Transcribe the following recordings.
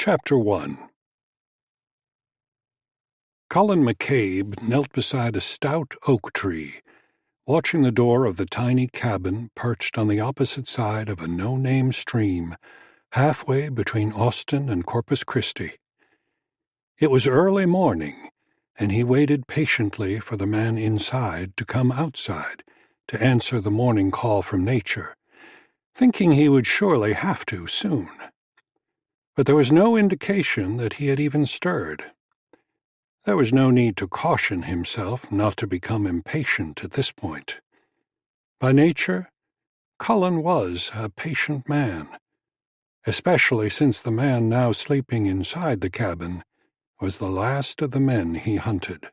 Chapter 1. Colin McCabe knelt beside a stout oak tree, watching the door of the tiny cabin perched on the opposite side of a no-name stream, halfway between Austin and Corpus Christi. It was early morning, and he waited patiently for the man inside to come outside to answer the morning call from nature, thinking he would surely have to soon. But there was no indication that he had even stirred. There was no need to caution himself not to become impatient at this point. By nature, Colin was a patient man, especially since the man now sleeping inside the cabin was the last of the men he hunted.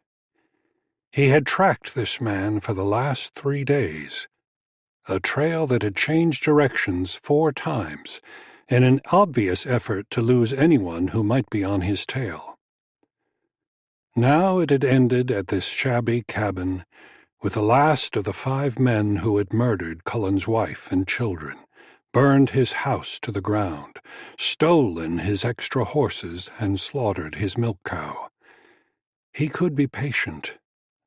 He had tracked this man for the last 3 days, a trail that had changed directions 4 times, in an obvious effort to lose anyone who might be on his tail. Now it had ended at this shabby cabin with the last of the 5 men who had murdered Colin's wife and children, burned his house to the ground, stolen his extra horses, and slaughtered his milk cow. He could be patient,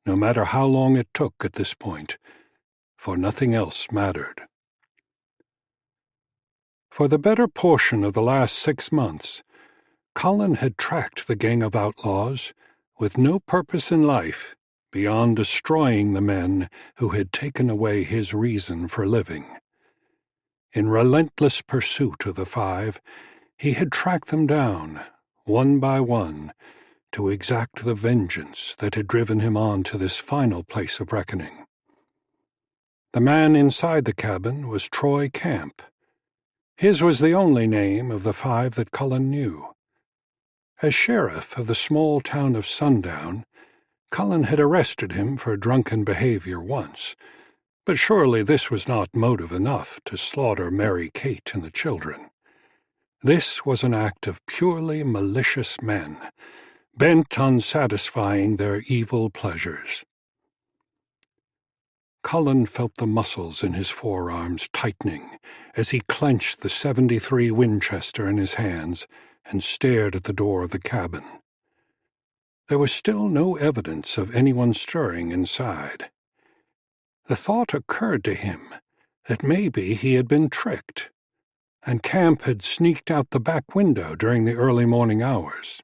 no matter how long it took at this point, for nothing else mattered. For the better portion of the last 6 months, Colin had tracked the gang of outlaws with no purpose in life beyond destroying the men who had taken away his reason for living. In relentless pursuit of the 5, he had tracked them down, one by one, to exact the vengeance that had driven him on to this final place of reckoning. The man inside the cabin was Troy Camp. His was the only name of the 5 that Colin knew. As sheriff of the small town of Sundown, Colin had arrested him for drunken behavior once, but surely this was not motive enough to slaughter Mary Kate and the children. This was an act of purely malicious men, bent on satisfying their evil pleasures. Colin felt the muscles in his forearms tightening as he clenched the .73 Winchester in his hands and stared at the door of the cabin. There was still no evidence of anyone stirring inside. The thought occurred to him that maybe he had been tricked, and Camp had sneaked out the back window during the early morning hours.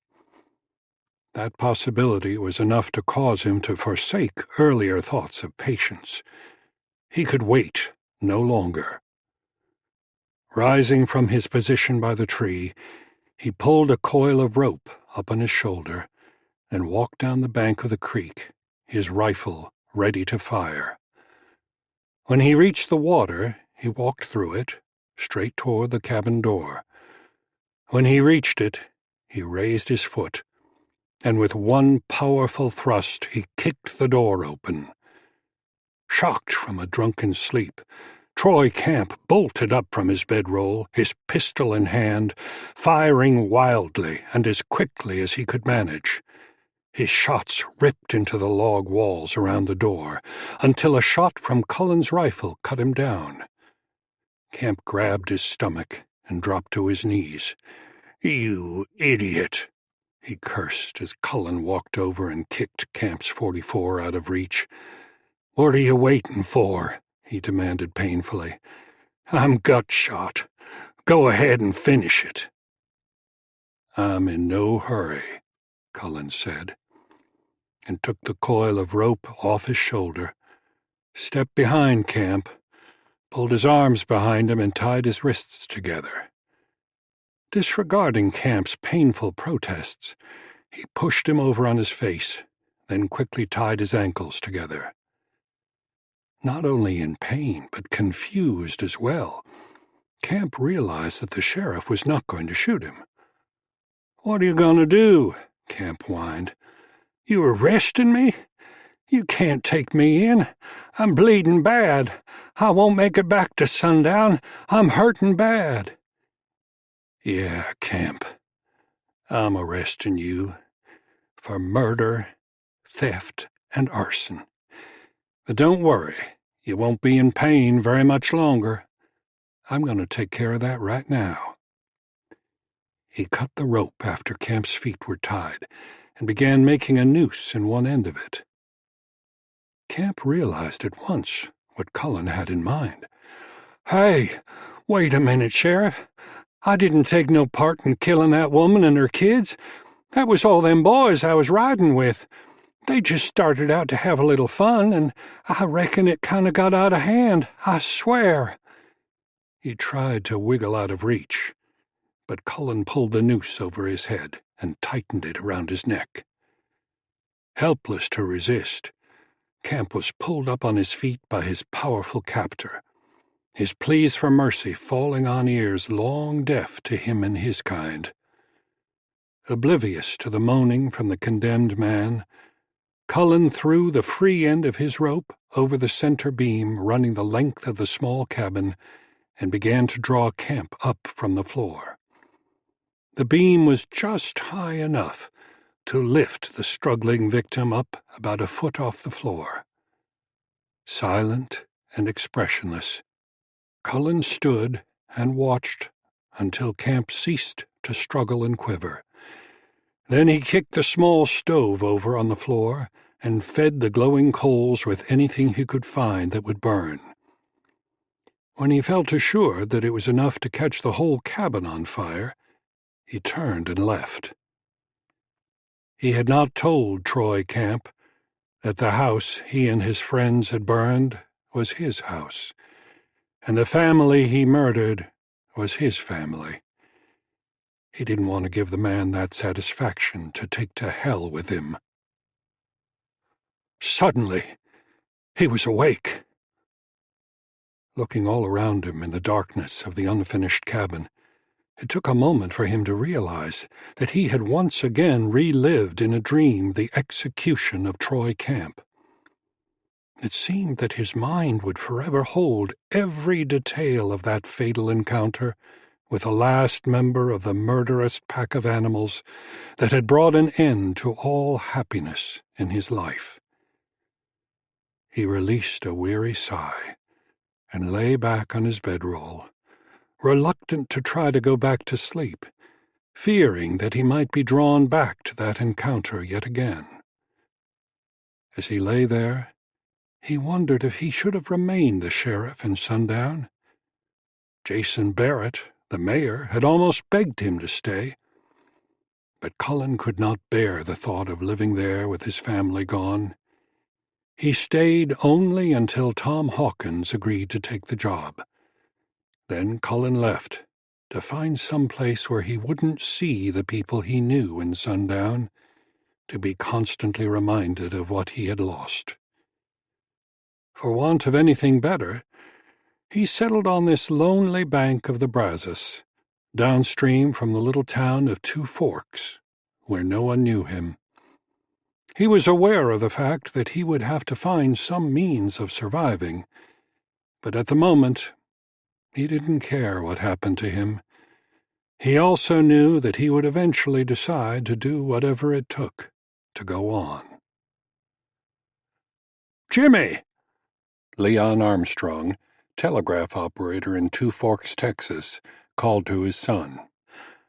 That possibility was enough to cause him to forsake earlier thoughts of patience. He could wait no longer. Rising from his position by the tree, he pulled a coil of rope up on his shoulder and walked down the bank of the creek, his rifle ready to fire. When he reached the water, he walked through it, straight toward the cabin door. When he reached it, he raised his foot, and with one powerful thrust he kicked the door open. Shocked from a drunken sleep, Troy Camp bolted up from his bedroll, his pistol in hand, firing wildly and as quickly as he could manage. His shots ripped into the log walls around the door, until a shot from Colin's rifle cut him down. Camp grabbed his stomach and dropped to his knees. "You idiot!" he cursed as Colin walked over and kicked Camp's .44 out of reach. "What are you waiting for?" he demanded painfully. "I'm gut shot. Go ahead and finish it." "I'm in no hurry," Colin said, and took the coil of rope off his shoulder, stepped behind Camp, pulled his arms behind him and tied his wrists together. Disregarding Camp's painful protests, he pushed him over on his face, then quickly tied his ankles together. Not only in pain, but confused as well, Camp realized that the sheriff was not going to shoot him. "What are you going to do?" Camp whined. "You arresting me? You can't take me in. I'm bleeding bad. I won't make it back to Sundown. I'm hurting bad." "Yeah, Camp, I'm arresting you for murder, theft, and arson. But don't worry, you won't be in pain very much longer. I'm going to take care of that right now." He cut the rope after Camp's feet were tied and began making a noose in one end of it. Camp realized at once what Cullen had in mind. "Hey, wait a minute, Sheriff. I didn't take no part in killing that woman and her kids. That was all them boys I was riding with. They just started out to have a little fun, and I reckon it kind of got out of hand, I swear." He tried to wiggle out of reach, but Cullen pulled the noose over his head and tightened it around his neck. Helpless to resist, Camp was pulled up on his feet by his powerful captor, his pleas for mercy falling on ears long deaf to him and his kind. Oblivious to the moaning from the condemned man, Cullen threw the free end of his rope over the center beam running the length of the small cabin and began to draw Camp up from the floor. The beam was just high enough to lift the struggling victim up about a foot off the floor. Silent and expressionless, Cullen stood and watched until Camp ceased to struggle and quiver. Then he kicked the small stove over on the floor and fed the glowing coals with anything he could find that would burn. When he felt assured that it was enough to catch the whole cabin on fire, he turned and left. He had not told Troy Camp that the house he and his friends had burned was his house, and the family he murdered was his family. He didn't want to give the man that satisfaction to take to hell with him. Suddenly, he was awake. Looking all around him in the darkness of the unfinished cabin, it took a moment for him to realize that he had once again relived in a dream the execution of Troy Camp. It seemed that his mind would forever hold every detail of that fatal encounter with the last member of the murderous pack of animals that had brought an end to all happiness in his life. He released a weary sigh and lay back on his bedroll, reluctant to try to go back to sleep, fearing that he might be drawn back to that encounter yet again. As he lay there, he wondered if he should have remained the sheriff in Sundown. Jason Barrett, the mayor, had almost begged him to stay, but Cullen could not bear the thought of living there with his family gone. He stayed only until Tom Hawkins agreed to take the job. Then Cullen left, to find some place where he wouldn't see the people he knew in Sundown, to be constantly reminded of what he had lost. For want of anything better, he settled on this lonely bank of the Brazos, downstream from the little town of Two Forks, where no one knew him. He was aware of the fact that he would have to find some means of surviving, but at the moment he didn't care what happened to him. He also knew that he would eventually decide to do whatever it took to go on. "Jimmy!" Leon Armstrong, telegraph operator in Two Forks, Texas, called to his son.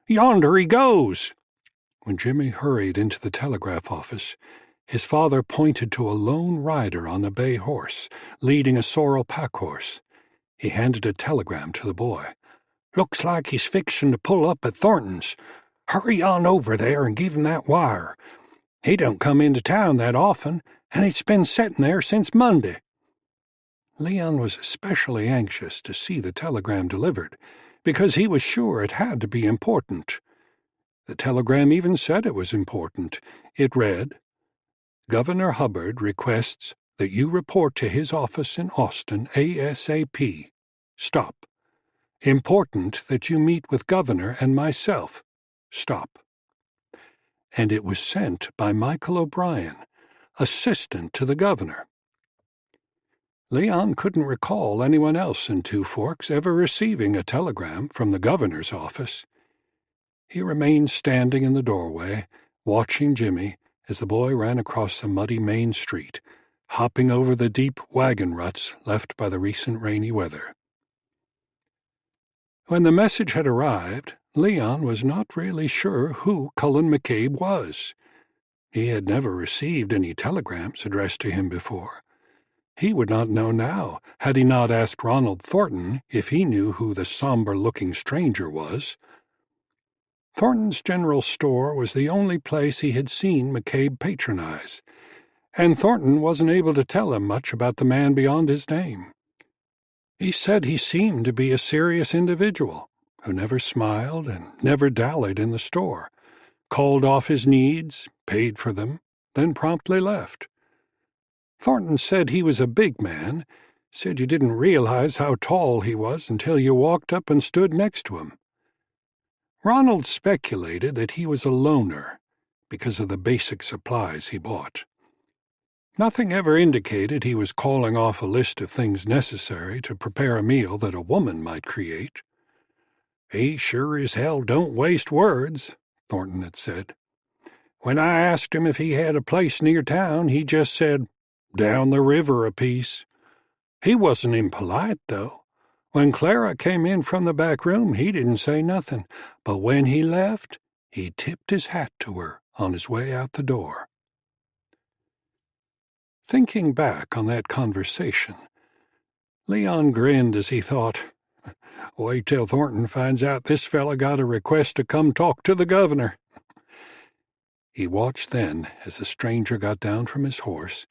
"Yonder he goes!" When Jimmy hurried into the telegraph office, his father pointed to a lone rider on a bay horse, leading a sorrel pack-horse. He handed a telegram to the boy. "Looks like he's fixin' to pull up at Thornton's. Hurry on over there and give him that wire. He don't come into town that often, and it's been settin' there since Monday." Leon was especially anxious to see the telegram delivered, because he was sure it had to be important. The telegram even said it was important. It read, "Governor Hubbard requests that you report to his office in Austin ASAP. Stop. Important that you meet with Governor and myself. Stop." And it was sent by Michael O'Brien, assistant to the governor. Leon couldn't recall anyone else in Two Forks ever receiving a telegram from the governor's office. He remained standing in the doorway, watching Jimmy as the boy ran across the muddy main street, hopping over the deep wagon ruts left by the recent rainy weather. When the message had arrived, Leon was not really sure who Cullen McCabe was. He had never received any telegrams addressed to him before. He would not know now, had he not asked Ronald Thornton if he knew who the somber-looking stranger was. Thornton's general store was the only place he had seen McCabe patronize, and Thornton wasn't able to tell him much about the man beyond his name. He said he seemed to be a serious individual, who never smiled and never dallied in the store, called off his needs, paid for them, then promptly left. Thornton said he was a big man, said you didn't realize how tall he was until you walked up and stood next to him. Ronald speculated that he was a loner, because of the basic supplies he bought. Nothing ever indicated he was calling off a list of things necessary to prepare a meal that a woman might create. "He sure as hell don't waste words," Thornton had said. "When I asked him if he had a place near town, he just said, 'Down the river a piece.' He wasn't impolite, though. When Clara came in from the back room, he didn't say nothing, but when he left, he tipped his hat to her on his way out the door." Thinking back on that conversation, Leon grinned as he thought, "Wait till Thornton finds out this fella got a request to come talk to the governor." He watched then as the stranger got down from his horse,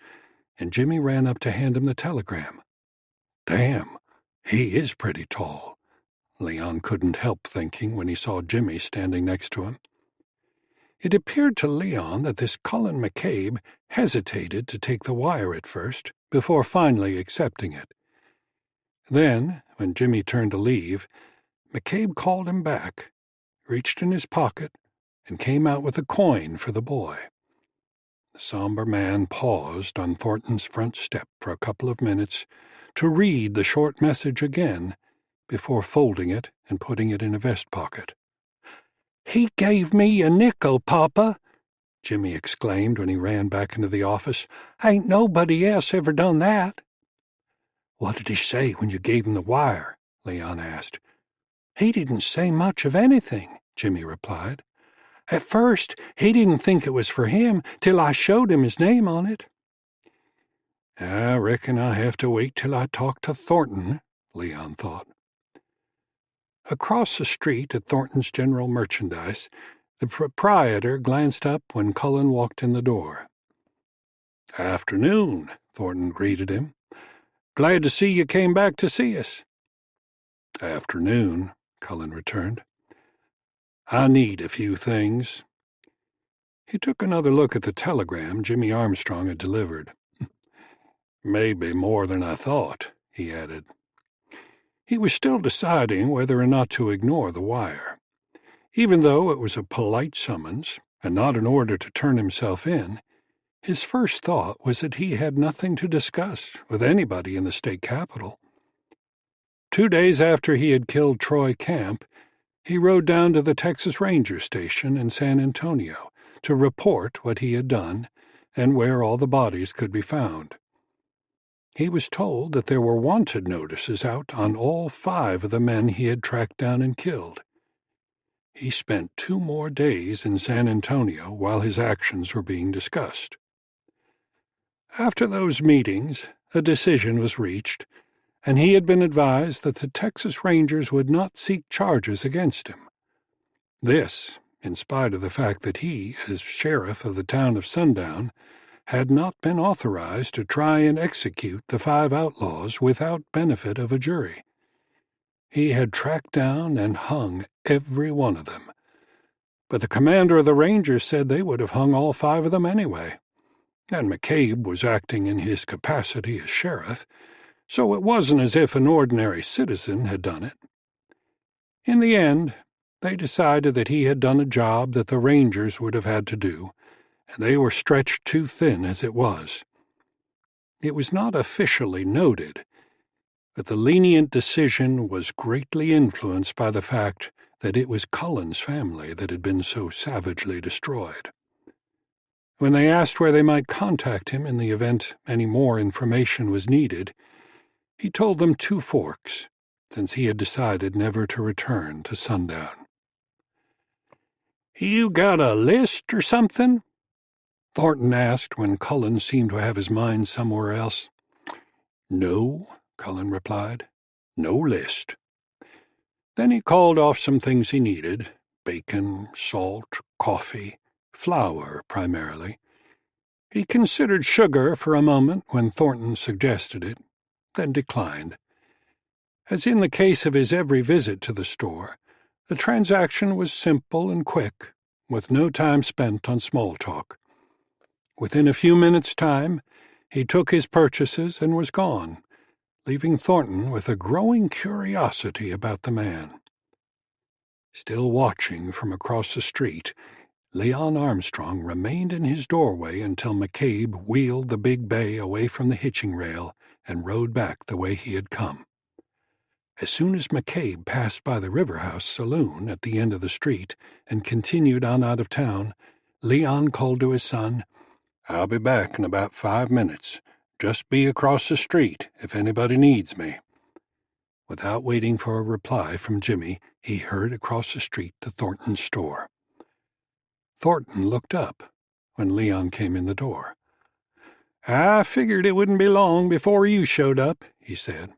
and Jimmy ran up to hand him the telegram. "Damn, he is pretty tall," Leon couldn't help thinking when he saw Jimmy standing next to him. It appeared to Leon that this Cullen McCabe hesitated to take the wire at first, before finally accepting it. Then, when Jimmy turned to leave, McCabe called him back, reached in his pocket, and came out with a coin for the boy. The somber man paused on Thornton's front step for a couple of minutes to read the short message again before folding it and putting it in a vest pocket. "He gave me a nickel, Papa," Jimmy exclaimed when he ran back into the office. "Ain't nobody else ever done that." "What did he say when you gave him the wire?" Leon asked. "He didn't say much of anything," Jimmy replied. "At first, he didn't think it was for him till I showed him his name on it." "I reckon I'll have to wait till I talk to Thornton," Leon thought. Across the street at Thornton's General Merchandise, the proprietor glanced up when Cullen walked in the door. "Afternoon," Thornton greeted him. "Glad to see you came back to see us." "Afternoon," Cullen returned. "I need a few things." He took another look at the telegram Jimmy Armstrong had delivered. "Maybe more than I thought," he added. He was still deciding whether or not to ignore the wire. Even though it was a polite summons, and not an order to turn himself in, his first thought was that he had nothing to discuss with anybody in the state capitol. 2 days after he had killed Troy Camp, he rode down to the Texas Ranger Station in San Antonio to report what he had done and where all the bodies could be found. He was told that there were wanted notices out on all 5 of the men he had tracked down and killed. He spent 2 more days in San Antonio while his actions were being discussed. After those meetings, a decision was reached, and he had been advised that the Texas Rangers would not seek charges against him. This, in spite of the fact that he, as sheriff of the town of Sundown, had not been authorized to try and execute the 5 outlaws without benefit of a jury. He had tracked down and hung every one of them, but the commander of the Rangers said they would have hung all 5 of them anyway, and McCabe was acting in his capacity as sheriff, so it wasn't as if an ordinary citizen had done it. In the end, they decided that he had done a job that the Rangers would have had to do, and they were stretched too thin as it was. It was not officially noted, but the lenient decision was greatly influenced by the fact that it was Cullen's family that had been so savagely destroyed. When they asked where they might contact him in the event any more information was needed, he told them 2 Forks, since he had decided never to return to sundown. "You got a list or something?" Thornton asked when Cullen seemed to have his mind somewhere else. "No," Cullen replied. "No list." Then he called off some things he needed: bacon, salt, coffee, flour primarily. He considered sugar for a moment when Thornton suggested it, then declined. As in the case of his every visit to the store, the transaction was simple and quick, with no time spent on small talk. Within a few minutes' time, he took his purchases and was gone, leaving Thornton with a growing curiosity about the man. Still watching from across the street, Leon Armstrong remained in his doorway until McCabe wheeled the big bay away from the hitching rail and rode back the way he had come. As soon as McCabe passed by the River House saloon at the end of the street and continued on out of town, Leon called to his son, "I'll be back in about 5 minutes. Just be across the street if anybody needs me." Without waiting for a reply from Jimmy, he hurried across the street to Thornton's store. Thornton looked up when Leon came in the door. "I figured it wouldn't be long before you showed up," he said.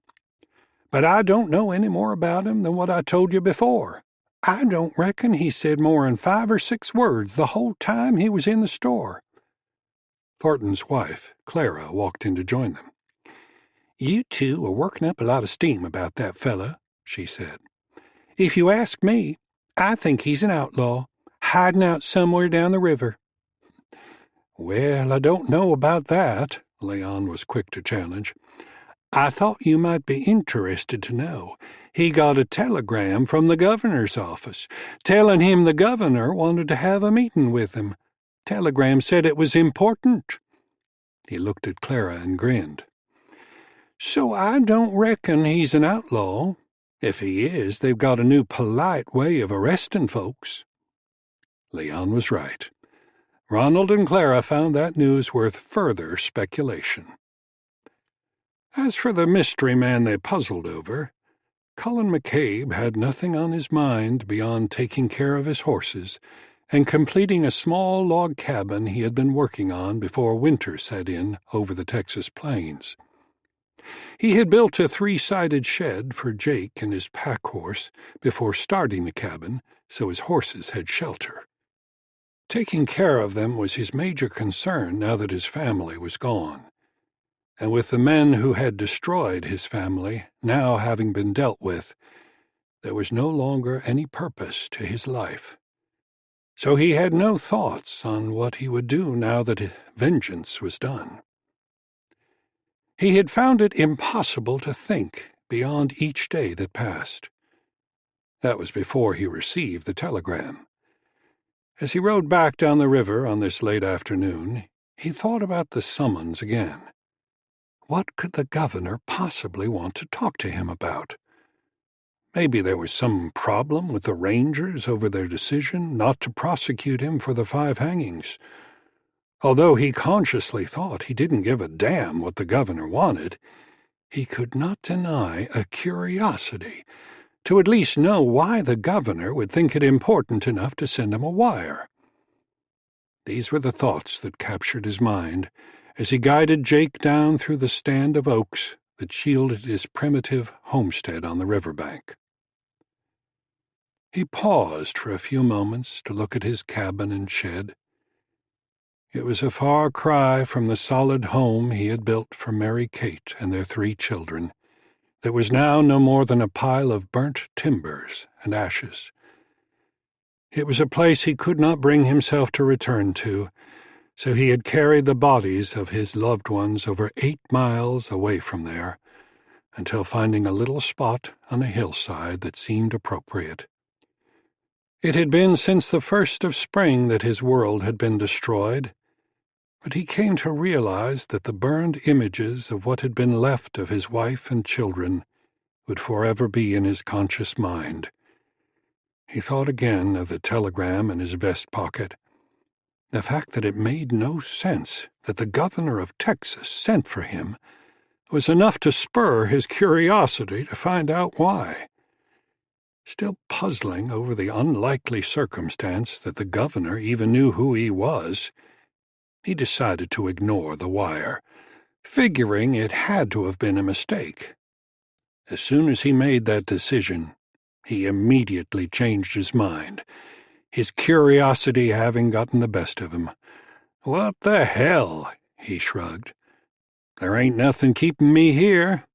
"But I don't know any more about him than what I told you before. I don't reckon he said more than 5 or 6 words the whole time he was in the store." Thornton's wife, Clara, walked in to join them. "You two are working up a lot of steam about that fellow," she said. "If you ask me, I think he's an outlaw, hiding out somewhere down the river." "Well, I don't know about that," Leon was quick to challenge. "I thought you might be interested to know. He got a telegram from the governor's office, telling him the governor wanted to have a meeting with him. Telegram said it was important." He looked at Clara and grinned. "So I don't reckon he's an outlaw. If he is, they've got a new polite way of arresting folks." Leon was right. Ronald and Clara found that news worth further speculation. As for the mystery man they puzzled over, Cullen McCabe had nothing on his mind beyond taking care of his horses and completing a small log cabin he had been working on before winter set in over the Texas plains. He had built a 3-sided shed for Jake and his pack horse before starting the cabin, so his horses had shelter. Taking care of them was his major concern now that his family was gone. And with the men who had destroyed his family now having been dealt with, there was no longer any purpose to his life. So he had no thoughts on what he would do now that vengeance was done. He had found it impossible to think beyond each day that passed. That was before he received the telegram. As he rode back down the river on this late afternoon, he thought about the summons again. What could the governor possibly want to talk to him about? Maybe there was some problem with the Rangers over their decision not to prosecute him for the 5 hangings. Although he consciously thought he didn't give a damn what the governor wanted, he could not deny a curiosity to at least know why the governor would think it important enough to send him a wire. These were the thoughts that captured his mind as he guided Jake down through the stand of oaks that shielded his primitive homestead on the riverbank. He paused for a few moments to look at his cabin and shed. It was a far cry from the solid home he had built for Mary Kate and their 3 children, that was now no more than a pile of burnt timbers and ashes. It was a place he could not bring himself to return to, so he had carried the bodies of his loved ones over 8 miles away from there, until finding a little spot on a hillside that seemed appropriate. It had been since the first of spring that his world had been destroyed, but he came to realize that the burned images of what had been left of his wife and children would forever be in his conscious mind. He thought again of the telegram in his vest pocket. The fact that it made no sense that the governor of Texas sent for him was enough to spur his curiosity to find out why. Still puzzling over the unlikely circumstance that the governor even knew who he was, he decided to ignore the wire, figuring it had to have been a mistake. As soon as he made that decision, he immediately changed his mind, his curiosity having gotten the best of him. "What the hell?" he shrugged. "There ain't nothing keeping me here."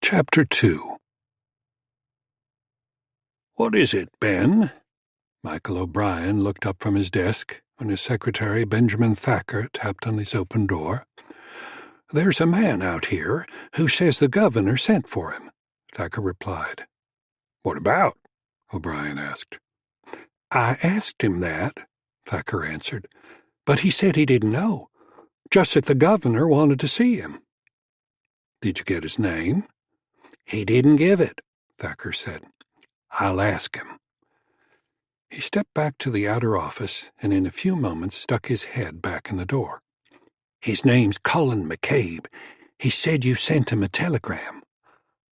Chapter 2. "What is it, Ben?" Michael O'Brien looked up from his desk when his secretary, Benjamin Thacker, tapped on his open door. "There's a man out here who says the governor sent for him," Thacker replied. "What about?" O'Brien asked. "I asked him that," Thacker answered, "but he said he didn't know, just that the governor wanted to see him." "Did you get his name?" "He didn't give it," Thacker said. "I'll ask him." He stepped back to the outer office and in a few moments stuck his head back in the door. "His name's Cullen McCabe. He said you sent him a telegram."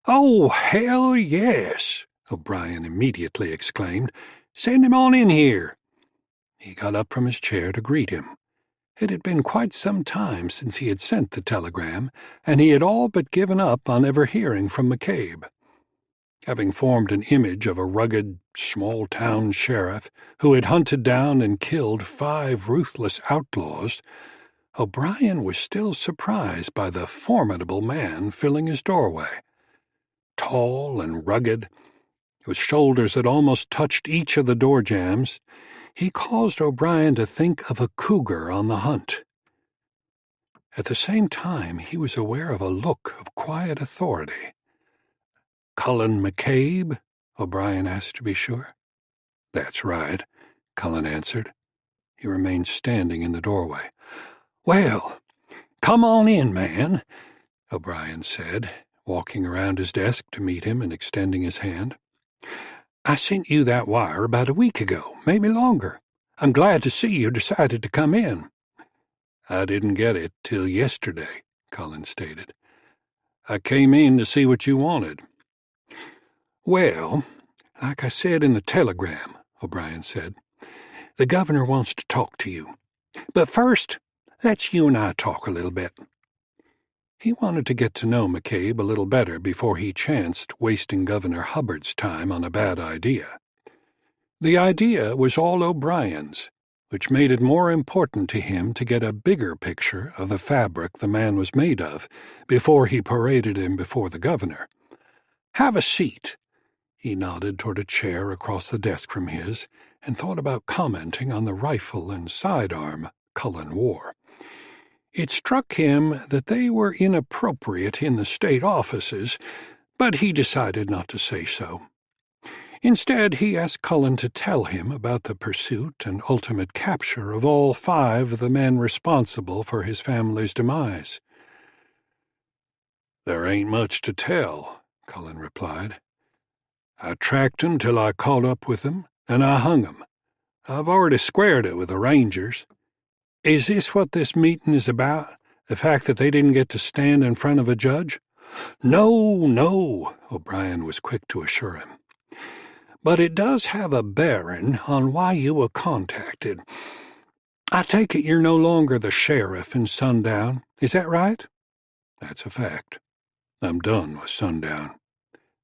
"Oh, hell yes!" O'Brien immediately exclaimed. "Send him on in here." He got up from his chair to greet him. It had been quite some time since he had sent the telegram, and he had all but given up on ever hearing from McCabe. Having formed an image of a rugged, small-town sheriff who had hunted down and killed 5 ruthless outlaws, O'Brien was still surprised by the formidable man filling his doorway. Tall and rugged, with shoulders that almost touched each of the door jambs, he caused O'Brien to think of a cougar on the hunt. At the same time, he was aware of a look of quiet authority. "Cullen McCabe?" O'Brien asked to be sure. "That's right," Cullen answered. He remained standing in the doorway. "Well, come on in, man," O'Brien said, walking around his desk to meet him and extending his hand. "I sent you that wire about a week ago, maybe longer. I'm glad to see you decided to come in." "I didn't get it till yesterday," Cullen stated. "I came in to see what you wanted." "Well, like I said in the telegram," O'Brien said, "the governor wants to talk to you. But first, let's you and I talk a little bit." He wanted to get to know McCabe a little better before he chanced wasting Governor Hubbard's time on a bad idea. The idea was all O'Brien's, which made it more important to him to get a bigger picture of the fabric the man was made of before he paraded him before the governor. "Have a seat." He nodded toward a chair across the desk from his and thought about commenting on the rifle and sidearm Cullen wore. It struck him that they were inappropriate in the state offices, but he decided not to say so. Instead, he asked Cullen to tell him about the pursuit and ultimate capture of all 5 of the men responsible for his family's demise. "There ain't much to tell," Cullen replied. "I tracked 'em till I caught up with 'em, and I hung 'em. I've already squared it with the Rangers. Is this what this meeting is about, the fact that they didn't get to stand in front of a judge?" No, O'Brien was quick to assure him. "But it does have a bearing on why you were contacted. I take it you're no longer the sheriff in Sundown, is that right?" "That's a fact. I'm done with Sundown,"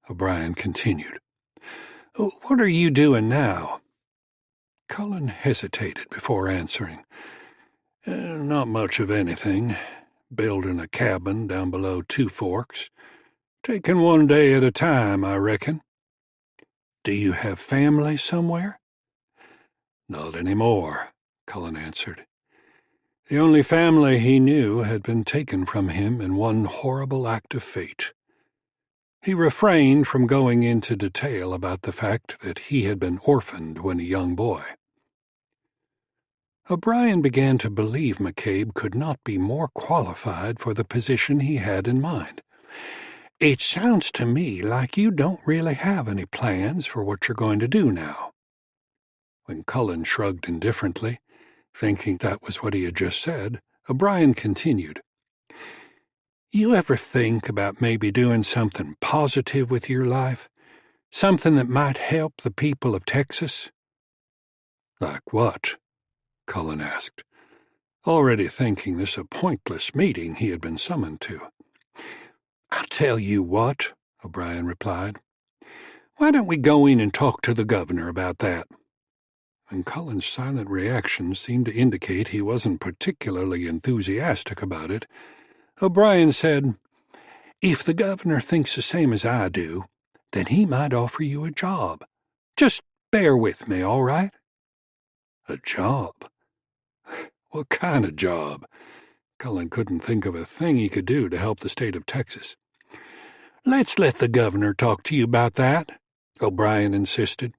O'Brien continued. "What are you doing now?" Cullen hesitated before answering. Not much of anything. Building a cabin down below Two Forks. Taking one day at a time, I reckon." "Do you have family somewhere?" "Not anymore," Cullen answered. The only family he knew had been taken from him in one horrible act of fate. He refrained from going into detail about the fact that he had been orphaned when a young boy. O'Brien began to believe McCabe could not be more qualified for the position he had in mind. It sounds to me like you don't really have any plans for what you're going to do now." When Cullen shrugged indifferently, thinking that was what he had just said, O'Brien continued, "You ever think about maybe doing something positive with your life? Something that might help the people of Texas?" "Like what?" Cullen asked, already thinking this a pointless meeting he had been summoned to. "I'll tell you what," O'Brien replied. "Why don't we go in and talk to the governor about that?" And Cullen's silent reaction seemed to indicate he wasn't particularly enthusiastic about it. O'Brien said, "If the governor thinks the same as I do, then he might offer you a job. Just bear with me, all right?" "A job? What kind of job?" Cullen couldn't think of a thing he could do to help the state of Texas. "Let's let the governor talk to you about that," O'Brien insisted.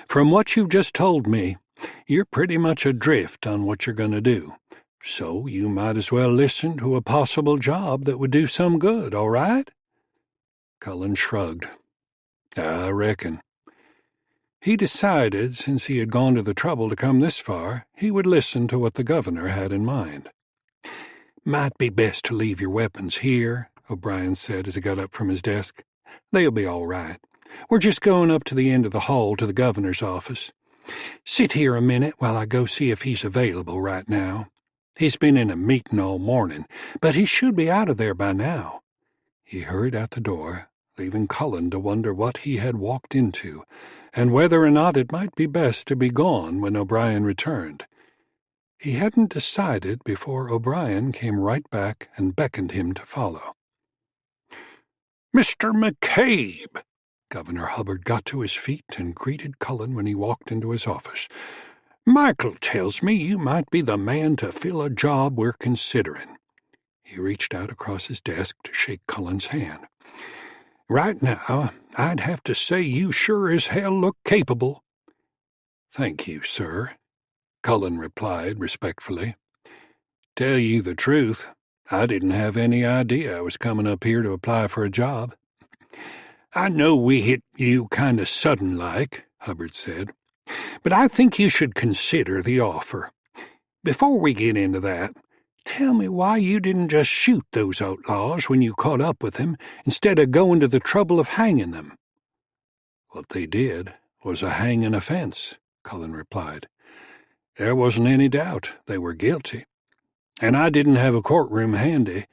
"From what you've just told me, you're pretty much adrift on what you're going to do. So you might as well listen to a possible job that would do some good, all right?" Cullen shrugged. "I reckon." He decided, since he had gone to the trouble to come this far, he would listen to what the governor had in mind. "Might be best to leave your weapons here," O'Brien said as he got up from his desk. "They'll be all right. We're just going up to the end of the hall to the governor's office. Sit here a minute while I go see if he's available right now. He's been in a meeting all morning, but he should be out of there by now." He hurried out the door, leaving Cullen to wonder what he had walked into, and whether or not it might be best to be gone when O'Brien returned. He hadn't decided before O'Brien came right back and beckoned him to follow. "Mr. McCabe!" Governor Hubbard got to his feet and greeted Cullen when he walked into his office. "Michael tells me you might be the man to fill a job we're considering." He reached out across his desk to shake Cullen's hand. "Right now, I'd have to say you sure as hell look capable." "Thank you, sir," Cullen replied respectfully. "Tell you the truth, I didn't have any idea I was coming up here to apply for a job." "I know we hit you kind of sudden-like," Hubbard said, "but I think you should consider the offer. Before we get into that, tell me why you didn't just shoot those outlaws when you caught up with them instead of going to the trouble of hanging them." "What they did was a hanging offense," Cullen replied. "There wasn't any doubt they were guilty, and I didn't have a courtroom handy,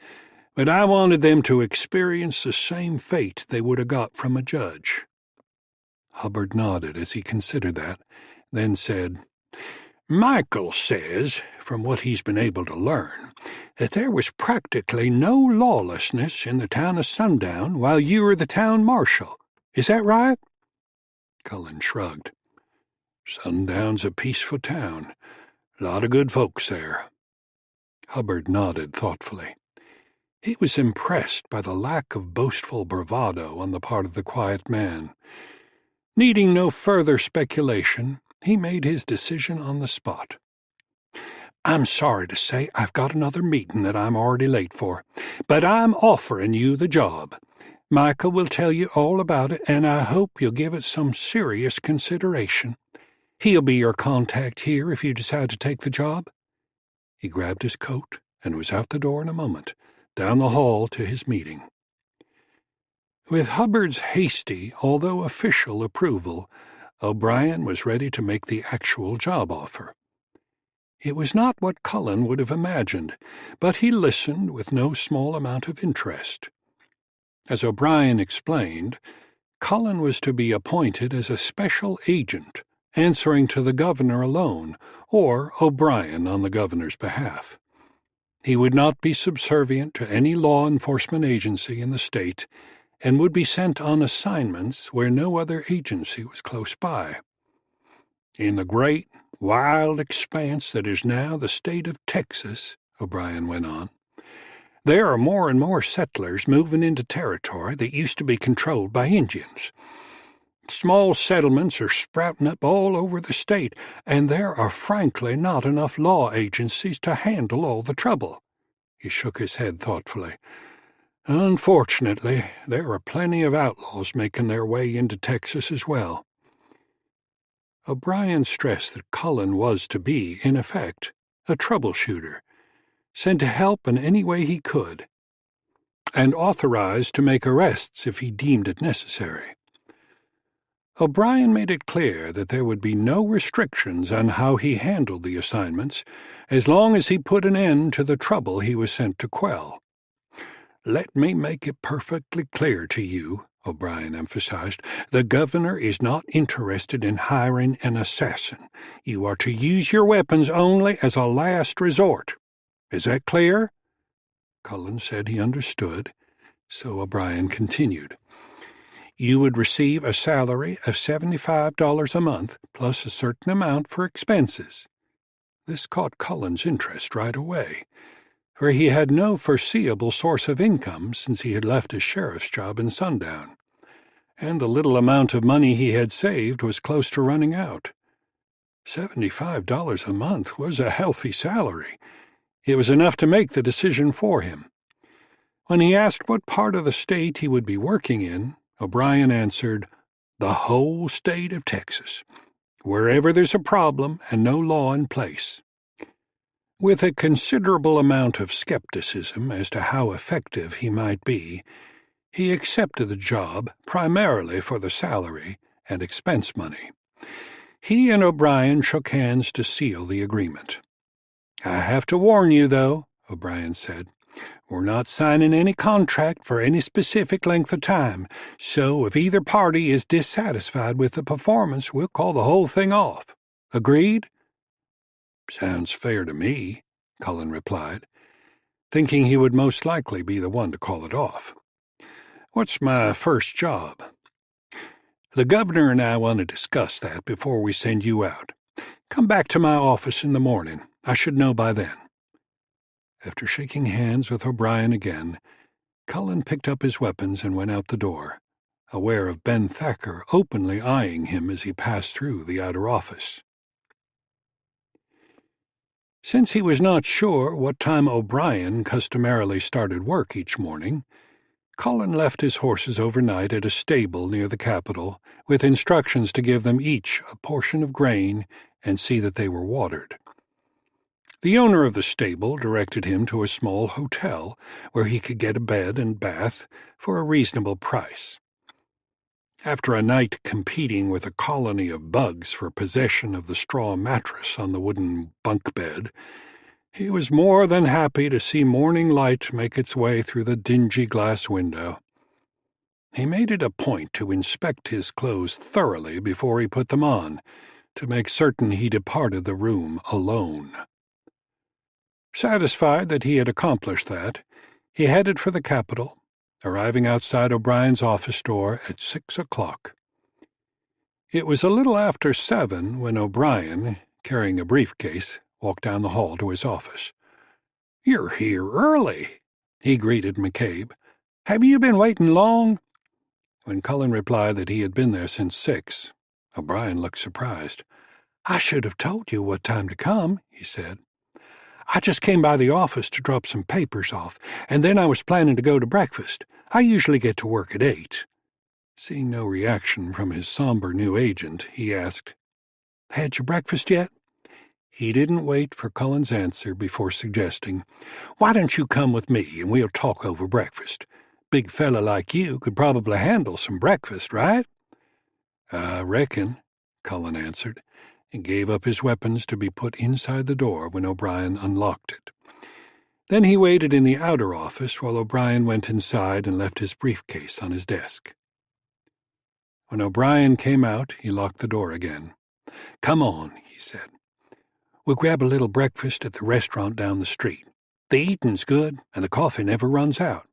but I wanted them to experience the same fate they would have got from a judge." Hubbard nodded as he considered that, then said, "Michael says, from what he's been able to learn, that there was practically no lawlessness in the town of Sundown while you were the town marshal. Is that right?" Cullen shrugged. "Sundown's a peaceful town. A lot of good folks there." Hubbard nodded thoughtfully. He was impressed by the lack of boastful bravado on the part of the quiet man. Needing no further speculation, he made his decision on the spot. "I'm sorry to say I've got another meeting that I'm already late for, but I'm offering you the job. Michael will tell you all about it, and I hope you'll give it some serious consideration. He'll be your contact here if you decide to take the job." He grabbed his coat and was out the door in a moment, down the hall to his meeting. With Hubbard's hasty, although official, approval, O'Brien was ready to make the actual job offer. It was not what Cullen would have imagined, but he listened with no small amount of interest. As O'Brien explained, Cullen was to be appointed as a special agent, answering to the governor alone, or O'Brien on the governor's behalf. He would not be subservient to any law enforcement agency in the state, and would be sent on assignments where no other agency was close by. "In the great, wild expanse that is now the state of Texas," O'Brien went on, "there are more and more settlers moving into territory that used to be controlled by Indians. Small settlements are sprouting up all over the state, and there are frankly not enough law agencies to handle all the trouble." He shook his head thoughtfully. Unfortunately, there are plenty of outlaws making their way into Texas as well. O'Brien stressed that Cullen was to be, in effect, a troubleshooter, sent to help in any way he could, and authorized to make arrests if he deemed it necessary. O'Brien made it clear that there would be no restrictions on how he handled the assignments, as long as he put an end to the trouble he was sent to quell. "Let me make it perfectly clear to you," O'Brien emphasized, "the governor is not interested in hiring an assassin. You are to use your weapons only as a last resort. Is that clear?" Cullen said he understood, so O'Brien continued. "You would receive a salary of $75 a month, plus a certain amount for expenses." This caught Cullen's interest right away, for he had no foreseeable source of income since he had left his sheriff's job in Sundown, and the little amount of money he had saved was close to running out. $75 a month was a healthy salary. It was enough to make the decision for him. When he asked what part of the state he would be working in, O'Brien answered, "The whole state of Texas, wherever there's a problem and no law in place." With a considerable amount of skepticism as to how effective he might be, he accepted the job primarily for the salary and expense money. He and O'Brien shook hands to seal the agreement. "I have to warn you, though," O'Brien said, "we're not signing any contract for any specific length of time, so if either party is dissatisfied with the performance, we'll call the whole thing off. Agreed?" "Sounds fair to me," Cullen replied, thinking he would most likely be the one to call it off. "What's my first job?" "The governor and I want to discuss that before we send you out. Come back to my office in the morning. I should know by then." After shaking hands with O'Brien again, Cullen picked up his weapons and went out the door, aware of Ben Thacker openly eyeing him as he passed through the outer office. Since he was not sure what time O'Brien customarily started work each morning, Cullen left his horses overnight at a stable near the Capitol, with instructions to give them each a portion of grain and see that they were watered. The owner of the stable directed him to a small hotel where he could get a bed and bath for a reasonable price. After a night competing with a colony of bugs for possession of the straw mattress on the wooden bunk bed, he was more than happy to see morning light make its way through the dingy glass window. He made it a point to inspect his clothes thoroughly before he put them on, to make certain he departed the room alone. Satisfied that he had accomplished that, he headed for the Capitol, arriving outside O'Brien's office door at 6 o'clock. It was a little after 7 when O'Brien, carrying a briefcase, walked down the hall to his office. "You're here early," he greeted McCabe. "Have you been waiting long?" When Cullen replied that he had been there since 6, O'Brien looked surprised. "I should have told you what time to come," he said. "I just came by the office to drop some papers off, and then I was planning to go to breakfast. I usually get to work at 8. Seeing no reaction from his somber new agent, he asked, "Had your breakfast yet?" He didn't wait for Cullen's answer before suggesting, "Why don't you come with me and we'll talk over breakfast? Big fella like you could probably handle some breakfast, right?" "I reckon," Cullen answered, and gave up his weapons to be put inside the door when O'Brien unlocked it. Then he waited in the outer office while O'Brien went inside and left his briefcase on his desk. When O'Brien came out, he locked the door again. "Come on," he said. "We'll grab a little breakfast at the restaurant down the street. The eating's good, and the coffee never runs out."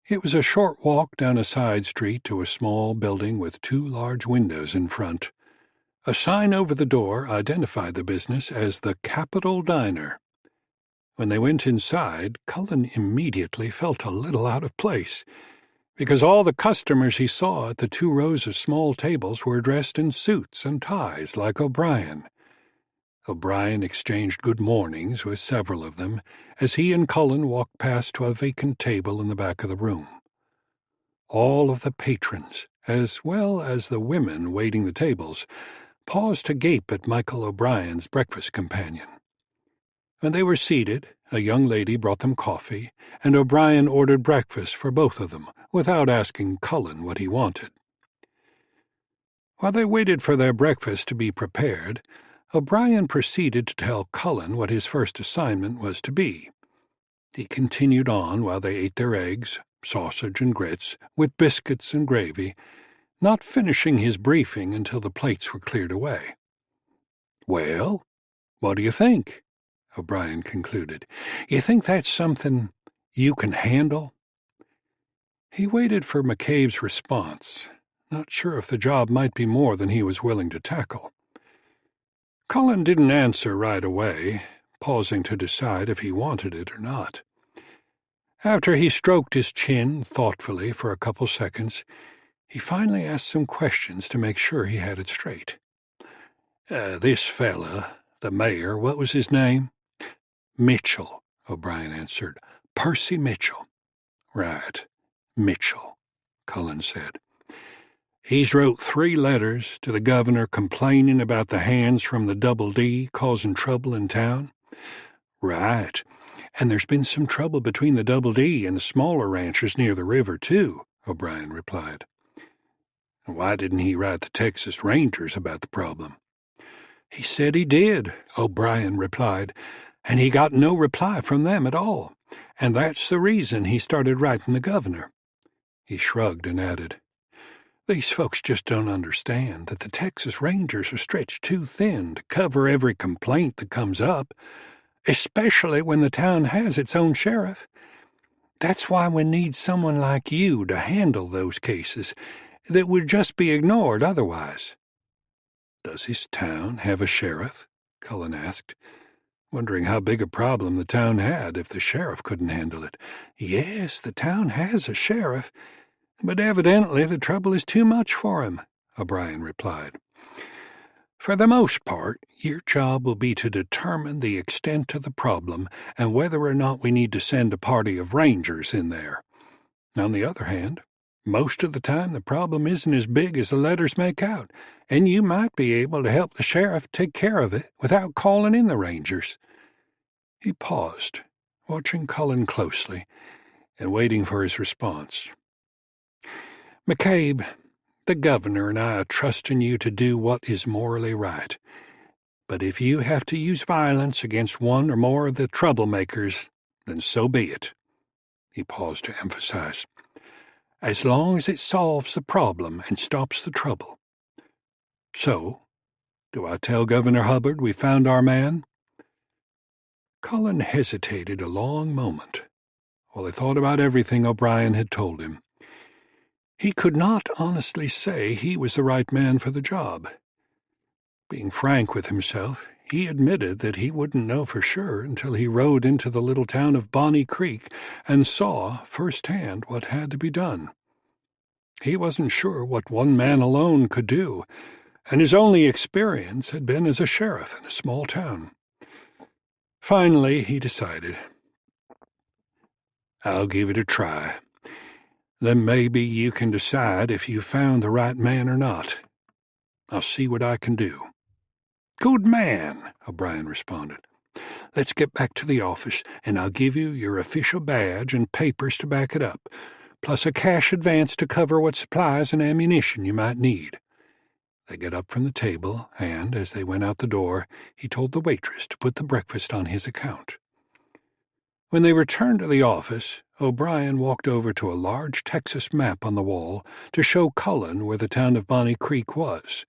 It was a short walk down a side street to a small building with 2 large windows in front. A sign over the door identified the business as the Capitol Diner. When they went inside, Cullen immediately felt a little out of place, because all the customers he saw at the 2 rows of small tables were dressed in suits and ties like O'Brien. O'Brien exchanged good mornings with several of them as he and Cullen walked past to a vacant table in the back of the room. All of the patrons, as well as the women waiting the tables, paused to gape at Michael O'Brien's breakfast companion. When they were seated, a young lady brought them coffee, and O'Brien ordered breakfast for both of them, without asking Cullen what he wanted. While they waited for their breakfast to be prepared, O'Brien proceeded to tell Cullen what his first assignment was to be. He continued on while they ate their eggs, sausage and grits, with biscuits and gravy, not finishing his briefing until the plates were cleared away. "Well, what do you think?" O'Brien concluded. "You think that's something you can handle?" He waited for McCabe's response, not sure if the job might be more than he was willing to tackle. Cullen didn't answer right away, pausing to decide if he wanted it or not. After he stroked his chin thoughtfully for a couple seconds, he finally asked some questions to make sure he had it straight. This fella, the mayor, what was his name?" "Mitchell," O'Brien answered. "Percy Mitchell." "Right, Mitchell," Cullen said. "He's wrote 3 letters to the governor complaining about the hands from the Double D causing trouble in town?" "Right, and there's been some trouble between the Double D and the smaller ranchers near the river, too," O'Brien replied. "Why didn't he write the Texas Rangers about the problem?" "He said he did," O'Brien replied, "and he got no reply from them at all, and that's the reason he started writing the governor." He shrugged and added, "These folks just don't understand that the Texas Rangers are stretched too thin to cover every complaint that comes up, especially when the town has its own sheriff. That's why we need someone like you to handle those cases that would just be ignored otherwise." "Does his town have a sheriff?" Cullen asked, wondering how big a problem the town had if the sheriff couldn't handle it. "Yes, the town has a sheriff, but evidently the trouble is too much for him," O'Brien replied. "For the most part, your job will be to determine the extent of the problem and whether or not we need to send a party of rangers in there. On the other hand, most of the time the problem isn't as big as the letters make out, and you might be able to help the sheriff take care of it without calling in the rangers." He paused, watching Cullen closely and waiting for his response. "McCabe, the governor and I are trusting you to do what is morally right. But if you have to use violence against one or more of the troublemakers, then so be it." He paused to emphasize, "as long as it solves the problem and stops the trouble. So, do I tell Governor Hubbard we found our man?" Cullen hesitated a long moment while he thought about everything O'Brien had told him. He could not honestly say he was the right man for the job. Being frank with himself, he admitted that he wouldn't know for sure until he rode into the little town of Bonnie Creek and saw firsthand what had to be done. He wasn't sure what one man alone could do, and his only experience had been as a sheriff in a small town. Finally, he decided, "I'll give it a try. Then maybe you can decide if you found the right man or not. I'll see what I can do." "Good man," O'Brien responded. "Let's get back to the office, and I'll give you your official badge and papers to back it up, plus a cash advance to cover what supplies and ammunition you might need." They got up from the table, and, as they went out the door, he told the waitress to put the breakfast on his account. When they returned to the office, O'Brien walked over to a large Texas map on the wall to show Cullen where the town of Bonnie Creek was.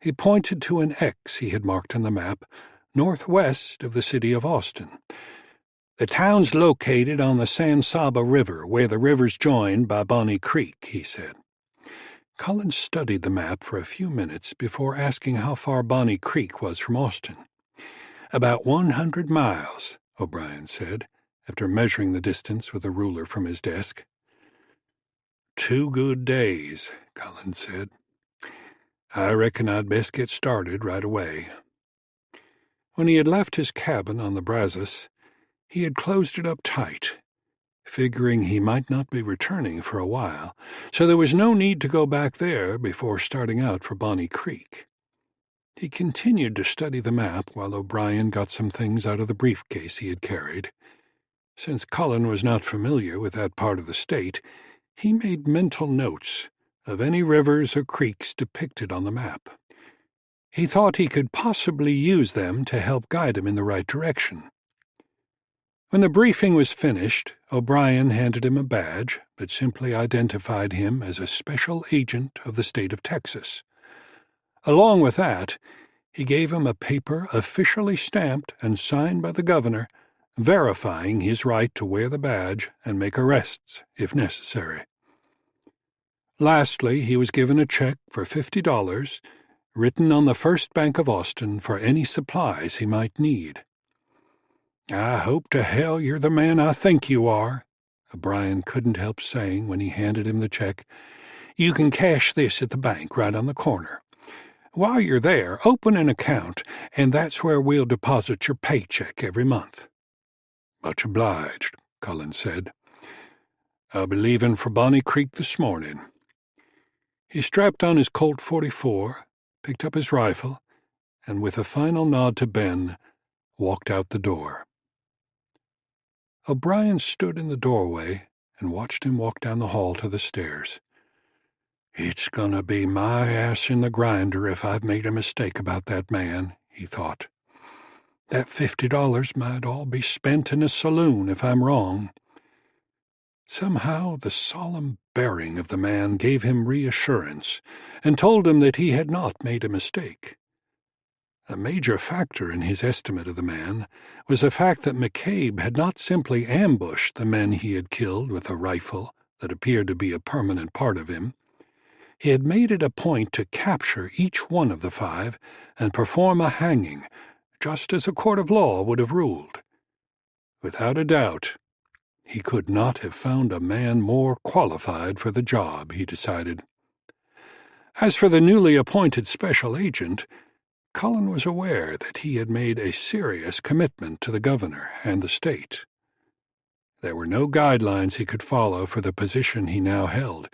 He pointed to an X he had marked on the map, northwest of the city of Austin. "The town's located on the San Saba River, where the river's joined by Bonnie Creek," he said. Cullen studied the map for a few minutes before asking how far Bonnie Creek was from Austin. "About 100 miles, O'Brien said, after measuring the distance with a ruler from his desk. "2 good days," Cullen said. "I reckon I'd best get started right away." When he had left his cabin on the Brazos, he had closed it up tight, figuring he might not be returning for a while, so there was no need to go back there before starting out for Bonnie Creek. He continued to study the map while O'Brien got some things out of the briefcase he had carried. Since Cullen was not familiar with that part of the state, he made mental notes of any rivers or creeks depicted on the map. He thought he could possibly use them to help guide him in the right direction. When the briefing was finished, O'Brien handed him a badge that simply identified him as a special agent of the state of Texas. Along with that, he gave him a paper officially stamped and signed by the governor, verifying his right to wear the badge and make arrests if necessary. Lastly, he was given a check for $50, written on the First Bank of Austin for any supplies he might need. "I hope to hell you're the man I think you are," O'Brien couldn't help saying when he handed him the check. "You can cash this at the bank right on the corner. While you're there, open an account, and that's where we'll deposit your paycheck every month." "Much obliged," Cullen said. "I'll be leaving for Bonnie Creek this morning." He strapped on his Colt .44, picked up his rifle, and with a final nod to Ben, walked out the door. O'Brien stood in the doorway and watched him walk down the hall to the stairs. "It's gonna be my ass in the grinder if I've made a mistake about that man," he thought. "That $50 might all be spent in a saloon if I'm wrong." Somehow the solemn bearing of the man gave him reassurance and told him that he had not made a mistake. A major factor in his estimate of the man was the fact that McCabe had not simply ambushed the men he had killed with a rifle that appeared to be a permanent part of him. He had made it a point to capture each one of the 5 and perform a hanging, just as a court of law would have ruled. Without a doubt, he could not have found a man more qualified for the job, he decided. As for the newly appointed special agent, Cullen was aware that he had made a serious commitment to the governor and the state. There were no guidelines he could follow for the position he now held,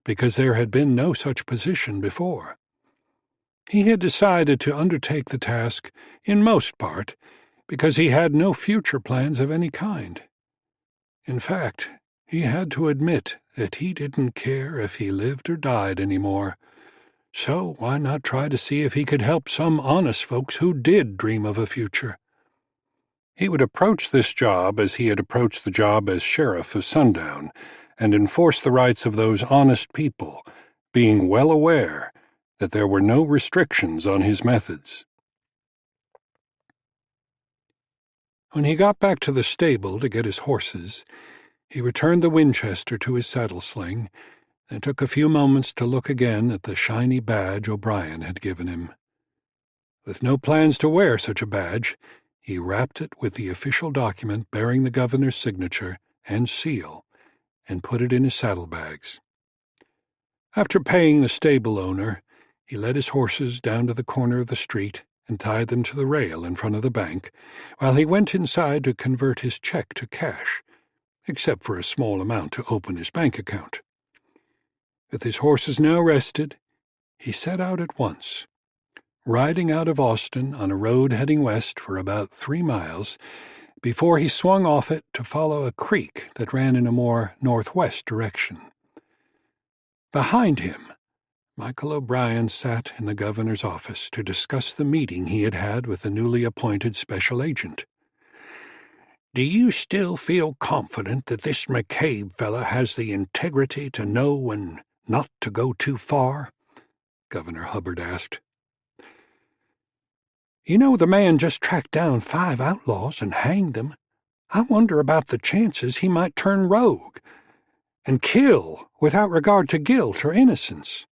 because there had been no such position before. He had decided to undertake the task, in most part, because he had no future plans of any kind. In fact, he had to admit that he didn't care if he lived or died anymore. So why not try to see if he could help some honest folks who did dream of a future? He would approach this job as he had approached the job as sheriff of Sundown, and enforce the rights of those honest people, being well aware that there were no restrictions on his methods. When he got back to the stable to get his horses, he returned the Winchester to his saddle sling and took a few moments to look again at the shiny badge O'Brien had given him. With no plans to wear such a badge, he wrapped it with the official document bearing the governor's signature and seal and put it in his saddlebags. After paying the stable owner, he led his horses down to the corner of the street and tied them to the rail in front of the bank, while he went inside to convert his check to cash, except for a small amount to open his bank account. With his horses now rested, he set out at once, riding out of Austin on a road heading west for about 3 miles, before he swung off it to follow a creek that ran in a more northwest direction. Behind him, Michael O'Brien sat in the governor's office to discuss the meeting he had had with the newly appointed special agent. "Do you still feel confident that this McCabe fella has the integrity to know when not to go too far?" Governor Hubbard asked. "You know, the man just tracked down 5 outlaws and hanged them. I wonder about the chances he might turn rogue and kill without regard to guilt or innocence."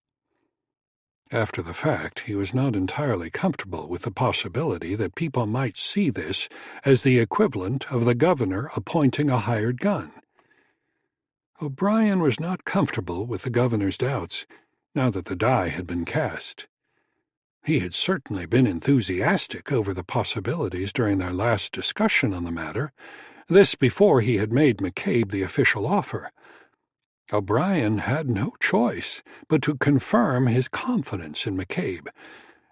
After the fact, he was not entirely comfortable with the possibility that people might see this as the equivalent of the governor appointing a hired gun. O'Brien was not comfortable with the governor's doubts, now that the die had been cast. He had certainly been enthusiastic over the possibilities during their last discussion on the matter, this before he had made McCabe the official offer. O'Brien had no choice but to confirm his confidence in McCabe,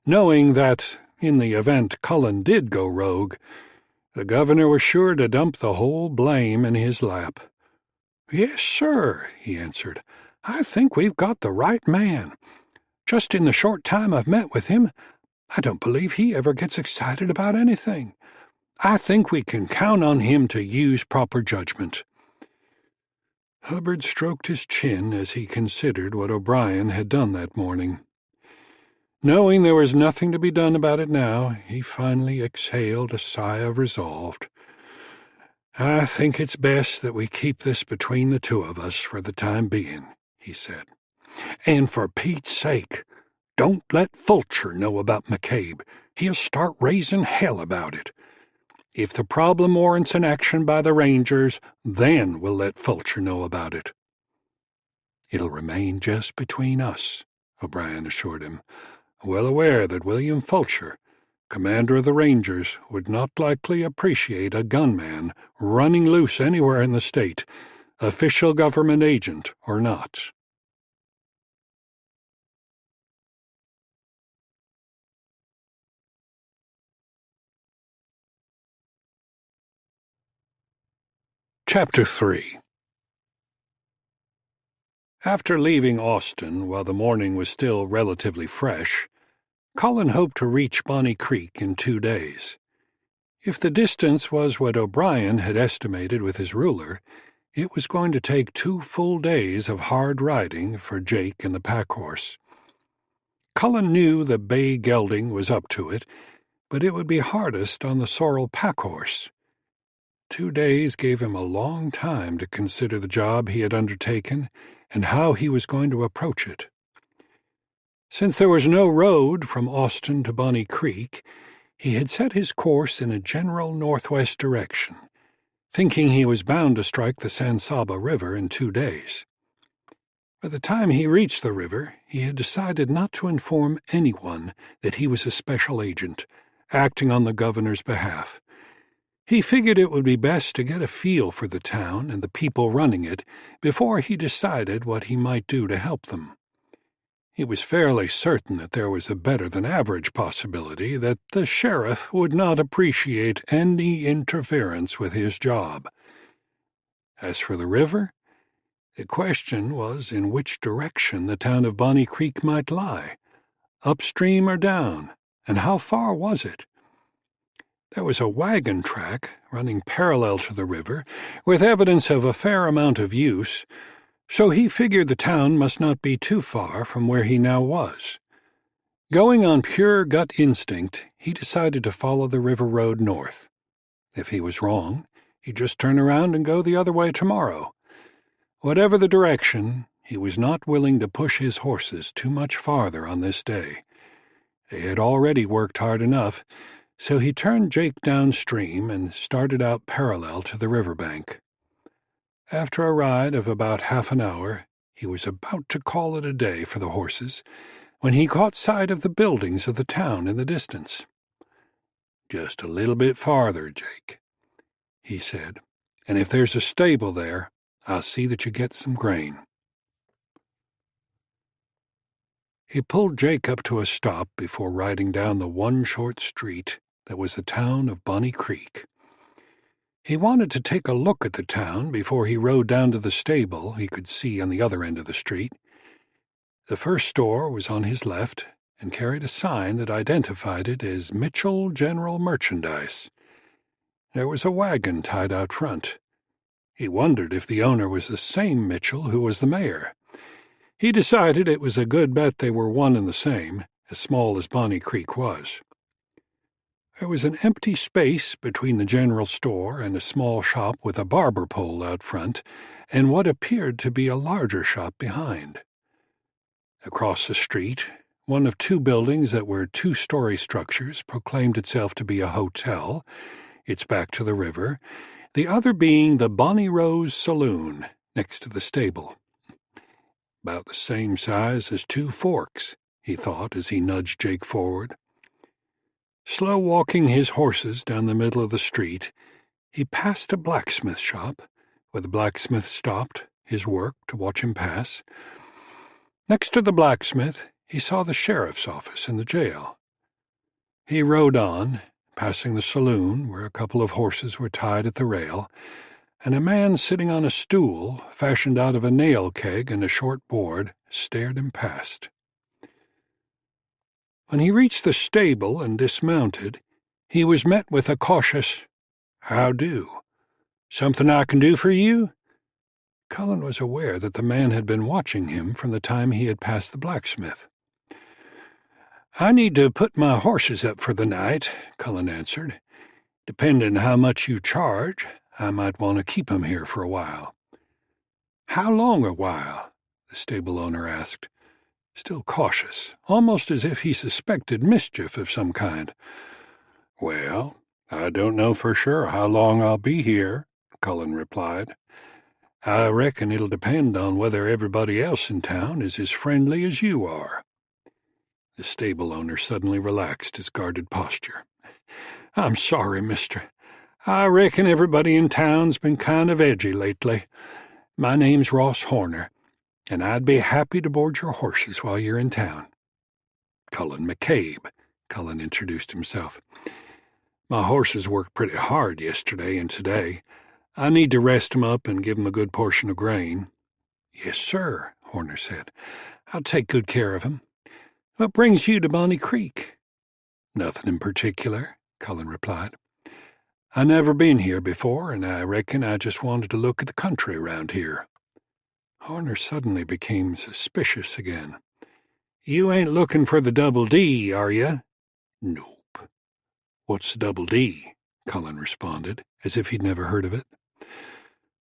knowing that, in the event Cullen did go rogue, the governor was sure to dump the whole blame in his lap. "Yes, sir," he answered. "I think we've got the right man. Just in the short time I've met with him, I don't believe he ever gets excited about anything. I think we can count on him to use proper judgment." Hubbard stroked his chin as he considered what O'Brien had done that morning. Knowing there was nothing to be done about it now, he finally exhaled a sigh of resolve. "I think it's best that we keep this between the two of us for the time being," he said. "And for Pete's sake, don't let Fulcher know about McCabe. He'll start raising hell about it. If the problem warrants an action by the Rangers, then we'll let Fulcher know about it." "It'll remain just between us," O'Brien assured him, well aware that William Fulcher, commander of the Rangers, would not likely appreciate a gunman running loose anywhere in the state, official government agent or not. Chapter 3. After leaving Austin while the morning was still relatively fresh, Cullen hoped to reach Bonnie Creek in 2 days. If the distance was what O'Brien had estimated with his ruler, it was going to take 2 full days of hard riding for Jake and the pack-horse. Cullen knew the bay gelding was up to it, but it would be hardest on the sorrel pack-horse. 2 days gave him a long time to consider the job he had undertaken and how he was going to approach it. Since there was no road from Austin to Bonnie Creek, he had set his course in a general northwest direction, thinking he was bound to strike the San Saba River in 2 days. By the time he reached the river, he had decided not to inform anyone that he was a special agent, acting on the governor's behalf. He figured it would be best to get a feel for the town and the people running it before he decided what he might do to help them. He was fairly certain that there was a better-than-average possibility that the sheriff would not appreciate any interference with his job. As for the river, the question was in which direction the town of Bonnie Creek might lie, upstream or down, and how far was it? There was a wagon track running parallel to the river, with evidence of a fair amount of use, so he figured the town must not be too far from where he now was. Going on pure gut instinct, he decided to follow the river road north. If he was wrong, he'd just turn around and go the other way tomorrow. Whatever the direction, he was not willing to push his horses too much farther on this day. They had already worked hard enough, so he turned Jake downstream and started out parallel to the riverbank. After a ride of about half an hour, he was about to call it a day for the horses when he caught sight of the buildings of the town in the distance. "Just a little bit farther, Jake," he said, "and if there's a stable there, I'll see that you get some grain." He pulled Jake up to a stop before riding down the one short street that was the town of Bonnie Creek. He wanted to take a look at the town before he rode down to the stable he could see on the other end of the street. The first store was on his left and carried a sign that identified it as Mitchell General Merchandise. There was a wagon tied out front. He wondered if the owner was the same Mitchell who was the mayor. He decided it was a good bet they were one and the same, as small as Bonnie Creek was. There was an empty space between the general store and a small shop with a barber pole out front and what appeared to be a larger shop behind. Across the street, one of 2 buildings that were 2-story structures proclaimed itself to be a hotel, its back to the river, the other being the Bonnie Rose Saloon next to the stable. About the same size as 2 forks, he thought as he nudged Jake forward. Slow walking his horses down the middle of the street, he passed a blacksmith shop, where the blacksmith stopped his work to watch him pass. Next to the blacksmith, he saw the sheriff's office and the jail. He rode on, passing the saloon where a couple of horses were tied at the rail, and a man sitting on a stool fashioned out of a nail keg and a short board stared him past. When he reached the stable and dismounted, he was met with a cautious, "How do? Something I can do for you?" Cullen was aware that the man had been watching him from the time he had passed the blacksmith. "I need to put my horses up for the night," Cullen answered. "Depending how much you charge, I might want to keep 'em here for a while." "How long a while?" the stable owner asked, still cautious, almost as if he suspected mischief of some kind. "Well, I don't know for sure how long I'll be here," Cullen replied. "I reckon it'll depend on whether everybody else in town is as friendly as you are." The stable owner suddenly relaxed his guarded posture. "I'm sorry, mister. I reckon everybody in town's been kind of edgy lately. My name's Ross Horner, and I'd be happy to board your horses while you're in town." "Cullen McCabe," Cullen introduced himself. "My horses worked pretty hard yesterday and today. I need to rest 'em up and give 'em a good portion of grain." "Yes, sir," Horner said. "I'll take good care of 'em. What brings you to Bonnie Creek?" "Nothing in particular," Cullen replied. "I never been here before, and I reckon I just wanted to look at the country around here." Horner suddenly became suspicious again. "You ain't looking for the Double D, are you?" "Nope." "What's the Double D?" Cullen responded, as if he'd never heard of it.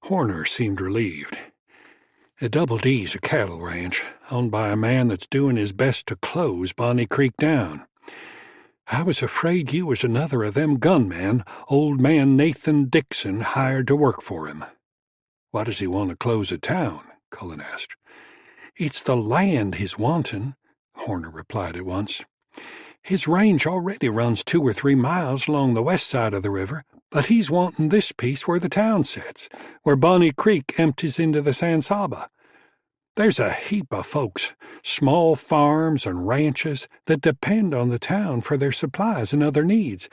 Horner seemed relieved. "The Double D's a cattle ranch, owned by a man that's doing his best to close Bonnie Creek down. I was afraid you was another of them gunmen old man Nathan Dixon hired to work for him." "Why does he want to close a town?" Cullen asked. "It's the land he's wantin'," Horner replied at once. "His range already runs 2 or 3 miles along the west side of the river, but he's wantin' this piece where the town sits, where Bonnie Creek empties into the San Saba. There's a heap of folks, small farms and ranches, that depend on the town for their supplies and other needs,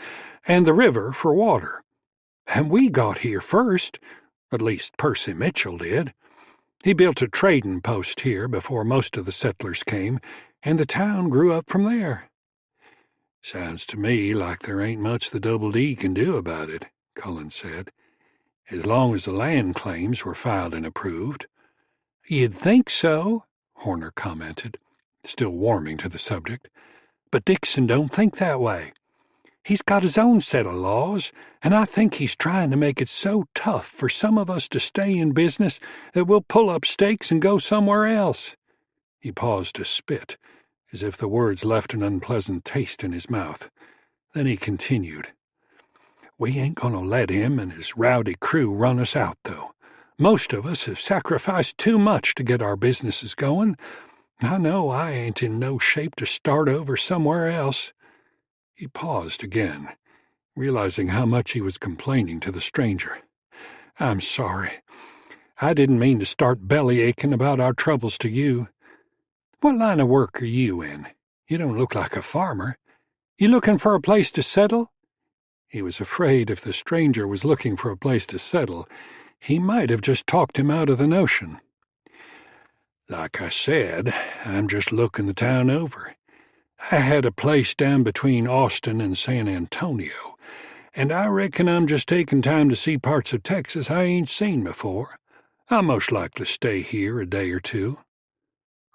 and the river for water. And we got here first, at least Percy Mitchell did. He built a trading post here before most of the settlers came, and the town grew up from there." "Sounds to me like there ain't much the Double D can do about it," Cullen said, "as long as the land claims were filed and approved." "You'd think so," Horner commented, still warming to the subject. "But Dixon don't think that way. He's got his own set of laws, and I think he's trying to make it so tough for some of us to stay in business that we'll pull up stakes and go somewhere else." He paused to spit, as if the words left an unpleasant taste in his mouth. Then he continued, "We ain't going to let him and his rowdy crew run us out, though. Most of us have sacrificed too much to get our businesses going. I know I ain't in no shape to start over somewhere else." He paused again, realizing how much he was complaining to the stranger. "I'm sorry. I didn't mean to start belly-aching about our troubles to you. What line of work are you in? You don't look like a farmer. You looking for a place to settle?" He was afraid if the stranger was looking for a place to settle, he might have just talked him out of the notion. "Like I said, I'm just looking the town over. I had a place down between Austin and San Antonio, and I reckon I'm just taking time to see parts of Texas I ain't seen before. I'll most likely stay here a day or 2.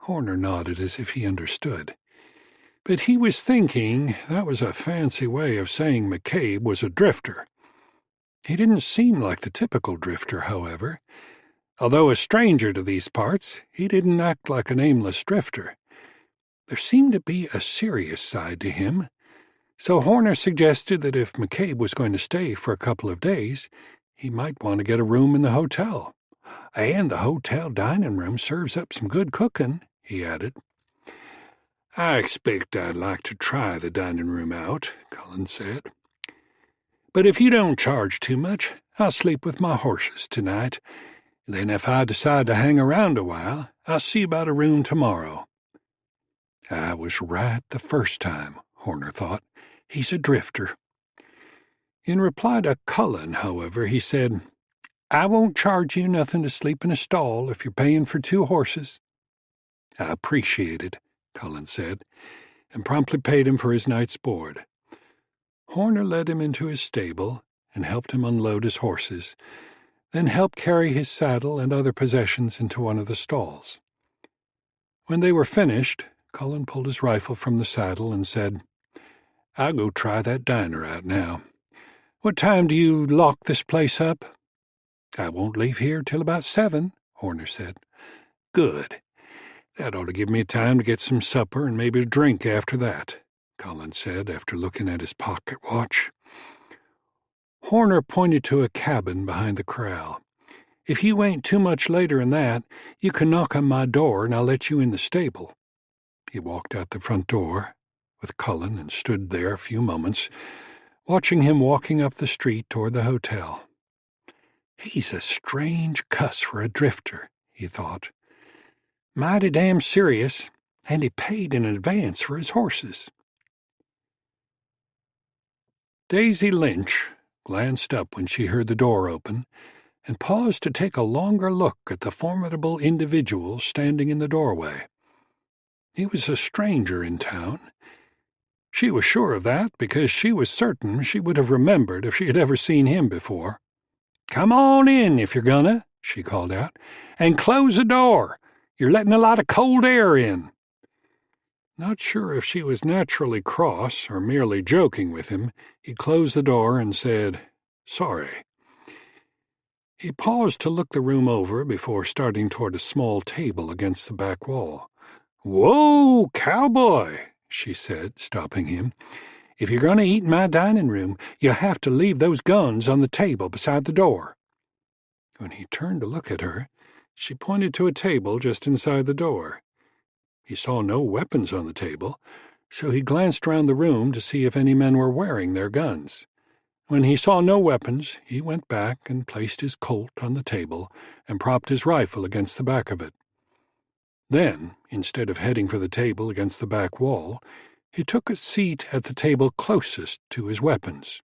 Horner nodded as if he understood. But he was thinking that was a fancy way of saying McCabe was a drifter. He didn't seem like the typical drifter, however. Although a stranger to these parts, he didn't act like an aimless drifter. There seemed to be a serious side to him, so Horner suggested that if McCabe was going to stay for a couple of days, he might want to get a room in the hotel. "And the hotel dining room serves up some good cooking," he added. "I expect I'd like to try the dining room out," Cullen said. "But if you don't charge too much, I'll sleep with my horses tonight. Then if I decide to hang around a while, I'll see about a room tomorrow." I was right the first time, Horner thought. He's a drifter. In reply to Cullen, however, he said, "I won't charge you nothing to sleep in a stall if you're paying for 2 horses." "I appreciate it," Cullen said, and promptly paid him for his night's board. Horner led him into his stable and helped him unload his horses, then helped carry his saddle and other possessions into one of the stalls. When they were finished, Cullen pulled his rifle from the saddle and said, "I'll go try that diner out now. What time do you lock this place up?" "I won't leave here till about 7, Horner said. "Good. That ought to give me time to get some supper and maybe a drink after that," Cullen said after looking at his pocket watch. Horner pointed to a cabin behind the corral. "If you ain't too much later than that, you can knock on my door and I'll let you in the stable." He walked out the front door with Cullen and stood there a few moments, watching him walking up the street toward the hotel. "He's a strange cuss for a drifter," he thought. "Mighty damn serious, and he paid in advance for his horses." Daisy Lynch glanced up when she heard the door open and paused to take a longer look at the formidable individual standing in the doorway. He was a stranger in town. She was sure of that because she was certain she would have remembered if she had ever seen him before. "Come on in if you're gonna," she called out, "and close the door. You're letting a lot of cold air in." Not sure if she was naturally cross or merely joking with him, he closed the door and said, "Sorry." He paused to look the room over before starting toward a small table against the back wall. "Whoa, Cowboy," she said, stopping him. "If you're going to eat in my dining room, you'll have to leave those guns on the table beside the door." When he turned to look at her, she pointed to a table just inside the door. He saw no weapons on the table, so he glanced round the room to see if any men were wearing their guns. When he saw no weapons, he went back and placed his Colt on the table and propped his rifle against the back of it. Then, instead of heading for the table against the back wall, he took a seat at the table closest to his weapons.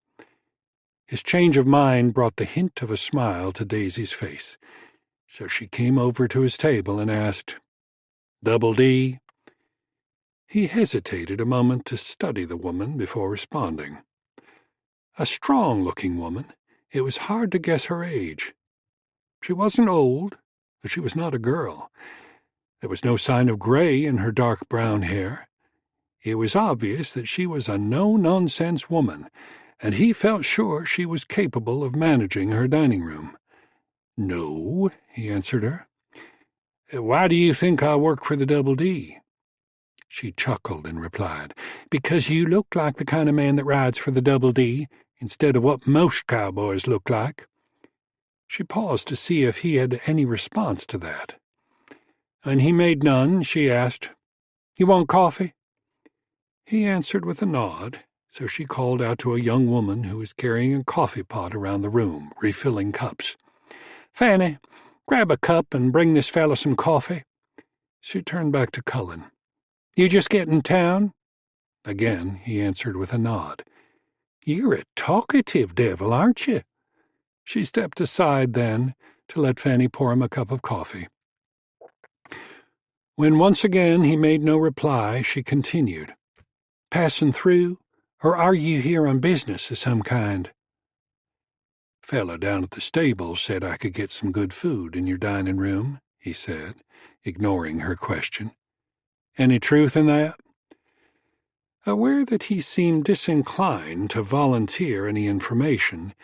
His change of mind brought the hint of a smile to Daisy's face, so she came over to his table and asked, "Double D?" He hesitated a moment to study the woman before responding. A strong-looking woman, it was hard to guess her age. She wasn't old, but she was not a girl. There was no sign of gray in her dark brown hair. It was obvious that she was a no-nonsense woman, and he felt sure she was capable of managing her dining room. "No," he answered her. "Why do you think I work for the Double D?" She chuckled and replied, "Because you look like the kind of man that rides for the Double D, instead of what most cowboys look like." She paused to see if he had any response to that. When he made none, she asked, "You want coffee?" He answered with a nod, so she called out to a young woman who was carrying a coffee pot around the room, refilling cups. "Fanny, grab a cup and bring this fellow some coffee." She turned back to Cullen. "You just get in town?" Again he answered with a nod. "You're a talkative devil, aren't you?" She stepped aside then to let Fanny pour him a cup of coffee. When once again he made no reply, she continued, "Passing through, or are you here on business of some kind?" "Fellow down at the stable said I could get some good food in your dining room," he said, ignoring her question. "Any truth in that?" Aware that he seemed disinclined to volunteer any information,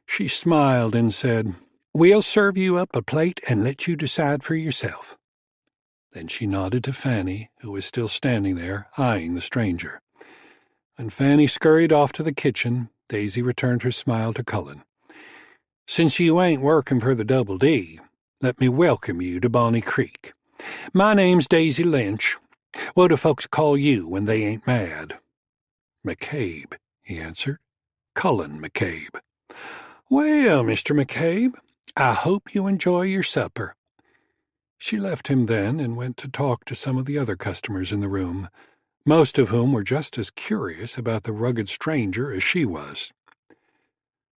she smiled and said, "We'll serve you up a plate and let you decide for yourself." Then she nodded to Fanny, who was still standing there, eyeing the stranger. When Fanny scurried off to the kitchen, Daisy returned her smile to Cullen. "Since you ain't working for the Double D, let me welcome you to Bonnie Creek. My name's Daisy Lynch, What do folks call you when they ain't mad?" "McCabe," he answered. "Cullen McCabe." "Well, Mr. McCabe, I hope you enjoy your supper." She left him then and went to talk to some of the other customers in the room, most of whom were just as curious about the rugged stranger as she was.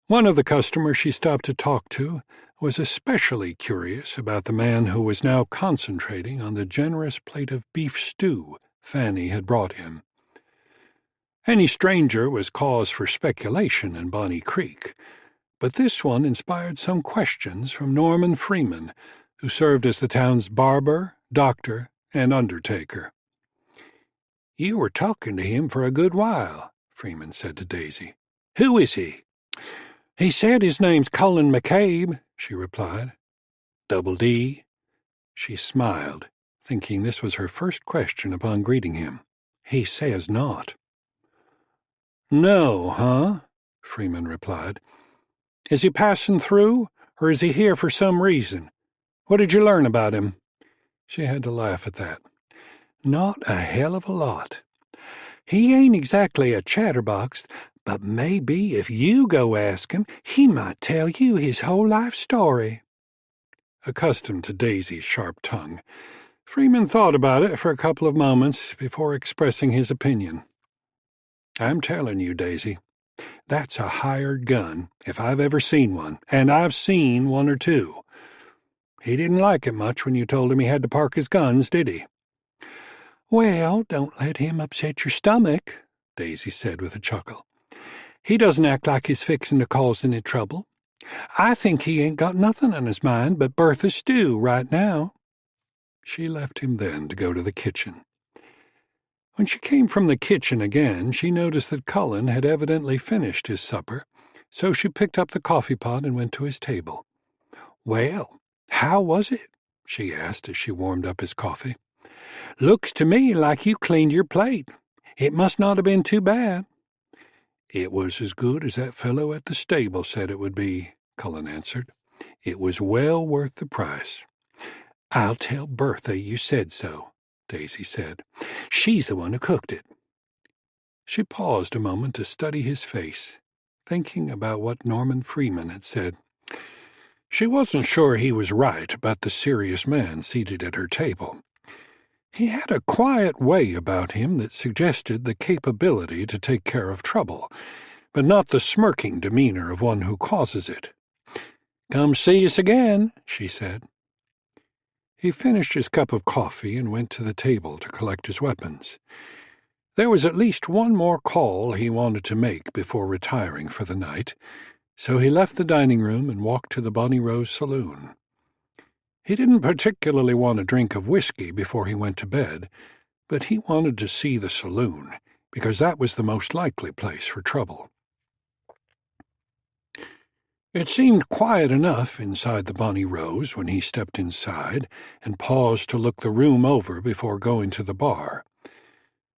One of the customers she stopped to talk to was especially curious about the man who was now concentrating on the generous plate of beef stew Fanny had brought him. Any stranger was cause for speculation in Bonnie Creek, but this one inspired some questions from Norman Freeman, who served as the town's barber, doctor, and undertaker. "You were talking to him for a good while," Freeman said to Daisy. "Who is he?" "He said his name's Cullen McCabe," she replied. "Double D?" She smiled, thinking this was her first question upon greeting him. "He says not." "No, huh?" Freeman replied. "Is he passing through, or is he here for some reason? What did you learn about him?" She had to laugh at that. "Not a hell of a lot. He ain't exactly a chatterbox, but maybe if you go ask him, he might tell you his whole life story." Accustomed to Daisy's sharp tongue, Freeman thought about it for a couple of moments before expressing his opinion. "I'm telling you, Daisy, that's a hired gun, if I've ever seen one, and I've seen one or two. He didn't like it much when you told him he had to park his guns, did he?" "Well, don't let him upset your stomach," Daisy said with a chuckle. "He doesn't act like he's fixin' to cause any trouble. I think he ain't got nothing on his mind but Bertha's stew right now." She left him then to go to the kitchen. When she came from the kitchen again, she noticed that Cullen had evidently finished his supper, so she picked up the coffee pot and went to his table. "Well, how was it?" she asked as she warmed up his coffee. "Looks to me like you cleaned your plate. It must not have been too bad." "It was as good as that fellow at the stable said it would be," Cullen answered. "It was well worth the price." "I'll tell Bertha you said so," Daisy said. "She's the one who cooked it." She paused a moment to study his face, thinking about what Norman Freeman had said. She wasn't sure he was right about the serious man seated at her table. He had a quiet way about him that suggested the capability to take care of trouble, but not the smirking demeanor of one who causes it. "Come see us again," she said. He finished his cup of coffee and went to the table to collect his weapons. There was at least one more call he wanted to make before retiring for the night, so he left the dining room and walked to the Bonnie Rose saloon. He didn't particularly want a drink of whiskey before he went to bed, but he wanted to see the saloon, because that was the most likely place for trouble. It seemed quiet enough inside the Bonnie Rose when he stepped inside and paused to look the room over before going to the bar.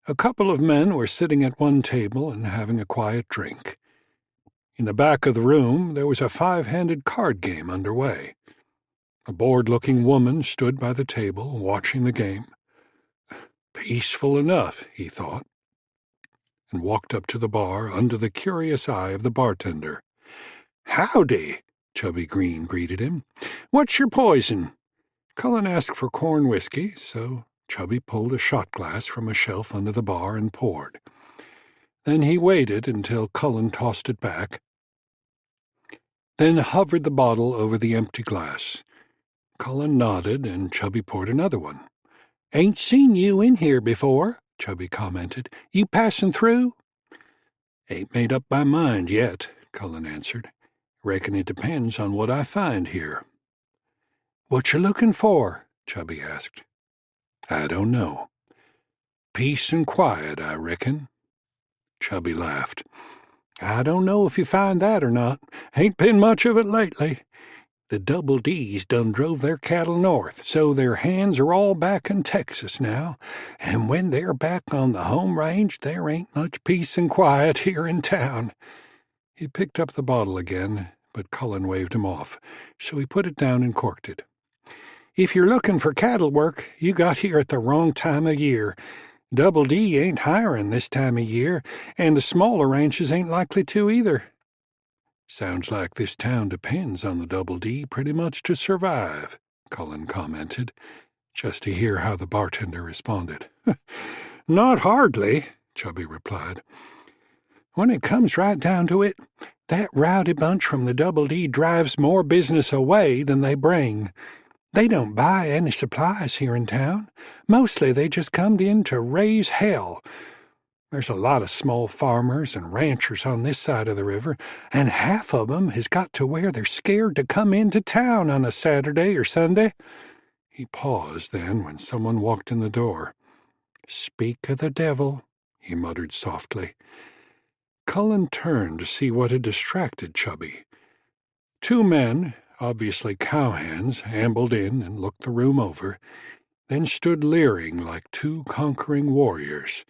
A couple of men were sitting at one table and having a quiet drink. In the back of the room there was a 5-handed card game underway. A bored-looking woman stood by the table watching the game. Peaceful enough, he thought, and walked up to the bar under the curious eye of the bartender. "Howdy," Chubby Green greeted him. "What's your poison?" Cullen asked for corn whiskey, so Chubby pulled a shot glass from a shelf under the bar and poured. Then he waited until Cullen tossed it back, then hovered the bottle over the empty glass. Cullen nodded, and Chubby poured another one. "Ain't seen you in here before," Chubby commented. "You passing through?" "Ain't made up my mind yet," Cullen answered. "Reckon it depends on what I find here." "What you looking for?" Chubby asked. "I don't know. Peace and quiet, I reckon." Chubby laughed. "I don't know if you find that or not. Ain't been much of it lately. The Double D's done drove their cattle north, so their hands are all back in Texas now, and when they're back on the home range, there ain't much peace and quiet here in town." He picked up the bottle again, but Cullen waved him off, so he put it down and corked it. If you're looking for cattle work, you got here at the wrong time of year. Double D ain't hiring this time of year, and the smaller ranches ain't likely to either." "Sounds like this town depends on the Double D pretty much to survive," Cullen commented, just to hear how the bartender responded. "Not hardly," Chubby replied. "When it comes right down to it, that rowdy bunch from the Double D drives more business away than they bring. They don't buy any supplies here in town. Mostly they just come in to raise hell. There's a lot of small farmers and ranchers on this side of the river, and half of 'em has got to where they're scared to come into town on a Saturday or Sunday." He paused then when someone walked in the door. "Speak of the devil," he muttered softly. Cullen turned to see what had distracted Chubby. Two men, obviously cowhands, ambled in and looked the room over, then stood leering like two conquering warriors.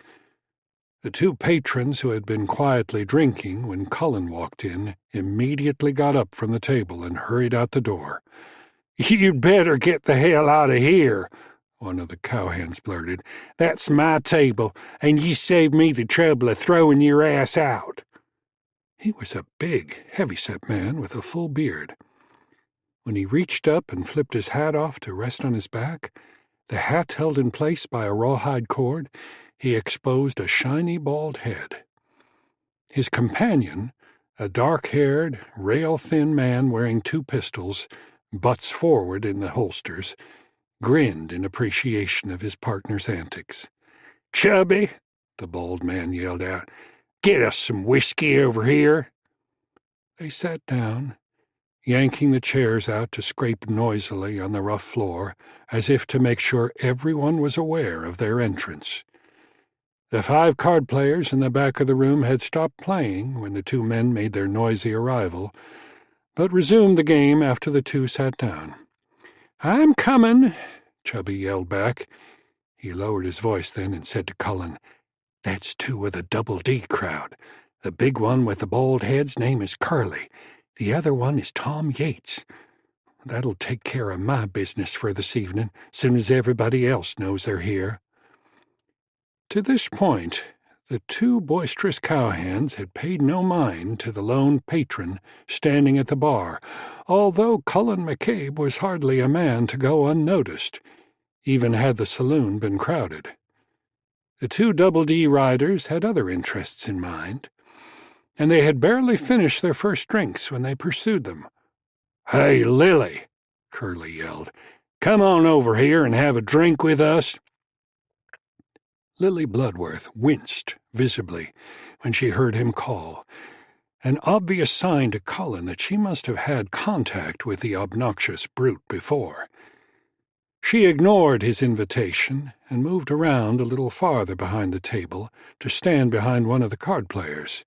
The two patrons who had been quietly drinking when Cullen walked in immediately got up from the table and hurried out the door. "You'd better get the hell out of here," one of the cowhands blurted. "That's my table, and you saved me the trouble of throwing your ass out." He was a big, heavy-set man with a full beard. When he reached up and flipped his hat off to rest on his back, the hat held in place by a rawhide cord, he exposed a shiny bald head. His companion, a dark-haired, rail-thin man wearing two pistols, butts forward in the holsters, grinned in appreciation of his partner's antics. "Chubby," the bald man yelled out, "get us some whiskey over here." They sat down, yanking the chairs out to scrape noisily on the rough floor, as if to make sure everyone was aware of their entrance. The 5 card players in the back of the room had stopped playing when the two men made their noisy arrival, but resumed the game after the two sat down. "I'm coming," Chubby yelled back. He lowered his voice then and said to Cullen, "That's 2 of the Double D crowd. The big one with the bald head's name is Curly. The other one is Tom Yates. That'll take care of my business for this evening, soon as everybody else knows they're here." To this point, the 2 boisterous cowhands had paid no mind to the lone patron standing at the bar, although Cullen McCabe was hardly a man to go unnoticed, even had the saloon been crowded. The 2 Double D riders had other interests in mind, and they had barely finished their first drinks when they pursued them. "Hey, Lily," Curly yelled, "come on over here and have a drink with us." Lily Bloodworth winced visibly when she heard him call, an obvious sign to Cullen that she must have had contact with the obnoxious brute before. She ignored his invitation and moved around a little farther behind the table to stand behind one of the card players.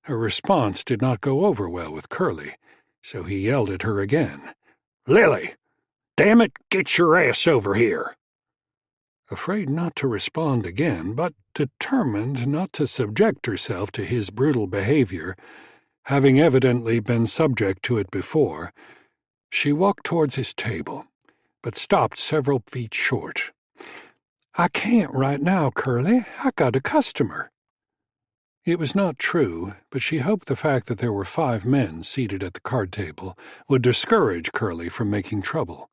Her response did not go over well with Curly, so he yelled at her again. "Lily, damn it, get your ass over here!" Afraid not to respond again, but determined not to subject herself to his brutal behavior, having evidently been subject to it before, she walked towards his table, but stopped several feet short. "I can't right now, Curly. I got a customer." It was not true, but she hoped the fact that there were 5 men seated at the card table would discourage Curly from making trouble.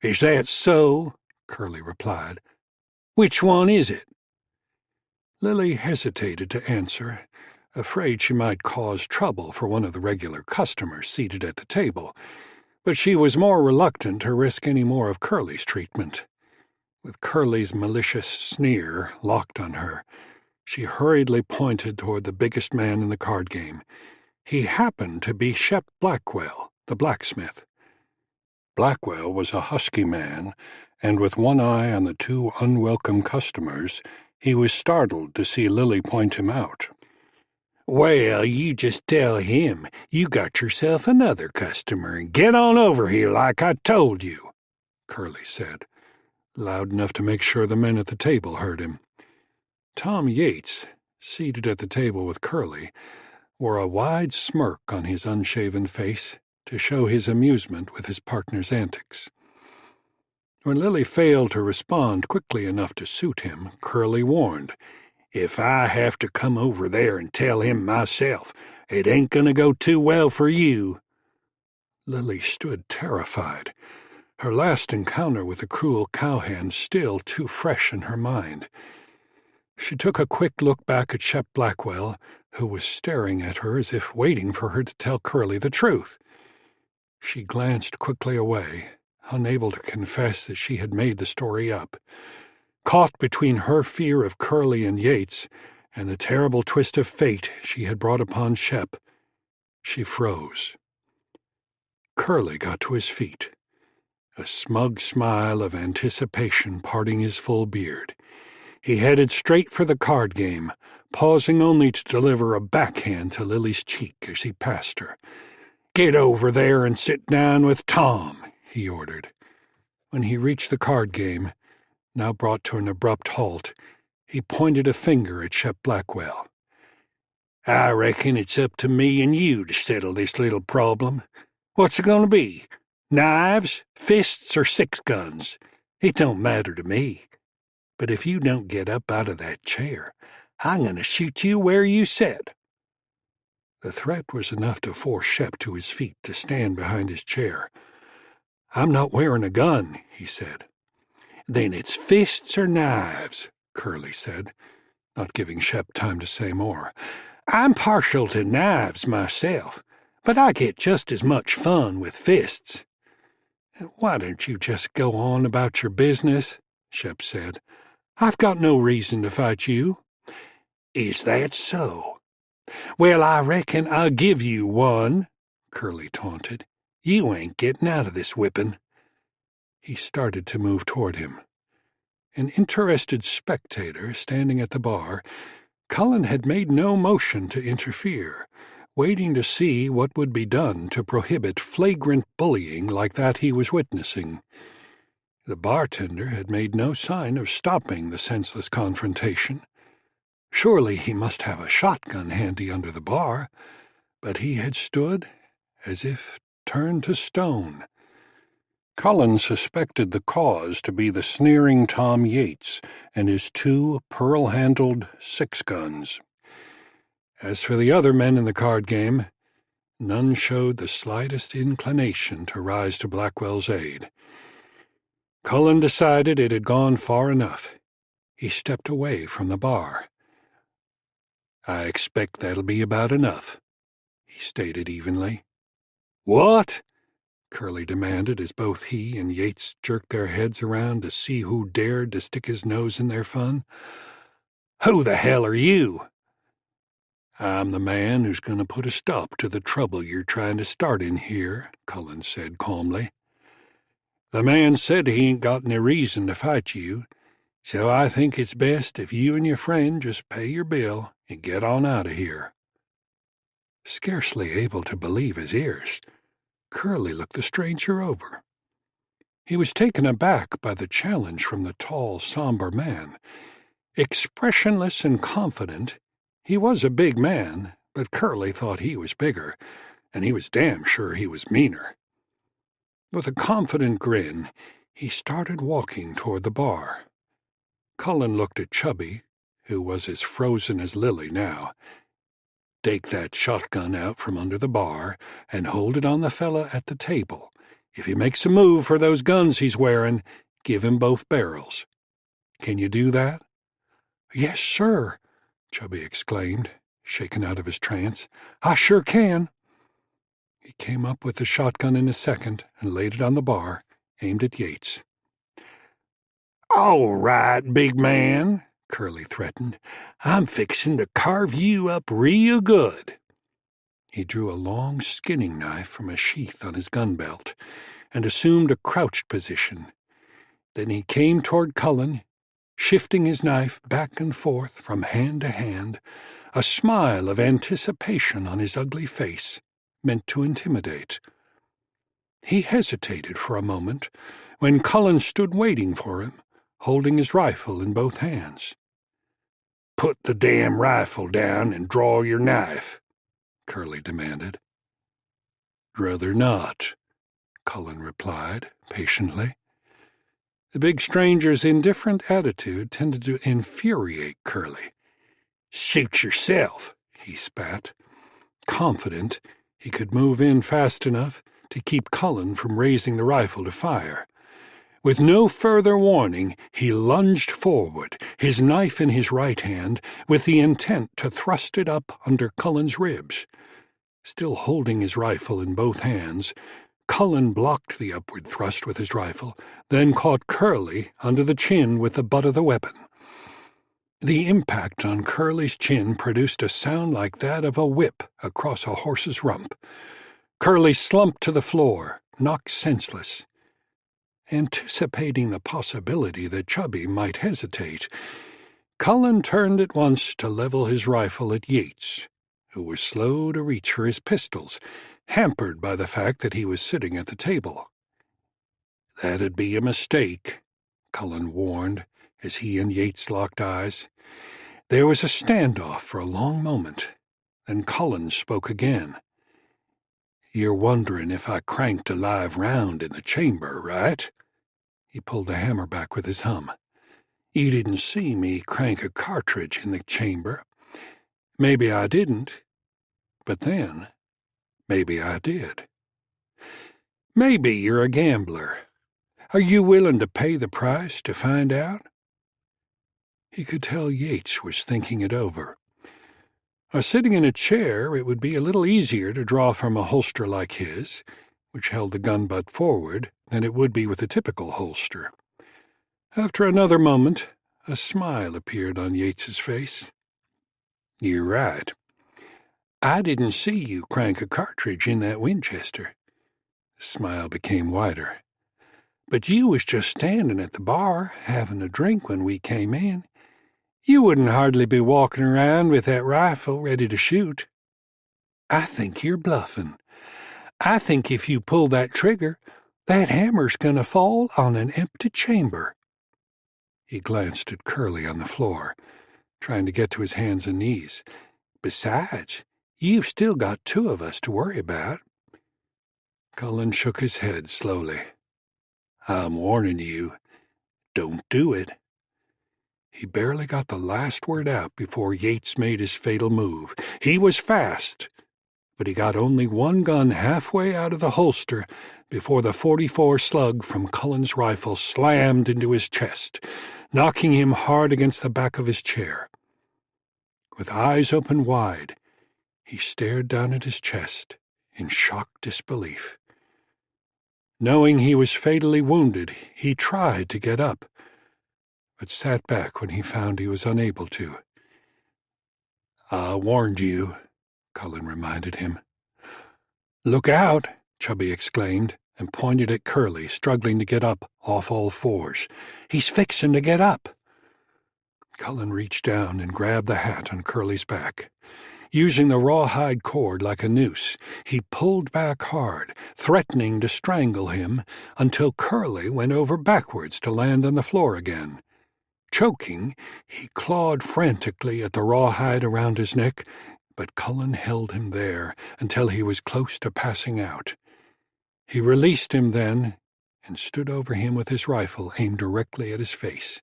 "Is that so?" Curly replied. "Which one is it?" Lily hesitated to answer, afraid she might cause trouble for one of the regular customers seated at the table, but she was more reluctant to risk any more of Curly's treatment. With Curly's malicious sneer locked on her, she hurriedly pointed toward the biggest man in the card game. He happened to be Shep Blackwell, the blacksmith. Blackwell was a husky man, and with one eye on the 2 unwelcome customers, he was startled to see Lily point him out. "Well, you just tell him you got yourself another customer and get on over here like I told you," Curly said, loud enough to make sure the men at the table heard him. Tom Yates, seated at the table with Curly, wore a wide smirk on his unshaven face to show his amusement with his partner's antics. When Lily failed to respond quickly enough to suit him, Curly warned, "If I have to come over there and tell him myself, it ain't gonna go too well for you." Lily stood terrified, her last encounter with the cruel cowhand still too fresh in her mind. She took a quick look back at Shep Blackwell, who was staring at her as if waiting for her to tell Curly the truth. She glanced quickly away, unable to confess that she had made the story up. Caught between her fear of Curly and Yates and the terrible twist of fate she had brought upon Shep, she froze. Curly got to his feet, a smug smile of anticipation parting his full beard. He headed straight for the card game, pausing only to deliver a backhand to Lily's cheek as he passed her. "Get over there and sit down with Tom," he ordered. When he reached the card game, now brought to an abrupt halt, he pointed a finger at Shep Blackwell. "I reckon it's up to me and you to settle this little problem. What's it going to be? Knives, fists, or 6-guns? It don't matter to me. But if you don't get up out of that chair, I'm going to shoot you where you sit." The threat was enough to force Shep to his feet to stand behind his chair. "I'm not wearing a gun," he said. "Then it's fists or knives," Curly said, not giving Shep time to say more. "I'm partial to knives myself, but I get just as much fun with fists." "Why don't you just go on about your business?" Shep said. "I've got no reason to fight you." "Is that so? Well, I reckon I'll give you one," Curly taunted. "You ain't getting out of this whipping." He started to move toward him. An interested spectator standing at the bar, Cullen had made no motion to interfere, waiting to see what would be done to prohibit flagrant bullying like that he was witnessing. The bartender had made no sign of stopping the senseless confrontation. Surely he must have a shotgun handy under the bar, but he had stood as if turned to stone. Cullen suspected the cause to be the sneering Tom Yates and his 2 pearl-handled 6-guns. As for the other men in the card game, none showed the slightest inclination to rise to Blackwell's aid. Cullen decided it had gone far enough. He stepped away from the bar. "I expect that'll be about enough," he stated evenly. "What?" Curly demanded as both he and Yates jerked their heads around to see who dared to stick his nose in their fun. "Who the hell are you?" "I'm the man who's going to put a stop to the trouble you're trying to start in here," Cullen said calmly. "The man said he ain't got any reason to fight you, so I think it's best if you and your friend just pay your bill and get on out of here." Scarcely able to believe his ears, Curly looked the stranger over. He was taken aback by the challenge from the tall, somber man. Expressionless and confident, he was a big man, but Curly thought he was bigger, and he was damn sure he was meaner. With a confident grin, he started walking toward the bar. Cullen looked at Chubby, who was as frozen as Lily now. "Take that shotgun out from under the bar and hold it on the fella at the table. If he makes a move for those guns he's wearing, give him both barrels. Can you do that?" "Yes, sir," Chubby exclaimed, shaken out of his trance. "I sure can." He came up with the shotgun in a second and laid it on the bar, aimed at Yates. "All right, big man," Curly threatened. "I'm fixin' to carve you up real good." He drew a long skinning knife from a sheath on his gun belt and assumed a crouched position. Then he came toward Cullen, shifting his knife back and forth from hand to hand, a smile of anticipation on his ugly face, meant to intimidate. He hesitated for a moment when Cullen stood waiting for him, holding his rifle in both hands. "Put the damn rifle down and draw your knife," Curly demanded. "Rather not," Cullen replied, patiently. The big stranger's indifferent attitude tended to infuriate Curly. "Shoot yourself," he spat, confident he could move in fast enough to keep Cullen from raising the rifle to fire. With no further warning, he lunged forward, his knife in his right hand, with the intent to thrust it up under Cullen's ribs. Still holding his rifle in both hands, Cullen blocked the upward thrust with his rifle, then caught Curly under the chin with the butt of the weapon. The impact on Curly's chin produced a sound like that of a whip across a horse's rump. Curly slumped to the floor, knocked senseless. Anticipating the possibility that Chubby might hesitate, Cullen turned at once to level his rifle at Yates, who was slow to reach for his pistols, hampered by the fact that he was sitting at the table. "That'd be a mistake," Cullen warned, as he and Yates locked eyes. There was a standoff for a long moment. Then Cullen spoke again. "You're wondering if I cranked a live round in the chamber, right?" He pulled the hammer back with his hum. "You didn't see me crank a cartridge in the chamber. Maybe I didn't, but then maybe I did. Maybe you're a gambler. Are you willing to pay the price to find out?" He could tell Yates was thinking it over. Sitting in a chair, it would be a little easier to draw from a holster like his, which held the gun butt forward, than it would be with a typical holster. After another moment, a smile appeared on Yates's face. "You're right. I didn't see you crank a cartridge in that Winchester." The smile became wider. "But you was just standing at the bar, having a drink when we came in. You wouldn't hardly be walking around with that rifle ready to shoot. I think you're bluffing. I think if you pull that trigger, that hammer's going to fall on an empty chamber." He glanced at Curly on the floor, trying to get to his hands and knees. "Besides, you've still got two of us to worry about." Cullen shook his head slowly. "I'm warning you, don't do it." He barely got the last word out before Yates made his fatal move. He was fast, but he got only one gun halfway out of the holster before the .44 slug from Cullen's rifle slammed into his chest, knocking him hard against the back of his chair. With eyes open wide, he stared down at his chest in shocked disbelief. Knowing he was fatally wounded, he tried to get up, but sat back when he found he was unable to. "I warned you," Cullen reminded him. "Look out!" Chubby exclaimed, and pointed at Curly, struggling to get up off all fours. "He's fixing to get up." Cullen reached down and grabbed the hat on Curly's back. Using the rawhide cord like a noose, he pulled back hard, threatening to strangle him, until Curly went over backwards to land on the floor again. Choking, he clawed frantically at the rawhide around his neck, but Cullen held him there until he was close to passing out. He released him then and stood over him with his rifle aimed directly at his face.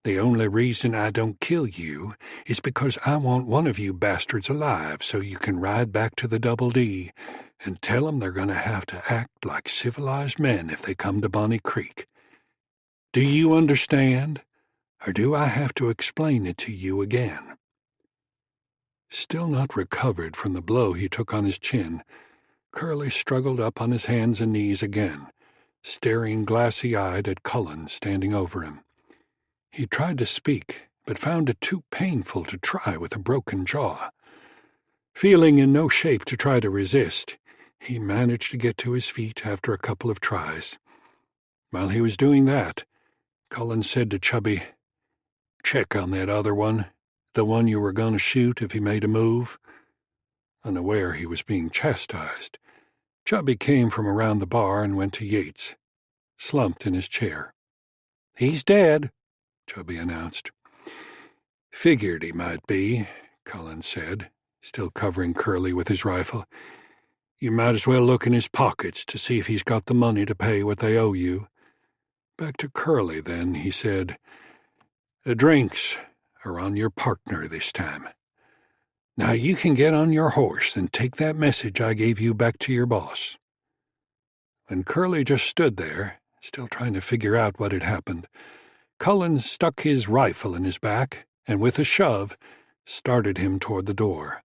"The only reason I don't kill you is because I want one of you bastards alive so you can ride back to the Double D and tell them they're going to have to act like civilized men if they come to Bonnie Creek. Do you understand, or do I have to explain it to you again?" Still not recovered from the blow he took on his chin, Curly struggled up on his hands and knees again, staring glassy-eyed at Cullen standing over him. He tried to speak, but found it too painful to try with a broken jaw. Feeling in no shape to try to resist, he managed to get to his feet after a couple of tries. While he was doing that, Cullen said to Chubby, "Check on that other one, the one you were going to shoot if he made a move." Unaware he was being chastised, Chubby came from around the bar and went to Yates, slumped in his chair. "He's dead," Chubby announced. "Figured he might be," Cullen said, still covering Curly with his rifle. "You might as well look in his pockets to see if he's got the money to pay what they owe you. Back to Curly, then, he said, "The drinks are on your partner this time. Now you can get on your horse and take that message I gave you back to your boss." When Curly just stood there, still trying to figure out what had happened, Cullen stuck his rifle in his back and, with a shove, started him toward the door.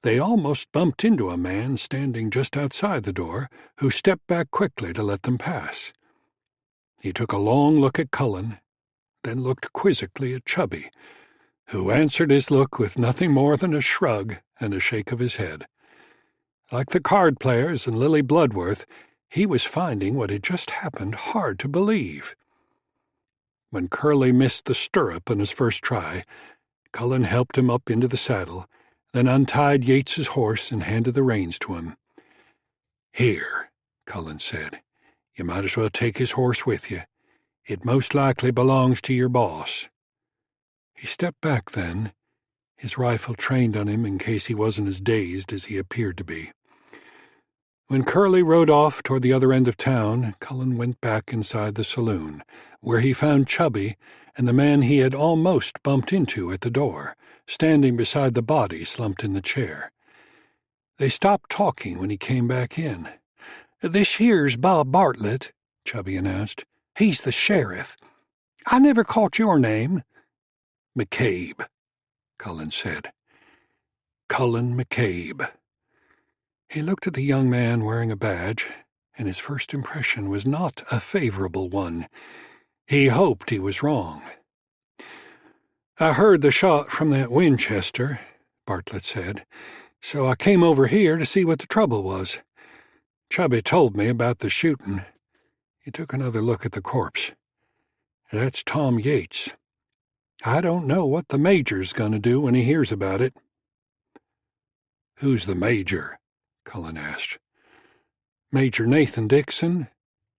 They almost bumped into a man standing just outside the door, who stepped back quickly to let them pass. He took a long look at Cullen, then looked quizzically at Chubby, who answered his look with nothing more than a shrug and a shake of his head. Like the card players and Lily Bloodworth, he was finding what had just happened hard to believe. When Curly missed the stirrup on his first try, Cullen helped him up into the saddle, then untied Yates's horse and handed the reins to him. "Here," Cullen said. "You might as well take his horse with you. It most likely belongs to your boss." He stepped back then, his rifle trained on him in case he wasn't as dazed as he appeared to be. When Curly rode off toward the other end of town, Cullen went back inside the saloon, where he found Chubby and the man he had almost bumped into at the door, standing beside the body slumped in the chair. They stopped talking when he came back in. "This here's Bob Bartlett," Chubby announced. "He's the sheriff. I never caught your name." "McCabe," Cullen said. "Cullen McCabe." He looked at the young man wearing a badge, and his first impression was not a favorable one. He hoped he was wrong. "I heard the shot from that Winchester," Bartlett said, "so I came over here to see what the trouble was. Chubby told me about the shooting." He took another look at the corpse. "That's Tom Yates. I don't know what the major's going to do when he hears about it." "Who's the major?" Cullen asked. "Major Nathan Dixon,"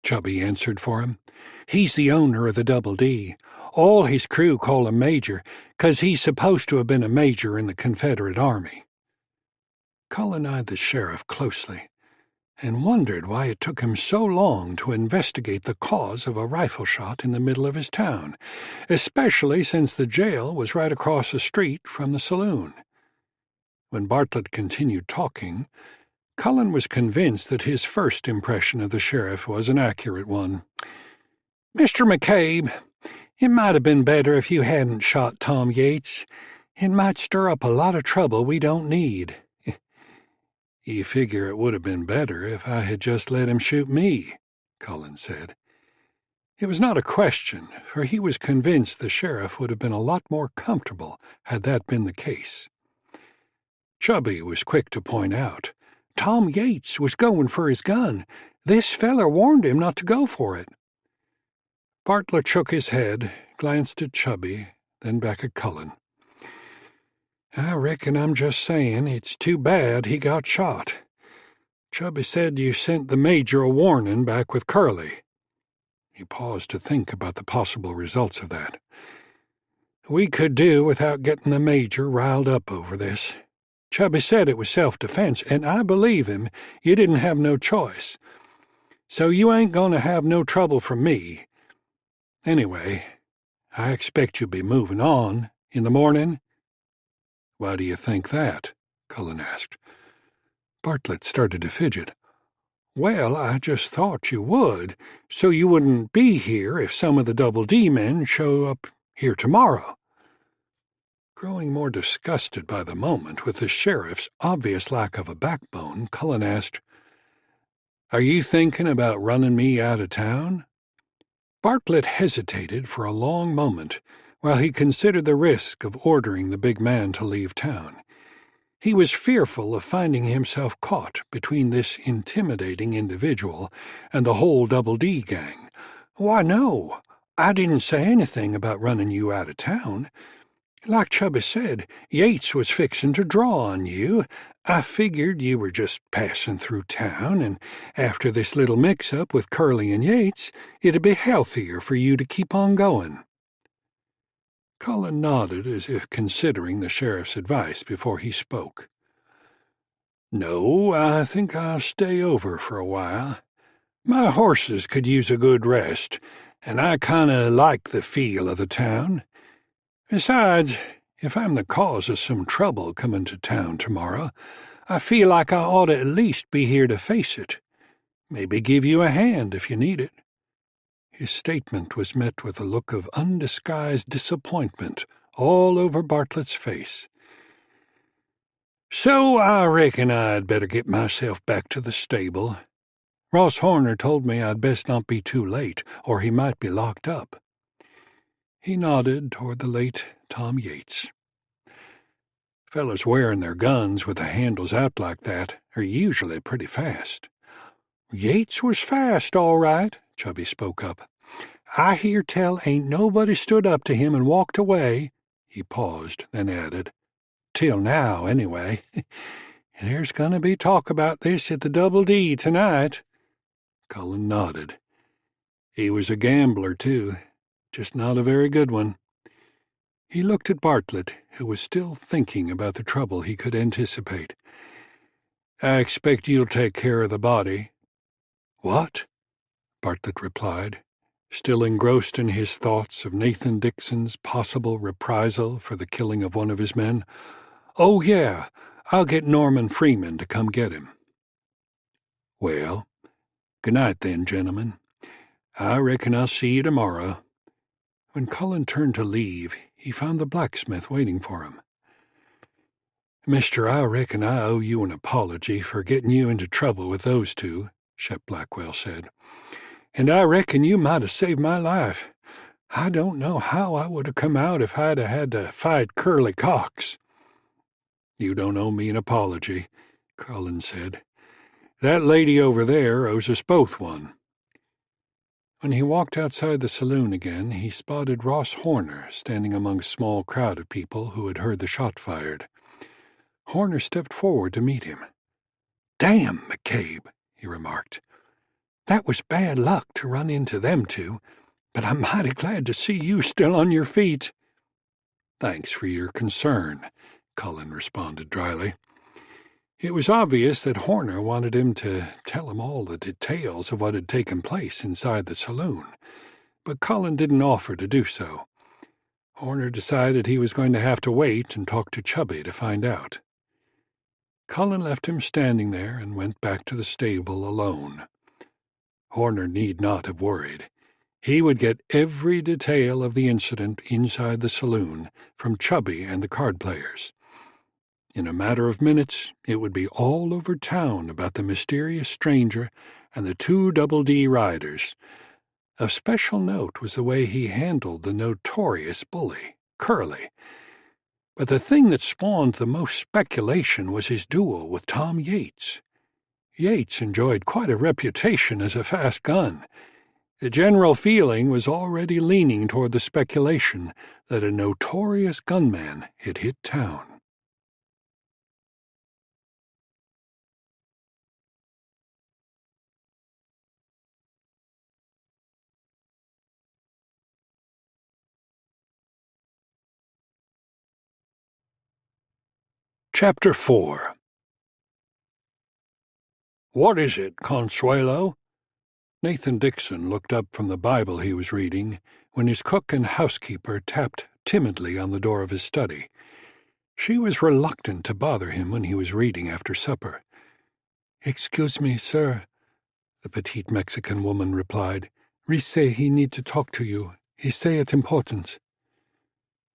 Chubby answered for him. "He's the owner of the Double D. All his crew call him Major, 'cause he's supposed to have been a major in the Confederate Army." Cullen eyed the sheriff closely and wondered why it took him so long to investigate the cause of a rifle shot in the middle of his town, especially since the jail was right across the street from the saloon. When Bartlett continued talking, Cullen was convinced that his first impression of the sheriff was an accurate one. "Mr. McCabe, it might have been better if you hadn't shot Tom Yates. It might stir up a lot of trouble we don't need." "You figure it would have been better if I had just let him shoot me," Cullen said. It was not a question, for he was convinced the sheriff would have been a lot more comfortable had that been the case. Chubby was quick to point out, "Tom Yates was going for his gun. This feller warned him not to go for it." Bartlett shook his head, glanced at Chubby, then back at Cullen. "I reckon I'm just saying it's too bad he got shot. Chubby said you sent the major a warning back with Curly." He paused to think about the possible results of that. "We could do without getting the major riled up over this. Chubby said it was self-defense, and I believe him. You didn't have no choice. So you ain't going to have no trouble from me. Anyway, I expect you'll be moving on in the morning." "Why do you think that?" Cullen asked. Bartlett started to fidget. "Well, I just thought you would, so you wouldn't be here if some of the Double D men show up here tomorrow." Growing more disgusted by the moment with the sheriff's obvious lack of a backbone, Cullen asked, "Are you thinking about running me out of town?" Bartlett hesitated for a long moment while he considered the risk of ordering the big man to leave town. He was fearful of finding himself caught between this intimidating individual and the whole Double D gang. "Why, no, I didn't say anything about running you out of town. Like Chubby said, Yates was fixing to draw on you. I figured you were just passing through town, and after this little mix-up with Curly and Yates, it'd be healthier for you to keep on going." Cullen nodded as if considering the sheriff's advice before he spoke. "No, I think I'll stay over for a while. My horses could use a good rest, and I kinda like the feel of the town. Besides, if I'm the cause of some trouble coming to town tomorrow, I feel like I ought to at least be here to face it. Maybe give you a hand if you need it." His statement was met with a look of undisguised disappointment all over Bartlett's face. "So I reckon I'd better get myself back to the stable. Ross Horner told me I'd best not be too late, or he might be locked up." He nodded toward the late Tom Yates. "Fellas wearing their guns with the handles out like that are usually pretty fast." "Yates was fast, all right," Chubby spoke up. "I hear tell ain't nobody stood up to him and walked away." He paused, then added, "Till now, anyway. There's going to be talk about this at the Double D tonight." Cullen nodded. He was a gambler, too, just not a very good one. He looked at Bartlett, who was still thinking about the trouble he could anticipate. "I expect you'll take care of the body." "What?" Bartlett replied, still engrossed in his thoughts of Nathan Dixon's possible reprisal for the killing of one of his men. "Oh, yeah, I'll get Norman Freeman to come get him." "Well, good night then, gentlemen. I reckon I'll see you tomorrow." When Cullen turned to leave, he found the blacksmith waiting for him. "Mister, I reckon I owe you an apology for getting you into trouble with those two," Shep Blackwell said. "And I reckon you might have saved my life. I don't know how I would have come out if I'd have had to fight Curly Cox." "You don't owe me an apology," Cullen said. "That lady over there owes us both one." When he walked outside the saloon again, he spotted Ross Horner standing among a small crowd of people who had heard the shot fired. Horner stepped forward to meet him. "Damn, McCabe," he remarked. "That was bad luck to run into them two, but I'm mighty glad to see you still on your feet." "Thanks for your concern," Cullen responded dryly. It was obvious that Horner wanted him to tell him all the details of what had taken place inside the saloon, but Cullen didn't offer to do so. Horner decided he was going to have to wait and talk to Chubby to find out. Cullen left him standing there and went back to the stable alone. Horner need not have worried. He would get every detail of the incident inside the saloon from Chubby and the card players. In a matter of minutes, it would be all over town about the mysterious stranger and the two Double D riders. Of special note was the way he handled the notorious bully, Curly. But the thing that spawned the most speculation was his duel with Tom Yates. Yates enjoyed quite a reputation as a fast gun. The general feeling was already leaning toward the speculation that a notorious gunman had hit town. Chapter 4. "What is it, Consuelo?" Nathan Dixon looked up from the Bible he was reading when his cook and housekeeper tapped timidly on the door of his study. She was reluctant to bother him when he was reading after supper. "Excuse me, sir," the petite Mexican woman replied. "Reese say he need to talk to you. He say it important."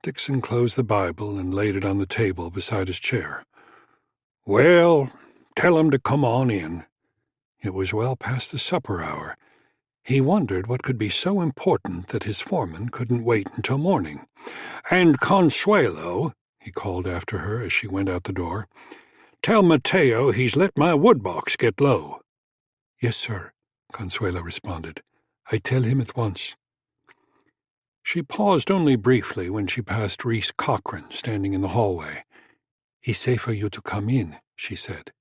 Dixon closed the Bible and laid it on the table beside his chair. "Well, tell him to come on in." It was well past the supper hour. He wondered what could be so important that his foreman couldn't wait until morning. "And Consuelo," he called after her as she went out the door, "tell Mateo he's let my woodbox get low." "Yes, sir," Consuelo responded. "I tell him at once." She paused only briefly when she passed Reese Cochran standing in the hallway. "He say for you to come in," she said,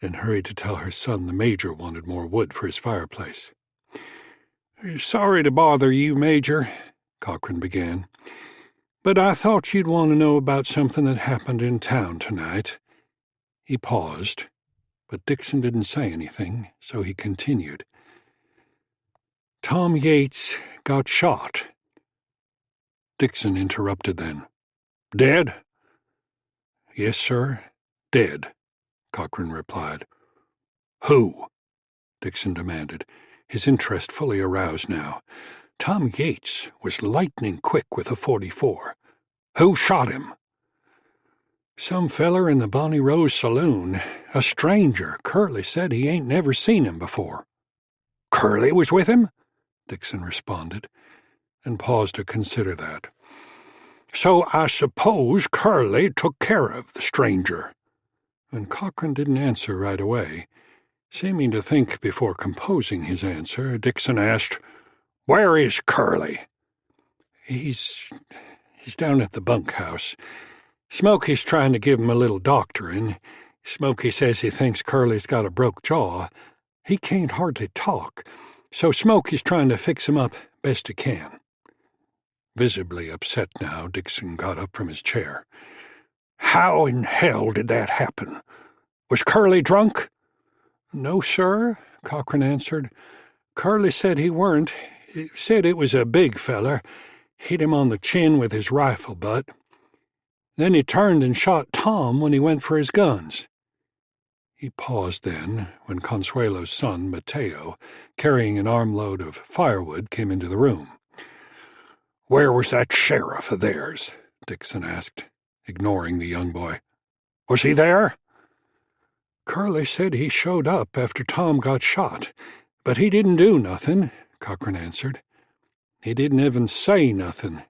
then hurried to tell her son the Major wanted more wood for his fireplace. "Sorry to bother you, Major," Cochran began, "but I thought you'd want to know about something that happened in town tonight." He paused, but Dixon didn't say anything, so he continued. Tom Yates got shot." Dixon interrupted then. "Dead?" "Yes, sir, dead," Cochrane replied. "Who?" Dixon demanded, his interest fully aroused now. Tom Yates was lightning quick with a .44. "Who shot him?" "Some feller in the Bonnie Rose saloon. A stranger. Curly said he ain't never seen him before." "Curly was with him?" Dixon responded, and paused to consider that. "So I suppose Curly took care of the stranger." And Cochrane didn't answer right away. Seeming to think before composing his answer, Dixon asked, "Where is Curly?" He's down at the bunkhouse. Smokey's trying to give him a little doctoring. Smokey says he thinks Curly's got a broke jaw. He can't hardly talk, so Smokey's trying to fix him up best he can." Visibly upset now, Dixon got up from his chair. "How in hell did that happen? Was Curly drunk?" "No, sir," Cochrane answered. "Curly said he weren't. He said it was a big feller. Hit him on the chin with his rifle butt. Then he turned and shot Tom when he went for his guns." He paused then, when Consuelo's son, Mateo, carrying an armload of firewood, came into the room. "Where was that sheriff of theirs?" Dixon asked, ignoring the young boy. "Was he there?" "Curly said he showed up after Tom got shot, but he didn't do nothing," Cochrane answered. "He didn't even say nothing.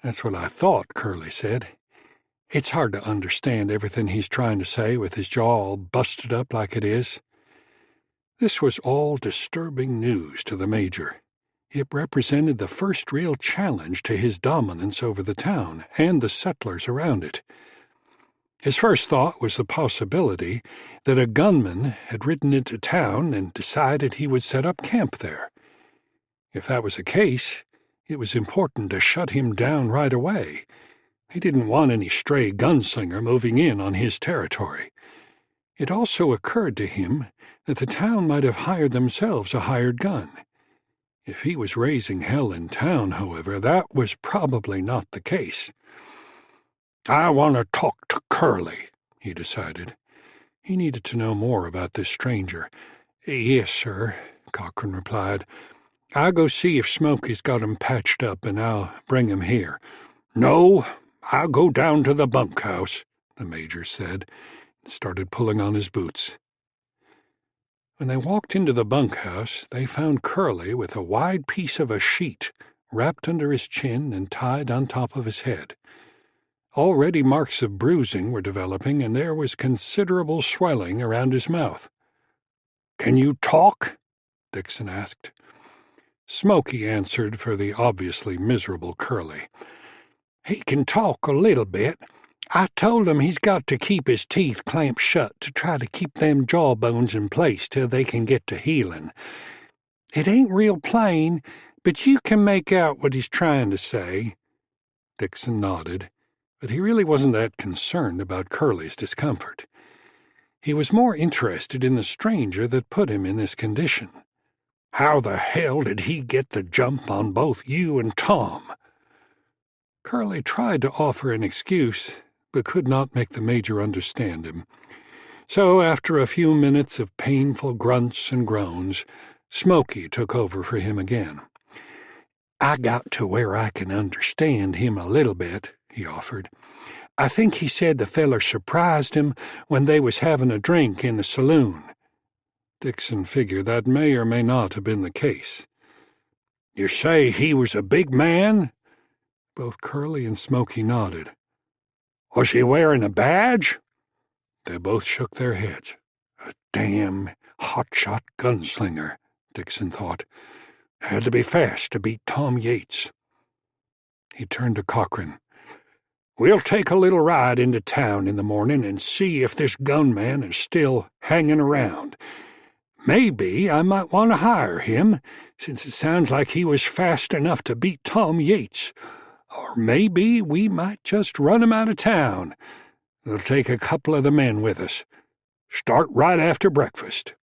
That's what I thought Curly said. It's hard to understand everything he's trying to say with his jaw all busted up like it is." This was all disturbing news to the Major. It represented the first real challenge to his dominance over the town and the settlers around it. His first thought was the possibility that a gunman had ridden into town and decided he would set up camp there. If that was the case, it was important to shut him down right away. He didn't want any stray gunslinger moving in on his territory. It also occurred to him that the town might have hired themselves a hired gun. If he was raising hell in town, however, that was probably not the case. "I want to talk to Curly," he decided. He needed to know more about this stranger. "Yes, sir," Cochrane replied. "I'll go see if Smokey's got him patched up, and I'll bring him here." "No, I'll go down to the bunkhouse," the Major said, and started pulling on his boots. When they walked into the bunkhouse, they found Curly with a wide piece of a sheet wrapped under his chin and tied on top of his head. Already marks of bruising were developing, and there was considerable swelling around his mouth. "Can you talk?" Dixon asked. Smokey answered for the obviously miserable Curly. "He can talk a little bit. I told him he's got to keep his teeth clamped shut to try to keep them jawbones in place till they can get to healing. It ain't real plain, but you can make out what he's trying to say." Dixon nodded, but he really wasn't that concerned about Curly's discomfort. He was more interested in the stranger that put him in this condition. "How the hell did he get the jump on both you and Tom?" Curly tried to offer an excuse, but could not make the Major understand him. So after a few minutes of painful grunts and groans, Smokey took over for him again. "I got to where I can understand him a little bit," he offered. "I think he said the feller surprised him when they was having a drink in the saloon." Dixon figured that may or may not have been the case. "You say he was a big man?" Both Curly and Smokey nodded. "Was he wearing a badge?" They both shook their heads. "A damn hotshot gunslinger," Dixon thought. "Had to be fast to beat Tom Yates." He turned to Cochrane. "We'll take a little ride into town in the morning and see if this gunman is still hanging around. Maybe I might want to hire him, since it sounds like he was fast enough to beat Tom Yates. Or maybe we might just run him out of town. We'll take a couple of the men with us. Start right after breakfast."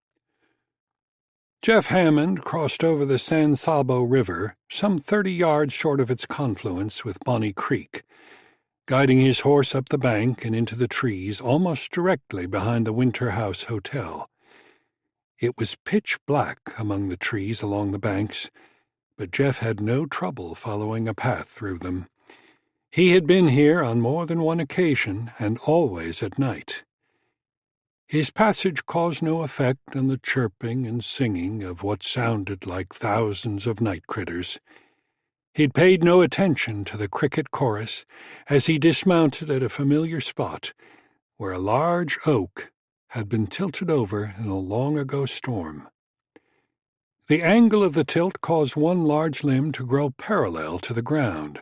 Jeff Hammond crossed over the San Sabo River, some 30 yards short of its confluence with Bonnie Creek, guiding his horse up the bank and into the trees almost directly behind the Winter House Hotel. It was pitch black among the trees along the banks, but Jeff had no trouble following a path through them. He had been here on more than one occasion, and always at night. His passage caused no effect on the chirping and singing of what sounded like thousands of night critters. He'd paid no attention to the cricket chorus as he dismounted at a familiar spot where a large oak had been tilted over in a long-ago storm. The angle of the tilt caused one large limb to grow parallel to the ground,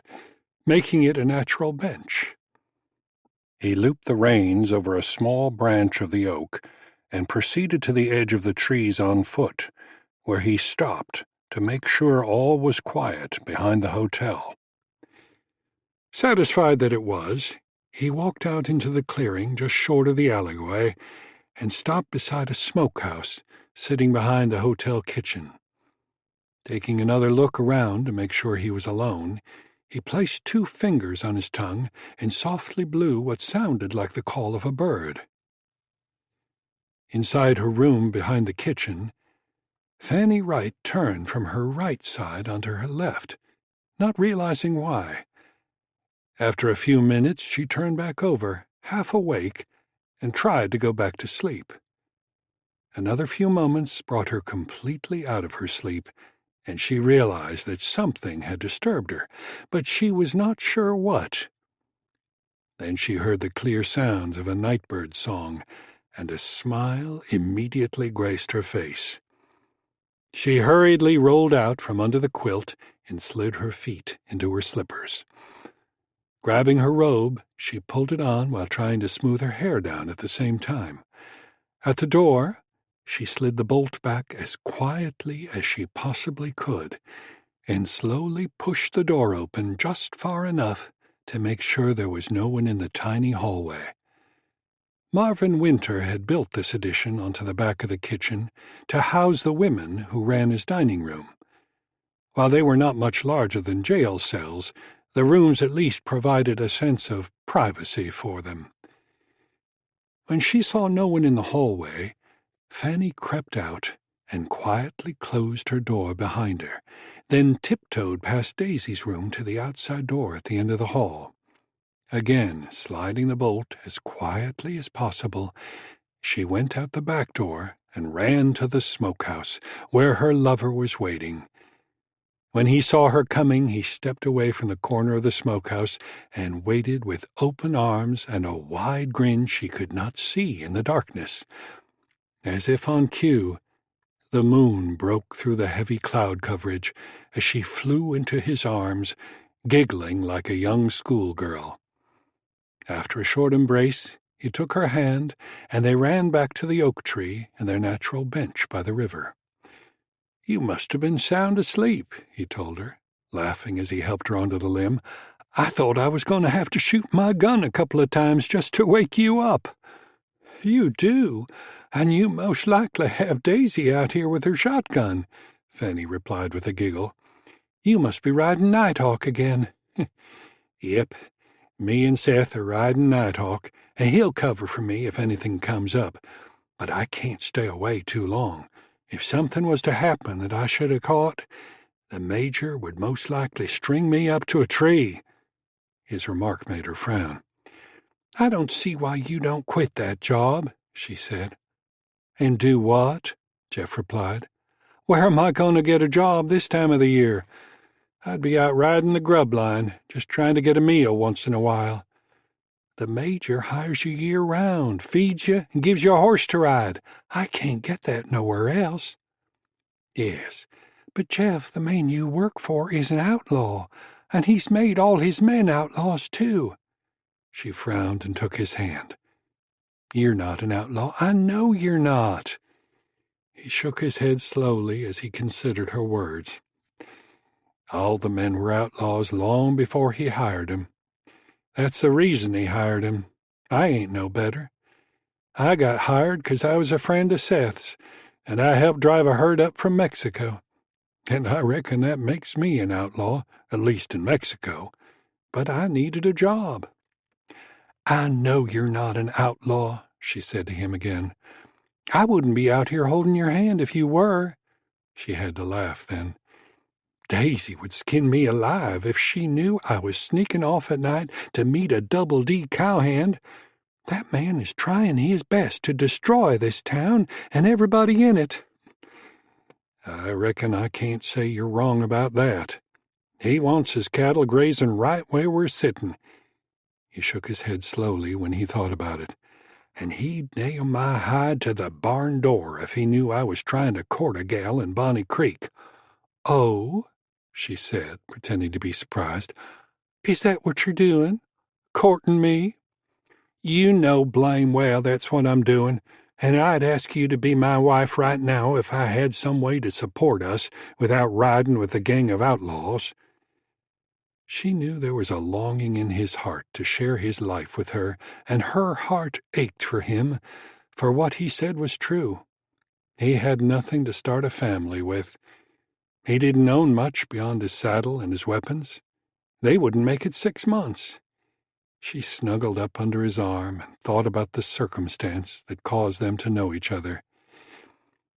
making it a natural bench. He looped the reins over a small branch of the oak and proceeded to the edge of the trees on foot, where he stopped to make sure all was quiet behind the hotel. Satisfied that it was, he walked out into the clearing just short of the alleyway and stopped beside a smokehouse sitting behind the hotel kitchen. Taking another look around to make sure he was alone, he placed 2 fingers on his tongue and softly blew what sounded like the call of a bird. Inside her room behind the kitchen, Fanny Wright turned from her right side onto her left, not realizing why. After a few minutes, she turned back over, half awake, and tried to go back to sleep. Another few moments brought her completely out of her sleep, and she realized that something had disturbed her, but she was not sure what. Then she heard the clear sounds of a nightbird's song, and a smile immediately graced her face. She hurriedly rolled out from under the quilt and slid her feet into her slippers. Grabbing her robe, she pulled it on while trying to smooth her hair down at the same time. At the door, she slid the bolt back as quietly as she possibly could, and slowly pushed the door open just far enough to make sure there was no one in the tiny hallway. Marvin Winter had built this addition onto the back of the kitchen to house the women who ran his dining room. While they were not much larger than jail cells, the rooms at least provided a sense of privacy for them. When she saw no one in the hallway, Fanny crept out and quietly closed her door behind her, then tiptoed past Daisy's room to the outside door at the end of the hall. Again, sliding the bolt as quietly as possible, she went out the back door and ran to the smokehouse, where her lover was waiting. When he saw her coming, he stepped away from the corner of the smokehouse and waited with open arms and a wide grin she could not see in the darkness. As if on cue, the moon broke through the heavy cloud coverage as she flew into his arms, giggling like a young schoolgirl. After a short embrace, he took her hand, and they ran back to the oak tree and their natural bench by the river. "You must have been sound asleep," he told her, laughing as he helped her onto the limb. "I thought I was going to have to shoot my gun a couple of times just to wake you up." "You do, and you most likely have Daisy out here with her shotgun," Fanny replied with a giggle. "You must be riding Nighthawk again." "Yep, me and Seth are riding Nighthawk, and he'll cover for me if anything comes up. But I can't stay away too long. If something was to happen that I should have caught, the Major would most likely string me up to a tree." His remark made her frown. "I don't see why you don't quit that job," she said. "And do what?" Jeff replied. "Where am I going to get a job this time of the year? I'd be out riding the grub line, just trying to get a meal once in a while. The Major hires you year-round, feeds you, and gives you a horse to ride. I can't get that nowhere else." "Yes, but Jeff, the man you work for, is an outlaw, and he's made all his men outlaws, too." She frowned and took his hand. "You're not an outlaw. I know you're not." He shook his head slowly as he considered her words. "All the men were outlaws long before he hired 'em. That's the reason he hired him. I ain't no better. I got hired 'cause I was a friend of Seth's, and I helped drive a herd up from Mexico. And I reckon that makes me an outlaw, at least in Mexico. But I needed a job." "I know you're not an outlaw," she said to him again. "I wouldn't be out here holding your hand if you were." She had to laugh then. "Daisy would skin me alive if she knew I was sneaking off at night to meet a Double D cowhand. That man is trying his best to destroy this town and everybody in it." "I reckon I can't say you're wrong about that. He wants his cattle grazing right where we're sitting." He shook his head slowly when he thought about it. "And he'd nail my hide to the barn door if he knew I was trying to court a gal in Bonnie Creek." "Oh?" she said, pretending to be surprised. "Is that what you're doing? Courting me?" "You know blame well that's what I'm doing, and I'd ask you to be my wife right now if I had some way to support us without riding with a gang of outlaws." She knew there was a longing in his heart to share his life with her, and her heart ached for him, for what he said was true. He had nothing to start a family with. He didn't own much beyond his saddle and his weapons. They wouldn't make it 6 months. She snuggled up under his arm and thought about the circumstance that caused them to know each other.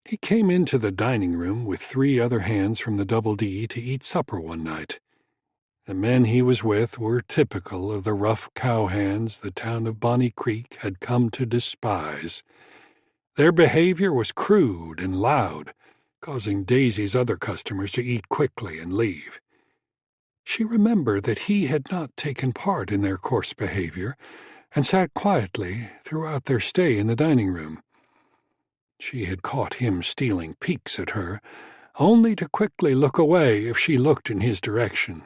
He came into the dining room with 3 other hands from the Double D to eat supper one night. The men he was with were typical of the rough cowhands the town of Bonnie Creek had come to despise. Their behavior was crude and loud, causing Daisy's other customers to eat quickly and leave. She remembered that he had not taken part in their coarse behavior, and sat quietly throughout their stay in the dining room. She had caught him stealing peeks at her, only to quickly look away if she looked in his direction.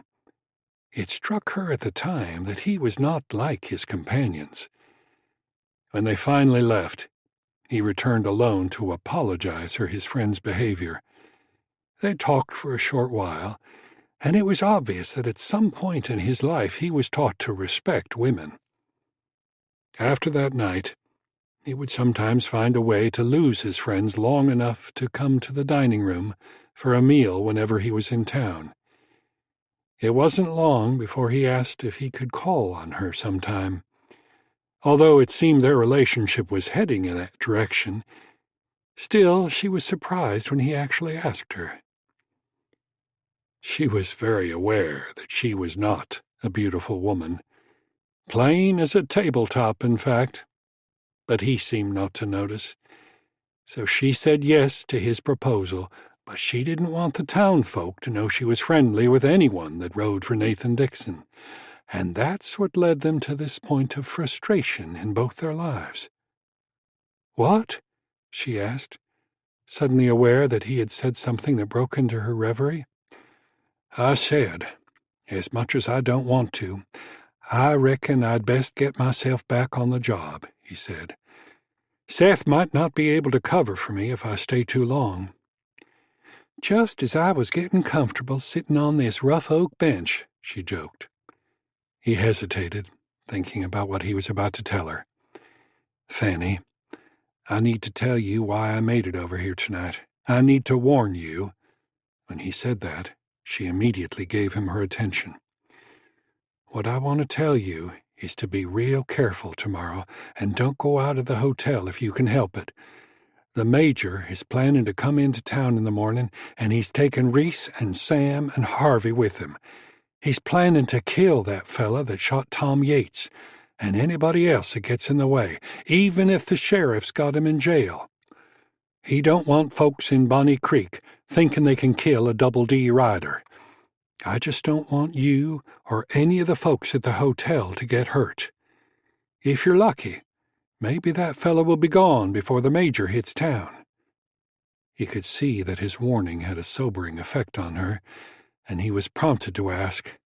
It struck her at the time that he was not like his companions. When they finally left, he returned alone to apologize for his friend's behavior. They talked for a short while, and it was obvious that at some point in his life he was taught to respect women. After that night, he would sometimes find a way to lose his friends long enough to come to the dining room for a meal whenever he was in town. It wasn't long before he asked if he could call on her sometime. Although it seemed their relationship was heading in that direction, still she was surprised when he actually asked her. She was very aware that she was not a beautiful woman, plain as a tabletop, in fact, but he seemed not to notice. So she said yes to his proposal, but she didn't want the town folk to know she was friendly with anyone that rode for Nathan Dixon, and that's what led them to this point of frustration in both their lives. "What?" she asked, suddenly aware that he had said something that broke into her reverie. "I said, as much as I don't want to, I reckon I'd best get myself back on the job," he said. "Seth might not be able to cover for me if I stay too long." "Just as I was getting comfortable sitting on this rough oak bench," she joked. He hesitated, thinking about what he was about to tell her. "Fanny, I need to tell you why I made it over here tonight. I need to warn you." When he said that, she immediately gave him her attention. "What I want to tell you is to be real careful tomorrow, and don't go out of the hotel if you can help it. The Major is planning to come into town in the morning, and he's taking Reese and Sam and Harvey with him. He's planning to kill that fella that shot Tom Yates, and anybody else that gets in the way, even if the sheriff's got him in jail. He don't want folks in Bonnie Creek thinking they can kill a Double D rider. I just don't want you or any of the folks at the hotel to get hurt. If you're lucky, maybe that fellow will be gone before the Major hits town." He could see that his warning had a sobering effect on her, and he was prompted to ask,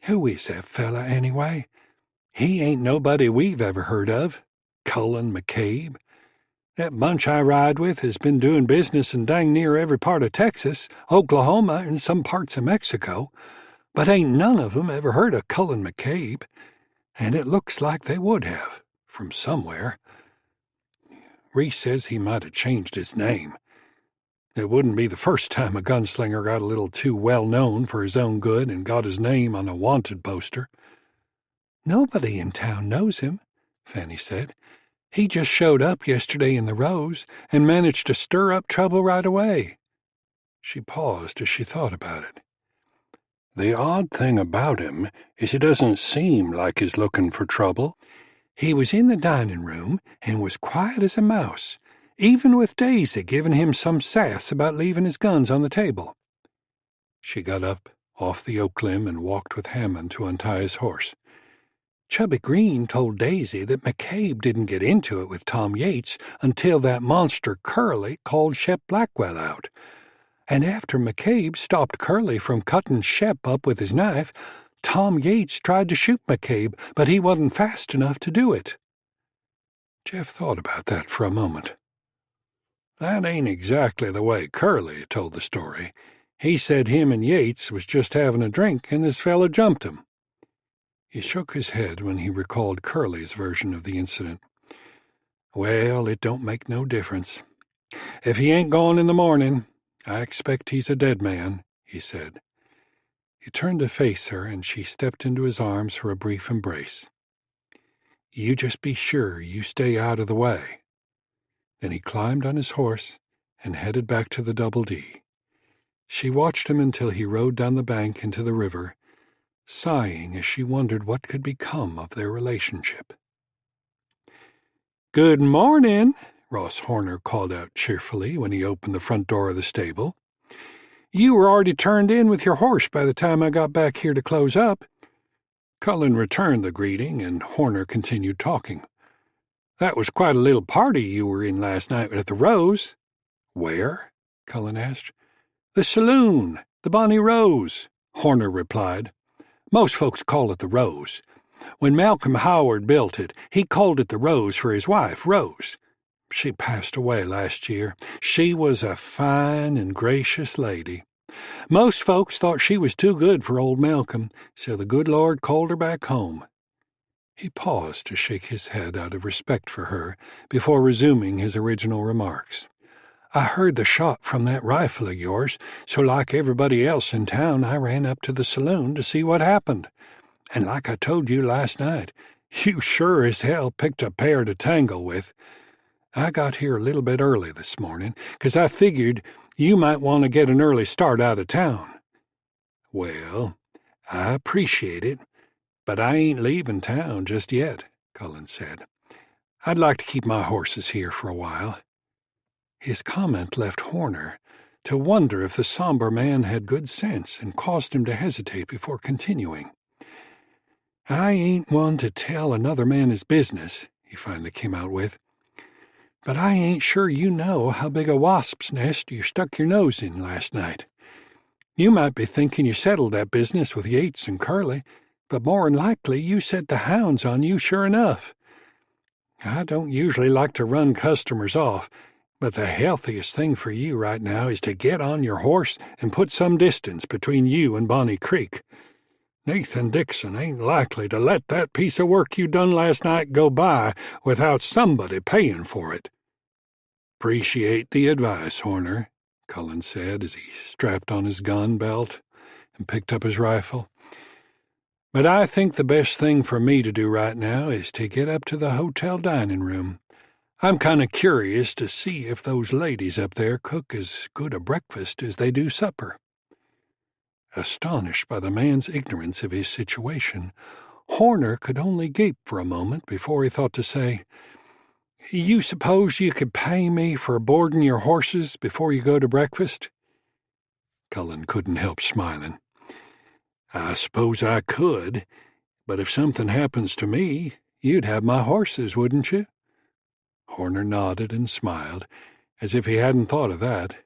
"Who is that fella, anyway? He ain't nobody we've ever heard of. Cullen McCabe? That bunch I ride with has been doing business in dang near every part of Texas, Oklahoma, and some parts of Mexico, but ain't none of 'em ever heard of Cullen McCabe, and it looks like they would have, from somewhere. Reese says he might have changed his name. It wouldn't be the first time a gunslinger got a little too well known for his own good and got his name on a wanted poster. Nobody in town knows him, Fanny said. He just showed up yesterday in the Rose and managed to stir up trouble right away. She paused as she thought about it. The odd thing about him is it doesn't seem like he's looking for trouble. He was in the dining room and was quiet as a mouse, even with Daisy giving him some sass about leaving his guns on the table. She got up off the oak limb and walked with Hammond to untie his horse. Chubby Green told Daisy that McCabe didn't get into it with Tom Yates until that monster Curly called Shep Blackwell out. And after McCabe stopped Curly from cutting Shep up with his knife, Tom Yates tried to shoot McCabe, but he wasn't fast enough to do it. Jeff thought about that for a moment. That ain't exactly the way Curly told the story. He said him and Yates was just having a drink and this fellow jumped him. He shook his head when he recalled Curly's version of the incident. Well, it don't make no difference. If he ain't gone in the morning, I expect he's a dead man, he said. He turned to face her, and she stepped into his arms for a brief embrace. You just be sure you stay out of the way. Then he climbed on his horse and headed back to the Double D. She watched him until he rode down the bank into the river, sighing as she wondered what could become of their relationship. "Good morning," Ross Horner called out cheerfully when he opened the front door of the stable. "You were already turned in with your horse by the time I got back here to close up." Cullen returned the greeting, and Horner continued talking. "That was quite a little party you were in last night at the Rose." "Where?" Cullen asked. "The saloon, the Bonnie Rose," Horner replied. "Most folks call it the Rose. When Malcolm Howard built it, he called it the Rose for his wife, Rose. She passed away last year. She was a fine and gracious lady. Most folks thought she was too good for old Malcolm, so the good Lord called her back home." He paused to shake his head out of respect for her before resuming his original remarks. "I heard the shot from that rifle of yours, so like everybody else in town, I ran up to the saloon to see what happened. And like I told you last night, you sure as hell picked a pair to tangle with. I got here a little bit early this morning, 'cause I figured you might want to get an early start out of town." "Well, I appreciate it, but I ain't leaving town just yet," Cullen said. "I'd like to keep my horses here for a while." His comment left Horner to wonder if the somber man had good sense and caused him to hesitate before continuing. "I ain't one to tell another man his business," he finally came out with, "but I ain't sure you know how big a wasp's nest you stuck your nose in last night. You might be thinking you settled that business with Yates and Curly, but more'n likely you set the hounds on you sure enough. I don't usually like to run customers off, but the healthiest thing for you right now is to get on your horse and put some distance between you and Bonnie Creek. Nathan Dixon ain't likely to let that piece of work you done last night go by without somebody paying for it." "Appreciate the advice, Horner," Cullen said as he strapped on his gun belt and picked up his rifle. "But I think the best thing for me to do right now is to get up to the hotel dining room. I'm kind of curious to see if those ladies up there cook as good a breakfast as they do supper." Astonished by the man's ignorance of his situation, Horner could only gape for a moment before he thought to say, "You suppose you could pay me for boarding your horses before you go to breakfast?" Cullen couldn't help smiling. "I suppose I could, but if something happens to me, you'd have my horses, wouldn't you?" Horner nodded and smiled, as if he hadn't thought of that.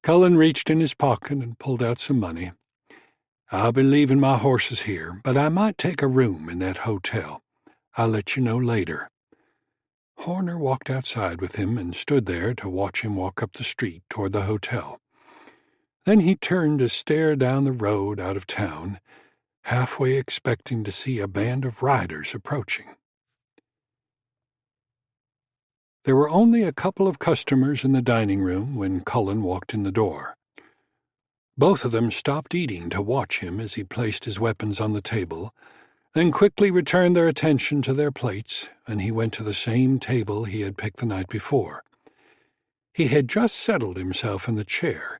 Cullen reached in his pocket and pulled out some money. "I'll be leaving my horses here, but I might take a room in that hotel. I'll let you know later." Horner walked outside with him and stood there to watch him walk up the street toward the hotel. Then he turned to stare down the road out of town, halfway expecting to see a band of riders approaching. There were only a couple of customers in the dining room when Cullen walked in the door. Both of them stopped eating to watch him as he placed his weapons on the table, then quickly returned their attention to their plates, and he went to the same table he had picked the night before. He had just settled himself in the chair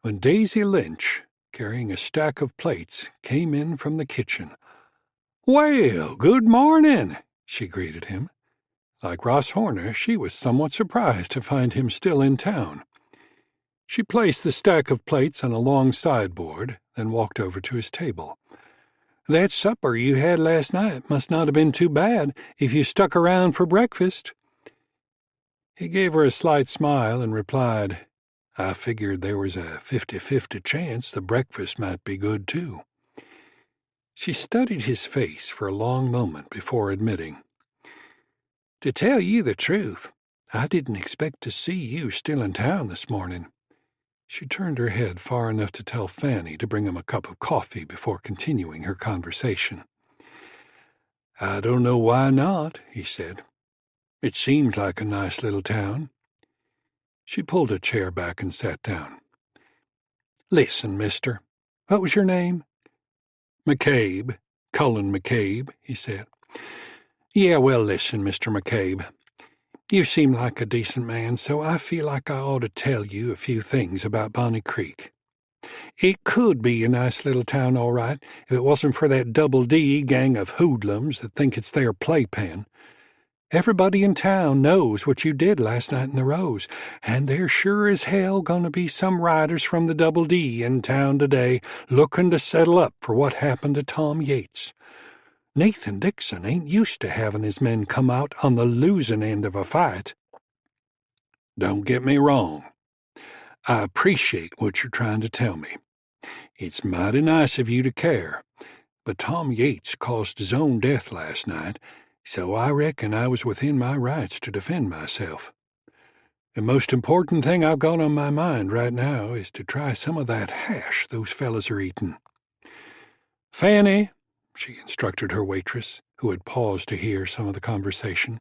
when Daisy Lynch, carrying a stack of plates, came in from the kitchen. "Well, good morning," she greeted him. Like Ross Horner, she was somewhat surprised to find him still in town. She placed the stack of plates on a long sideboard, then walked over to his table. "That supper you had last night must not have been too bad if you stuck around for breakfast." He gave her a slight smile and replied, "I figured there was a 50-50 chance the breakfast might be good, too." She studied his face for a long moment before admitting, "To tell you the truth, I didn't expect to see you still in town this morning." She turned her head far enough to tell Fanny to bring him a cup of coffee before continuing her conversation. "I don't know why not," he said. "It seems like a nice little town." She pulled a chair back and sat down. "Listen, mister. What was your name?" "McCabe. Cullen McCabe," he said. "Yeah, well, listen, Mr. McCabe. You seem like a decent man, so I feel like I ought to tell you a few things about Bonnie Creek. It could be a nice little town, all right, if it wasn't for that Double D gang of hoodlums that think it's their playpen. Everybody in town knows what you did last night in the Rose, and there's sure as hell going to be some riders from the Double D in town today looking to settle up for what happened to Tom Yates. Nathan Dixon ain't used to having his men come out on the losing end of a fight. Don't get me wrong. I appreciate what you're trying to tell me. It's mighty nice of you to care, but Tom Yates caused his own death last night, so I reckon I was within my rights to defend myself. The most important thing I've got on my mind right now is to try some of that hash those fellas are eating. Fanny," she instructed her waitress, who had paused to hear some of the conversation.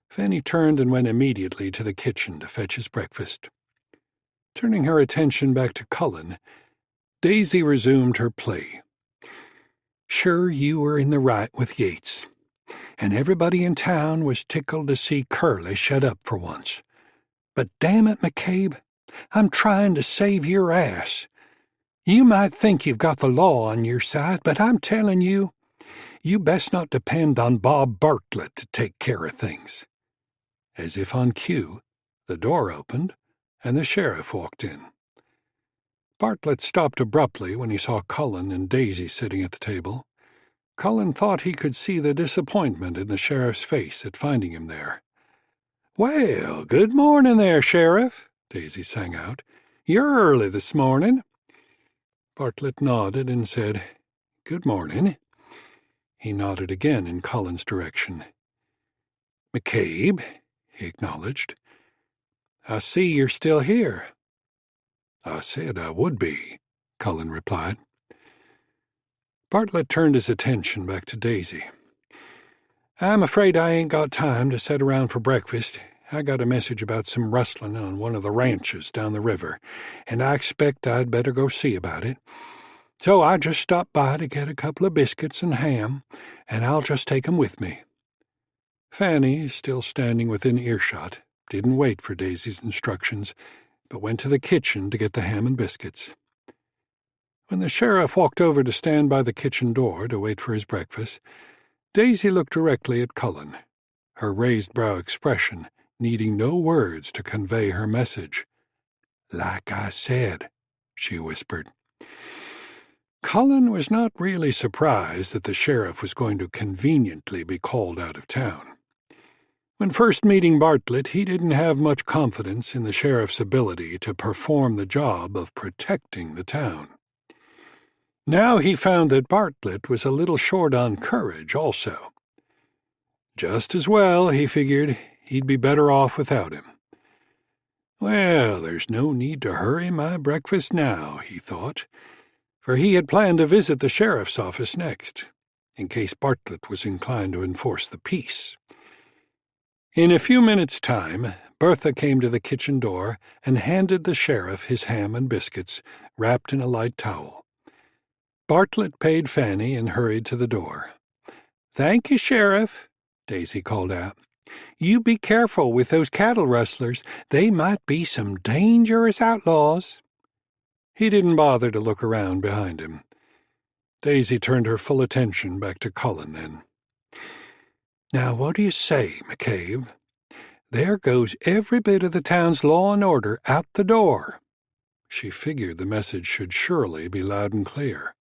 Fanny turned and went immediately to the kitchen to fetch his breakfast. Turning her attention back to Cullen, Daisy resumed her play. "Sure, you were in the right with Yates, and everybody in town was tickled to see Curly shut up for once. But damn it, McCabe, I'm trying to save your ass. You might think you've got the law on your side, but I'm telling you, you best not depend on Bob Bartlett to take care of things." As if on cue, the door opened, and the sheriff walked in. Bartlett stopped abruptly when he saw Cullen and Daisy sitting at the table. Cullen thought he could see the disappointment in the sheriff's face at finding him there. "Well, good morning there, Sheriff," Daisy sang out. "You're early this morning." Bartlett nodded and said, "Good morning." He nodded again in Cullen's direction. "McCabe," he acknowledged. "I see you're still here." "I said I would be," Cullen replied. Bartlett turned his attention back to Daisy. "I'm afraid I ain't got time to sit around for breakfast. I got a message about some rustling on one of the ranches down the river, and I expect I'd better go see about it. So I just stopped by to get a couple of biscuits and ham, and I'll just take 'em with me." Fanny, still standing within earshot, didn't wait for Daisy's instructions, but went to the kitchen to get the ham and biscuits. When the sheriff walked over to stand by the kitchen door to wait for his breakfast, Daisy looked directly at Cullen, her raised brow expression needing no words to convey her message. "Like I said," she whispered. Cullen was not really surprised that the sheriff was going to conveniently be called out of town. When first meeting Bartlett, he didn't have much confidence in the sheriff's ability to perform the job of protecting the town. Now he found that Bartlett was a little short on courage also. Just as well, he figured, he'd be better off without him. Well, there's no need to hurry my breakfast now, he thought, for he had planned to visit the sheriff's office next, in case Bartlett was inclined to enforce the peace. In a few minutes' time, Bertha came to the kitchen door and handed the sheriff his ham and biscuits, wrapped in a light towel. Bartlett paid Fanny and hurried to the door. "Thank you, Sheriff," Daisy called out. "You be careful with those cattle rustlers. They might be some dangerous outlaws." He didn't bother to look around behind him. Daisy turned her full attention back to Cullen then. "Now what do you say, McCabe? There goes every bit of the town's law and order out the door." She figured the message should surely be loud and clear.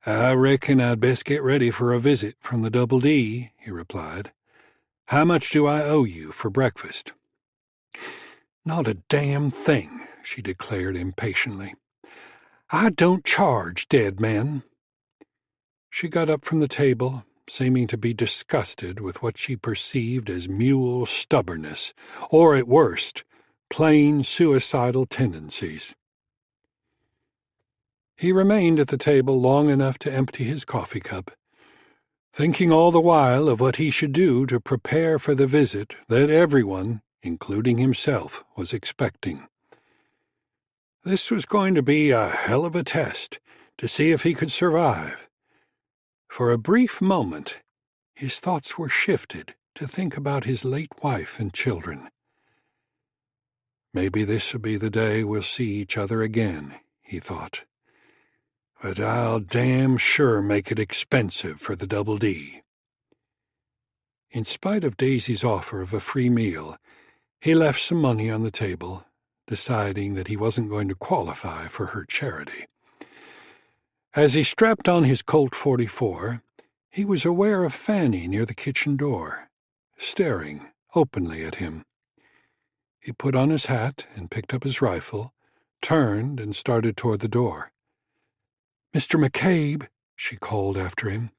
"I reckon I'd best get ready for a visit from the Double D," he replied. "How much do I owe you for breakfast?" "Not a damn thing," she declared impatiently. "I don't charge dead men." She got up from the table, seeming to be disgusted with what she perceived as mule stubbornness, or at worst, plain suicidal tendencies. He remained at the table long enough to empty his coffee cup, thinking all the while of what he should do to prepare for the visit that everyone, including himself, was expecting. This was going to be a hell of a test to see if he could survive. For a brief moment, his thoughts were shifted to think about his late wife and children. Maybe this will be the day we'll see each other again, he thought. But I'll damn sure make it expensive for the Double D. In spite of Daisy's offer of a free meal, he left some money on the table, deciding that he wasn't going to qualify for her charity. As he strapped on his Colt .44, he was aware of Fanny near the kitchen door, staring openly at him. He put on his hat and picked up his rifle, turned and started toward the door. "Mr. McCabe," she called after him.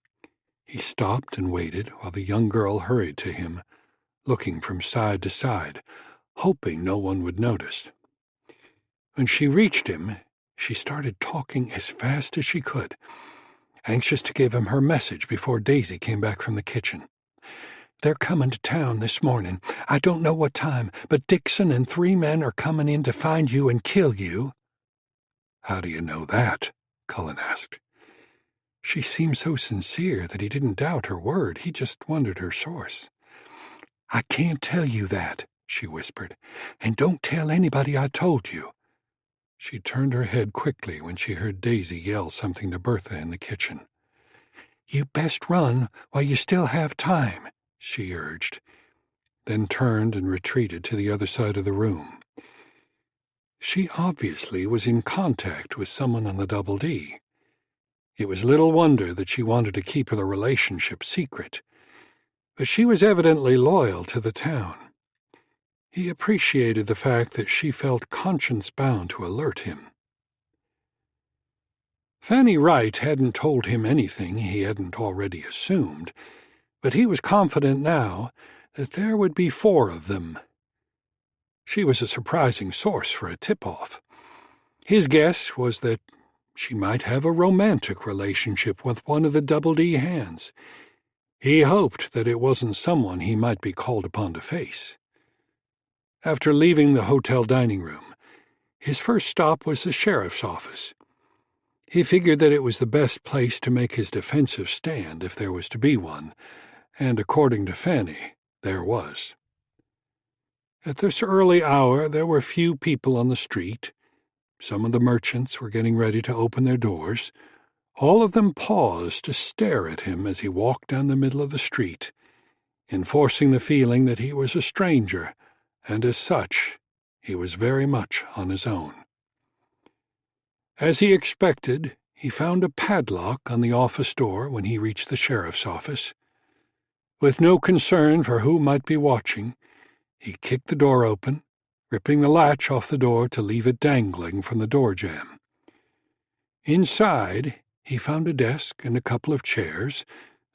He stopped and waited while the young girl hurried to him, looking from side to side, hoping no one would notice. When she reached him, she started talking as fast as she could, anxious to give him her message before Daisy came back from the kitchen. "They're coming to town this morning. I don't know what time, but Dixon and 3 men are coming in to find you and kill you." "How do you know that?" Cullen asked. She seemed so sincere that he didn't doubt her word. He just wondered her source. "I can't tell you that," she whispered, "and don't tell anybody I told you." She turned her head quickly when she heard Daisy yell something to Bertha in the kitchen. "You best run while you still have time," she urged, then turned and retreated to the other side of the room. She obviously was in contact with someone on the Double D. It was little wonder that she wanted to keep the relationship secret, but she was evidently loyal to the town. He appreciated the fact that she felt conscience-bound to alert him. Fanny Wright hadn't told him anything he hadn't already assumed, but he was confident now that there would be 4 of them. She was a surprising source for a tip-off. His guess was that she might have a romantic relationship with one of the Double D hands. He hoped that it wasn't someone he might be called upon to face. After leaving the hotel dining room, his first stop was the sheriff's office. He figured that it was the best place to make his defensive stand if there was to be one, and according to Fanny, there was. At this early hour there were few people on the street. Some of the merchants were getting ready to open their doors. All of them paused to stare at him as he walked down the middle of the street, enforcing the feeling that he was a stranger, and as such, he was very much on his own. As he expected, he found a padlock on the office door when he reached the sheriff's office. With no concern for who might be watching, he kicked the door open, ripping the latch off the door to leave it dangling from the door jamb. Inside, he found a desk and a couple of chairs,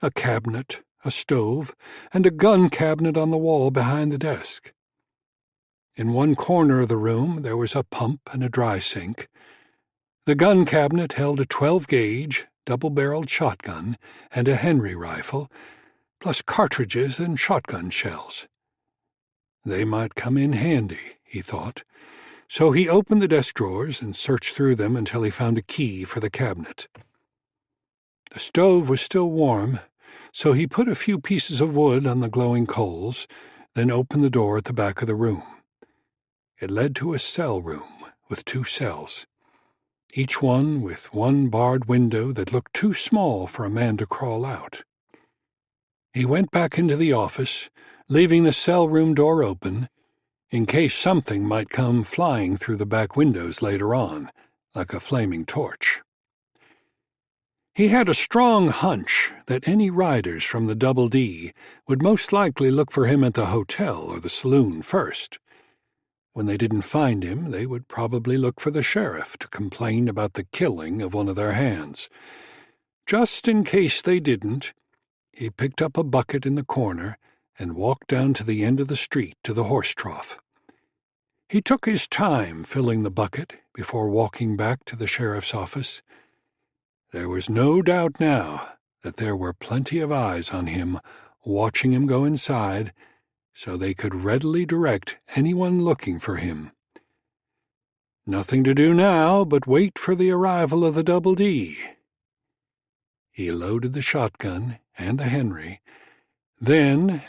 a cabinet, a stove, and a gun cabinet on the wall behind the desk. In one corner of the room there was a pump and a dry sink. The gun cabinet held a 12-gauge, double-barreled shotgun and a Henry rifle, plus cartridges and shotgun shells. They might come in handy, he thought, so he opened the desk drawers and searched through them until he found a key for the cabinet. The stove was still warm, so he put a few pieces of wood on the glowing coals, then opened the door at the back of the room. It led to a cell room with 2 cells, each one with one barred window that looked too small for a man to crawl out. He went back into the office, leaving the cell room door open, in case something might come flying through the back windows later on, like a flaming torch. He had a strong hunch that any riders from the Double D would most likely look for him at the hotel or the saloon first. When they didn't find him, they would probably look for the sheriff to complain about the killing of one of their hands. Just in case they didn't, he picked up a bucket in the corner and walked down to the end of the street to the horse trough. He took his time filling the bucket before walking back to the sheriff's office. There was no doubt now that there were plenty of eyes on him, watching him go inside, so they could readily direct anyone looking for him. Nothing to do now but wait for the arrival of the Double D. He loaded the shotgun and the Henry. Then,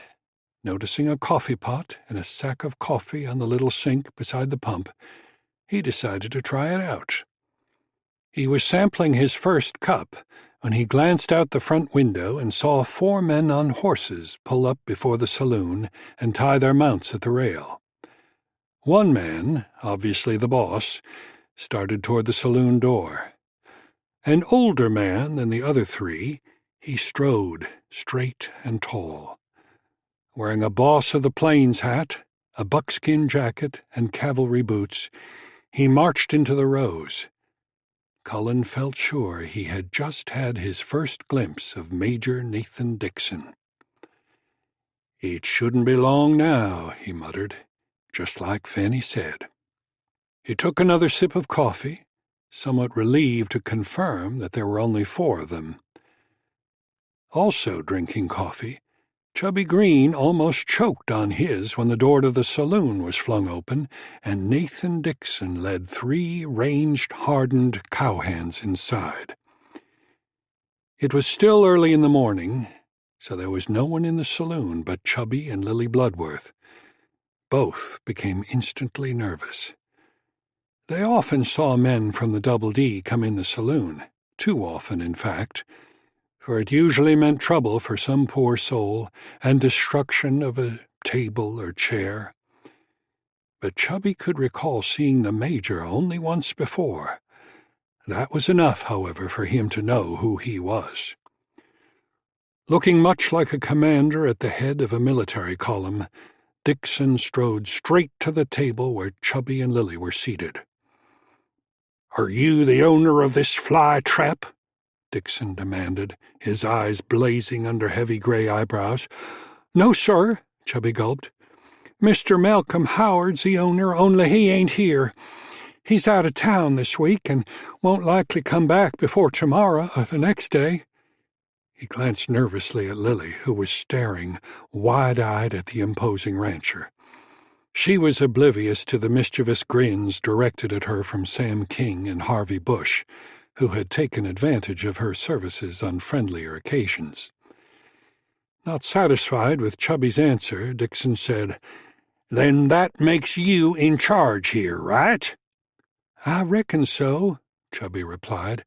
noticing a coffee pot and a sack of coffee on the little sink beside the pump, he decided to try it out. He was sampling his first cup when he glanced out the front window and saw 4 men on horses pull up before the saloon and tie their mounts at the rail. One man, obviously the boss, started toward the saloon door. An older man than the other 3, he strode, straight and tall. Wearing a Boss of the Plains hat, a buckskin jacket, and cavalry boots, he marched into the rows. Cullen felt sure he had just had his first glimpse of Major Nathan Dixon. "It shouldn't be long now," he muttered, just like Fanny said. He took another sip of coffee, somewhat relieved to confirm that there were only 4 of them. Also drinking coffee, Chubby Green almost choked on his when the door to the saloon was flung open, and Nathan Dixon led 3 ranged, hardened cowhands inside. It was still early in the morning, so there was no one in the saloon but Chubby and Lily Bloodworth. Both became instantly nervous. They often saw men from the Double D come in the saloon, too often, in fact, for it usually meant trouble for some poor soul and destruction of a table or chair. But Chubby could recall seeing the Major only once before. That was enough, however, for him to know who he was. Looking much like a commander at the head of a military column, Dixon strode straight to the table where Chubby and Lily were seated. "Are you the owner of this fly trap?" Dixon demanded, his eyes blazing under heavy gray eyebrows. "No, sir," Chubby gulped. "Mr. Malcolm Howard's the owner, only he ain't here. He's out of town this week and won't likely come back before tomorrow or the next day." He glanced nervously at Lily, who was staring, wide-eyed at the imposing rancher. She was oblivious to the mischievous grins directed at her from Sam King and Harvey Bush, who had taken advantage of her services on friendlier occasions. Not satisfied with Chubby's answer, Dixon said, "Then that makes you in charge here, right?" "I reckon so," Chubby replied,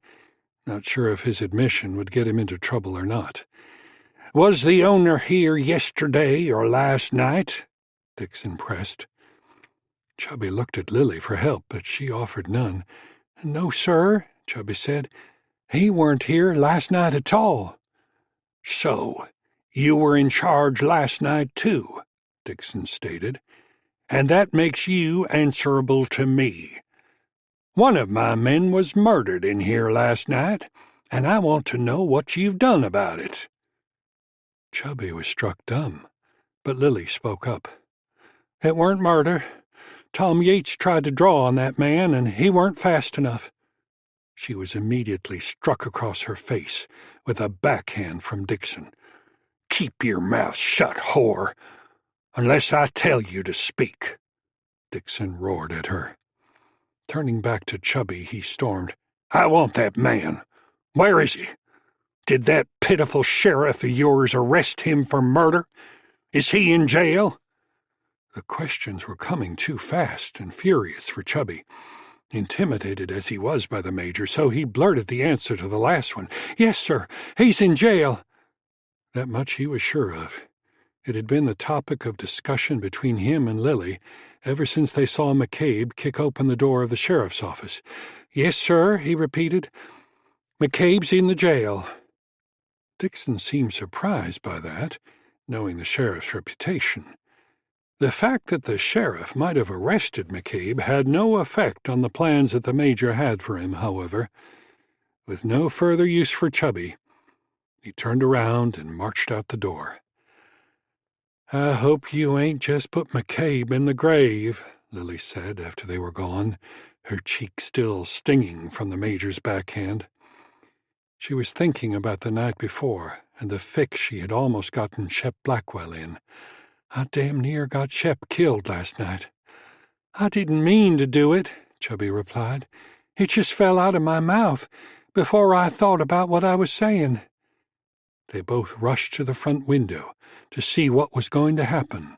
not sure if his admission would get him into trouble or not. "Was the owner here yesterday or last night?" Dixon pressed. Chubby looked at Lily for help, but she offered none. "No, sir," Chubby said. "He weren't here last night at all." "So, you were in charge last night, too," Dixon stated, "and that makes you answerable to me. One of my men was murdered in here last night, and I want to know what you've done about it." Chubby was struck dumb, but Lily spoke up. "It weren't murder. Tom Yates tried to draw on that man, and he weren't fast enough." She was immediately struck across her face with a backhand from Dixon. Keep your mouth shut, whore, unless I tell you to speak, Dixon roared at her. Turning back to Chubby, he stormed, I want that man. Where is he? Did that pitiful sheriff of yours arrest him for murder? Is he in jail? The questions were coming too fast and furious for Chubby. Intimidated as he was by the major, so he blurted the answer to the last one. Yes, sir, he's in jail. That much he was sure of. It had been the topic of discussion between him and Lily ever since they saw McCabe kick open the door of the sheriff's office. Yes, sir, he repeated. McCabe's in the jail. Dixon seemed surprised by that, knowing the sheriff's reputation. The fact that the sheriff might have arrested McCabe had no effect on the plans that the major had for him, however. With no further use for Chubby, he turned around and marched out the door. I hope you ain't just put McCabe in the grave, Lily said after they were gone, her cheek still stinging from the major's backhand. She was thinking about the night before and the fix she had almost gotten Shep Blackwell in. I damn near got Shep killed last night. I didn't mean to do it, Chubby replied. It just fell out of my mouth before I thought about what I was saying. They both rushed to the front window to see what was going to happen.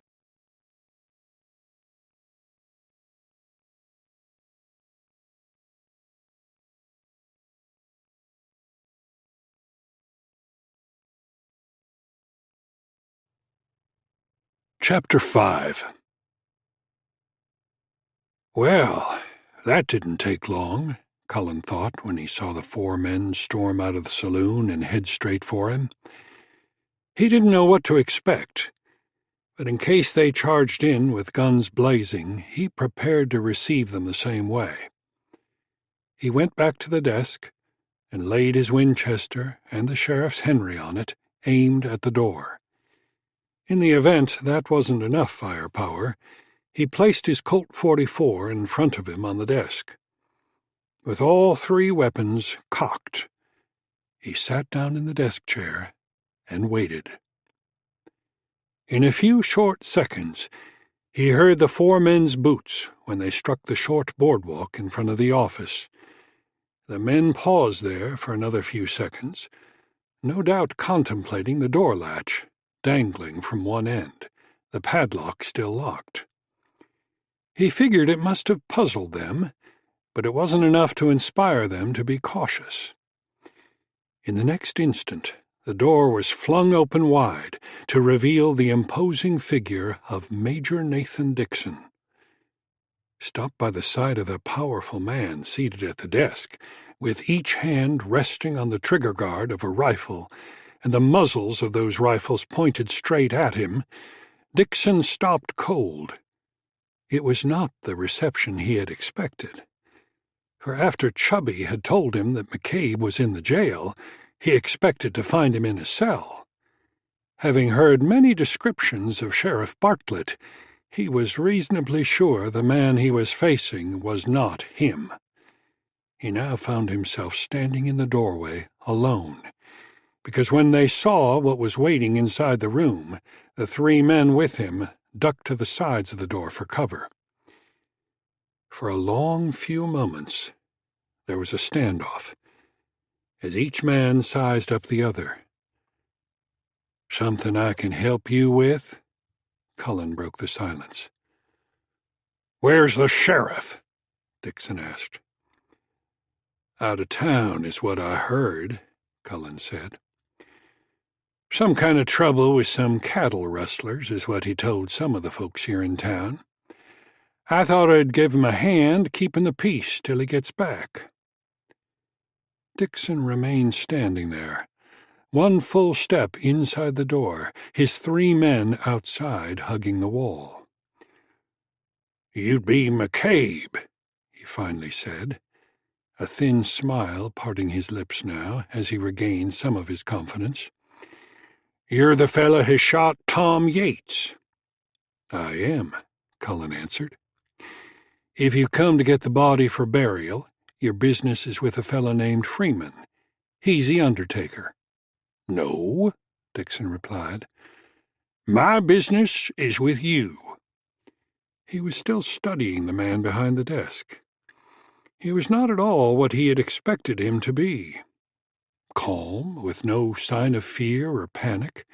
Chapter 5. Well, that didn't take long, Cullen thought when he saw the 4 men storm out of the saloon and head straight for him. He didn't know what to expect, but in case they charged in with guns blazing, he prepared to receive them the same way. He went back to the desk and laid his Winchester and the sheriff's Henry on it, aimed at the door. In the event that wasn't enough firepower, he placed his Colt .44 in front of him on the desk. With all 3 weapons cocked, he sat down in the desk chair and waited. In a few short seconds, he heard the 4 men's boots when they struck the short boardwalk in front of the office. The men paused there for another few seconds, no doubt contemplating the door latch dangling from one end, the padlock still locked. He figured it must have puzzled them, but it wasn't enough to inspire them to be cautious. In the next instant, the door was flung open wide to reveal the imposing figure of Major Nathan Dixon. Stopped by the side of the powerful man seated at the desk, with each hand resting on the trigger guard of a rifle and the muzzles of those rifles pointed straight at him, Dixon stopped cold. It was not the reception he had expected. For after Chubby had told him that McCabe was in the jail, he expected to find him in a cell. Having heard many descriptions of Sheriff Bartlett, he was reasonably sure the man he was facing was not him. He now found himself standing in the doorway, alone, because when they saw what was waiting inside the room, the 3 men with him ducked to the sides of the door for cover. For a long few moments, there was a standoff, as each man sized up the other. "Something I can help you with?" Cullen broke the silence. "Where's the sheriff?" Dixon asked. "Out of town is what I heard," Cullen said. "Some kind of trouble with some cattle rustlers is what he told some of the folks here in town. I thought I'd give him a hand keeping the peace till he gets back." Dixon remained standing there, one full step inside the door, his 3 men outside hugging the wall. "You'd be McCabe," he finally said, a thin smile parting his lips now as he regained some of his confidence. "You're the fella who shot Tom Yates." "I am," Cullen answered. "If you come to get the body for burial, your business is with a fellow named Freeman. He's the undertaker." "No," Dixon replied. "My business is with you." He was still studying the man behind the desk. He was not at all what he had expected him to be. Calm, with no sign of fear or panic,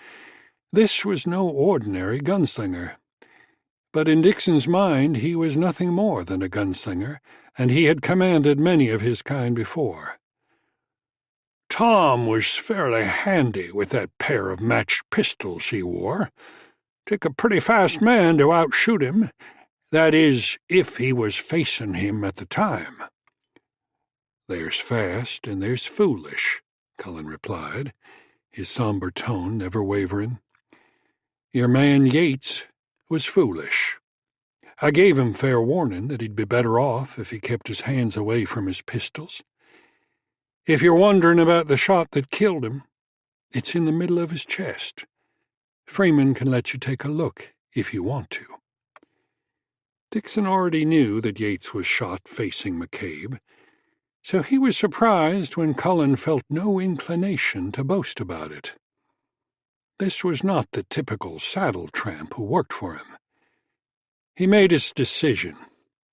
this was no ordinary gunslinger. But in Dixon's mind he was nothing more than a gunslinger, and he had commanded many of his kind before. Tom was fairly handy with that pair of matched pistols he wore. Took a pretty fast man to outshoot him, that is, if he was facing him at the time. "There's fast and there's foolish," Cullen replied, his somber tone never wavering. "Your man Yates was foolish. I gave him fair warning that he'd be better off if he kept his hands away from his pistols. If you're wondering about the shot that killed him, it's in the middle of his chest. Freeman can let you take a look if you want to." Dixon already knew that Yates was shot facing McCabe, so he was surprised when Cullen felt no inclination to boast about it. This was not the typical saddle tramp who worked for him. He made his decision.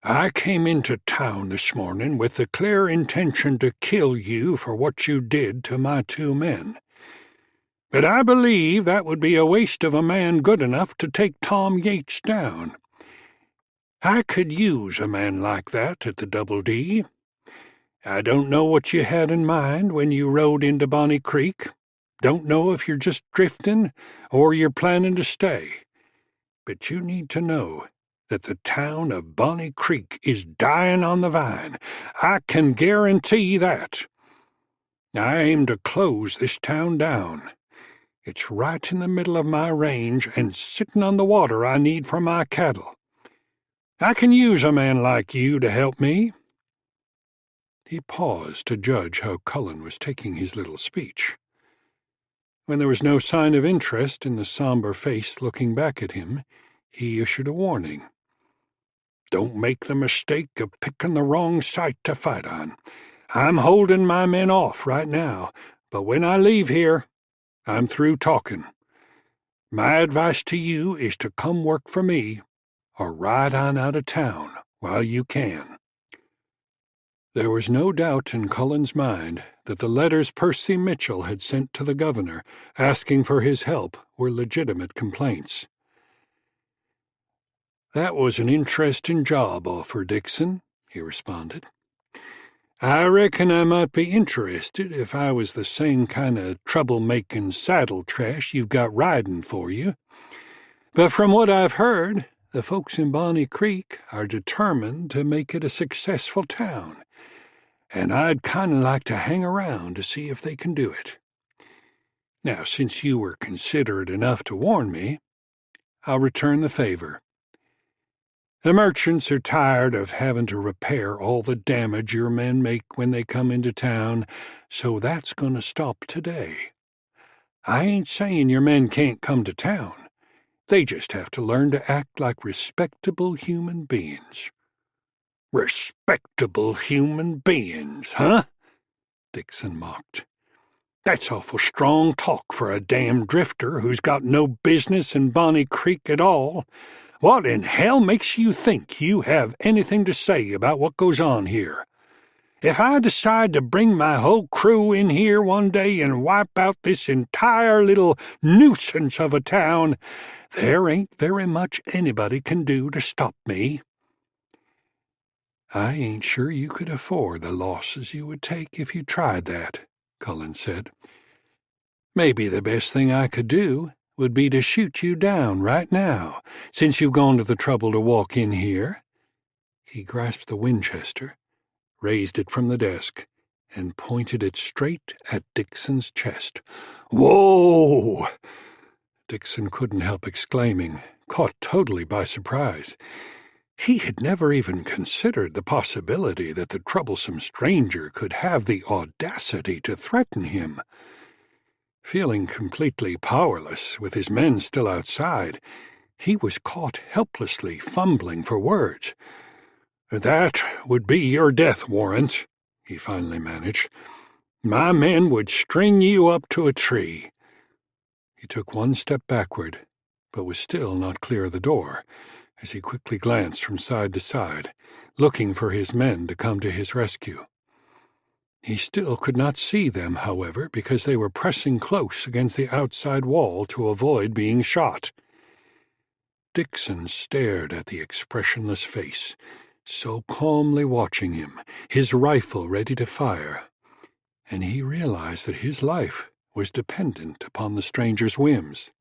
"I came into town this morning with the clear intention to kill you for what you did to my 2 men. But I believe that would be a waste of a man good enough to take Tom Yates down. I could use a man like that at the Double D. I don't know what you had in mind when you rode into Bonnie Creek. Don't know if you're just drifting or you're planning to stay. But you need to know that the town of Bonnie Creek is dying on the vine. I can guarantee that. I aim to close this town down. It's right in the middle of my range and sitting on the water I need for my cattle. I can use a man like you to help me." He paused to judge how Cullen was taking his little speech. When there was no sign of interest in the somber face looking back at him, he issued a warning. "Don't make the mistake of picking the wrong side to fight on. I'm holding my men off right now, but when I leave here, I'm through talking. My advice to you is to come work for me or ride on out of town while you can." There was no doubt in Cullen's mind that the letters Percy Mitchell had sent to the governor asking for his help were legitimate complaints. "That was an interesting job offer, Dixon," he responded. "I reckon I might be interested if I was the same kind of trouble-making saddle trash you've got riding for you. But from what I've heard, the folks in Bonnie Creek are determined to make it a successful town, and I'd kind of like to hang around to see if they can do it. Now, since you were considerate enough to warn me, I'll return the favor. The merchants are tired of having to repair all the damage your men make when they come into town, so that's going to stop today. I ain't saying your men can't come to town. They just have to learn to act like respectable human beings." "Respectable human beings, huh?" Dixon mocked. "That's awful strong talk for a damn drifter who's got no business in Bonnie Creek at all. What in hell makes you think you have anything to say about what goes on here? If I decide to bring my whole crew in here one day and wipe out this entire little nuisance of a town, there ain't very much anybody can do to stop me." "I ain't sure you could afford the losses you would take if you tried that," Cullen said. "Maybe the best thing I could do would be to shoot you down right now, since you've gone to the trouble to walk in here." He grasped the Winchester, raised it from the desk, and pointed it straight at Dixon's chest. "Whoa!" Dixon couldn't help exclaiming, caught totally by surprise. He had never even considered the possibility that the troublesome stranger could have the audacity to threaten him. Feeling completely powerless, with his men still outside, he was caught helplessly fumbling for words. "That would be your death warrant," he finally managed. "My men would string you up to a tree." He took one step backward, but was still not clear of the door, as he quickly glanced from side to side, looking for his men to come to his rescue. He still could not see them, however, because they were pressing close against the outside wall to avoid being shot. Dixon stared at the expressionless face, so calmly watching him, his rifle ready to fire, and he realized that his life was dependent upon the stranger's whims.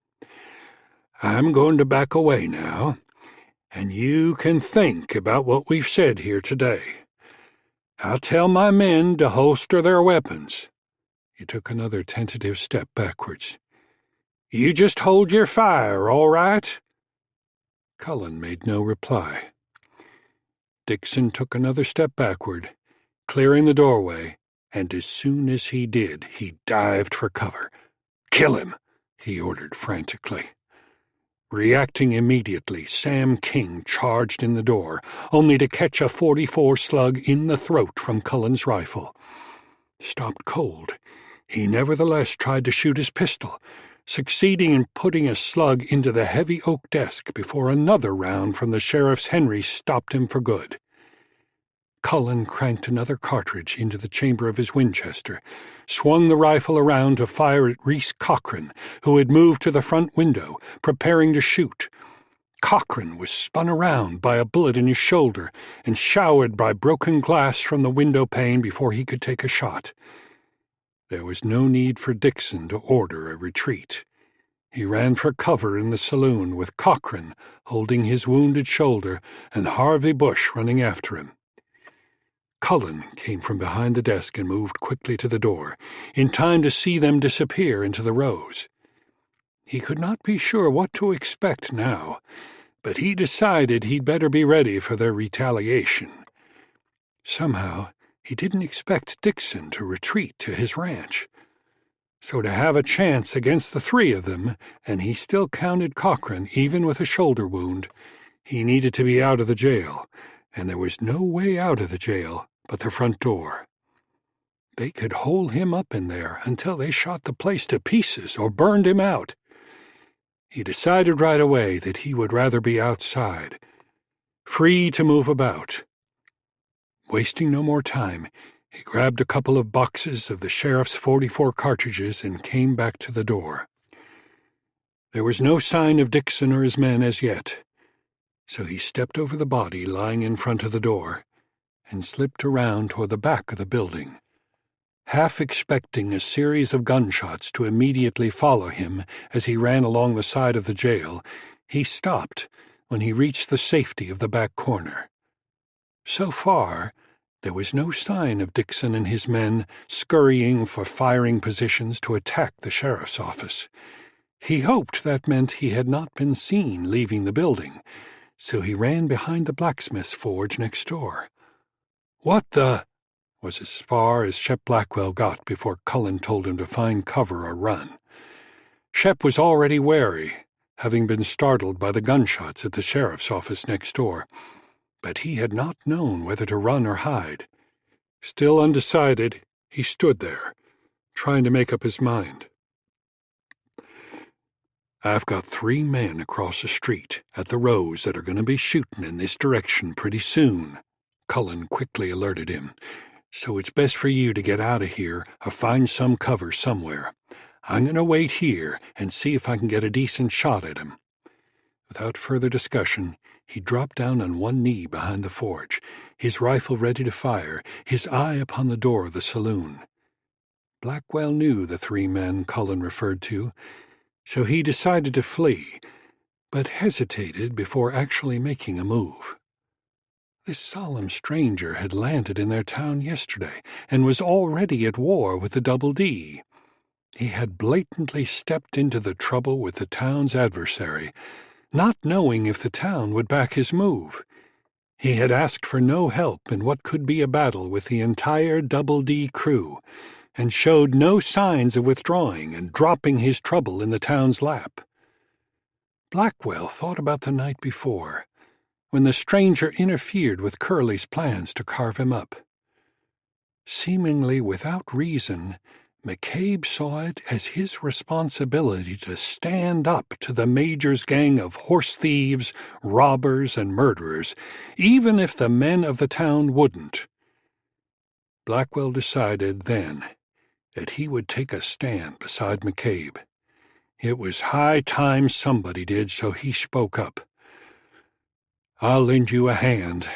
"I'm going to back away now, and you can think about what we've said here today. I'll tell my men to holster their weapons." He took another tentative step backwards. "You just hold your fire, all right?" Cullen made no reply. Dixon took another step backward, clearing the doorway, and as soon as he did, he dived for cover. "Kill him!" he ordered frantically. Reacting immediately, Sam King charged in the door, only to catch a .44 slug in the throat from Cullen's rifle. Stopped cold, he nevertheless tried to shoot his pistol, succeeding in putting a slug into the heavy oak desk before another round from the sheriff's Henry stopped him for good. Cullen cranked another cartridge into the chamber of his Winchester, swung the rifle around to fire at Reese Cochran, who had moved to the front window, preparing to shoot. Cochran was spun around by a bullet in his shoulder and showered by broken glass from the window pane before he could take a shot. There was no need for Dixon to order a retreat. He ran for cover in the saloon, with Cochran holding his wounded shoulder and Harvey Bush running after him. Cullen came from behind the desk and moved quickly to the door, in time to see them disappear into the rows. He could not be sure what to expect now, but he decided he'd better be ready for their retaliation. Somehow, he didn't expect Dixon to retreat to his ranch. So to have a chance against the three of them, and he still counted Cochran even with a shoulder wound, he needed to be out of the jail, and there was no way out of the jail but the front door. They could hold him up in there until they shot the place to pieces or burned him out. He decided right away that he would rather be outside, free to move about. Wasting no more time, he grabbed a couple of boxes of the sheriff's .44 cartridges and came back to the door. There was no sign of Dixon or his men as yet, so he stepped over the body lying in front of the door and slipped around toward the back of the building. Half expecting a series of gunshots to immediately follow him as he ran along the side of the jail, he stopped when he reached the safety of the back corner. So far, there was no sign of Dixon and his men scurrying for firing positions to attack the sheriff's office. He hoped that meant he had not been seen leaving the building, so he ran behind the blacksmith's forge next door. "What the—" was as far as Shep Blackwell got before Cullen told him to find cover or run. Shep was already wary, having been startled by the gunshots at the sheriff's office next door, but he had not known whether to run or hide. Still undecided, he stood there, trying to make up his mind. "I've got 3 men across the street at the Rose that are going to be shooting in this direction pretty soon," Cullen quickly alerted him. "So it's best for you to get out of here or find some cover somewhere. I'm going to wait here and see if I can get a decent shot at him." Without further discussion, he dropped down on one knee behind the forge, his rifle ready to fire, his eye upon the door of the saloon. Blackwell knew the 3 men Cullen referred to, so he decided to flee, but hesitated before actually making a move. This solemn stranger had landed in their town yesterday and was already at war with the Double D. He had blatantly stepped into the trouble with the town's adversary, not knowing if the town would back his move. He had asked for no help in what could be a battle with the entire Double D crew, and showed no signs of withdrawing and dropping his trouble in the town's lap. Blackwell thought about the night before, when the stranger interfered with Curly's plans to carve him up. Seemingly without reason, McCabe saw it as his responsibility to stand up to the Major's gang of horse thieves, robbers, and murderers, even if the men of the town wouldn't. Blackwell decided then that he would take a stand beside McCabe. It was high time somebody did, so he spoke up. "I'll lend you a hand."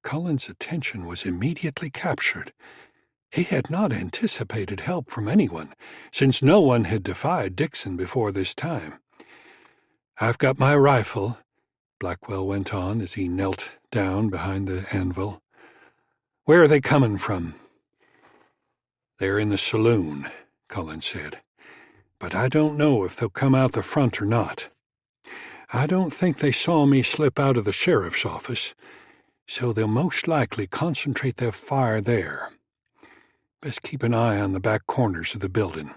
Cullen's attention was immediately captured. He had not anticipated help from anyone, since no one had defied Dixon before this time. "I've got my rifle," Blackwell went on as he knelt down behind the anvil. "Where are they coming from?" "They're in the saloon," Cullen said. "But I don't know if they'll come out the front or not. I don't think they saw me slip out of the sheriff's office, so they'll most likely concentrate their fire there. Best keep an eye on the back corners of the building.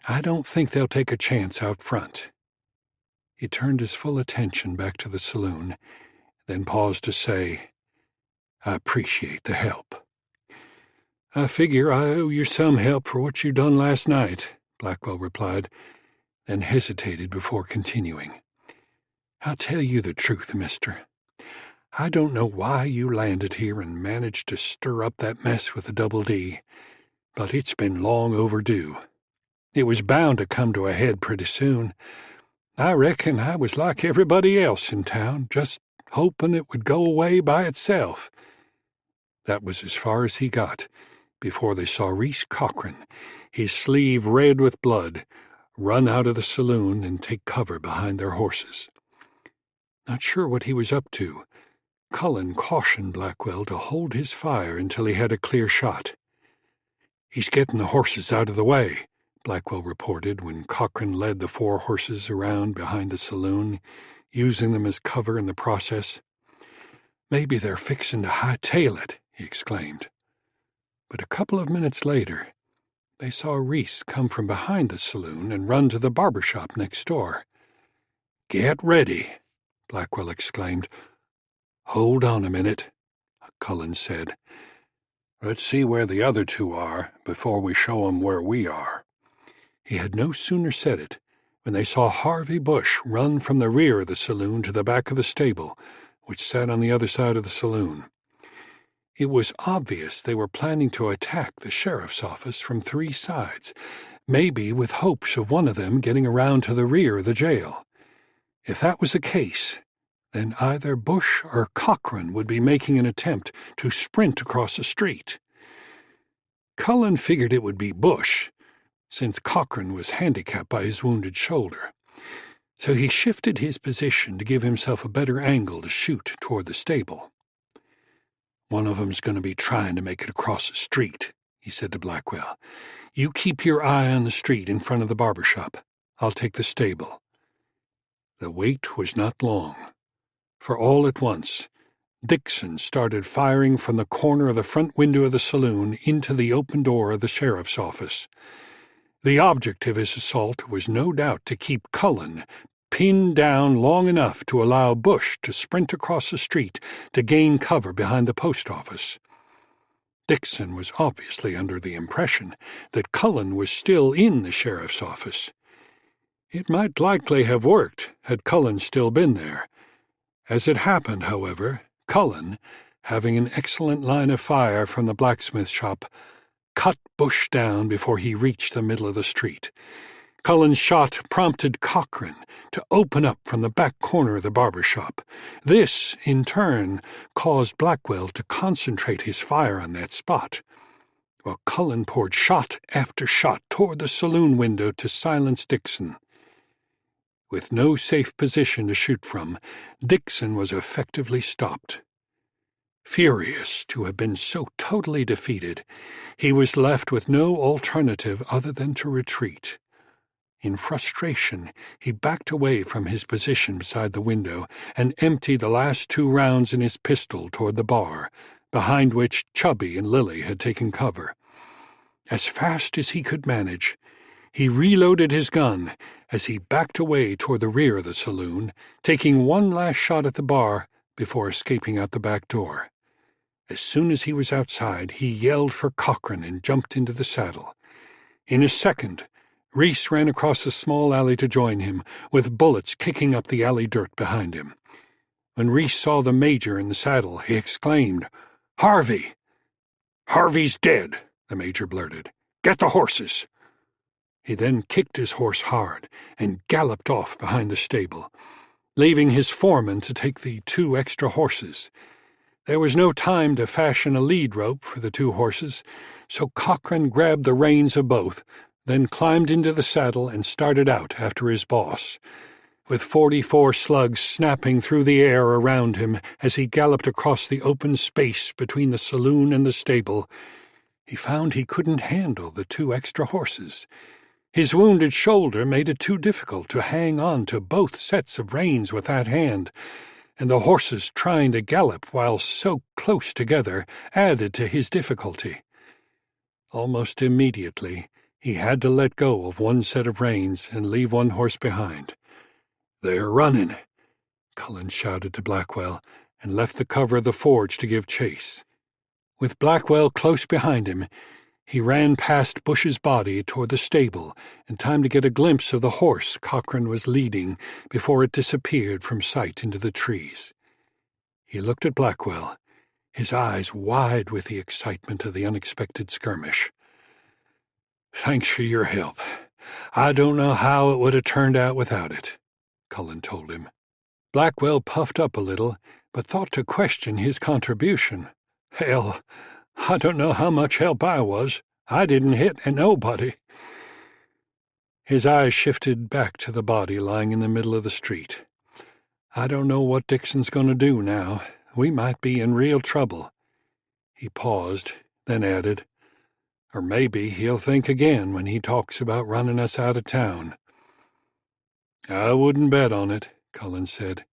I don't think they'll take a chance out front." He turned his full attention back to the saloon, then paused to say, "I appreciate the help." "I figure I owe you some help for what you done last night," Blackwell replied, then hesitated before continuing. "I'll tell you the truth, mister. I don't know why you landed here and managed to stir up that mess with the Double D, but it's been long overdue. It was bound to come to a head pretty soon. I reckon I was like everybody else in town, just hoping it would go away by itself." That was as far as he got, before they saw Reese Cochran, his sleeve red with blood, run out of the saloon and take cover behind their horses. Not sure what he was up to, Cullen cautioned Blackwell to hold his fire until he had a clear shot. "He's getting the horses out of the way," Blackwell reported when Cochran led the 4 horses around behind the saloon, using them as cover in the process. "Maybe they're fixing to hightail it," he exclaimed. But a couple of minutes later, they saw Reese come from behind the saloon and run to the barber shop next door. "Get ready," Blackwell exclaimed. "Hold on a minute," Cullen said. "Let's see where the other 2 are before we show 'em where we are." He had no sooner said it when they saw Harvey Bush run from the rear of the saloon to the back of the stable, which sat on the other side of the saloon. It was obvious they were planning to attack the sheriff's office from 3 sides, maybe with hopes of one of them getting around to the rear of the jail. If that was the case, then either Bush or Cochran would be making an attempt to sprint across the street. Cullen figured it would be Bush, since Cochran was handicapped by his wounded shoulder, so he shifted his position to give himself a better angle to shoot toward the stable. "One of 'em's going to be trying to make it across the street," he said to Blackwell. "You keep your eye on the street in front of the barber shop. I'll take the stable." The wait was not long, for all at once Dixon started firing from the corner of the front window of the saloon into the open door of the sheriff's office. The object of his assault was no doubt to keep Cullen pinned down long enough to allow Bush to sprint across the street to gain cover behind the post office. Dixon was obviously under the impression that Cullen was still in the sheriff's office. It might likely have worked had Cullen still been there. As it happened, however, Cullen, having an excellent line of fire from the blacksmith shop, cut Bush down before he reached the middle of the street. Cullen's shot prompted Cochran to open up from the back corner of the barber shop. This, in turn, caused Blackwell to concentrate his fire on that spot, while Cullen poured shot after shot toward the saloon window to silence Dixon. With no safe position to shoot from, Dixon was effectively stopped. Furious to have been so totally defeated, he was left with no alternative other than to retreat. In frustration, he backed away from his position beside the window and emptied the last 2 rounds in his pistol toward the bar, behind which Chubby and Lily had taken cover. As fast as he could manage, he reloaded his gun as he backed away toward the rear of the saloon, taking one last shot at the bar before escaping out the back door. As soon as he was outside, he yelled for Cochran and jumped into the saddle. In a second, Reese ran across a small alley to join him, with bullets kicking up the alley dirt behind him. When Reese saw the Major in the saddle, he exclaimed, "Harvey!" "Harvey's dead," the Major blurted. "Get the horses." He then kicked his horse hard and galloped off behind the stable, leaving his foreman to take the 2 extra horses. There was no time to fashion a lead rope for the 2 horses, so Cochrane grabbed the reins of both, then climbed into the saddle and started out after his boss. With 44 slugs snapping through the air around him as he galloped across the open space between the saloon and the stable, he found he couldn't handle the 2 extra horses. His wounded shoulder made it too difficult to hang on to both sets of reins with that hand, and the horses trying to gallop while so close together added to his difficulty. Almost immediately, he had to let go of one set of reins and leave one horse behind. "They're running," Cullen shouted to Blackwell, and left the cover of the forge to give chase. With Blackwell close behind him, he ran past Bush's body toward the stable in time to get a glimpse of the horse Cochrane was leading before it disappeared from sight into the trees. He looked at Blackwell, his eyes wide with the excitement of the unexpected skirmish. "Thanks for your help. I don't know how it would have turned out without it," Cullen told him. Blackwell puffed up a little, but thought to question his contribution. "Hell, I don't know how much help I was. I didn't hit nobody." His eyes shifted back to the body lying in the middle of the street. "I don't know what Dixon's going to do now. We might be in real trouble." He paused, then added, "Or maybe he'll think again when he talks about running us out of town." "I wouldn't bet on it," Cullen said.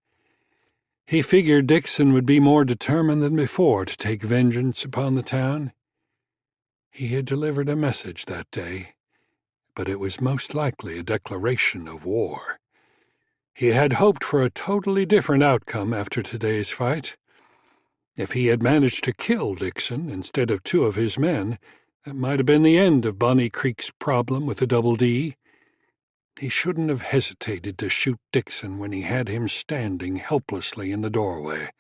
He figured Dixon would be more determined than before to take vengeance upon the town. He had delivered a message that day, but it was most likely a declaration of war. He had hoped for a totally different outcome after today's fight. If he had managed to kill Dixon instead of 2 of his men, that might have been the end of Bonnie Creek's problem with the Double D. He shouldn't have hesitated to shoot Dixon when he had him standing helplessly in the doorway.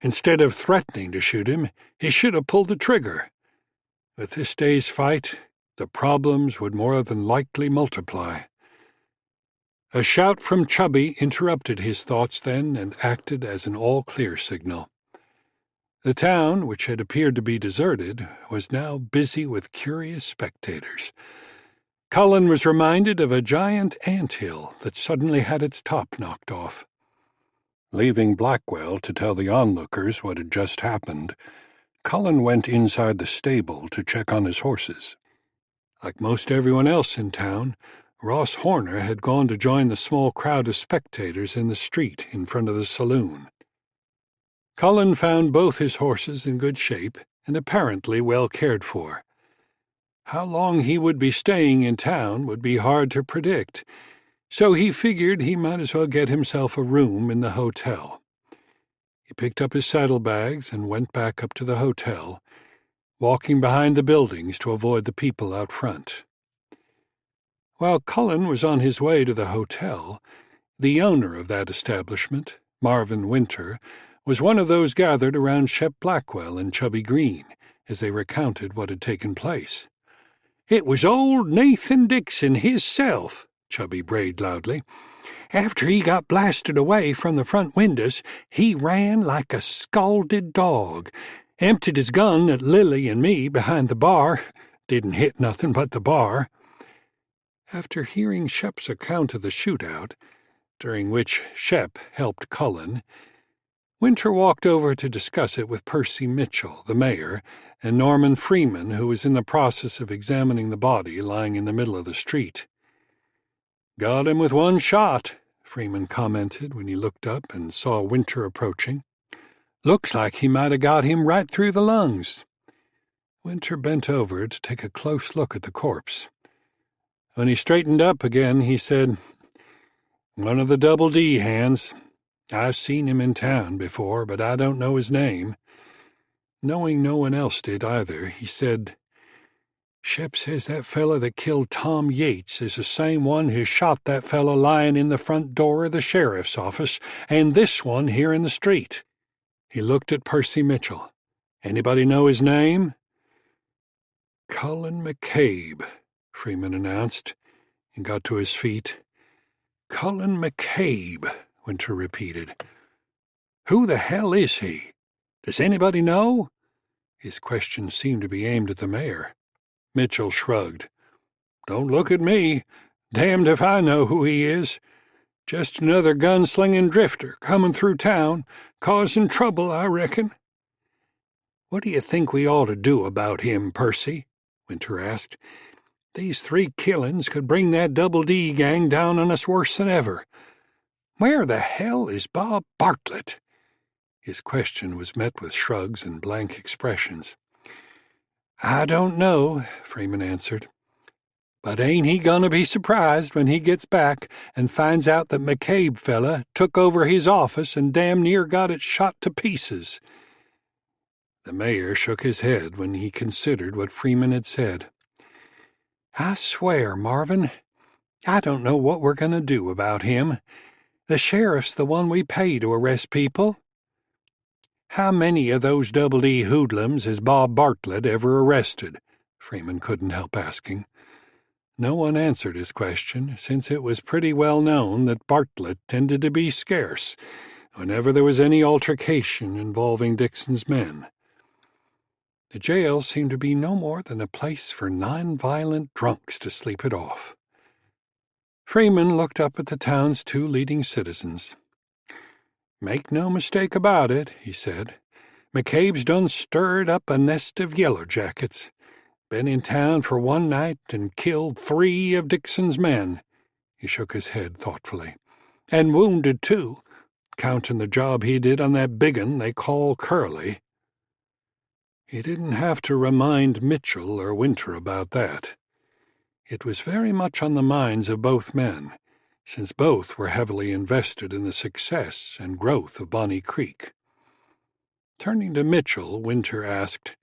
Instead of threatening to shoot him, he should have pulled the trigger. With this day's fight, the problems would more than likely multiply. A shout from Chubby interrupted his thoughts then and acted as an all-clear signal. The town, which had appeared to be deserted, was now busy with curious spectators. Cullen was reminded of a giant ant-hill that suddenly had its top knocked off. Leaving Blackwell to tell the onlookers what had just happened, Cullen went inside the stable to check on his horses. Like most everyone else in town, Ross Horner had gone to join the small crowd of spectators in the street in front of the saloon. Cullen found both his horses in good shape and apparently well cared for. How long he would be staying in town would be hard to predict, so he figured he might as well get himself a room in the hotel. He picked up his saddlebags and went back up to the hotel, walking behind the buildings to avoid the people out front. While Cullen was on his way to the hotel, the owner of that establishment, Marvin Winter, was one of those gathered around Shep Blackwell and Chubby Green as they recounted what had taken place. "It was old Nathan Dixon hisself," Chubby brayed loudly. "After he got blasted away from the front windows, he ran like a scalded dog, emptied his gun at Lily and me behind the bar, didn't hit nothing but the bar." After hearing Shep's account of the shootout, during which Shep helped Cullen, Winter walked over to discuss it with Percy Mitchell, the mayor, and Norman Freeman, who was in the process of examining the body lying in the middle of the street. "Got him with one shot," Freeman commented when he looked up and saw Winter approaching. "Looks like he might have got him right through the lungs." Winter bent over to take a close look at the corpse. When he straightened up again, he said, "One of the Double D hands. I've seen him in town before, but I don't know his name." Knowing no one else did either, he said, Shep says that fella that killed Tom Yates is the same one who shot that fella lying in the front door of the sheriff's office, and this one here in the street." He looked at Percy Mitchell. "Anybody know his name?" "Cullen McCabe," Freeman announced, and got to his feet. "Cullen McCabe," Winter repeated. "Who the hell is he? Does anybody know?" His question seemed to be aimed at the mayor. Mitchell shrugged. "Don't look at me. Damned if I know who he is. Just another gunslinging drifter coming through town, causing trouble, I reckon." "What do you think we ought to do about him, Percy?" Winter asked. "These 3 killings could bring that Double D gang down on us worse than ever. Where the hell is Bob Bartlett?" His question was met with shrugs and blank expressions. "I don't know," Freeman answered. "But ain't he gonna be surprised when he gets back and finds out that McCabe fella took over his office and damn near got it shot to pieces." The mayor shook his head when he considered what Freeman had said. "I swear, Marvin, I don't know what we're going to do about him. The sheriff's the one we pay to arrest people." "How many of those Double D hoodlums has Bob Bartlett ever arrested?" Freeman couldn't help asking. No one answered his question, since it was pretty well known that Bartlett tended to be scarce whenever there was any altercation involving Dixon's men. The jail seemed to be no more than a place for non-violent drunks to sleep it off. Freeman looked up at the town's 2 leading citizens. "Make no mistake about it," he said. "McCabe's done stirred up a nest of yellow jackets. Been in town for one night and killed 3 of Dixon's men." He shook his head thoughtfully. "And wounded 2, counting the job he did on that big 'un they call Curly." He didn't have to remind Mitchell or Winter about that. It was very much on the minds of both men, since both were heavily invested in the success and growth of Bonnie Creek. Turning to Mitchell, Winter asked,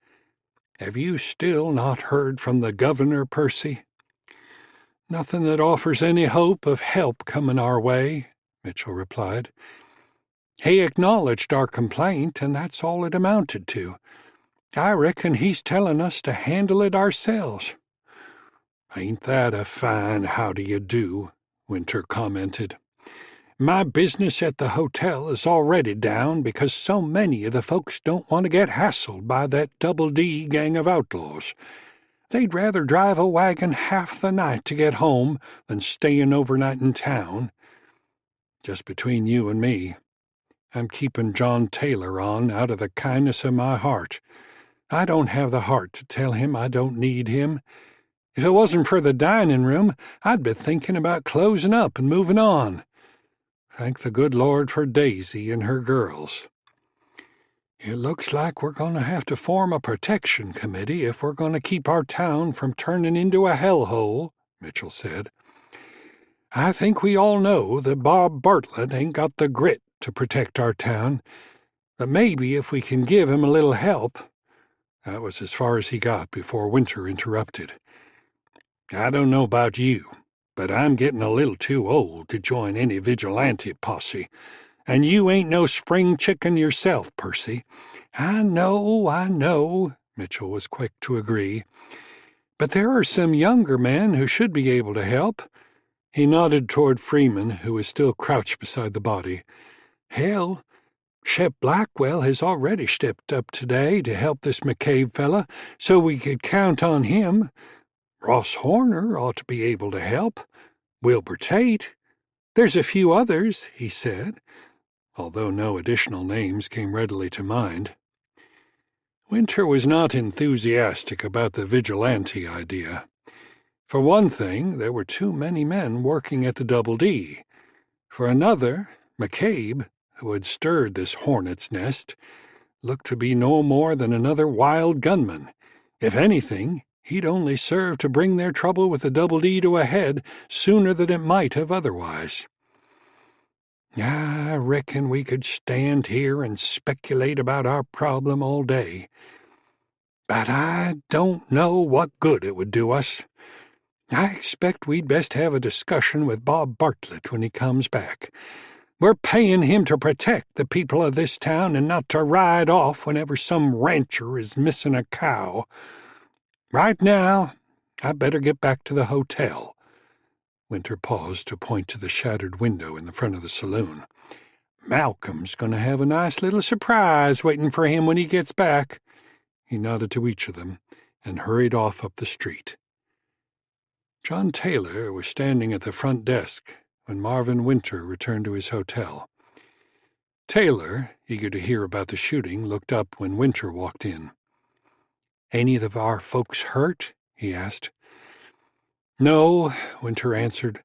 "Have you still not heard from the governor, Percy?" "Nothing that offers any hope of help coming our way," Mitchell replied. "He acknowledged our complaint, and that's all it amounted to. I reckon he's telling us to handle it ourselves." "Ain't that a fine how-do-you-do?" Winter commented. "My business at the hotel is already down because so many of the folks don't want to get hassled by that Double D gang of outlaws. They'd rather drive a wagon half the night to get home than staying overnight in town. Just between you and me, I'm keeping John Taylor on out of the kindness of my heart. I don't have the heart to tell him I don't need him. If it wasn't for the dining room, I'd be thinking about closing up and moving on. Thank the good Lord for Daisy and her girls." "It looks like we're going to have to form a protection committee if we're going to keep our town from turning into a hellhole," Mitchell said. "I think we all know that Bob Bartlett ain't got the grit to protect our town, but maybe if we can give him a little help—" That was as far as he got before Winter interrupted. "I don't know about you, but I'm getting a little too old to join any vigilante posse, and you ain't no spring chicken yourself, Percy." I know," Mitchell was quick to agree. "But there are some younger men who should be able to help." He nodded toward Freeman, who was still crouched beside the body. "Hell, Shep Blackwell has already stepped up today to help this McCabe fella, so we could count on him. Ross Horner ought to be able to help. Wilbur Tate. There's a few others," he said, although no additional names came readily to mind. Winter was not enthusiastic about the vigilante idea. For one thing, there were too many men working at the Double D. For another, McCabe, who had stirred this hornet's nest, looked to be no more than another wild gunman. If anything, he'd only serve to bring their trouble with the Double D to a head sooner than it might have otherwise. "I reckon we could stand here and speculate about our problem all day. but I don't know what good it would do us. I expect we'd best have a discussion with Bob Bartlett when he comes back. We're paying him to protect the people of this town and not to ride off whenever some rancher is missing a cow. Right now, I'd better get back to the hotel." Winter paused to point to the shattered window in the front of the saloon. "Malcolm's going to have a nice little surprise waiting for him when he gets back." He nodded to each of them and hurried off up the street. John Taylor was standing at the front desk when Marvin Winter returned to his hotel. Taylor, eager to hear about the shooting, looked up when Winter walked in. "Any of our folks hurt?" he asked. "No," Winter answered,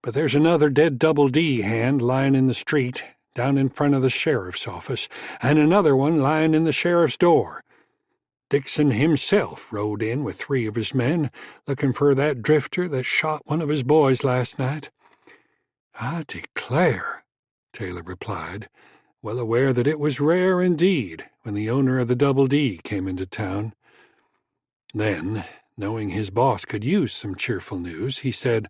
"but there's another dead Double D hand lying in the street, down in front of the sheriff's office, and another one lying in the sheriff's door. Dixon himself rode in with 3 of his men, looking for that drifter that shot one of his boys last night." "I declare," Taylor replied, well aware that it was rare indeed when the owner of the Double D came into town. Then, knowing his boss could use some cheerful news, he said,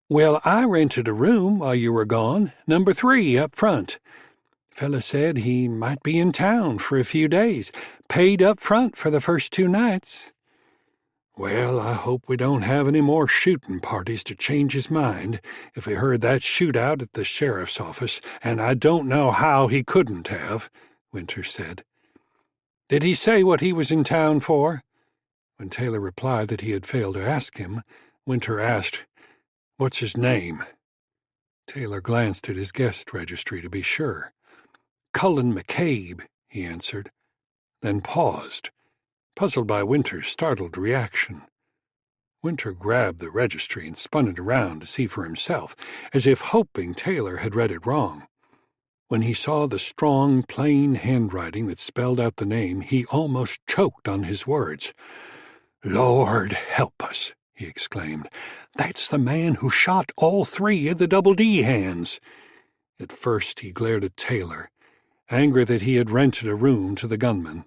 "Well, I rented a room while you were gone, number 3 up front. Fella said he might be in town for a few days, paid up front for the first 2 nights. Well, I hope we don't have any more shooting parties to change his mind if he heard that shootout at the sheriff's office, and I don't know how he couldn't have," Winter said. "Did he say what he was in town for?" When Taylor replied that he had failed to ask him, Winter asked, "What's his name?" Taylor glanced at his guest registry to be sure. "Cullen McCabe," he answered, then paused, puzzled by Winter's startled reaction. Winter grabbed the registry and spun it around to see for himself, as if hoping Taylor had read it wrong. When he saw the strong, plain handwriting that spelled out the name, he almost choked on his words. "Lord help us," he exclaimed. "That's the man who shot all 3 of the Double D hands." At first he glared at Taylor, angry that he had rented a room to the gunman.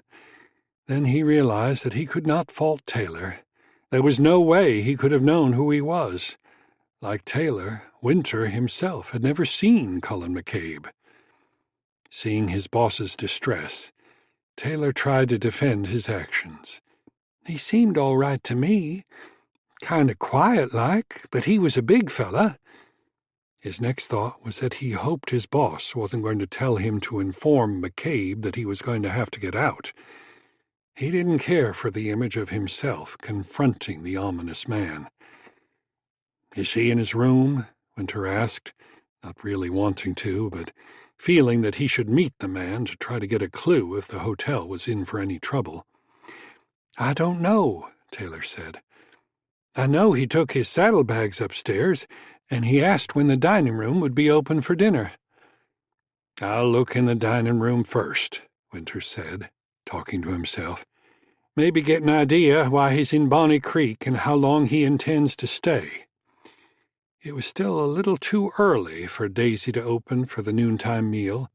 Then he realized that he could not fault Taylor. There was no way he could have known who he was. Like Taylor, Winter himself had never seen Cullen McCabe. Seeing his boss's distress, Taylor tried to defend his actions. "He seemed all right to me. Kind of quiet-like, but he was a big fella." His next thought was that he hoped his boss wasn't going to tell him to inform McCabe that he was going to have to get out. He didn't care for the image of himself confronting the ominous man. "Is he in his room?" Winter asked, not really wanting to, but feeling that he should meet the man to try to get a clue if the hotel was in for any trouble. "I don't know," Taylor said. "I know he took his saddlebags upstairs, and he asked when the dining room would be open for dinner." "I'll look in the dining room first," Winter said, talking to himself. "Maybe get an idea why he's in Bonnie Creek and how long he intends to stay." It was still a little too early for Daisy to open for the noontime meal,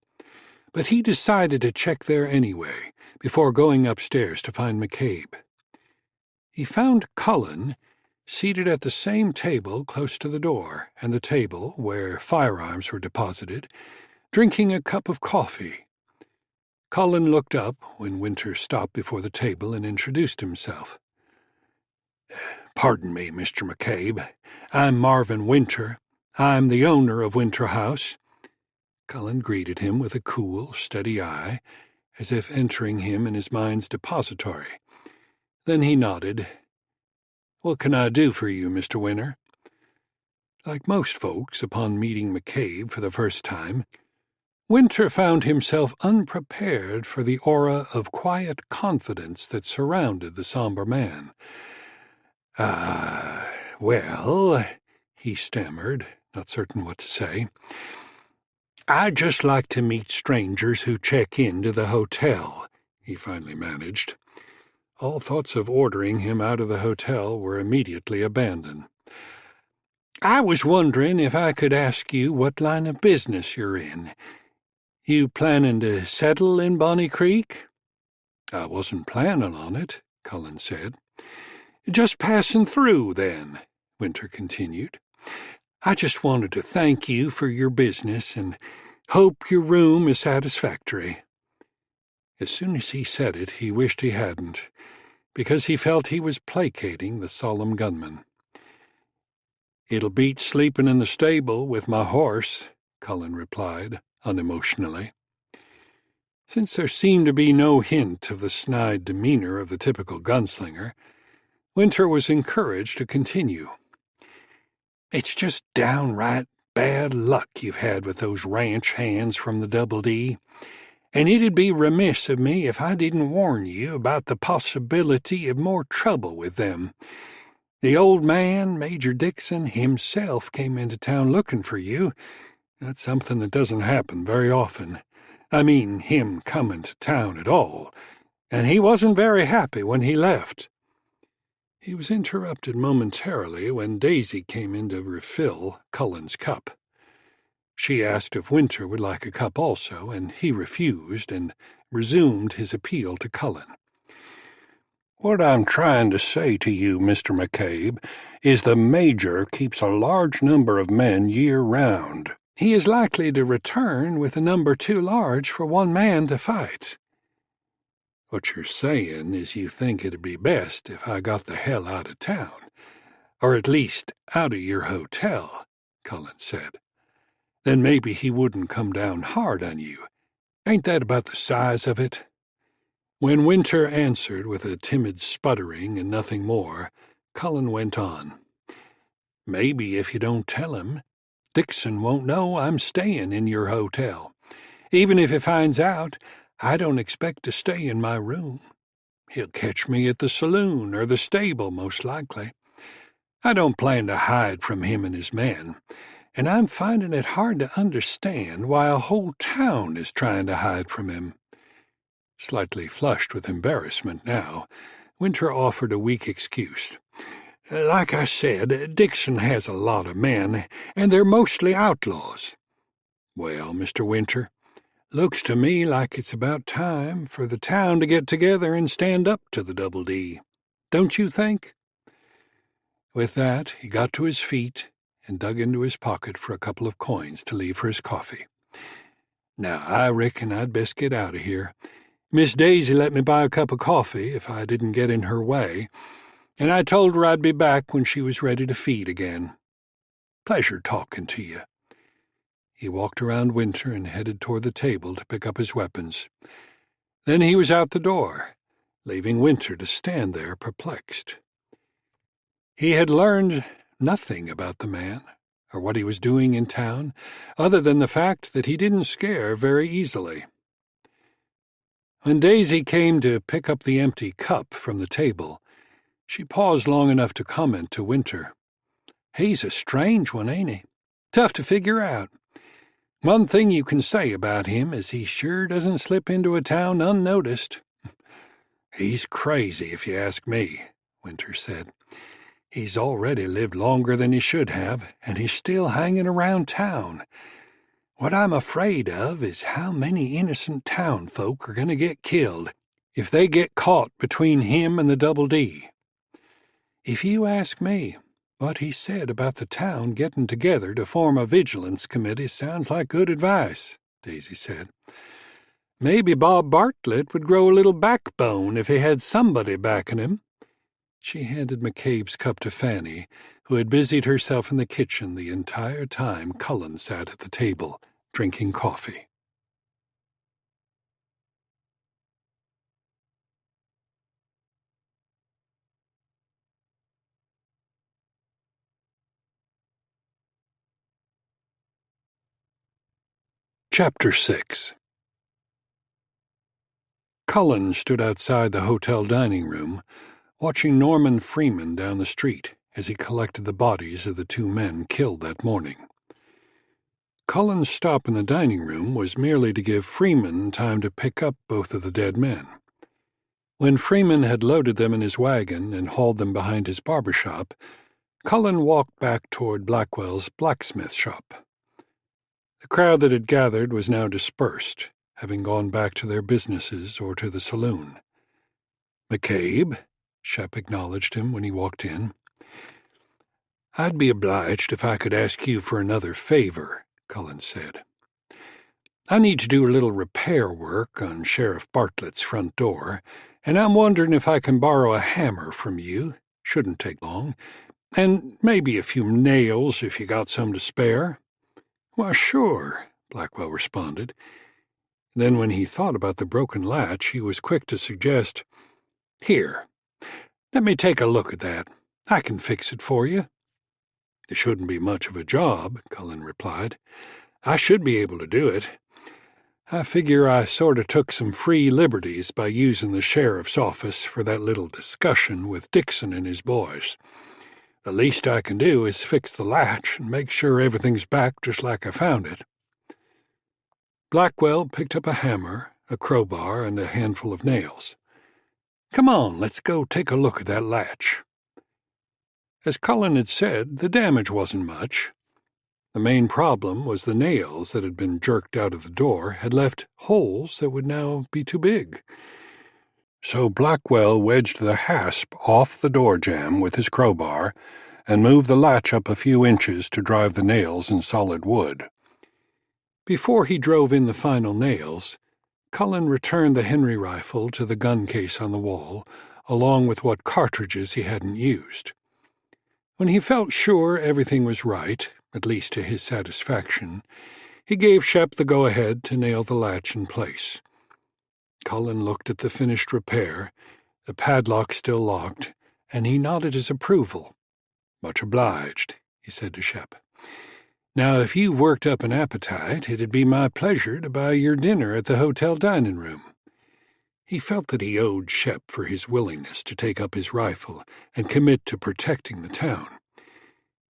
but he decided to check there anyway, before going upstairs to find McCabe. He found Cullen seated at the same table close to the door and the table where firearms were deposited, drinking a cup of coffee. Cullen looked up when Winter stopped before the table and introduced himself. "Pardon me, Mr. McCabe. I'm Marvin Winter. I'm the owner of Winter House." Cullen greeted him with a cool, steady eye, as if entering him in his mind's depository. Then he nodded. "What can I do for you, Mr. Winter?" Like most folks, upon meeting McCabe for the first time, Winter found himself unprepared for the aura of quiet confidence that surrounded the somber man. Well," he stammered, not certain what to say. "I'd just like to meet strangers who check into the hotel," he finally managed. All thoughts of ordering him out of the hotel were immediately abandoned. "I was wondering if I could ask you what line of business you're in. You planning to settle in Bonnie Creek?" "I wasn't planning on it," Cullen said. "Just passing through, then," Winter continued. "I just wanted to thank you for your business and hope your room is satisfactory." As soon as he said it, he wished he hadn't, because he felt he was placating the solemn gunman. "It'll beat sleeping in the stable with my horse," Cullen replied, unemotionally. Since there seemed to be no hint of the snide demeanor of the typical gunslinger, Winter was encouraged to continue. "It's just downright bad luck you've had with those ranch hands from the Double D, and it'd be remiss of me if I didn't warn you about the possibility of more trouble with them. The old man, Major Dixon, himself came into town looking for you. That's something that doesn't happen very often. I mean, him coming to town at all, and he wasn't very happy when he left." He was interrupted momentarily when Daisy came in to refill Cullen's cup. She asked if Winter would like a cup also, and he refused and resumed his appeal to Cullen. "What I'm trying to say to you, Mr. McCabe, is the Major keeps a large number of men year-round. He is likely to return with a number too large for one man to fight." "What you're saying is you think it'd be best if I got the hell out of town, or at least out of your hotel," Cullen said. "Then maybe he wouldn't come down hard on you. Ain't that about the size of it?" When Winter answered with a timid sputtering and nothing more, Cullen went on. "Maybe if you don't tell him, Dixon won't know I'm staying in your hotel. Even if he finds out, I don't expect to stay in my room. He'll catch me at the saloon or the stable, most likely. I don't plan to hide from him and his men, and I'm finding it hard to understand why a whole town is trying to hide from him." Slightly flushed with embarrassment now, Winter offered a weak excuse. "Like I said, Dixon has a lot of men, and they're mostly outlaws." "Well, Mr. Winter, looks to me like it's about time for the town to get together and stand up to the Double D. Don't you think?" With that, he got to his feet and dug into his pocket for a couple of coins to leave for his coffee. "Now, I reckon I'd best get out of here. Miss Daisy let me buy a cup of coffee if I didn't get in her way, and I told her I'd be back when she was ready to feed again. Pleasure talking to you." He walked around Winter and headed toward the table to pick up his weapons. Then he was out the door, leaving Winter to stand there perplexed. He had learned nothing about the man or what he was doing in town, other than the fact that he didn't scare very easily. When Daisy came to pick up the empty cup from the table, she paused long enough to comment to Winter, "He's a strange one, ain't he? Tough to figure out. One thing you can say about him is he sure doesn't slip into a town unnoticed." "He's crazy, if you ask me," Winter said. "He's already lived longer than he should have, and he's still hanging around town. What I'm afraid of is how many innocent town folk are going to get killed if they get caught between him and the Double D. If you ask me, what he said about the town getting together to form a vigilance committee sounds like good advice," Daisy said. "Maybe Bob Bartlett would grow a little backbone if he had somebody backing him." She handed McCabe's cup to Fanny, who had busied herself in the kitchen the entire time Cullen sat at the table, drinking coffee. Chapter 6. Cullen stood outside the hotel dining room, watching Norman Freeman down the street as he collected the bodies of the two men killed that morning. Cullen's stop in the dining room was merely to give Freeman time to pick up both of the dead men. When Freeman had loaded them in his wagon and hauled them behind his barber shop, Cullen walked back toward Blackwell's blacksmith shop. The crowd that had gathered was now dispersed, having gone back to their businesses or to the saloon. "McCabe," Shep acknowledged him when he walked in. "I'd be obliged if I could ask you for another favor," Cullen said. "I need to do a little repair work on Sheriff Bartlett's front door, and I'm wondering if I can borrow a hammer from you. Shouldn't take long. And maybe a few nails if you got some to spare." "Why, sure," Blackwell responded. Then when he thought about the broken latch, he was quick to suggest, "Here, let me take a look at that. I can fix it for you." "It shouldn't be much of a job," Cullen replied. "I should be able to do it. I figure I sort of took some free liberties by using the sheriff's office for that little discussion with Dixon and his boys. The least I can do is fix the latch and make sure everything's back just like I found it." Blackwell picked up a hammer, a crowbar, and a handful of nails. "Come on, let's go take a look at that latch." As Cullen had said, the damage wasn't much. The main problem was the nails that had been jerked out of the door had left holes that would now be too big. So Blackwell wedged the hasp off the door jamb with his crowbar and moved the latch up a few inches to drive the nails in solid wood. Before he drove in the final nails, Cullen returned the Henry rifle to the gun case on the wall, along with what cartridges he hadn't used. When he felt sure everything was right, at least to his satisfaction, he gave Shep the go-ahead to nail the latch in place. Cullen looked at the finished repair, the padlock still locked, and he nodded his approval. "Much obliged," he said to Shep. "Now, if you've worked up an appetite, it'd be my pleasure to buy your dinner at the hotel dining room." He felt that he owed Shep for his willingness to take up his rifle and commit to protecting the town.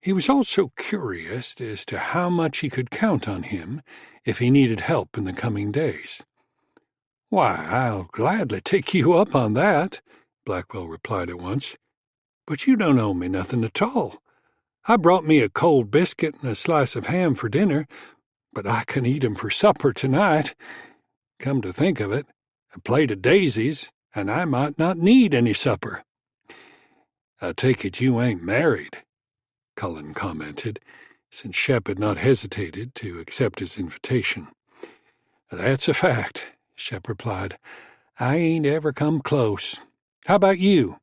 He was also curious as to how much he could count on him if he needed help in the coming days. "Why, I'll gladly take you up on that," Blackwell replied at once. "But you don't owe me nothing at all. I brought me a cold biscuit and a slice of ham for dinner, but I can eat 'em for supper tonight. Come to think of it, a plate of daisies, and I might not need any supper." "I take it you ain't married," Cullen commented, since Shep had not hesitated to accept his invitation. "That's a fact," Shep replied. "I ain't ever come close. How about you?"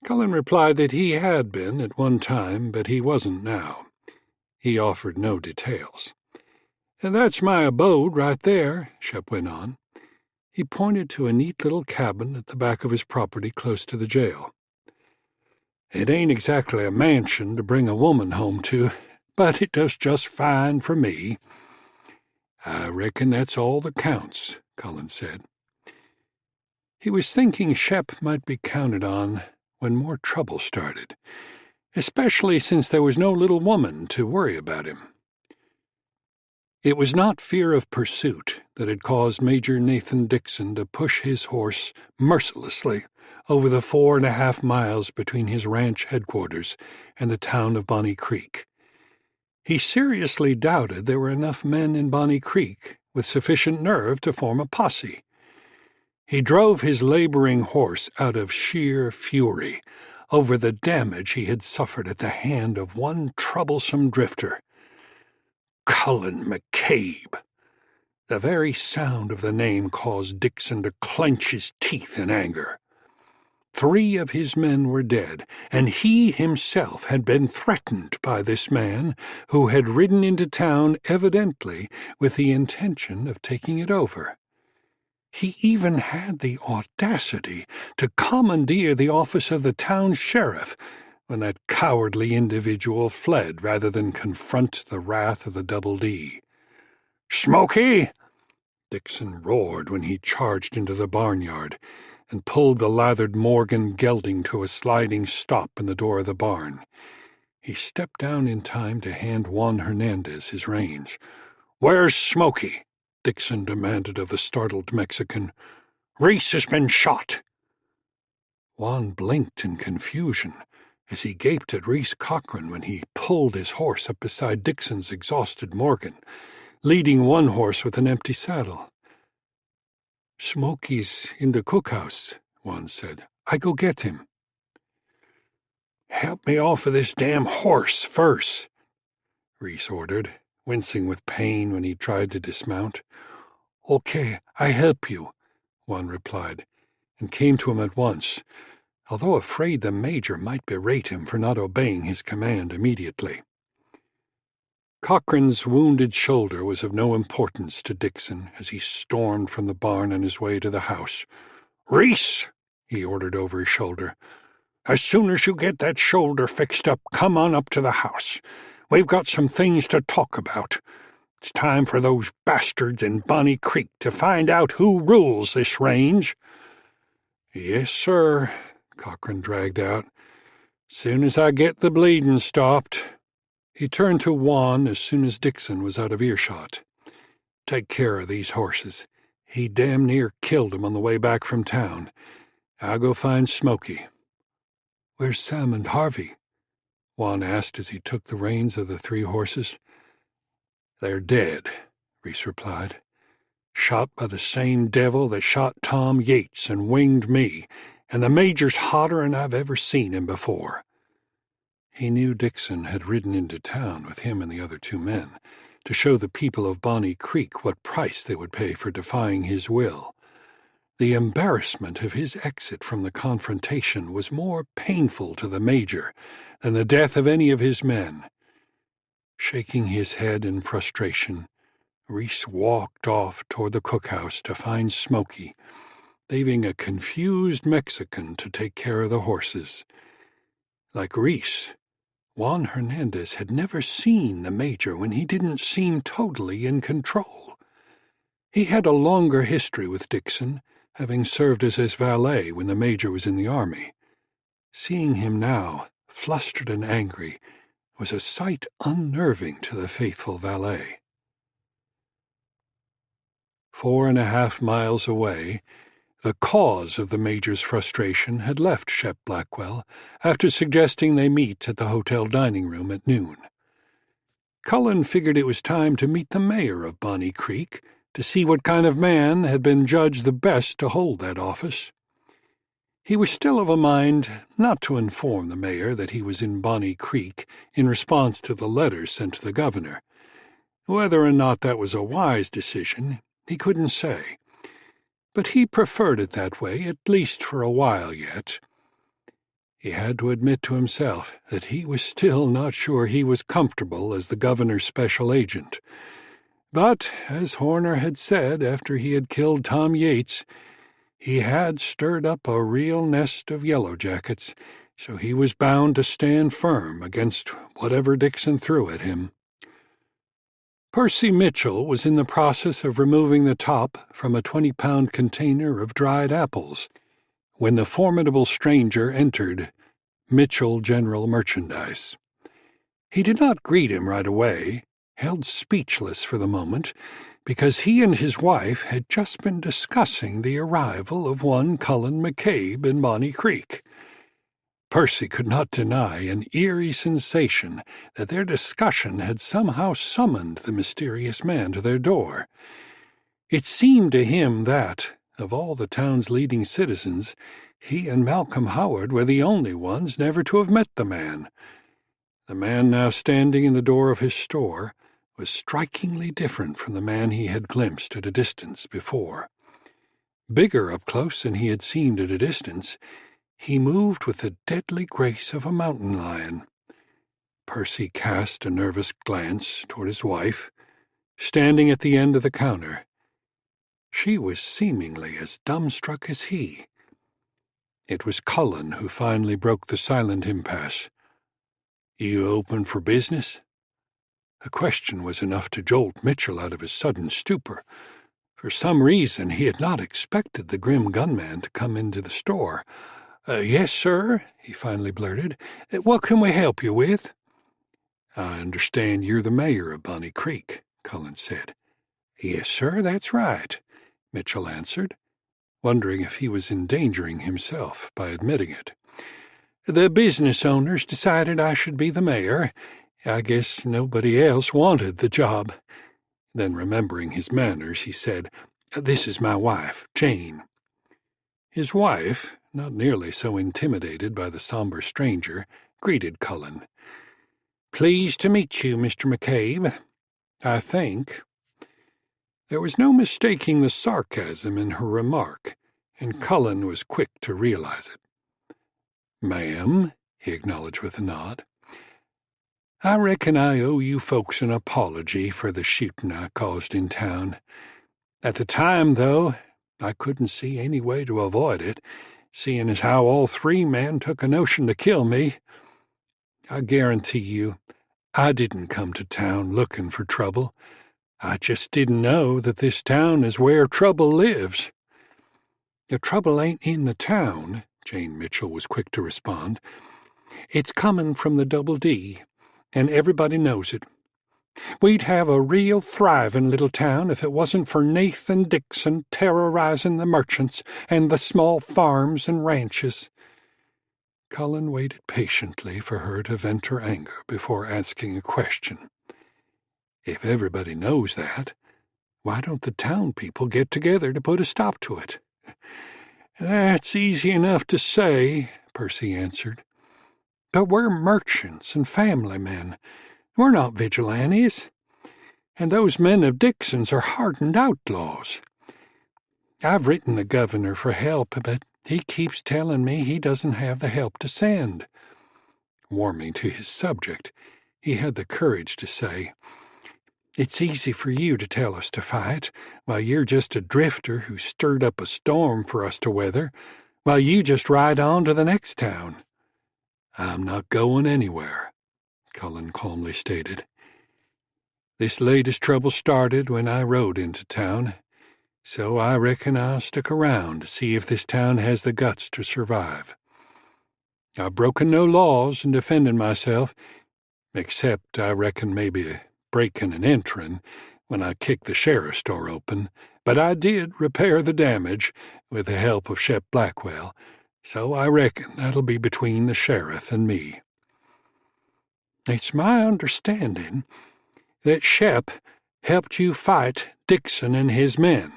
Cullen replied that he had been at one time, but he wasn't now. He offered no details. "And that's my abode right there," Shep went on. He pointed to a neat little cabin at the back of his property close to the jail. "It ain't exactly a mansion to bring a woman home to, but it does just fine for me." "I reckon that's all that counts," Cullen said. He was thinking Shep might be counted on when more trouble started, especially since there was no little woman to worry about him. It was not fear of pursuit that had caused Major Nathan Dixon to push his horse mercilessly over the 4.5 miles between his ranch headquarters and the town of Bonnie Creek. He seriously doubted there were enough men in Bonnie Creek with sufficient nerve to form a posse. He drove his laboring horse out of sheer fury over the damage he had suffered at the hand of one troublesome drifter. Cullen McCabe. The very sound of the name caused Dixon to clench his teeth in anger. 3 of his men were dead, and he himself had been threatened by this man who had ridden into town evidently with the intention of taking it over. He even had the audacity to commandeer the office of the town sheriff when that cowardly individual fled rather than confront the wrath of the Double D. "Smoky!" Dixon roared when he charged into the barnyard and pulled the lathered Morgan gelding to a sliding stop in the door of the barn. He stepped down in time to hand Juan Hernandez his reins. "Where's Smoky?" Dixon demanded of the startled Mexican. "Reese has been shot." Juan blinked in confusion as he gaped at Reese Cochran when he pulled his horse up beside Dixon's exhausted Morgan, leading one horse with an empty saddle. "Smoky's in the cookhouse," Juan said. "I go get him." "Help me off of this damn horse first," Reese ordered, wincing with pain when he tried to dismount. "Okay, I help you," Juan replied, and came to him at once, although afraid the Major might berate him for not obeying his command immediately. Cochrane's wounded shoulder was of no importance to Dixon as he stormed from the barn on his way to the house. "Reese," he ordered over his shoulder, "as soon as you get that shoulder fixed up, come on up to the house. We've got some things to talk about. It's time for those bastards in Bonnie Creek to find out who rules this range." "Yes, sir," Cochrane dragged out. "Soon as I get the bleeding stopped." He turned to Juan as soon as Dixon was out of earshot. "Take care of these horses. He damn near killed 'em on the way back from town. I'll go find Smokey." "Where's Sam and Harvey?" Juan asked as he took the reins of the 3 horses. "They're dead," Reese replied. "Shot by the same devil that shot Tom Yates and winged me, and the Major's hotter'n I've ever seen him before." He knew Dixon had ridden into town with him and the other 2 men to show the people of Bonnie Creek what price they would pay for defying his will. The embarrassment of his exit from the confrontation was more painful to the Major than the death of any of his men. Shaking his head in frustration, Reese walked off toward the cookhouse to find Smokey, leaving a confused Mexican to take care of the horses. Like Reese, Juan Hernandez had never seen the Major when he didn't seem totally in control. He had a longer history with Dixon, having served as his valet when the Major was in the Army. Seeing him now, flustered and angry, was a sight unnerving to the faithful valet. 4.5 miles away, the cause of the Major's frustration had left Shep Blackwell after suggesting they meet at the hotel dining room at noon. Cullen figured it was time to meet the mayor of Bonnie Creek to see what kind of man had been judged the best to hold that office. He was still of a mind not to inform the mayor that he was in Bonnie Creek in response to the letters sent to the governor. Whether or not that was a wise decision, he couldn't say. But he preferred it that way, at least for a while yet. He had to admit to himself that he was still not sure he was comfortable as the governor's special agent. But, as Horner had said after he had killed Tom Yates, he had stirred up a real nest of Yellow Jackets, so he was bound to stand firm against whatever Dixon threw at him. Percy Mitchell was in the process of removing the top from a 20-pound container of dried apples when the formidable stranger entered Mitchell General Merchandise. He did not greet him right away, held speechless for the moment, because he and his wife had just been discussing the arrival of one Cullen McCabe in Bonnie Creek. Percy could not deny an eerie sensation that their discussion had somehow summoned the mysterious man to their door. It seemed to him that, of all the town's leading citizens, he and Malcolm Howard were the only ones never to have met the man. The man now standing in the door of his store was strikingly different from the man he had glimpsed at a distance before. Bigger up close than he had seemed at a distance, he moved with the deadly grace of a mountain lion. Percy cast a nervous glance toward his wife, standing at the end of the counter. She was seemingly as dumbstruck as he. It was Cullen who finally broke the silent impasse. "You open for business?" The question was enough to jolt Mitchell out of his sudden stupor. For some reason he had not expected the grim gunman to come into the store. "Yes, sir," he finally blurted. "What can we help you with?" "I understand you're the mayor of Bonnie Creek," Cullen said. "Yes, sir, that's right," Mitchell answered, wondering if he was endangering himself by admitting it. "The business owners decided I should be the mayor. I guess nobody else wanted the job." Then, remembering his manners, he said, "This is my wife, Jane." His wife, not nearly so intimidated by the somber stranger, greeted Cullen. "Pleased to meet you, Mr. McCabe, I think." There was no mistaking the sarcasm in her remark, and Cullen was quick to realize it. "Ma'am," he acknowledged with a nod. "I reckon I owe you folks an apology for the shooting I caused in town. At the time, though, I couldn't see any way to avoid it, seeing as how all three men took a notion to kill me. I guarantee you, I didn't come to town looking for trouble. I just didn't know that this town is where trouble lives." "The trouble ain't in the town," Jane Mitchell was quick to respond. "It's coming from the Double D, and everybody knows it. We'd have a real thriving little town if it wasn't for Nathan Dixon terrorizing the merchants and the small farms and ranches." Cullen waited patiently for her to vent her anger before asking a question. "If everybody knows that, why don't the town people get together to put a stop to it?" "That's easy enough to say," Percy answered. "But we're merchants and family men. We're not vigilantes. And those men of Dixon's are hardened outlaws. I've written the governor for help, but he keeps telling me he doesn't have the help to send." Warming to his subject, he had the courage to say, "It's easy for you to tell us to fight, while you're just a drifter who stirred up a storm for us to weather, while you just ride on to the next town." "I'm not going anywhere," Cullen calmly stated. "This latest trouble started when I rode into town, so I reckon I'll stick around to see if this town has the guts to survive. I've broken no laws in defending myself, except I reckon maybe breaking and entering when I kicked the sheriff's door open, but I did repair the damage with the help of Shep Blackwell, so I reckon that'll be between the sheriff and me." "It's my understanding that Shep helped you fight Dixon and his men,"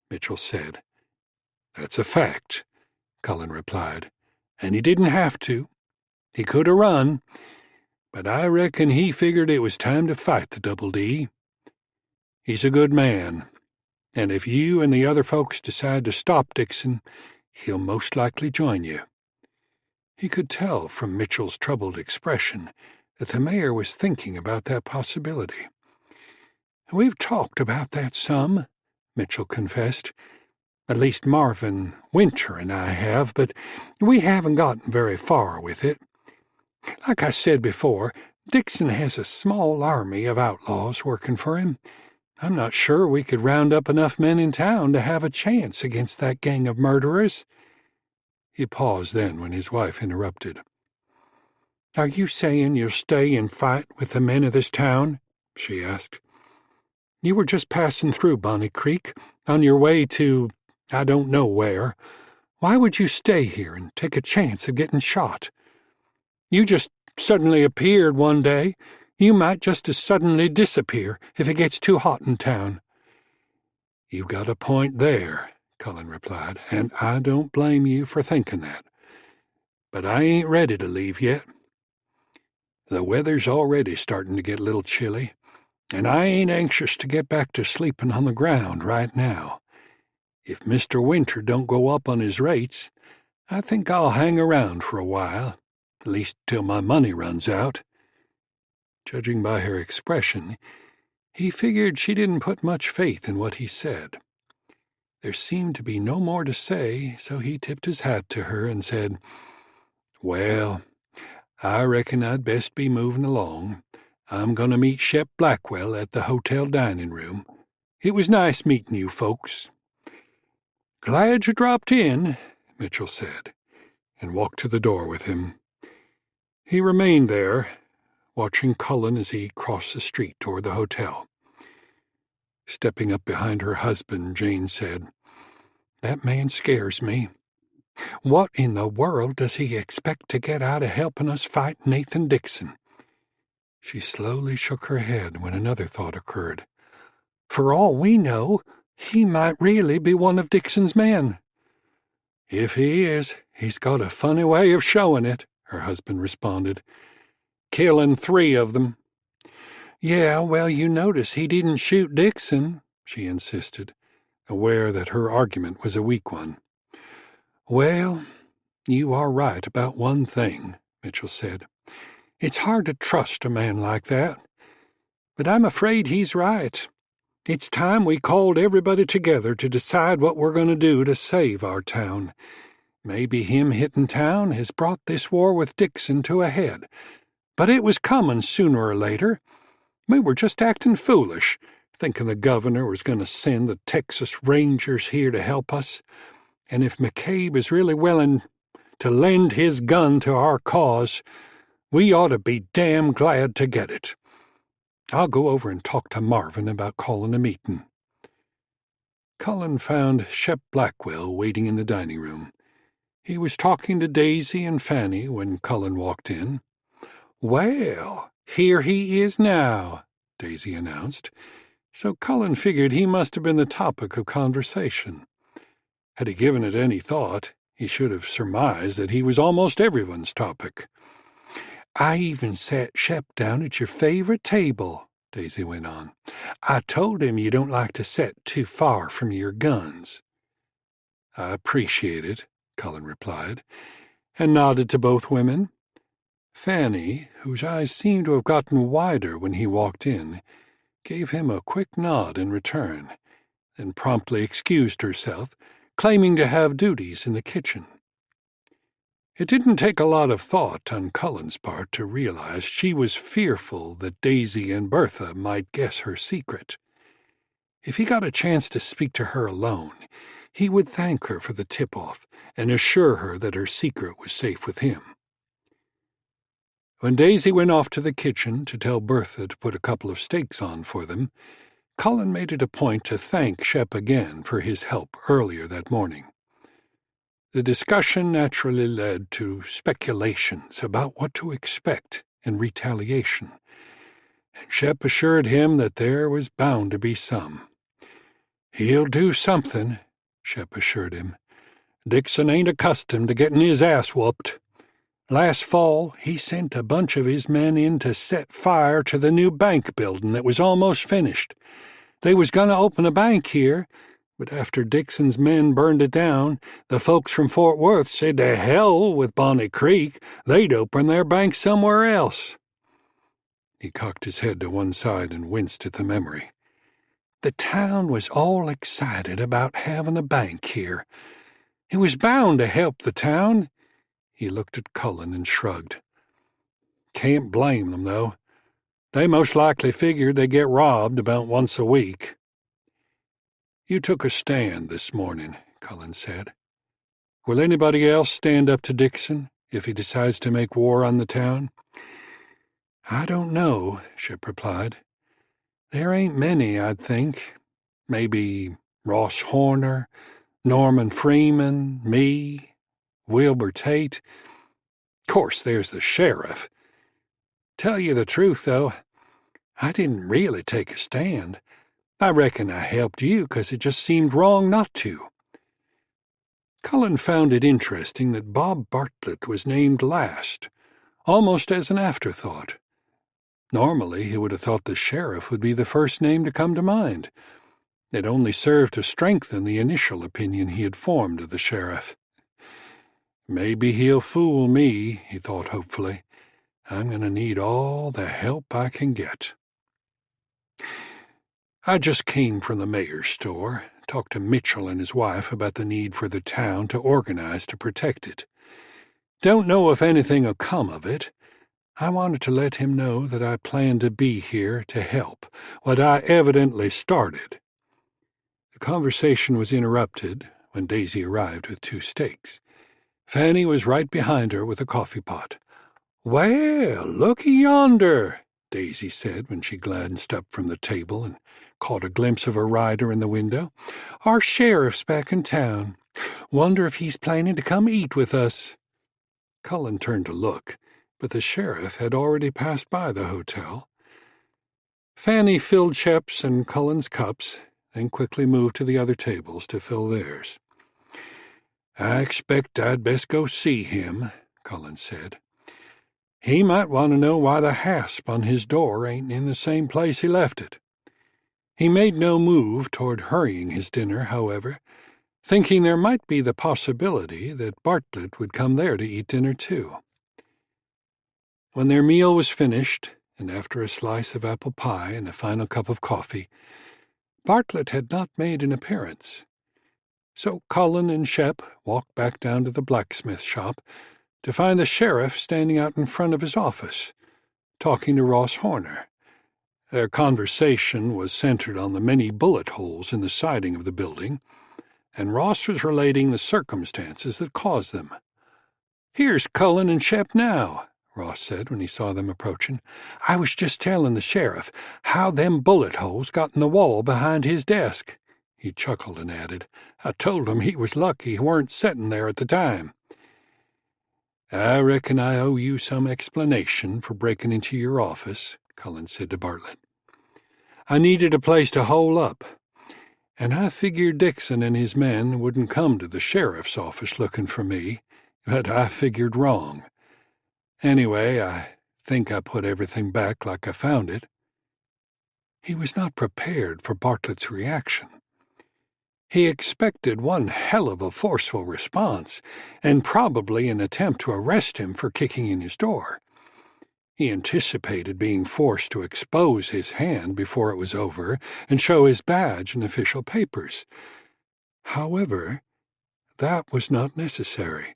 Mitchell said. "That's a fact," Cullen replied, "and he didn't have to. He could have run, but I reckon he figured it was time to fight the Double D. He's a good man, and if you and the other folks decide to stop Dixon, he'll most likely join you." He could tell from Mitchell's troubled expression that the mayor was thinking about that possibility. "We've talked about that some," Mitchell confessed. "At least Marvin Winter and I have, but we haven't gotten very far with it. Like I said before, Dixon has a small army of outlaws working for him. I'm not sure we could round up enough men in town to have a chance against that gang of murderers." He paused then when his wife interrupted. "Are you saying you'll stay and fight with the men of this town?" she asked. "You were just passing through Bonnie Creek, on your way to I don't know where. Why would you stay here and take a chance of getting shot? You just suddenly appeared one day. You might just as suddenly disappear if it gets too hot in town." "You've got a point there," Cullen replied, "and I don't blame you for thinking that. But I ain't ready to leave yet. The weather's already starting to get a little chilly, and I ain't anxious to get back to sleeping on the ground right now. If Mr. Winter don't go up on his rates, I think I'll hang around for a while, at least till my money runs out." Judging by her expression, he figured she didn't put much faith in what he said. There seemed to be no more to say, so he tipped his hat to her and said, "Well, I reckon I'd best be moving along. I'm going to meet Shep Blackwell at the hotel dining room. It was nice meeting you folks." "Glad you dropped in," Mitchell said, and walked to the door with him. He remained there, watching Cullen as he crossed the street toward the hotel. Stepping up behind her husband, Jane said, "That man scares me. What in the world does he expect to get out of helping us fight Nathan Dixon?" She slowly shook her head when another thought occurred. "For all we know, he might really be one of Dixon's men." "If he is, he's got a funny way of showing it," her husband responded. "Killing 3 of them." "Yeah, well, you notice he didn't shoot Dixon," she insisted, aware that her argument was a weak one. "Well, you are right about one thing," Mitchell said. "It's hard to trust a man like that. But I'm afraid he's right. It's time we called everybody together to decide what we're going to do to save our town. Maybe him hitting town has brought this war with Dixon to a head. But it was coming sooner or later. We were just acting foolish, thinking the governor was going to send the Texas Rangers here to help us. And if McCabe is really willing to lend his gun to our cause, we ought to be damn glad to get it. I'll go over and talk to Marvin about calling a meeting." Cullen found Shep Blackwell waiting in the dining room. He was talking to Daisy and Fanny when Cullen walked in. "Well, here he is now," Daisy announced, so Cullen figured he must have been the topic of conversation. Had he given it any thought, he should have surmised that he was almost everyone's topic. "I even sat Shep down at your favorite table," Daisy went on. "I told him you don't like to sit too far from your guns." "I appreciate it," Cullen replied, and nodded to both women. Fanny, whose eyes seemed to have gotten wider when he walked in, gave him a quick nod in return, then promptly excused herself, claiming to have duties in the kitchen. It didn't take a lot of thought on Cullen's part to realize she was fearful that Daisy and Bertha might guess her secret. If he got a chance to speak to her alone, he would thank her for the tip-off and assure her that her secret was safe with him. When Daisy went off to the kitchen to tell Bertha to put a couple of steaks on for them, Cullen made it a point to thank Shep again for his help earlier that morning. The discussion naturally led to speculations about what to expect in retaliation, and Shep assured him that there was bound to be some. "He'll do something," Shep assured him. "Dixon ain't accustomed to getting his ass whooped. Last fall, he sent a bunch of his men in to set fire to the new bank building that was almost finished. They was going to open a bank here, but after Dixon's men burned it down, the folks from Fort Worth said to hell with Bonnet Creek, they'd open their bank somewhere else." He cocked his head to one side and winced at the memory. "The town was all excited about having a bank here. It was bound to help the town." He looked at Cullen and shrugged. "Can't blame them, though. They most likely figured they'd get robbed about once a week." "You took a stand this morning," Cullen said. "Will anybody else stand up to Dixon if he decides to make war on the town?" "I don't know," Shep replied. "There ain't many, I'd think. Maybe Ross Horner, Norman Freeman, me, Wilbur Tate. Course, there's the sheriff. Tell you the truth, though, I didn't really take a stand. I reckon I helped you 'cause it just seemed wrong not to." Cullen found it interesting that Bob Bartlett was named last, almost as an afterthought. Normally, he would have thought the sheriff would be the first name to come to mind. It only served to strengthen the initial opinion he had formed of the sheriff. "Maybe he'll fool me," he thought hopefully. "I'm going to need all the help I can get." "I just came from the mayor's store, talked to Mitchell and his wife about the need for the town to organize to protect it. Don't know if anything'll come of it. I wanted to let him know that I plan to be here to help what I evidently started." The conversation was interrupted when Daisy arrived with 2 steaks. Fanny was right behind her with a coffee pot. "Well, looky yonder," Daisy said when she glanced up from the table and caught a glimpse of a rider in the window. "Our sheriff's back in town. Wonder if he's planning to come eat with us." Cullen turned to look, but the sheriff had already passed by the hotel. Fanny filled Shep's and Cullen's cups, then quickly moved to the other tables to fill theirs. "I expect I'd best go see him," Cullen said. He might want to know why the hasp on his door ain't in the same place he left it. He made no move toward hurrying his dinner, however, thinking there might be the possibility that Bartlett would come there to eat dinner too. When their meal was finished, and after a slice of apple pie and a final cup of coffee, Bartlett had not made an appearance. So Cullen and Shep walked back down to the blacksmith shop to find the sheriff standing out in front of his office, talking to Ross Horner. Their conversation was centered on the many bullet holes in the siding of the building, and Ross was relating the circumstances that caused them. "Here's Cullen and Shep now," Ross said when he saw them approaching. "I was just telling the sheriff how them bullet holes got in the wall behind his desk." He chuckled and added, "I told him he was lucky he weren't setting there at the time." "I reckon I owe you some explanation for breaking into your office," Cullen said to Bartlett. "I needed a place to hole up, and I figured Dixon and his men wouldn't come to the sheriff's office looking for me, but I figured wrong. Anyway, I think I put everything back like I found it." He was not prepared for Bartlett's reaction. He expected one hell of a forceful response, and probably an attempt to arrest him for kicking in his door. He anticipated being forced to expose his hand before it was over and show his badge and official papers. However, that was not necessary,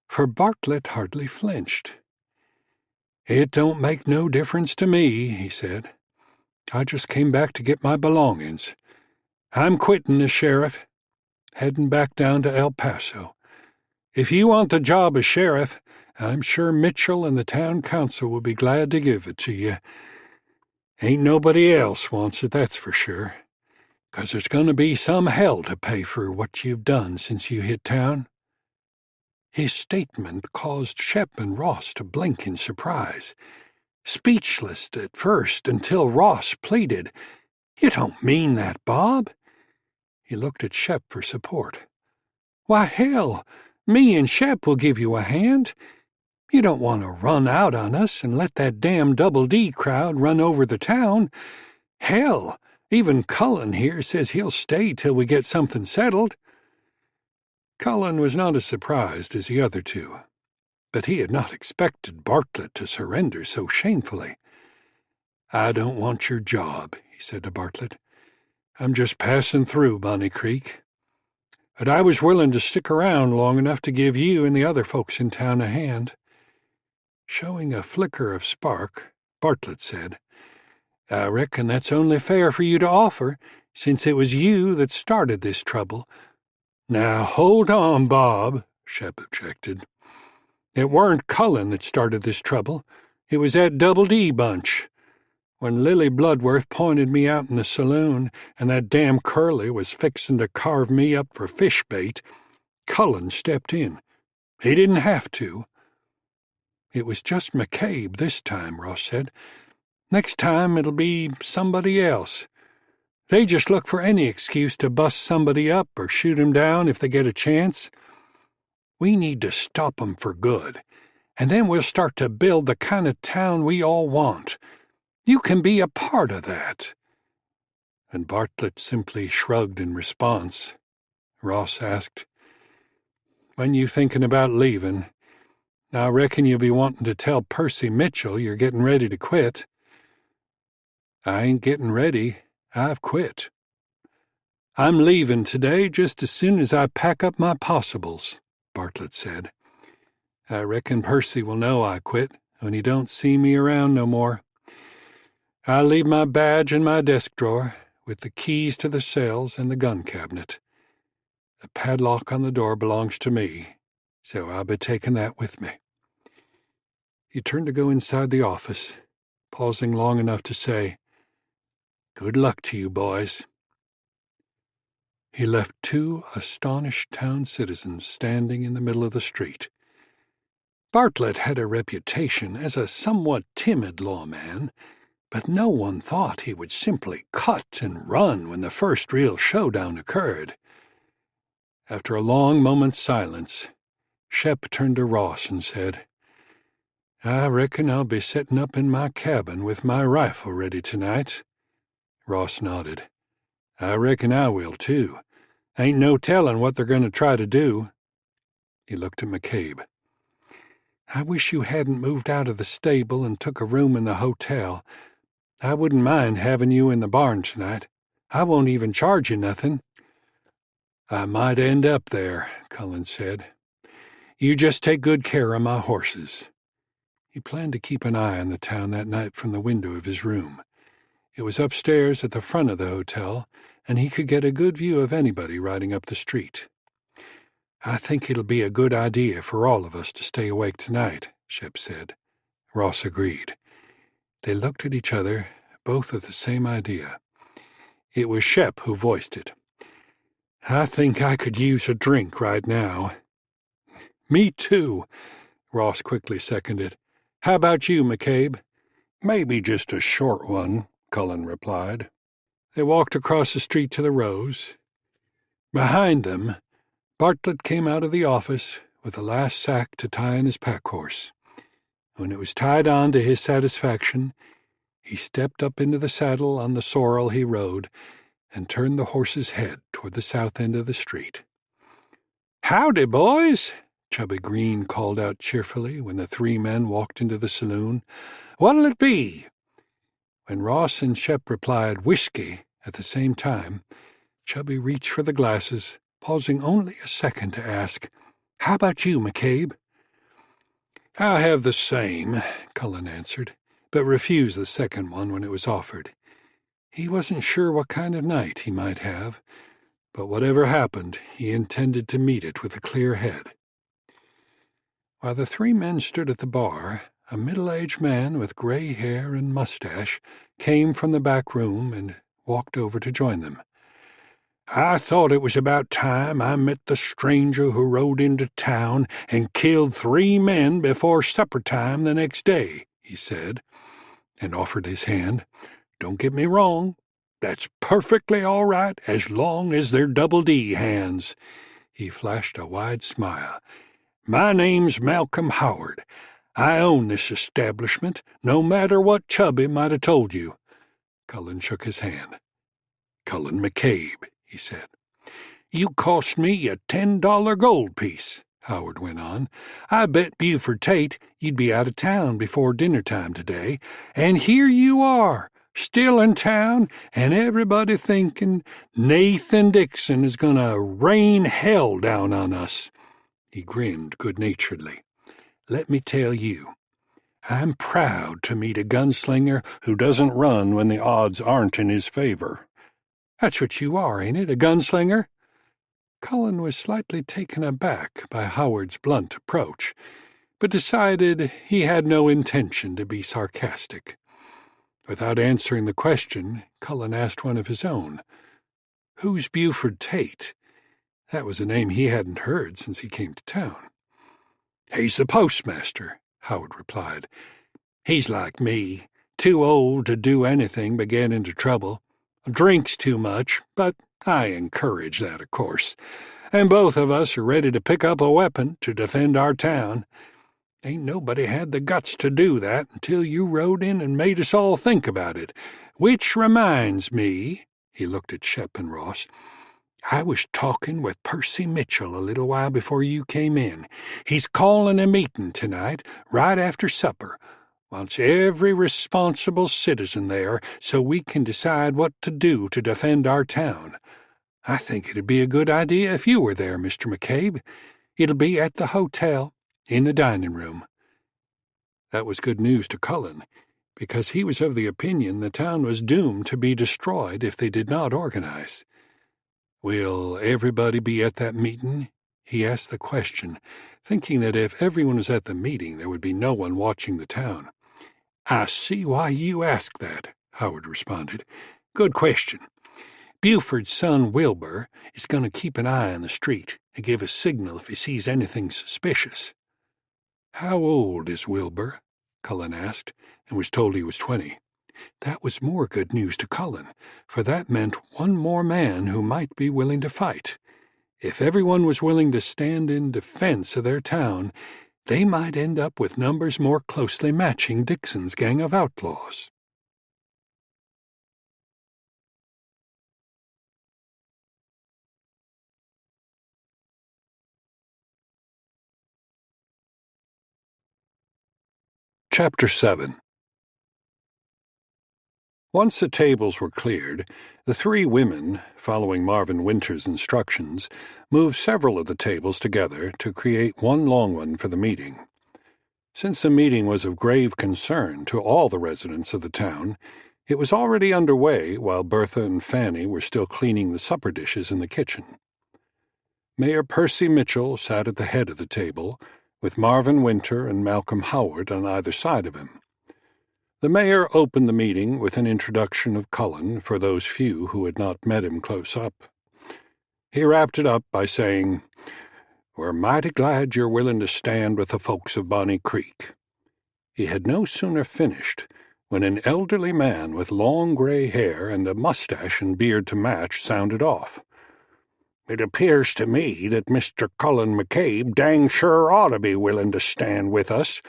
for Bartlett hardly flinched. "It don't make no difference to me," he said. "I just came back to get my belongings. I'm quitting as sheriff, heading back down to El Paso. If you want the job as sheriff, I'm sure Mitchell and the town council will be glad to give it to you. Ain't nobody else wants it, that's for sure, 'cause there's going to be some hell to pay for what you've done since you hit town." His statement caused Shep and Ross to blink in surprise, speechless at first until Ross pleaded, "You don't mean that, Bob?" He looked at Shep for support. "Why, hell, me and Shep will give you a hand. You don't want to run out on us and let that damn Double D crowd run over the town. Hell, even Cullen here says he'll stay till we get something settled." Cullen was not as surprised as the other two, but he had not expected Bartlett to surrender so shamefully. "I don't want your job," he said to Bartlett. "I'm just passing through Bonnie Creek. But I was willing to stick around long enough to give you and the other folks in town a hand." Showing a flicker of spark, Bartlett said, "I reckon that's only fair for you to offer, since it was you that started this trouble." "Now hold on, Bob," Shep objected. "It weren't Cullen that started this trouble. It was that Double D bunch. When Lily Bloodworth pointed me out in the saloon and that damn Curly was fixing to carve me up for fish bait, Cullen stepped in. He didn't have to." "It was just McCabe this time," Ross said. "Next time it'll be somebody else. They just look for any excuse to bust somebody up or shoot 'em down if they get a chance. We need to stop 'em for good, and then we'll start to build the kind of town we all want. You can be a part of that." And Bartlett simply shrugged in response. Ross asked, "When you thinking about leaving? I reckon you'll be wanting to tell Percy Mitchell you're getting ready to quit." "I ain't getting ready. I've quit. I'm leaving today just as soon as I pack up my possibles," Bartlett said. "I reckon Percy will know I quit when he don't see me around no more. I'll leave my badge in my desk drawer, with the keys to the cells and the gun cabinet. The padlock on the door belongs to me, so I'll be taking that with me." He turned to go inside the office, pausing long enough to say, "Good luck to you, boys." He left two astonished town citizens standing in the middle of the street. Bartlett had a reputation as a somewhat timid lawman, but no one thought he would simply cut and run when the first real showdown occurred. After a long moment's silence, Shep turned to Ross and said, "I reckon I'll be setting up in my cabin with my rifle ready tonight." Ross nodded. "I reckon I will, too. Ain't no telling what they're going to try to do." He looked at McCabe. "I wish you hadn't moved out of the stable and took a room in the hotel. I wouldn't mind having you in the barn tonight. I won't even charge you nothing." "I might end up there," Cullen said. "You just take good care of my horses." He planned to keep an eye on the town that night from the window of his room. It was upstairs at the front of the hotel, and he could get a good view of anybody riding up the street. "I think it'll be a good idea for all of us to stay awake tonight," Shep said. Ross agreed. They looked at each other, both with the same idea. It was Shep who voiced it. "I think I could use a drink right now." "Me too," Ross quickly seconded. "How about you, McCabe?" "Maybe just a short one," Cullen replied. They walked across the street to the Rose. Behind them, Bartlett came out of the office with the last sack to tie on his pack-horse. When it was tied on to his satisfaction, he stepped up into the saddle on the sorrel he rode and turned the horse's head toward the south end of the street. "Howdy, boys," Chubby Green called out cheerfully when the three men walked into the saloon. "What'll it be?" When Ross and Shep replied whiskey at the same time, Chubby reached for the glasses, pausing only a second to ask, "How about you, McCabe?" "I'll have the same," Cullen answered, but refused the second one when it was offered. He wasn't sure what kind of night he might have, but whatever happened, he intended to meet it with a clear head. While the three men stood at the bar, a middle-aged man with gray hair and mustache came from the back room and walked over to join them. "I thought it was about time I met the stranger who rode into town and killed 3 men before supper time the next day," he said, and offered his hand. "Don't get me wrong. That's perfectly all right as long as they're Double D hands." He flashed a wide smile. "My name's Malcolm Howard. I own this establishment, no matter what Chubby might have told you." Cullen shook his hand. "Cullen McCabe," he said. "You cost me a $10 gold piece," Howard went on. "I bet Buford Tate you'd be out of town before dinner time today, and here you are, still in town, and everybody thinking Nathan Dixon is going to rain hell down on us." He grinned good-naturedly. "Let me tell you, I'm proud to meet a gunslinger who doesn't run when the odds aren't in his favor." "That's what you are, ain't it, a gunslinger?" Cullen was slightly taken aback by Howard's blunt approach, but decided he had no intention to be sarcastic. Without answering the question, Cullen asked one of his own. "Who's Buford Tate?" That was a name he hadn't heard since he came to town. "He's the postmaster," Howard replied. "He's like me, too old to do anything but get into trouble. Drinks too much, but I encourage that, of course. And both of us are ready to pick up a weapon to defend our town. Ain't nobody had the guts to do that until you rode in and made us all think about it. Which reminds me," he looked at Shep and Ross, "I was talking with Percy Mitchell a little while before you came in. He's calling a meeting tonight, right after supper. Wants every responsible citizen there so we can decide what to do to defend our town. I think it'd be a good idea if you were there, Mr. McCabe. It'll be at the hotel, in the dining room." That was good news to Cullen, because he was of the opinion the town was doomed to be destroyed if they did not organize. "Will everybody be at that meeting?" He asked the question, thinking that if everyone was at the meeting, there would be no one watching the town. "I see why you ask that," Howard responded. "Good question. Buford's son Wilbur is going to keep an eye on the street and give a signal if he sees anything suspicious." "How old is Wilbur?" Cullen asked, and was told he was 20. That was more good news to Cullen, for that meant one more man who might be willing to fight. If everyone was willing to stand in defense of their town, They might end up with numbers more closely matching Dixon's gang of outlaws. Chapter 7. Once the tables were cleared, the three women, following Marvin Winter's instructions, moved several of the tables together to create one long one for the meeting. Since the meeting was of grave concern to all the residents of the town, it was already underway while Bertha and Fanny were still cleaning the supper dishes in the kitchen. Mayor Percy Mitchell sat at the head of the table, with Marvin Winter and Malcolm Howard on either side of him. The mayor opened the meeting with an introduction of Cullen for those few who had not met him close up. He wrapped it up by saying, "We're mighty glad you're willing to stand with the folks of Bonny Creek." He had no sooner finished when an elderly man with long gray hair and a mustache and beard to match sounded off. "It appears to me that Mr. Cullen McCabe dang sure ought to be willing to stand with us,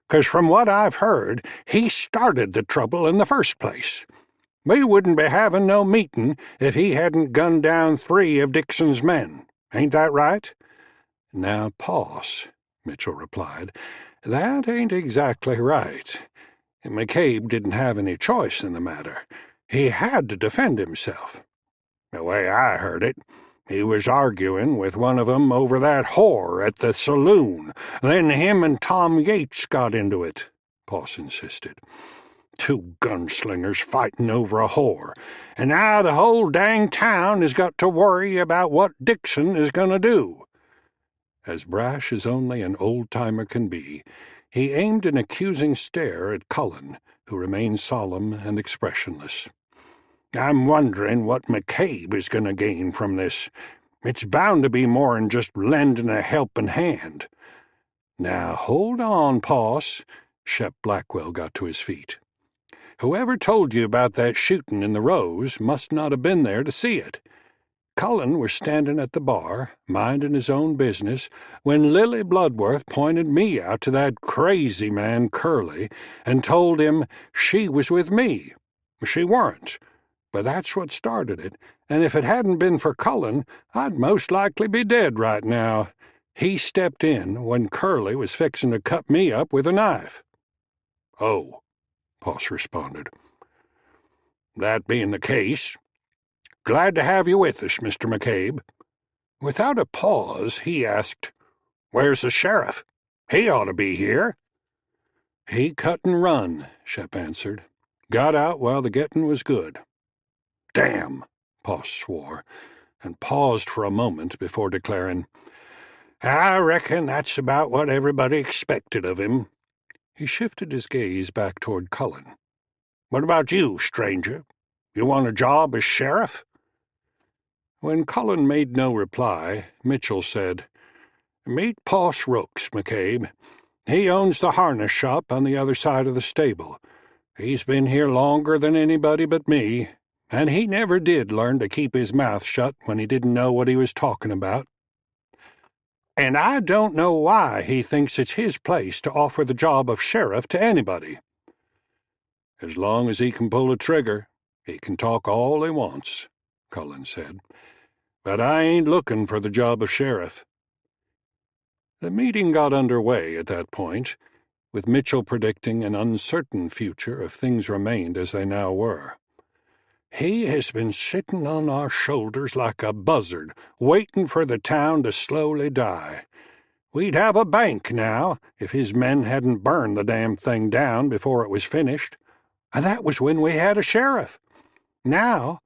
'cause from what I've heard, he started the trouble in the first place. We wouldn't be having no meeting if he hadn't gunned down 3 of Dixon's men. Ain't that right?" "Now, Poss," Mitchell replied, "that ain't exactly right. McCabe didn't have any choice in the matter. He had to defend himself. The way I heard it, he was arguing with one of 'em over that whore at the saloon. Then him and Tom Yates got into it," Poss insisted. "2 gunslingers fighting over a whore, and now the whole dang town has got to worry about what Dixon is going to do." As brash as only an old-timer can be, he aimed an accusing stare at Cullen, who remained solemn and expressionless. "I'm wondering what McCabe is going to gain from this. It's bound to be more'n just lending a helping hand." "Now, hold on, Poss." Shep Blackwell got to his feet. "Whoever told you about that shooting in the Rose must not have been there to see it. Cullen was standing at the bar, minding his own business, when Lily Bloodworth pointed me out to that crazy man Curly and told him she was with me. She weren't. But that's what started it, and if it hadn't been for Cullen, I'd most likely be dead right now. He stepped in when Curly was fixing to cut me up with a knife." "Oh," Poss responded. "That being the case, glad to have you with us, Mr. McCabe." Without a pause, he asked, "Where's the sheriff? He ought to be here." "He cut and run," Shep answered. "Got out while the getting was good." "Damn," Poss swore, and paused for a moment before declaring, "I reckon that's about what everybody expected of him." He shifted his gaze back toward Cullen. "What about you, stranger? You want a job as sheriff?" When Cullen made no reply, Mitchell said, "Meet Poss Rooks, McCabe. He owns the harness shop on the other side of the stable. He's been here longer than anybody but me, and he never did learn to keep his mouth shut when he didn't know what he was talking about. And I don't know why he thinks it's his place to offer the job of sheriff to anybody." "As long as he can pull a trigger, he can talk all he wants," Cullen said. "But I ain't looking for the job of sheriff." The meeting got underway at that point, with Mitchell predicting an uncertain future if things remained as they now were. "He has been sitting on our shoulders like a buzzard, waiting for the town to slowly die. We'd have a bank now if his men hadn't burned the damn thing down before it was finished. And that was when we had a sheriff. Now,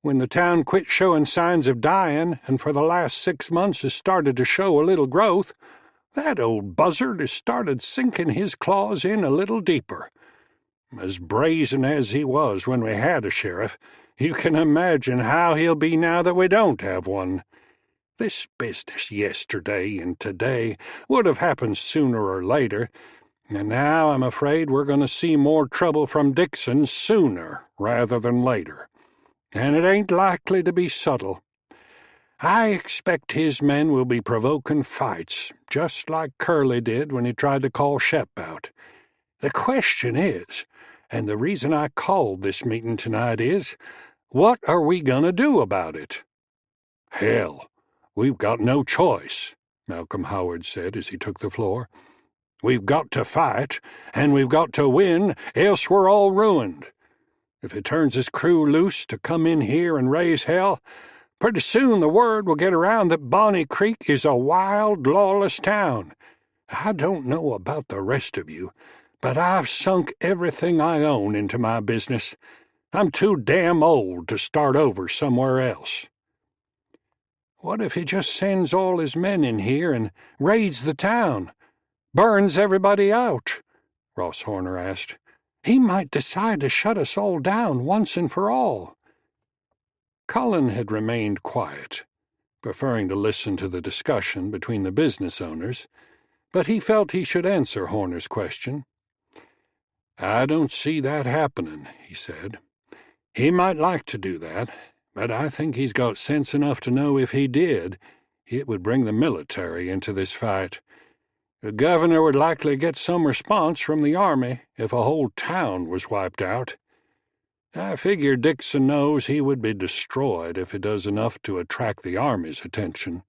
when the town quit showing signs of dying and for the last 6 months has started to show a little growth, that old buzzard has started sinking his claws in a little deeper. As brazen as he was when we had a sheriff, you can imagine how he'll be now that we don't have one. This business yesterday and today would have happened sooner or later, and now I'm afraid we're going to see more trouble from Dixon sooner rather than later. And it ain't likely to be subtle. I expect his men will be provoking fights, just like Curly did when he tried to call Shep out. The question is, and the reason I called this meeting tonight is, what are we going to do about it?" "Hell, we've got no choice," Malcolm Howard said as he took the floor. "We've got to fight, and we've got to win, else we're all ruined. If he turns his crew loose to come in here and raise hell, pretty soon the word will get around that Bonnie Creek is a wild, lawless town. I don't know about the rest of you, but I've sunk everything I own into my business. I'm too damn old to start over somewhere else." "What if he just sends all his men in here and raids the town? Burns everybody out?" Ross Horner asked. "He might decide to shut us all down once and for all." Cullen had remained quiet, preferring to listen to the discussion between the business owners, but he felt he should answer Horner's question. "I don't see that happening," he said. "He might like to do that, but I think he's got sense enough to know if he did, it would bring the military into this fight. The governor would likely get some response from the army if a whole town was wiped out. I figure Dixon knows he would be destroyed if he does enough to attract the army's attention.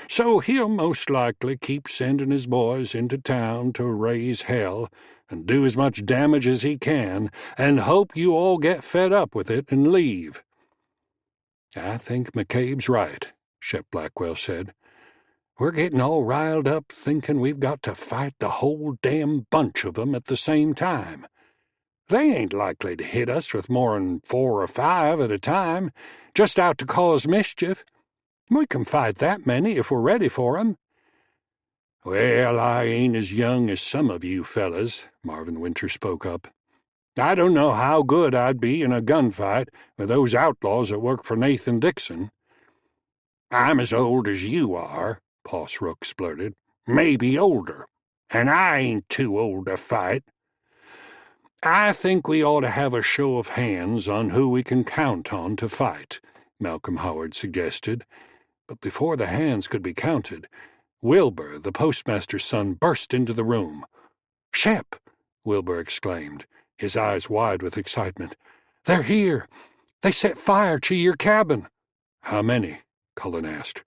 So he'll most likely keep sending his boys into town to raise hell and do as much damage as he can, and hope you all get fed up with it and leave." "I think McCabe's right," Shep Blackwell said. "We're getting all riled up thinking we've got to fight the whole damn bunch of 'em at the same time. They ain't likely to hit us with more'n 4 or 5 at a time, just out to cause mischief. We can fight that many if we're ready for 'em." "Well, I ain't as young as some of you fellas," Marvin Winter spoke up. "I don't know how good I'd be in a gunfight with those outlaws that work for Nathan Dixon." "I'm as old as you are," Boss Rook splurted. "Maybe older. And I ain't too old to fight." "I think we ought to have a show of hands on who we can count on to fight," Malcolm Howard suggested. But before the hands could be counted, Wilbur, the postmaster's son, burst into the room. "Shep!" Wilbur exclaimed, his eyes wide with excitement. "They're here! They set fire to your cabin!" "How many?" Cullen asked.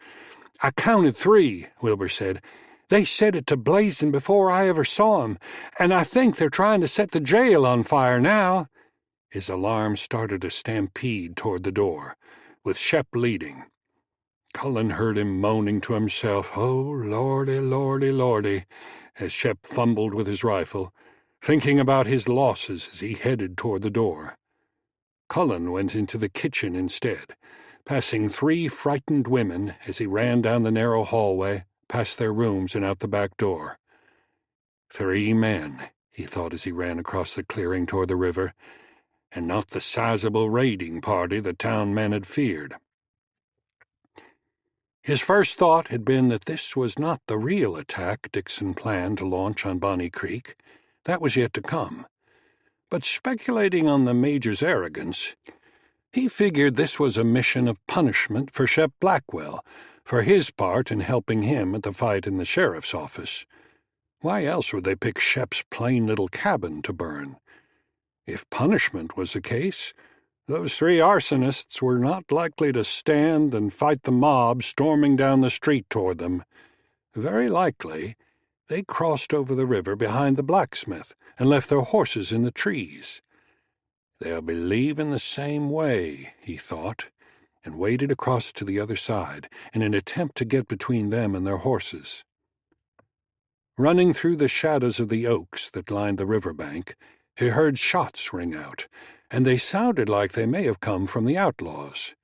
"I counted 3, Wilbur said. "They set it to blazing before I ever saw 'em, and I think they're trying to set the jail on fire now." His alarm started a stampede toward the door, with Shep leading. Cullen heard him moaning to himself, "Oh, lordy, lordy, lordy," as Shep fumbled with his rifle, thinking about his losses as he headed toward the door. Cullen went into the kitchen instead, passing 3 frightened women as he ran down the narrow hallway, past their rooms and out the back door. 3 men, he thought as he ran across the clearing toward the river, and not the sizable raiding party the town men had feared. His first thought had been that this was not the real attack Dixon planned to launch on Bonnie Creek. That was yet to come. But speculating on the Major's arrogance, he figured this was a mission of punishment for Shep Blackwell, for his part in helping him at the fight in the sheriff's office. Why else would they pick Shep's plain little cabin to burn? If punishment was the case, those 3 arsonists were not likely to stand and fight the mob storming down the street toward them. Very likely, they crossed over the river behind the blacksmith and left their horses in the trees. They'll be leaving the same way, he thought, and waded across to the other side in an attempt to get between them and their horses. Running through the shadows of the oaks that lined the riverbank, he heard shots ring out, and they sounded like they may have come from the outlaws.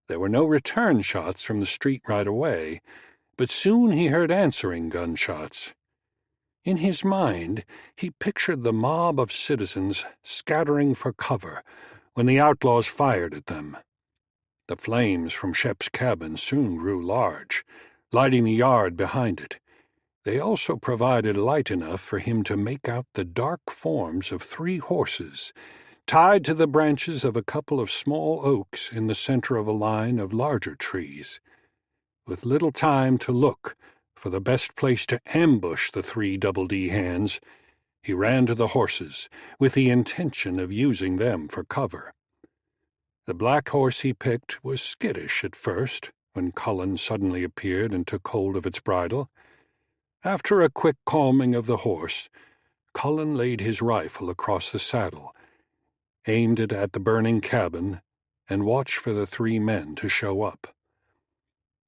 There were no return shots from the street right away, but soon he heard answering gunshots. In his mind, he pictured the mob of citizens scattering for cover when the outlaws fired at them. The flames from Shep's cabin soon grew large, lighting the yard behind it. They also provided light enough for him to make out the dark forms of 3 horses, tied to the branches of a couple of small oaks in the center of a line of larger trees. with little time to look for the best place to ambush the 3 Double-D hands, he ran to the horses with the intention of using them for cover. The black horse he picked was skittish at first, when Cullen suddenly appeared and took hold of its bridle. After a quick calming of the horse, Cullen laid his rifle across the saddle, aimed it at the burning cabin, and watched for the 3 men to show up.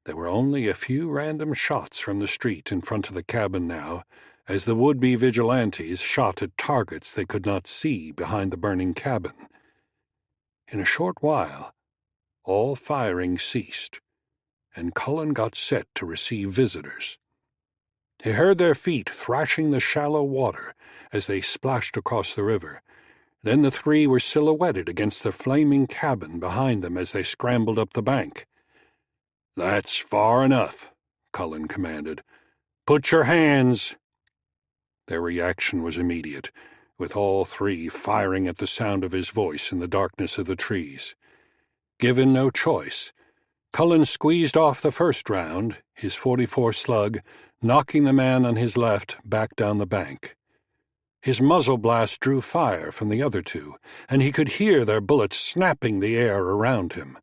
There were only a few random shots from the street in front of the cabin now, as the would-be vigilantes shot at targets they could not see behind the burning cabin. In a short while, all firing ceased, and Cullen got set to receive visitors. He heard their feet thrashing the shallow water as they splashed across the river. Then the 3 were silhouetted against the flaming cabin behind them as they scrambled up the bank. "That's far enough," Cullen commanded. "Put your hands—" Their reaction was immediate, with all 3 firing at the sound of his voice in the darkness of the trees. Given no choice, Cullen squeezed off the first round, his .44 slug, knocking the man on his left back down the bank. His muzzle blast drew fire from the other 2, and he could hear their bullets snapping the air around him.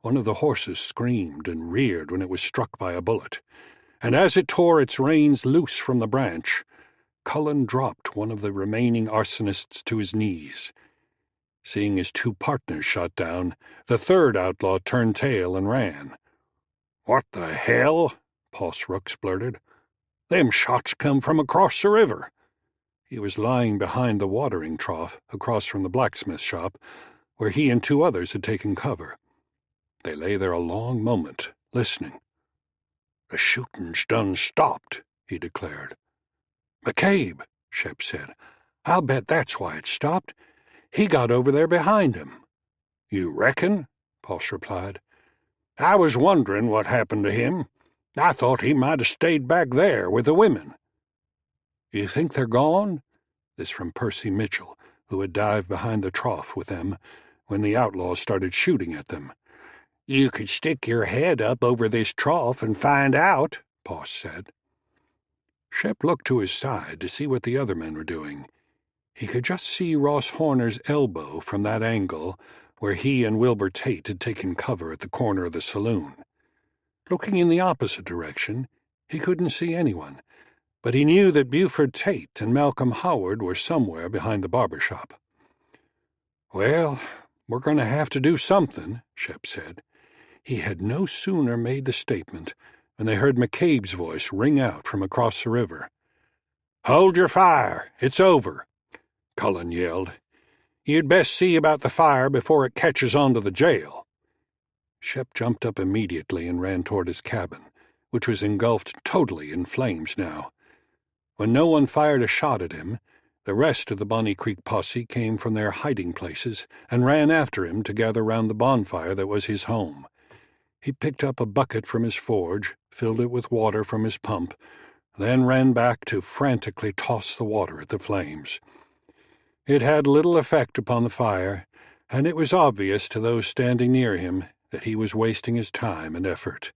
One of the horses screamed and reared when it was struck by a bullet, and as it tore its reins loose from the branch, Cullen dropped one of the remaining arsonists to his knees. Seeing his 2 partners shot down, the 3rd outlaw turned tail and ran. "What the hell?" Poss Rooks blurted. "Them shots come from across the river." He was lying behind the watering trough across from the blacksmith shop, where he and 2 others had taken cover. They lay there a long moment, listening. "The shooting's done stopped," he declared. "McCabe," Shep said. "I'll bet that's why it stopped. He got over there behind him." "You reckon?" Poss replied. "I was wondering what happened to him. I thought he might have stayed back there with the women." "You think they're gone?" This from Percy Mitchell, who had dived behind the trough with them when the outlaws started shooting at them. "You could stick your head up over this trough and find out," Poss said. Shep looked to his side to see what the other men were doing. He could just see Ross Horner's elbow from that angle where he and Wilbur Tate had taken cover at the corner of the saloon. Looking in the opposite direction, he couldn't see anyone, but he knew that Buford Tate and Malcolm Howard were somewhere behind the barber shop. "Well, we're going to have to do something," Shep said. He had no sooner made the statement when they heard McCabe's voice ring out from across the river. "Hold your fire! It's over!" Cullen yelled. "You'd best see about the fire before it catches on to the jail." Shep jumped up immediately and ran toward his cabin, which was engulfed totally in flames now. When no one fired a shot at him, the rest of the Bonnie Creek posse came from their hiding places and ran after him to gather round the bonfire that was his home. He picked up a bucket from his forge, filled it with water from his pump, then ran back to frantically toss the water at the flames. It had little effect upon the fire, and it was obvious to those standing near him that he was wasting his time and effort.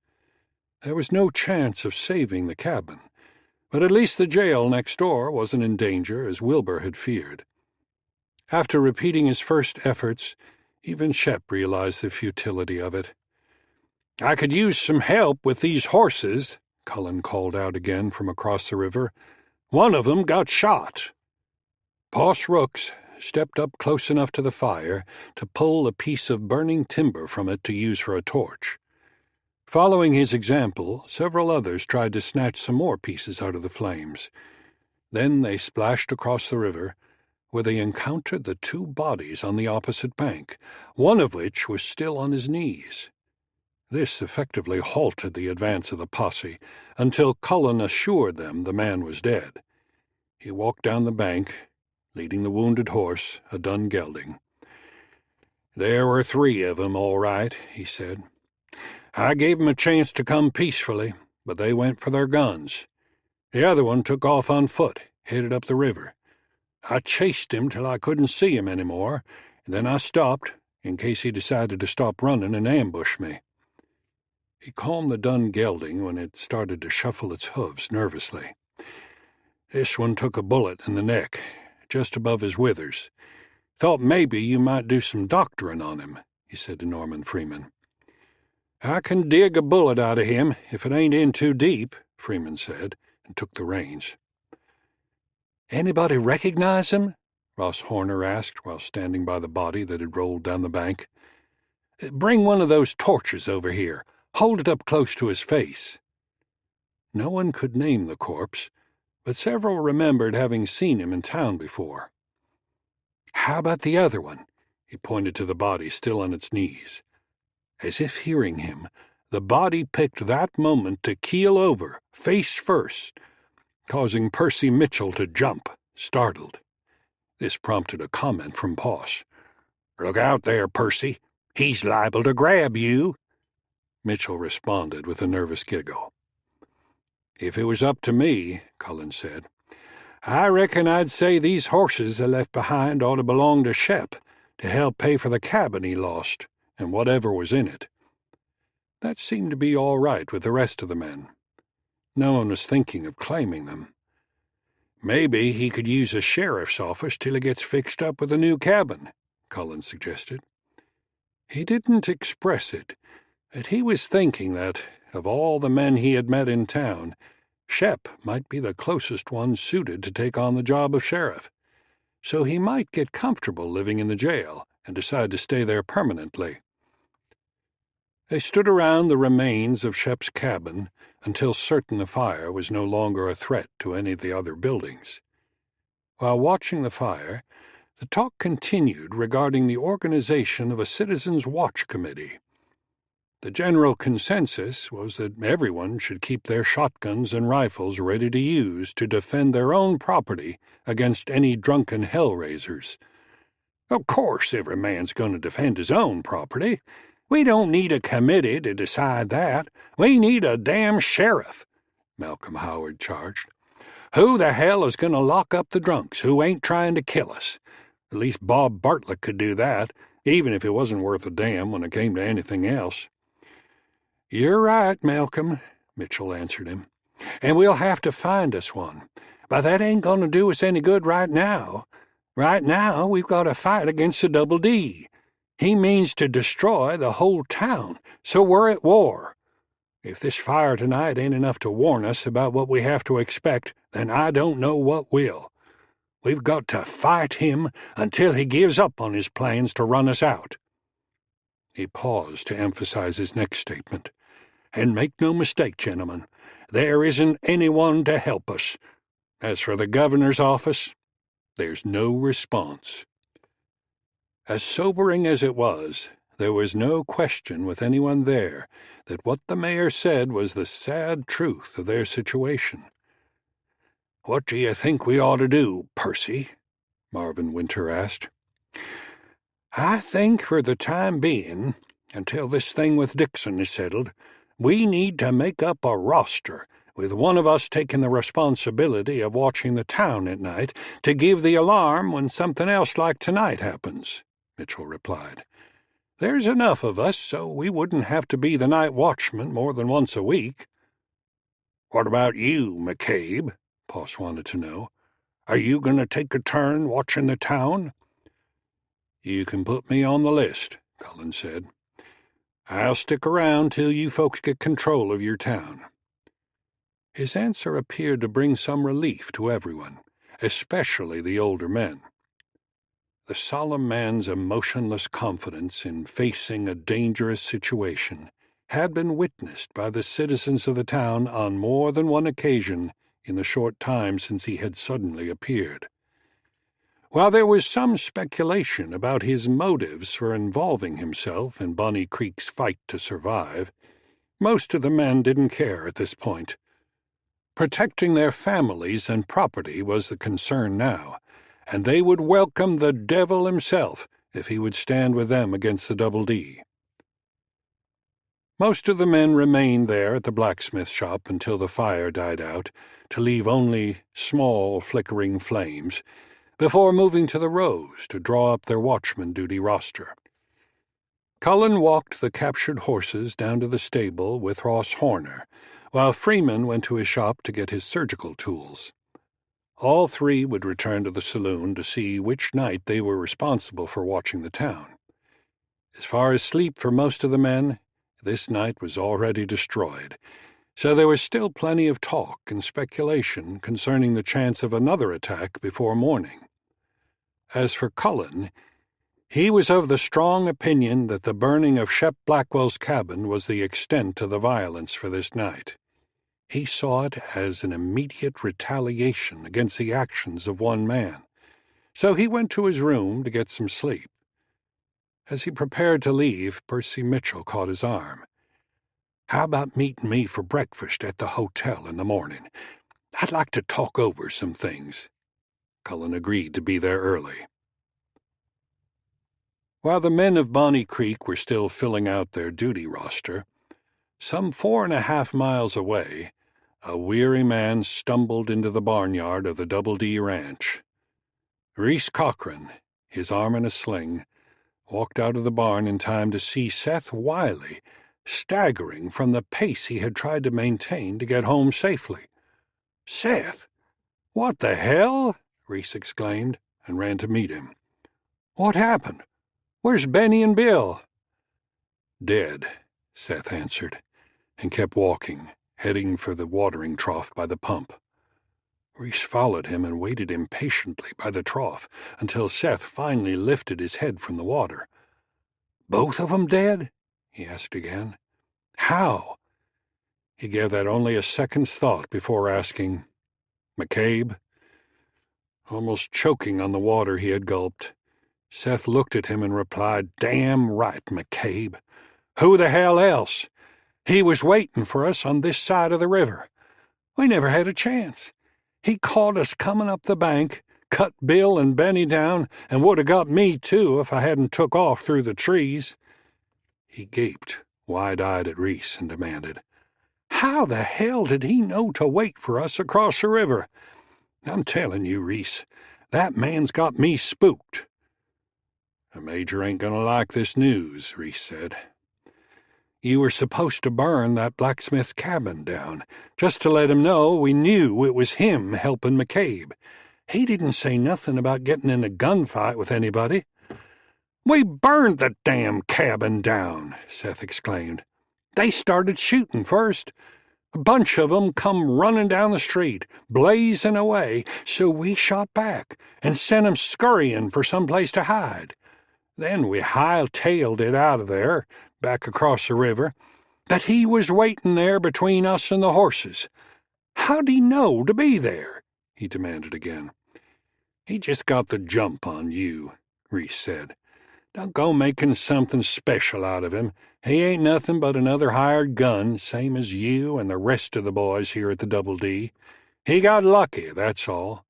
There was no chance of saving the cabin, but at least the jail next door wasn't in danger, as Wilbur had feared. After repeating his first efforts, even Shep realized the futility of it. "I could use some help with these horses," Cullen called out again from across the river. "One of them got shot." Poss Rooks stepped up close enough to the fire to pull a piece of burning timber from it to use for a torch. Following his example, several others tried to snatch some more pieces out of the flames. Then they splashed across the river, where they encountered the 2 bodies on the opposite bank, one of which was still on his knees. This effectively halted the advance of the posse until Cullen assured them the man was dead. He walked down the bank, leading the wounded horse, a dun gelding. "There were 3 of 'em, all right," he said. "I gave 'em a chance to come peacefully, but they went for their guns. The other one took off on foot, headed up the river. I chased him till I couldn't see him any more, and then I stopped, in case he decided to stop running and ambush me." He calmed the dun gelding when it started to shuffle its hooves nervously. "This one took a bullet in the neck, just above his withers. Thought maybe you might do some doctoring on him," he said to Norman Freeman. "I can dig a bullet out of him if it ain't in too deep," Freeman said, and took the reins. "Anybody recognize him?" Ross Horner asked while standing by the body that had rolled down the bank. "Bring one of those torches over here. Hold it up close to his face." No one could name the corpse, but several remembered having seen him in town before. "How about the other one?" He pointed to the body still on its knees. As if hearing him, the body picked that moment to keel over, face first, causing Percy Mitchell to jump, startled. This prompted a comment from Poss. "Look out there, Percy. He's liable to grab you." Mitchell responded with a nervous giggle. "If it was up to me," Cullen said, "I reckon I'd say these horses I left behind ought to belong to Shep to help pay for the cabin he lost and whatever was in it." That seemed to be all right with the rest of the men. No one was thinking of claiming them. "Maybe he could use a sheriff's office till he gets fixed up with a new cabin," Cullen suggested. He didn't express it, but he was thinking that, of all the men he had met in town, Shep might be the closest one suited to take on the job of sheriff, so he might get comfortable living in the jail and decide to stay there permanently. They stood around the remains of Shep's cabin until certain the fire was no longer a threat to any of the other buildings. While watching the fire, the talk continued regarding the organization of a Citizens' Watch Committee. The general consensus was that everyone should keep their shotguns and rifles ready to use to defend their own property against any drunken hell-raisers. "Of course every man's going to defend his own property. We don't need a committee to decide that. We need a damn sheriff," Malcolm Howard charged. "Who the hell is going to lock up the drunks who ain't trying to kill us? At least Bob Bartlett could do that, even if it wasn't worth a damn when it came to anything else." "You're right, Malcolm," Mitchell answered him, "and we'll have to find us one. But that ain't going to do us any good right now. Right now we've got to fight against the Double D. He means to destroy the whole town, so we're at war. If this fire tonight ain't enough to warn us about what we have to expect, then I don't know what will. We've got to fight him until he gives up on his plans to run us out." He paused to emphasize his next statement. "And make no mistake, gentlemen, there isn't anyone to help us. As for the governor's office, there's no response." As sobering as it was, there was no question with anyone there that what the mayor said was the sad truth of their situation. "What do you think we ought to do, Percy?" Marvin Winter asked. "I think for the time being, until this thing with Dixon is settled, we need to make up a roster, with one of us taking the responsibility of watching the town at night to give the alarm when something else like tonight happens," Mitchell replied. "There's enough of us so we wouldn't have to be the night watchman more than once a week." "What about you, McCabe?" Poss wanted to know. "Are you going to take a turn watching the town?" "You can put me on the list," Cullen said. "I'll stick around till you folks get control of your town." His answer appeared to bring some relief to everyone, especially the older men. The solemn man's emotionless confidence in facing a dangerous situation had been witnessed by the citizens of the town on more than one occasion in the short time since he had suddenly appeared. While there was some speculation about his motives for involving himself in Bonnie Creek's fight to survive, most of the men didn't care at this point. Protecting their families and property was the concern now, and they would welcome the devil himself if he would stand with them against the Double D. Most of the men remained there at the blacksmith shop until the fire died out, to leave only small flickering flames, before moving to the rows to draw up their watchman duty roster. Cullen walked the captured horses down to the stable with Ross Horner, while Freeman went to his shop to get his surgical tools. All three would return to the saloon to see which night they were responsible for watching the town. As far as sleep for most of the men, this night was already destroyed, so there was still plenty of talk and speculation concerning the chance of another attack before morning. As for Cullen, he was of the strong opinion that the burning of Shep Blackwell's cabin was the extent of the violence for this night. He saw it as an immediate retaliation against the actions of one man, so he went to his room to get some sleep. As he prepared to leave, Percy Mitchell caught his arm. "How about meeting me for breakfast at the hotel in the morning? I'd like to talk over some things." Cullen agreed to be there early. While the men of Bonnie Creek were still filling out their duty roster, some 4.5 miles away, a weary man stumbled into the barnyard of the Double D Ranch. Reese Cochran, his arm in a sling, walked out of the barn in time to see Seth Wiley staggering from the pace he had tried to maintain to get home safely. "Seth! What the hell?" Reese exclaimed, and ran to meet him. "What happened? Where's Benny and Bill?" "Dead," Seth answered, and kept walking, heading for the watering trough by the pump. Reese followed him and waited impatiently by the trough until Seth finally lifted his head from the water. "Both of 'em dead?" he asked again. "How?" He gave that only a second's thought before asking, "McCabe?" Almost choking on the water he had gulped, Seth looked at him and replied, "Damn right, McCabe. Who the hell else? He was waiting for us on this side of the river. We never had a chance. He caught us coming up the bank, cut Bill and Benny down, and would have got me, too, if I hadn't took off through the trees." He gaped, wide-eyed at Reese, and demanded, "How the hell did he know to wait for us across the river? I'm telling you, Reese, that man's got me spooked." "The Major ain't gonna like this news," Reese said. "You were supposed to burn that blacksmith's cabin down, just to let him know we knew it was him helping McCabe. He didn't say nothing about getting in a gunfight with anybody." "We burned the damn cabin down," Seth exclaimed. "They started shooting first. A bunch of 'em come running down the street, blazing away, so we shot back and sent 'em scurrying for some place to hide. Then we hightailed it out of there, back across the river, but he was waiting there between us and the horses. How'd he know to be there?" he demanded again. "He just got the jump on you," Reese said. "Don't go making something special out of him. He ain't nothing but another hired gun, same as you and the rest of the boys here at the Double D. He got lucky, that's all."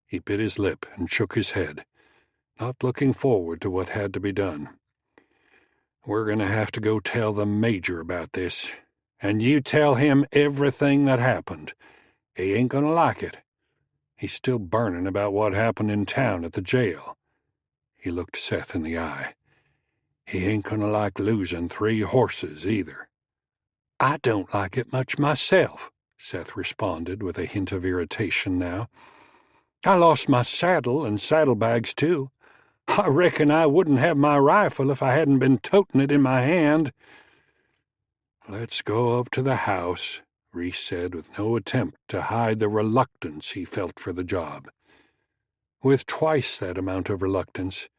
He bit his lip and shook his head, not looking forward to what had to be done. "We're going to have to go tell the Major about this, and you tell him everything that happened. He ain't going to like it. He's still burning about what happened in town at the jail." He looked Seth in the eye. "He ain't going to like losing 3 horses, either." "I don't like it much myself," Seth responded with a hint of irritation now. "I lost my saddle and saddlebags, too. I reckon I wouldn't have my rifle if I hadn't been toting it in my hand." "Let's go up to the house," Reese said with no attempt to hide the reluctance he felt for the job. With twice that amount of reluctance,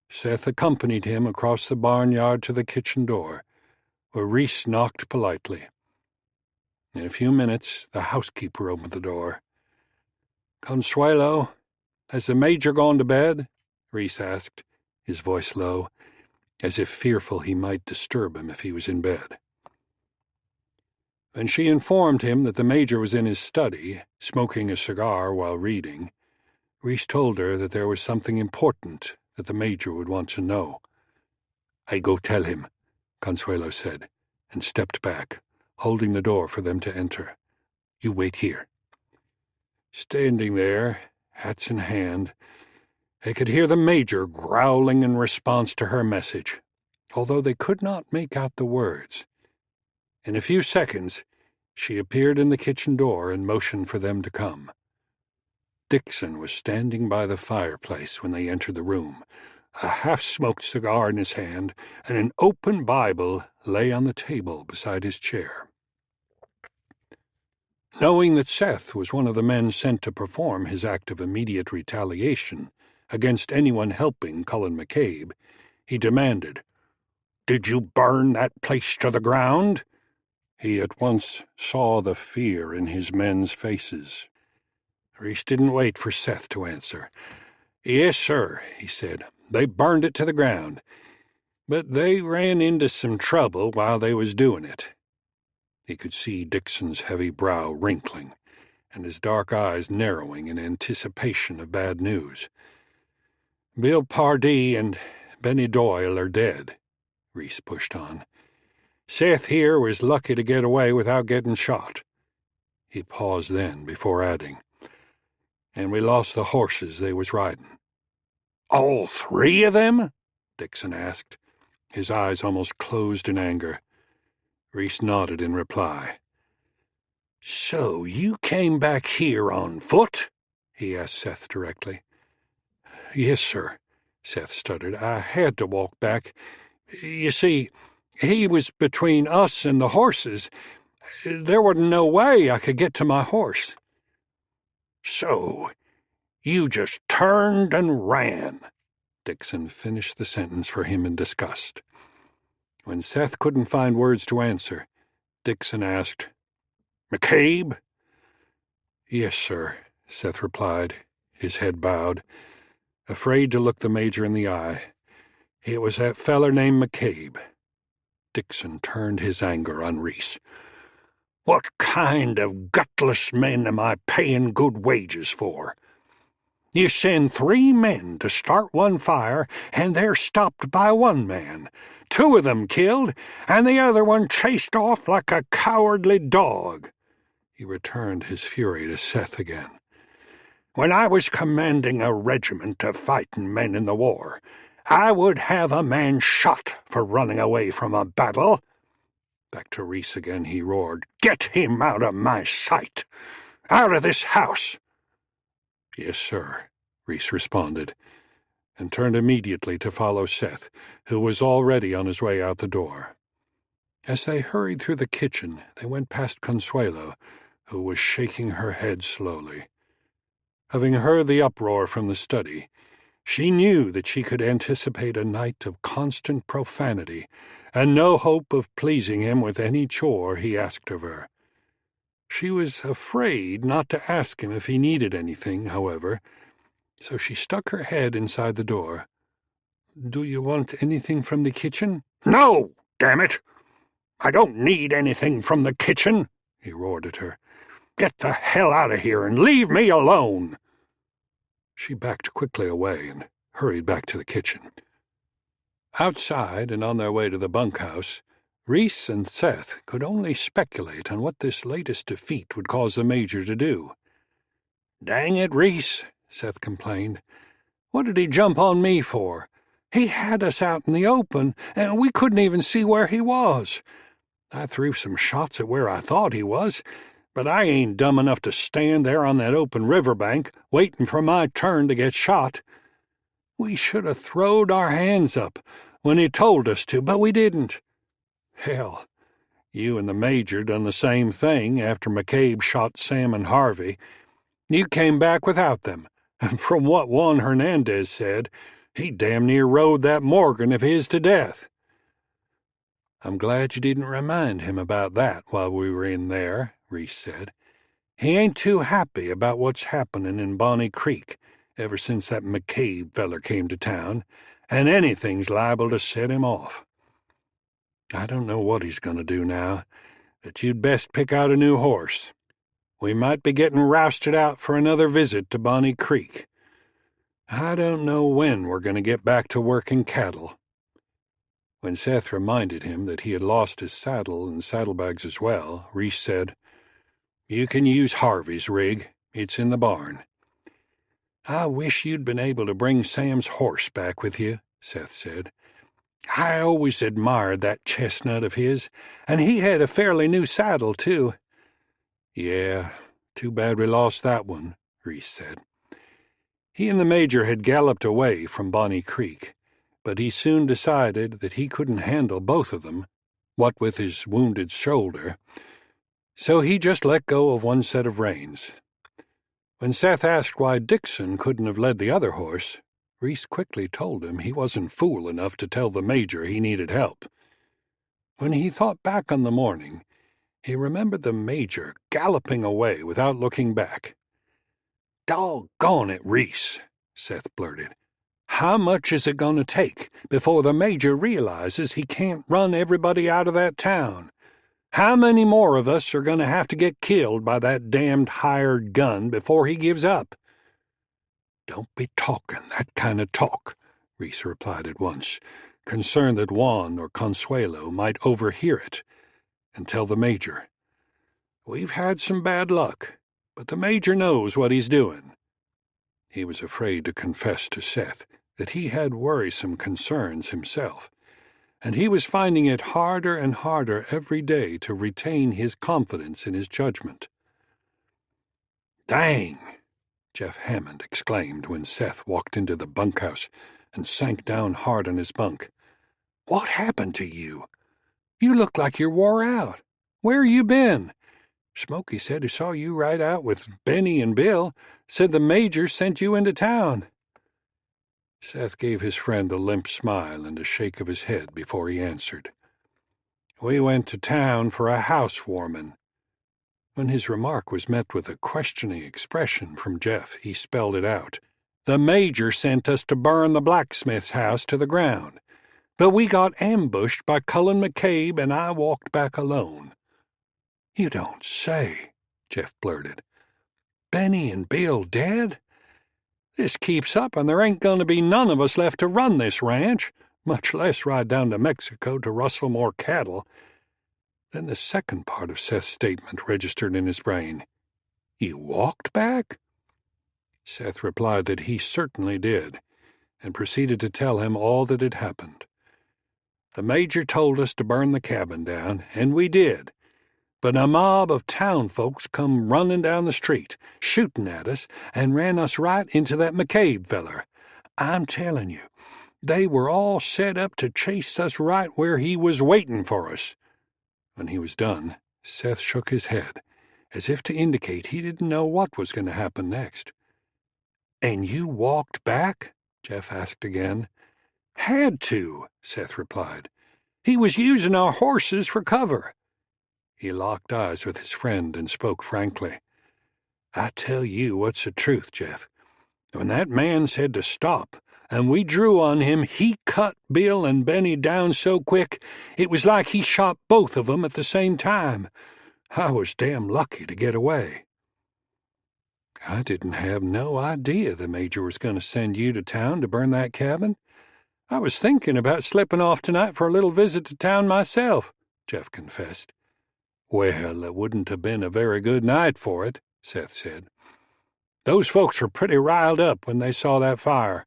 Seth accompanied him across the barnyard to the kitchen door, where Reese knocked politely. In a few minutes, the housekeeper opened the door. "Consuelo, has the Major gone to bed?" Reese asked, his voice low, as if fearful he might disturb him if he was in bed. When she informed him that the Major was in his study, smoking a cigar while reading, Reese told her that there was something important that the Major would want to know. "I go tell him," Consuelo said, and stepped back, holding the door for them to enter. "You wait here." Standing there, hats in hand, they could hear the Major growling in response to her message. although they could not make out the words. In a few seconds, she appeared in the kitchen door and motioned for them to come. Dixon was standing by the fireplace when they entered the room, a half-smoked cigar in his hand, and an open Bible lay on the table beside his chair. Knowing that Seth was one of the men sent to perform his act of immediate retaliation against anyone helping Cullen McCabe, he demanded, "Did you burn that place to the ground?" He at once saw the fear in his men's faces. Reese didn't wait for Seth to answer. "Yes, sir," he said. "They burned it to the ground. But they ran into some trouble while they was doing it." He could see Dixon's heavy brow wrinkling, and his dark eyes narrowing in anticipation of bad news. "Bill Pardee and Benny Doyle are dead," Reese pushed on. "Seth here was lucky to get away without getting shot." He paused then before adding, "And we lost the horses they was riding." "All three of them?" Dixon asked, his eyes almost closed in anger. Reese nodded in reply. "So you came back here on foot?" he asked Seth directly. "Yes, sir," Seth stuttered. "I had to walk back. You see, he was between us and the horses. There wasn't no way I could get to my horse." "So you just turned and ran," Dixon finished the sentence for him in disgust. When Seth couldn't find words to answer, Dixon asked, "McCabe?" "Yes, sir," Seth replied, his head bowed, afraid to look the Major in the eye. "It was that feller named McCabe." Dixon turned his anger on Reese. "What kind of gutless men am I paying good wages for? You send 3 men to start one fire, and they're stopped by 1 man. 2 of them killed, and the other one chased off like a cowardly dog." He returned his fury to Seth again. "When I was commanding a regiment of fighting men in the war, I would have a man shot for running away from a battle." Back to Reese again he roared, "Get him out of my sight! Out of this house!" "Yes, sir," Reese responded, and turned immediately to follow Seth, who was already on his way out the door. As they hurried through the kitchen, they went past Consuelo, who was shaking her head slowly. Having heard the uproar from the study, she knew that she could anticipate a night of constant profanity, and no hope of pleasing him with any chore he asked of her. She was afraid not to ask him if he needed anything, however, so she stuck her head inside the door. "Do you want anything from the kitchen?" "No, damn it! I don't need anything from the kitchen," he roared at her. "Get the hell out of here and leave me alone." She backed quickly away and hurried back to the kitchen. Outside and on their way to the bunkhouse, Reese and Seth could only speculate on what this latest defeat would cause the Major to do. "Dang it, Reese," Seth complained. "What did he jump on me for? He had us out in the open, and we couldn't even see where he was. I threw some shots at where I thought he was, but I ain't dumb enough to stand there on that open riverbank waiting for my turn to get shot. We should have throwed our hands up when he told us to, but we didn't. Hell, you and the Major done the same thing after McCabe shot Sam and Harvey. You came back without them, and from what Juan Hernandez said, he damn near rode that Morgan of his to death." "I'm glad you didn't remind him about that while we were in there," Reese said. "He ain't too happy about what's happening in Bonnie Creek ever since that McCabe feller came to town, and anything's liable to set him off. I don't know what he's going to do now, but you'd best pick out a new horse. We might be getting rousted out for another visit to Bonnie Creek. I don't know when we're going to get back to working cattle." When Seth reminded him that he had lost his saddle and saddlebags as well, Reese said, "You can use Harvey's rig. It's in the barn." "I wish you'd been able to bring Sam's horse back with you," Seth said. I always admired that chestnut of his, and he had a fairly new saddle, too." "Yeah, too bad we lost that one," Reese said. He and the Major had galloped away from Bonnie Creek, but he soon decided that he couldn't handle both of them, what with his wounded shoulder, so he just let go of one set of reins. When Seth asked why Dixon couldn't have led the other horse, Reese quickly told him he wasn't fool enough to tell the Major he needed help. When he thought back on the morning, he remembered the Major galloping away without looking back. "Doggone it, Reese," Seth blurted. "How much is it going to take before the Major realizes he can't run everybody out of that town? How many more of us are going to have to get killed by that damned hired gun before he gives up?" "Don't be talking that kind of talk," Reese replied at once, concerned that Juan or Consuelo might overhear it, and tell the Major. "We've had some bad luck, but the Major knows what he's doing." He was afraid to confess to Seth that he had worrisome concerns himself, and he was finding it harder and harder every day to retain his confidence in his judgment. "Dang!" Jeff Hammond exclaimed when Seth walked into the bunkhouse and sank down hard on his bunk. "What happened to you? You look like you're wore out. Where you been? Smokey said he saw you ride out with Benny and Bill, said the Major sent you into town." Seth gave his friend a limp smile and a shake of his head before he answered. "We went to town for a housewarming." When his remark was met with a questioning expression from Jeff, he spelled it out. "The Major sent us to burn the blacksmith's house to the ground, but we got ambushed by Cullen McCabe and I walked back alone." "You don't say," Jeff blurted. "Benny and Bill dead? This keeps up and there ain't going to be none of us left to run this ranch, much less ride down to Mexico to rustle more cattle." Then the second part of Seth's statement registered in his brain. "You walked back?" Seth replied that he certainly did, and proceeded to tell him all that had happened. "The Major told us to burn the cabin down, and we did. But a mob of town folks come running down the street, shooting at us, and ran us right into that McCabe feller. I'm telling you, they were all set up to chase us right where he was waiting for us." When he was done, Seth shook his head, as if to indicate he didn't know what was going to happen next. "And you walked back?" Jeff asked again. "Had to," Seth replied. "He was using our horses for cover." He locked eyes with his friend and spoke frankly. "I tell you what's the truth, Jeff. When that man said to stop, and we drew on him, he cut Bill and Benny down so quick, it was like he shot both of them at the same time. I was damn lucky to get away." "I didn't have no idea the Major was going to send you to town to burn that cabin. I was thinking about slipping off tonight for a little visit to town myself," Jeff confessed. "Well, it wouldn't have been a very good night for it," Seth said. "Those folks were pretty riled up when they saw that fire.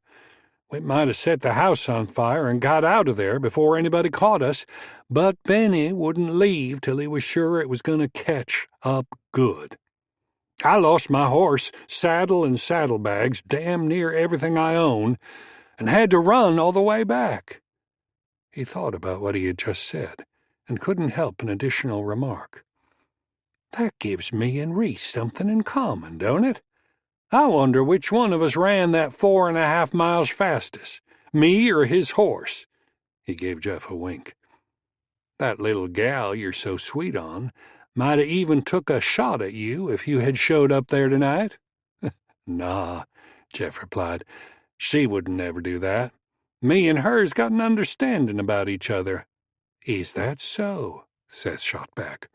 We might have set the house on fire and got out of there before anybody caught us, but Benny wouldn't leave till he was sure it was going to catch up good. I lost my horse, saddle and saddlebags, damn near everything I own, and had to run all the way back." He thought about what he had just said, and couldn't help an additional remark. "That gives me and Reese something in common, don't it? I wonder which one of us ran that 4.5 miles fastest, me or his horse." He gave Jeff a wink. "That little gal you're so sweet on might have even took a shot at you if you had showed up there tonight." "Nah," Jeff replied. "She wouldn't never do that. Me and her's got an understanding about each other." "Is that so?" Seth shot back.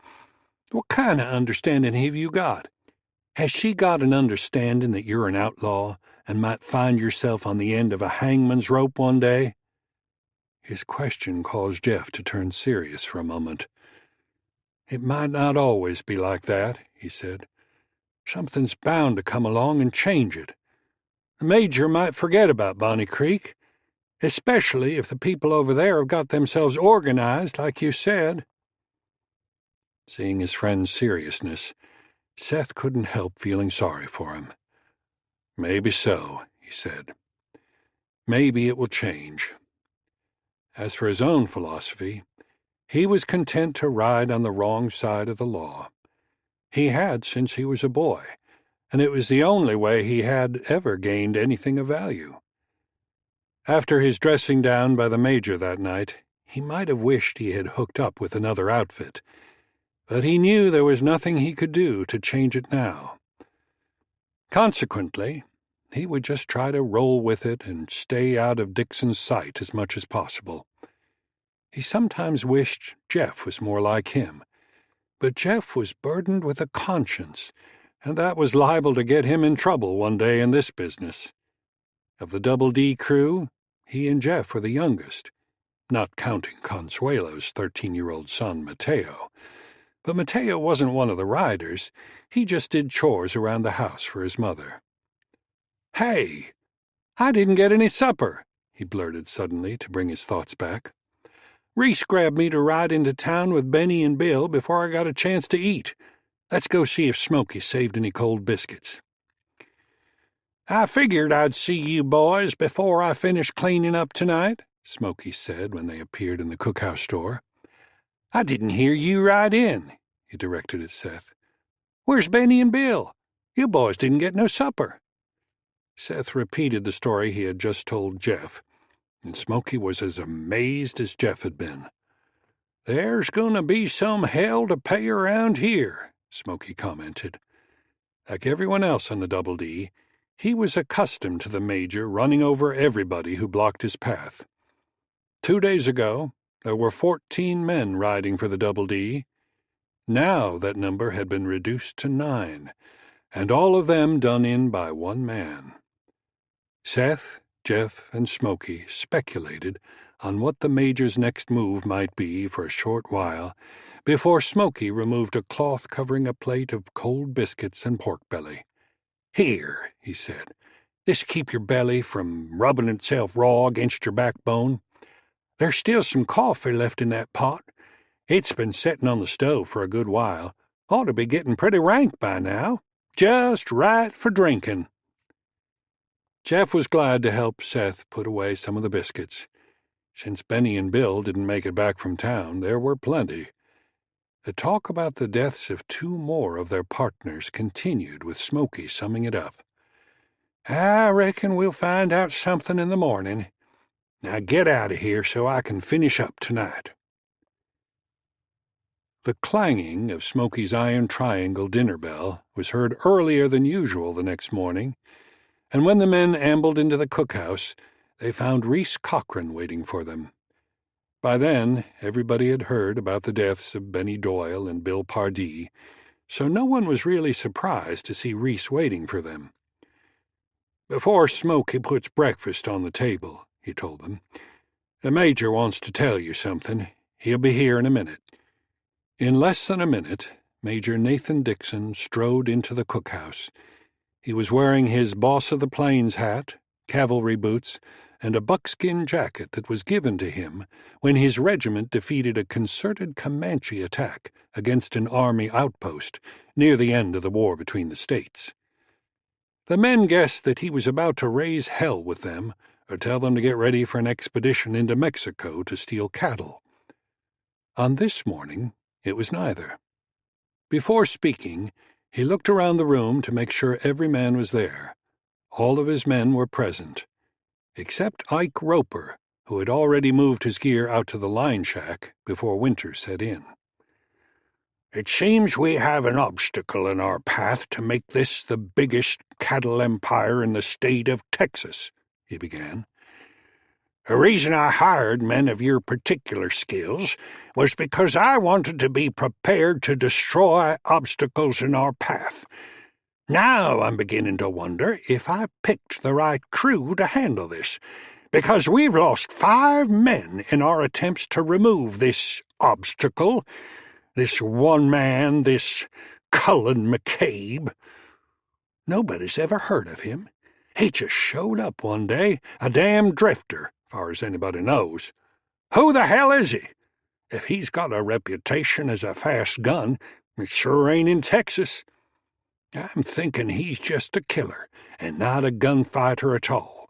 "What kind of understanding have you got? Has she got an understanding that you're an outlaw and might find yourself on the end of a hangman's rope one day?" His question caused Jeff to turn serious for a moment. "It might not always be like that," he said. "Something's bound to come along and change it. The Major might forget about Bonnie Creek. especially if the people over there have got themselves organized like you said." Seeing his friend's seriousness, Seth couldn't help feeling sorry for him. "Maybe so," he said. "Maybe it will change." As for his own philosophy, he was content to ride on the wrong side of the law. He had since he was a boy, and it was the only way he had ever gained anything of value. After his dressing down by the Major that night, he might have wished he had hooked up with another outfit, but he knew there was nothing he could do to change it now. Consequently, he would just try to roll with it and stay out of Dixon's sight as much as possible. He sometimes wished Jeff was more like him, but Jeff was burdened with a conscience, and that was liable to get him in trouble one day in this business. Of the Double D crew, he and Jeff were the youngest, not counting Consuelo's 13-year-old son, Mateo. But Mateo wasn't one of the riders. He just did chores around the house for his mother. "Hey, I didn't get any supper," he blurted suddenly to bring his thoughts back. "Reese grabbed me to ride into town with Benny and Bill before I got a chance to eat. Let's go see if Smokey saved any cold biscuits." "I figured I'd see you boys before I finished cleaning up tonight," Smokey said when they appeared in the cookhouse door. "I didn't hear you ride in," he directed at Seth. "Where's Benny and Bill? You boys didn't get no supper." Seth repeated the story he had just told Jeff, and Smokey was as amazed as Jeff had been. "There's going to be some hell to pay around here," Smokey commented. Like everyone else on the Double D, he was accustomed to the Major running over everybody who blocked his path. 2 days ago, there were 14 men riding for the Double D. Now that number had been reduced to 9, and all of them done in by one man. Seth, Jeff, and Smokey speculated on what the Major's next move might be for a short while before Smokey removed a cloth covering a plate of cold biscuits and pork belly. "Here," he said, "this'll keep your belly from rubbing itself raw against your backbone. There's still some coffee left in that pot. It's been setting on the stove for a good while. Ought to be getting pretty rank by now. Just right for drinking." Jeff was glad to help Seth put away some of the biscuits. Since Benny and Bill didn't make it back from town, there were plenty. The talk about the deaths of 2 more of their partners continued, with Smokey summing it up. "I reckon we'll find out something in the morning. Now get out of here so I can finish up tonight." The clanging of Smokey's iron triangle dinner bell was heard earlier than usual the next morning, and when the men ambled into the cookhouse, they found Reese Cochran waiting for them. By then, everybody had heard about the deaths of Benny Doyle and Bill Pardee, so no one was really surprised to see Reese waiting for them. "Before Smokey puts breakfast on the table," he told them, "the Major wants to tell you something. He'll be here in a minute." In less than a minute, Major Nathan Dixon strode into the cookhouse. He was wearing his Boss of the Plains hat, cavalry boots, and a buckskin jacket that was given to him when his regiment defeated a concerted Comanche attack against an army outpost near the end of the war between the states. The men guessed that he was about to raise hell with them or tell them to get ready for an expedition into Mexico to steal cattle. On this morning, it was neither. Before speaking, he looked around the room to make sure every man was there. All of his men were present, except Ike Roper, who had already moved his gear out to the line shack before winter set in. "It seems we have an obstacle in our path to make this the biggest cattle empire in the state of Texas," he began. "The reason I hired men of your particular skills was because I wanted to be prepared to destroy obstacles in our path. Now I'm beginning to wonder if I picked the right crew to handle this, because we've lost 5 men in our attempts to remove this obstacle, this one man, this Cullen McCabe. Nobody's ever heard of him. He just showed up one day, a damn drifter, far as anybody knows. Who the hell is he? If he's got a reputation as a fast gun, it sure ain't in Texas. I'm thinking he's just a killer and not a gunfighter at all.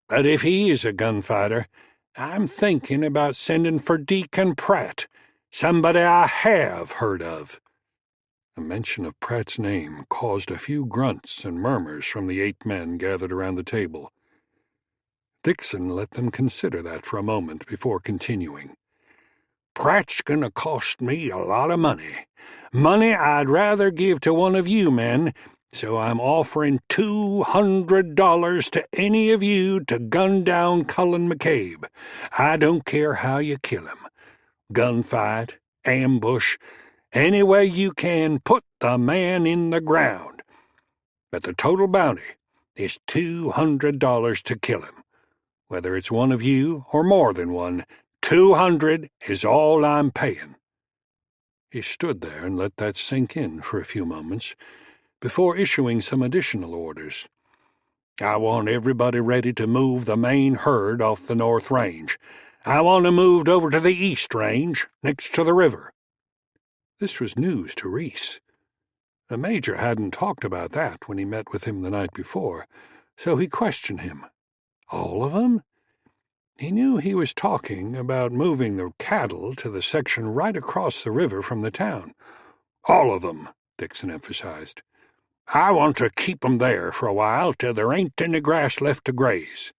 But if he is a gunfighter, I'm thinking about sending for Deacon Pratt, somebody I have heard of." The mention of Pratt's name caused a few grunts and murmurs from the 8 men gathered around the table. Dixon let them consider that for a moment before continuing. "Pratt's going to cost me a lot of money. Money I'd rather give to one of you men, so I'm offering $200 to any of you to gun down Cullen McCabe. I don't care how you kill him. Gunfight, ambush, any way you can, put the man in the ground. But the total bounty is $200 to kill him. Whether it's one of you or more than one, $200 is all I'm paying." He stood there and let that sink in for a few moments before issuing some additional orders. "I want everybody ready to move the main herd off the North Range. I want them moved over to the East Range, next to the river." This was news to Reese. The Major hadn't talked about that when he met with him the night before, so he questioned him. All of them? He knew he was talking about moving the cattle to the section right across the river from the town. "All of them," Dixon emphasized. "I want to keep 'em there for a while till there ain't any grass left to graze."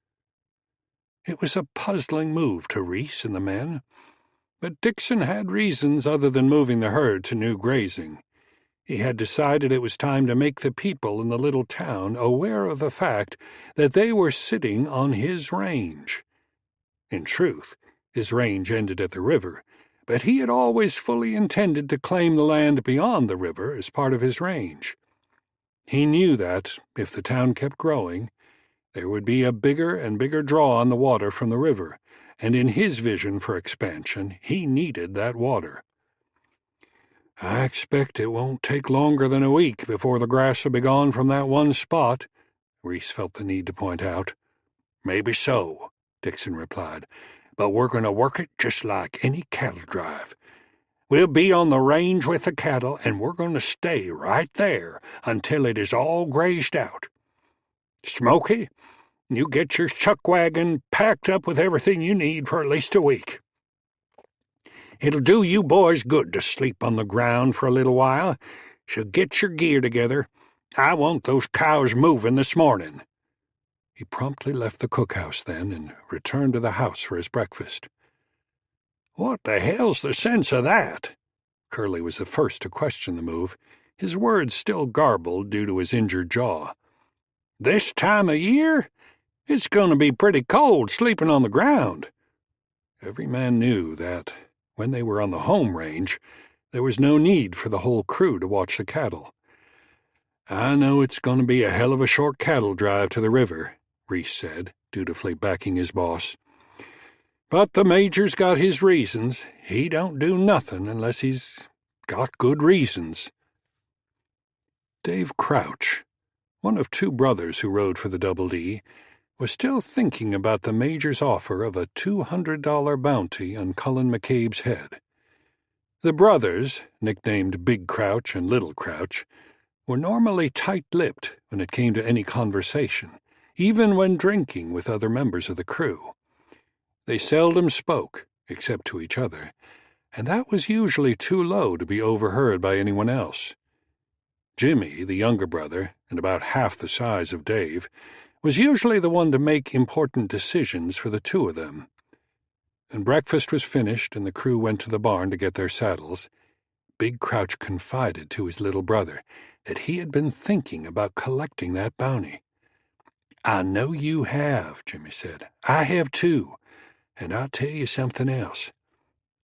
It was a puzzling move to Reese and the men, but Dixon had reasons other than moving the herd to new grazing. He had decided it was time to make the people in the little town aware of the fact that they were sitting on his range. In truth, his range ended at the river, but he had always fully intended to claim the land beyond the river as part of his range. He knew that, if the town kept growing, there would be a bigger and bigger draw on the water from the river, and in his vision for expansion, he needed that water. "I expect it won't take longer than a week before the grass will be gone from that one spot," Reese felt the need to point out. "Maybe so," Dixon replied, "but we're going to work it just like any cattle drive. We'll be on the range with the cattle, and we're going to stay right there until it is all grazed out. Smoky, you get your chuck wagon packed up with everything you need for at least a week. It'll do you boys good to sleep on the ground for a little while, so get your gear together. I want those cows moving this morning." He promptly left the cookhouse then and returned to the house for his breakfast. "What the hell's the sense of that?" Curly was the first to question the move, his words still garbled due to his injured jaw. "This time of year? It's going to be pretty cold sleeping on the ground." Every man knew that, when they were on the home range, there was no need for the whole crew to watch the cattle. "I know it's going to be a hell of a short cattle drive to the river," Reese said, dutifully backing his boss. "But the Major's got his reasons. He don't do nothing unless he's got good reasons." Dave Crouch, one of 2 brothers who rode for the Double D, was still thinking about the Major's offer of a $200 bounty on Cullen McCabe's head. The brothers, nicknamed Big Crouch and Little Crouch, were normally tight-lipped when it came to any conversation, even when drinking with other members of the crew. They seldom spoke, except to each other, and that was usually too low to be overheard by anyone else. Jimmy, the younger brother, and about half the size of Dave, was usually the one to make important decisions for the 2 of them. When breakfast was finished and the crew went to the barn to get their saddles, Big Crouch confided to his little brother that he had been thinking about collecting that bounty. "I know you have," Jimmy said. "I have too. And I'll tell you something else.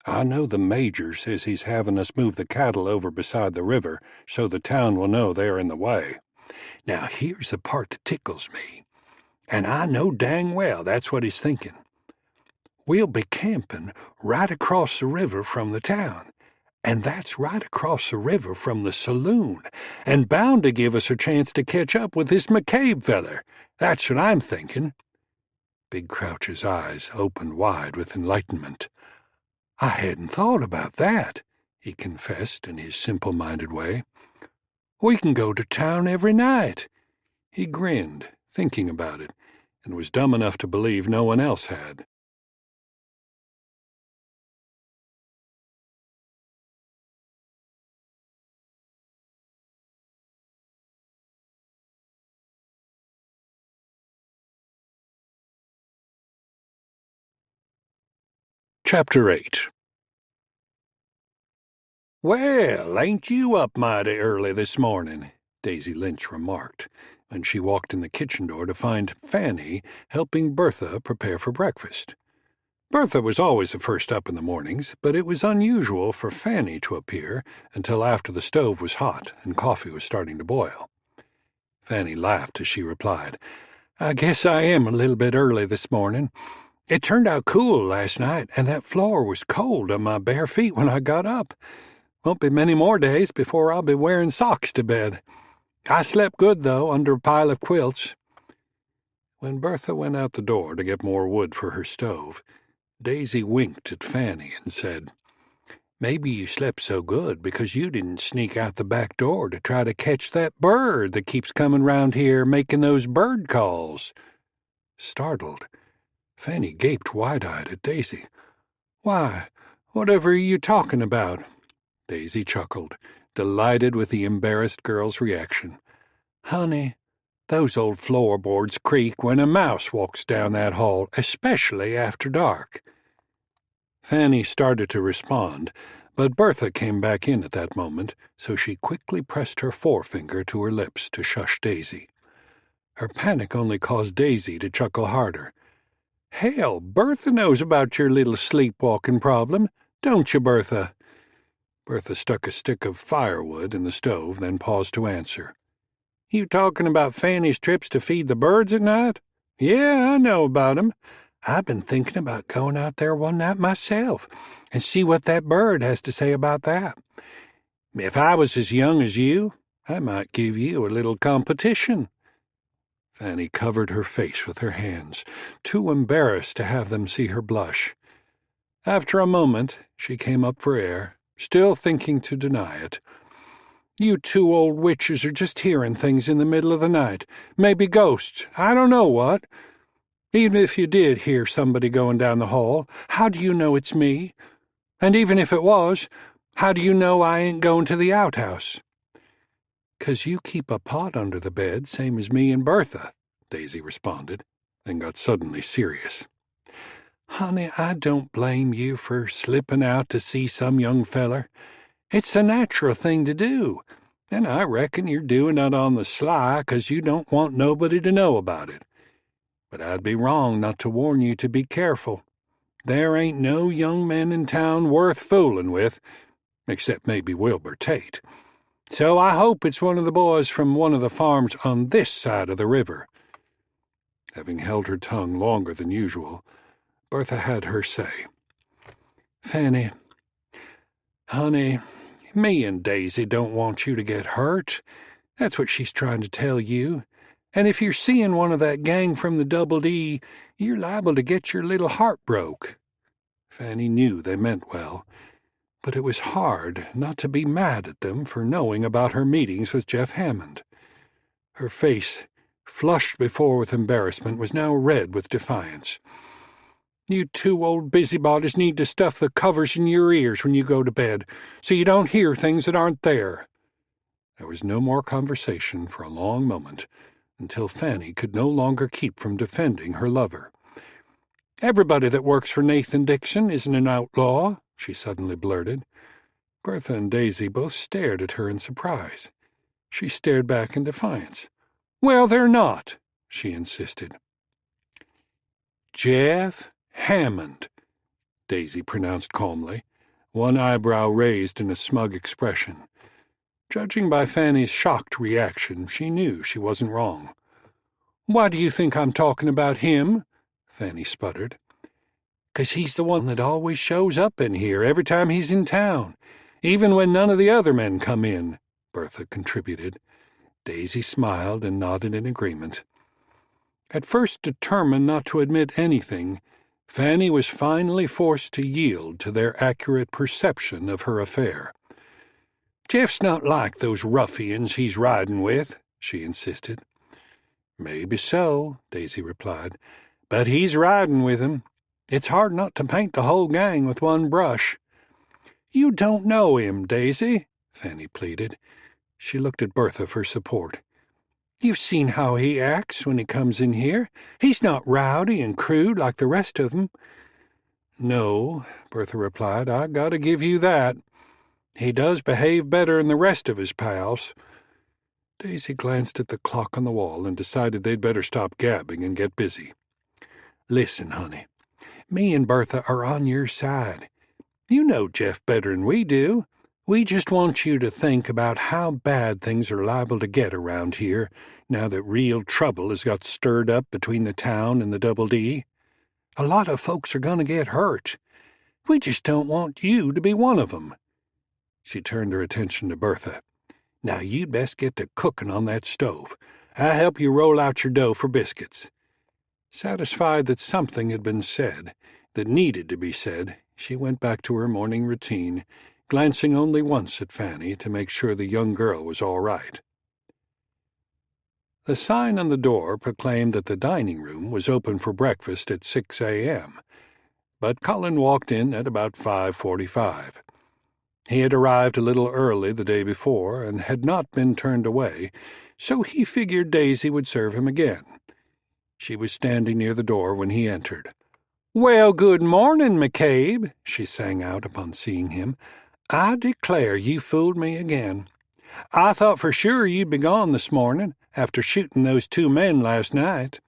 I know the Major says he's having us move the cattle over beside the river so the town will know they're in the way. Now here's the part that tickles me, and I know dang well that's what he's thinking. We'll be camping right across the river from the town, and that's right across the river from the saloon, and bound to give us a chance to catch up with this McCabe feller. That's what I'm thinking." Big Crouch's eyes opened wide with enlightenment. "I hadn't thought about that," he confessed in his simple-minded way. "We can go to town every night." He grinned, thinking about it, and was dumb enough to believe no one else had. Chapter 8. "Well, ain't you up mighty early this morning?" Daisy Lynch remarked, when she walked in the kitchen door to find Fanny helping Bertha prepare for breakfast. Bertha was always the first up in the mornings, but it was unusual for Fanny to appear until after the stove was hot and coffee was starting to boil. Fanny laughed as she replied, "I guess I am a little bit early this morning. It turned out cool last night, and that floor was cold on my bare feet when I got up. Won't be many more days before I'll be wearing socks to bed. I slept good, though, under a pile of quilts." When Bertha went out the door to get more wood for her stove, Daisy winked at Fanny and said, "Maybe you slept so good because you didn't sneak out the back door to try to catch that bird that keeps coming round here making those bird calls." Startled, Fanny gaped wide-eyed at Daisy. "Why, whatever are you talking about?" Daisy chuckled, delighted with the embarrassed girl's reaction. "Honey, those old floorboards creak when a mouse walks down that hall, especially after dark." Fanny started to respond, but Bertha came back in at that moment, so she quickly pressed her forefinger to her lips to shush Daisy. Her panic only caused Daisy to chuckle harder. "Hell, Bertha knows about your little sleepwalking problem, don't you, Bertha?" Bertha stuck a stick of firewood in the stove, then paused to answer. "You talking about Fanny's trips to feed the birds at night? Yeah, I know about 'em. I've been thinking about going out there one night myself and see what that bird has to say about that. If I was as young as you, I might give you a little competition." Fanny covered her face with her hands, too embarrassed to have them see her blush. After a moment, she came up for air, still thinking to deny it. "You two old witches are just hearing things in the middle of the night. Maybe ghosts. I don't know what. Even if you did hear somebody going down the hall, how do you know it's me? And even if it was, how do you know I ain't going to the outhouse?" "'Cause you keep a pot under the bed, same as me and Bertha," Daisy responded, then got suddenly serious. "Honey, I don't blame you for slipping out to see some young feller. It's a natural thing to do, and I reckon you're doing it on the sly 'cause you don't want nobody to know about it. But I'd be wrong not to warn you to be careful. There ain't no young men in town worth fooling with, except maybe Wilbur Tate. So I hope it's one of the boys from one of the farms on this side of the river." Having held her tongue longer than usual, Bertha had her say. "Fanny, honey, me and Daisy don't want you to get hurt. That's what she's trying to tell you. And if you're seeing one of that gang from the Double D, you're liable to get your little heart broke." Fanny knew they meant well, but it was hard not to be mad at them for knowing about her meetings with Jeff Hammond. Her face, flushed before with embarrassment, was now red with defiance. "You two old busybodies need to stuff the covers in your ears when you go to bed, so you don't hear things that aren't there." There was no more conversation for a long moment, until Fanny could no longer keep from defending her lover. "Everybody that works for Nathan Dixon isn't an outlaw," she suddenly blurted. Bertha and Daisy both stared at her in surprise. She stared back in defiance. "Well, they're not," she insisted. "Jeff Hammond," Daisy pronounced calmly, one eyebrow raised in a smug expression. Judging by Fanny's shocked reaction, she knew she wasn't wrong. "Why do you think I'm talking about him?" Fanny sputtered. "'Cause he's the one that always shows up in here every time he's in town, even when none of the other men come in," Bertha contributed. Daisy smiled and nodded in agreement. At first determined not to admit anything, Fanny was finally forced to yield to their accurate perception of her affair. "Jeff's not like those ruffians he's riding with," she insisted. "Maybe so," Daisy replied, "but he's riding with 'em. It's hard not to paint the whole gang with one brush." "You don't know him, Daisy," Fanny pleaded. She looked at Bertha for support. "You've seen how he acts when he comes in here. He's not rowdy and crude like the rest of 'em." "No," Bertha replied, "I gotta give you that. He does behave better than the rest of his pals." Daisy glanced at the clock on the wall and decided they'd better stop gabbing and get busy. "Listen, honey, me and Bertha are on your side. You know Jeff better than we do. We just want you to think about how bad things are liable to get around here now that real trouble has got stirred up between the town and the Double D. A lot of folks are going to get hurt. We just don't want you to be one of 'em." She turned her attention to Bertha. "Now you'd best get to cooking on that stove. I'll help you roll out your dough for biscuits." Satisfied that something had been said that needed to be said, she went back to her morning routine, glancing only once at Fanny to make sure the young girl was all right. The sign on the door proclaimed that the dining room was open for breakfast at 6 a.m., but Cullen walked in at about 5:45. He had arrived a little early the day before and had not been turned away, so he figured Daisy would serve him again. She was standing near the door when he entered. "Well, good morning, McCabe," she sang out upon seeing him. "I declare you fooled me again. I thought for sure you'd be gone this morning, after shooting those 2 men last night."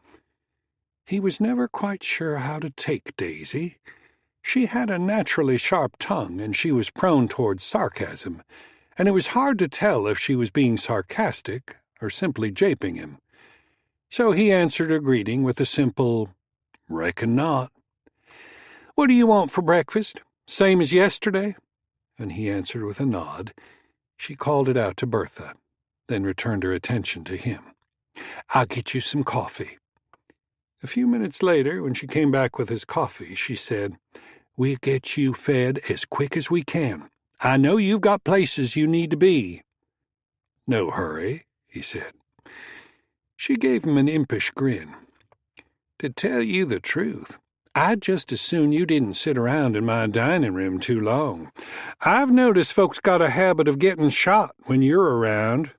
He was never quite sure how to take Daisy. She had a naturally sharp tongue, and she was prone towards sarcasm, and it was hard to tell if she was being sarcastic or simply japing him. So he answered her greeting with a simple, "Reckon not." "What do you want for breakfast? Same as yesterday?" And he answered with a nod. She called it out to Bertha, then returned her attention to him. "I'll get you some coffee." A few minutes later, when she came back with his coffee, she said, "We'll get you fed as quick as we can. I know you've got places you need to be." "No hurry," he said. She gave him an impish grin. "To tell you the truth, I'd just as soon you didn't sit around in my dining room too long. I've noticed folks got a habit of getting shot when you're around."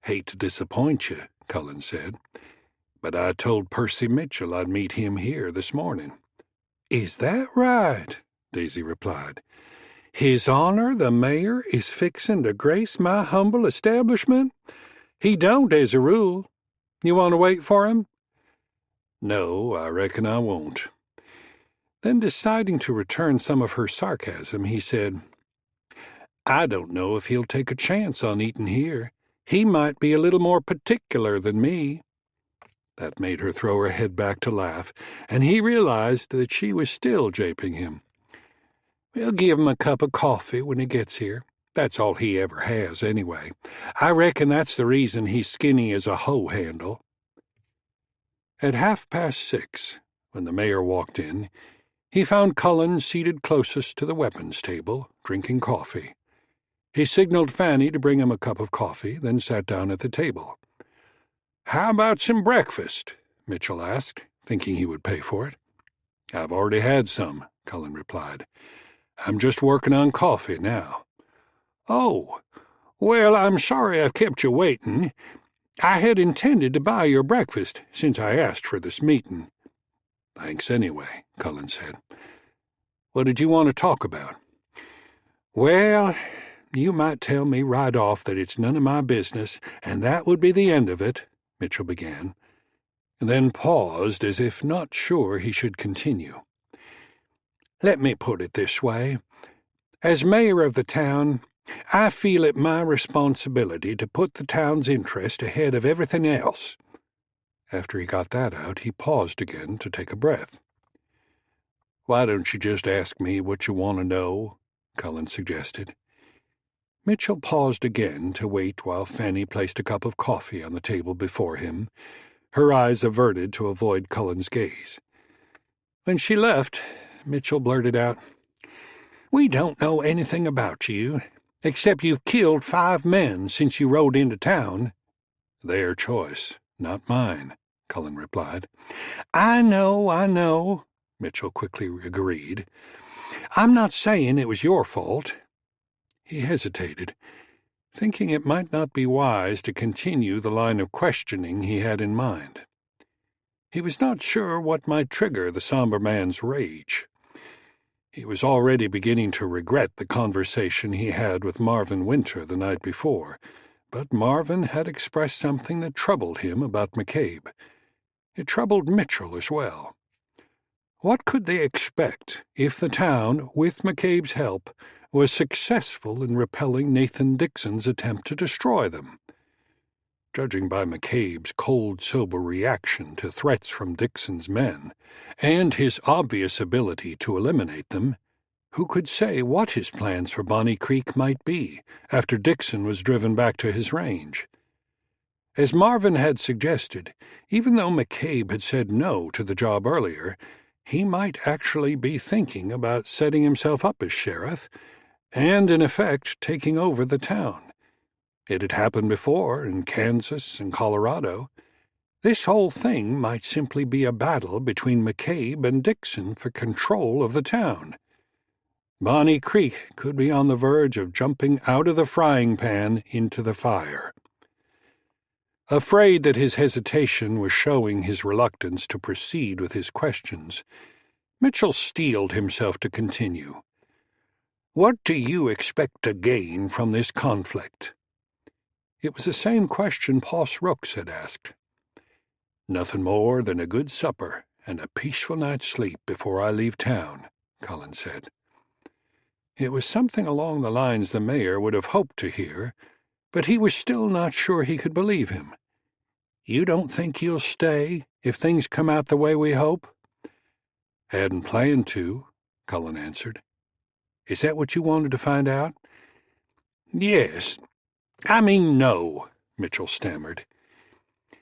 "Hate to disappoint you," Cullen said, "but I told Percy Mitchell I'd meet him here this morning." "Is that right?" Daisy replied. "His Honor the Mayor is fixin' to grace my humble establishment? He don't, as a rule. You want to wait for him?" "No, I reckon I won't." Then, deciding to return some of her sarcasm, he said, "I don't know if he'll take a chance on eating here. He might be a little more particular than me." That made her throw her head back to laugh, and he realized that she was still japing him. "We'll give him a cup of coffee when he gets here. That's all he ever has, anyway. I reckon that's the reason he's skinny as a hoe handle." At 6:30, when the mayor walked in, he found Cullen seated closest to the weapons table, drinking coffee. He signaled Fanny to bring him a cup of coffee, then sat down at the table. "How about some breakfast?" Mitchell asked, thinking he would pay for it. "I've already had some," Cullen replied. "I'm just working on coffee now." "Oh, well, I'm sorry I've kept you waiting. I had intended to buy your breakfast since I asked for this meeting." "Thanks anyway," Cullen said. "What did you want to talk about?" "Well, you might tell me right off that it's none of my business, and that would be the end of it," Mitchell began, and then paused as if not sure he should continue. "Let me put it this way. As mayor of the town, I feel it my responsibility to put the town's interest ahead of everything else." After he got that out, he paused again to take a breath. "Why don't you just ask me what you want to know?" Cullen suggested. Mitchell paused again to wait while Fanny placed a cup of coffee on the table before him, her eyes averted to avoid Cullen's gaze. When she left, Mitchell blurted out, "We don't know anything about you, except you've killed 5 men since you rode into town." "Their choice, not mine," Cullen replied. I know," Mitchell quickly agreed. "I'm not saying it was your fault." He hesitated, thinking it might not be wise to continue the line of questioning he had in mind. He was not sure what might trigger the somber man's rage. He was already beginning to regret the conversation he had with Marvin Winter the night before, but Marvin had expressed something that troubled him about McCabe. It troubled Mitchell as well. What could they expect if the town, with McCabe's help, was successful in repelling Nathan Dixon's attempt to destroy them? Judging by McCabe's cold, sober reaction to threats from Dixon's men, and his obvious ability to eliminate them, who could say what his plans for Bonnie Creek might be after Dixon was driven back to his range? As Marvin had suggested, even though McCabe had said no to the job earlier, he might actually be thinking about setting himself up as sheriff and, in effect, taking over the town. It had happened before in Kansas and Colorado. This whole thing might simply be a battle between McCabe and Dixon for control of the town. Bonnie Creek could be on the verge of jumping out of the frying pan into the fire. Afraid that his hesitation was showing his reluctance to proceed with his questions, Mitchell steeled himself to continue. "What do you expect to gain from this conflict?" It was the same question Poss Rooks had asked. "Nothing more than a good supper and a peaceful night's sleep before I leave town," Cullen said. It was something along the lines the mayor would have hoped to hear, but he was still not sure he could believe him. "You don't think you'll stay if things come out the way we hope?" "Hadn't planned to," Cullen answered. "Is that what you wanted to find out?" "Yes. I mean, no," Mitchell stammered.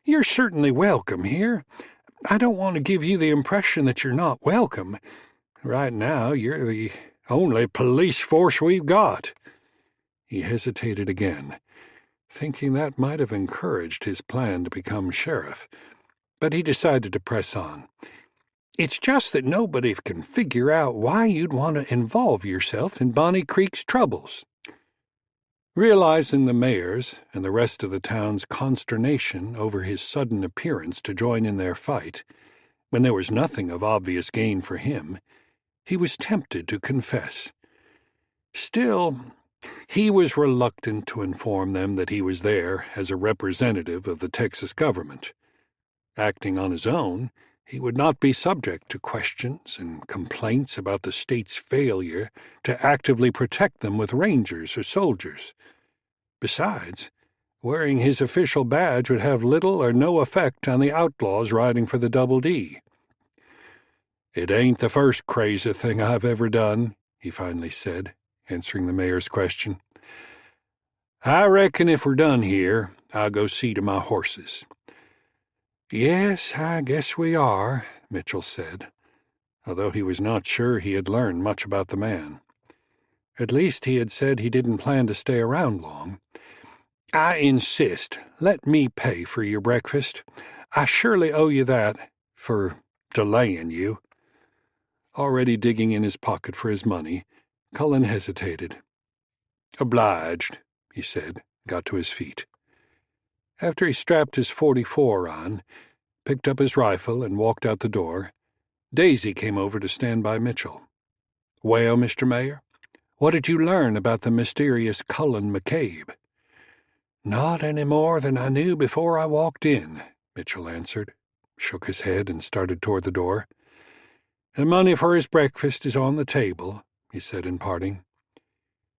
"You're certainly welcome here. I don't want to give you the impression that you're not welcome. Right now, you're the only police force we've got." He hesitated again, thinking that might have encouraged his plan to become sheriff, but he decided to press on. "It's just that nobody can figure out why you'd want to involve yourself in Bonnie Creek's troubles." Realizing the mayor's and the rest of the town's consternation over his sudden appearance to join in their fight, when there was nothing of obvious gain for him, he was tempted to confess. Still, he was reluctant to inform them that he was there as a representative of the Texas government. Acting on his own, he would not be subject to questions and complaints about the state's failure to actively protect them with rangers or soldiers. Besides, wearing his official badge would have little or no effect on the outlaws riding for the Double D. "It ain't the first crazy thing I've ever done," he finally said, answering the mayor's question. "I reckon if we're done here, I'll go see to my horses." "Yes, I guess we are," Mitchell said, although he was not sure he had learned much about the man. At least he had said he didn't plan to stay around long. "I insist. Let me pay for your breakfast. I surely owe you that, for delaying you." Already digging in his pocket for his money, Cullen hesitated. "Obliged," he said, got to his feet. After he strapped his .44 on, picked up his rifle, and walked out the door, Daisy came over to stand by Mitchell. "Well, Mr. Mayor, what did you learn about the mysterious Cullen McCabe?" "Not any more than I knew before I walked in," Mitchell answered, shook his head, and started toward the door. "The money for his breakfast is on the table," he said in parting.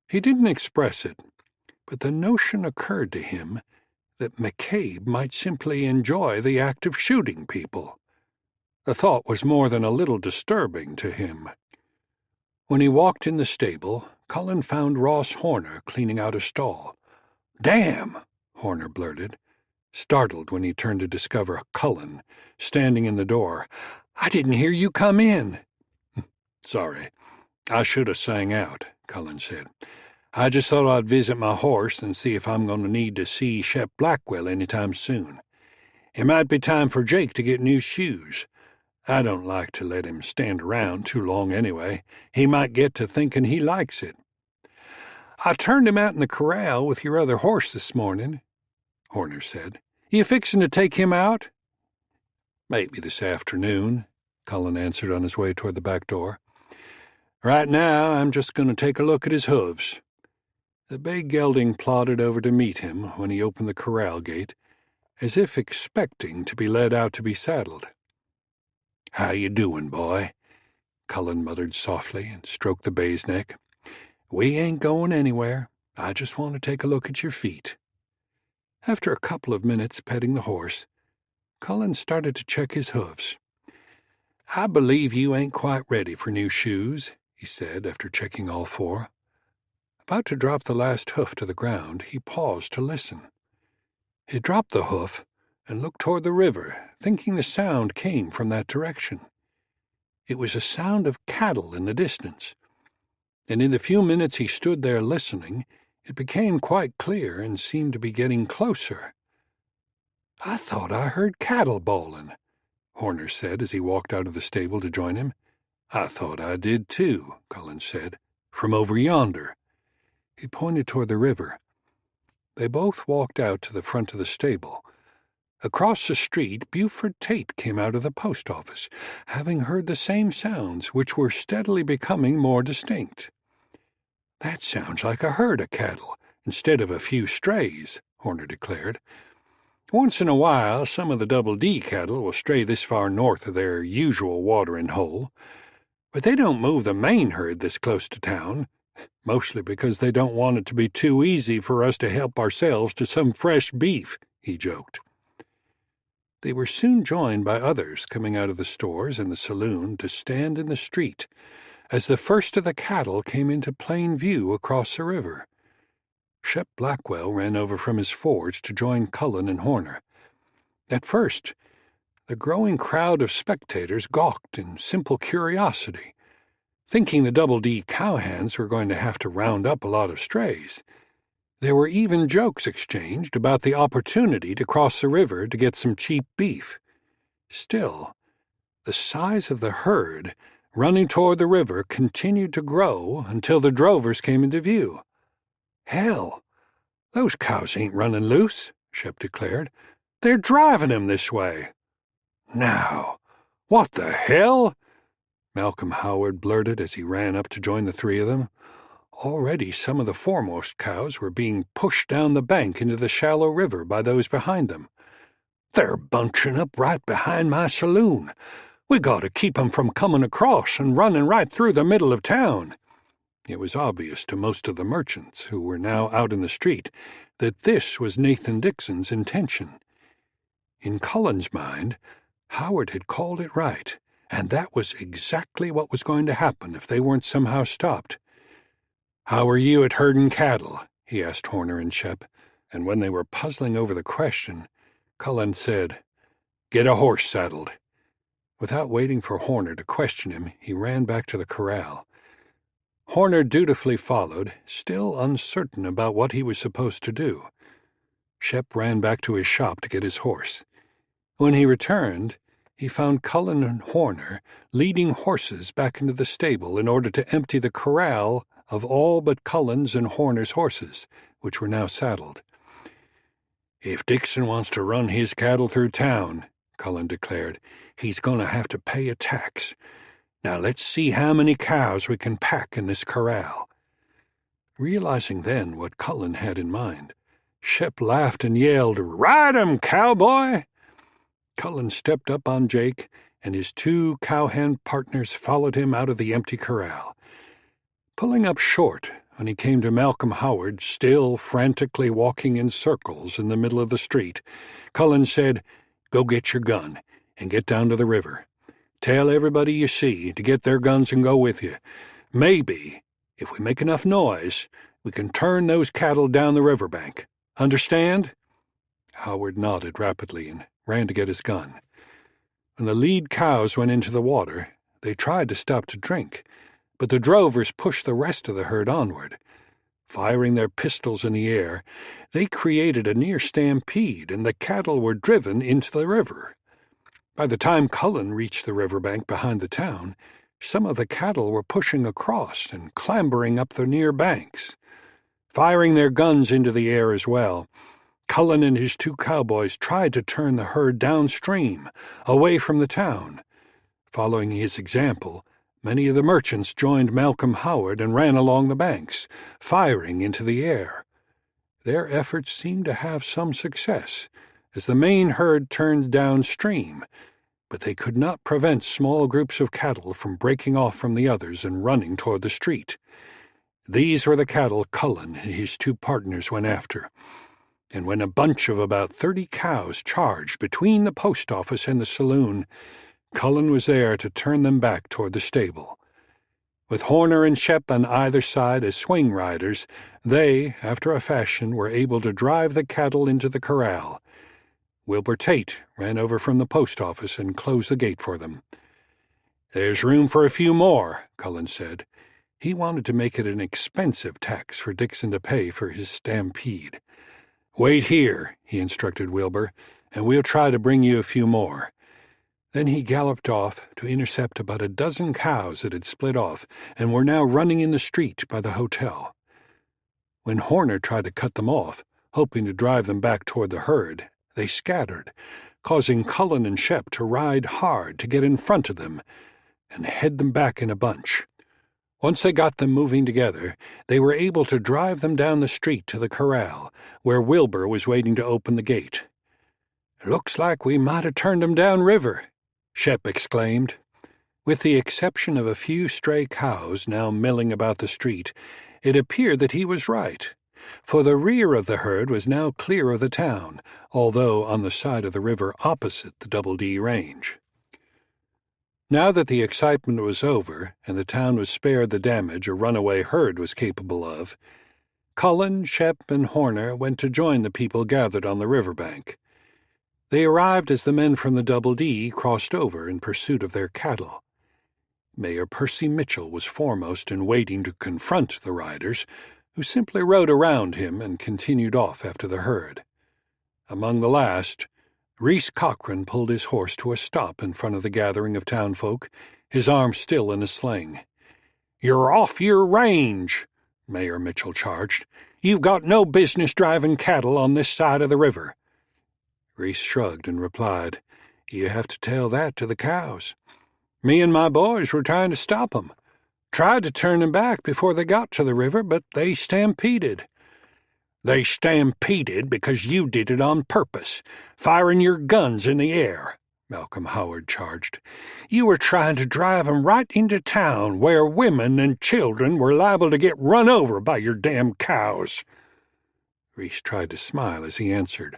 He didn't express it, but the notion occurred to him that McCabe might simply enjoy the act of shooting people. The thought was more than a little disturbing to him. When he walked in the stable, Cullen found Ross Horner cleaning out a stall. "Damn!" Horner blurted. startled when he turned to discover Cullen standing in the door. "I didn't hear you come in." "Sorry, I should have sang out," Cullen said. "I just thought I'd visit my horse and see if I'm going to need to see Shep Blackwell any time soon. It might be time for Jake to get new shoes. I don't like to let him stand around too long anyway. He might get to thinking he likes it." "I turned him out in the corral with your other horse this morning," Horner said. "You fixing to take him out?" "Maybe this afternoon," Cullen answered on his way toward the back door. "Right now, I'm just going to take a look at his hooves." The bay gelding plodded over to meet him when he opened the corral gate, as if expecting to be led out to be saddled. "How you doing, boy?" Cullen muttered softly and stroked the bay's neck. "We ain't going anywhere. I just want to take a look at your feet." After a couple of minutes petting the horse, Cullen started to check his hooves. "I believe you ain't quite ready for new shoes," he said after checking all four. About to drop the last hoof to the ground, he paused to listen. He dropped the hoof and looked toward the river, thinking the sound came from that direction. It was a sound of cattle in the distance, and in the few minutes he stood there listening, it became quite clear and seemed to be getting closer. "I thought I heard cattle bawling," Horner said as he walked out of the stable to join him. "I thought I did too," Cullen said, "from over yonder." He pointed toward the river. They both walked out to the front of the stable. Across the street, Buford Tate came out of the post office, having heard the same sounds, which were steadily becoming more distinct. "That sounds like a herd of cattle, instead of a few strays," Horner declared. "Once in a while, some of the Double D cattle will stray this far north of their usual watering hole, but they don't move the main herd this close to town, mostly because they don't want it to be too easy for us to help ourselves to some fresh beef," he joked. They were soon joined by others coming out of the stores and the saloon to stand in the street as the first of the cattle came into plain view across the river. Shep Blackwell ran over from his forge to join Cullen and Horner. At first, the growing crowd of spectators gawked in simple curiosity, thinking the Double D cowhands were going to have to round up a lot of strays. There were even jokes exchanged about the opportunity to cross the river to get some cheap beef. Still, the size of the herd running toward the river continued to grow until the drovers came into view. "Hell, those cows ain't running loose," Shep declared. "They're driving 'em this way." "Now, what the hell?" Malcolm Howard blurted as he ran up to join the three of them. Already some of the foremost cows were being pushed down the bank into the shallow river by those behind them. "They're bunching up right behind my saloon. We got to keep 'em from coming across and running right through the middle of town." It was obvious to most of the merchants, who were now out in the street, that this was Nathan Dixon's intention. In Cullen's mind, Howard had called it right, and that was exactly what was going to happen if they weren't somehow stopped. "How are you at herding cattle?" he asked Horner and Shep, and when they were puzzling over the question, Cullen said, "Get a horse saddled." Without waiting for Horner to question him, he ran back to the corral. Horner dutifully followed, still uncertain about what he was supposed to do. Shep ran back to his shop to get his horse. When he returned, he found Cullen and Horner leading horses back into the stable in order to empty the corral of all but Cullen's and Horner's horses, which were now saddled. "If Dixon wants to run his cattle through town," Cullen declared, "he's going to have to pay a tax. Now let's see how many cows we can pack in this corral." Realizing then what Cullen had in mind, Shep laughed and yelled, "Ride 'em, cowboy!" Cullen stepped up on Jake, and his two cowhand partners followed him out of the empty corral. Pulling up short when he came to Malcolm Howard, still frantically walking in circles in the middle of the street, Cullen said, "Go get your gun and get down to the river. Tell everybody you see to get their guns and go with you. Maybe, if we make enough noise, we can turn those cattle down the riverbank. Understand?" Howard nodded rapidly and ran to get his gun. When the lead cows went into the water, they tried to stop to drink, but the drovers pushed the rest of the herd onward. Firing their pistols in the air, they created a near stampede, and the cattle were driven into the river. By the time Cullen reached the riverbank behind the town, some of the cattle were pushing across and clambering up the near banks. Firing their guns into the air as well, Cullen and his 2 cowboys tried to turn the herd downstream, away from the town. Following his example, many of the merchants joined Malcolm Howard and ran along the banks, firing into the air. Their efforts seemed to have some success, as the main herd turned downstream, but they could not prevent small groups of cattle from breaking off from the others and running toward the street. These were the cattle Cullen and his 2 partners went after, and when a bunch of about 30 cows charged between the post office and the saloon, Cullen was there to turn them back toward the stable. With Horner and Shep on either side as swing riders, they, after a fashion, were able to drive the cattle into the corral. Wilbur Tate ran over from the post office and closed the gate for them. "There's room for a few more," Cullen said. He wanted to make it an expensive tax for Dixon to pay for his stampede. "Wait here," he instructed Wilbur, "and we'll try to bring you a few more." Then he galloped off to intercept about a dozen cows that had split off and were now running in the street by the hotel. When Horner tried to cut them off, hoping to drive them back toward the herd, they scattered, causing Cullen and Shep to ride hard to get in front of them and head them back in a bunch. Once they got them moving together, they were able to drive them down the street to the corral, where Wilbur was waiting to open the gate. "Looks like we might have turned 'em down river," Shep exclaimed. With the exception of a few stray cows now milling about the street, it appeared that he was right, for the rear of the herd was now clear of the town, although on the side of the river opposite the Double D Range. Now that the excitement was over and the town was spared the damage a runaway herd was capable of, Cullen, Shep, and Horner went to join the people gathered on the riverbank. They arrived as the men from the Double D crossed over in pursuit of their cattle. Mayor Percy Mitchell was foremost in waiting to confront the riders, who simply rode around him and continued off after the herd. Among the last, Reese Cochran pulled his horse to a stop in front of the gathering of townfolk, his arm still in a sling. "You're off your range," Mayor Mitchell charged. "You've got no business driving cattle on this side of the river." Reese shrugged and replied, "You have to tell that to the cows. Me and my boys were trying to stop 'em. Tried to turn them back before they got to the river, but they stampeded." "They stampeded because you did it on purpose, firing your guns in the air," Malcolm Howard charged. "You were trying to drive 'em right into town where women and children were liable to get run over by your damn cows." Reese tried to smile as he answered,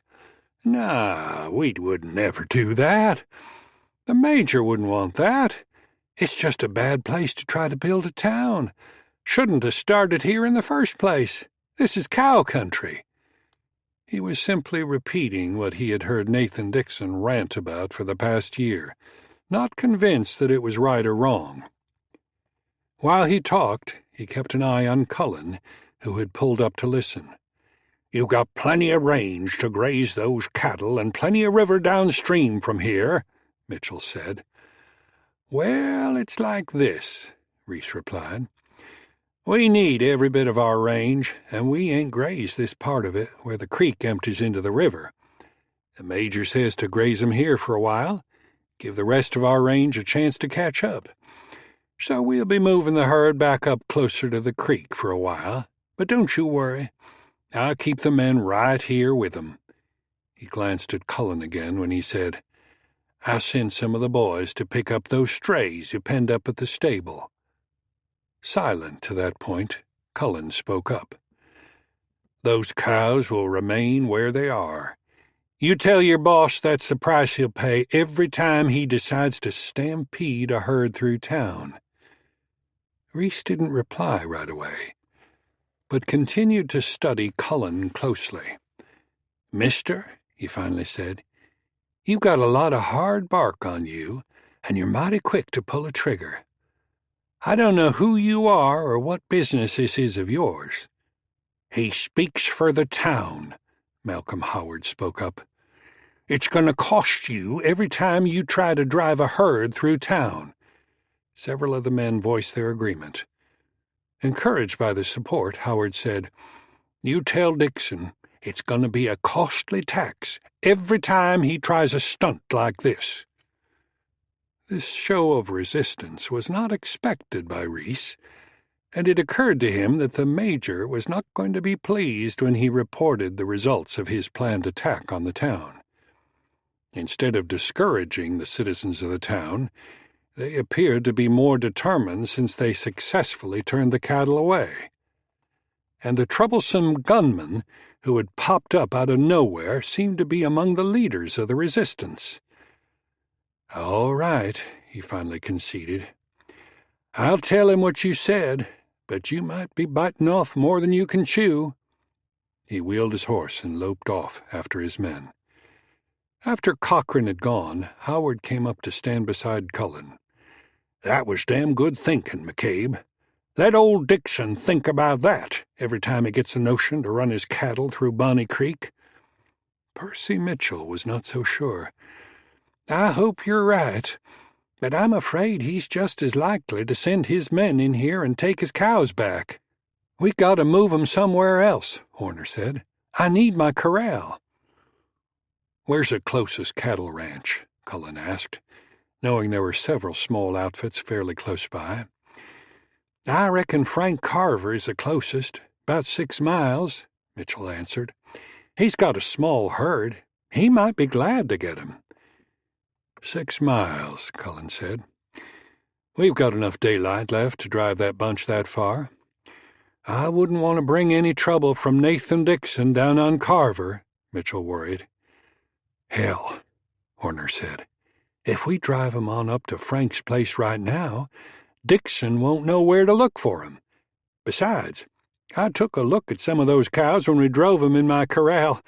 "Nah, we wouldn't never do that. The Major wouldn't want that. It's just a bad place to try to build a town. Shouldn't have started here in the first place. This is cow country." He was simply repeating what he had heard Nathan Dixon rant about for the past year, not convinced that it was right or wrong. While he talked, he kept an eye on Cullen, who had pulled up to listen. "You've got plenty of range to graze those cattle and plenty of river downstream from here," Mitchell said. "Well, it's like this," Reese replied. "We need every bit of our range, and we ain't grazed this part of it where the creek empties into the river. The Major says to graze 'em here for a while, give the rest of our range a chance to catch up. So we'll be moving the herd back up closer to the creek for a while, but don't you worry. I'll keep the men right here with 'em." He glanced at Cullen again when he said, "I'll send some of the boys to pick up those strays you penned up at the stable." Silent to that point, Cullen spoke up. "Those cows will remain where they are. You tell your boss that's the price he'll pay every time he decides to stampede a herd through town." Reese didn't reply right away, but continued to study Cullen closely. "Mister, he finally said. "You've got a lot of hard bark on you, and you're mighty quick to pull a trigger. I don't know who you are or what business this is of yours." "He speaks for the town," Malcolm Howard spoke up. "It's going to cost you every time you try to drive a herd through town." Several of the men voiced their agreement. Encouraged by the support, Howard said, "You tell Dixon it's going to be a costly tax every time he tries a stunt like this." This show of resistance was not expected by Reese, and it occurred to him that the Major was not going to be pleased when he reported the results of his planned attack on the town. Instead of discouraging the citizens of the town, they appeared to be more determined since they successfully turned the cattle away. And the troublesome gunman who had popped up out of nowhere seemed to be among the leaders of the resistance. "All right," he finally conceded. "I'll tell him what you said, but you might be biting off more than you can chew." He wheeled his horse and loped off after his men. After Cochrane had gone, Howard came up to stand beside Cullen. "That was damn good thinking, McCabe. Let old Dixon think about that every time he gets a notion to run his cattle through Bonnie Creek." Percy Mitchell was not so sure. "I hope you're right, but I'm afraid he's just as likely to send his men in here and take his cows back." "We got to move 'em somewhere else," Horner said. "I need my corral." "Where's the closest cattle ranch?" Cullen asked, knowing there were several small outfits fairly close by. "I reckon Frank Carver is the closest, about 6 miles, Mitchell answered. "He's got a small herd. He might be glad to get him." 6 miles, Cullen said. "We've got enough daylight left to drive that bunch that far. I wouldn't want to bring any trouble from Nathan Dixon down on Carver," Mitchell worried. "Hell," Horner said. "If we drive him on up to Frank's place right now, Dixon won't know where to look for him. Besides, I took a look at some of those cows when we drove 'em in my corral.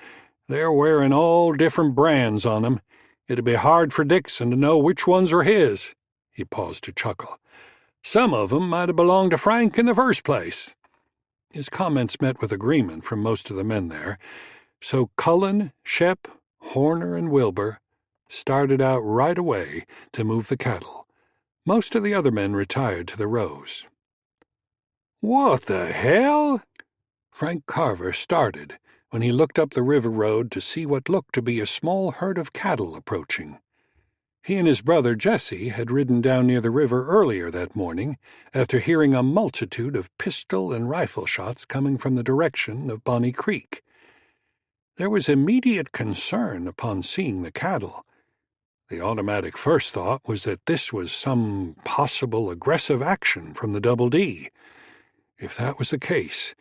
They're wearing all different brands on 'em. It'd be hard for Dixon to know which ones are his." He paused to chuckle. "Some of 'em might have belonged to Frank in the first place." His comments met with agreement from most of the men there, so Cullen, Shep, Horner, and Wilbur started out right away to move the cattle. Most of the other men retired to the rows. "What the hell?" Frank Carver started when he looked up the river road to see what looked to be a small herd of cattle approaching. He and his brother Jesse had ridden down near the river earlier that morning after hearing a multitude of pistol and rifle shots coming from the direction of Bonnie Creek. There was immediate concern upon seeing the cattle. The automatic first thought was that this was some possible aggressive action from the Double D. If that was the case,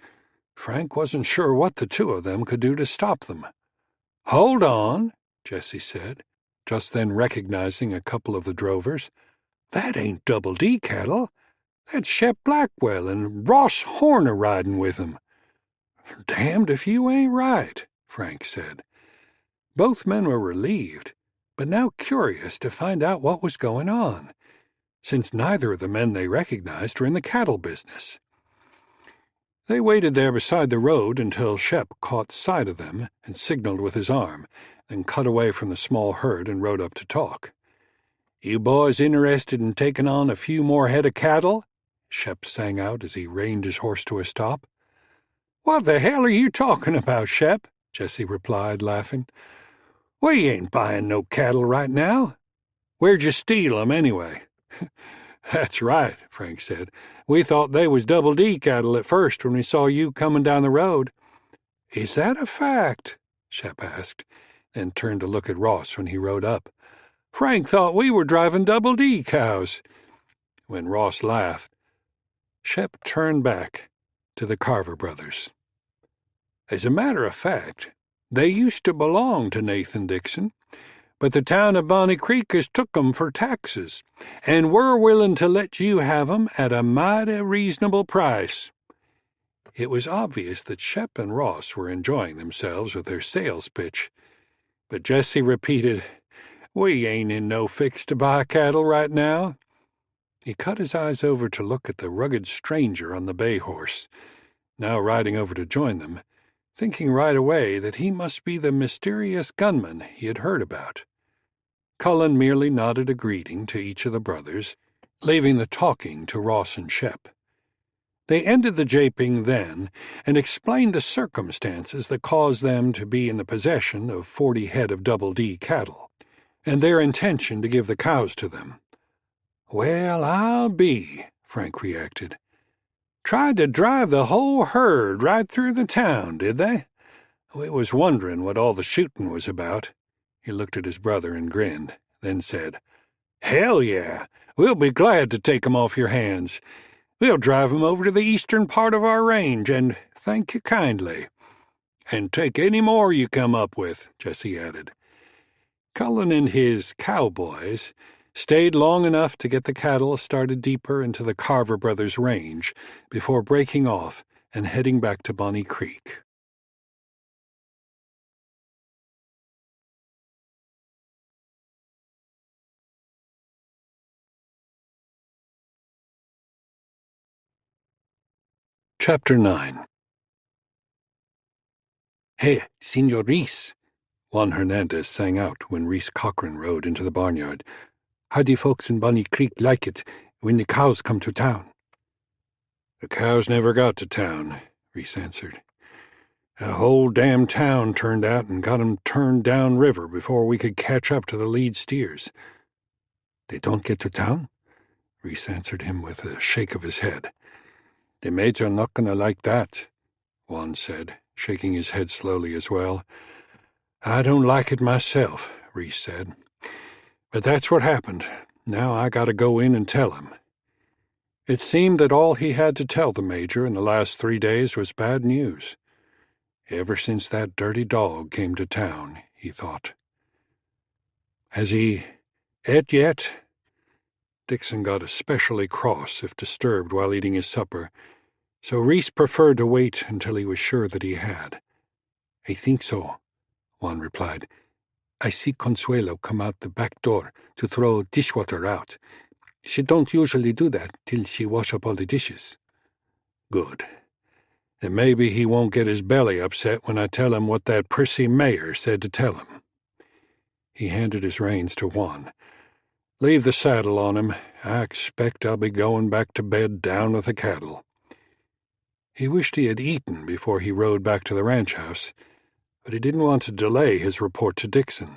Frank wasn't sure what the two of them could do to stop them. "Hold on," Jesse said, just then recognizing a couple of the drovers. "That ain't Double D cattle. That's Shep Blackwell and Ross Horner riding with him." "Damned if you ain't right," Frank said. Both men were relieved, but now curious to find out what was going on, since neither of the men they recognized were in the cattle business. They waited there beside the road until Shep caught sight of them and signaled with his arm, then cut away from the small herd and rode up to talk. "You boys interested in taking on a few more head of cattle?" Shep sang out as he reined his horse to a stop. "What the hell are you talking about, Shep?" Jesse replied, laughing. "We ain't buying no cattle right now." "Where'd you steal 'em, anyway?" "That's right," Frank said. "We thought they was Double D cattle at first when we saw you coming down the road." "Is that a fact?" Shep asked, then turned to look at Ross when he rode up. "Frank thought we were driving Double D cows." When Ross laughed, Shep turned back to the Carver brothers. "As a matter of fact, they used to belong to Nathan Dixon, but the town of Bonnie Creek has took 'em for taxes, and we're willing to let you have 'em at a mighty reasonable price." It was obvious that Shep and Ross were enjoying themselves with their sales pitch. But Jesse repeated, "We ain't in no fix to buy cattle right now." He cut his eyes over to look at the rugged stranger on the bay horse, now riding over to join them, thinking right away that he must be the mysterious gunman he had heard about. Cullen merely nodded a greeting to each of the brothers, leaving the talking to Ross and Shep. They ended the japing then and explained the circumstances that caused them to be in the possession of 40 head of Double D cattle, and their intention to give the cows to them. "Well, I'll be," Frank reacted. "Tried to drive the whole herd right through the town, did they? We was wondering what all the shooting was about." He looked at his brother and grinned, then said, "Hell yeah, we'll be glad to take 'em off your hands. We'll drive 'em over to the eastern part of our range, and thank you kindly. And take any more you come up with," Jesse added. Cullen and his cowboys stayed long enough to get the cattle started deeper into the Carver brothers' range before breaking off and heading back to Bonnie Creek. Chapter 9. "Hey, Senor Reese," Juan Hernandez sang out when Reese Cochran rode into the barnyard. "How do folks in Bonnie Creek like it when the cows come to town?" "The cows never got to town," Reese answered. "A whole damn town turned out and got 'em turned down river before we could catch up to the lead steers." "They don't get to town?" Reese answered him with a shake of his head. "The major not gonna like that," Juan said, shaking his head slowly as well. "I don't like it myself," Reese said. "But that's what happened. Now I gotta go in and tell him." It seemed that all he had to tell the major in the last 3 days was bad news. Ever since that dirty dog came to town, he thought. "Has he et yet?" Dixon got especially cross if disturbed while eating his supper, so Reese preferred to wait until he was sure that he had. "I think so," Juan replied. "I see Consuelo come out the back door to throw dishwater out. She don't usually do that till she wash up all the dishes." "Good. Then maybe he won't get his belly upset when I tell him what that prissy mayor said to tell him." He handed his reins to Juan. "Leave the saddle on him. I expect I'll be going back to bed down with the cattle." He wished he had eaten before he rode back to the ranch house, but he didn't want to delay his report to Dixon,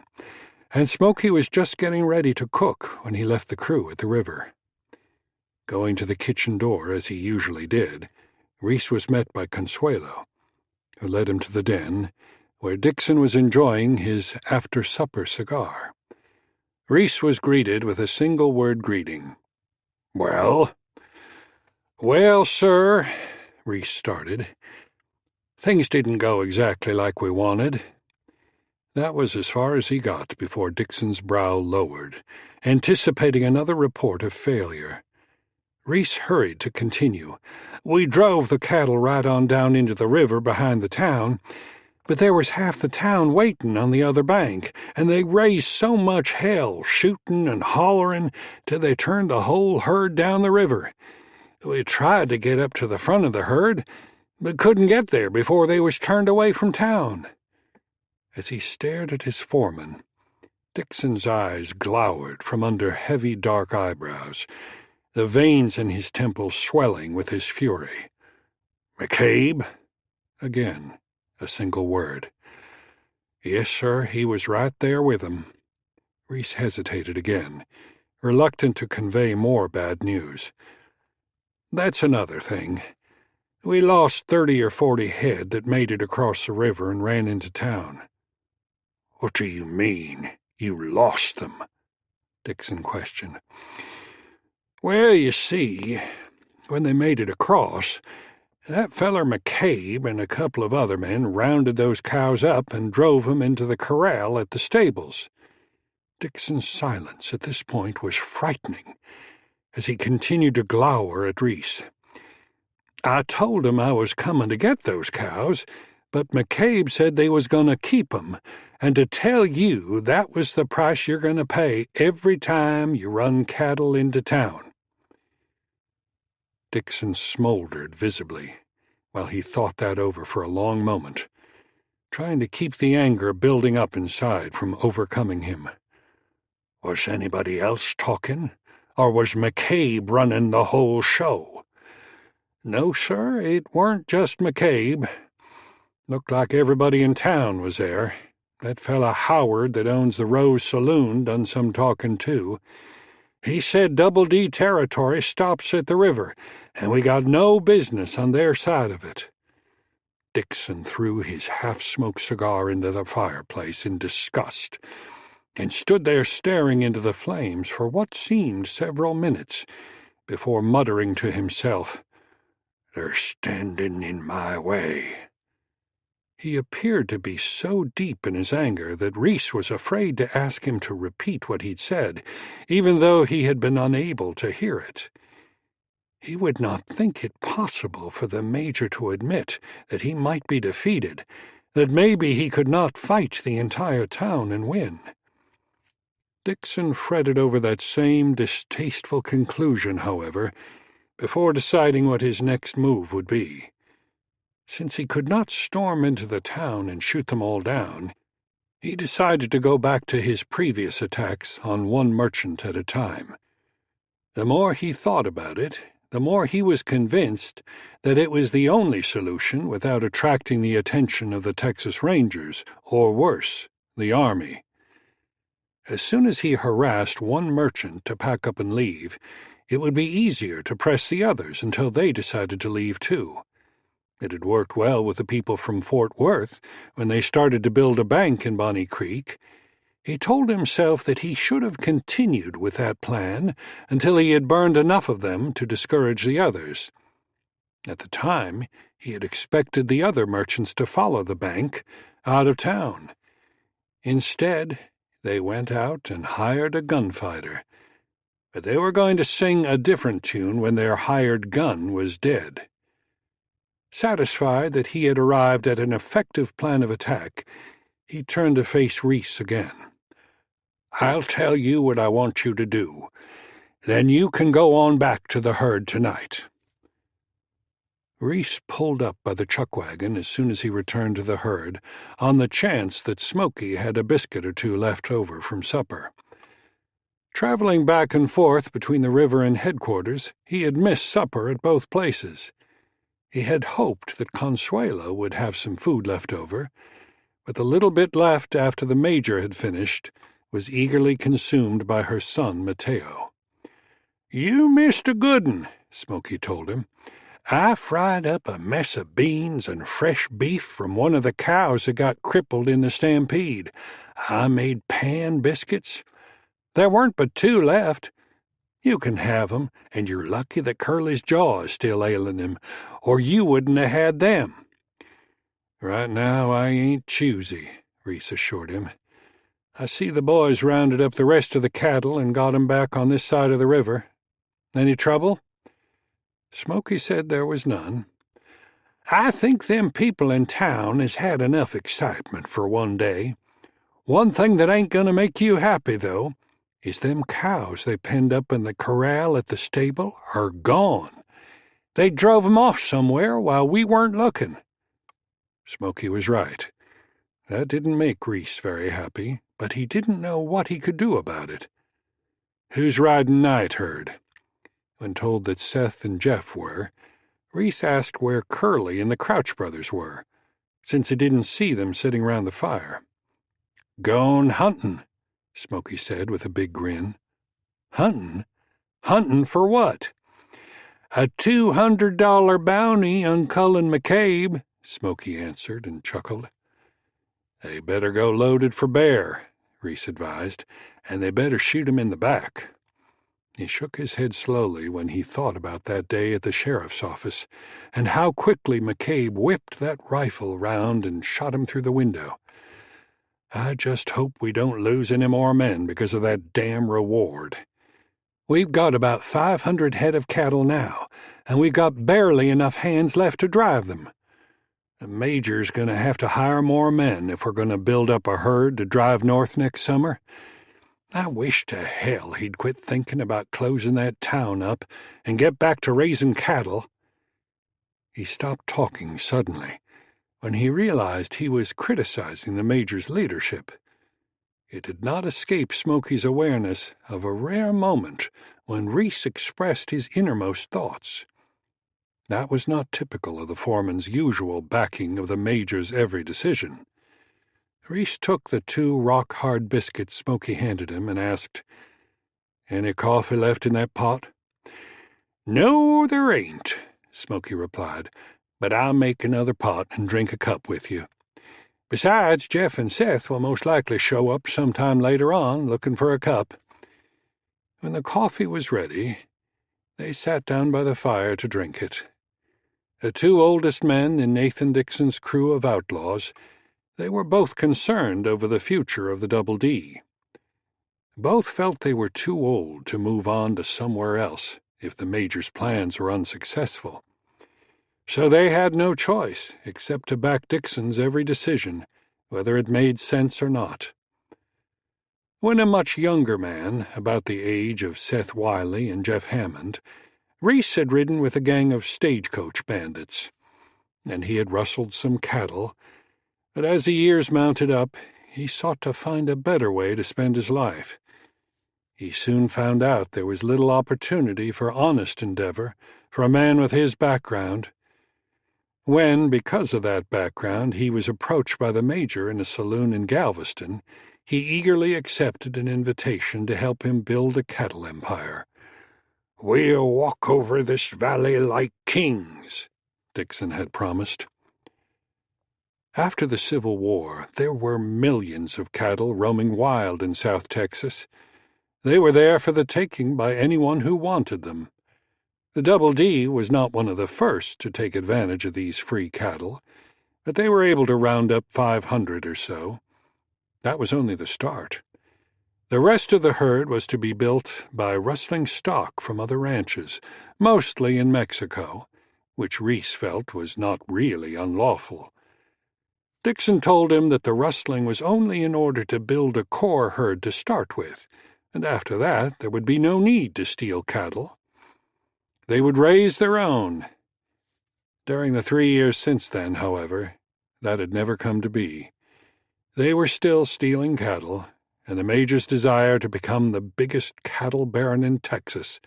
and Smokey was just getting ready to cook when he left the crew at the river. Going to the kitchen door, as he usually did, Reese was met by Consuelo, who led him to the den, where Dixon was enjoying his after-supper cigar. Reese was greeted with a single-word greeting. "Well?" "Well, sir," Reese started, "things didn't go exactly like we wanted." That was as far as he got before Dixon's brow lowered, anticipating another report of failure. Reese hurried to continue. "We drove the cattle right on down into the river behind the town, but there was half the town waiting on the other bank, and they raised so much hell, shooting and hollering, till they turned the whole herd down the river. We tried to get up to the front of the herd, but couldn't get there before they was turned away from town." As he stared at his foreman, Dixon's eyes glowered from under heavy dark eyebrows, the veins in his temples swelling with his fury. "McCabe?" Again, a single word. "Yes, sir, he was right there with him." Reese hesitated again, reluctant to convey more bad news. "That's another thing. We lost 30 or 40 head that made it across the river and ran into town." "What do you mean, you lost them?" Dixon questioned. "Well, you see, when they made it across, that feller McCabe and a couple of other men rounded those cows up and drove 'em into the corral at the stables." Dixon's silence at this point was frightening, as he continued to glower at Reese. "I told 'em I was coming to get those cows, but McCabe said they was going to keep 'em, and to tell you that was the price you're going to pay every time you run cattle into town." Dixon smoldered visibly while he thought that over for a long moment, trying to keep the anger building up inside from overcoming him. Was anybody else talking, or was McCabe running the whole show? No, sir, it weren't just McCabe. Looked like everybody in town was there. That fella Howard that owns the Rose Saloon done some talking too. He said Double D territory stops at the river, and we got no business on their side of it. Dixon threw his half-smoked cigar into the fireplace in disgust, and stood there staring into the flames for what seemed several minutes, before muttering to himself, "They're standing in my way." He appeared to be so deep in his anger that Reese was afraid to ask him to repeat what he'd said, even though he had been unable to hear it. He would not think it possible for the Major to admit that he might be defeated, that maybe he could not fight the entire town and win. Dixon fretted over that same distasteful conclusion, however, before deciding what his next move would be. Since he could not storm into the town and shoot them all down, he decided to go back to his previous attacks on one merchant at a time. The more he thought about it, the more he was convinced that it was the only solution without attracting the attention of the Texas Rangers, or worse, the Army. As soon as he harassed one merchant to pack up and leave, it would be easier to press the others until they decided to leave too. It had worked well with the people from Fort Worth when they started to build a bank in Bonnie Creek. He told himself that he should have continued with that plan until he had burned enough of them to discourage the others. At the time, he had expected the other merchants to follow the bank out of town. Instead, they went out and hired a gunfighter. But they were going to sing a different tune when their hired gun was dead. Satisfied that he had arrived at an effective plan of attack, he turned to face Reese again. "I'll tell you what I want you to do. Then you can go on back to the herd tonight." Reese pulled up by the chuck wagon as soon as he returned to the herd, on the chance that Smoky had a biscuit or two left over from supper. Traveling back and forth between the river and headquarters, he had missed supper at both places. He had hoped that Consuelo would have some food left over, but the little bit left after the Major had finished was eagerly consumed by her son, Mateo. "You missed a good 'un," Smoky told him. "I fried up a mess of beans and fresh beef from one of the cows that got crippled in the stampede. I made pan biscuits. There weren't but 2 left. You can have 'em, and you're lucky that Curly's jaw is still ailing him, or you wouldn't have had them." "Right now I ain't choosy," Reese assured him. "I see the boys rounded up the rest of the cattle and got 'em back on this side of the river. Any trouble?" Smoky said there was none. "I think them people in town has had enough excitement for one day. One thing that ain't going to make you happy, though, is them cows they penned up in the corral at the stable are gone. They drove 'em off somewhere while we weren't looking." Smoky was right. That didn't make Reese very happy, but he didn't know what he could do about it. "Who's riding night herd?" When told that Seth and Jeff were, Reese asked where Curly and the Crouch brothers were, since he didn't see them sitting round the fire. "Gone huntin'," Smoky said with a big grin. "Huntin'? Huntin' for what?" "A $200 bounty on Cullen McCabe," Smoky answered and chuckled. "They better go loaded for bear," Reese advised, "and they better shoot him in the back." He shook his head slowly when he thought about that day at the sheriff's office, and how quickly McCabe whipped that rifle round and shot him through the window. "I just hope we don't lose any more men because of that damn reward. We've got about 500 head of cattle now, and we've got barely enough hands left to drive them. The Major's going to have to hire more men if we're going to build up a herd to drive north next summer. I wish to hell he'd quit thinking about closing that town up and get back to raising cattle." He stopped talking suddenly when he realized he was criticizing the Major's leadership. It did not escape Smokey's awareness of a rare moment when Reese expressed his innermost thoughts. That was not typical of the foreman's usual backing of the Major's every decision. Reese took the 2 rock-hard biscuits Smokey handed him and asked, "Any coffee left in that pot?" "No, there ain't," Smokey replied, "but I'll make another pot and drink a cup with you. Besides, Jeff and Seth will most likely show up sometime later on looking for a cup." When the coffee was ready, they sat down by the fire to drink it. The 2 oldest men in Nathan Dixon's crew of outlaws, they were both concerned over the future of the Double D. Both felt they were too old to move on to somewhere else if the Major's plans were unsuccessful. So they had no choice except to back Dixon's every decision, whether it made sense or not. When a much younger man, about the age of Seth Wiley and Jeff Hammond, Reese had ridden with a gang of stagecoach bandits, and he had rustled some cattle, but as the years mounted up, he sought to find a better way to spend his life. He soon found out there was little opportunity for honest endeavor for a man with his background. When, because of that background, he was approached by the Major in a saloon in Galveston, he eagerly accepted an invitation to help him build a cattle empire. "We'll walk over this valley like kings," Dixon had promised. After the Civil War, there were millions of cattle roaming wild in South Texas. They were there for the taking by anyone who wanted them. The Double D was not one of the first to take advantage of these free cattle, but they were able to round up 500 or so. That was only the start. The rest of the herd was to be built by rustling stock from other ranches, mostly in Mexico, which Reese felt was not really unlawful. Dixon told him that the rustling was only in order to build a core herd to start with, and after that there would be no need to steal cattle. They would raise their own. During the 3 years since then, however, that had never come to be. They were still stealing cattle, and the Major's desire to become the biggest cattle baron in Texas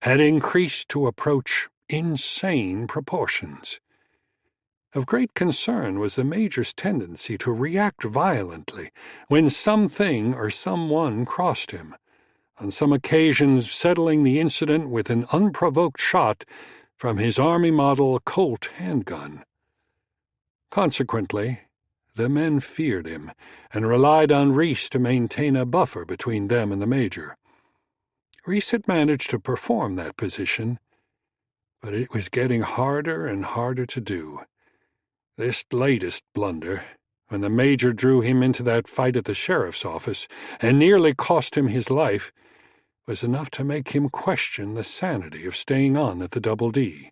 had increased to approach insane proportions. Of great concern was the Major's tendency to react violently when something or someone crossed him, on some occasions settling the incident with an unprovoked shot from his Army-model Colt handgun. Consequently, the men feared him and relied on Reese to maintain a buffer between them and the Major. Reese had managed to perform that position, but it was getting harder and harder to do. This latest blunder, when the Major drew him into that fight at the sheriff's office and nearly cost him his life, was enough to make him question the sanity of staying on at the Double D.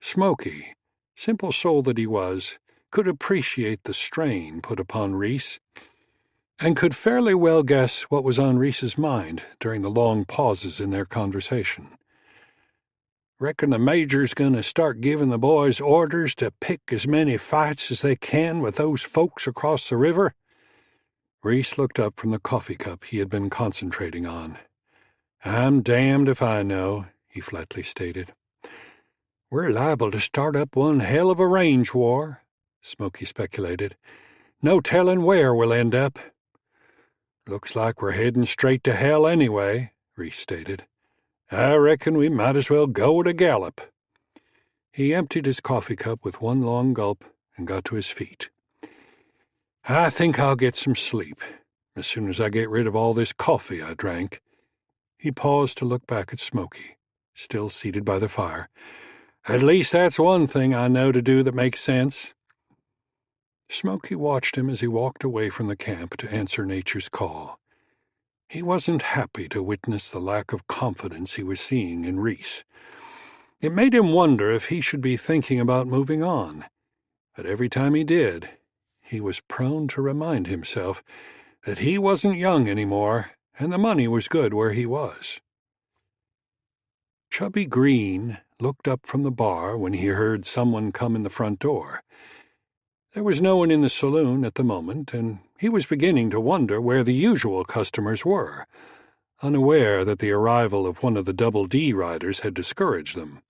Smokey, simple soul that he was, could appreciate the strain put upon Reese, and could fairly well guess what was on Reese's mind during the long pauses in their conversation. "Reckon the Major's going to start giving the boys orders to pick as many fights as they can with those folks across the river?" Reese looked up from the coffee cup he had been concentrating on. "I'm damned if I know," he flatly stated. "We're liable to start up one hell of a range war," Smokey speculated. "No telling where we'll end up." "Looks like we're heading straight to hell anyway," Reese stated. "I reckon we might as well go at a gallop." He emptied his coffee cup with one long gulp and got to his feet. "I think I'll get some sleep, as soon as I get rid of all this coffee I drank." He paused to look back at Smokey, still seated by the fire. "At least that's one thing I know to do that makes sense." Smokey watched him as he walked away from the camp to answer nature's call. He wasn't happy to witness the lack of confidence he was seeing in Reese. It made him wonder if he should be thinking about moving on, But every time he did, he was prone to remind himself that he wasn't young anymore, and the money was good where he was. Chubby Green looked up from the bar when he heard someone come in the front door. There was no one in the saloon at the moment, and he was beginning to wonder where the usual customers were, unaware that the arrival of one of the Double D riders had discouraged them.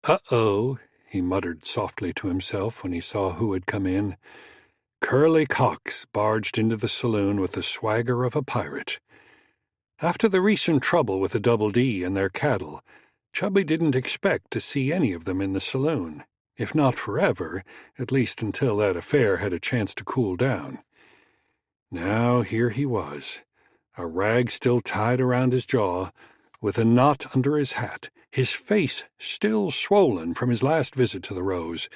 "Uh-oh," he muttered softly to himself when he saw who had come in. Curly Cox barged into the saloon with the swagger of a pirate. After the recent trouble with the Double D and their cattle, Chubby didn't expect to see any of them in the saloon, if not forever, at least until that affair had a chance to cool down. Now here he was, a rag still tied around his jaw, with a knot under his hat, his face still swollen from his last visit to the Rose,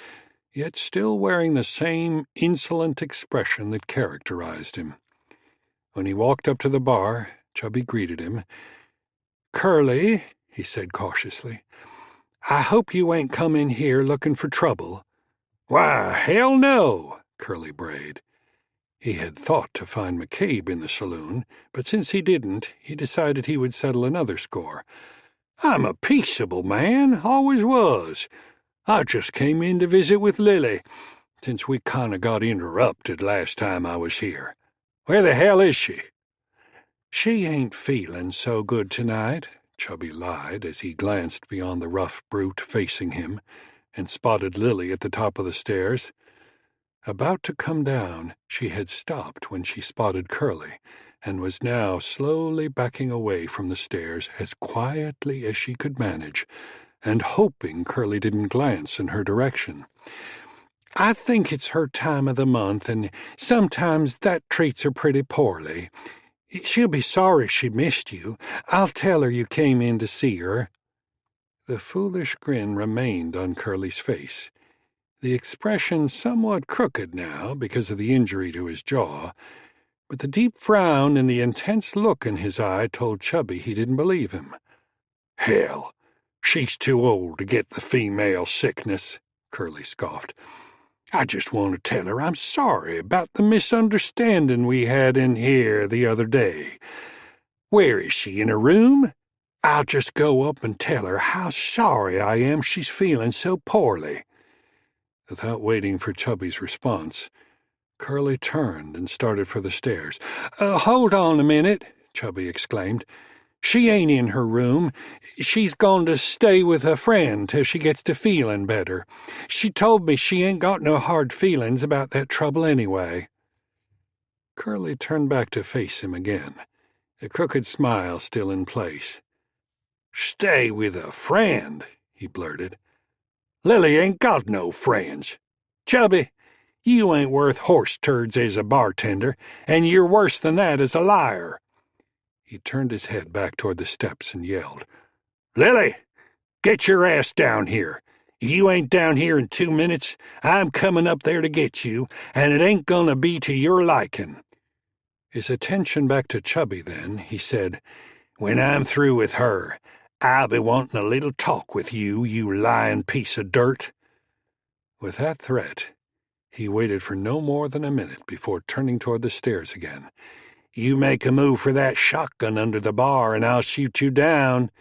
yet still wearing the same insolent expression that characterized him. When he walked up to the bar, Chubby greeted him. "Curly," he said cautiously, "I hope you ain't come in here looking for trouble." "Why, hell no," Curly brayed. He had thought to find McCabe in the saloon, but since he didn't, he decided he would settle another score. "I'm a peaceable man, always was. I just came in to visit with Lily, since we kinda got interrupted last time I was here. Where the hell is she?" "She ain't feeling so good tonight," Chubby lied as he glanced beyond the rough brute facing him and spotted Lily at the top of the stairs. About to come down, she had stopped when she spotted Curly and was now slowly backing away from the stairs as quietly as she could manage, and hoping Curly didn't glance in her direction. "I think it's her time of the month, and sometimes that treats her pretty poorly. She'll be sorry she missed you. I'll tell her you came in to see her." The foolish grin remained on Curly's face, the expression somewhat crooked now because of the injury to his jaw, but the deep frown and the intense look in his eye told Chubby he didn't believe him. "Hell, she's too old to get the female sickness," Curly scoffed. "I just want to tell her I'm sorry about the misunderstanding we had in here the other day. Where is she, in her room? I'll just go up and tell her how sorry I am she's feeling so poorly." Without waiting for Chubby's response, Curly turned and started for the stairs. "Hold on a minute," Chubby exclaimed. "She ain't in her room. She's gone to stay with a friend till she gets to feeling better. She told me she ain't got no hard feelings about that trouble anyway." Curly turned back to face him again, the crooked smile still in place. "Stay with a friend," he blurted. "Lily ain't got no friends. Chubby, you ain't worth horse turds as a bartender, and you're worse than that as a liar." He turned his head back toward the steps and yelled, "Lily, get your ass down here. If you ain't down here in 2 minutes, I'm coming up there to get you, and it ain't gonna be to your liking." His attention back to Chubby then, he said, "When I'm through with her, I'll be wanting a little talk with you, you lying piece of dirt." With that threat, he waited for no more than a minute before turning toward the stairs again. "You make a move for that shotgun under the bar, and I'll shoot you down,"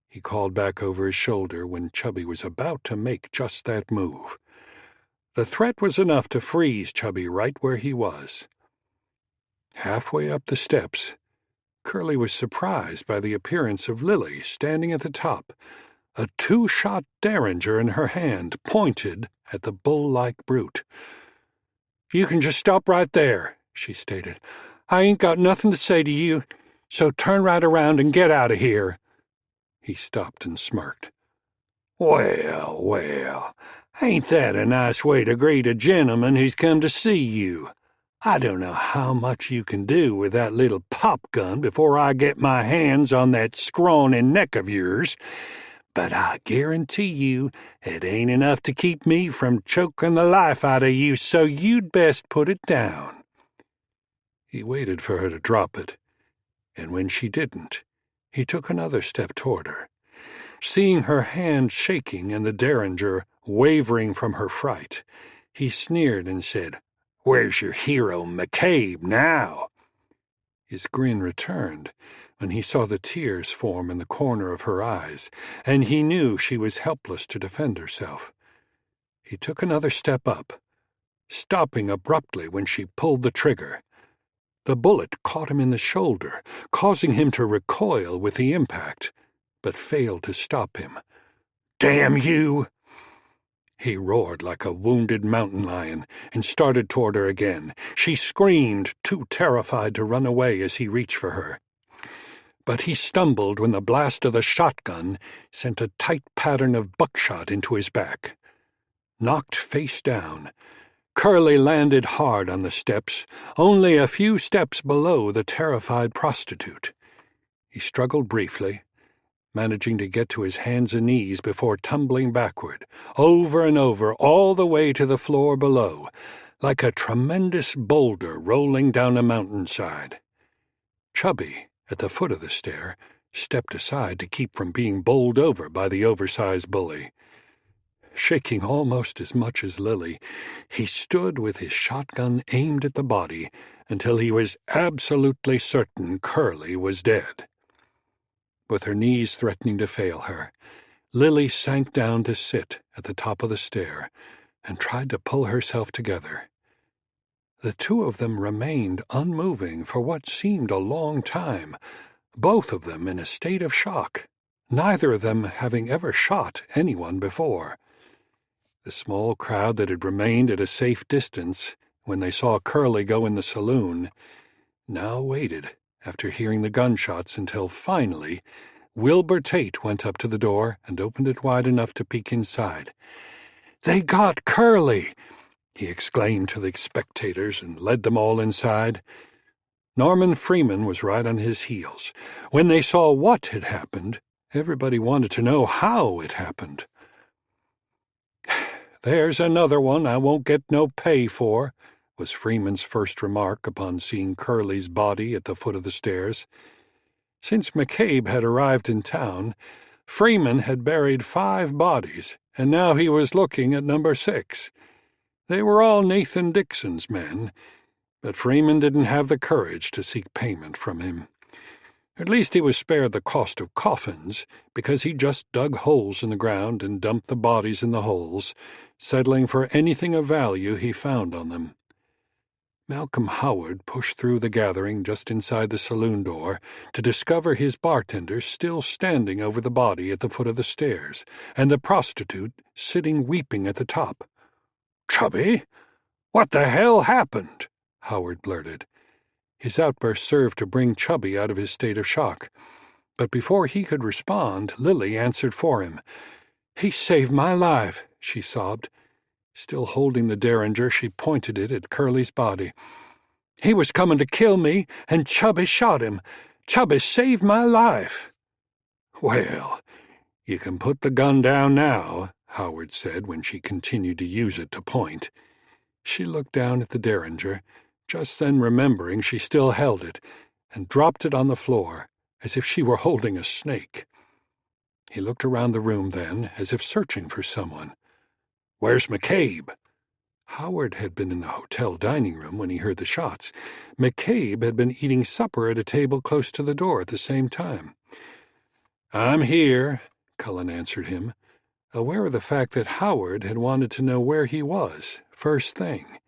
he called back over his shoulder when Chubby was about to make just that move. The threat was enough to freeze Chubby right where he was. Halfway up the steps, Curly was surprised by the appearance of Lily standing at the top, a 2-shot derringer in her hand, pointed at the bull-like brute. "You can just stop right there," she stated. "I ain't got nothing to say to you, so turn right around and get out of here." He stopped and smirked. "Well, well, ain't that a nice way to greet a gentleman who's come to see you? I don't know how much you can do with that little pop gun before I get my hands on that scrawny neck of yours, but I guarantee you it ain't enough to keep me from choking the life out of you, so you'd best put it down." He waited for her to drop it, and when she didn't, he took another step toward her. Seeing her hand shaking and the derringer wavering from her fright, He sneered and said, "Where's your hero, McCabe, now?" His grin returned when he saw the tears form in the corner of her eyes, and he knew she was helpless to defend herself. He took another step up, stopping abruptly when she pulled the trigger. The bullet caught him in the shoulder, causing him to recoil with the impact, but failed to stop him. "Damn you!" He roared like a wounded mountain lion and started toward her again. She screamed, too terrified to run away as he reached for her. But he stumbled when the blast of the shotgun sent a tight pattern of buckshot into his back. Knocked face down, Curly landed hard on the steps, only a few steps below the terrified prostitute. He struggled briefly, managing to get to his hands and knees before tumbling backward, over and over, all the way to the floor below, like a tremendous boulder rolling down a mountainside. Chubby, at the foot of the stair, stepped aside to keep from being bowled over by the oversized bully. Shaking almost as much as Lily, he stood with his shotgun aimed at the body until he was absolutely certain Curly was dead. With her knees threatening to fail her, Lily sank down to sit at the top of the stair and tried to pull herself together. The two of them remained unmoving for what seemed a long time, both of them in a state of shock, neither of them having ever shot anyone before. The small crowd that had remained at a safe distance when they saw Curly go in the saloon now waited after hearing the gunshots until finally Wilbur Tate went up to the door and opened it wide enough to peek inside. "They got Curly!" he exclaimed to the spectators and led them all inside. Norman Freeman was right on his heels. When they saw what had happened, everybody wanted to know how it happened. "There's another one I won't get no pay for," was Freeman's first remark upon seeing Curly's body at the foot of the stairs. Since McCabe had arrived in town, Freeman had buried 5 bodies, and now he was looking at number 6. They were all Nathan Dixon's men, but Freeman didn't have the courage to seek payment from him. At least he was spared the cost of coffins, because he just dug holes in the ground and dumped the bodies in the holes, settling for anything of value he found on them. Malcolm Howard pushed through the gathering just inside the saloon door to discover his bartender still standing over the body at the foot of the stairs, and the prostitute sitting weeping at the top. "Chubby, what the hell happened?" Howard blurted. His outburst served to bring Chubby out of his state of shock. But before he could respond, Lily answered for him. "He saved my life," she sobbed. Still holding the derringer, she pointed it at Curly's body. "He was coming to kill me, and Chubby shot him. Chubby saved my life." "Well, you can put the gun down now," Howard said when she continued to use it to point. She looked down at the derringer, just then remembering she still held it, and dropped it on the floor, as if she were holding a snake. He looked around the room then, as if searching for someone. "Where's McCabe?" Howard had been in the hotel dining room when he heard the shots. McCabe had been eating supper at a table close to the door at the same time. "I'm here," Cullen answered him, aware of the fact that Howard had wanted to know where he was, first thing.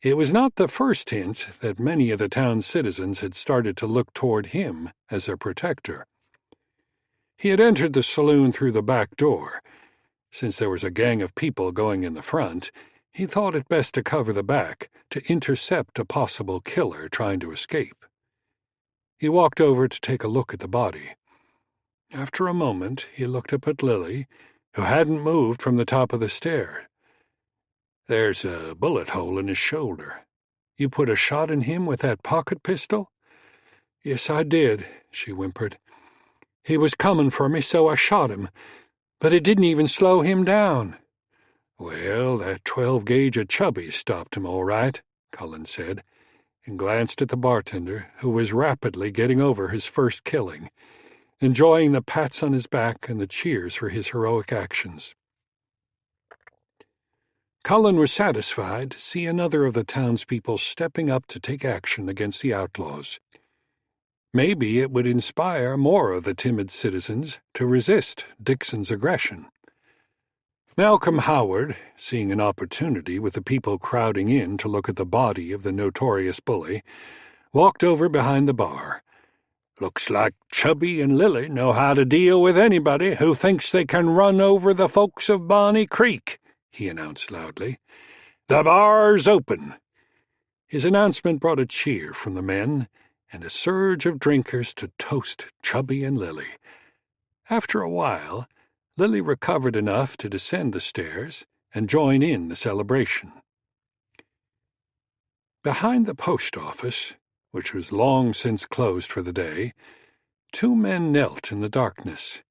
It was not the first hint that many of the town's citizens had started to look toward him as a protector. He had entered the saloon through the back door. Since there was a gang of people going in the front, he thought it best to cover the back to intercept a possible killer trying to escape. He walked over to take a look at the body. After a moment, he looked up at Lily, who hadn't moved from the top of the stair. "There's a bullet hole in his shoulder. You put a shot in him with that pocket pistol?" "Yes, I did," she whimpered. "He was coming for me, so I shot him. But it didn't even slow him down." "Well, that 12-gauge of Chubby stopped him all right," Cullen said, and glanced at the bartender, who was rapidly getting over his first killing, enjoying the pats on his back and the cheers for his heroic actions. Cullen was satisfied to see another of the townspeople stepping up to take action against the outlaws. Maybe it would inspire more of the timid citizens to resist Dixon's aggression. Malcolm Howard, seeing an opportunity with the people crowding in to look at the body of the notorious bully, walked over behind the bar. "Looks like Chubby and Lily know how to deal with anybody who thinks they can run over the folks of Bonnie Creek," he announced loudly. "The bar's open." His announcement brought a cheer from the men and a surge of drinkers to toast Chubby and Lily. After a while, Lily recovered enough to descend the stairs and join in the celebration. Behind the post office, which was long since closed for the day, two men knelt in the darkness,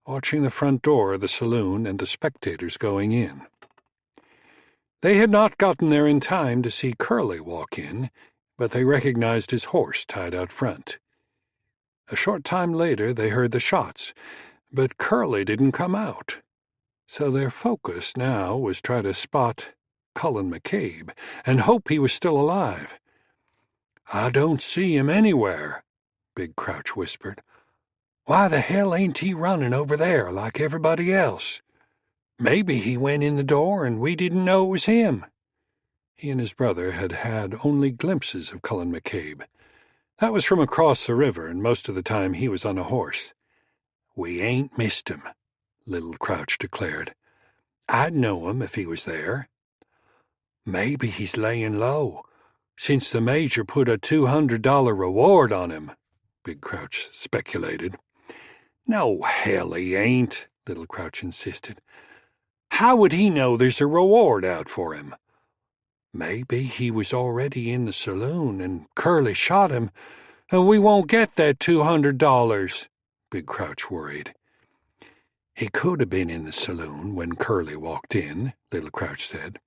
watching the front door of the saloon and the spectators going in. They had not gotten there in time to see Curly walk in, but they recognized his horse tied out front. A short time later they heard the shots, but Curly didn't come out, so their focus now was try to spot Cullen McCabe and hope he was still alive. "I don't see him anywhere," Big Crouch whispered. "Why the hell ain't he running over there like everybody else? Maybe he went in the door and we didn't know it was him." He and his brother had had only glimpses of Cullen McCabe. That was from across the river, and most of the time he was on a horse. "We ain't missed him," Little Crouch declared. "I'd know him if he was there." "Maybe he's laying low, since the Major put a $200 reward on him," Big Crouch speculated. "No, hell he ain't," Little Crouch insisted. "How would he know there's a reward out for him?" "Maybe he was already in the saloon and Curly shot him, and we won't get that $200, Big Crouch worried. "He could have been in the saloon when Curly walked in," Little Crouch said.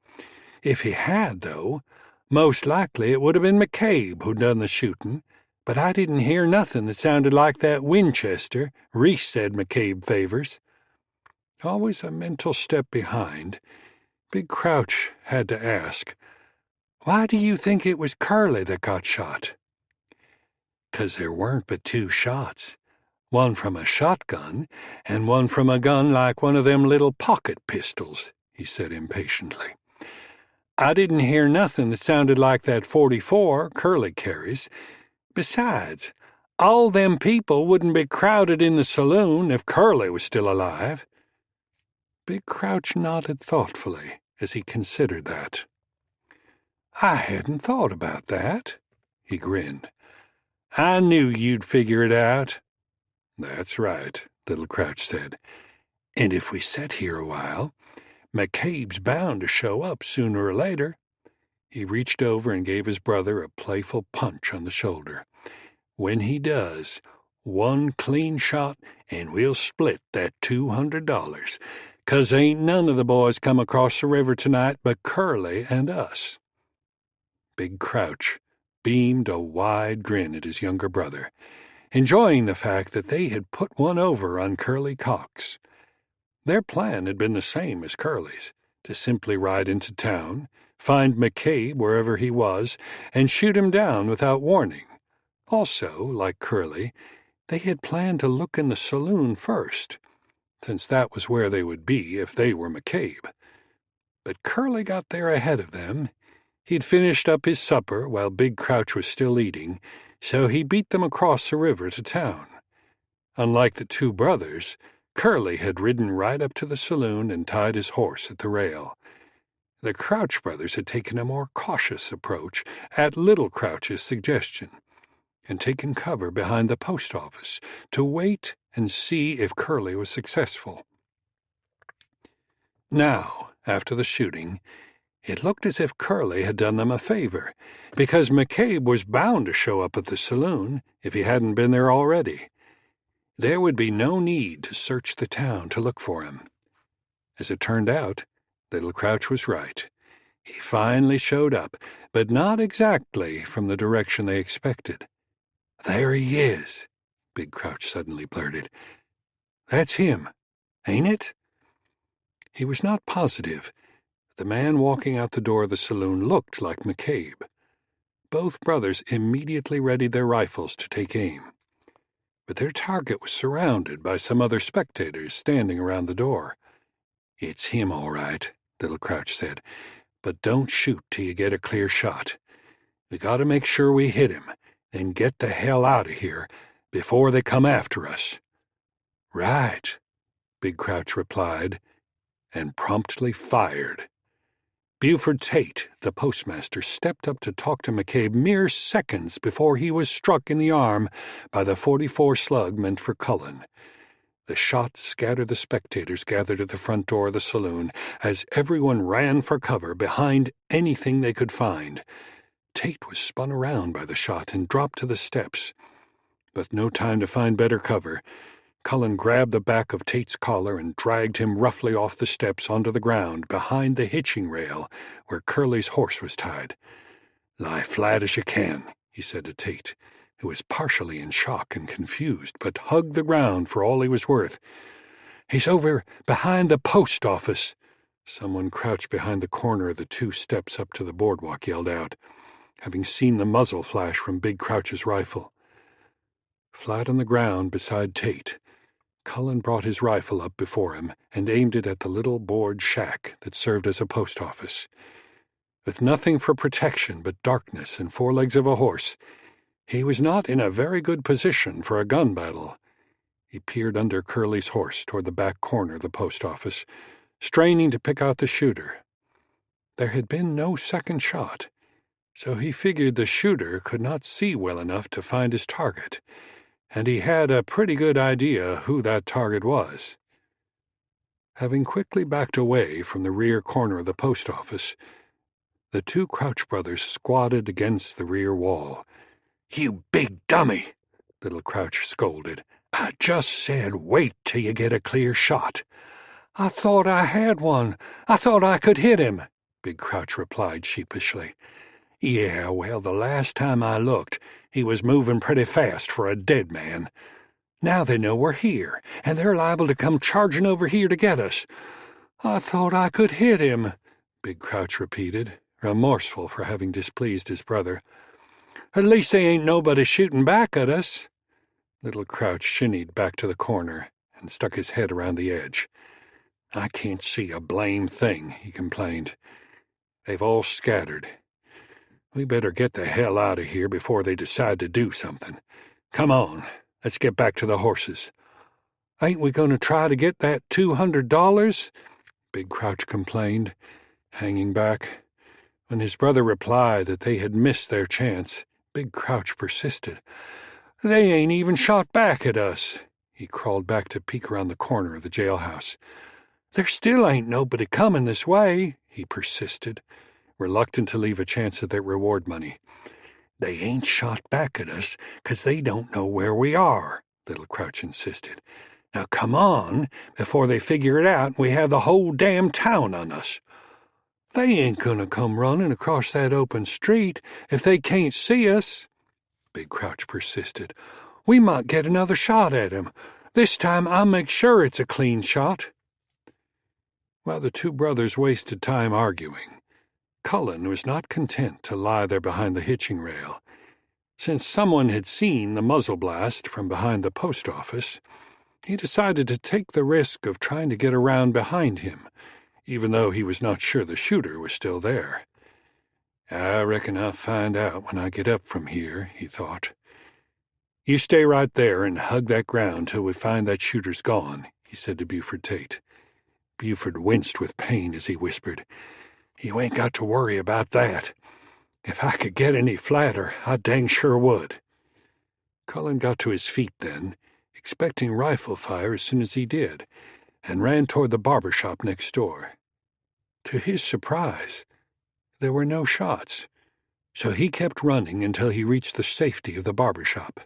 "If he had, though, most likely it would have been McCabe who done the shooting, but I didn't hear nothing that sounded like that Winchester Reese said McCabe favors." Always a mental step behind, Big Crouch had to ask, "Why do you think it was Curly that got shot?" "'Cause there weren't but two shots, one from a shotgun and one from a gun like one of them little pocket pistols," he said impatiently. "I didn't hear nothing that sounded like that .44 Curly carries. Besides, all them people wouldn't be crowded in the saloon if Curly was still alive." Big Crouch nodded thoughtfully as he considered that. "I hadn't thought about that," he grinned. "I knew you'd figure it out." "That's right," Little Crouch said. "And if we sit here a while, McCabe's bound to show up sooner or later." He reached over and gave his brother a playful punch on the shoulder. "When he does, one clean shot and we'll split that $200, 'cause ain't none of the boys come across the river tonight but Curly and us." Big Crouch beamed a wide grin at his younger brother, enjoying the fact that they had put one over on Curly Cox. Their plan had been the same as Curly's, to simply ride into town, find McCabe wherever he was, and shoot him down without warning. Also, like Curly, they had planned to look in the saloon first, since that was where they would be if they were McCabe. But Curly got there ahead of them. He'd finished up his supper while Big Crouch was still eating, so he beat them across the river to town. Unlike the two brothers, Curly had ridden right up to the saloon and tied his horse at the rail. The Crouch brothers had taken a more cautious approach at Little Crouch's suggestion, and taken cover behind the post office to wait and see if Curly was successful. Now, after the shooting, it looked as if Curly had done them a favor, because McCabe was bound to show up at the saloon if he hadn't been there already. There would be no need to search the town to look for him. As it turned out, Little Crouch was right. He finally showed up, but not exactly from the direction they expected. "There he is," Big Crouch suddenly blurted. "That's him, ain't it?" He was not positive, The man walking out the door of the saloon looked like McCabe. Both brothers immediately readied their rifles to take aim. But their target was surrounded by some other spectators standing around the door. "It's him, all right," Little Crouch said, "but don't shoot till you get a clear shot. We got to make sure we hit him, then get the hell out of here before they come after us." "Right," Big Crouch replied, and promptly fired. Buford Tate, the postmaster, stepped up to talk to McCabe mere seconds before he was struck in the arm by the .44 slug meant for Cullen. The shot scattered the spectators gathered at the front door of the saloon as everyone ran for cover behind anything they could find. Tate was spun around by the shot and dropped to the steps. With no time to find better cover, Cullen grabbed the back of Tate's collar and dragged him roughly off the steps onto the ground behind the hitching rail where Curly's horse was tied. "Lie flat as you can," he said to Tate, who was partially in shock and confused, but hugged the ground for all he was worth. "He's over behind the post office," someone crouched behind the corner of the 2 steps up to the boardwalk yelled out, having seen the muzzle flash from Big Crouch's rifle. Flat on the ground beside Tate, Cullen brought his rifle up before him and aimed it at the little board shack that served as a post office. With nothing for protection but darkness and 4 legs of a horse, he was not in a very good position for a gun battle. He peered under Curly's horse toward the back corner of the post office, straining to pick out the shooter. There had been no second shot, so he figured the shooter could not see well enough to find his target, and he had a pretty good idea who that target was. Having quickly backed away from the rear corner of the post office, the 2 Crouch brothers squatted against the rear wall. "You big dummy," Little Crouch scolded. "I just said wait till you get a clear shot." "I thought I had one. I thought I could hit him," Big Crouch replied sheepishly. "Yeah, well, the last time I looked, he was moving pretty fast for a dead man. Now they know we're here, and they're liable to come charging over here to get us." "I thought I could hit him," Big Crouch repeated, remorseful for having displeased his brother. "At least they ain't nobody shooting back at us." Little Crouch shinnied back to the corner and stuck his head around the edge. "I can't see a blame thing," he complained. "They've all scattered. We better get the hell out of here before they decide to do something. Come on, let's get back to the horses." "Ain't we going to try to get that $200? Big Crouch complained, hanging back. When his brother replied that they had missed their chance, Big Crouch persisted. "They ain't even shot back at us." He crawled back to peek around the corner of the jailhouse. "There still ain't nobody coming this way," he persisted, reluctant to leave a chance at that reward money. "They ain't shot back at us 'cause they don't know where we are," Little Crouch insisted. "Now come on, before they figure it out and we have the whole damn town on us." "They ain't gonna come running across that open street if they can't see us," Big Crouch persisted. "We might get another shot at him. This time I'll make sure it's a clean shot." While the 2 brothers wasted time arguing, Cullen was not content to lie there behind the hitching rail. Since someone had seen the muzzle blast from behind the post office, he decided to take the risk of trying to get around behind him, even though he was not sure the shooter was still there. "I reckon I'll find out when I get up from here," he thought. "You stay right there and hug that ground till we find that shooter's gone," he said to Buford Tate. Buford winced with pain as he whispered, "You ain't got to worry about that. If I could get any flatter, I dang sure would." Cullen got to his feet then, expecting rifle fire as soon as he did, and ran toward the barber shop next door. To his surprise, there were no shots, so he kept running until he reached the safety of the barber shop.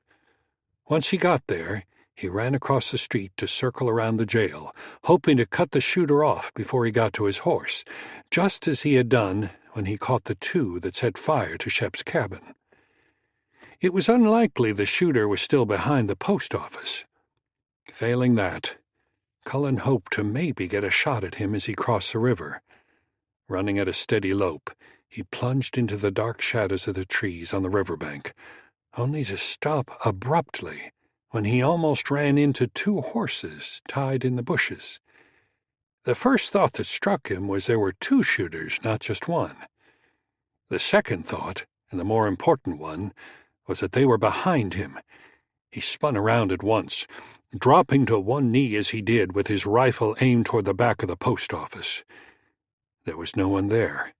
Once he got there, he ran across the street to circle around the jail, hoping to cut the shooter off before he got to his horse, just as he had done when he caught the 2 that set fire to Shep's cabin. It was unlikely the shooter was still behind the post office. Failing that, Cullen hoped to maybe get a shot at him as he crossed the river. Running at a steady lope, he plunged into the dark shadows of the trees on the riverbank, only to stop abruptly when he almost ran into 2 horses tied in the bushes. The first thought that struck him was there were 2 shooters, not just one. The second thought, and the more important one, was that they were behind him. He spun around at once, dropping to one knee as he did with his rifle aimed toward the back of the post office. There was no one there,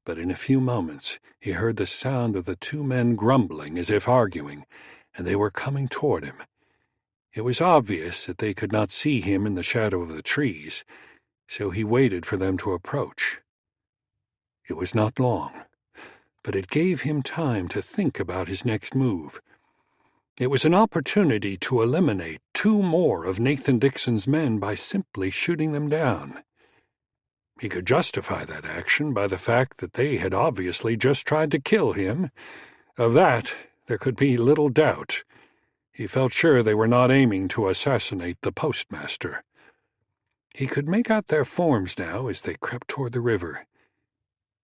but in a few moments he heard the sound of the 2 men grumbling as if arguing, and they were coming toward him. It was obvious that they could not see him in the shadow of the trees, so he waited for them to approach. It was not long, but it gave him time to think about his next move. It was an opportunity to eliminate 2 more of Nathan Dixon's men by simply shooting them down. He could justify that action by the fact that they had obviously just tried to kill him. Of that, there could be little doubt. He felt sure they were not aiming to assassinate the postmaster. He could make out their forms now as they crept toward the river.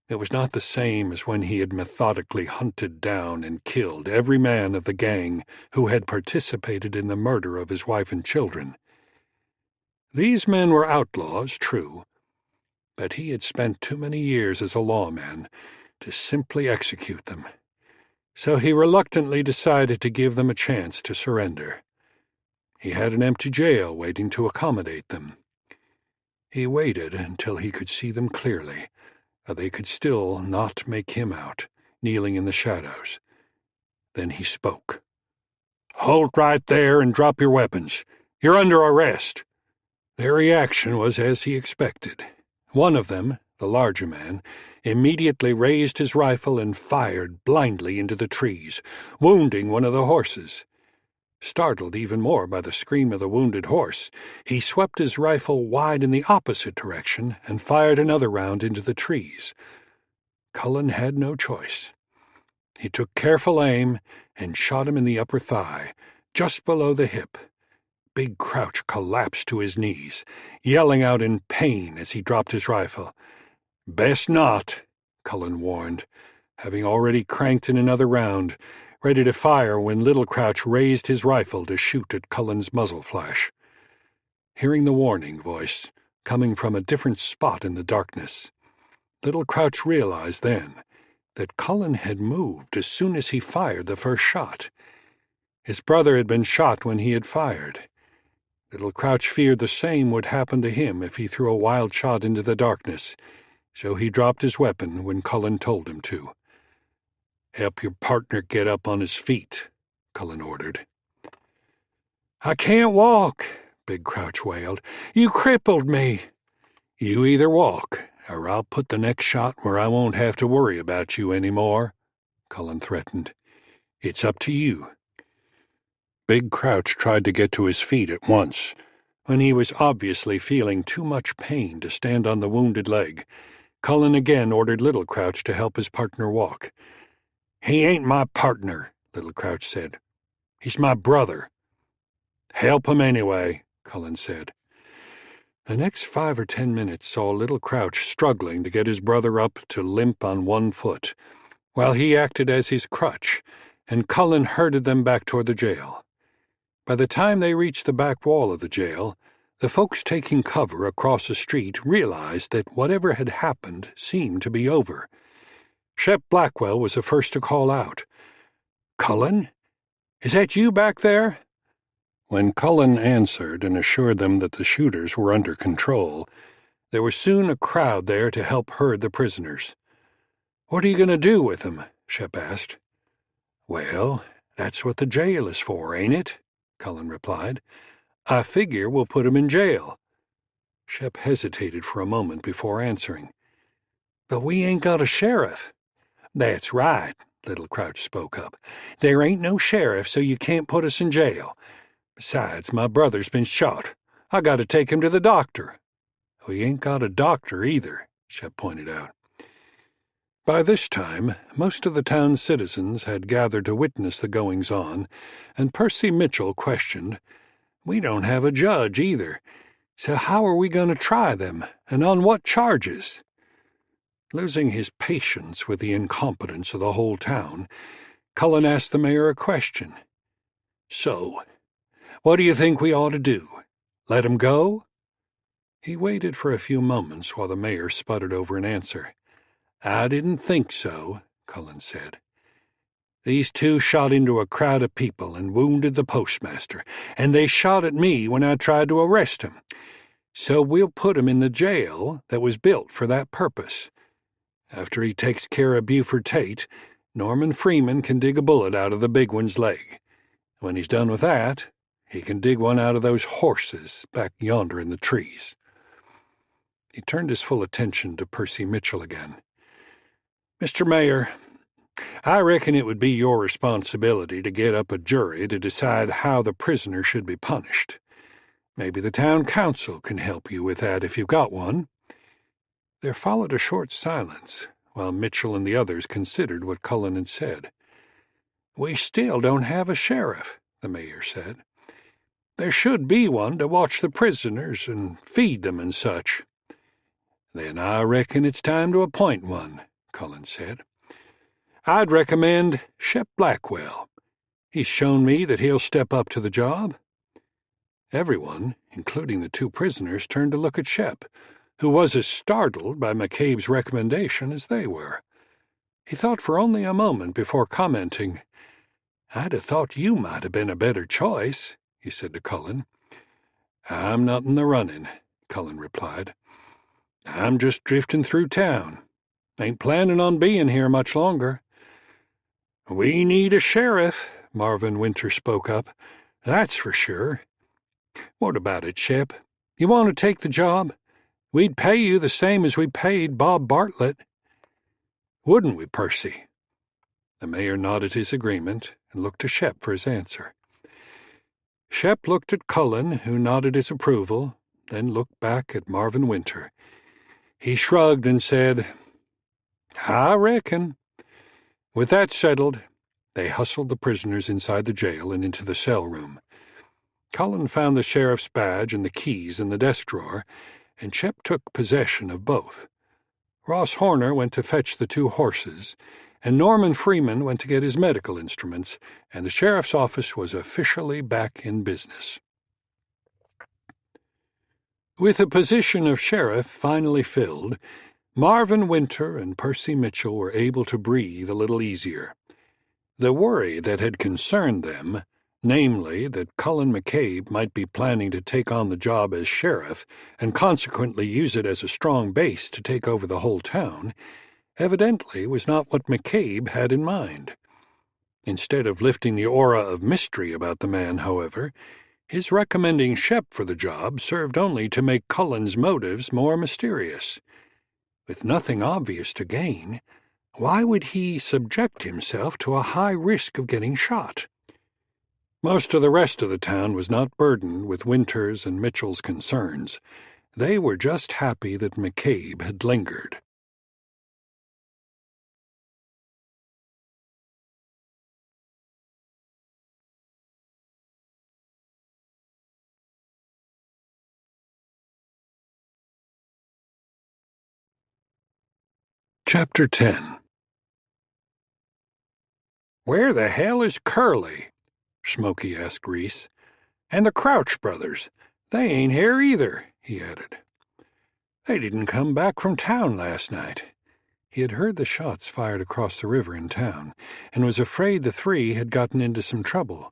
It was not the same as when he had methodically hunted down and killed every man of the gang who had participated in the murder of his wife and children. These men were outlaws, true, but he had spent too many years as a lawman to simply execute them. So he reluctantly decided to give them a chance to surrender. He had an empty jail waiting to accommodate them. He waited until he could see them clearly. They could still not make him out, kneeling in the shadows. Then he spoke. "Halt right there and drop your weapons. You're under arrest." Their reaction was as he expected. One of them, the larger man, immediately raised his rifle and fired blindly into the trees, wounding one of the horses. Startled even more by the scream of the wounded horse, he swept his rifle wide in the opposite direction and fired another round into the trees. Cullen had no choice. He took careful aim and shot him in the upper thigh, just below the hip. Big Crouch collapsed to his knees, yelling out in pain as he dropped his rifle. "Best not," Cullen warned, having already cranked in another round, ready to fire when Little Crouch raised his rifle to shoot at Cullen's muzzle flash. Hearing the warning voice, coming from a different spot in the darkness, Little Crouch realized then that Cullen had moved as soon as he fired the first shot. His brother had been shot when he had fired. Little Crouch feared the same would happen to him if he threw a wild shot into the darkness, so he dropped his weapon when Cullen told him to. "Help your partner get up on his feet," Cullen ordered. "I can't walk," Big Crouch wailed. "You crippled me." "You either walk, or I'll put the next shot where I won't have to worry about you anymore," Cullen threatened. "It's up to you." Big Crouch tried to get to his feet at once, when he was obviously feeling too much pain to stand on the wounded leg. Cullen again ordered Little Crouch to help his partner walk. "He ain't my partner," Little Crouch said. "He's my brother." "Help him anyway," Cullen said. The next 5 or 10 minutes saw Little Crouch struggling to get his brother up to limp on one foot, while he acted as his crutch, and Cullen herded them back toward the jail. By the time they reached the back wall of the jail, the folks taking cover across the street realized that whatever had happened seemed to be over. Shep Blackwell was the first to call out. "Cullen? Is that you back there?" When Cullen answered and assured them that the shooters were under control, there was soon a crowd there to help herd the prisoners. "What are you going to do with them?" Shep asked. "Well, that's what the jail is for, ain't it?" Cullen replied. "I figure we'll put 'em in jail." Shep hesitated for a moment before answering. "But we ain't got a sheriff." "That's right," Little Crouch spoke up. "There ain't no sheriff, so you can't put us in jail. Besides, my brother's been shot. I got to take him to the doctor." "We ain't got a doctor either," Shep pointed out. By this time, most of the town's citizens had gathered to witness the goings-on, and Percy Mitchell questioned, "We don't have a judge either, so how are we going to try them, and on what charges?" Losing his patience with the incompetence of the whole town, Cullen asked the mayor a question. "So, what do you think we ought to do? Let him go?" He waited for a few moments while the mayor sputtered over an answer. "I didn't think so," Cullen said. "These two shot into a crowd of people and wounded the postmaster, and they shot at me when I tried to arrest him. So we'll put him in the jail that was built for that purpose. After he takes care of Buford Tate, Norman Freeman can dig a bullet out of the big one's leg. When he's done with that, he can dig one out of those horses back yonder in the trees." He turned his full attention to Percy Mitchell again. "Mr. Mayor, I reckon it would be your responsibility to get up a jury to decide how the prisoner should be punished. Maybe the town council can help you with that if you've got one." There followed a short silence, while Mitchell and the others considered what Cullen had said. "We still don't have a sheriff," the mayor said. "There should be one to watch the prisoners and feed them and such." "Then I reckon it's time to appoint one," Cullen said. "I'd recommend Shep Blackwell. He's shown me that he'll step up to the job." Everyone, including the two prisoners, turned to look at Shep, who was as startled by McCabe's recommendation as they were. He thought for only a moment before commenting. "I'd have thought you might have been a better choice," he said to Cullen. "I'm not in the running," Cullen replied. "I'm just drifting through town. Ain't planning on being here much longer." "We need a sheriff," Marvin Winter spoke up. "That's for sure." "What about it, Shep? You want to take the job? We'd pay you the same as we paid Bob Bartlett." "Wouldn't we, Percy?" The mayor nodded his agreement and looked to Shep for his answer. Shep looked at Cullen, who nodded his approval, then looked back at Marvin Winter. He shrugged and said, "I reckon." With that settled, they hustled the prisoners inside the jail and into the cell room. Cullen found the sheriff's badge and the keys in the desk drawer, and Shep took possession of both. Ross Horner went to fetch the two horses, and Norman Freeman went to get his medical instruments, and the sheriff's office was officially back in business. With the position of sheriff finally filled, Marvin Winter and Percy Mitchell were able to breathe a little easier. The worry that had concerned them, namely that Cullen McCabe might be planning to take on the job as sheriff and consequently use it as a strong base to take over the whole town, evidently was not what McCabe had in mind. Instead of lifting the aura of mystery about the man, however, his recommending Shep for the job served only to make Cullen's motives more mysterious. With nothing obvious to gain, why would he subject himself to a high risk of getting shot? Most of the rest of the town was not burdened with Winter's and Mitchell's concerns. They were just happy that McCabe had lingered. Chapter 10. "Where the hell is Curly?" Smokey asked Reese. "And the Crouch brothers. They ain't here either," he added. "They didn't come back from town last night." He had heard the shots fired across the river in town, and was afraid the three had gotten into some trouble.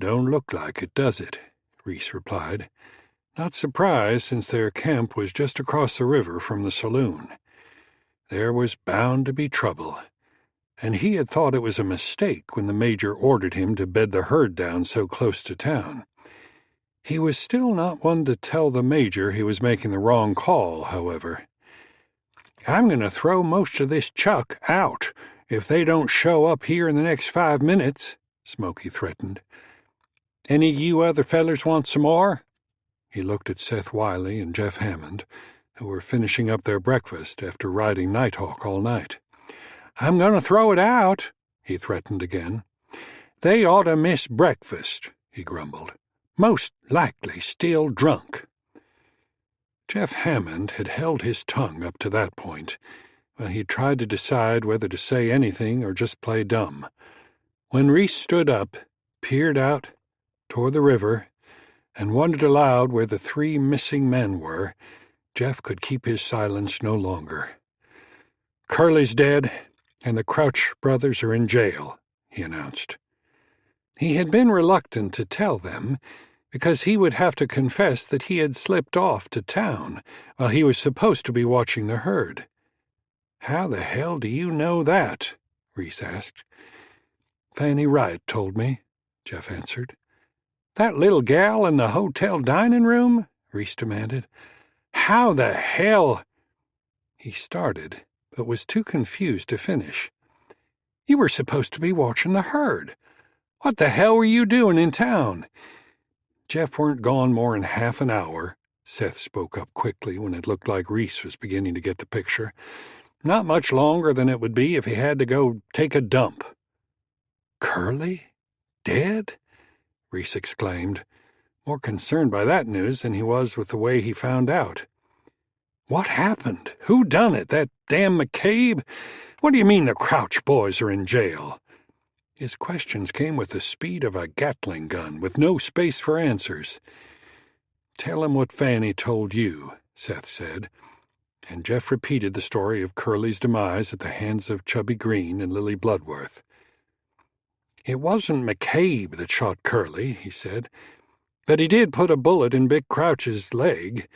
"Don't look like it, does it?" Reese replied, not surprised since their camp was just across the river from the saloon. There was bound to be trouble, and he had thought it was a mistake when the major ordered him to bed the herd down so close to town. He was still not one to tell the major he was making the wrong call, however. "I'm going to throw most of this chuck out if they don't show up here in the next 5 minutes," Smokey threatened. "Any of you other fellers want some more?" He looked at Seth Wiley and Jeff Hammond, who were finishing up their breakfast after riding Nighthawk all night. "I'm going to throw it out," he threatened again. "They ought to miss breakfast," he grumbled. "Most likely still drunk." Jeff Hammond had held his tongue up to that point, Well, he tried to decide whether to say anything or just play dumb. When Reese stood up, peered out toward the river, and wondered aloud where the 3 missing men were, Jeff could keep his silence no longer. "Curly's dead, and the Crouch brothers are in jail," he announced. He had been reluctant to tell them, because he would have to confess that he had slipped off to town while he was supposed to be watching the herd. "How the hell do you know that?" Reese asked. "Fanny Wright told me," Jeff answered. "That little gal in the hotel dining room?" Reese demanded. "How the hell—" He started, but was too confused to finish. "You were supposed to be watching the herd. What the hell were you doing in town?" "Jeff weren't gone more'n half an hour," Seth spoke up quickly when it looked like Reese was beginning to get the picture. "Not much longer than it would be if he had to go take a dump." "Curly? Dead?" Reese exclaimed, more concerned by that news than he was with the way he found out. "What happened? Who done it? That damn McCabe? What do you mean the Crouch boys are in jail?" His questions came with the speed of a Gatling gun, with no space for answers. "Tell him what Fanny told you," Seth said, and Jeff repeated the story of Curly's demise at the hands of Chubby Green and Lily Bloodworth. "It wasn't McCabe that shot Curly," he said, "but he did put a bullet in Big Crouch's leg."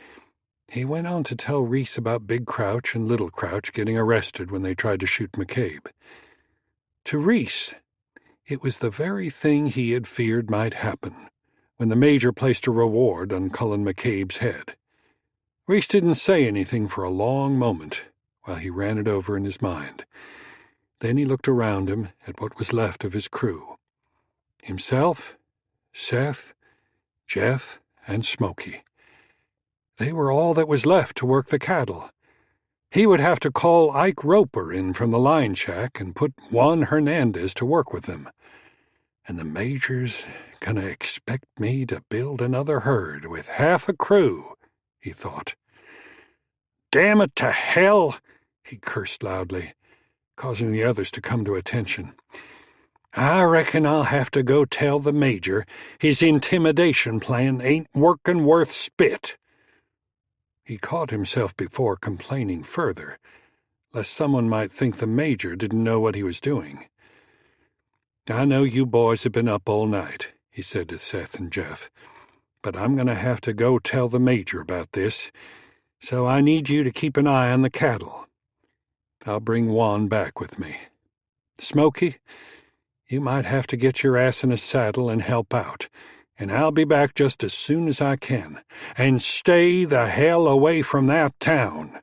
He went on to tell Reese about Big Crouch and Little Crouch getting arrested when they tried to shoot McCabe. To Reese, it was the very thing he had feared might happen when the Major placed a reward on Cullen McCabe's head. Reese didn't say anything for a long moment while he ran it over in his mind. Then he looked around him at what was left of his crew. Himself, Seth, Jeff, and Smoky. They were all that was left to work the cattle. He would have to call Ike Roper in from the line shack and put Juan Hernandez to work with them. And the Major's gonna expect me to build another herd with half a crew, he thought. "Damn it to hell!" he cursed loudly, causing the others to come to attention. "I reckon I'll have to go tell the Major his intimidation plan ain't working worth spit." He caught himself before complaining further, lest someone might think the Major didn't know what he was doing. "I know you boys have been up all night," he said to Seth and Jeff, "but I'm going to have to go tell the Major about this, so I need you to keep an eye on the cattle. I'll bring Juan back with me. Smoky, you might have to get your ass in a saddle and help out, and I'll be back just as soon as I can. And stay the hell away from that town."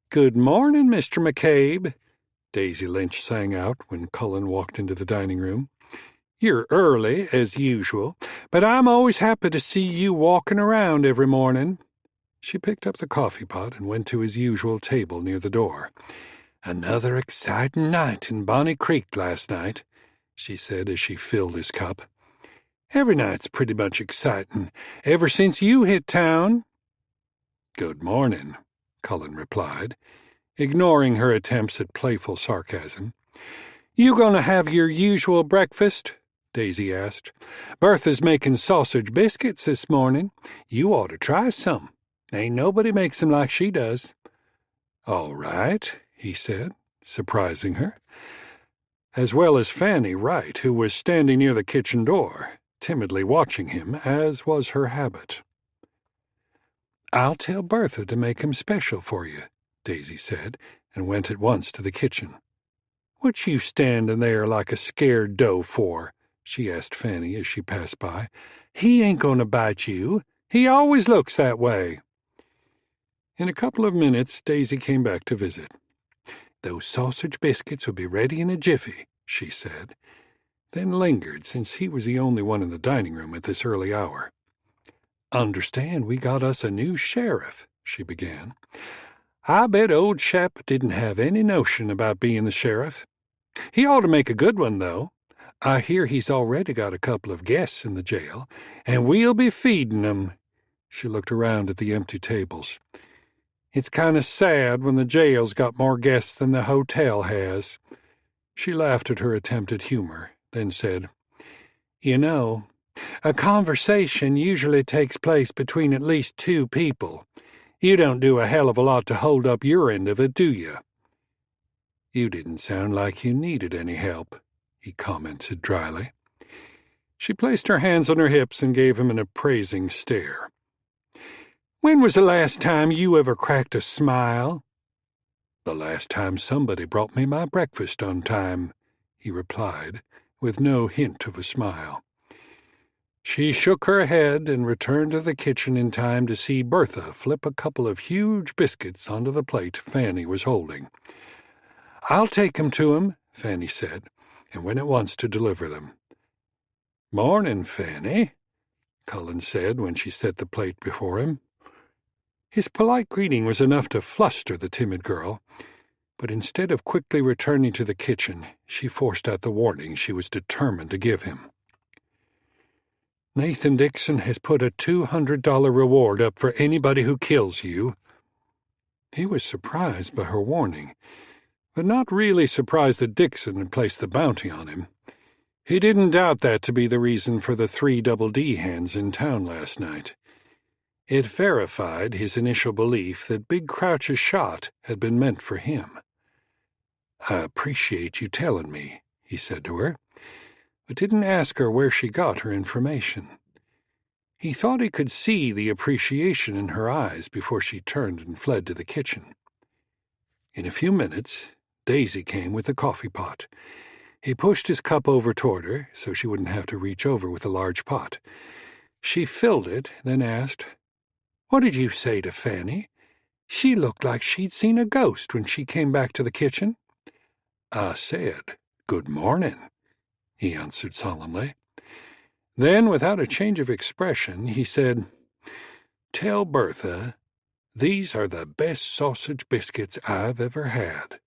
"Good morning, Mr. McCabe," Daisy Lynch sang out when Cullen walked into the dining room. "You're early, as usual, but I'm always happy to see you walking around every morning." She picked up the coffee pot and went to his usual table near the door. "Another exciting night in Bonnie Creek last night," she said as she filled his cup. "Every night's pretty much exciting, ever since you hit town." "Good morning," Cullen replied, ignoring her attempts at playful sarcasm. "You gonna have your usual breakfast?" Daisy asked. "Bertha's making sausage biscuits this morning. You ought to try some. Ain't nobody makes them like she does." "All right," he said, surprising her, as well as Fanny Wright, who was standing near the kitchen door, timidly watching him, as was her habit. "I'll tell Bertha to make 'em special for you," Daisy said, and went at once to the kitchen. "What you standing there like a scared doe for?" she asked Fanny as she passed by. "He ain't going to bite you. He always looks that way." In a couple of minutes, Daisy came back to visit. "Those sausage biscuits will be ready in a jiffy," she said, then lingered since he was the only one in the dining room at this early hour. "Understand we got us a new sheriff," she began. "I bet old Shep didn't have any notion about being the sheriff. He ought to make a good one, though. I hear he's already got a couple of guests in the jail, and we'll be feeding 'em." She looked around at the empty tables. It's kind of sad when the jail's got more guests than the hotel has." She laughed at her attempt at humor, then said, "You know, a conversation usually takes place between at least two people. You don't do a hell of a lot to hold up your end of it, do you?" "You didn't sound like you needed any help," he commented dryly. She placed her hands on her hips and gave him an appraising stare. "When was the last time you ever cracked a smile?" "The last time somebody brought me my breakfast on time," he replied, with no hint of a smile. She shook her head and returned to the kitchen in time to see Bertha flip a couple of huge biscuits onto the plate Fanny was holding. "I'll take 'em to him," Fanny said, and went at once to deliver them. "Morning, Fanny," Cullen said when she set the plate before him. His polite greeting was enough to fluster the timid girl, but instead of quickly returning to the kitchen, she forced out the warning she was determined to give him. "Nathan Dixon has put a $200 reward up for anybody who kills you." He was surprised by her warning, but not really surprised that Dixon had placed the bounty on him. He didn't doubt that to be the reason for the 3 Double D hands in town last night. It verified his initial belief that Big Crouch's shot had been meant for him. "I appreciate you telling me," he said to her, but didn't ask her where she got her information. He thought he could see the appreciation in her eyes before she turned and fled to the kitchen. In a few minutes, Daisy came with a coffee pot. He pushed his cup over toward her so she wouldn't have to reach over with a large pot. She filled it, then asked, "What did you say to Fanny? She looked like she'd seen a ghost when she came back to the kitchen." "I said, 'Good morning,'" he answered solemnly. Then, without a change of expression, he said, "Tell Bertha, these are the best sausage biscuits I've ever had."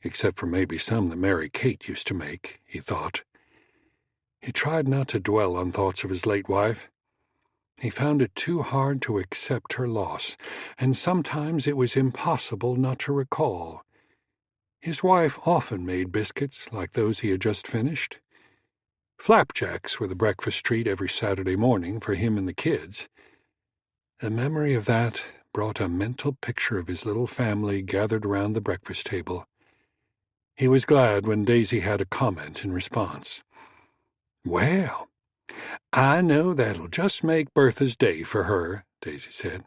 Except for maybe some that Mary Kate used to make, he thought. He tried not to dwell on thoughts of his late wife. He found it too hard to accept her loss, and sometimes it was impossible not to recall. His wife often made biscuits like those he had just finished. Flapjacks were the breakfast treat every Saturday morning for him and the kids. The memory of that brought a mental picture of his little family gathered around the breakfast table. He was glad when Daisy had a comment in response. "Well, I know that'll just make Bertha's day for her," Daisy said.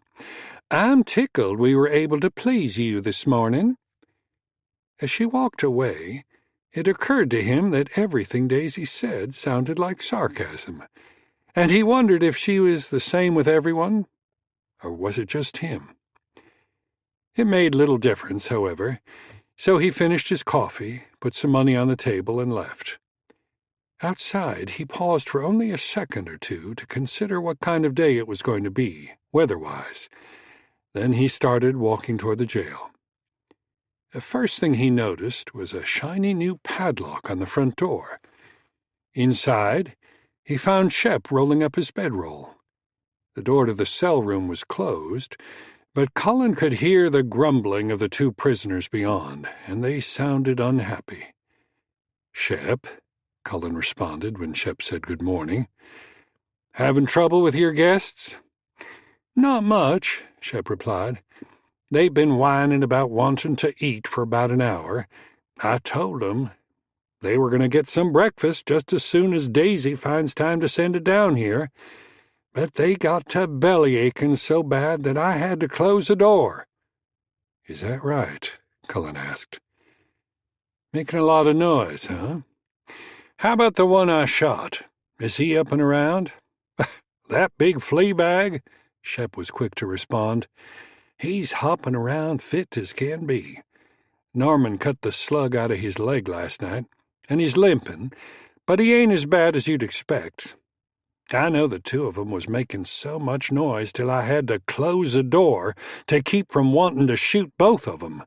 "I'm tickled we were able to please you this morning." As she walked away, it occurred to him that everything Daisy said sounded like sarcasm, and he wondered if she was the same with everyone, or was it just him? It made little difference, however, so he finished his coffee, put some money on the table, and left. Outside, he paused for only a second or two to consider what kind of day it was going to be, weather-wise. Then he started walking toward the jail. The first thing he noticed was a shiny new padlock on the front door. Inside, he found Shep rolling up his bedroll. The door to the cell room was closed, but Cullen could hear the grumbling of the 2 prisoners beyond, and they sounded unhappy. "Shep," Cullen responded when Shep said good morning. "Having trouble with your guests?" "Not much," Shep replied. "They've been whining about wanting to eat for about an hour. I told them they were going to get some breakfast just as soon as Daisy finds time to send it down here. But they got to belly-aching so bad that I had to close the door." "Is that right?" Cullen asked. "Making a lot of noise, huh? How about the one I shot? Is he up and around?" "That big flea bag?" Shep was quick to respond. "He's hopping around fit as can be. Norman cut the slug out of his leg last night, and he's limping, but he ain't as bad as you'd expect. I know the 2 of 'em was making so much noise till I had to close the door to keep from wanting to shoot both of 'em."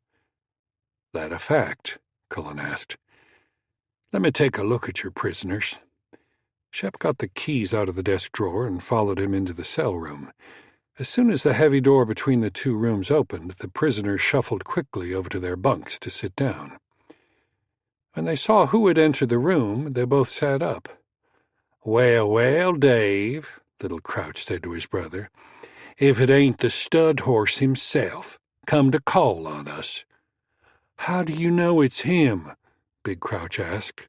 "That a fact?" Cullen asked. "Let me take a look at your prisoners." Shep got the keys out of the desk drawer and followed him into the cell room. As soon as the heavy door between the two rooms opened, the prisoners shuffled quickly over to their bunks to sit down. When they saw who had entered the room, they both sat up. "Well, well, Dave," Little Crouch said to his brother, "if it ain't the stud horse himself, come to call on us." "How do you know it's him?" Big Crouch asked.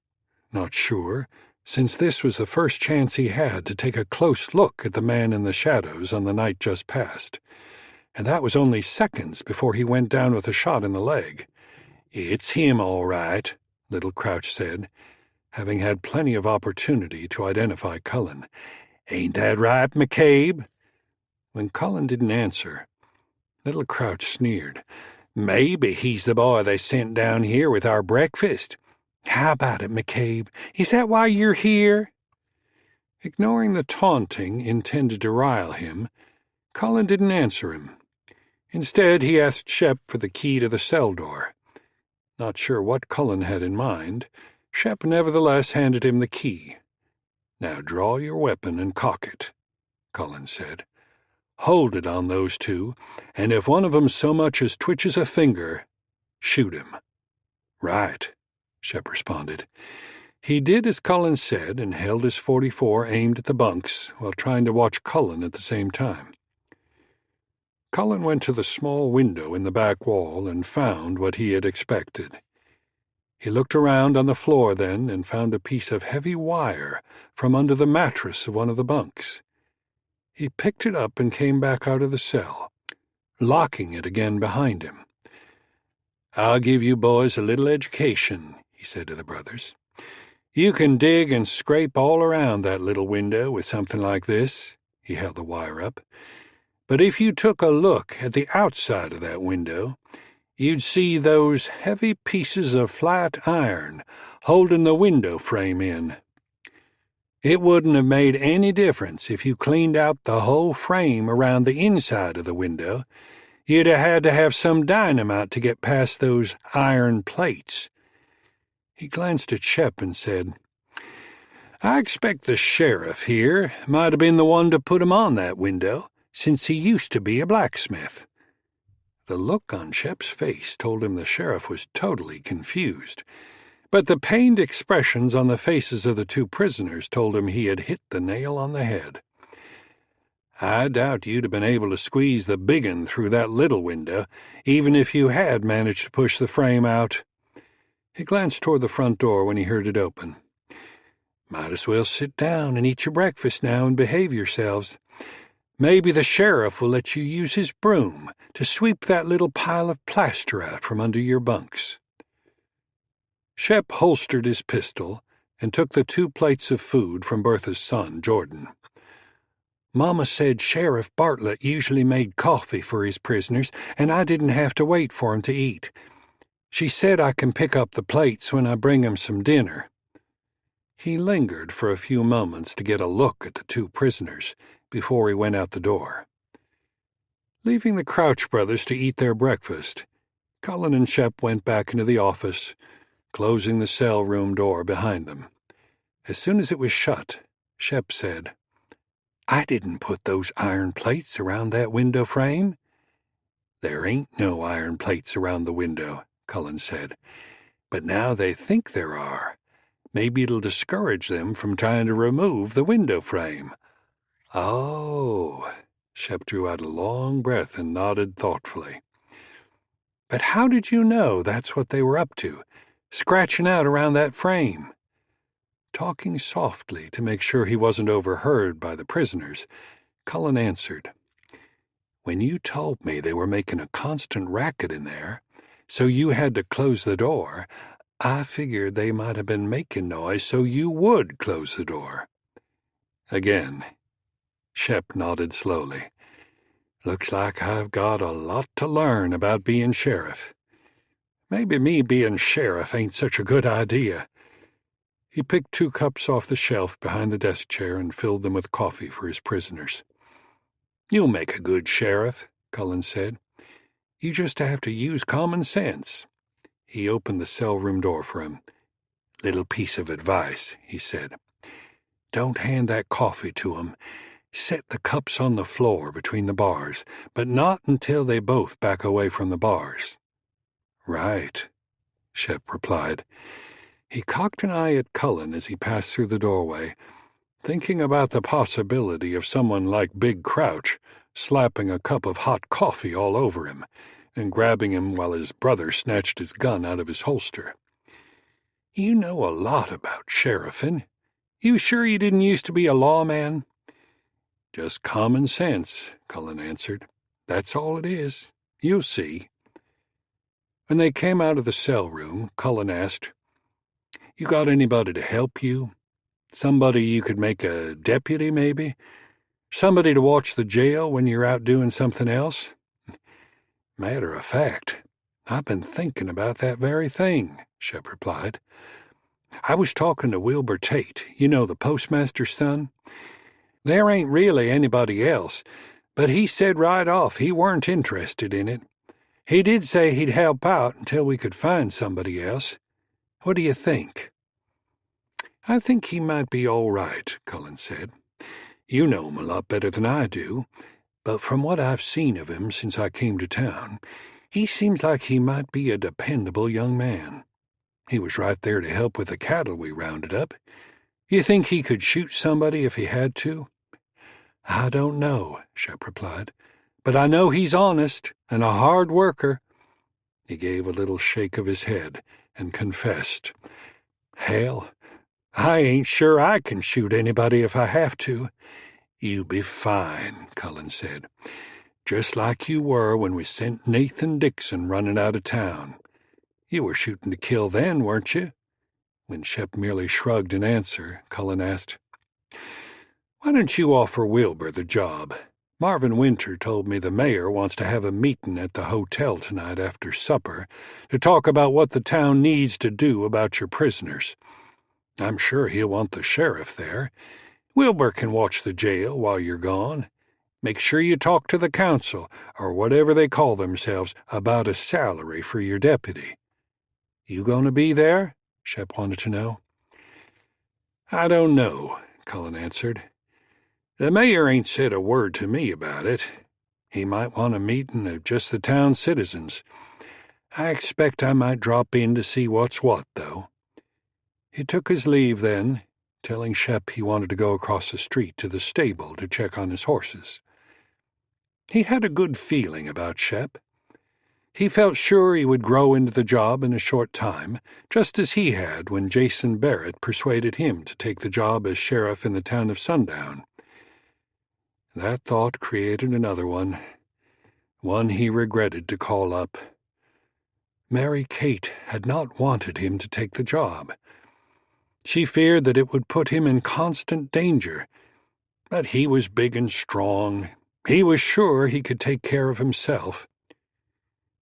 Not sure, since this was the first chance he had to take a close look at the man in the shadows on the night just past. And that was only seconds before he went down with a shot in the leg. "It's him, all right," Little Crouch said, having had plenty of opportunity to identify Cullen. "Ain't that right, McCabe?" When Cullen didn't answer, Little Crouch sneered. "Maybe he's the boy they sent down here with our breakfast. How about it, McCabe? Is that why you're here?" Ignoring the taunting intended to rile him, Cullen didn't answer him. Instead, he asked Shep for the key to the cell door. Not sure what Cullen had in mind, Shep nevertheless handed him the key. "Now draw your weapon and cock it," Cullen said. "Hold it on those two, and if one of 'em so much as twitches a finger, shoot him." "Right," Shep responded. He did as Cullen said and held his .44 aimed at the bunks while trying to watch Cullen at the same time. Cullen went to the small window in the back wall and found what he had expected. He looked around on the floor then and found a piece of heavy wire from under the mattress of one of the bunks. He picked it up and came back out of the cell, locking it again behind him. "I'll give you boys a little education," he said to the brothers. "You can dig and scrape all around that little window with something like this." He held the wire up. "But if you took a look at the outside of that window, you'd see those heavy pieces of flat iron holding the window frame in. It wouldn't have made any difference if you cleaned out the whole frame around the inside of the window. You'd have had to have some dynamite to get past those iron plates." He glanced at Shep and said, "I expect the sheriff here might have been the one to put 'em on that window, since he used to be a blacksmith." The look on Shep's face told him the sheriff was totally confused, but the pained expressions on the faces of the two prisoners told him he had hit the nail on the head. "I doubt you'd have been able to squeeze the big 'un through that little window, even if you had managed to push the frame out." He glanced toward the front door when he heard it open. "Might as well sit down and eat your breakfast now and behave yourselves. Maybe the sheriff will let you use his broom to sweep that little pile of plaster out from under your bunks." Shep holstered his pistol and took the 2 plates of food from Bertha's son, Jordan. "Mama said Sheriff Bartlett usually made coffee for his prisoners, and I didn't have to wait for 'em to eat. She said I can pick up the plates when I bring 'em some dinner." He lingered for a few moments to get a look at the 2 prisoners before he went out the door. Leaving the Crouch brothers to eat their breakfast, Cullen and Shep went back into the office, closing the cell room door behind them. As soon as it was shut, Shep said, "I didn't put those iron plates around that window frame." "There ain't no iron plates around the window," Cullen said. "But now they think there are. Maybe it'll discourage them from trying to remove the window frame." "Oh," Shep drew out a long breath and nodded thoughtfully. "But how did you know that's what they were up to, scratching out around that frame?" Talking softly to make sure he wasn't overheard by the prisoners, Cullen answered, "When you told me they were making a constant racket in there, so you had to close the door, I figured they might have been making noise so you would close the door." Again, Shep nodded slowly. "Looks like I've got a lot to learn about being sheriff. Maybe me being sheriff ain't such a good idea." He picked 2 cups off the shelf behind the desk chair and filled them with coffee for his prisoners. "You'll make a good sheriff," Cullen said. "You just have to use common sense." He opened the cell room door for him. "Little piece of advice," he said. "Don't hand that coffee to 'em. Set the cups on the floor between the bars, but not until they both back away from the bars." "Right," Shep replied. He cocked an eye at Cullen as he passed through the doorway, thinking about the possibility of someone like Big Crouch slapping a cup of hot coffee all over him and grabbing him while his brother snatched his gun out of his holster. "You know a lot about sheriffing. You sure you didn't used to be a lawman?" "Just common sense," Cullen answered. "That's all it is. You'll see." When they came out of the cell room, Cullen asked, "You got anybody to help you? Somebody you could make a deputy, maybe? Somebody to watch the jail when you're out doing something else?" "Matter of fact, I've been thinking about that very thing," Shep replied. "I was talking to Wilbur Tate, you know, the postmaster's son. There ain't really anybody else, but he said right off he weren't interested in it. He did say he'd help out until we could find somebody else. What do you think?" "I think he might be all right," Cullen said. "You know him a lot better than I do, but from what I've seen of him since I came to town, he seems like he might be a dependable young man. He was right there to help with the cattle we rounded up. You think he could shoot somebody if he had to?" "I don't know," Shep replied, "but I know he's honest and a hard worker." He gave a little shake of his head and confessed, "Hell, I ain't sure I can shoot anybody if I have to." "You be fine," Cullen said, "just like you were when we sent Nathan Dixon running out of town. You were shooting to kill then, weren't you?" When Shep merely shrugged in answer, Cullen asked, "Why don't you offer Wilbur the job? Marvin Winter told me the mayor wants to have a meeting at the hotel tonight after supper to talk about what the town needs to do about your prisoners. I'm sure he'll want the sheriff there. Wilbur can watch the jail while you're gone. Make sure you talk to the council, or whatever they call themselves, about a salary for your deputy." "You going to be there?" Shep wanted to know. "I don't know," Cullen answered. "The mayor ain't said a word to me about it. He might want a meeting of just the town citizens. I expect I might drop in to see what's what, though." He took his leave then, telling Shep he wanted to go across the street to the stable to check on his horses. He had a good feeling about Shep. He felt sure he would grow into the job in a short time, just as he had when Jason Barrett persuaded him to take the job as sheriff in the town of Sundown. That thought created another one he regretted to call up. Mary Kate had not wanted him to take the job. She feared that it would put him in constant danger, but he was big and strong. He was sure he could take care of himself.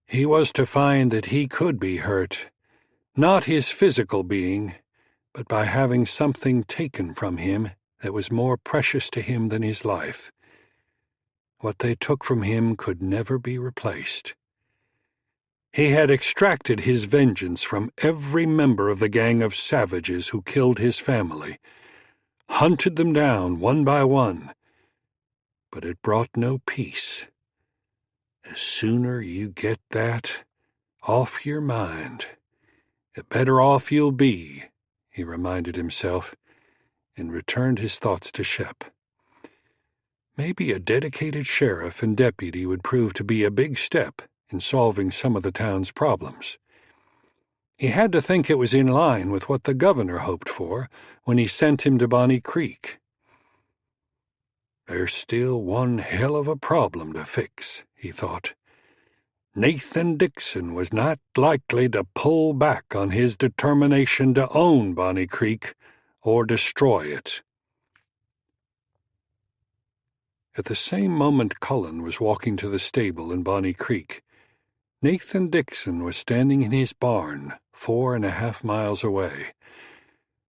He was to find that he could be hurt, not his physical being, but by having something taken from him that was more precious to him than his life. What they took from him could never be replaced. He had extracted his vengeance from every member of the gang of savages who killed his family, hunted them down one by one, but it brought no peace. The sooner you get that off your mind, the better off you'll be, he reminded himself, and returned his thoughts to Shep. Maybe a dedicated sheriff and deputy would prove to be a big step in solving some of the town's problems. He had to think it was in line with what the governor hoped for when he sent him to Bonnie Creek. There's still one hell of a problem to fix, he thought. Nathan Dixon was not likely to pull back on his determination to own Bonnie Creek or destroy it. At the same moment Cullen was walking to the stable in Bonnie Creek, Nathan Dixon was standing in his barn 4.5 miles away.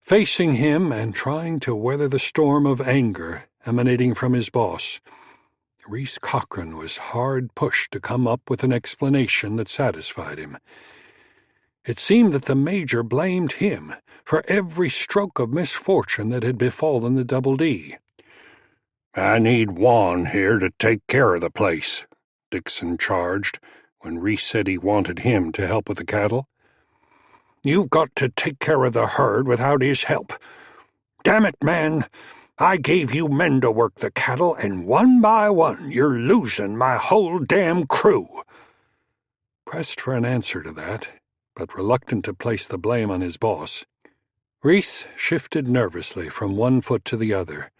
Facing him and trying to weather the storm of anger emanating from his boss, Reese Cochran was hard pushed to come up with an explanation that satisfied him. It seemed that the major blamed him for every stroke of misfortune that had befallen the Double D. I need Juan here to take care of the place, Dixon charged, when Reese said he wanted him to help with the cattle. You've got to take care of the herd without his help. Damn it, man! I gave you men to work the cattle, and one by one you're losing my whole damn crew. Pressed for an answer to that, but reluctant to place the blame on his boss, Reese shifted nervously from one foot to the other.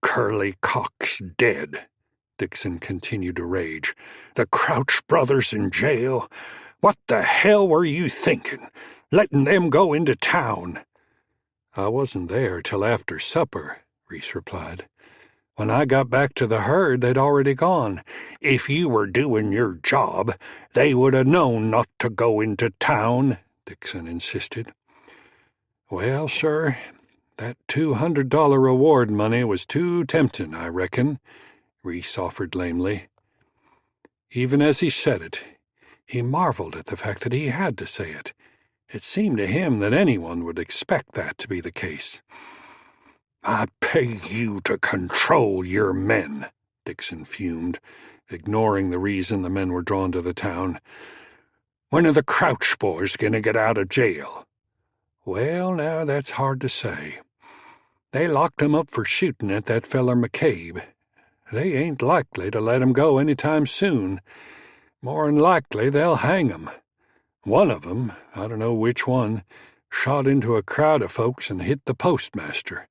Curly Cock's dead, Dixon continued to rage. The Crouch brothers in jail. What the hell were you thinking, letting them go into town? I wasn't there till after supper, Reese replied. When I got back to the herd, they'd already gone. If you were doing your job, they would have known not to go into town, Dixon insisted. Well, sir, that $200 reward money was too tempting, I reckon, Reese offered lamely. Even as he said it, he marveled at the fact that he had to say it. It seemed to him that anyone would expect that to be the case. I pay you to control your men, Dixon fumed, ignoring the reason the men were drawn to the town. When are the Crouch boys going to get out of jail? Well, now, that's hard to say. They locked him up for shooting at that feller McCabe. They ain't likely to let him go any time soon. More'n likely they'll hang him. One of 'em, I don't know which one, shot into a crowd of folks and hit the postmaster.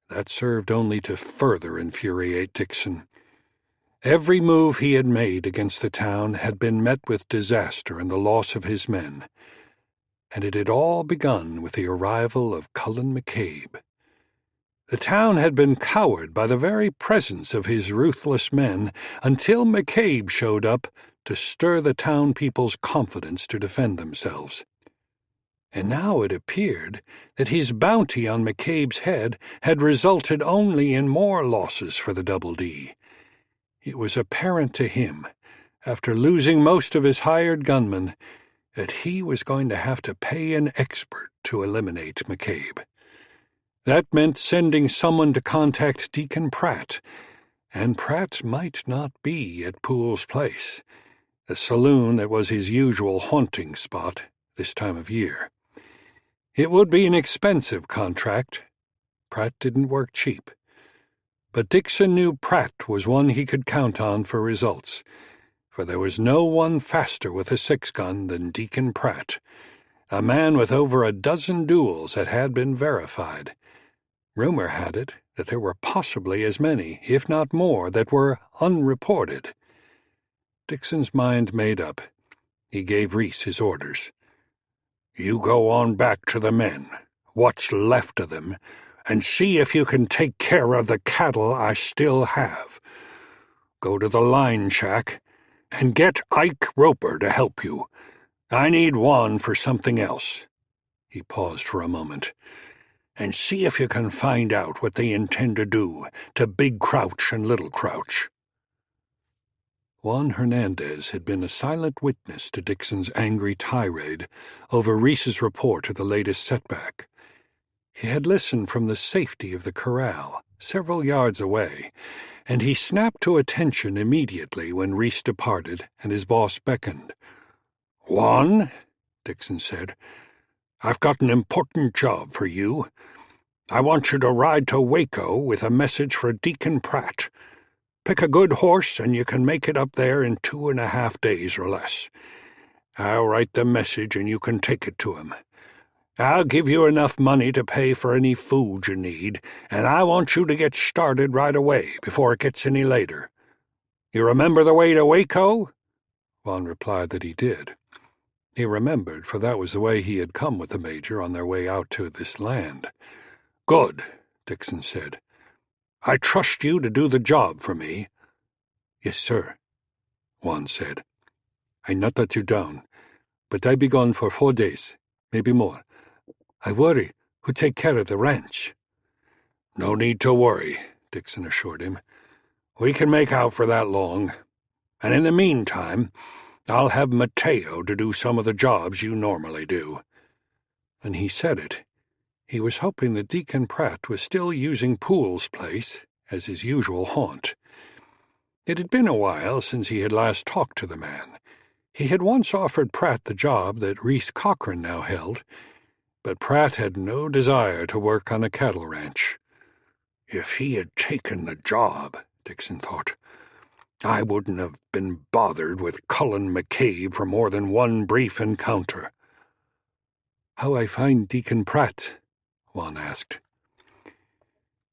That served only to further infuriate Dixon. Every move he had made against the town had been met with disaster and the loss of his men. And it had all begun with the arrival of Cullen McCabe. The town had been cowed by the very presence of his ruthless men until McCabe showed up to stir the town people's confidence to defend themselves. And now it appeared that his bounty on McCabe's head had resulted only in more losses for the Double D. It was apparent to him, after losing most of his hired gunmen, that he was going to have to pay an expert to eliminate McCabe. That meant sending someone to contact Deacon Pratt, and Pratt might not be at Poole's place, the saloon that was his usual haunting spot this time of year. It would be an expensive contract. Pratt didn't work cheap. But Dixon knew Pratt was one he could count on for results, for there was no one faster with a six-gun than Deacon Pratt, a man with over a dozen duels that had been verified. Rumor had it that there were possibly as many, if not more, that were unreported. Dixon's mind made up. He gave Reese his orders. You go on back to the men, what's left of them, and see if you can take care of the cattle I still have. Go to the line shack and get Ike Roper to help you. I need Juan for something else. He paused for a moment. And see if you can find out what they intend to do to Big Crouch and Little Crouch. Juan Hernandez had been a silent witness to Dixon's angry tirade over Reese's report of the latest setback. He had listened from the safety of the corral, several yards away, and he snapped to attention immediately when Reese departed and his boss beckoned. Juan, Dixon said, I've got an important job for you. I want you to ride to Waco with a message for Deacon Pratt. Pick a good horse and you can make it up there in 2.5 days or less. I'll write the message and you can take it to him. I'll give you enough money to pay for any food you need, and I want you to get started right away before it gets any later. You remember the way to Waco? Juan replied that he did. He remembered, for that was the way he had come with the Major on their way out to this land. Good, Dixon said. I trust you to do the job for me. Yes, sir, Juan said. I not let you down, but I be gone for 4 days, maybe more. I worry who take care of the ranch. No need to worry, Dixon assured him. We can make out for that long, and in the meantime, I'll have Mateo to do some of the jobs you normally do. And he said it. He was hoping that Deacon Pratt was still using Poole's place, as his usual haunt. It had been a while since he had last talked to the man. He had once offered Pratt the job that Reese Cochran now held, but Pratt had no desire to work on a cattle ranch. If he had taken the job, Dixon thought, I wouldn't have been bothered with Cullen McCabe for more than one brief encounter. "How I find Deacon Pratt?" Juan asked.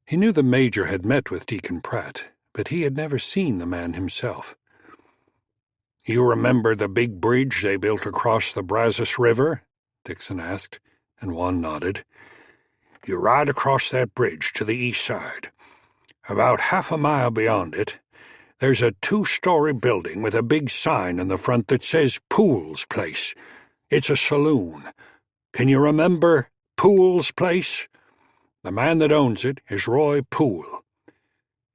He knew the Major had met with Deacon Pratt, but he had never seen the man himself. "You remember the big bridge they built across the Brazos River?" Dixon asked, and Juan nodded. "You ride across that bridge to the east side. About half a mile beyond it, there's a 2-story building with a big sign in the front that says Poole's Place. It's a saloon. Can you remember Poole's Place? The man that owns it is Roy Poole."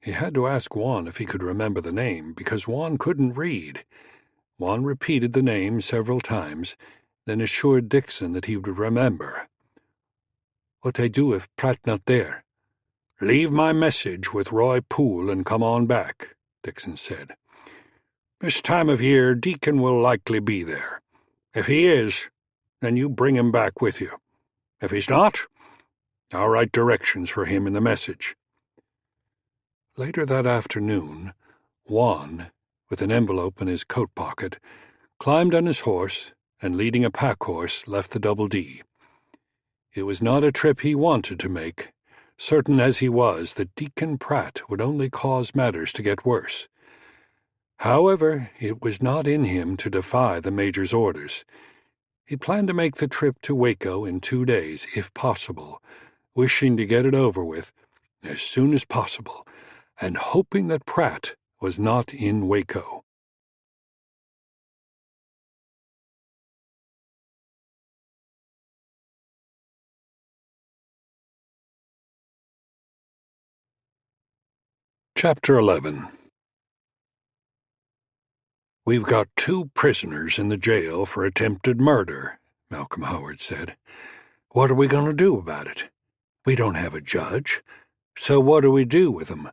He had to ask Juan if he could remember the name, because Juan couldn't read. Juan repeated the name several times, then assured Dixon that he would remember. "What I do if Pratt not there?" "Leave my message with Roy Poole and come on back," Dixon said. "This time of year, Deacon will likely be there. If he is, then you bring him back with you. If he's not, I'll write directions for him in the message." Later that afternoon, Juan, with an envelope in his coat pocket, climbed on his horse and, leading a pack-horse, left the Double D. It was not a trip he wanted to make, certain as he was that Deacon Pratt would only cause matters to get worse. However, it was not in him to defy the Major's orders. He planned to make the trip to Waco in 2 days, if possible, wishing to get it over with as soon as possible, and hoping that Pratt was not in Waco. Chapter 11. "We've got 2 prisoners in the jail for attempted murder," Malcolm Howard said. "What are we going to do about it? We don't have a judge, so what do we do with 'em?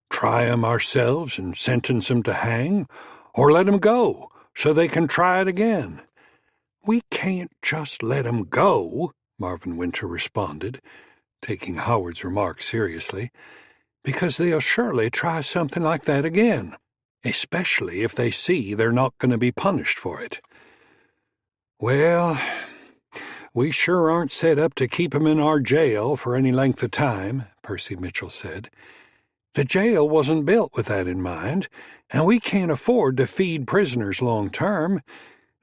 Try 'em ourselves and sentence 'em to hang, or let 'em go so they can try it again?" "We can't just let 'em go," Marvin Winter responded, taking Howard's remark seriously, "because they'll surely try something like that again, especially if they see they're not going to be punished for it." "Well, we sure aren't set up to keep 'em in our jail for any length of time," Percy Mitchell said. "The jail wasn't built with that in mind, and we can't afford to feed prisoners long-term.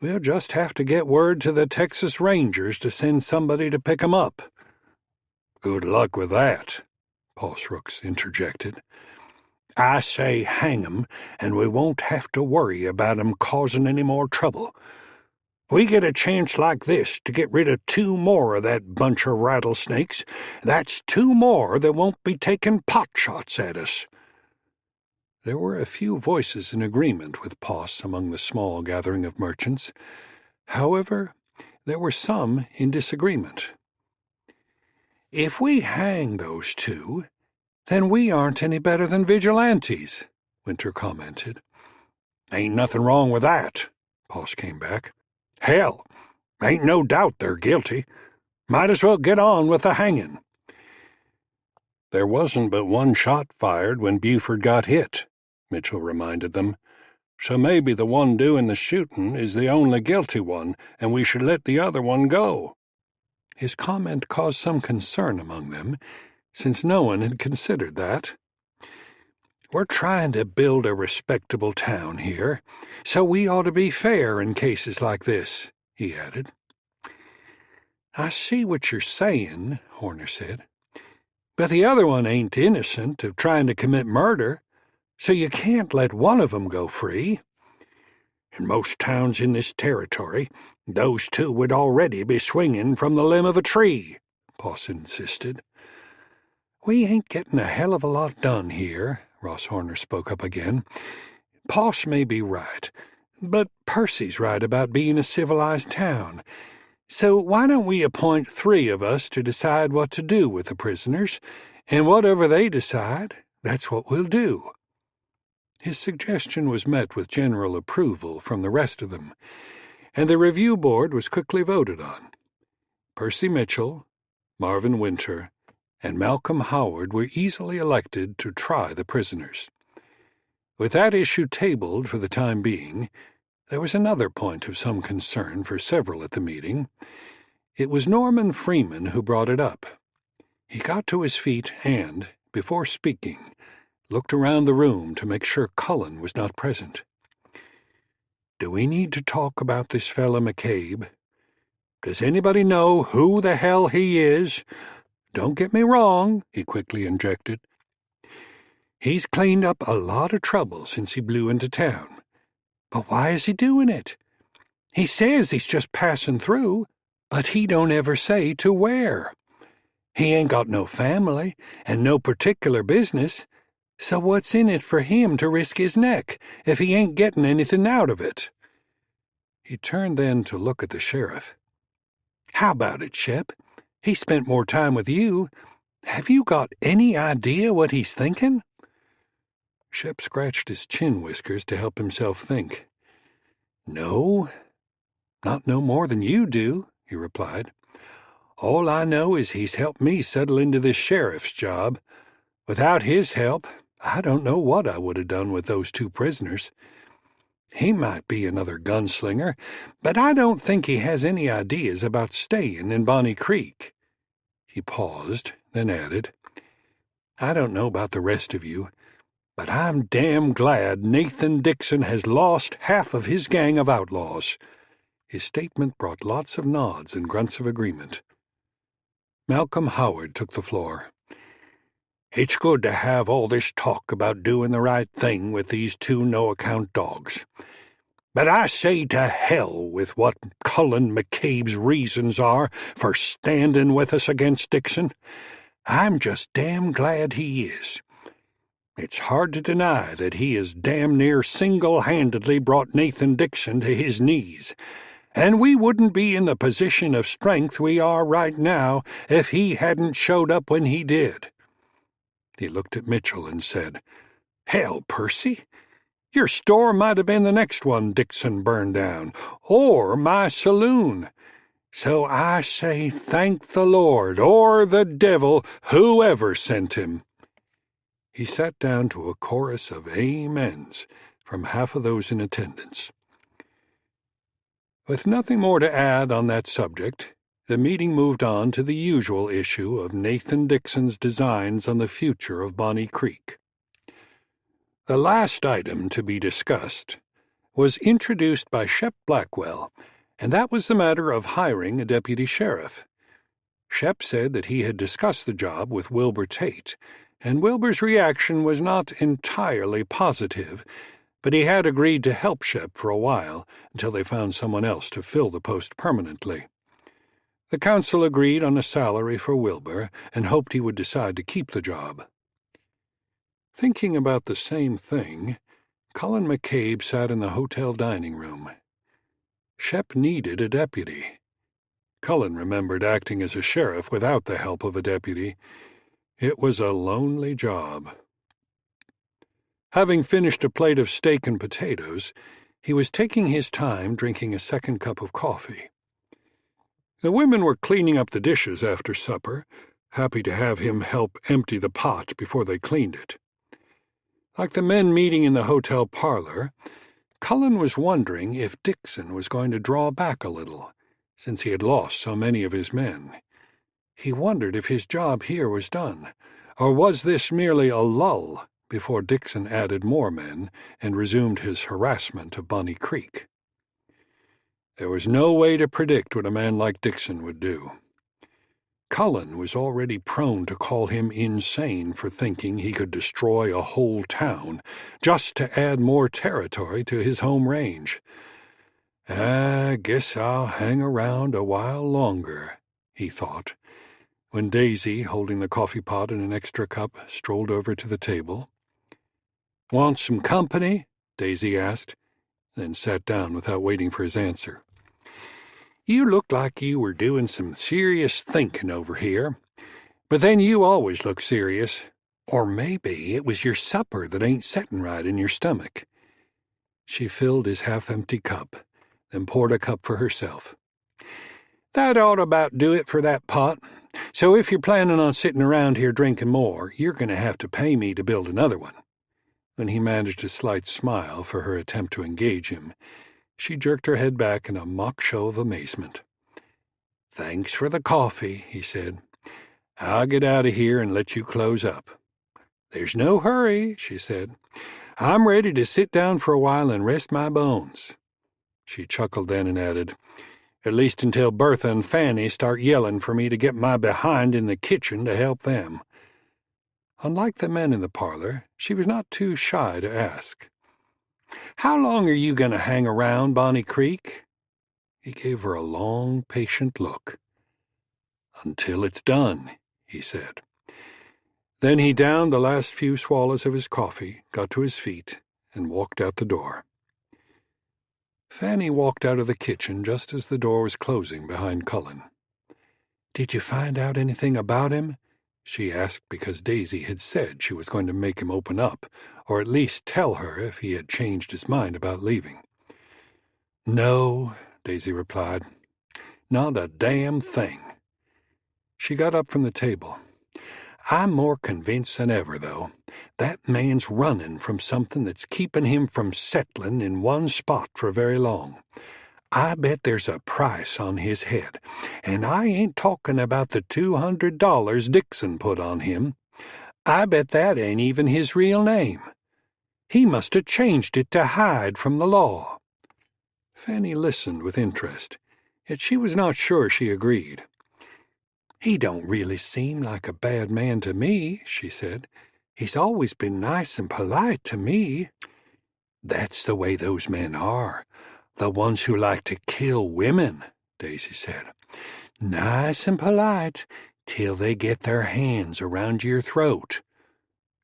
We'll just have to get word to the Texas Rangers to send somebody to pick 'em up." "Good luck with that," Paul Rooks interjected. "I say hang 'em, and we won't have to worry about 'em causing any more trouble. We get a chance like this to get rid of 2 more of that bunch of rattlesnakes. That's 2 more that won't be taking pot shots at us." There were a few voices in agreement with Poss among the small gathering of merchants. However, there were some in disagreement. "If we hang those 2, then we aren't any better than vigilantes," Winter commented. "Ain't nothing wrong with that," Poss came back. "Hell, ain't no doubt they're guilty. Might as well get on with the hanging." "There wasn't but 1 shot fired when Buford got hit," Mitchell reminded them. "So maybe the one doing the shooting is the only guilty one, and we should let the other one go." His comment caused some concern among them, since no one had considered that. "We're trying to build a respectable town here, so we ought to be fair in cases like this," he added. "I see what you're saying," Horner said. "But the other one ain't innocent of trying to commit murder, so you can't let one of 'em go free." "In most towns in this territory, those 2 would already be swinging from the limb of a tree," Poss insisted. "We ain't getting a hell of a lot done here," Ross Horner spoke up again. "Poss may be right, but Percy's right about being a civilized town. So why don't we appoint 3 of us to decide what to do with the prisoners, and whatever they decide, That's what we'll do." His suggestion was met with general approval from the rest of them, and the review board was quickly voted on. Percy Mitchell, Marvin Winter, and Malcolm Howard were easily elected to try the prisoners. With that issue tabled for the time being, there was another point of some concern for several at the meeting. It was Norman Freeman who brought it up. He got to his feet and, before speaking, looked around the room to make sure Cullen was not present. "Do we need to talk about this fella McCabe? Does anybody know who the hell he is? Don't get me wrong," he quickly injected. "He's cleaned up a lot of trouble since he blew into town. But why is he doing it? He says he's just passing through, but he don't ever say to where. He ain't got no family and no particular business, so what's in it for him to risk his neck if he ain't getting anything out of it?" He turned then to look at the sheriff. "How about it, Shep? He spent more time with you. Have you got any idea what he's thinking?" Shep scratched his chin whiskers to help himself think. "No, not no more than you do," he replied. "All I know is he's helped me settle into this sheriff's job. Without his help, I don't know what I would have done with those 2 prisoners. He might be another gunslinger, but I don't think he has any ideas about staying in Bonnie Creek." He paused, then added, "I don't know about the rest of you, but I'm damn glad Nathan Dixon has lost half of his gang of outlaws." His statement brought lots of nods and grunts of agreement. Malcolm Howard took the floor. "It's good to have all this talk about doing the right thing with these 2 no-account dogs. But I say to hell with what Cullen McCabe's reasons are for standing with us against Dixon. I'm just damn glad he is. It's hard to deny that he has damn near single-handedly brought Nathan Dixon to his knees, and we wouldn't be in the position of strength we are right now if he hadn't showed up when he did." He looked at Mitchell and said, "Hell, Percy, your store might have been the next one Dixon burned down, or my saloon. So I say thank the Lord, or the devil, whoever sent him." He sat down to a chorus of amens from half of those in attendance. With nothing more to add on that subject, the meeting moved on to the usual issue of Nathan Dixon's designs on the future of Bonnie Creek. The last item to be discussed was introduced by Shep Blackwell, and that was the matter of hiring a deputy sheriff. Shep said that he had discussed the job with Wilbur Tate, and Wilbur's reaction was not entirely positive, but he had agreed to help Shep for a while until they found someone else to fill the post permanently. The council agreed on a salary for Wilbur and hoped he would decide to keep the job. Thinking about the same thing, Cullen McCabe sat in the hotel dining room. Shep needed a deputy. Cullen remembered acting as a sheriff without the help of a deputy. It was a lonely job. Having finished a plate of steak and potatoes, he was taking his time drinking a second cup of coffee. The women were cleaning up the dishes after supper, happy to have him help empty the pot before they cleaned it. Like the men meeting in the hotel parlor, Cullen was wondering if Dixon was going to draw back a little, since he had lost so many of his men. He wondered if his job here was done, or was this merely a lull before Dixon added more men and resumed his harassment of Bonnie Creek. There was no way to predict what a man like Dixon would do. Cullen was already prone to call him insane for thinking he could destroy a whole town just to add more territory to his home range. "I guess I'll hang around a while longer," he thought, when Daisy, holding the coffee pot and an extra cup, strolled over to the table. "Want some company?" Daisy asked, then sat down without waiting for his answer. "You look like you were doing some serious thinking over here, but then you always look serious. Or maybe it was your supper that ain't settin' right in your stomach." She filled his half-empty cup, then poured a cup for herself. "That ought about do it for that pot. So if you're planning on sitting around here drinking more, you're going to have to pay me to build another one." When he managed a slight smile for her attempt to engage him, she jerked her head back in a mock show of amazement. "Thanks for the coffee," he said. "I'll get out of here and let you close up." "There's no hurry," she said. "I'm ready to sit down for a while and rest my bones." She chuckled then and added, "At least until Bertha and Fanny start yelling for me to get my behind in the kitchen to help them." Unlike the men in the parlor, she was not too shy to ask, "How long are you going to hang around Bonnie Creek?" He gave her a long, patient look. "Until it's done," he said. Then he downed the last few swallows of his coffee, got to his feet, and walked out the door. Fanny walked out of the kitchen just as the door was closing behind Cullen. "Did you find out anything about him?" she asked, because Daisy had said she was going to make him open up, or at least tell her if he had changed his mind about leaving. "No," Daisy replied. "Not a damn thing." She got up from the table. "I'm more convinced than ever, though. That man's running from something that's keeping him from settling in one spot for very long. I bet there's a price on his head, and I ain't talking about the $200 Dixon put on him. I bet that ain't even his real name. He must have changed it to hide from the law." Fanny listened with interest, yet she was not sure she agreed. "He don't really seem like a bad man to me," she said. "He's always been nice and polite to me." "That's the way those men are, the ones who like to kill women," Daisy said. "Nice and polite till they get their hands around your throat."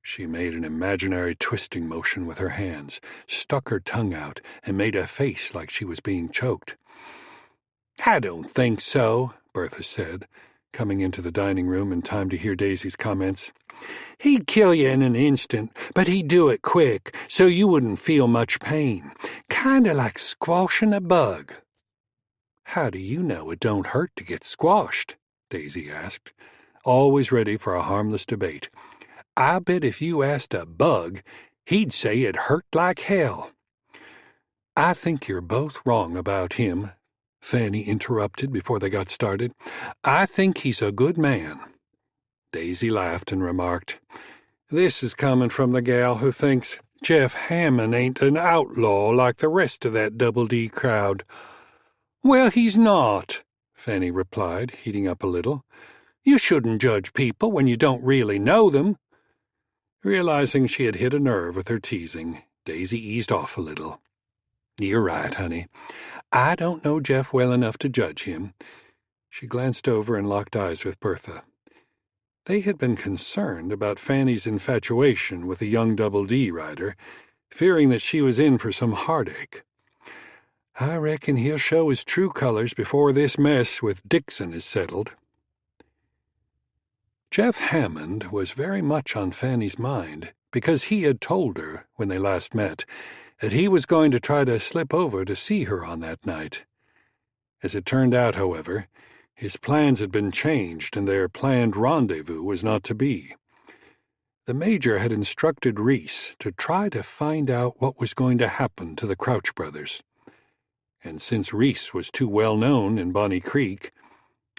She made an imaginary twisting motion with her hands, stuck her tongue out, and made a face like she was being choked. "I don't think so," Bertha said, coming into the dining room in time to hear Daisy's comments. "He'd kill you in an instant, but he'd do it quick, so you wouldn't feel much pain. Kinda like squashing a bug." "How do you know it don't hurt to get squashed?" Daisy asked, always ready for a harmless debate. "I bet if you asked a bug, he'd say it hurt like hell." "I think you're both wrong about him," Fanny interrupted before they got started. "I think he's a good man." Daisy laughed and remarked, "This is coming from the gal who thinks Jeff Hammond ain't an outlaw like the rest of that Double D crowd." "Well, he's not," Fanny replied, heating up a little. "You shouldn't judge people when you don't really know them." Realizing she had hit a nerve with her teasing, Daisy eased off a little. "You're right, honey. I don't know Jeff well enough to judge him." She glanced over and locked eyes with Bertha. They had been concerned about Fanny's infatuation with the young Double D rider, fearing that she was in for some heartache. "I reckon he'll show his true colors before this mess with Dixon is settled." Jeff Hammond was very much on Fanny's mind because he had told her, when they last met, that he was going to try to slip over to see her on that night. As it turned out, however, his plans had been changed and their planned rendezvous was not to be. The Major had instructed Reese to try to find out what was going to happen to the Crouch brothers. And since Reese was too well known in Bonnie Creek,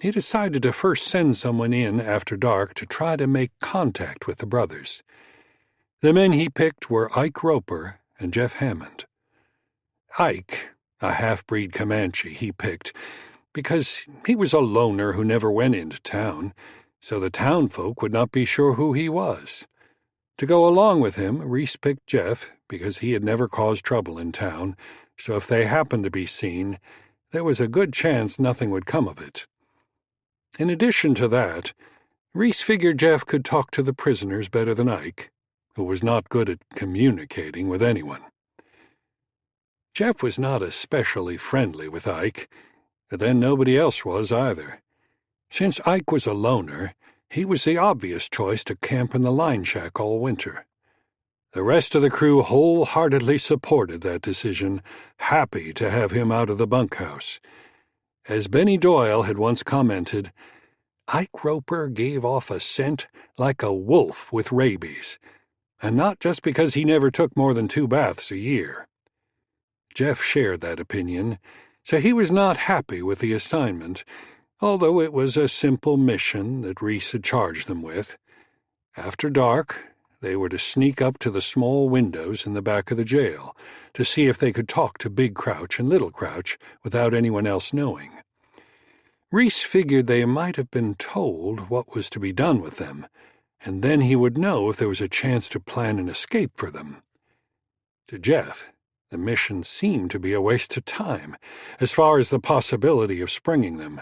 he decided to first send someone in after dark to try to make contact with the brothers. The men he picked were Ike Roper and Jeff Hammond. Ike, a half-breed Comanche, he picked because he was a loner who never went into town, so the townfolk would not be sure who he was. To go along with him, Reese picked Jeff because he had never caused trouble in town, so if they happened to be seen, there was a good chance nothing would come of it. In addition to that, Reese figured Jeff could talk to the prisoners better than Ike, who was not good at communicating with anyone. Jeff was not especially friendly with Ike, but then nobody else was either. Since Ike was a loner, He was the obvious choice to camp in the line shack all winter. The rest of the crew wholeheartedly supported that decision, happy to have him out of the bunkhouse. As Benny Doyle had once commented, Ike Roper gave off a scent like a wolf with rabies, and not just because he never took more than 2 baths a year. Jeff shared that opinion, so he was not happy with the assignment, although it was a simple mission that Reese had charged them with. After dark, they were to sneak up to the small windows in the back of the jail to see if they could talk to Big Crouch and Little Crouch without anyone else knowing. Reese figured they might have been told what was to be done with them, and then he would know if there was a chance to plan an escape for them. To Jeff, the mission seemed to be a waste of time, as far as the possibility of springing them.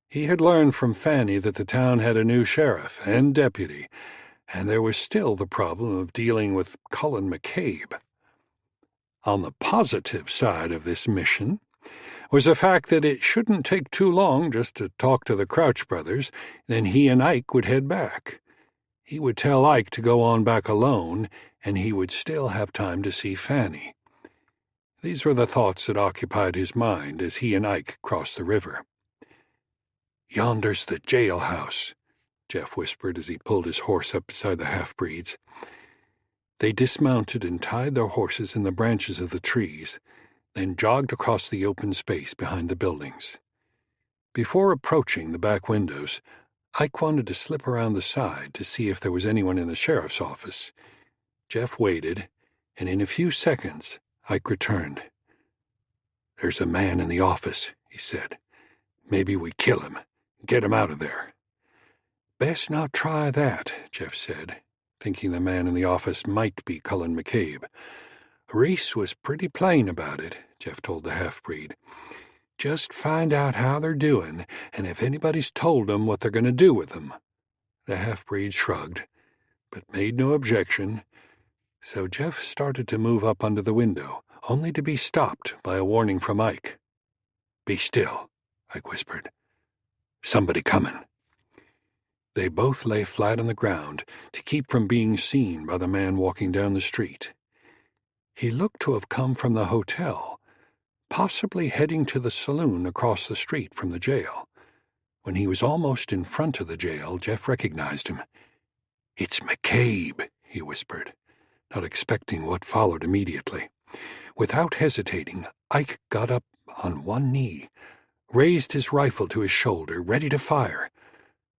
He had learned from Fanny that the town had a new sheriff and deputy, and there was still the problem of dealing with Cullen McCabe. On the positive side of this mission was the fact that it shouldn't take too long just to talk to the Crouch brothers, then he and Ike would head back. He would tell Ike to go on back alone, and he would still have time to see Fanny. These were the thoughts that occupied his mind as he and Ike crossed the river. "Yonder's the jailhouse," Jeff whispered as he pulled his horse up beside the half-breeds. They dismounted and tied their horses in the branches of the trees, then jogged across the open space behind the buildings. Before approaching the back windows, Ike wanted to slip around the side to see if there was anyone in the sheriff's office. Jeff waited, and in a few seconds, Ike returned. "There's a man in the office," he said. "Maybe we kill him, get him out of there." "Best not try that," Jeff said, thinking the man in the office might be Cullen McCabe. "Reese was pretty plain about it," Jeff told the half-breed. "Just find out how they're doing, and if anybody's told them what they're going to do with them." The half-breed shrugged, but made no objection, so Jeff started to move up under the window, only to be stopped by a warning from Ike. "Be still," Ike whispered. "Somebody coming." They both lay flat on the ground to keep from being seen by the man walking down the street. He looked to have come from the hotel, possibly heading to the saloon across the street from the jail. When he was almost in front of the jail, Jeff recognized him. "It's McCabe," he whispered, not expecting what followed immediately. Without hesitating, Ike got up on one knee, raised his rifle to his shoulder, ready to fire.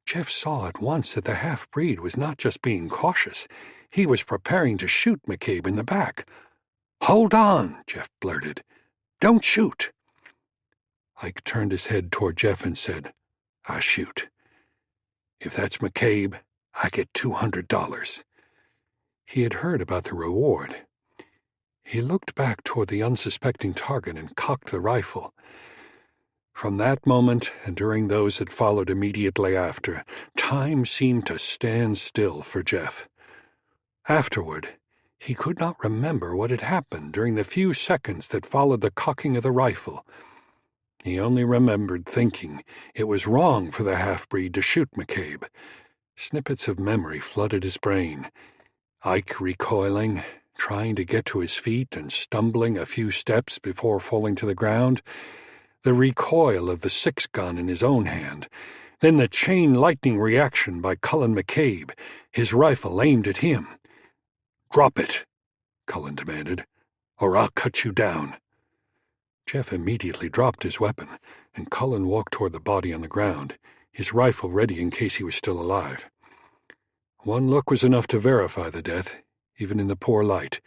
Jeff saw at once that the half-breed was not just being cautious. He was preparing to shoot McCabe in the back. "Hold on," Jeff blurted. "Don't shoot." Ike turned his head toward Jeff and said, "I shoot. If that's McCabe, I get $200. He had heard about the reward. He looked back toward the unsuspecting target and cocked the rifle. From that moment, and during those that followed immediately after, time seemed to stand still for Jeff. Afterward, he could not remember what had happened during the few seconds that followed the cocking of the rifle. He only remembered thinking it was wrong for the half-breed to shoot McCabe. Snippets of memory flooded his brain. Ike recoiling, trying to get to his feet and stumbling a few steps before falling to the ground. The recoil of the 6-gun in his own hand. Then the chain lightning reaction by Cullen McCabe, his rifle aimed at him. "Drop it," Cullen demanded, "or I'll cut you down." Jeff immediately dropped his weapon, and Cullen walked toward the body on the ground, his rifle ready in case he was still alive. One look was enough to verify the death, even in the poor light,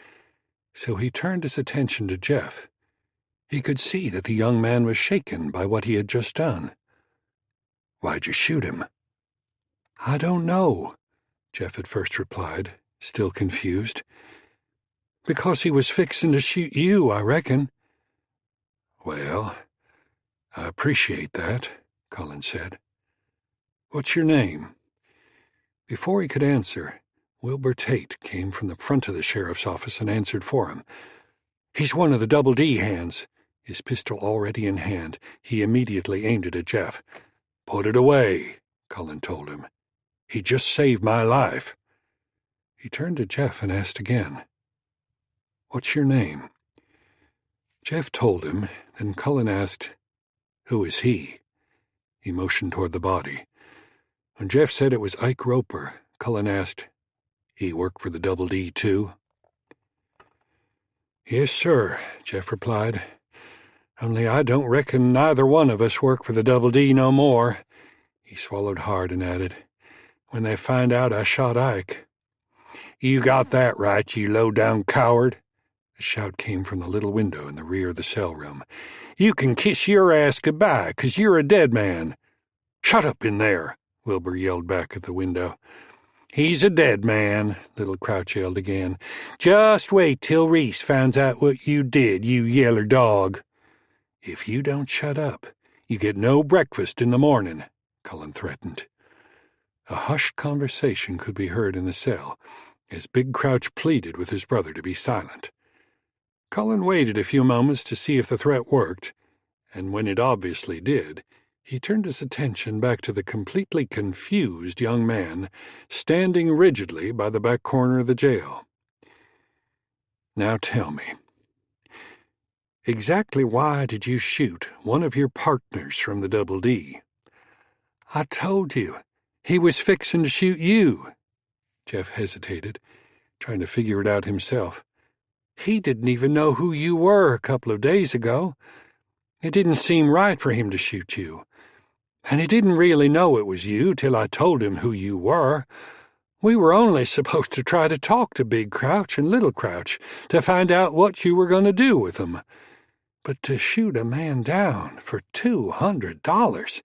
so he turned his attention to Jeff. He could see that the young man was shaken by what he had just done. "Why'd you shoot him?" "I don't know," Jeff at first replied, still confused. "Because he was fixing to shoot you, I reckon." "Well, I appreciate that," Cullen said. "What's your name?" Before he could answer, Wilbur Tate came from the front of the sheriff's office and answered for him. "He's one of the Double D hands." His pistol already in hand, he immediately aimed it at Jeff. "Put it away," Cullen told him. He just saved my life." He turned to Jeff and asked again, "What's your name?" Jeff told him, then Cullen asked, "Who is he?" He motioned toward the body. When Jeff said it was Ike Roper, Cullen asked, "He work for the Double D, too?" "Yes, sir," Jeff replied. "Only I don't reckon neither one of us work for the Double D no more." He swallowed hard and added, "When they find out I shot Ike." "You got that right, you low-down coward." The shout came from the little window in the rear of the cell room. "You can kiss your ass goodbye, 'cause you're a dead man." "Shut up in there," Wilbur yelled back at the window. "He's a dead man," Little Crouch yelled again. "Just wait till Reese finds out what you did, you yeller dog." "If you don't shut up, you get no breakfast in the morning," Cullen threatened. A hushed conversation could be heard in the cell, as Big Crouch pleaded with his brother to be silent. Cullen waited a few moments to see if the threat worked, and when it obviously did, he turned his attention back to the completely confused young man standing rigidly by the back corner of the jail. "Now tell me, exactly why did you shoot one of your partners from the Double D?" "I told you, he was fixing to shoot you." Jeff hesitated, trying to figure it out himself. "He didn't even know who you were a couple of days ago. It didn't seem right for him to shoot you. And he didn't really know it was you till I told him who you were. We were only supposed to try to talk to Big Crouch and Little Crouch to find out what you were going to do with them. But to shoot a man down for $200,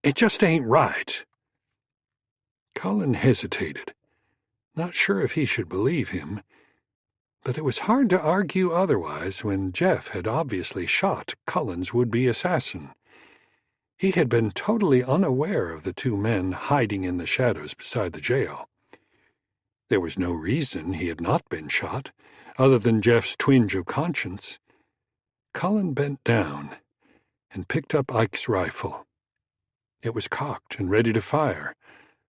it just ain't right." Cullen hesitated, not sure if he should believe him, but it was hard to argue otherwise when Jeff had obviously shot Cullen's would-be assassin. He had been totally unaware of the two men hiding in the shadows beside the jail. There was no reason he had not been shot, other than Jeff's twinge of conscience. Cullen bent down and picked up Ike's rifle. It was cocked and ready to fire,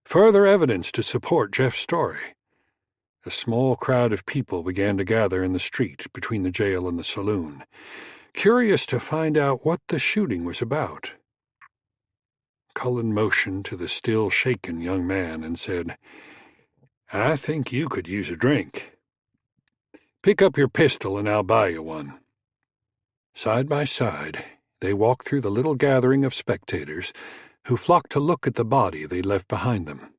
further evidence to support Jeff's story. A small crowd of people began to gather in the street between the jail and the saloon, curious to find out what the shooting was about. Cullen motioned to the still shaken young man and said, "I think you could use a drink. Pick up your pistol and I'll buy you one." Side by side, they walked through the little gathering of spectators who flocked to look at the body they'd left behind them.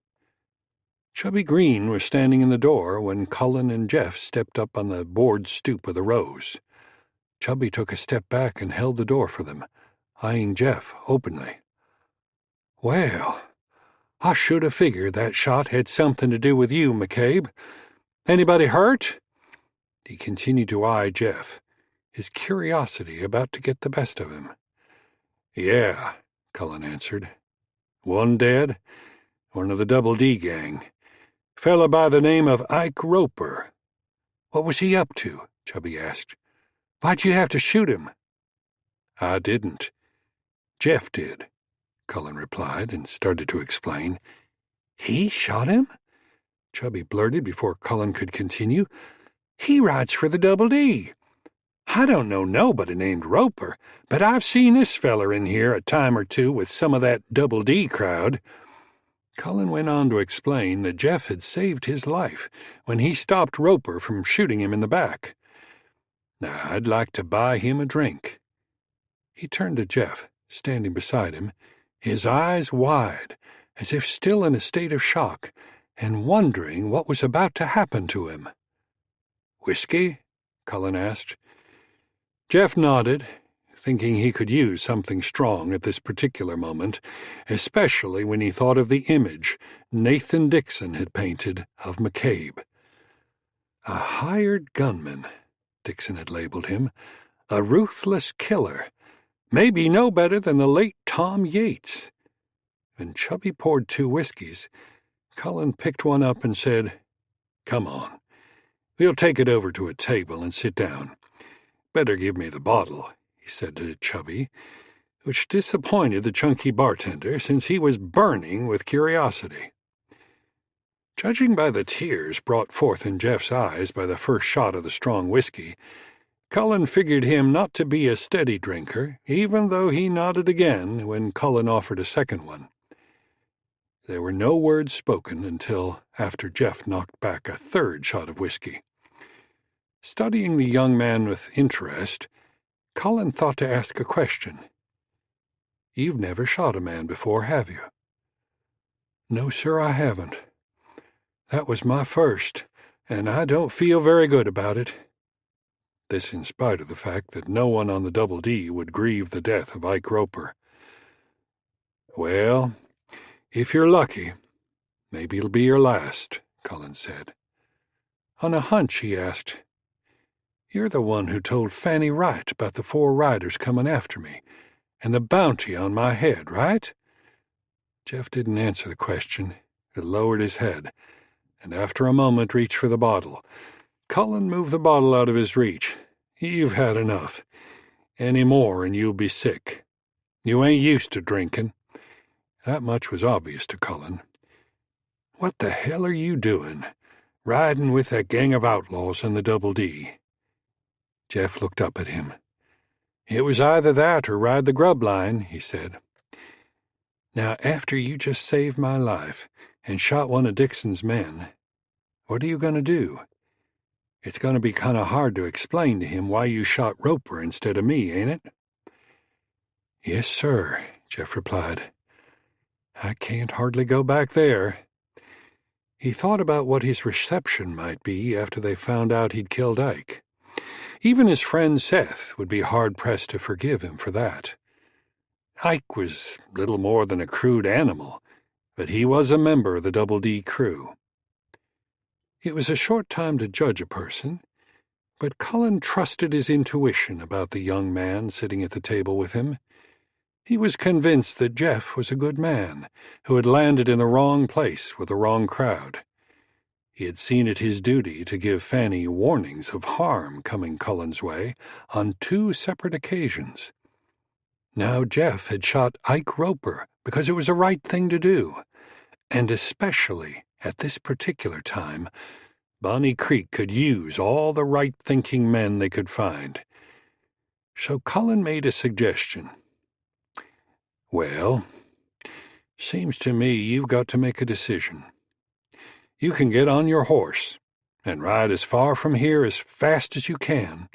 Chubby Green was standing in the door when Cullen and Jeff stepped up on the board stoop of the Rose. Chubby took a step back and held the door for them, eyeing Jeff openly. "Well, I should have figured that shot had something to do with you, McCabe. Anybody hurt?" He continued to eye Jeff, his curiosity about to get the best of him. "Yeah," Cullen answered. "One dead, one of the Double D gang. Fella by the name of Ike Roper." "What was he up to?" Chubby asked. "Why'd you have to shoot him?" "I didn't. Jeff did," Cullen replied and started to explain. "He shot him?" Chubby blurted before Cullen could continue. "He rides for the Double D. I don't know nobody named Roper, but I've seen this feller in here a time or two with some of that Double D crowd." Cullen went on to explain that Jeff had saved his life when he stopped Roper from shooting him in the back. "Now, I'd like to buy him a drink." He turned to Jeff, standing beside him, his eyes wide, as if still in a state of shock, and wondering what was about to happen to him. "Whiskey?" Cullen asked. Jeff nodded, thinking he could use something strong at this particular moment, especially when he thought of the image Nathan Dixon had painted of McCabe. A hired gunman, Dixon had labeled him, a ruthless killer, maybe no better than the late Tom Yates. When Chubby poured 2 whiskeys, Cullen picked one up and said, "Come on, we'll take it over to a table and sit down. Better give me the bottle," he said to Chubby. which disappointed the chunky bartender since he was burning with curiosity. Judging by the tears brought forth in Jeff's eyes by the first shot of the strong whiskey, Cullen figured him not to be a steady drinker, even though he nodded again when Cullen offered a second one. There were no words spoken until after Jeff knocked back a third shot of whiskey. Studying the young man with interest, Cullen thought to ask a question. "You've never shot a man before, have you?" "No, sir, I haven't. That was my first, and I don't feel very good about it." This in spite of the fact that no one on the Double D would grieve the death of Ike Roper. "Well, if you're lucky, maybe it'll be your last," Cullen said. On a hunch, he asked, "You're the one who told Fanny Wright about the 4 riders coming after me, and the bounty on my head, right?" Jeff didn't answer the question, but lowered his head, and after a moment reached for the bottle. Cullen moved the bottle out of his reach. "You've had enough. Any more and you'll be sick. You ain't used to drinking." That much was obvious to Cullen. "What the hell are you doing, riding with that gang of outlaws in the Double D?" Jeff looked up at him. "It was either that or ride the grub line," he said. "Now, after you just saved my life and shot one of Dixon's men, what are you going to do? It's going to be kind of hard to explain to him why you shot Roper instead of me, ain't it?" "Yes, sir," Jeff replied. "I can't hardly go back there." He thought about what his reception might be after they found out he'd killed Ike. Even his friend Seth would be hard-pressed to forgive him for that. Ike was little more than a crude animal, but he was a member of the Double D crew. It was a short time to judge a person, but Cullen trusted his intuition about the young man sitting at the table with him. He was convinced that Jeff was a good man who had landed in the wrong place with the wrong crowd. He had seen it his duty to give Fanny warnings of harm coming Cullen's way on 2 separate occasions. Now Jeff had shot Ike Roper because it was the right thing to do, and especially at this particular time, Bonnie Creek could use all the right-thinking men they could find. So Cullen made a suggestion. "Well, seems to me you've got to make a decision. You can get on your horse and ride as far from here as fast as you can,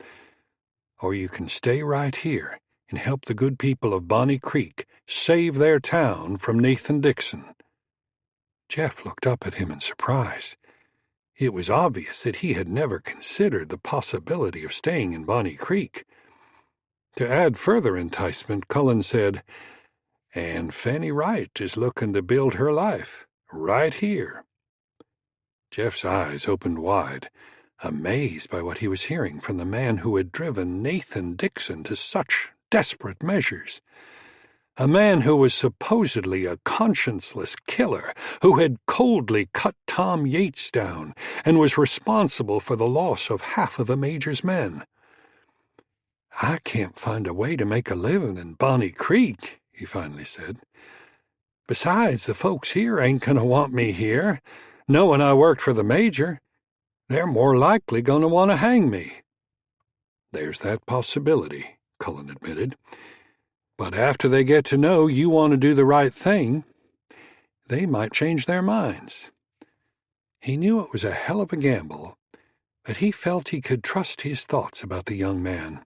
or you can stay right here and help the good people of Bonnie Creek save their town from Nathan Dixon." Jeff looked up at him in surprise. It was obvious that he had never considered the possibility of staying in Bonnie Creek. To add further enticement, Cullen said, "And Fanny Wright is looking to build her life right here." Jeff's eyes opened wide, amazed by what he was hearing from the man who had driven Nathan Dixon to such desperate measures. A man who was supposedly a conscienceless killer, who had coldly cut Tom Yates down and was responsible for the loss of half of the Major's men. "I can't find a way to make a living in Bonnie Creek," he finally said. "Besides, the folks here ain't going to want me here, knowing I worked for the Major. They're more likely going to want to hang me." "There's that possibility," Cullen admitted. "But after they get to know you want to do the right thing, they might change their minds." He knew it was a hell of a gamble, but he felt he could trust his thoughts about the young man.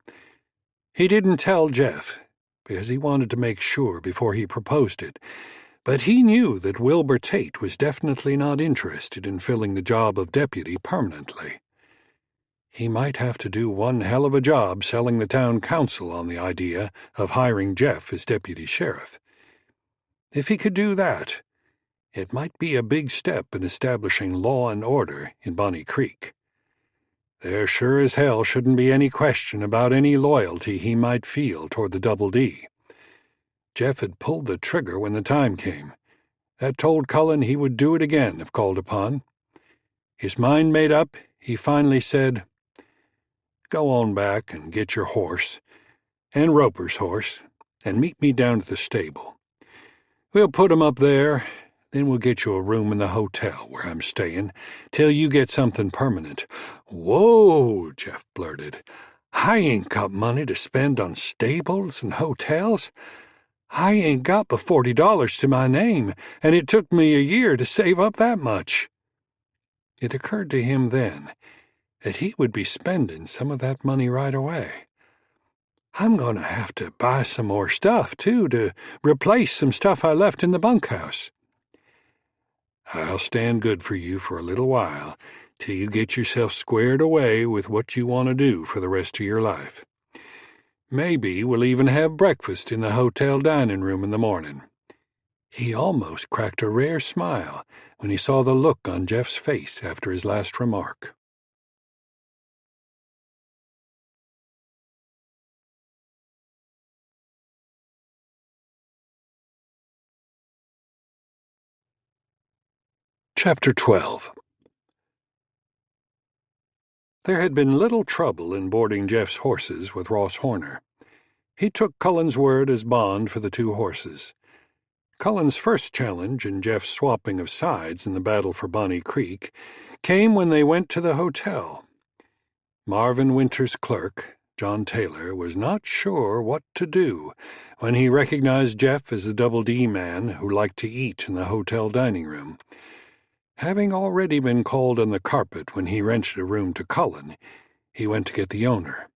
He didn't tell Jeff, because he wanted to make sure before he proposed it, but he knew that Wilbur Tate was definitely not interested in filling the job of deputy permanently. He might have to do one hell of a job selling the town council on the idea of hiring Jeff as deputy sheriff. If he could do that, it might be a big step in establishing law and order in Bonnie Creek. There sure as hell shouldn't be any question about any loyalty he might feel toward the Double D. Jeff had pulled the trigger when the time came. That told Cullen he would do it again if called upon. His mind made up, he finally said, "Go on back and get your horse, and Roper's horse, and meet me down at the stable. We'll put 'em up there, then we'll get you a room in the hotel where I'm staying, till you get something permanent." "Whoa," Jeff blurted. "I ain't got money to spend on stables and hotels. I ain't got but $40 to my name, and it took me a year to save up that much." It occurred to him then that he would be spending some of that money right away. "I'm going to have to buy some more stuff, too, to replace some stuff I left in the bunkhouse." "I'll stand good for you for a little while, till you get yourself squared away with what you want to do for the rest of your life. Maybe we'll even have breakfast in the hotel dining room in the morning." He almost cracked a rare smile when he saw the look on Jeff's face after his last remark. Chapter 12. There had been little trouble in boarding Jeff's horses with Ross Horner. He took Cullen's word as bond for the two horses. Cullen's first challenge in Jeff's swapping of sides in the battle for Bonnie Creek came when they went to the hotel. Marvin Winter's clerk, John Taylor, was not sure what to do when he recognized Jeff as the Double D man who liked to eat in the hotel dining room. Having already been called on the carpet when he rented a room to Cullen, he went to get the owner.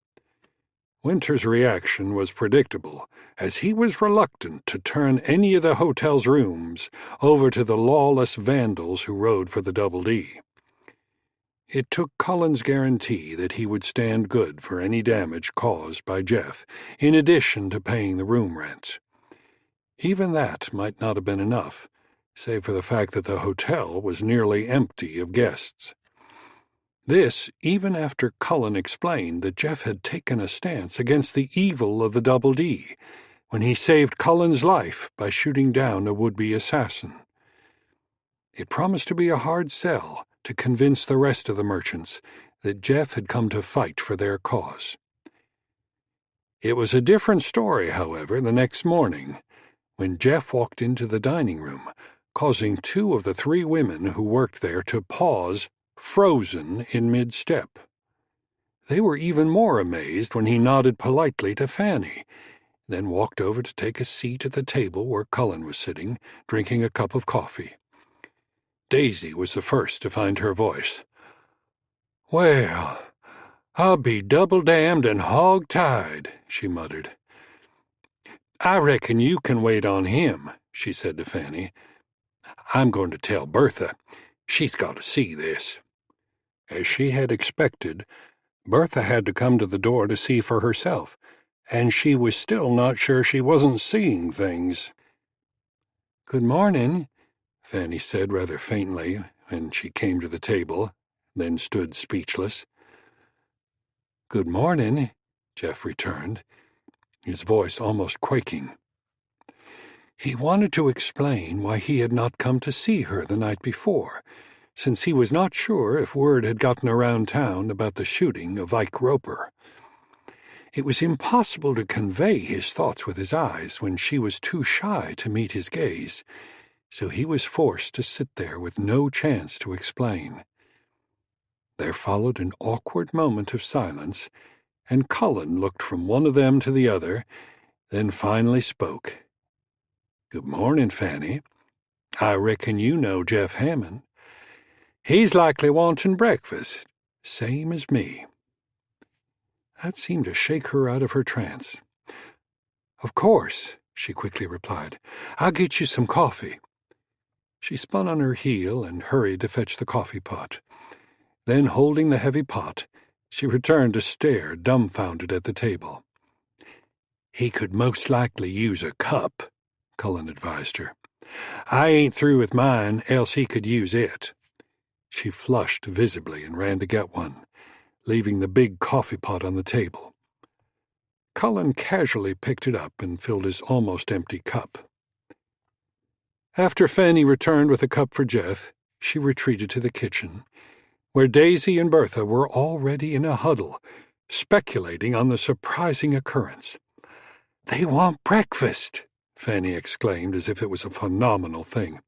Winter's reaction was predictable, as he was reluctant to turn any of the hotel's rooms over to the lawless vandals who rode for the Double D. It took Cullen's guarantee that he would stand good for any damage caused by Jeff, in addition to paying the room rent. Even that might not have been enough, save for the fact that the hotel was nearly empty of guests. This even after Cullen explained that Jeff had taken a stance against the evil of the Double D when he saved Cullen's life by shooting down a would-be assassin. It promised to be a hard sell to convince the rest of the merchants that Jeff had come to fight for their cause. It was a different story, however, the next morning, when Jeff walked into the dining room, causing two of the three women who worked there to pause, frozen in mid-step. They were even more amazed when he nodded politely to Fanny, then walked over to take a seat at the table where Cullen was sitting, drinking a cup of coffee. Daisy was the first to find her voice. "Well, I'll be double-damned and hog-tied," she muttered. "I reckon you can wait on him," she said to Fanny. "I'm going to tell Bertha. She's got to see this." As she had expected, Bertha had to come to the door to see for herself, and she was still not sure she wasn't seeing things. "Good morning," Fanny said rather faintly when she came to the table, then stood speechless. "Good morning," Jeff returned, his voice almost quaking. He wanted to explain why he had not come to see her the night before, since he was not sure if word had gotten around town about the shooting of Ike Roper. It was impossible to convey his thoughts with his eyes when she was too shy to meet his gaze, so he was forced to sit there with no chance to explain. There followed an awkward moment of silence, and Cullen looked from one of them to the other, then finally spoke. "Good morning, Fanny. I reckon you know Jeff Hammond. He's likely wanting breakfast, same as me." That seemed to shake her out of her trance. "Of course," she quickly replied. "I'll get you some coffee." She spun on her heel and hurried to fetch the coffee pot. Then, holding the heavy pot, she returned to stare dumbfounded at the table. "He could most likely use a cup," Cullen advised her. "I ain't through with mine, else he could use it." She flushed visibly and ran to get one, leaving the big coffee pot on the table. Cullen casually picked it up and filled his almost empty cup. After Fanny returned with a cup for Jeff, she retreated to the kitchen, where Daisy and Bertha were already in a huddle, speculating on the surprising occurrence. "They want breakfast," Fanny exclaimed as if it was a phenomenal thing.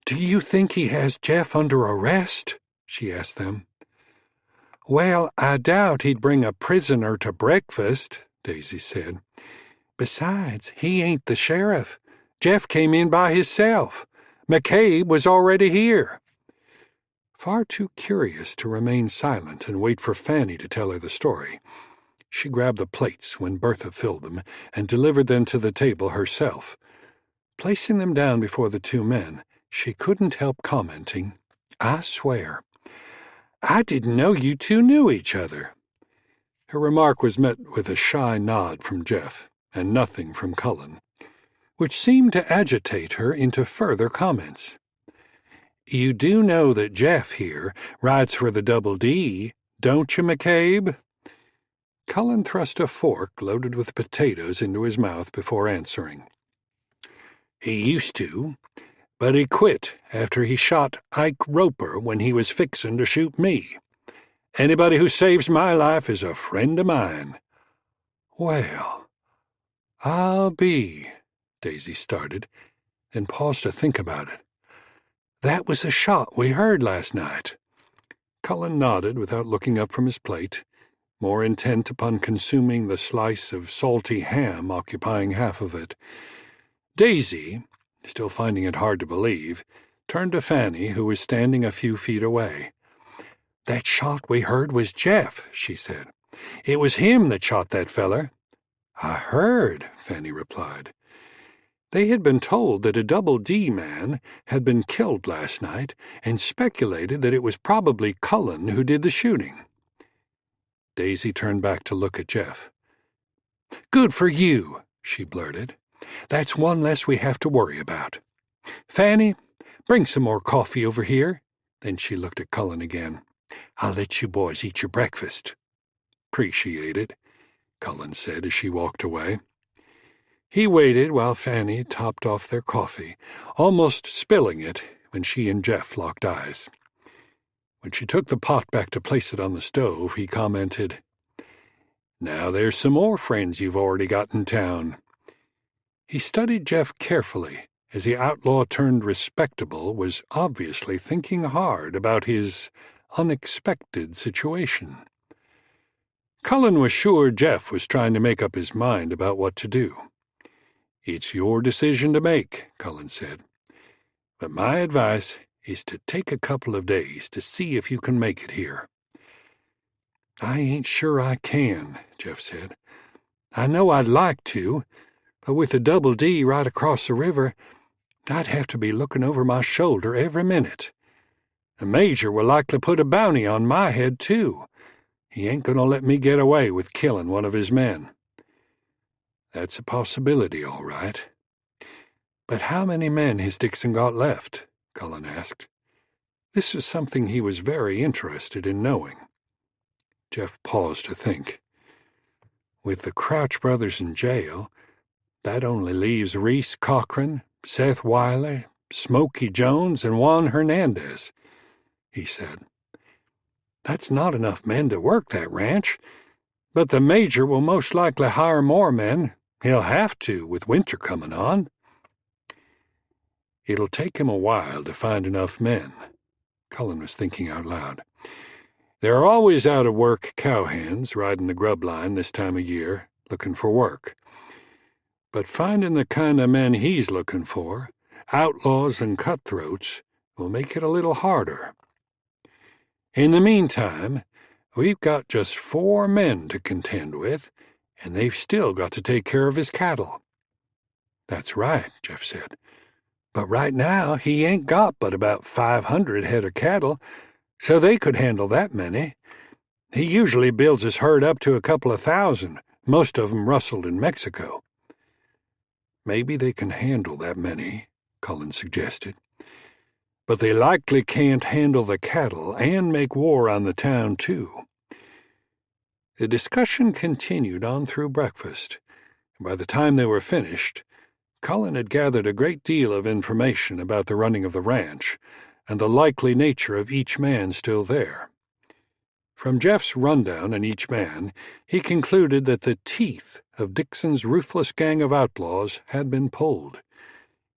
"Do you think he has Jeff under arrest?" she asked them. "Well, I doubt he'd bring a prisoner to breakfast," Daisy said. "Besides, he ain't the sheriff. Jeff came in by himself. McCabe was already here." Far too curious to remain silent and wait for Fanny to tell her the story, she grabbed the plates when Bertha filled them and delivered them to the table herself. Placing them down before the two men, she couldn't help commenting, "I swear, I didn't know you two knew each other." Her remark was met with a shy nod from Jeff and nothing from Cullen, which seemed to agitate her into further comments. "You do know that Jeff here rides for the Double D, don't you, McCabe?" Cullen thrust a fork loaded with potatoes into his mouth before answering. "He used to, but he quit after he shot Ike Roper when he was fixin' to shoot me. Anybody who saves my life is a friend of mine." "Well, I'll be—" Daisy started, then paused to think about it. "That was the shot we heard last night." Cullen nodded without looking up from his plate, more intent upon consuming the slice of salty ham occupying half of it. Daisy, still finding it hard to believe, turned to Fanny, who was standing a few feet away. "That shot we heard was Jeff," she said. "It was him that shot that feller." "I heard," Fanny replied. They had been told that a Double D man had been killed last night and speculated that it was probably Cullen who did the shooting. Daisy turned back to look at Jeff. "Good for you," she blurted. "That's one less we have to worry about. Fanny, bring some more coffee over here." Then she looked at Cullen again. "I'll let you boys eat your breakfast." "Appreciate it," Cullen said as she walked away. He waited while Fanny topped off their coffee, almost spilling it when she and Jeff locked eyes. When she took the pot back to place it on the stove, he commented, "Now there's some more friends you've already got in town." He studied Jeff carefully, as the outlaw turned respectable was obviously thinking hard about his unexpected situation. Cullen was sure Jeff was trying to make up his mind about what to do. "It's your decision to make," Cullen said. "But my advice is to take a couple of days to see if you can make it here." "I ain't sure I can," Jeff said. "I know I'd like to, but with the Double D right across the river, I'd have to be looking over my shoulder every minute. The Major will likely put a bounty on my head, too. He ain't going to let me get away with killing one of his men." "That's a possibility, all right." "But how many men has Dixon got left?" Cullen asked. This was something he was very interested in knowing. Jeff paused to think. "With the Crouch brothers in jail, that only leaves Reese Cochran, Seth Wiley, Smokey Jones, and Juan Hernandez," he said. "That's not enough men to work that ranch, but the Major will most likely hire more men. He'll have to, with winter coming on." "It'll take him a while to find enough men," Cullen was thinking out loud. "There are always out-of-work cowhands riding the grub line this time of year, looking for work. But finding the kind of men he's looking for, outlaws and cutthroats, will make it a little harder. In the meantime, we've got just 4 men to contend with, and they've still got to take care of his cattle." "That's right," Jeff said. "But right now he ain't got but about 500 head of cattle, so they could handle that many. He usually builds his herd up to a couple of thousand, most of 'em rustled in Mexico." "Maybe they can handle that many," Cullen suggested. "But they likely can't handle the cattle and make war on the town, too." The discussion continued on through breakfast, and by the time they were finished, Cullen had gathered a great deal of information about the running of the ranch and the likely nature of each man still there. From Jeff's rundown on each man, he concluded that the teeth of Dixon's ruthless gang of outlaws had been pulled,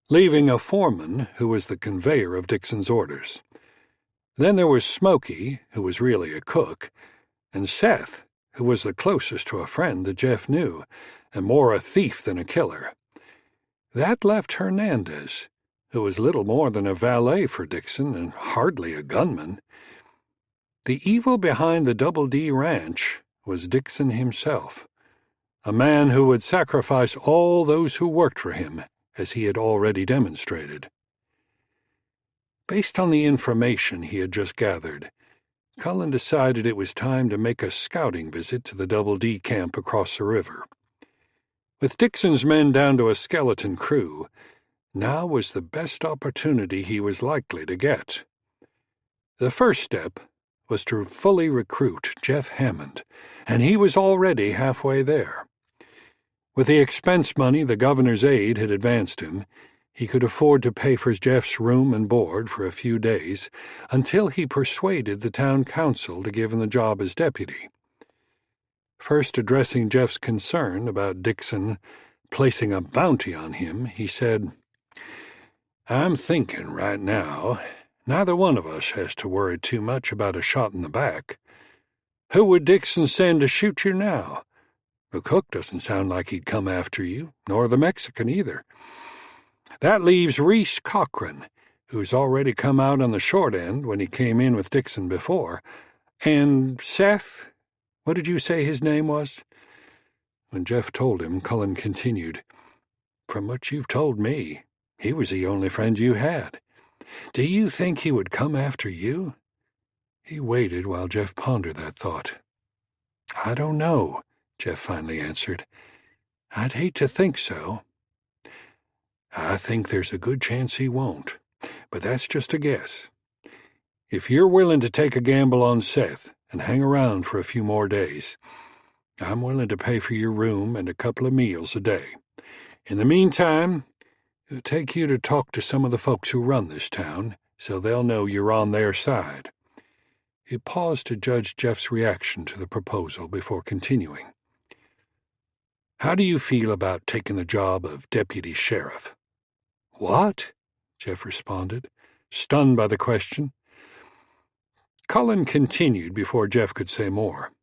leaving a foreman who was the conveyor of Dixon's orders. Then there was Smokey, who was really a cook, and Seth, who was the closest to a friend that Jeff knew, and more a thief than a killer. That left Hernandez, who was little more than a valet for Dixon and hardly a gunman. The evil behind the Double D Ranch was Dixon himself, a man who would sacrifice all those who worked for him, as he had already demonstrated. Based on the information he had just gathered, Cullen decided it was time to make a scouting visit to the Double D camp across the river. With Dixon's men down to a skeleton crew, now was the best opportunity he was likely to get. The first step was to fully recruit Jeff Hammond, and he was already halfway there. With the expense money the governor's aide had advanced him, he could afford to pay for Jeff's room and board for a few days until he persuaded the town council to give him the job as deputy. First addressing Jeff's concern about Dixon placing a bounty on him, he said, "I'm thinking right now neither one of us has to worry too much about a shot in the back. Who would Dixon send to shoot you now? The cook doesn't sound like he'd come after you, nor the Mexican either. That leaves Reese Cochran, who's already come out on the short end when he came in with Dixon before, and Seth, what did you say his name was?" When Jeff told him, Cullen continued, "From what you've told me, he was the only friend you had. Do you think he would come after you?" He waited while Jeff pondered that thought. "I don't know," Jeff finally answered. "I'd hate to think so." "I think there's a good chance he won't, but that's just a guess. If you're willing to take a gamble on Seth and hang around for a few more days, I'm willing to pay for your room and a couple of meals a day. In the meantime, it'll take you to talk to some of the folks who run this town, so they'll know you're on their side." He paused to judge Jeff's reaction to the proposal before continuing. "How do you feel about taking the job of deputy sheriff?" "What?" Jeff responded, stunned by the question. Cullen continued before Jeff could say more.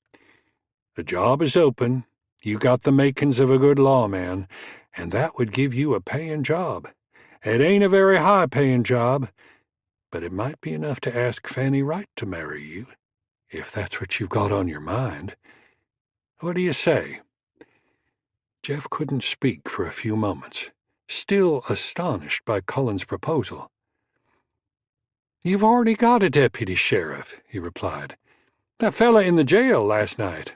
"The job is open. You got the makings of a good lawman, and that would give you a paying job. It ain't a very high-paying job, but it might be enough to ask Fanny Wright to marry you, if that's what you've got on your mind. What do you say?" Jeff couldn't speak for a few moments, still astonished by Cullen's proposal. "You've already got a deputy sheriff," he replied. "That fella in the jail last night."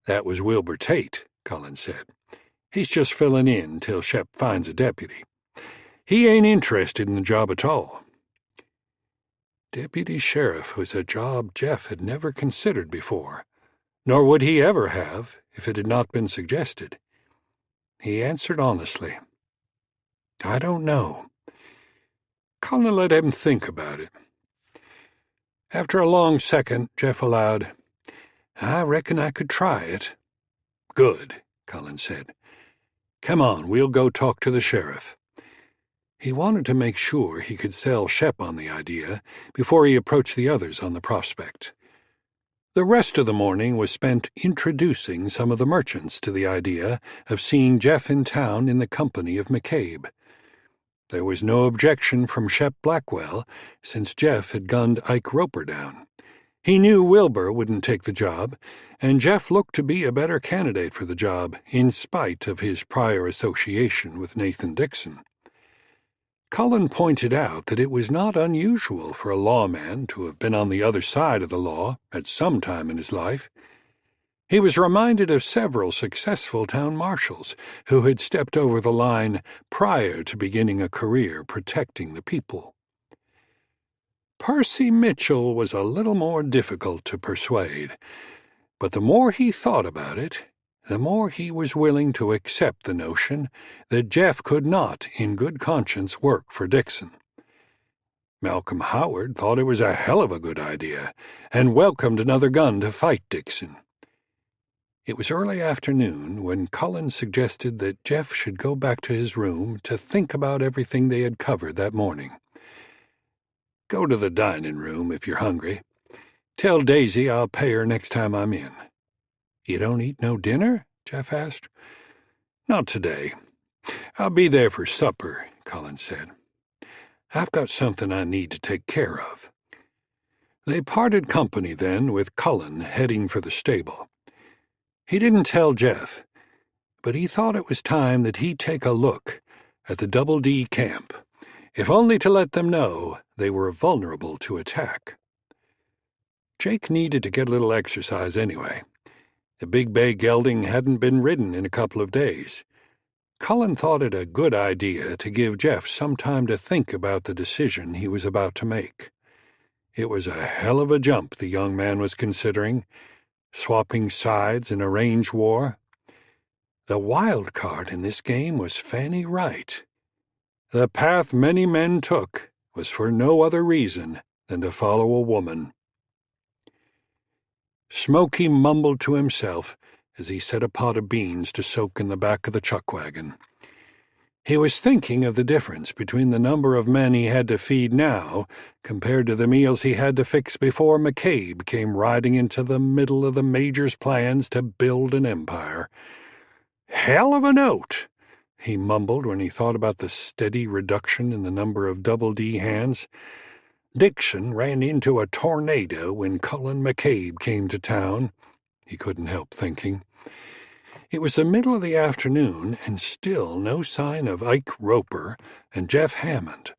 "That was Wilbur Tate," Cullen said. "He's just filling in till Shep finds a deputy. He ain't interested in the job at all." Deputy sheriff was a job Jeff had never considered before, nor would he ever have if it had not been suggested. He answered honestly, "I don't know." Cullen let him think about it. After a long second, Jeff allowed, "I reckon I could try it." "Good," Cullen said. "Come on, we'll go talk to the sheriff." He wanted to make sure he could sell Shep on the idea before he approached the others on the prospect. The rest of the morning was spent introducing some of the merchants to the idea of seeing Jeff in town in the company of McCabe. There was no objection from Shep Blackwell, since Jeff had gunned Ike Roper down. He knew Wilbur wouldn't take the job, and Jeff looked to be a better candidate for the job, in spite of his prior association with Nathan Dixon. Cullen pointed out that it was not unusual for a lawman to have been on the other side of the law at some time in his life. He was reminded of several successful town marshals who had stepped over the line prior to beginning a career protecting the people. Percy Mitchell was a little more difficult to persuade, but the more he thought about it, the more he was willing to accept the notion that Jeff could not, in good conscience, work for Dixon. Malcolm Howard thought it was a hell of a good idea and welcomed another gun to fight Dixon. It was early afternoon when Cullen suggested that Jeff should go back to his room to think about everything they had covered that morning. "Go to the dining room if you're hungry. Tell Daisy I'll pay her next time I'm in." "You don't eat no dinner?" Jeff asked. "Not today. I'll be there for supper," Cullen said. "I've got something I need to take care of." They parted company then, with Cullen heading for the stable. He didn't tell Jeff, but he thought it was time that he take a look at the Double D camp, if only to let them know they were vulnerable to attack. Jake needed to get a little exercise anyway. The big bay gelding hadn't been ridden in a couple of days. Cullen thought it a good idea to give Jeff some time to think about the decision he was about to make. It was a hell of a jump the young man was considering, swapping sides in a range war. The wild card in this game was Fanny Wright. The path many men took was for no other reason than to follow a woman. Smoky mumbled to himself as he set a pot of beans to soak in the back of the chuck wagon. He was thinking of the difference between the number of men he had to feed now compared to the meals he had to fix before McCabe came riding into the middle of the Major's plans to build an empire. "Hell of a note," he mumbled when he thought about the steady reduction in the number of Double D hands. Dixon ran into a tornado when Cullen McCabe came to town, he couldn't help thinking. It was the middle of the afternoon, and still no sign of Ike Roper and Jeff Hammond.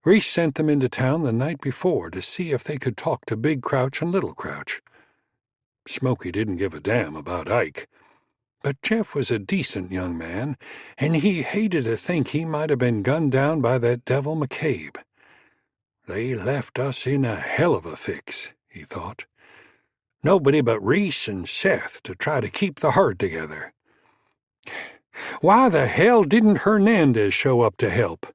Reese sent them into town the night before to see if they could talk to Big Crouch and Little Crouch. Smoky didn't give a damn about Ike, but Jeff was a decent young man, and he hated to think he might have been gunned down by that devil McCabe. "They left us in a hell of a fix," he thought. "Nobody but Reese and Seth to try to keep the herd together. Why the hell didn't Hernandez show up to help?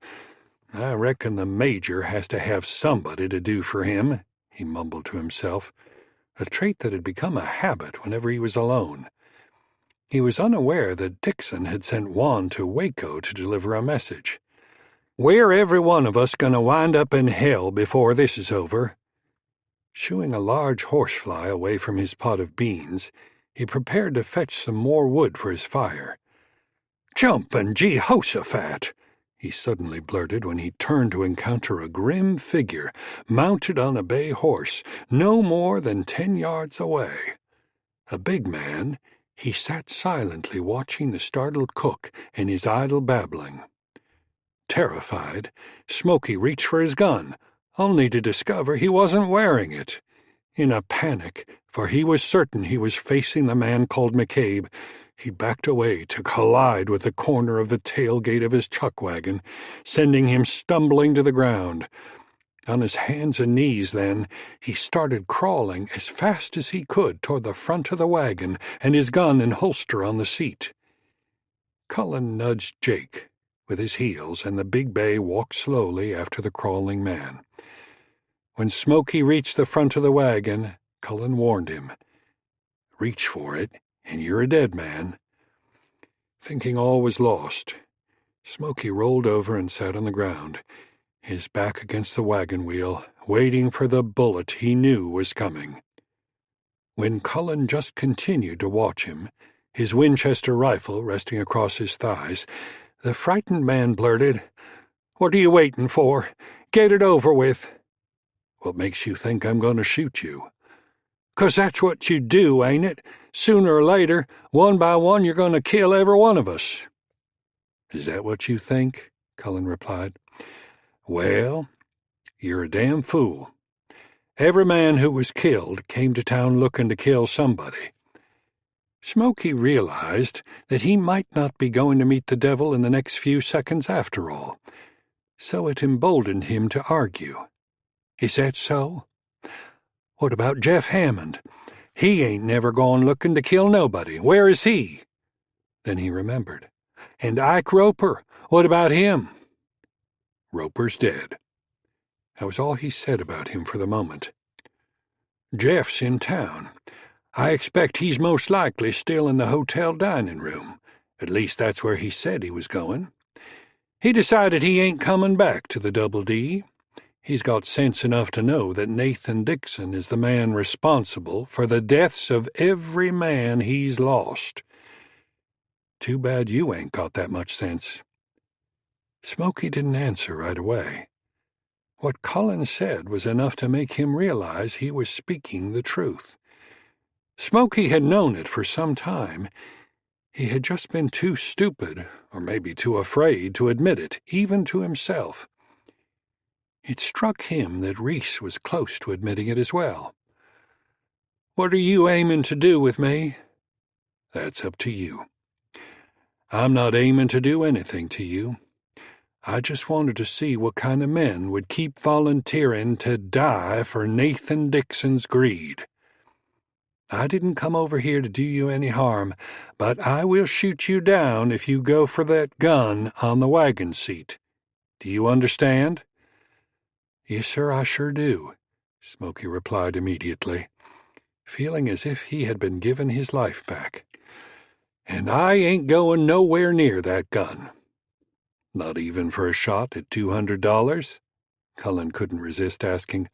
I reckon the Major has to have somebody to do for him," he mumbled to himself, a trait that had become a habit whenever he was alone. He was unaware that Dixon had sent Juan to Waco to deliver a message. "We're every one of us going to wind up in hell before this is over." Shooing a large horsefly away from his pot of beans, he prepared to fetch some more wood for his fire. "Jumpin' Jehoshaphat!" he suddenly blurted when he turned to encounter a grim figure mounted on a bay horse no more than 10 yards away. A big man, he sat silently watching the startled cook and his idle babbling. Terrified, Smoky reached for his gun, only to discover he wasn't wearing it. In a panic, for he was certain he was facing the man called McCabe, he backed away to collide with the corner of the tailgate of his chuck wagon, sending him stumbling to the ground. On his hands and knees, then, he started crawling as fast as he could toward the front of the wagon and his gun in holster on the seat. Cullen nudged Jake with his heels, and the big bay walked slowly after the crawling man. When Smoky reached the front of the wagon, Cullen warned him, "Reach for it, and you're a dead man." Thinking all was lost, Smoky rolled over and sat on the ground, his back against the wagon wheel, waiting for the bullet he knew was coming. When Cullen just continued to watch him, his Winchester rifle resting across his thighs, the frightened man blurted, "What are you waiting for? Get it over with." "What makes you think I'm going to shoot you?" "'Cause that's what you do, ain't it? Sooner or later, one by one, you're going to kill every one of us." "Is that what you think?" Cullen replied. "Well, you're a damn fool. Every man who was killed came to town looking to kill somebody." Smoky realized that he might not be going to meet the devil in the next few seconds after all, so it emboldened him to argue. "Is that so? What about Jeff Hammond? He ain't never gone looking to kill nobody. Where is he?" Then he remembered. "And Ike Roper, what about him?" "Roper's dead." That was all he said about him for the moment. "Jeff's in town. I expect he's most likely still in the hotel dining room. At least that's where he said he was going. He decided he ain't coming back to the Double D. He's got sense enough to know that Nathan Dixon is the man responsible for the deaths of every man he's lost. Too bad you ain't got that much sense." Smokey didn't answer right away. What Cullen said was enough to make him realize he was speaking the truth. Smokey had known it for some time. He had just been too stupid, or maybe too afraid, to admit it, even to himself. It struck him that Reese was close to admitting it as well. "What are you aiming to do with me?" "That's up to you." "I'm not aiming to do anything to you. I just wanted to see what kind of men would keep volunteering to die for Nathan Dixon's greed. I didn't come over here to do you any harm, but I will shoot you down if you go for that gun on the wagon seat. Do you understand?" "Yes, sir, I sure do," Smokey replied immediately, feeling as if he had been given his life back. "And I ain't going nowhere near that gun." "Not even for a shot at $200? Cullen couldn't resist asking.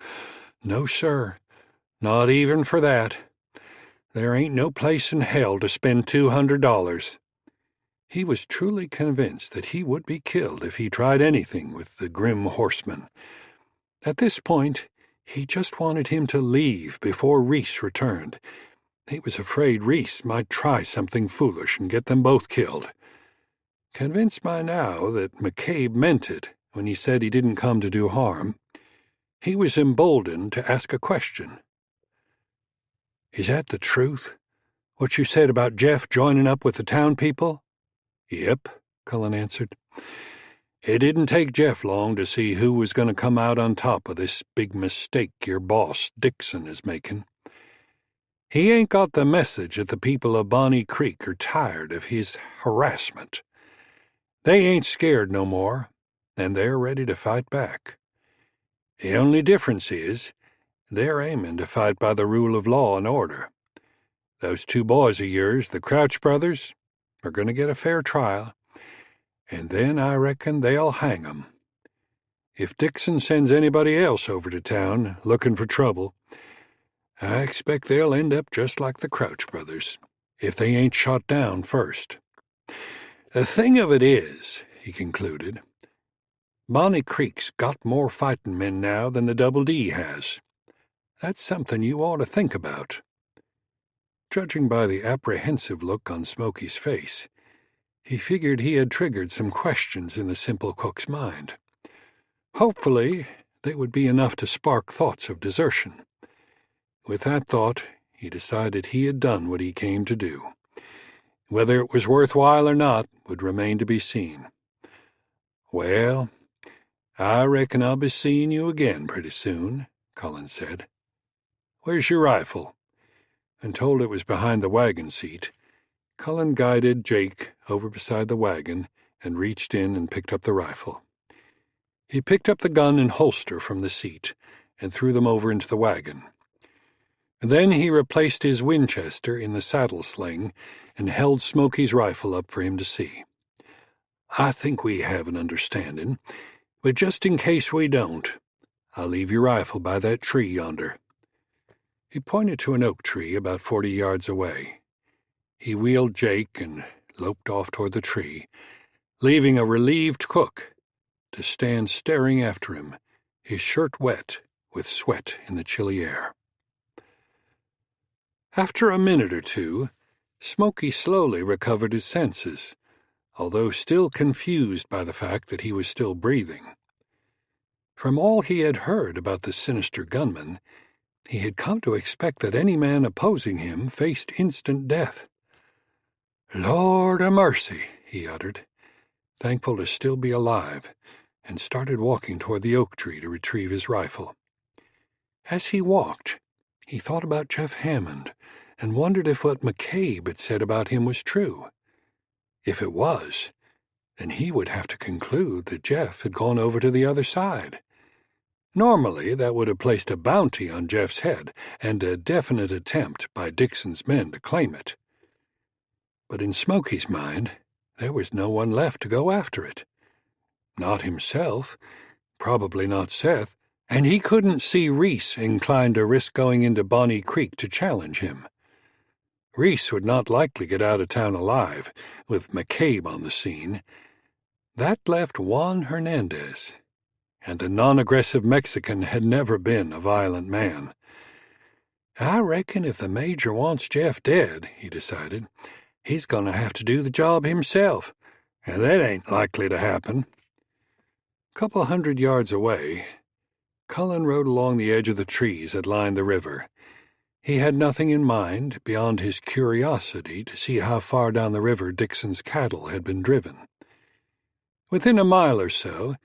"No, sir, not even for that. There ain't no place in hell to spend $200. He was truly convinced that he would be killed if he tried anything with the grim horseman. At this point, he just wanted him to leave before Reese returned. He was afraid Reese might try something foolish and get them both killed. Convinced by now that McCabe meant it when he said he didn't come to do harm, he was emboldened to ask a question. "Is that the truth? What you said about Jeff joining up with the town people?" "Yep," Cullen answered. "It didn't take Jeff long to see who was going to come out on top of this big mistake your boss, Dixon, is making. He ain't got the message that the people of Bonnie Creek are tired of his harassment. They ain't scared no more, and they're ready to fight back. The only difference is they're aiming to fight by the rule of law and order. Those two boys of yours, the Crouch brothers, are going to get a fair trial, and then I reckon they'll hang 'em. If Dixon sends anybody else over to town looking for trouble, I expect they'll end up just like the Crouch brothers, if they ain't shot down first. The thing of it is," he concluded, "Bonnie Creek's got more fighting men now than the Double D has. That's something you ought to think about." Judging by the apprehensive look on Smokey's face, he figured he had triggered some questions in the simple cook's mind. Hopefully, they would be enough to spark thoughts of desertion. With that thought, he decided he had done what he came to do. Whether it was worthwhile or not would remain to be seen. "Well, I reckon I'll be seeing you again pretty soon," Cullen said. "Where's your rifle?" And told it was behind the wagon seat, Cullen guided Jake over beside the wagon and reached in and picked up the rifle. He picked up the gun and holster from the seat and threw them over into the wagon. Then he replaced his Winchester in the saddle sling and held Smokey's rifle up for him to see. "I think we have an understanding, but just in case we don't, I'll leave your rifle by that tree yonder." He pointed to an oak tree about 40 yards away. He wheeled Jake and loped off toward the tree, leaving a relieved cook to stand staring after him, his shirt wet with sweat in the chilly air. After a minute or two, Smokey slowly recovered his senses, although still confused by the fact that he was still breathing. From all he had heard about the sinister gunman, he had come to expect that any man opposing him faced instant death. "Lord a mercy," he uttered, thankful to still be alive, and started walking toward the oak tree to retrieve his rifle. As he walked, he thought about Jeff Hammond and wondered if what McCabe had said about him was true. If it was, then he would have to conclude that Jeff had gone over to the other side. Normally, that would have placed a bounty on Jeff's head and a definite attempt by Dixon's men to claim it. But in Smokey's mind, there was no one left to go after it. Not himself, probably not Seth, and he couldn't see Reese inclined to risk going into Bonnie Creek to challenge him. Reese would not likely get out of town alive, with McCabe on the scene. That left Juan Hernandez, and the non-aggressive Mexican had never been a violent man. I reckon if the Major wants Jeff dead, he decided, he's going to have to do the job himself, and that ain't likely to happen. A couple 100 yards away, Cullen rode along the edge of the trees that lined the river. He had nothing in mind beyond his curiosity to see how far down the river Dixon's cattle had been driven. Within a mile or so,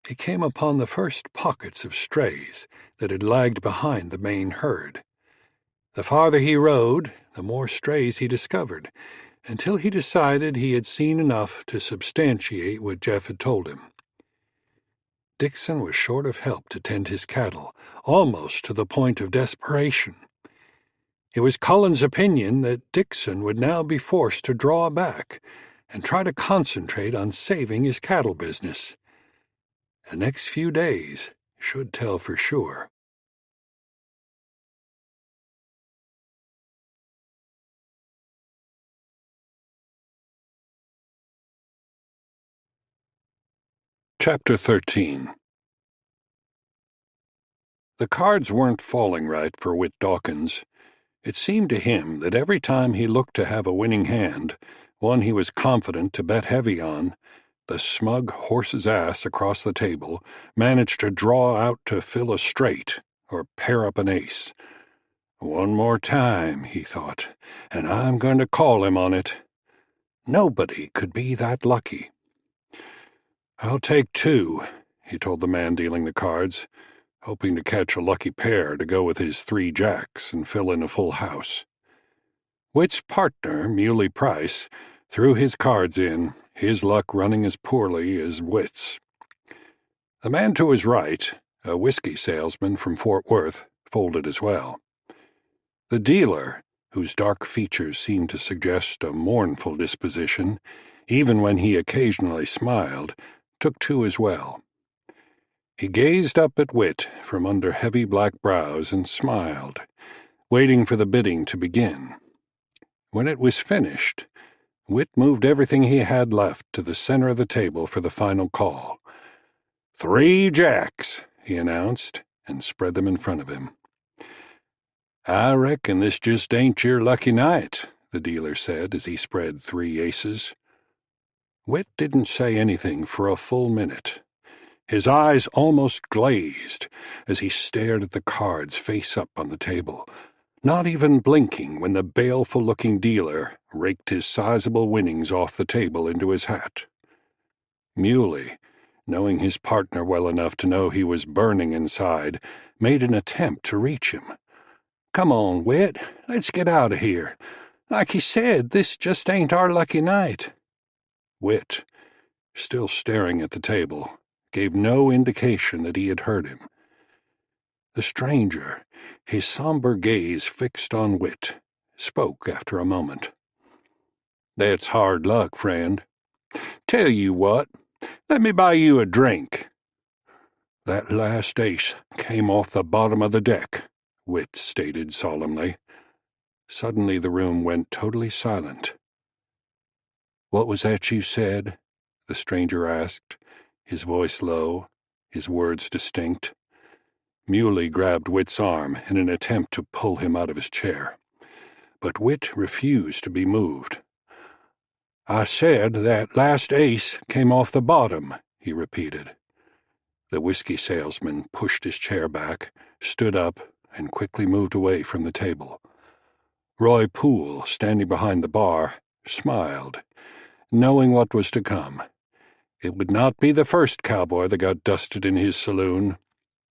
he came upon the first pockets of strays that had lagged behind the main herd. The farther he rode, the more strays he discovered, until he decided he had seen enough to substantiate what Jeff had told him. Dixon was short of help to tend his cattle, almost to the point of desperation. It was Cullen's opinion that Dixon would now be forced to draw back and try to concentrate on saving his cattle business. The next few days should tell for sure. Chapter 13. The cards weren't falling right for Whit Dawkins. It seemed to him that every time he looked to have a winning hand, one he was confident to bet heavy on, the smug horse's ass across the table managed to draw out to fill a straight or pair up an ace. One more time, he thought, and I'm going to call him on it. Nobody could be that lucky. I'll take 2, he told the man dealing the cards, hoping to catch a lucky pair to go with his 3 jacks and fill in a full house. Whit's partner, Muley Price, threw his cards in, his luck running as poorly as Whit's. The man to his right, a whiskey salesman from Fort Worth, folded as well. The dealer, whose dark features seemed to suggest a mournful disposition, even when he occasionally smiled, took 2 as well. He gazed up at Whit from under heavy black brows and smiled, waiting for the bidding to begin. When it was finished, Whit moved everything he had left to the center of the table for the final call. 3 jacks, he announced, and spread them in front of him. I reckon this just ain't your lucky night, the dealer said as he spread 3 aces. Whit didn't say anything for a full minute. His eyes almost glazed as he stared at the cards face up on the table, not even blinking when the baleful-looking dealer raked his sizable winnings off the table into his hat. Muley, knowing his partner well enough to know he was burning inside, made an attempt to reach him. Come on, Whit, let's get out of here. Like he said, this just ain't our lucky night. Whit, still staring at the table, gave no indication that he had heard him. The stranger, his somber gaze fixed on Whit, spoke after a moment. That's hard luck, friend. Tell you what, let me buy you a drink. That last ace came off the bottom of the deck, Whit stated solemnly. Suddenly the room went totally silent. What was that you said? The stranger asked, his voice low, his words distinct. Muley grabbed Whit's arm in an attempt to pull him out of his chair, but Whit refused to be moved. I said that last ace came off the bottom, he repeated. The whiskey salesman pushed his chair back, stood up, and quickly moved away from the table. Roy Poole, standing behind the bar, smiled, knowing what was to come. It would not be the first cowboy that got dusted in his saloon.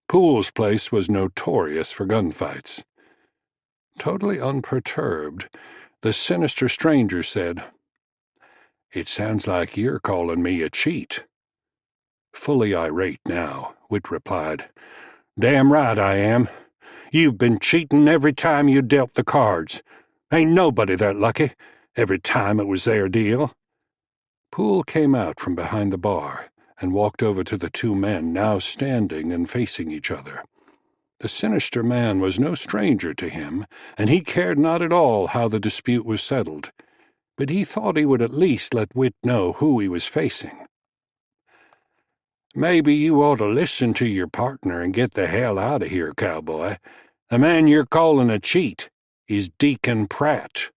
Poole's place was notorious for gunfights. Totally unperturbed, the sinister stranger said, It sounds like you're calling me a cheat. Fully irate now, Whit replied, Damn right I am. You've been cheating every time you dealt the cards. Ain't nobody that lucky, every time it was their deal." Poole came out from behind the bar and walked over to the two men now standing and facing each other. The sinister man was no stranger to him, and he cared not at all how the dispute was settled, but he thought he would at least let Whit know who he was facing. "Maybe you ought to listen to your partner and get the hell out of here, Cowboy. The man you're calling a cheat is Deacon Pratt."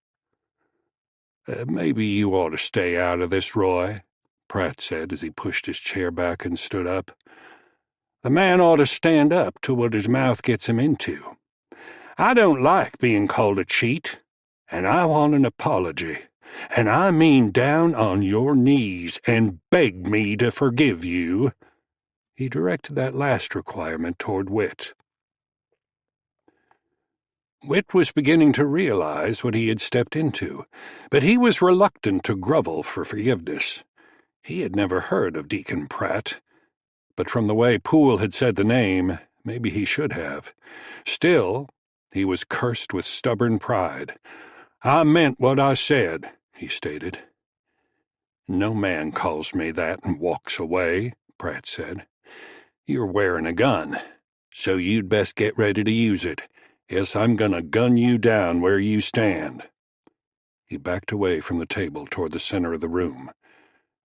"Maybe you ought to stay out of this, Roy," Pratt said as he pushed his chair back and stood up. "The man ought to stand up to what his mouth gets him into. I don't like being called a cheat, and I want an apology, and I mean down on your knees and beg me to forgive you." He directed that last requirement toward Whit. Whit was beginning to realize what he had stepped into, but he was reluctant to grovel for forgiveness. He had never heard of Deacon Pratt, but from the way Poole had said the name, maybe he should have. Still, he was cursed with stubborn pride. "I meant what I said," he stated. "No man calls me that and walks away," Pratt said. "You're wearing a gun, so you'd best get ready to use it, else I'm gonna gun you down where you stand." He backed away from the table toward the center of the room.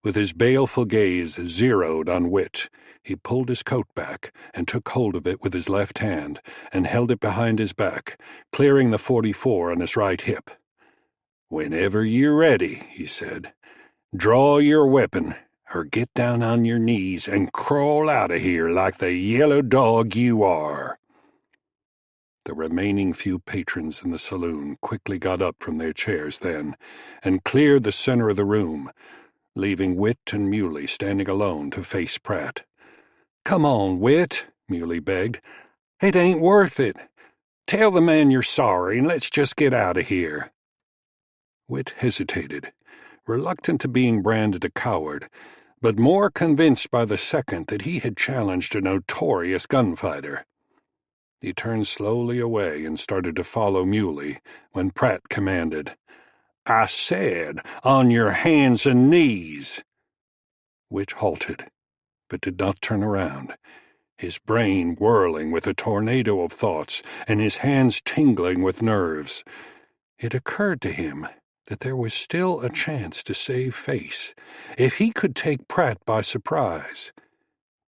With his baleful gaze zeroed on Whit, he pulled his coat back and took hold of it with his left hand and held it behind his back, clearing the .44 on his right hip. "Whenever you're ready," he said, "draw your weapon, or get down on your knees and crawl out of here like the yellow dog you are." The remaining few patrons in the saloon quickly got up from their chairs then and cleared the center of the room, leaving Whit and Muley standing alone to face Pratt. "Come on, Whit," Muley begged. "It ain't worth it. Tell the man you're sorry and let's just get out of here." Whit hesitated, reluctant to being branded a coward, but more convinced by the second that he had challenged a notorious gunfighter. He turned slowly away and started to follow Muley when Pratt commanded, "I said, on your hands and knees." Whit halted, but did not turn around, his brain whirling with a tornado of thoughts and his hands tingling with nerves. It occurred to him that there was still a chance to save face if he could take Pratt by surprise.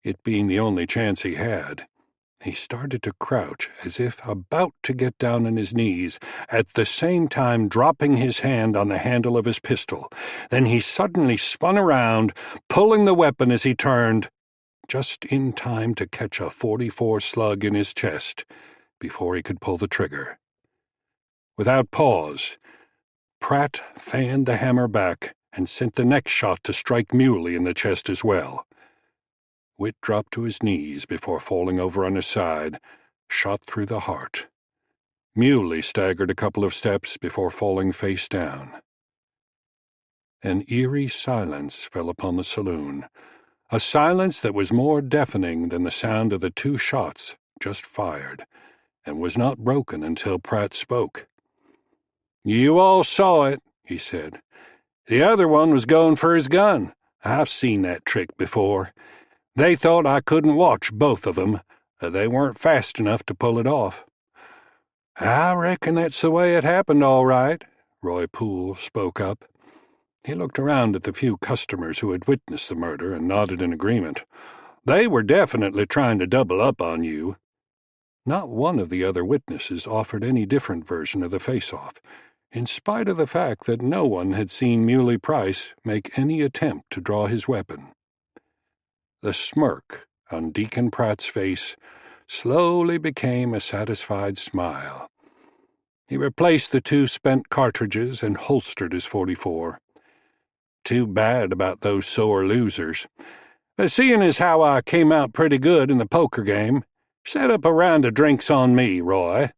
It being the only chance he had, he started to crouch as if about to get down on his knees, at the same time dropping his hand on the handle of his pistol. Then he suddenly spun around, pulling the weapon as he turned, just in time to catch a .44 slug in his chest before he could pull the trigger. Without pause, Pratt fanned the hammer back and sent the next shot to strike Muley in the chest as well. Whit dropped to his knees before falling over on his side, shot through the heart. Muley staggered a couple of steps before falling face down. An eerie silence fell upon the saloon, a silence that was more deafening than the sound of the two shots just fired, and was not broken until Pratt spoke. "You all saw it," he said. "The other one was going for his gun. I've seen that trick before. They thought I couldn't watch both of 'em. They weren't fast enough to pull it off." "I reckon that's the way it happened, all right," Roy Poole spoke up. He looked around at the few customers who had witnessed the murder and nodded in agreement. "They were definitely trying to double up on you." Not one of the other witnesses offered any different version of the face-off, in spite of the fact that no one had seen Muley Price make any attempt to draw his weapon. The smirk on Deacon Pratt's face slowly became a satisfied smile. He replaced the two spent cartridges and holstered his .44. "Too bad about those sore losers. But seeing as how I came out pretty good in the poker game, set up a round of drinks on me, Roy."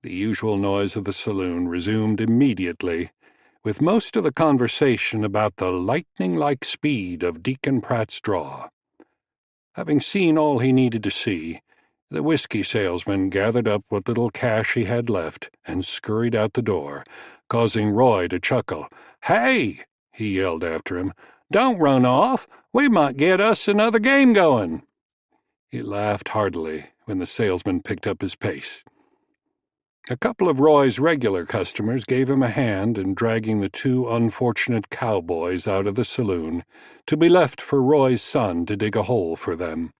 The usual noise of the saloon resumed immediately, with most of the conversation about the lightning-like speed of Deacon Pratt's draw. Having seen all he needed to see, The whiskey salesman gathered up what little cash he had left and scurried out the door, causing Roy to chuckle. "Hey!" he yelled after him. "Don't run off! We might get us another game going!" He laughed heartily when the salesman picked up his pace. A couple of Roy's regular customers gave him a hand in dragging the two unfortunate cowboys out of the saloon, to be left for Roy's son to dig a hole for them.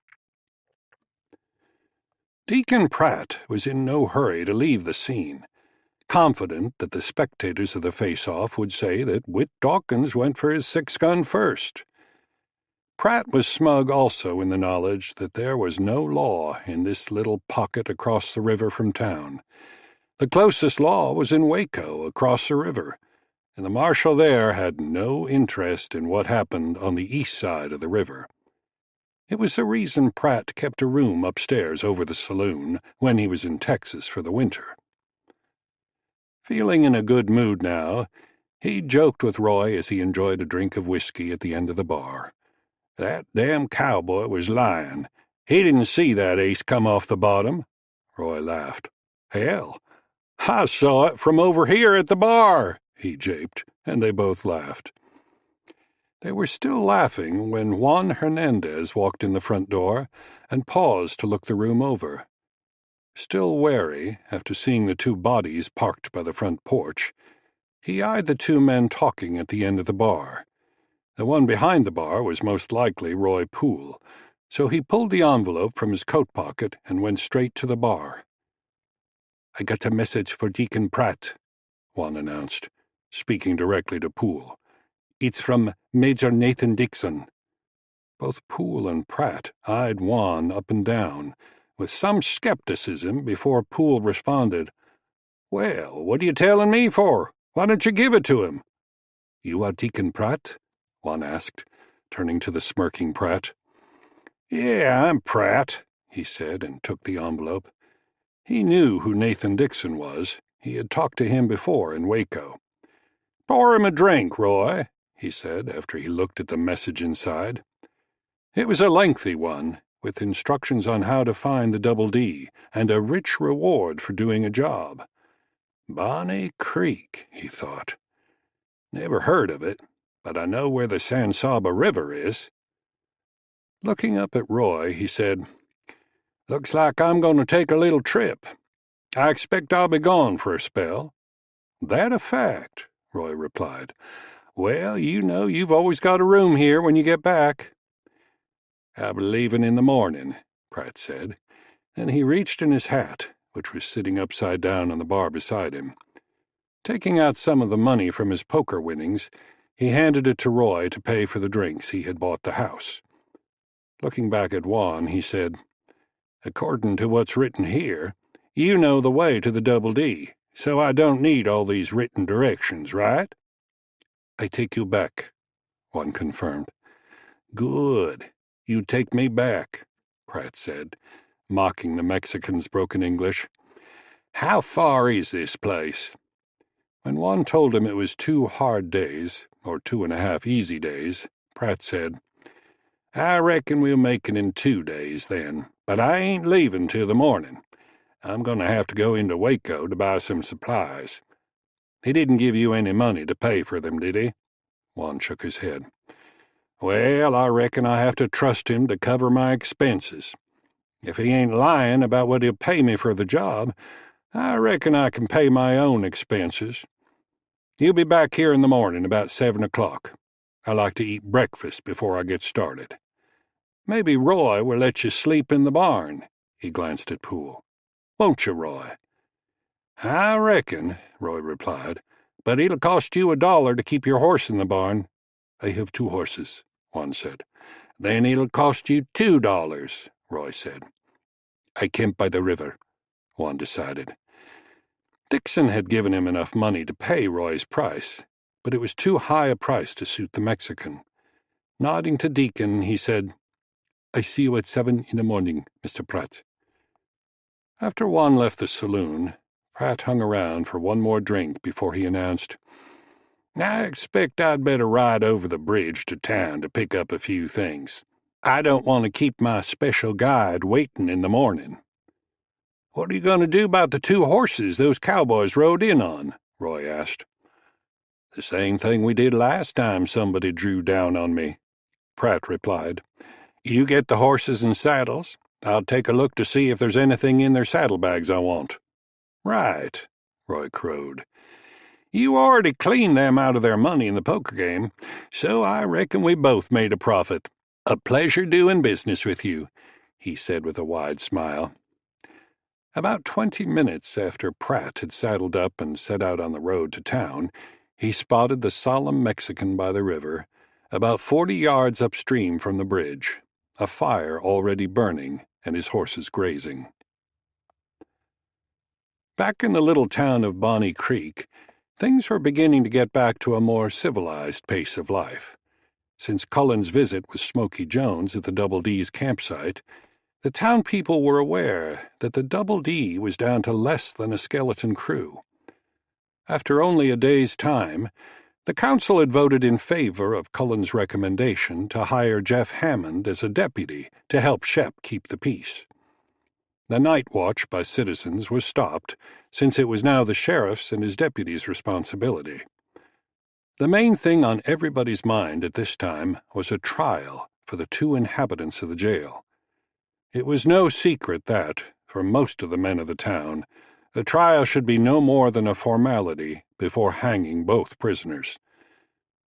Deacon Pratt was in no hurry to leave the scene, confident that the spectators of the face-off would say that Whit Dawkins went for his 6-gun first. Pratt was smug also in the knowledge that there was no law in this little pocket across the river from town. The closest law was in Waco, across the river, and the marshal there had no interest in what happened on the east side of the river. It was the reason Pratt kept a room upstairs over the saloon when he was in Texas for the winter. Feeling in a good mood now, he joked with Roy as he enjoyed a drink of whiskey at the end of the bar. "That damn cowboy was lying. He didn't see that ace come off the bottom." Roy laughed. "Hell, I saw it from over here at the bar," he japed, and they both laughed. They were still laughing when Juan Hernandez walked in the front door and paused to look the room over. Still wary, after seeing the two bodies parked by the front porch, he eyed the two men talking at the end of the bar. The one behind the bar was most likely Roy Poole, so he pulled the envelope from his coat pocket and went straight to the bar. "I got a message for Deacon Pratt," Juan announced, speaking directly to Poole. "It's from Major Nathan Dixon." Both Poole and Pratt eyed Juan up and down, with some skepticism before Poole responded. "Well, what are you telling me for? Why don't you give it to him?" "You are Deacon Pratt?" Juan asked, turning to the smirking Pratt. "Yeah, I'm Pratt," he said, and took the envelope. He knew who Nathan Dixon was. He had talked to him before in Waco. "Pour him a drink, Roy," he said, after he looked at the message inside. It was a lengthy one, with instructions on how to find the Double D, and a rich reward for doing a job. Bonnie Creek, he thought. Never heard of it, but I know where the San Saba River is. Looking up at Roy, he said, "Looks like I'm going to take a little trip. I expect I'll be gone for a spell." "That a fact," Roy replied. "Well, you know you've always got a room here when you get back." "I'll be leaving in the morning," Pratt said. Then he reached in his hat, which was sitting upside down on the bar beside him. Taking out some of the money from his poker winnings, he handed it to Roy to pay for the drinks he had bought the house. Looking back at Juan, he said, "According to what's written here, you know the way to the Double D, so I don't need all these written directions, right?" "I take you back," Juan confirmed. "Good. You take me back," Pratt said, mocking the Mexican's broken English. "How far is this place?" When Juan told him it was 2 hard days, or 2.5 easy days, Pratt said, "I reckon we'll make it in 2 days, then, but I ain't leaving till the morning. I'm going to have to go into Waco to buy some supplies." "He didn't give you any money to pay for them, did he?" Juan shook his head. "Well, I reckon I have to trust him to cover my expenses. If he ain't lying about what he'll pay me for the job, I reckon I can pay my own expenses. He'll be back here in the morning about 7 o'clock. I like to eat breakfast before I get started. Maybe Roy will let you sleep in the barn." He glanced at Poole. "Won't you, Roy?" "I reckon," Roy replied, "but it'll cost you $1 to keep your horse in the barn." "I have 2 horses," Juan said. "Then it'll cost you $2, Roy said. "I camp by the river," Juan decided. Dixon had given him enough money to pay Roy's price, but it was too high a price to suit the Mexican. Nodding to Deacon, he said, "I see you at 7 in the morning, Mr. Pratt." After Juan left the saloon, Pratt hung around for one more drink before he announced, "I expect I'd better ride over the bridge to town to pick up a few things. I don't want to keep my special guide waiting in the morning." "What are you going to do about the 2 horses those cowboys rode in on?" Roy asked. "The same thing we did last time somebody drew down on me," Pratt replied. "You get the horses and saddles. I'll take a look to see if there's anything in their saddlebags I want." "Right," Roy crowed. "You already cleaned them out of their money in the poker game, so I reckon we both made a profit. A pleasure doing business with you," he said with a wide smile. About 20 minutes after Pratt had saddled up and set out on the road to town, he spotted the solemn Mexican by the river, about 40 yards upstream from the bridge, a fire already burning and his horses grazing. Back in the little town of Bonnie Creek, things were beginning to get back to a more civilized pace of life. Since Cullen's visit with Smoky Jones at the Double D's campsite, the town people were aware that the Double D was down to less than a skeleton crew. After only a day's time, the council had voted in favor of Cullen's recommendation to hire Jeff Hammond as a deputy to help Shep keep the peace. The night watch by citizens was stopped, since it was now the sheriff's and his deputy's responsibility. The main thing on everybody's mind at this time was a trial for the 2 inhabitants of the jail. It was no secret that, for most of the men of the town, a trial should be no more than a formality before hanging both prisoners.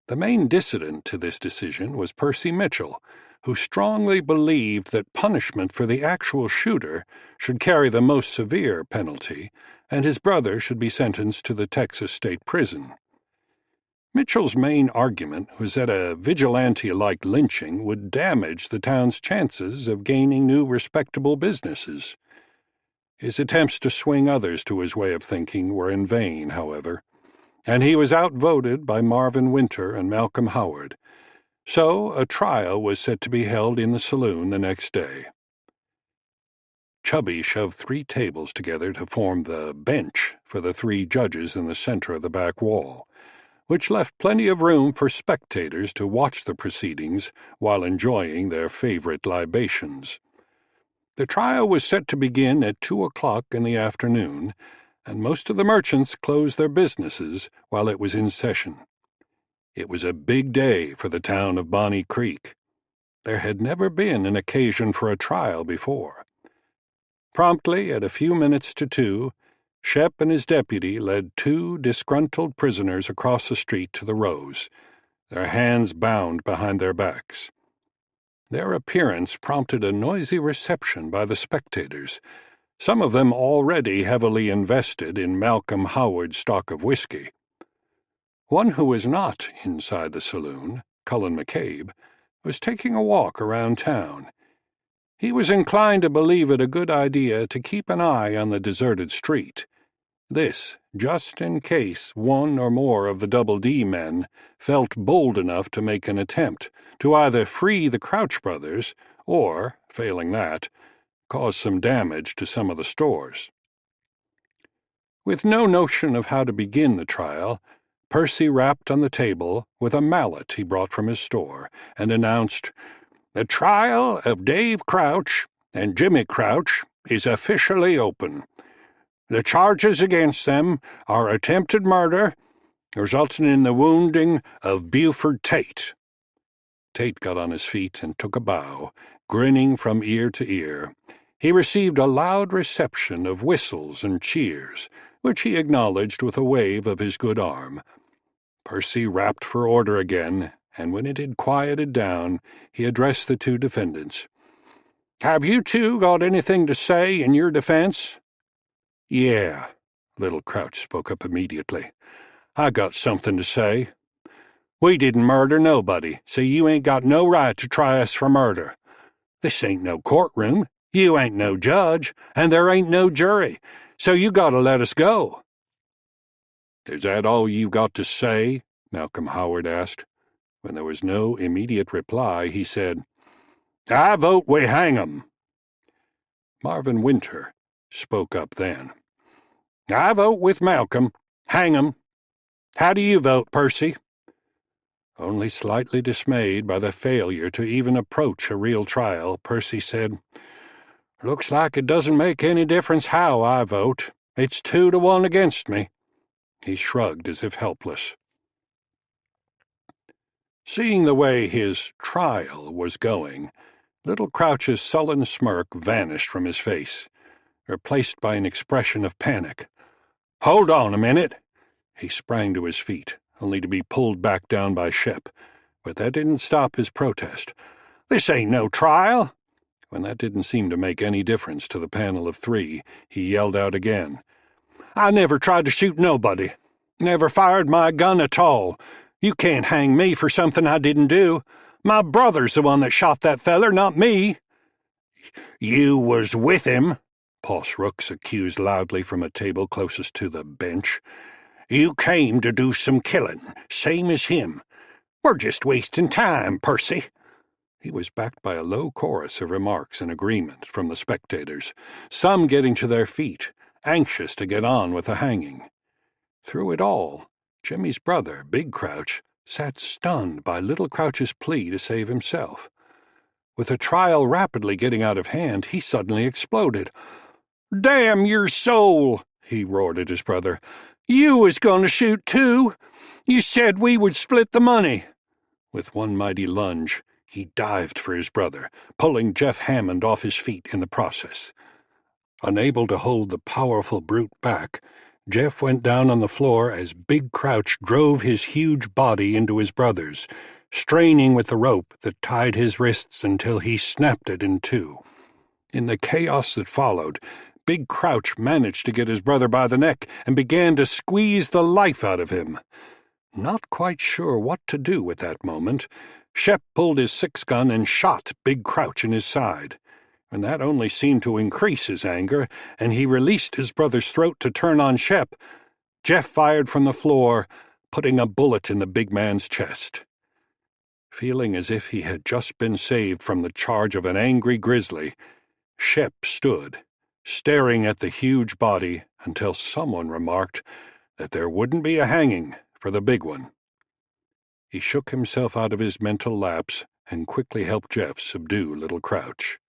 The main dissident to this decision was Percy Mitchell, who strongly believed that punishment for the actual shooter should carry the most severe penalty, and his brother should be sentenced to the Texas State Prison. Mitchell's main argument was that a vigilante-like lynching would damage the town's chances of gaining new respectable businesses. His attempts to swing others to his way of thinking were in vain, however, and he was outvoted by Marvin Winter and Malcolm Howard. So a trial was set to be held in the saloon the next day. Chubby shoved 3 tables together to form the bench for the 3 judges in the center of the back wall, which left plenty of room for spectators to watch the proceedings while enjoying their favorite libations. The trial was set to begin at 2 o'clock in the afternoon, and most of the merchants closed their businesses while it was in session. It was a big day for the town of Bonnie Creek. There had never been an occasion for a trial before. Promptly, at a few minutes to 2, Shep and his deputy led 2 disgruntled prisoners across the street to the rows, their hands bound behind their backs. Their appearance prompted a noisy reception by the spectators, some of them already heavily invested in Malcolm Howard's stock of whiskey. One who was not inside the saloon, Cullen McCabe, was taking a walk around town. He was inclined to believe it a good idea to keep an eye on the deserted street. This, just in case one or more of the Double D men felt bold enough to make an attempt to either free the Crouch brothers or, failing that, cause some damage to some of the stores. With no notion of how to begin the trial, Percy rapped on the table with a mallet he brought from his store and announced, "The trial of Dave Crouch and Jimmy Crouch is officially open. The charges against them are attempted murder, resulting in the wounding of Buford Tate." Tate got on his feet and took a bow, grinning from ear to ear. He received a loud reception of whistles and cheers, which he acknowledged with a wave of his good arm. Percy rapped for order again, and when it had quieted down, he addressed the 2 defendants. "Have you 2 got anything to say in your defense?" "Yeah," Little Crouch spoke up immediately. "I got something to say. We didn't murder nobody, so you ain't got no right to try us for murder. This ain't no courtroom, you ain't no judge, and there ain't no jury, so you gotta let us go." "Is that all you've got to say?" Malcolm Howard asked. When there was no immediate reply, he said, "I vote we hang 'em." Marvin Winter spoke up then. "I vote with Malcolm. Hang 'em. How do you vote, Percy?" Only slightly dismayed by the failure to even approach a real trial, Percy said, Looks like it doesn't make any difference how I vote. It's 2-1 against me." He shrugged as if helpless. Seeing the way his trial was going, Little Crouch's sullen smirk vanished from his face, replaced by an expression of panic. "Hold on a minute." He sprang to his feet, only to be pulled back down by Shep, but that didn't stop his protest. "This ain't no trial." When that didn't seem to make any difference to the panel of 3, he yelled out again. "I never tried to shoot nobody. Never fired my gun at all. You can't hang me for something I didn't do. My brother's the one that shot that feller, not me." "You was with him," Boss Rooks accused loudly from a table closest to the bench. "You came to do some killing, same as him. We're just wasting time, Percy." He was backed by a low chorus of remarks in agreement from the spectators, some getting to their feet, anxious to get on with the hanging. Through it all, Jimmy's brother, Big Crouch, sat stunned by Little Crouch's plea to save himself. With the trial rapidly getting out of hand, he suddenly exploded. "Damn your soul!" he roared at his brother. "You was going to shoot too! You said we would split the money!" With one mighty lunge, he dived for his brother, pulling Jeff Hammond off his feet in the process. Unable to hold the powerful brute back, Jeff went down on the floor as Big Crouch drove his huge body into his brother's, straining with the rope that tied his wrists until he snapped it in two. In the chaos that followed, Big Crouch managed to get his brother by the neck and began to squeeze the life out of him. Not quite sure what to do with that moment, Shep pulled his 6-gun and shot Big Crouch in his side. And that only seemed to increase his anger, and he released his brother's throat to turn on Shep. Jeff fired from the floor, putting a bullet in the big man's chest. Feeling as if he had just been saved from the charge of an angry grizzly, Shep stood, staring at the huge body until someone remarked that there wouldn't be a hanging for the big one. He shook himself out of his mental lapse and quickly helped Jeff subdue Little Crouch.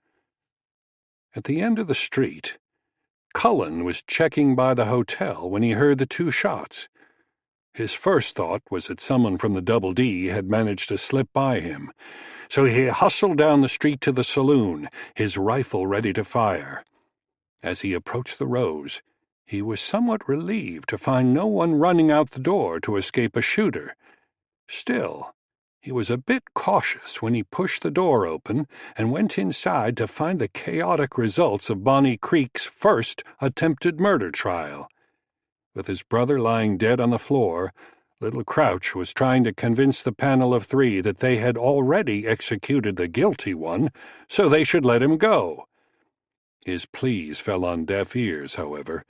At the end of the street, Cullen was checking by the hotel when he heard the 2 shots. His first thought was that someone from the Double D had managed to slip by him, so he hustled down the street to the saloon, his rifle ready to fire. As he approached the rows, he was somewhat relieved to find no one running out the door to escape a shooter. Still, he was a bit cautious when he pushed the door open and went inside to find the chaotic results of Bonnie Creek's first attempted murder trial. With his brother lying dead on the floor, Little Crouch was trying to convince the panel of 3 that they had already executed the guilty one, so they should let him go. His pleas fell on deaf ears, however,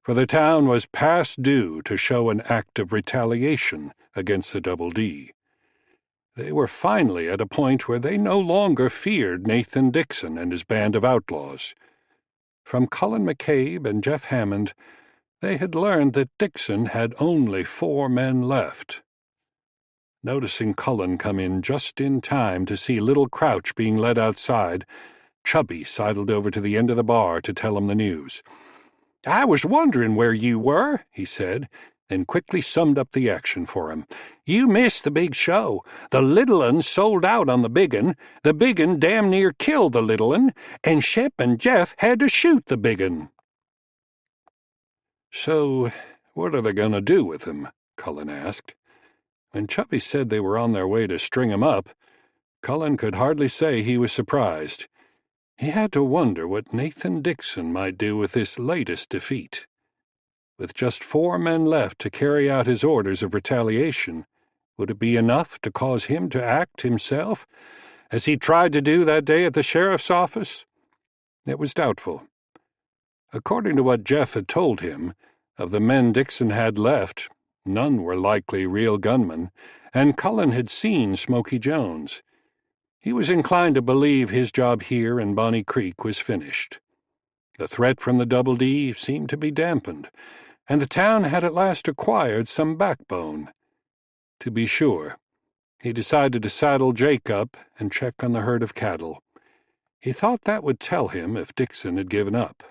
for the town was past due to show an act of retaliation against the Double D. They were finally at a point where they no longer feared Nathan Dixon and his band of outlaws. From Cullen McCabe and Jeff Hammond, they had learned that Dixon had only 4 men left. Noticing Cullen come in just in time to see Little Crouch being led outside, Chubby sidled over to the end of the bar to tell him the news. "I was wondering where you were," he said, then quickly summed up the action for him. "You missed the big show. The little un sold out on the big un, the big un damn near killed the little un, and Shep and Jeff had to shoot the big un." "So, what are they going to do with him?" Cullen asked. When Chubby said they were on their way to string him up, Cullen could hardly say he was surprised. He had to wonder what Nathan Dixon might do with this latest defeat. With just 4 men left to carry out his orders of retaliation, would it be enough to cause him to act himself, as he tried to do that day at the sheriff's office? It was doubtful. According to what Jeff had told him, of the men Dixon had left, none were likely real gunmen, and Cullen had seen Smoky Jones. He was inclined to believe his job here in Bonnie Creek was finished. The threat from the Double D seemed to be dampened, and the town had at last acquired some backbone. To be sure, he decided to saddle Jake up and check on the herd of cattle. He thought that would tell him if Dixon had given up.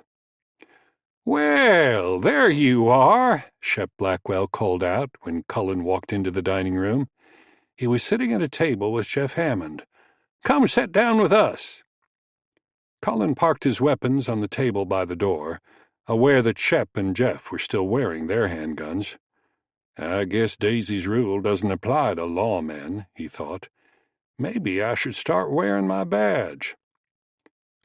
"Well, there you are," Shep Blackwell called out when Cullen walked into the dining room. He was sitting at a table with Jeff Hammond. "Come sit down with us." Cullen parked his weapons on the table by the door, aware that Shep and Jeff were still wearing their handguns. "I guess Daisy's rule doesn't apply to lawmen," he thought. "Maybe I should start wearing my badge."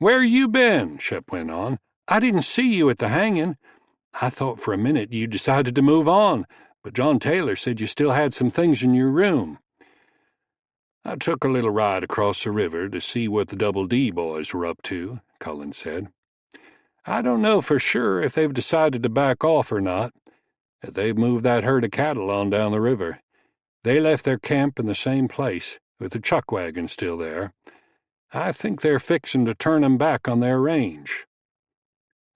"Where you been?" Shep went on. "I didn't see you at the hanging. I thought for a minute you decided to move on, but John Taylor said you still had some things in your room." "I took a little ride across the river to see what the Double D boys were up to," Cullen said. "I don't know for sure if they've decided to back off or not. They've moved that herd of cattle on down the river. They left their camp in the same place, with the chuck wagon still there. I think they're fixin' to turn 'em back on their range."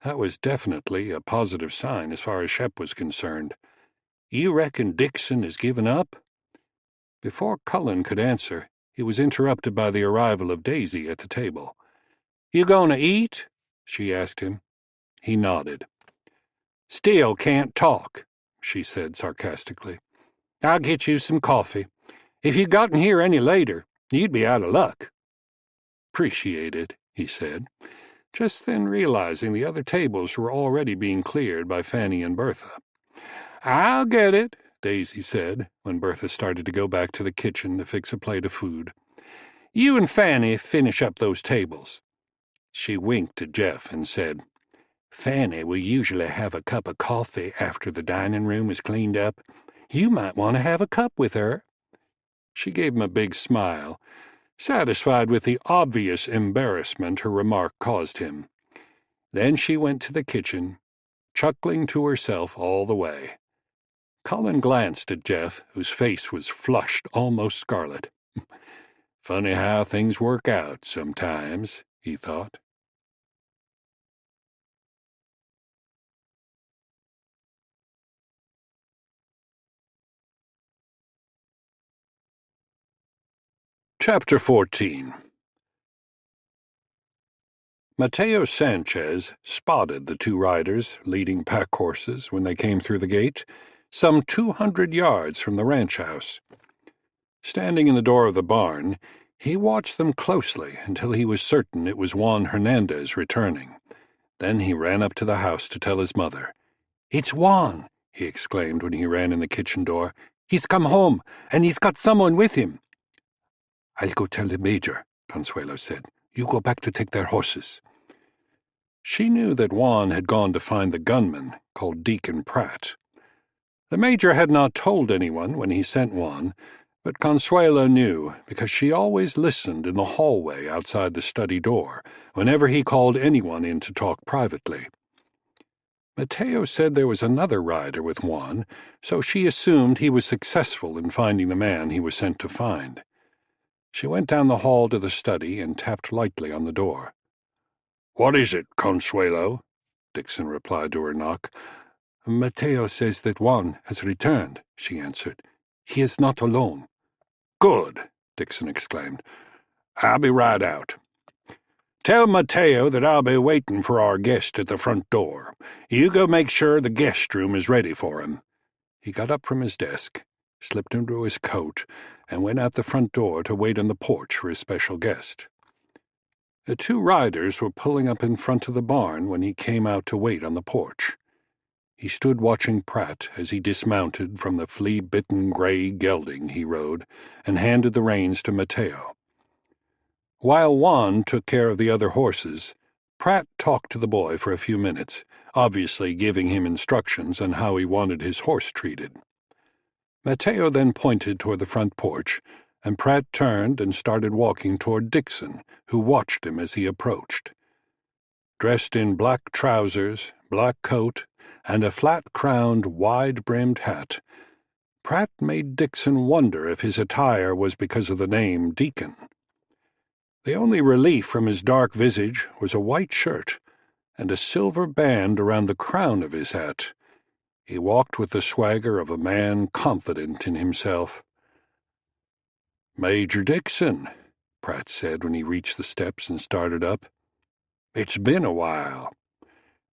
That was definitely a positive sign as far as Shep was concerned. "You reckon Dixon has given up?" Before Cullen could answer, he was interrupted by the arrival of Daisy at the table. "You gonna eat?" she asked him. He nodded. "Still can't talk," she said sarcastically. "I'll get you some coffee. If you'd gotten here any later, you'd be out of luck." "Appreciate it," he said, just then realizing the other tables were already being cleared by Fanny and Bertha. "I'll get it," Daisy said, when Bertha started to go back to the kitchen to fix a plate of food. "You and Fanny finish up those tables." She winked at Jeff and said, "Fanny will usually have a cup of coffee after the dining room is cleaned up. You might want to have a cup with her." She gave him a big smile, satisfied with the obvious embarrassment her remark caused him. Then she went to the kitchen, chuckling to herself all the way. Cullen glanced at Jeff, whose face was flushed almost scarlet. "Funny how things work out sometimes," he thought. Chapter 14. Mateo Sanchez spotted the two riders leading pack horses when they came through the gate, some 200 yards from the ranch house. Standing in the door of the barn, he watched them closely until he was certain it was Juan Hernandez returning. Then he ran up to the house to tell his mother. "It's Juan," he exclaimed when he ran in the kitchen door. "He's come home, and he's got someone with him." "I'll go tell the Major," Consuelo said. "You go back to take their horses." She knew that Juan had gone to find the gunman, called Deacon Pratt. The Major had not told anyone when he sent Juan, but Consuelo knew because she always listened in the hallway outside the study door whenever he called anyone in to talk privately. Mateo said there was another rider with Juan, so she assumed he was successful in finding the man he was sent to find. She went down the hall to the study and tapped lightly on the door. "What is it, Consuelo?" Dixon replied to her knock. "Mateo says that Juan has returned," she answered. "He is not alone." "Good," Dixon exclaimed. "I'll be right out. Tell Mateo that I'll be waiting for our guest at the front door. You go make sure the guest room is ready for him." He got up from his desk, slipped into his coat, and went out the front door to wait on the porch for his special guest. The two riders were pulling up in front of the barn when he came out to wait on the porch. He stood watching Pratt as he dismounted from the flea-bitten gray gelding he rode and handed the reins to Mateo. While Juan took care of the other horses, Pratt talked to the boy for a few minutes, obviously giving him instructions on how he wanted his horse treated. Mateo then pointed toward the front porch, and Pratt turned and started walking toward Dixon, who watched him as he approached. Dressed in black trousers, black coat, and a flat-crowned, wide-brimmed hat, Pratt made Dixon wonder if his attire was because of the name Deacon. The only relief from his dark visage was a white shirt and a silver band around the crown of his hat. He walked with the swagger of a man confident in himself. "Major Dixon," Pratt said when he reached the steps and started up. "It's been a while."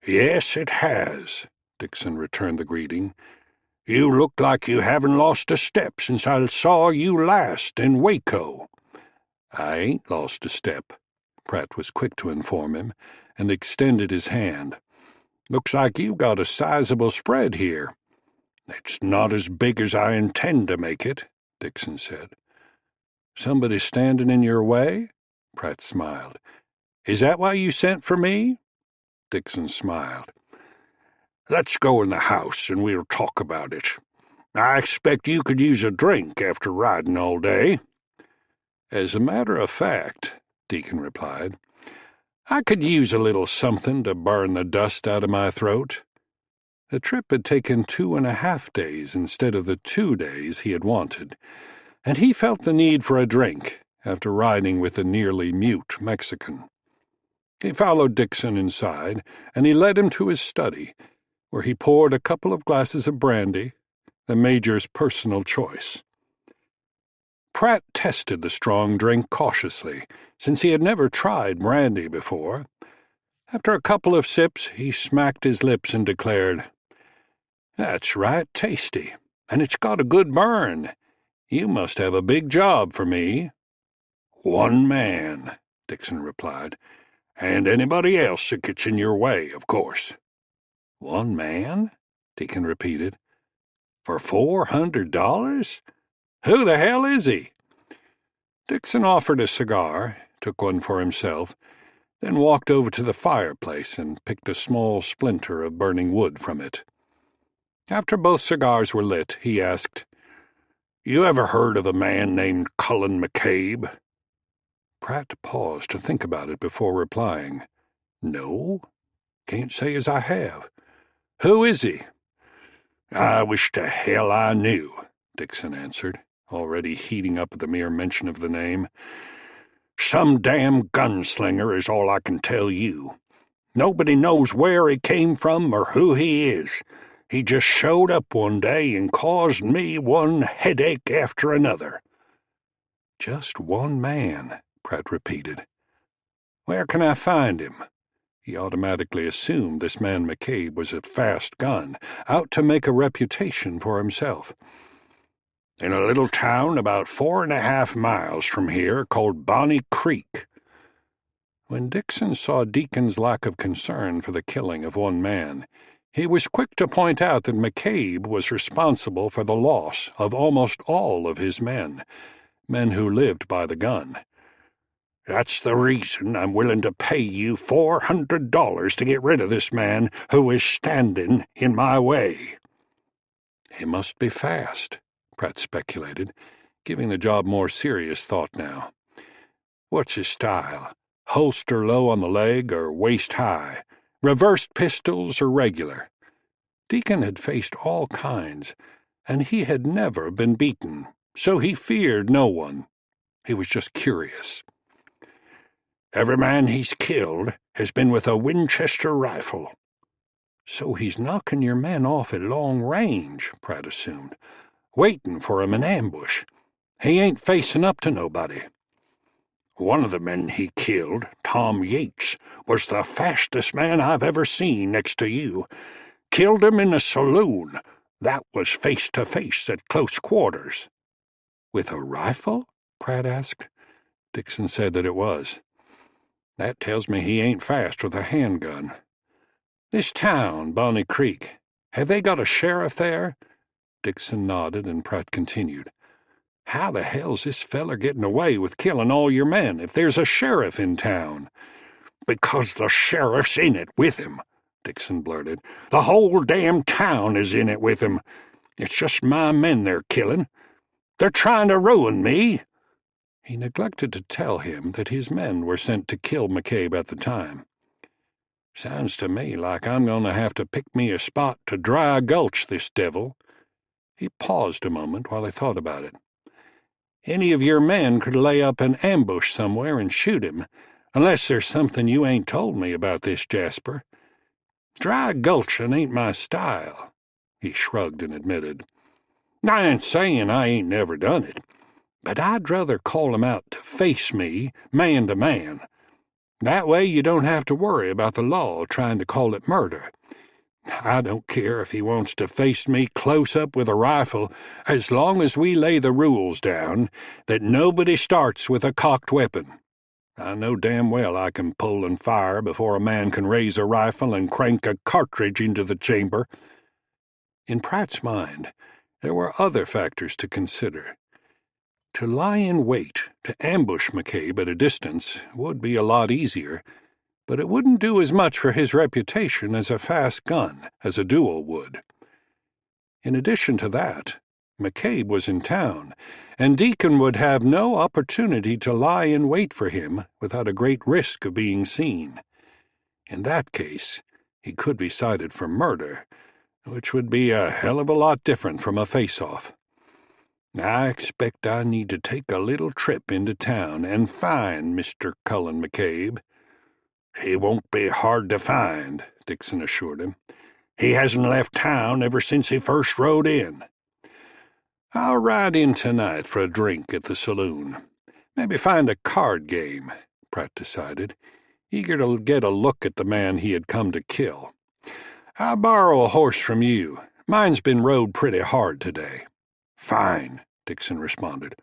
"Yes, it has," Dixon returned the greeting. "You look like you haven't lost a step since I saw you last in Waco." "I ain't lost a step," Pratt was quick to inform him, and extended his hand. "Looks like you got a sizable spread here." "It's not as big as I intend to make it," Dixon said. "Somebody standing in your way?" Pratt smiled. "Is that why you sent for me?" Dixon smiled. "Let's go in the house and we'll talk about it. I expect you could use a drink after riding all day." "As a matter of fact," Deacon replied, "I could use a little something to burn the dust out of my throat." The trip had taken 2.5 days instead of the 2 days he had wanted, and he felt the need for a drink after riding with the nearly mute Mexican. He followed Dixon inside, and he led him to his study, where he poured a couple of glasses of brandy, the Major's personal choice. Pratt tested the strong drink cautiously, since he had never tried brandy before. After a couple of sips, he smacked his lips and declared, "That's right tasty, and it's got a good burn. You must have a big job for me." "One man," Dixon replied, "and anybody else that gets in your way, of course." "One man?" Deacon repeated. "For $400? Who the hell is he?" Dixon offered a cigar, took one for himself, then walked over to the fireplace and picked a small splinter of burning wood from it. After both cigars were lit, he asked, "You ever heard of a man named Cullen McCabe?" Pratt paused to think about it before replying. "No, can't say as I have. Who is he?" "I wish to hell I knew," Dixon answered, already heating up at the mere mention of the name. "Some damn gunslinger is all I can tell you. Nobody knows where he came from or who he is. He just showed up one day and caused me one headache after another." "Just one man," Pratt repeated. "Where can I find him?" He automatically assumed this man McCabe was a fast gun, out to make a reputation for himself. "In a little town about 4.5 miles from here called Bonnie Creek." When Dixon saw Deacon's lack of concern for the killing of one man, he was quick to point out that McCabe was responsible for the loss of almost all of his men who lived by the gun. "That's the reason I'm willing to pay you $400 to get rid of this man who is standing in my way." "He must be fast," Pratt speculated, giving the job more serious thought now. "What's his style? Holster low on the leg or waist high? Reversed pistols or regular?" Deacon had faced all kinds, and he had never been beaten, so he feared no one. He was just curious. "Every man he's killed has been with a Winchester rifle." "So he's knocking your men off at long range," Pratt assumed, "waiting for 'em in ambush. He ain't facing up to nobody." "One of the men he killed, Tom Yates, was the fastest man I've ever seen next to you. Killed him in a saloon. That was face-to-face at close quarters." "With a rifle?" Pratt asked. Dixon said that it was. "That tells me he ain't fast with a handgun. This town, Bonnie Creek, have they got a sheriff there?" Dixon nodded, and Pratt continued. "How the hell's this feller getting away with killing all your men if there's a sheriff in town?" "Because the sheriff's in it with him," Dixon blurted. "The whole damn town is in it with him. It's just my men they're killing. They're trying to ruin me." He neglected to tell him that his men were sent to kill McCabe at the time. "Sounds to me like I'm going to have to pick me a spot to dry gulch this devil." He paused a moment while he thought about it. "Any of your men could lay up an ambush somewhere and shoot him, unless there's something you ain't told me about this Jasper. Dry gulching ain't my style," he shrugged and admitted. "I ain't saying I ain't never done it. But I'd rather call him out to face me, man to man. That way you don't have to worry about the law trying to call it murder. I don't care if he wants to face me close up with a rifle, as long as we lay the rules down that nobody starts with a cocked weapon. I know damn well I can pull and fire before a man can raise a rifle and crank a cartridge into the chamber." In Pratt's mind, there were other factors to consider. To lie in wait, to ambush McCabe at a distance, would be a lot easier, but it wouldn't do as much for his reputation as a fast gun as a duel would. In addition to that, McCabe was in town, and Deacon would have no opportunity to lie in wait for him without a great risk of being seen. In that case, he could be cited for murder, which would be a hell of a lot different from a face-off. "I expect I need to take a little trip into town and find Mr. Cullen McCabe." "He won't be hard to find," Dixon assured him. "He hasn't left town ever since he first rode in." "I'll ride in tonight for a drink at the saloon. Maybe find a card game," Pratt decided, eager to get a look at the man he had come to kill. "I'll borrow a horse from you. Mine's been rode pretty hard today." "Fine," Dixon responded.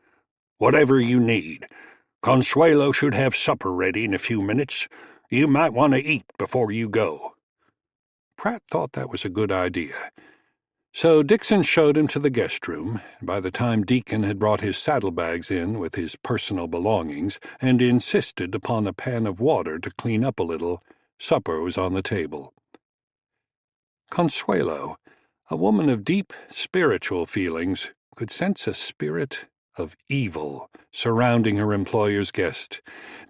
"Whatever you need. Consuelo should have supper ready in a few minutes. You might want to eat before you go." Pratt thought that was a good idea. So Dixon showed him to the guest room, and by the time Deacon had brought his saddlebags in with his personal belongings and insisted upon a pan of water to clean up a little, supper was on the table. Consuelo, a woman of deep spiritual feelings, could sense a spirit of evil surrounding her employer's guest,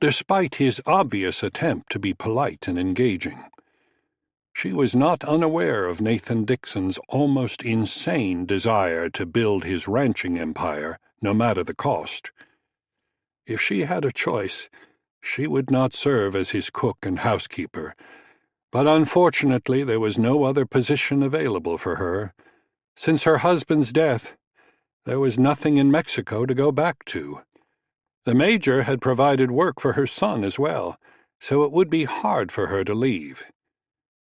despite his obvious attempt to be polite and engaging. She was not unaware of Nathan Dixon's almost insane desire to build his ranching empire, no matter the cost. If she had a choice, she would not serve as his cook and housekeeper, but unfortunately there was no other position available for her. Since her husband's death, there was nothing in Mexico to go back to. The Major had provided work for her son as well, so it would be hard for her to leave.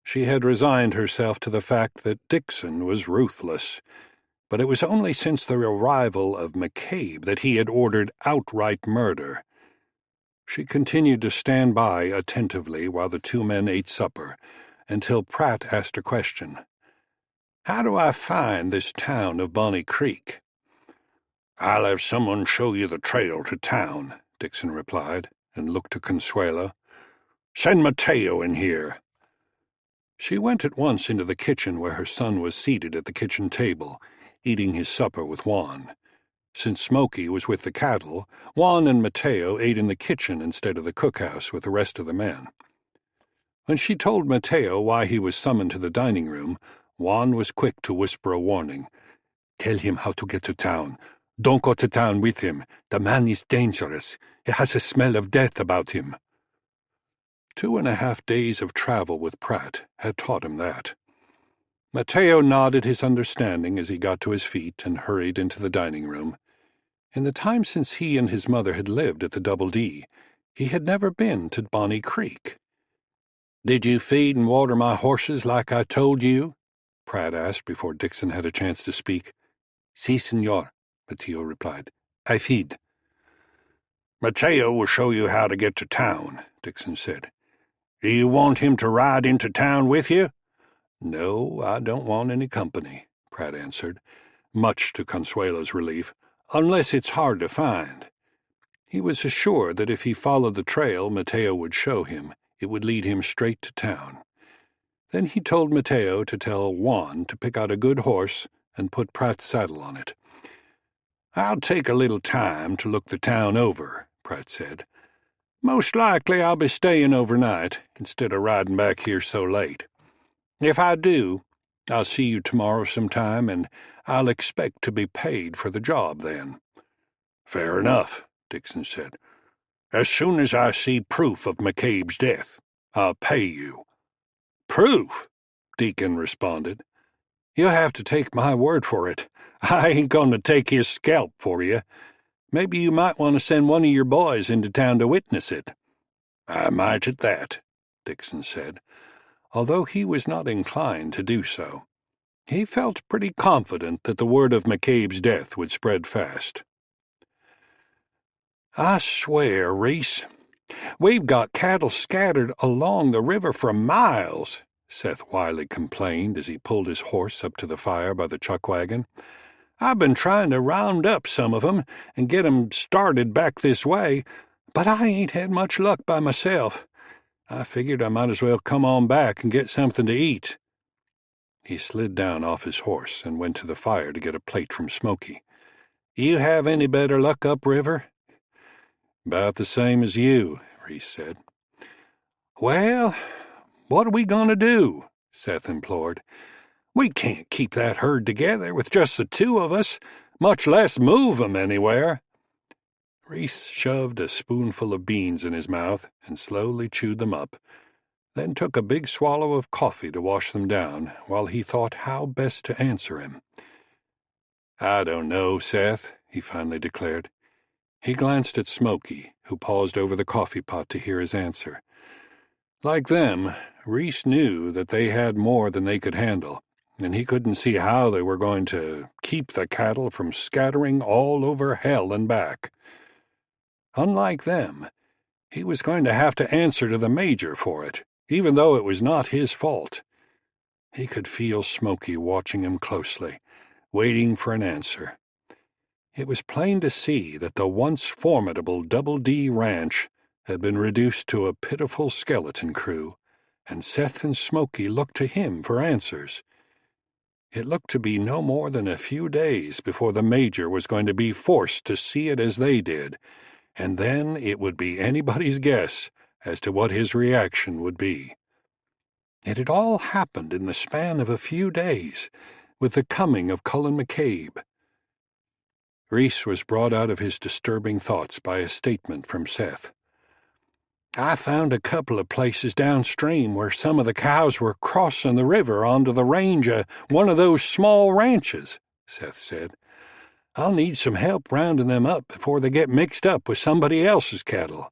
She had resigned herself to the fact that Dixon was ruthless, but it was only since the arrival of McCabe that he had ordered outright murder. She continued to stand by attentively while the two men ate supper, until Pratt asked a question. "How do I find this town of Bonnie Creek?" "I'll have someone show you the trail to town," Dixon replied, and looked to Consuelo. "Send Mateo in here." She went at once into the kitchen where her son was seated at the kitchen table, eating his supper with Juan. Since Smokey was with the cattle, Juan and Mateo ate in the kitchen instead of the cookhouse with the rest of the men. When she told Mateo why he was summoned to the dining room, Juan was quick to whisper a warning. "Tell him how to get to town. Don't go to town with him. The man is dangerous. He has a smell of death about him." 2.5 days of travel with Pratt had taught him that. Mateo nodded his understanding as he got to his feet and hurried into the dining room. In the time since he and his mother had lived at the Double D, he had never been to Bonnie Creek. "Did you feed and water my horses like I told you?" Pratt asked before Dixon had a chance to speak. "Si, senor," Mateo replied. "I feed." "Mateo will show you how to get to town," Dixon said. "Do you want him to ride into town with you?" "No, I don't want any company," Pratt answered, much to Consuelo's relief, "unless it's hard to find." He was assured that if he followed the trail Mateo would show him, it would lead him straight to town. Then he told Mateo to tell Juan to pick out a good horse and put Pratt's saddle on it. "I'll take a little time to look the town over," Pratt said. "Most likely I'll be staying overnight instead of riding back here so late. If I do, I'll see you tomorrow sometime, and I'll expect to be paid for the job then." "Fair enough," Dixon said. "As soon as I see proof of McCabe's death, I'll pay you." "Proof?" Deacon responded. "You'll have to take my word for it. I ain't going to take his scalp for you. Maybe you might want to send one of your boys into town to witness it." "I might at that," Dixon said, although he was not inclined to do so. He felt pretty confident that the word of McCabe's death would spread fast. "I swear, Reese, we've got cattle scattered along the river for miles," Seth Wiley complained as he pulled his horse up to the fire by the chuck wagon. "I've been trying to round up some of 'em and get 'em started back this way, but I ain't had much luck by myself. I figured I might as well come on back and get something to eat." He slid down off his horse and went to the fire to get a plate from Smoky. "You have any better luck upriver?" "About the same as you," Reese said. "Well, what are we going to do?" Seth implored. "We can't keep that herd together with just the two of us, much less move 'em anywhere." Reese shoved a spoonful of beans in his mouth and slowly chewed them up, then took a big swallow of coffee to wash them down while he thought how best to answer him. "I don't know, Seth," he finally declared. He glanced at Smoky, who paused over the coffee pot to hear his answer. Like them, Reese knew that they had more than they could handle, and he couldn't see how they were going to keep the cattle from scattering all over hell and back. Unlike them, he was going to have to answer to the Major for it, even though it was not his fault. He could feel Smoky watching him closely, waiting for an answer. It was plain to see that the once formidable Double D Ranch had been reduced to a pitiful skeleton crew, and Seth and Smoky looked to him for answers. It looked to be no more than a few days before the Major was going to be forced to see it as they did, and then it would be anybody's guess as to what his reaction would be. It had all happened in the span of a few days, with the coming of Cullen McCabe. Reese was brought out of his disturbing thoughts by a statement from Seth. "I found a couple of places downstream where some of the cows were crossing the river onto the range of one of those small ranches," Seth said. "I'll need some help rounding them up before they get mixed up with somebody else's cattle."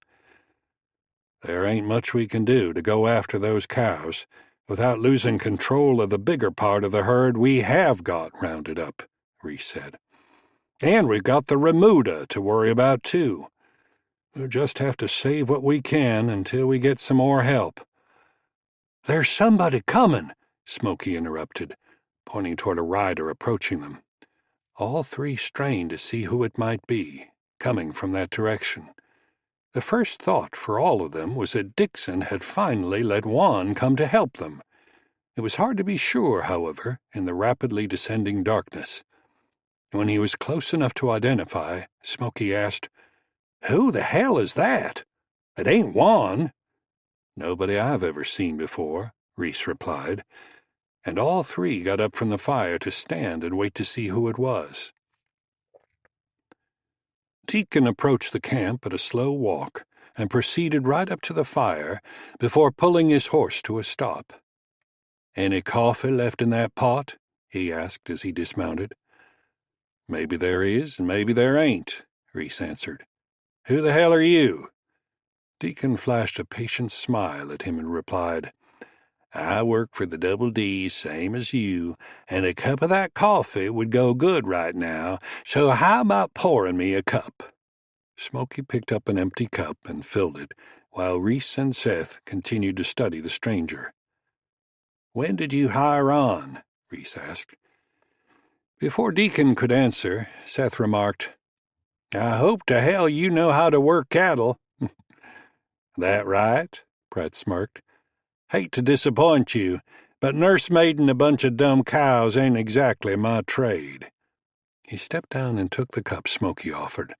"There ain't much we can do to go after those cows without losing control of the bigger part of the herd we have got rounded up," Reese said. "And we've got the remuda to worry about, too. We'll just have to save what we can until we get some more help." "There's somebody coming," Smoky interrupted, pointing toward a rider approaching them. All three strained to see who it might be, coming from that direction. The first thought for all of them was that Dixon had finally let Juan come to help them. It was hard to be sure, however, in the rapidly descending darkness. When he was close enough to identify, Smoky asked, "Who the hell is that? It ain't Juan." "Nobody I've ever seen before," Reese replied, and all three got up from the fire to stand and wait to see who it was. Deacon approached the camp at a slow walk and proceeded right up to the fire before pulling his horse to a stop. "Any coffee left in that pot?" he asked as he dismounted. "Maybe there is, and maybe there ain't," Reese answered. "Who the hell are you?" Deacon flashed a patient smile at him and replied, "I work for the Double D's, same as you, and a cup of that coffee would go good right now, so how about pouring me a cup?" Smoky picked up an empty cup and filled it, while Reese and Seth continued to study the stranger. "When did you hire on?" Reese asked. Before Deacon could answer, Seth remarked, "I hope to hell you know how to work cattle." "That right?" Pratt smirked. "Hate to disappoint you, but nursemaiding a bunch of dumb cows ain't exactly my trade." He stepped down and took the cup Smoky offered.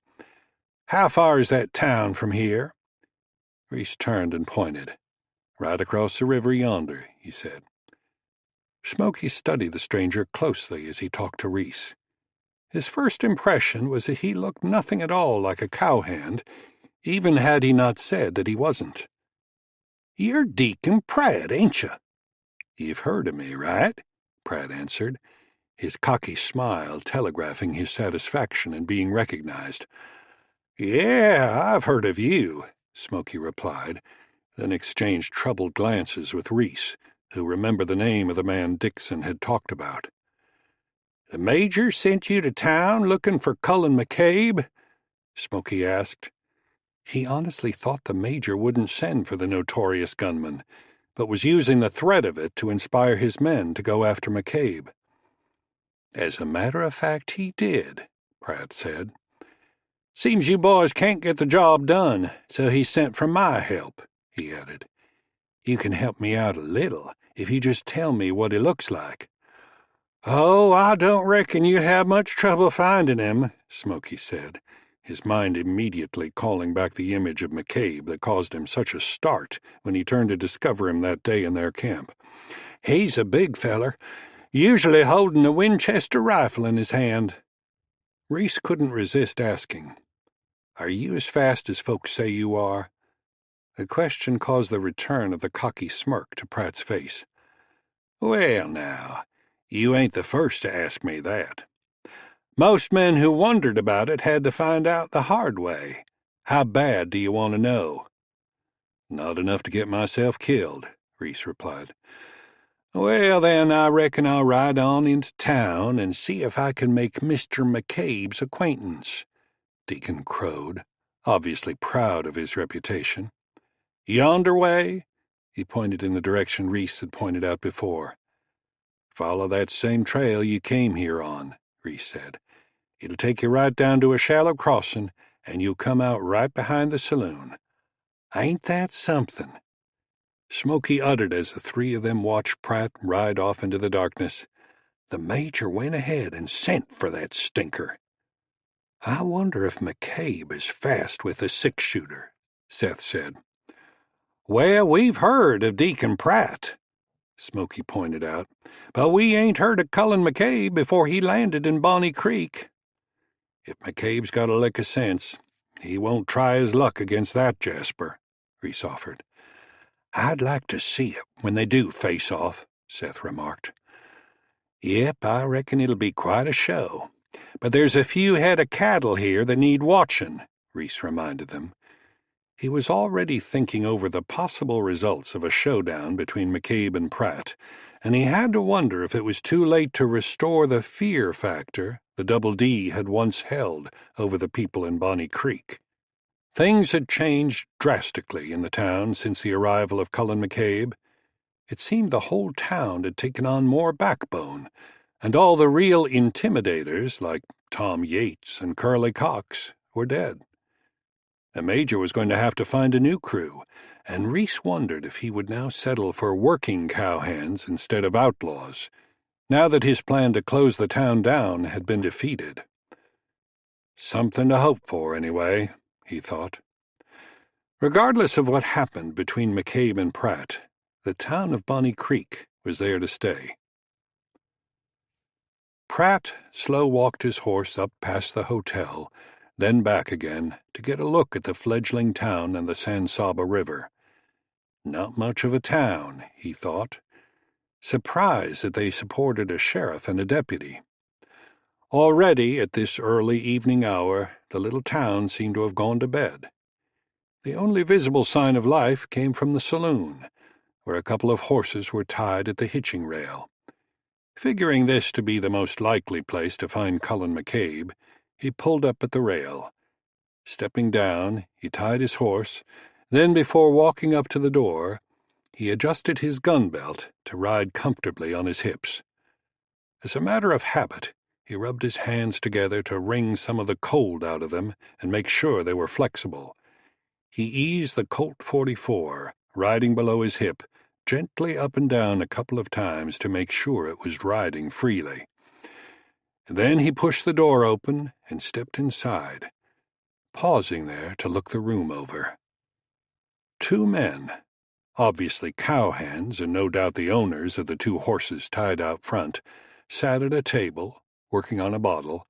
"How far is that town from here?" Reese turned and pointed. "Right across the river yonder," he said. Smoky studied the stranger closely as he talked to Reese. His first impression was that he looked nothing at all like a cowhand, even had he not said that he wasn't. "You're Deacon Pratt, ain't you?" "You've heard of me, right?" Pratt answered, his cocky smile telegraphing his satisfaction in being recognized. "Yeah, I've heard of you," Smoky replied, then exchanged troubled glances with Reese, who remembered the name of the man Dixon had talked about. "The Major sent you to town looking for Cullen McCabe?" Smoky asked. He honestly thought the Major wouldn't send for the notorious gunman, but was using the threat of it to inspire his men to go after McCabe. "As a matter of fact, he did," Pratt said. "Seems you boys can't get the job done, so he sent for my help," he added. "You can help me out a little if you just tell me what he looks like." "Oh, I don't reckon you have much trouble finding him," Smoky said, his mind immediately calling back the image of McCabe that caused him such a start when he turned to discover him that day in their camp. "He's a big feller, usually holding a Winchester rifle in his hand." Reese couldn't resist asking, "Are you as fast as folks say you are?" The question caused the return of the cocky smirk to Pratt's face. "Well, now, you ain't the first to ask me that. Most men who wondered about it had to find out the hard way. How bad do you want to know?" "Not enough to get myself killed," Reese replied. "Well, then, I reckon I'll ride on into town and see if I can make Mr. McCabe's acquaintance," Deacon crowed, obviously proud of his reputation. "Yonder way?" He pointed in the direction Reese had pointed out before. "Follow that same trail you came here on," Reese said. "It'll take you right down to a shallow crossing, and you'll come out right behind the saloon. Ain't that something?" Smoky uttered as the three of them watched Pratt ride off into the darkness. "The Major went ahead and sent for that stinker." "I wonder if McCabe is fast with a six-shooter," Seth said. "Well, we've heard of Deacon Pratt," Smoky pointed out, "but we ain't heard of Cullen McCabe before he landed in Bonnie Creek." "If McCabe's got a lick of sense, he won't try his luck against that Jasper," Reese offered. "I'd like to see it when they do face off," Seth remarked. "Yep, I reckon it'll be quite a show. But there's a few head of cattle here that need watching," Reese reminded them. He was already thinking over the possible results of a showdown between McCabe and Pratt, and he had to wonder if it was too late to restore the fear factor the Double D had once held over the people in Bonnie Creek. Things had changed drastically in the town since the arrival of Cullen McCabe. It seemed the whole town had taken on more backbone, and all the real intimidators, like Tom Yates and Curly Cox, were dead. The Major was going to have to find a new crew, and Reese wondered if he would now settle for working cowhands instead of outlaws, now that his plan to close the town down had been defeated. Something to hope for, anyway, he thought. Regardless of what happened between McCabe and Pratt, the town of Bonnie Creek was there to stay. Pratt slow-walked his horse up past the hotel, then back again to get a look at the fledgling town and the San Saba River. Not much of a town, he thought, surprised that they supported a sheriff and a deputy. Already, at this early evening hour, the little town seemed to have gone to bed. The only visible sign of life came from the saloon, where a couple of horses were tied at the hitching rail. Figuring this to be the most likely place to find Cullen McCabe, he pulled up at the rail. Stepping down, he tied his horse, then before walking up to the door, he adjusted his gun belt to ride comfortably on his hips. As a matter of habit, he rubbed his hands together to wring some of the cold out of them and make sure they were flexible. He eased the Colt .44, riding below his hip, gently up and down a couple of times to make sure it was riding freely. Then he pushed the door open and stepped inside, pausing there to look the room over. Two men, obviously cowhands and no doubt the owners of the two horses tied out front, sat at a table, working on a bottle.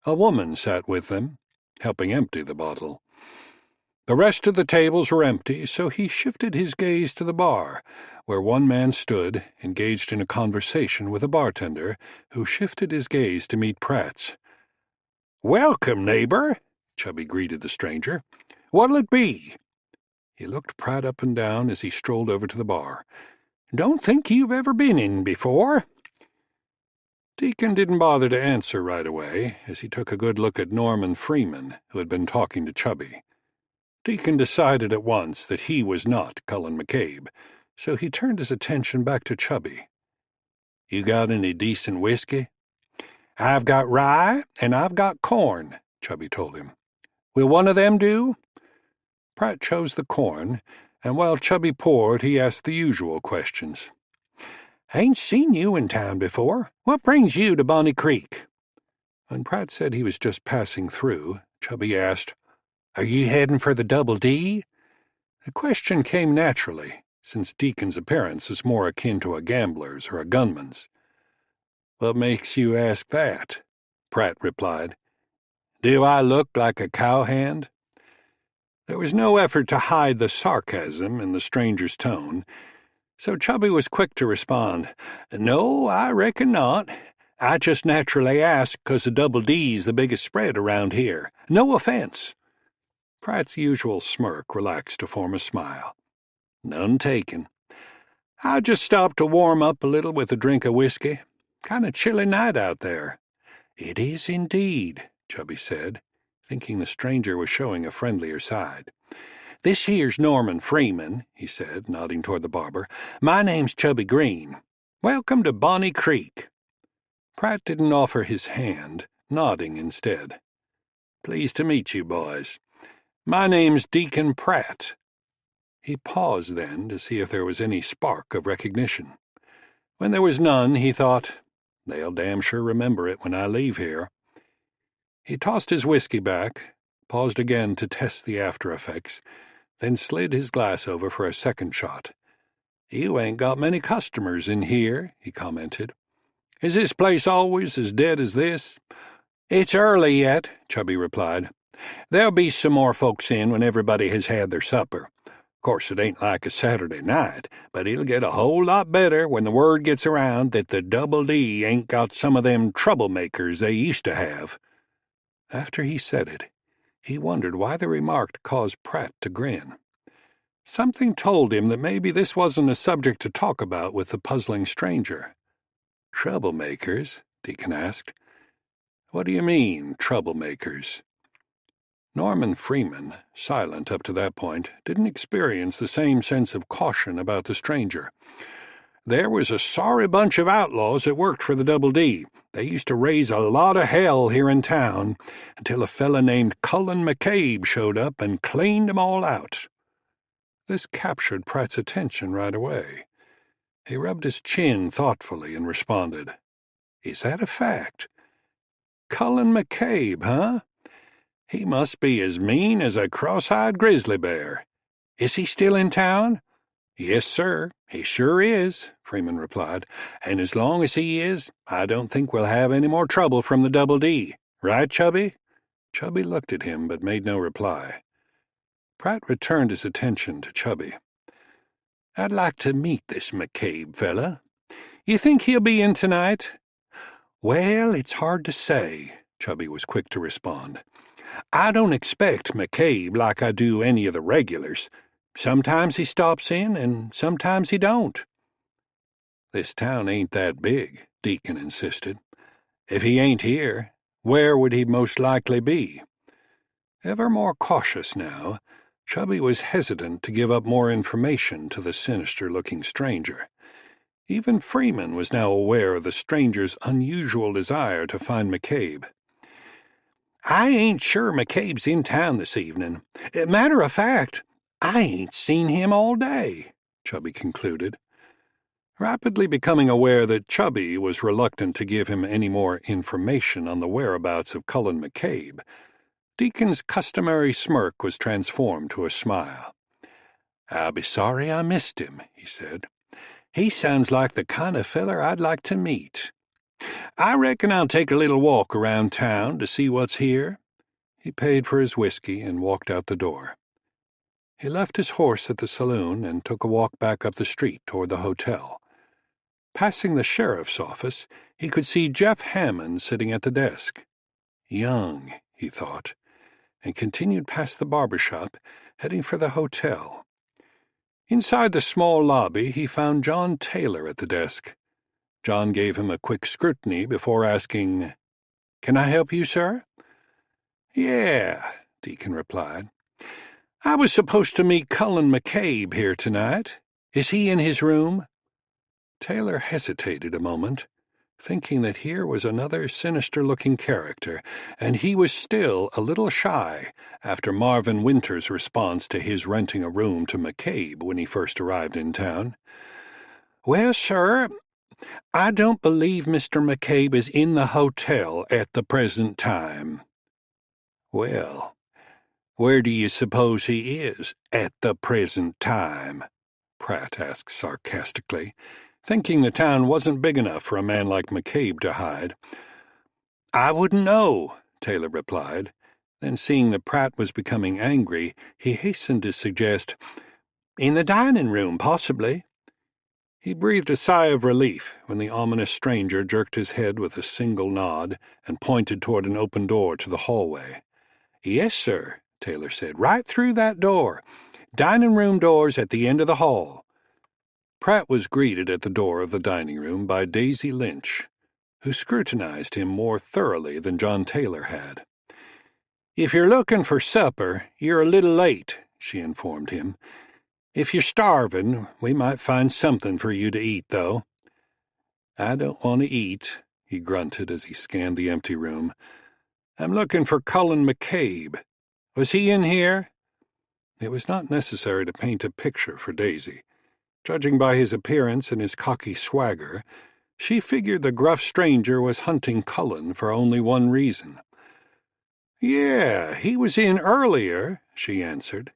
A woman sat with them, helping empty the bottle. The rest of the tables were empty, so he shifted his gaze to the bar, where one man stood, engaged in a conversation with a bartender, who shifted his gaze to meet Pratt's. "Welcome, neighbor," Chubby greeted the stranger. "What'll it be?" He looked Pratt up and down as he strolled over to the bar. "Don't think you've ever been in before." Deacon didn't bother to answer right away, as he took a good look at Norman Freeman, who had been talking to Chubby. Deacon decided at once that he was not Cullen McCabe, so he turned his attention back to Chubby. "You got any decent whiskey?" "I've got rye, and I've got corn," Chubby told him. "Will one of them do?" Pratt chose the corn, and while Chubby poured, he asked the usual questions. "Ain't seen you in town before. What brings you to Bonnie Creek?" When Pratt said he was just passing through, Chubby asked, "Are you heading for the Double D?" The question came naturally, since Deacon's appearance is more akin to a gambler's or a gunman's. "What makes you ask that?" Pratt replied. "Do I look like a cowhand?" There was no effort to hide the sarcasm in the stranger's tone, so Chubby was quick to respond, "No, I reckon not. I just naturally asked 'cause the Double D's the biggest spread around here. No offense." Pratt's usual smirk relaxed to form a smile. "None taken. I just stopped to warm up a little with a drink of whiskey. Kind of chilly night out there." "It is indeed," Chubby said, thinking the stranger was showing a friendlier side. "This here's Norman Freeman," he said, nodding toward the barber. "My name's Chubby Green. Welcome to Bonnie Creek." Pratt didn't offer his hand, nodding instead. "Pleased to meet you, boys. My name's Deacon Pratt." He paused then to see if there was any spark of recognition. When there was none, he thought, "They'll damn sure remember it when I leave here." He tossed his whiskey back, paused again to test the after-effects, then slid his glass over for a second shot. "You ain't got many customers in here," he commented. "Is this place always as dead as this?" "It's early yet," Chubby replied. "There'll be some more folks in when everybody has had their supper. Of course, it ain't like a Saturday night, but it'll get a whole lot better when the word gets around that the Double D ain't got some of them troublemakers they used to have." After he said it, he wondered why the remark caused Pratt to grin. Something told him that maybe this wasn't a subject to talk about with the puzzling stranger. "Troublemakers?" Deacon asked. "What do you mean, troublemakers?" Norman Freeman, silent up to that point, didn't experience the same sense of caution about the stranger. "There was a sorry bunch of outlaws that worked for the Double D. They used to raise a lot of hell here in town, until a fella named Cullen McCabe showed up and cleaned 'em all out." This captured Pratt's attention right away. He rubbed his chin thoughtfully and responded, "Is that a fact? Cullen McCabe, huh? He must be as mean as a cross-eyed grizzly bear. Is he still in town?" "Yes, sir, he sure is," Freeman replied. "And as long as he is, I don't think we'll have any more trouble from the Double D. Right, Chubby?" Chubby looked at him but made no reply. Pratt returned his attention to Chubby. "I'd like to meet this McCabe fella. You think he'll be in tonight?" "Well, it's hard to say," Chubby was quick to respond. "I don't expect McCabe like I do any of the regulars. Sometimes he stops in, and sometimes he don't." "This town ain't that big," Deacon insisted. "If he ain't here, where would he most likely be?" Ever more cautious now, Chubby was hesitant to give up more information to the sinister-looking stranger. Even Freeman was now aware of the stranger's unusual desire to find McCabe. "I ain't sure McCabe's in town this evening. Matter of fact, I ain't seen him all day," Chubby concluded. Rapidly becoming aware that Chubby was reluctant to give him any more information on the whereabouts of Cullen McCabe, Deacon's customary smirk was transformed to a smile. "I'll be sorry I missed him," he said. "He sounds like the kind of feller I'd like to meet. I reckon I'll take a little walk around town to see what's here." He paid for his whiskey and walked out the door. He left his horse at the saloon and took a walk back up the street toward the hotel. Passing the sheriff's office, he could see Jeff Hammond sitting at the desk. Young, he thought, and continued past the barber shop, heading for the hotel. Inside the small lobby, he found John Taylor at the desk. John gave him a quick scrutiny before asking, "Can I help you, sir?" "Yeah," Deacon replied. "I was supposed to meet Cullen McCabe here tonight. Is he in his room?" Taylor hesitated a moment, thinking that here was another sinister-looking character, and he was still a little shy after Marvin Winter's response to his renting a room to McCabe when he first arrived in town. "Well, sir, I don't believe Mr. McCabe is in the hotel at the present time." "Well, where do you suppose he is at the present time?" Pratt asked sarcastically, thinking the town wasn't big enough for a man like McCabe to hide. "I wouldn't know," Taylor replied. Then, seeing that Pratt was becoming angry, he hastened to suggest, "In the dining room, possibly." He breathed a sigh of relief when the ominous stranger jerked his head with a single nod and pointed toward an open door to the hallway. "Yes, sir," Taylor said, "right through that door. Dining room door's at the end of the hall." Pratt was greeted at the door of the dining room by Daisy Lynch, who scrutinized him more thoroughly than John Taylor had. "If you're looking for supper, you're a little late," she informed him. "If you're starving, we might find something for you to eat, though." "I don't want to eat," he grunted as he scanned the empty room. "I'm looking for Cullen McCabe. Was he in here?" It was not necessary to paint a picture for Daisy. Judging by his appearance and his cocky swagger, she figured the gruff stranger was hunting Cullen for only one reason. "Yeah, he was in earlier," she answered,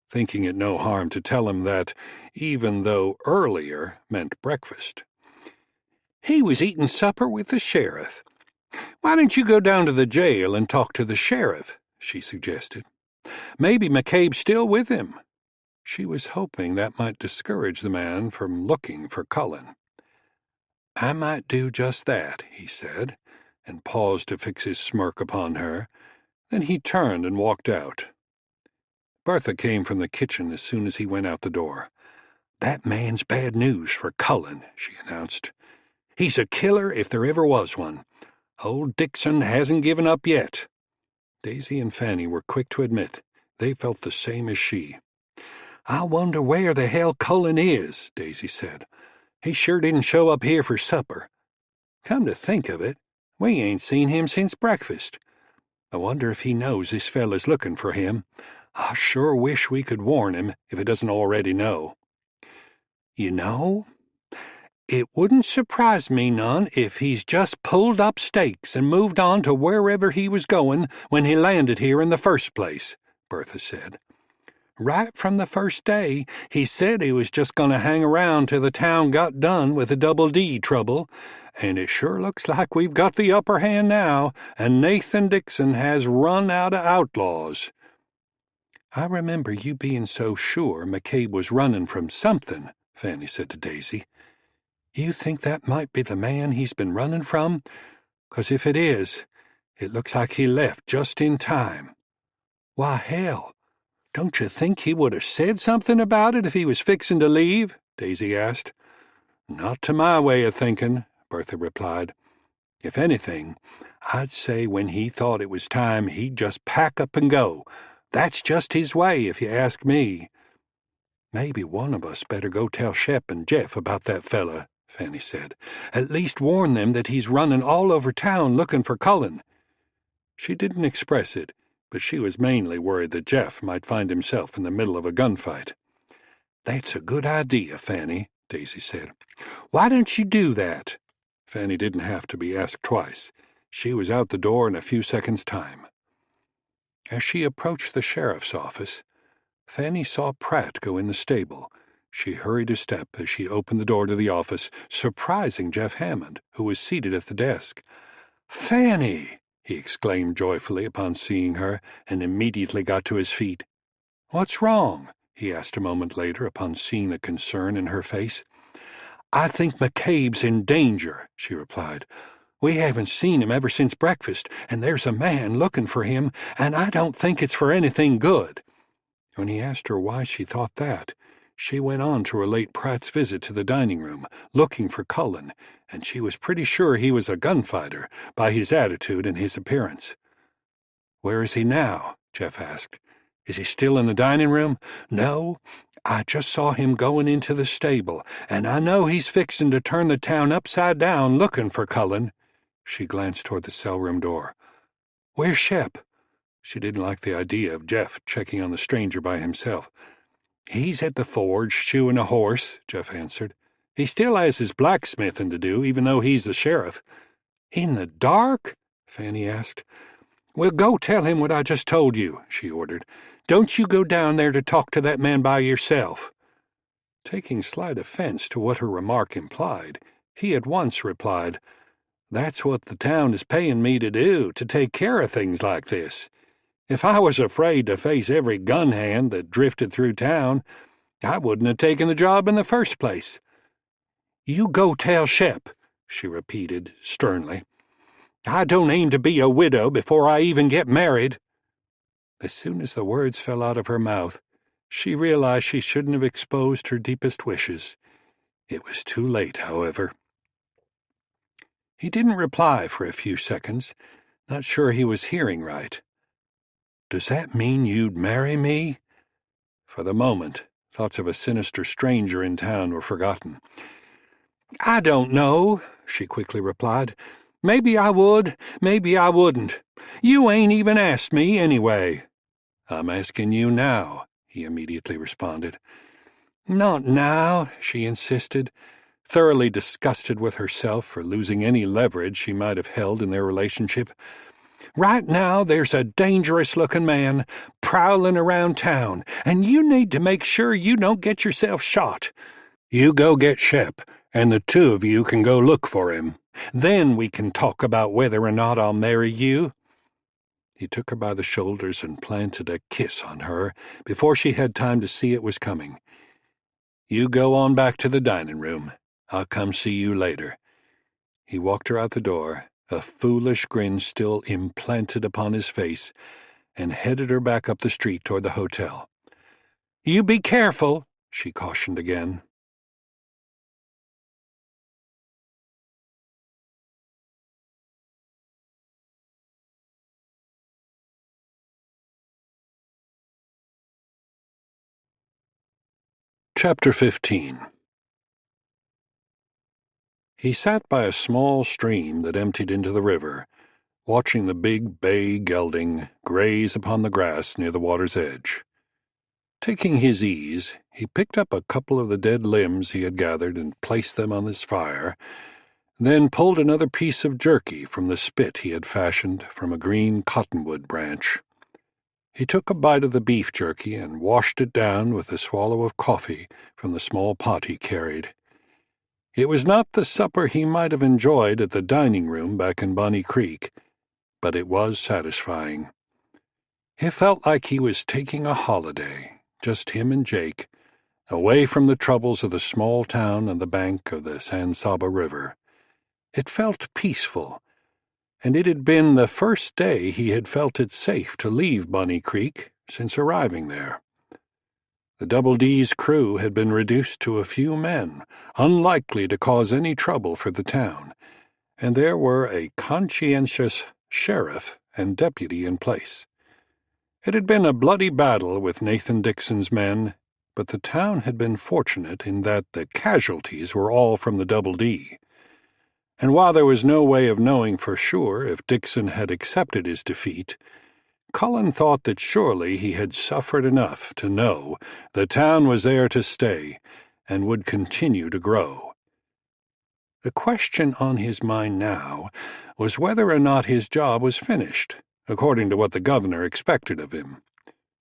thinking it no harm to tell him that, even though earlier meant breakfast. "He was eating supper with the sheriff. Why don't you go down to the jail and talk to the sheriff?" she suggested. "Maybe McCabe's still with him." She was hoping that might discourage the man from looking for Cullen. "I might do just that," he said, and paused to fix his smirk upon her. Then he turned and walked out. Bertha came from the kitchen as soon as he went out the door. "That man's bad news for Cullen," she announced. "He's a killer if there ever was one. Old Dixon hasn't given up yet." Daisy and Fanny were quick to admit they felt the same as she. "I wonder where the hell Cullen is," Daisy said. "He sure didn't show up here for supper. Come to think of it, we ain't seen him since breakfast. I wonder if he knows this fella's looking for him. I sure wish we could warn him if he doesn't already know. You know, it wouldn't surprise me none if he's just pulled up stakes and moved on to wherever he was going when he landed here in the first place," Bertha said. "Right from the first day, he said he was just going to hang around till the town got done with the Double D trouble, and it sure looks like we've got the upper hand now, and Nathan Dixon has run out of outlaws." "I remember you being so sure McCabe was running from something," Fanny said to Daisy. "You think that might be the man he's been running from? 'Cause if it is, it looks like he left just in time." "Why, hell, don't you think he would have said something about it if he was fixing to leave?" Daisy asked. "Not to my way of thinking," Bertha replied. "If anything, I'd say when he thought it was time he'd just pack up and go. That's just his way, if you ask me." "Maybe one of us better go tell Shep and Jeff about that fella," Fanny said. "At least warn them that he's running all over town looking for Cullen." She didn't express it, but she was mainly worried that Jeff might find himself in the middle of a gunfight. "That's a good idea, Fanny," Daisy said. "Why don't you do that?" Fanny didn't have to be asked twice. She was out the door in a few seconds' time. As she approached the sheriff's office, Fanny saw Pratt go in the stable. She hurried a step as she opened the door to the office, surprising Jeff Hammond, who was seated at the desk. "Fanny!" he exclaimed joyfully upon seeing her, and immediately got to his feet. "What's wrong?" he asked a moment later upon seeing the concern in her face. "I think McCabe's in danger," she replied. We haven't seen him ever since breakfast, and there's a man looking for him, and I don't think it's for anything good." When he asked her why she thought that, she went on to relate Pratt's visit to the dining room, looking for Cullen, and she was pretty sure he was a gunfighter by his attitude and his appearance. "Where is he now?" Jeff asked. "Is he still in the dining room?" "No. I just saw him going into the stable, and I know he's fixing to turn the town upside down looking for Cullen." She glanced toward the cell-room door. "Where's Shep?" She didn't like the idea of Jeff checking on the stranger by himself. "He's at the forge shoeing a horse," Jeff answered. "He still has his blacksmithing to do, even though he's the sheriff." "In the dark?" Fanny asked. "Well, go tell him what I just told you," she ordered. "Don't you go down there to talk to that man by yourself." Taking slight offense to what her remark implied, he at once replied, "That's what the town is paying me to do, to take care of things like this. If I was afraid to face every gun hand that drifted through town, I wouldn't have taken the job in the first place." "You go tell Shep," she repeated sternly. "I don't aim to be a widow before I even get married." As soon as the words fell out of her mouth, she realized she shouldn't have exposed her deepest wishes. It was too late, however. He didn't reply for a few seconds, not sure he was hearing right. "Does that mean you'd marry me?" For the moment, thoughts of a sinister stranger in town were forgotten. "I don't know," she quickly replied. "Maybe I would, maybe I wouldn't. You ain't even asked me anyway." "I'm asking you now," he immediately responded. "Not now," she insisted, thoroughly disgusted with herself for losing any leverage she might have held in their relationship. "Right now there's a dangerous-looking man prowling around town, and you need to make sure you don't get yourself shot. You go get Shep, and the two of you can go look for him. Then we can talk about whether or not I'll marry you." He took her by the shoulders and planted a kiss on her before she had time to see it was coming. "You go on back to the dining room. I'll come see you later." He walked her out the door, a foolish grin still implanted upon his face, and headed her back up the street toward the hotel. "You be careful," she cautioned again. Chapter 15. He sat by a small stream that emptied into the river, watching the big bay gelding graze upon the grass near the water's edge. Taking his ease, he picked up a couple of the dead limbs he had gathered and placed them on his fire, then pulled another piece of jerky from the spit he had fashioned from a green cottonwood branch. He took a bite of the beef jerky and washed it down with a swallow of coffee from the small pot he carried. It was not the supper he might have enjoyed at the dining room back in Bonnie Creek, but it was satisfying. He felt like he was taking a holiday, just him and Jake, away from the troubles of the small town on the bank of the San Saba River. It felt peaceful, and it had been the first day he had felt it safe to leave Bonnie Creek since arriving there. The Double D's crew had been reduced to a few men, unlikely to cause any trouble for the town, and there were a conscientious sheriff and deputy in place. It had been a bloody battle with Nathan Dixon's men, but the town had been fortunate in that the casualties were all from the Double D. And while there was no way of knowing for sure if Dixon had accepted his defeat, Cullen thought that surely he had suffered enough to know the town was there to stay and would continue to grow. The question on his mind now was whether or not his job was finished, according to what the governor expected of him.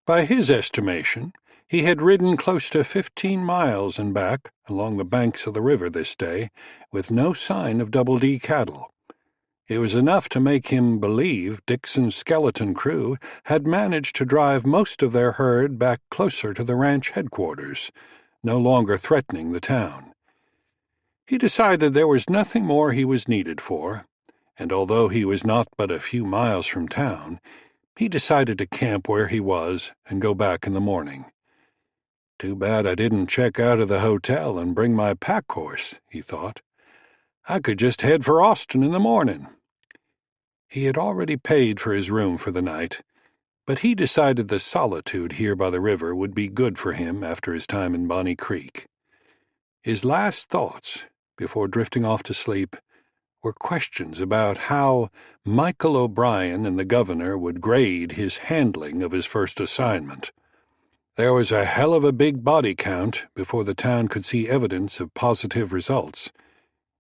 By his estimation, he had ridden close to 15 miles and back along the banks of the river this day, with no sign of Double D cattle. It was enough to make him believe Dixon's skeleton crew had managed to drive most of their herd back closer to the ranch headquarters, no longer threatening the town. He decided there was nothing more he was needed for, and although he was not but a few miles from town, he decided to camp where he was and go back in the morning. Too bad I didn't check out of the hotel and bring my pack horse, he thought. I could just head for Austin in the morning. He had already paid for his room for the night, but he decided the solitude here by the river would be good for him after his time in Bonnie Creek. His last thoughts, before drifting off to sleep, were questions about how Michael O'Brien and the governor would grade his handling of his first assignment. There was a hell of a big body count before the town could see evidence of positive results.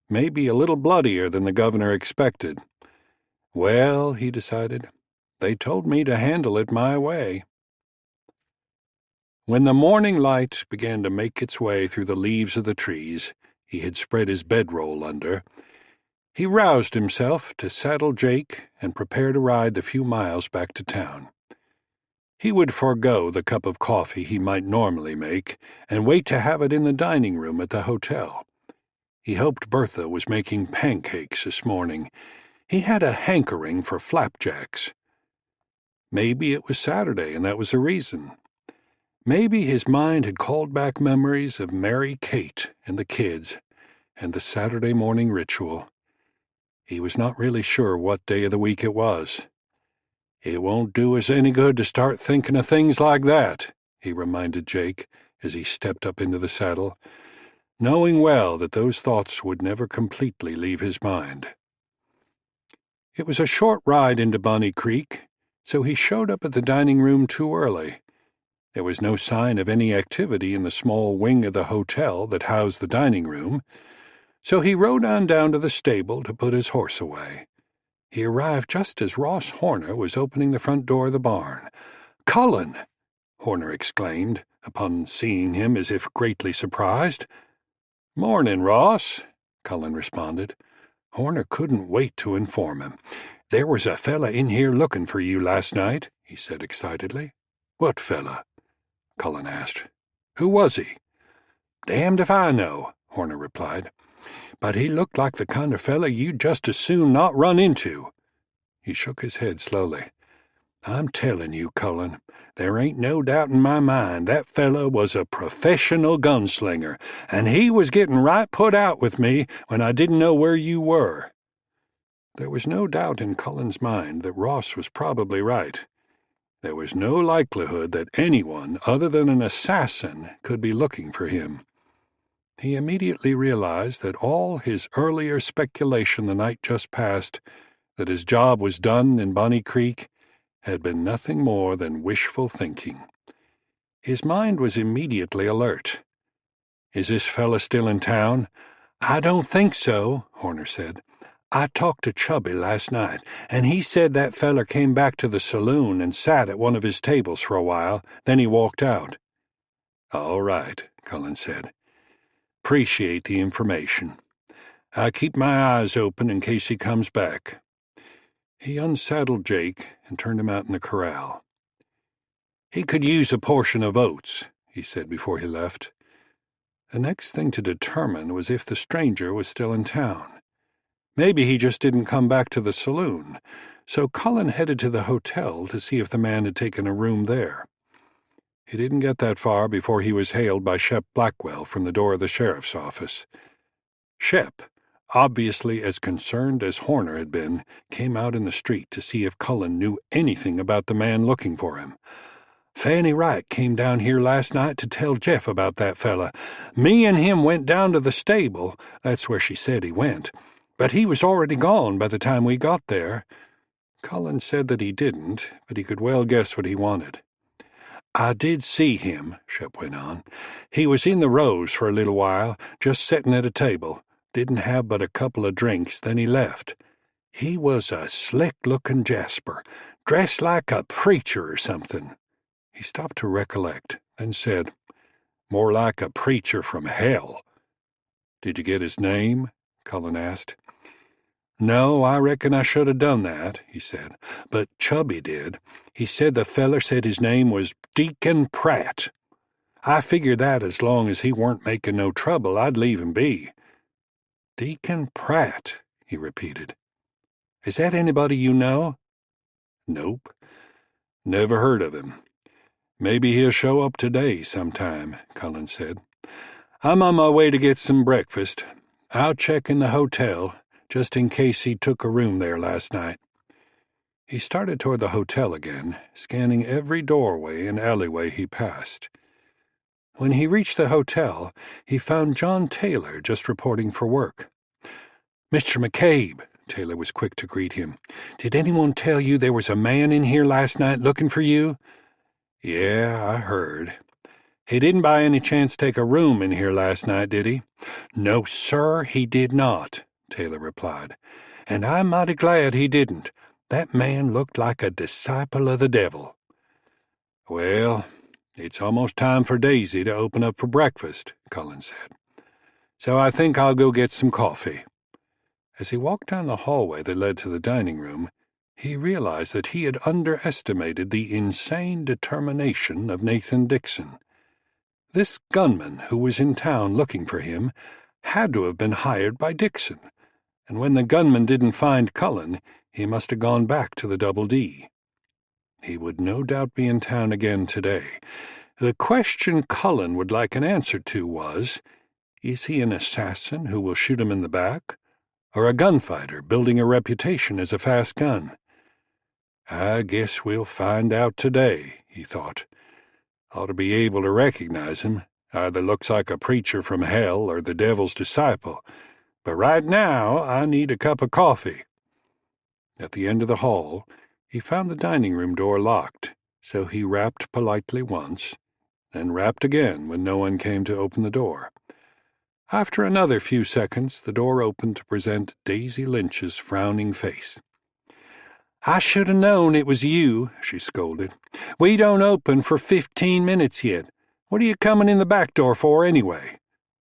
Maybe a little bloodier than the governor expected. Well, he decided, they told me to handle it my way. When the morning light began to make its way through the leaves of the trees he had spread his bedroll under, he roused himself to saddle Jake and prepare to ride the few miles back to town. He would forego the cup of coffee he might normally make and wait to have it in the dining room at the hotel. He hoped Bertha was making pancakes this morning. He had a hankering for flapjacks. Maybe it was Saturday and that was the reason. Maybe his mind had called back memories of Mary Kate and the kids and the Saturday morning ritual. He was not really sure what day of the week it was. It won't do us any good to start thinking of things like that, he reminded Jake as he stepped up into the saddle, knowing well that those thoughts would never completely leave his mind. It was a short ride into Bonnie Creek, so he showed up at the dining room too early. There was no sign of any activity in the small wing of the hotel that housed the dining room, so he rode on down to the stable to put his horse away. He arrived just as Ross Horner was opening the front door of the barn. "Cullen!" Horner exclaimed, upon seeing him as if greatly surprised. "Morning, Ross," Cullen responded. Horner couldn't wait to inform him. "There was a fella in here looking for you last night," he said excitedly. "What fella?" Cullen asked. "Who was he?" "Damned if I know," Horner replied. "But he looked like the kind of fella you'd just as soon not run into." He shook his head slowly. "I'm telling you, Cullen, there ain't no doubt in my mind that fella was a professional gunslinger, and he was getting right put out with me when I didn't know where you were." There was no doubt in Cullen's mind that Ross was probably right. There was no likelihood that anyone other than an assassin could be looking for him. He immediately realized that all his earlier speculation the night just past, that his job was done in Bonnie Creek, had been nothing more than wishful thinking. His mind was immediately alert. "Is this fella still in town?" "I don't think so," Horner said. "I talked to Chubby last night, and he said that feller came back to the saloon and sat at one of his tables for a while, then he walked out." "All right," Cullen said. "Appreciate the information. I'll keep my eyes open in case he comes back." He unsaddled Jake and turned him out in the corral. "He could use a portion of oats," he said before he left. The next thing to determine was if the stranger was still in town. Maybe he just didn't come back to the saloon, so Cullen headed to the hotel to see if the man had taken a room there. He didn't get that far before he was hailed by Shep Blackwell from the door of the sheriff's office. Shep, obviously as concerned as Horner had been, came out in the street to see if Cullen knew anything about the man looking for him. "Fanny Wright came down here last night to tell Jeff about that fella. Me and him went down to the stable, that's where she said he went, but he was already gone by the time we got there." Cullen said that he didn't, but he could well guess what he wanted. "I did see him," Shep went on. "He was in the rows for a little while, just setting at a table. Didn't have but a couple of drinks, then he left. He was a slick-looking jasper, dressed like a preacher or something." He stopped to recollect, then said, "More like a preacher from hell." "Did you get his name?" Cullen asked. "No, I reckon I should have done that," he said. "But Chubby did. He said the feller said his name was Deacon Pratt. I figured that as long as he weren't making no trouble, I'd leave him be." "Deacon Pratt," he repeated. Is that anybody you know?" "Nope. Never heard of him. Maybe he'll show up today sometime," Cullen said. "I'm on my way to get some breakfast. I'll check in the hotel, just in case he took a room there last night." He started toward the hotel again, scanning every doorway and alleyway he passed. When he reached the hotel, he found John Taylor just reporting for work. "Mr. McCabe," Taylor was quick to greet him, "did anyone tell you there was a man in here last night looking for you?" "Yeah, I heard." "He didn't by any chance take a room in here last night, did he?" "No, sir, he did not," Taylor replied. "And I'm mighty glad he didn't. That man looked like a disciple of the devil." "Well, it's almost time for Daisy to open up for breakfast," Cullen said. "So I think I'll go get some coffee." As he walked down the hallway that led to the dining room, he realized that he had underestimated the insane determination of Nathan Dixon. This gunman who was in town looking for him had to have been hired by Dixon, and when the gunman didn't find Cullen, he must have gone back to the Double D. He would no doubt be in town again today. The question Cullen would like an answer to was, is he an assassin who will shoot him in the back, or a gunfighter building a reputation as a fast gun? "I guess we'll find out today," he thought. "Ought to be able to recognize him. Either looks like a preacher from hell or the devil's disciple. But right now I need a cup of coffee." At the end of the hall, he found the dining room door locked, so he rapped politely once, then rapped again when no one came to open the door. After another few seconds, the door opened to present Daisy Lynch's frowning face. "I should have known it was you," she scolded. "We don't open for 15 minutes yet. What are you coming in the back door for anyway?"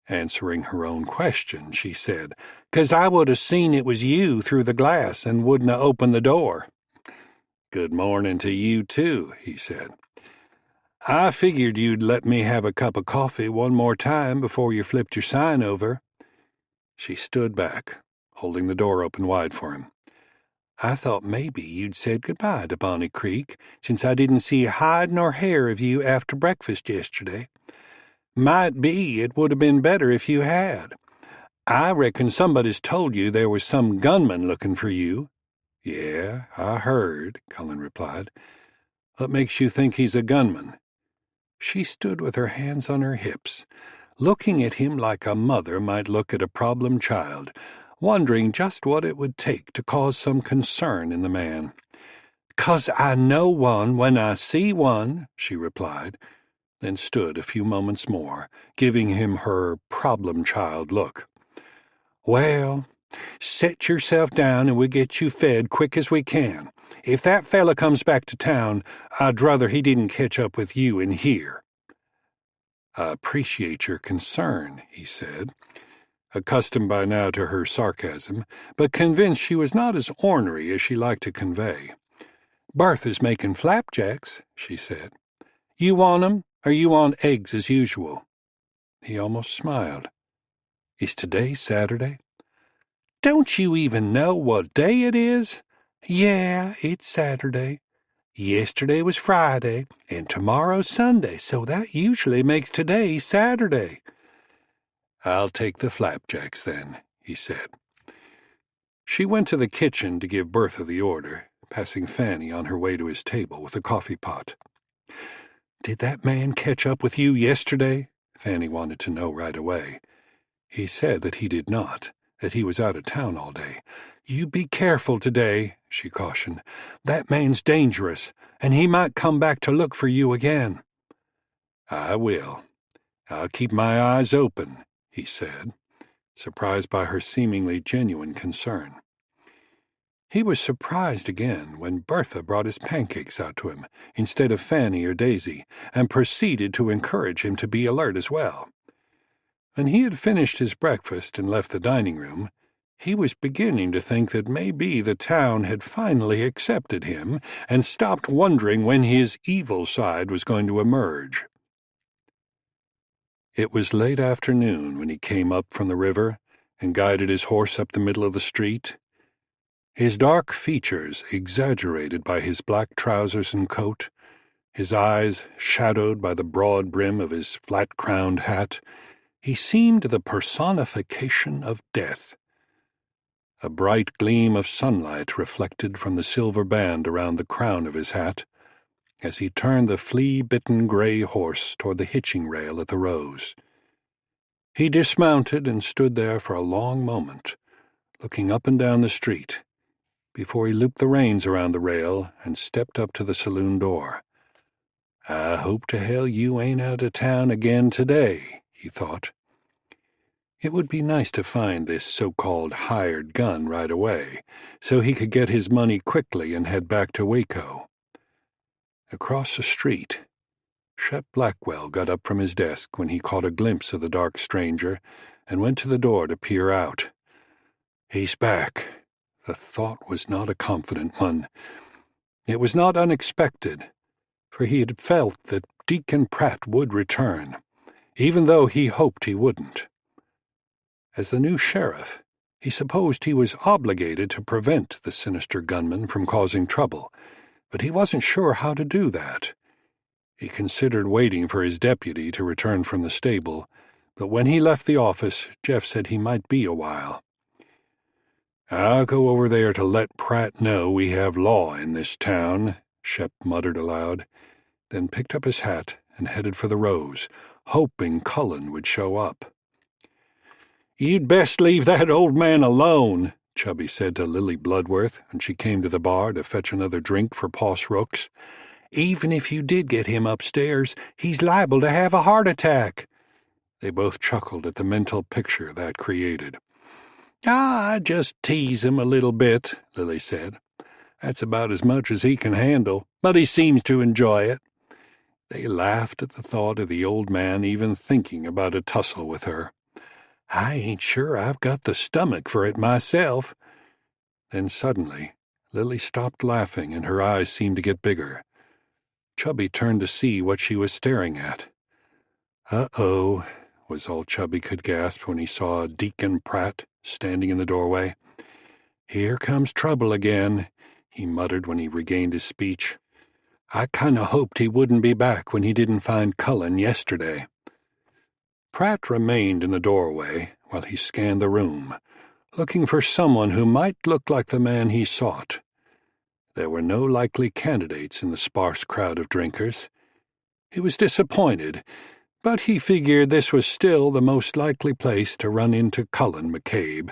Answering her own question, she said, "'Cause I would have seen it was you through the glass and wouldn't have opened the door." "Good morning to you, too," he said. "I figured you'd let me have a cup of coffee one more time before you flipped your sign over." She stood back, holding the door open wide for him. "I thought maybe you'd said goodbye to Bonnie Creek, since I didn't see hide nor hair of you after breakfast yesterday. Might be it would have been better if you had. I reckon somebody's told you there was some gunman looking for you." "Yeah, I heard," Cullen replied. "What makes you think he's a gunman?" She stood with her hands on her hips, looking at him like a mother might look at a problem child, wondering just what it would take to cause some concern in the man. "'Cause I know one when I see one," she replied, then stood a few moments more, giving him her problem child look. "Well, set yourself down and we'll get you fed quick as we can. If that fella comes back to town, I'd rather he didn't catch up with you in here." "I appreciate your concern," he said, accustomed by now to her sarcasm, but convinced she was not as ornery as she liked to convey. "Bertha's making flapjacks," she said. "You want 'em, or you want eggs as usual?" He almost smiled. "Is today Saturday?" "Don't you even know what day it is?" "Yeah, it's Saturday. Yesterday was Friday, and tomorrow's Sunday, so that usually makes today Saturday." "I'll take the flapjacks, then," he said. She went to the kitchen to give Bertha the order, passing Fanny on her way to his table with a coffee pot. "Did that man catch up with you yesterday?" Fanny wanted to know right away. He said that he did not, that he was out of town all day. "You be careful today," she cautioned. "That man's dangerous, and he might come back to look for you again." "I will. I'll keep my eyes open," he said, surprised by her seemingly genuine concern. He was surprised again when Bertha brought his pancakes out to him instead of Fanny or Daisy, and proceeded to encourage him to be alert as well. When he had finished his breakfast and left the dining room, he was beginning to think that maybe the town had finally accepted him and stopped wondering when his evil side was going to emerge. It was late afternoon when he came up from the river and guided his horse up the middle of the street. His dark features exaggerated by his black trousers and coat, his eyes shadowed by the broad brim of his flat-crowned hat, he seemed the personification of death. A bright gleam of sunlight reflected from the silver band around the crown of his hat as he turned the flea-bitten gray horse toward the hitching rail at the Rose. He dismounted and stood there for a long moment, looking up and down the street, before he looped the reins around the rail and stepped up to the saloon door. "I hope to hell you ain't out of town again today," he thought. It would be nice to find this so-called hired gun right away, so he could get his money quickly and head back to Waco. Across the street, Shep Blackwell got up from his desk when he caught a glimpse of the dark stranger and went to the door to peer out. He's back. The thought was not a confident one. It was not unexpected, for he had felt that Deacon Pratt would return, even though he hoped he wouldn't. As the new sheriff, he supposed he was obligated to prevent the sinister gunman from causing trouble, but he wasn't sure how to do that. He considered waiting for his deputy to return from the stable, but when he left the office, Jeff said he might be a while. "I'll go over there to let Pratt know we have law in this town," Shep muttered aloud, then picked up his hat and headed for the Rose, hoping Cullen would show up. "You'd best leave that old man alone," Chubby said to Lily Bloodworth when she came to the bar to fetch another drink for Poss Rooks. "Even if you did get him upstairs, he's liable to have a heart attack." They both chuckled at the mental picture that created. "I just tease him a little bit," Lily said. "That's about as much as he can handle, but he seems to enjoy it." They laughed at the thought of the old man even thinking about a tussle with her. "I ain't sure I've got the stomach for it myself." Then suddenly, Lily stopped laughing and her eyes seemed to get bigger. Chubby turned to see what she was staring at. "Uh-oh," was all Chubby could gasp when he saw Deacon Pratt standing in the doorway. "Here comes trouble again," he muttered when he regained his speech. "I kind of hoped he wouldn't be back when he didn't find Cullen yesterday." Pratt remained in the doorway while he scanned the room, looking for someone who might look like the man he sought. There were no likely candidates in the sparse crowd of drinkers. He was disappointed, but he figured this was still the most likely place to run into Cullen McCabe,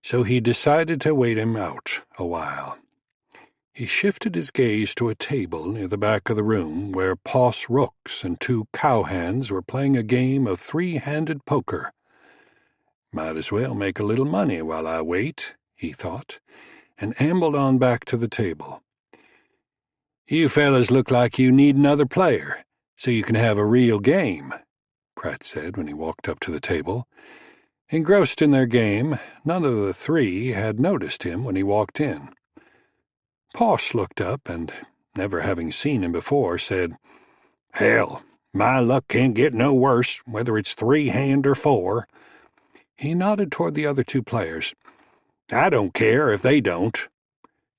so he decided to wait him out a while. He shifted his gaze to a table near the back of the room where Poss Rooks and two cowhands were playing a game of three-handed poker. "Might as well make a little money while I wait," he thought, and ambled on back to the table. "You fellas look like you need another player, so you can have a real game," Pratt said when he walked up to the table. Engrossed in their game, none of the three had noticed him when he walked in. Poss looked up and, never having seen him before, said, "Hell, my luck can't get no worse, whether it's three-hand or four." He nodded toward the other two players. "I don't care if they don't."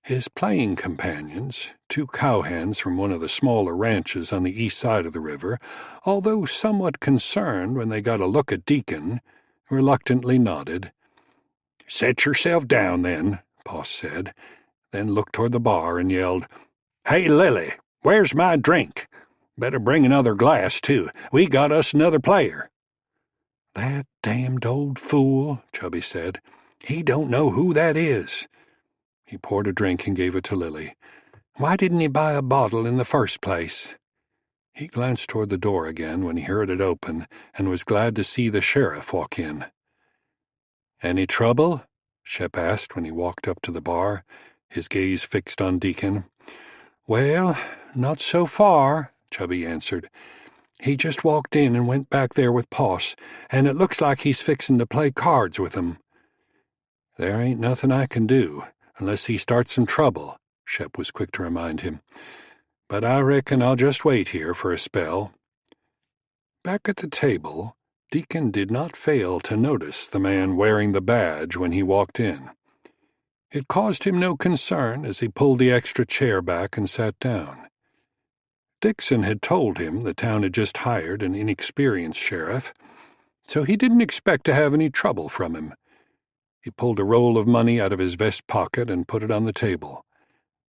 His playing companions, two cowhands from one of the smaller ranches on the east side of the river, although somewhat concerned when they got a look at Deacon, reluctantly nodded. "Set yourself down, then," Poss said, then looked toward the bar and yelled, "Hey, Lily, where's my drink? Better bring another glass, too. We got us another player." "That damned old fool," Chubby said. "He don't know who that is." He poured a drink and gave it to Lily. "Why didn't he buy a bottle in the first place?" He glanced toward the door again when he heard it open and was glad to see the sheriff walk in. "Any trouble?" Shep asked when he walked up to the bar, his gaze fixed on Deacon. "Well, not so far," Chubby answered. "He just walked in and went back there with Poss, and it looks like he's fixin' to play cards with him." "There ain't nothing I can do, unless he starts some trouble," Shep was quick to remind him. "But I reckon I'll just wait here for a spell." Back at the table, Deacon did not fail to notice the man wearing the badge when he walked in. It caused him no concern as he pulled the extra chair back and sat down. Dixon had told him the town had just hired an inexperienced sheriff, so he didn't expect to have any trouble from him. He pulled a roll of money out of his vest pocket and put it on the table.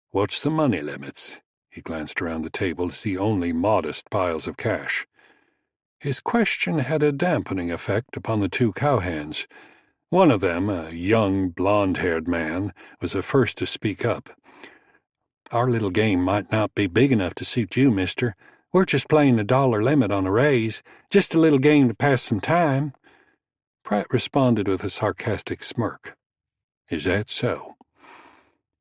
"What's the money limits?" He glanced around the table to see only modest piles of cash. His question had a dampening effect upon the two cowhands. One of them, a young, blond-haired man, was the first to speak up. "Our little game might not be big enough to suit you, mister. We're just playing a $1 limit on a raise, just a little game to pass some time." Pratt responded with a sarcastic smirk. "Is that so?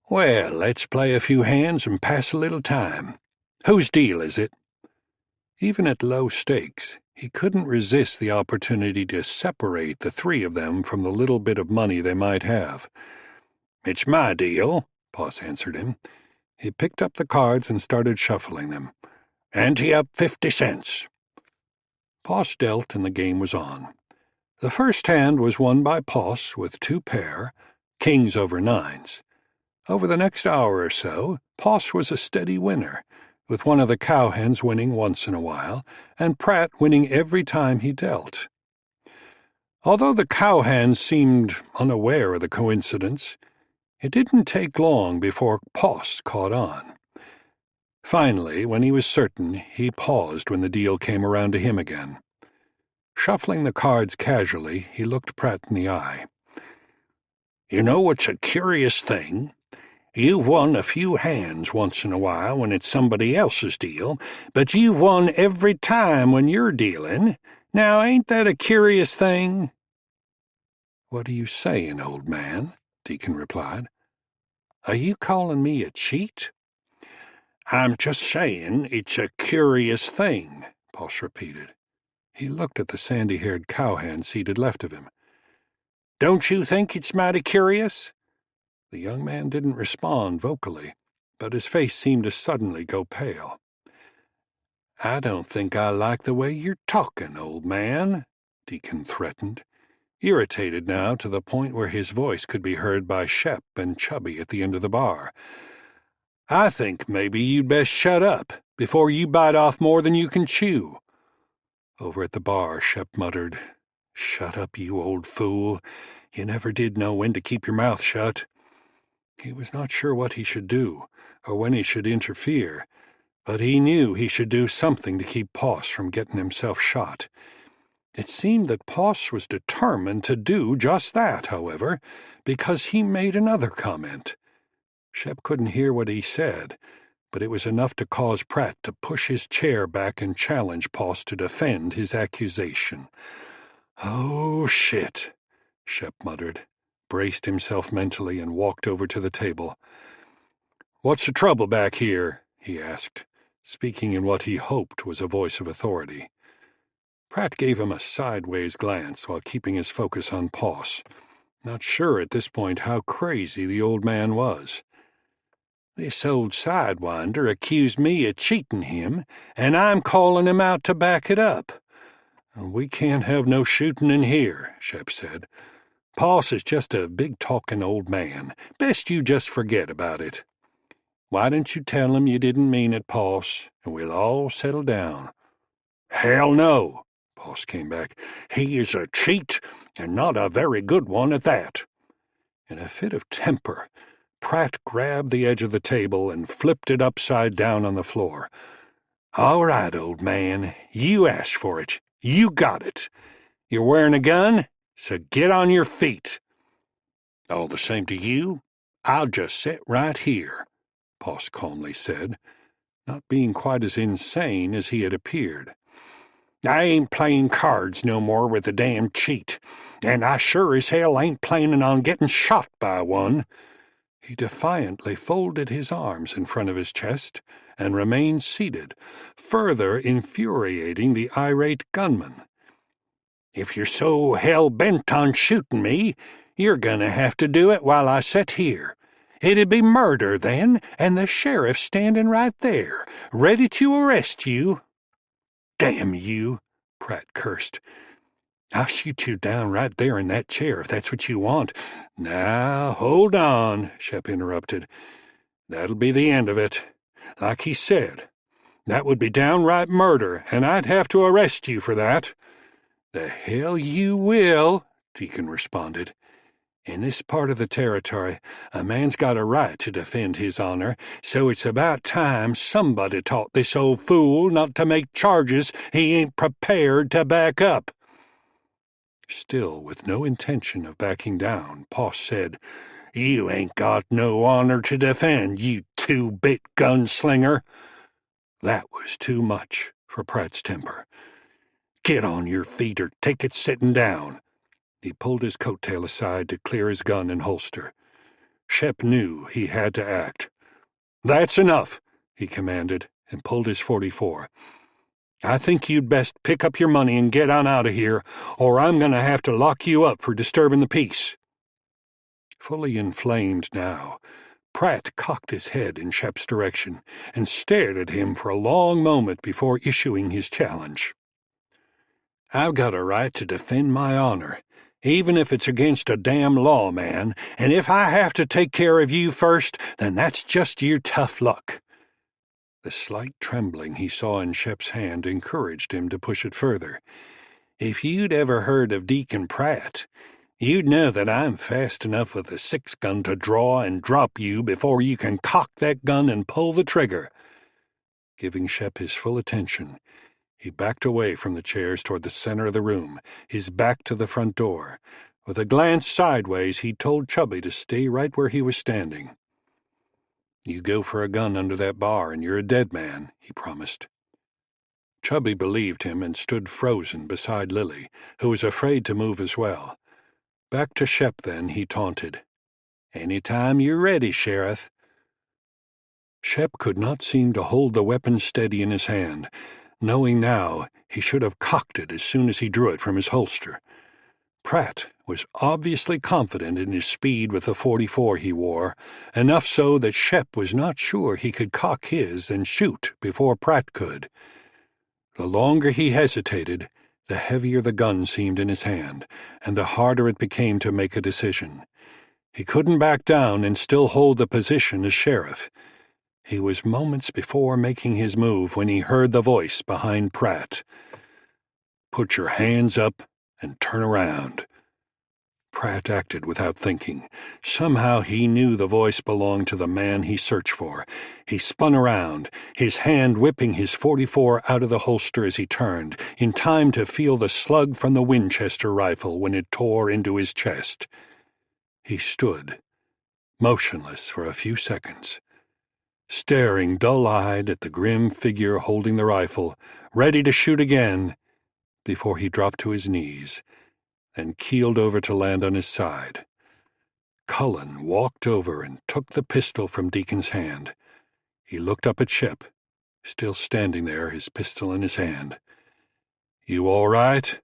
Well, let's play a few hands and pass a little time. Whose deal is it?" Even at low stakes, he couldn't resist the opportunity to separate the three of them from the little bit of money they might have. "It's my deal," Poss answered him. He picked up the cards and started shuffling them. "Ante up 50 cents. Poss dealt, and the game was on. The first hand was won by Poss with 2 pair, kings over 9s. Over the next hour or so, Poss was a steady winner, with one of the cowhens winning once in a while, and Pratt winning every time he dealt. Although the cowhands seemed unaware of the coincidence, it didn't take long before Poss caught on. Finally, when he was certain, he paused when the deal came around to him again. Shuffling the cards casually, he looked Pratt in the eye. "You know, it's a curious thing. You've won a few hands once in a while when it's somebody else's deal, but you've won every time when you're dealing. Now, ain't that a curious thing?" "What are you saying, old man?" Deacon replied. "Are you calling me a cheat?" "I'm just saying it's a curious thing," Poss repeated. He looked at the sandy-haired cowhand seated left of him. "Don't you think it's mighty curious?" The young man didn't respond vocally, but his face seemed to suddenly go pale. "I don't think I like the way you're talking, old man," Deacon threatened, irritated now to the point where his voice could be heard by Shep and Chubby at the end of the bar. "I think maybe you'd best shut up before you bite off more than you can chew." Over at the bar, Shep muttered, "Shut up, you old fool. You never did know when to keep your mouth shut." He was not sure what he should do, or when he should interfere, but he knew he should do something to keep Poss from getting himself shot. It seemed that Poss was determined to do just that, however, because he made another comment. Shep couldn't hear what he said, but it was enough to cause Pratt to push his chair back and challenge Poss to defend his accusation. "Oh, shit," Shep muttered, braced himself mentally, and walked over to the table. "What's the trouble back here?" he asked, speaking in what he hoped was a voice of authority. Pratt gave him a sideways glance while keeping his focus on Poss, not sure at this point how crazy the old man was. "This old sidewinder accused me of cheating him, and I'm calling him out to back it up." "We can't have no shooting in here," Shep said. "Poss is just a big-talking old man. Best you just forget about it." "Why don't you tell him you didn't mean it, Poss, and we'll all settle down?" "Hell no," Poss came back. "He is a cheat, and not a very good one at that." In a fit of temper, Pratt grabbed the edge of the table and flipped it upside down on the floor. "All right, old man, you asked for it. You got it. You're wearing a gun, so get on your feet." "All the same to you, I'll just sit right here," Poss calmly said, not being quite as insane as he had appeared. "I ain't playing cards no more with a damn cheat, and I sure as hell ain't planning on getting shot by one." He defiantly folded his arms in front of his chest and remained seated, further infuriating the irate gunman. "If you're so hell-bent on shooting me, you're gonna have to do it while I sit here. It'd be murder then, and the sheriff standing right there, ready to arrest you." "Damn you," Pratt cursed. I'll shoot you down right there in that chair if that's what you want. Now, hold on, Shep interrupted. That'll be the end of it. Like he said, that would be downright murder, and I'd have to arrest you for that. The hell you will, Deacon responded. In this part of the territory, a man's got a right to defend his honor, so it's about time somebody taught this old fool not to make charges he ain't prepared to back up. Still, with no intention of backing down, Poss said, You ain't got no honor to defend, you two-bit gunslinger. That was too much for Pratt's temper. Get on your feet or take it sitting down. He pulled his coat-tail aside to clear his gun and holster. Shep knew he had to act. That's enough, he commanded, and pulled his .44. I think you'd best pick up your money and get on out of here, or I'm going to have to lock you up for disturbing the peace. Fully inflamed now, Pratt cocked his head in Shep's direction and stared at him for a long moment before issuing his challenge. I've got a right to defend my honor, even if it's against a damn law, man, and if I have to take care of you first, then that's just your tough luck. The slight trembling he saw in Shep's hand encouraged him to push it further. If you'd ever heard of Deacon Pratt, you'd know that I'm fast enough with a 6-gun to draw and drop you before you can cock that gun and pull the trigger. Giving Shep his full attention, he backed away from the chairs toward the center of the room, his back to the front door. With a glance sideways, he told Chubby to stay right where he was standing. You go for a gun under that bar and you're a dead man, he promised. Chubby believed him and stood frozen beside Lily, who was afraid to move as well. Back to Shep then, he taunted. Any time you're ready, Sheriff. Shep could not seem to hold the weapon steady in his hand, knowing now he should have cocked it as soon as he drew it from his holster. Pratt was obviously confident in his speed with the .44 he wore, enough so that Shep was not sure he could cock his and shoot before Pratt could. The longer he hesitated, the heavier the gun seemed in his hand, and the harder it became to make a decision. He couldn't back down and still hold the position as sheriff. He was moments before making his move when he heard the voice behind Pratt. Put your hands up and turn around. Pratt acted without thinking. Somehow he knew the voice belonged to the man he searched for. He spun around, his hand whipping his .44 out of the holster as he turned, in time to feel the slug from the Winchester rifle when it tore into his chest. He stood, motionless for a few seconds, staring dull-eyed at the grim figure holding the rifle, ready to shoot again, before he dropped to his knees, then keeled over to land on his side. Cullen walked over and took the pistol from Deacon's hand. He looked up at Shep, still standing there, his pistol in his hand. You all right?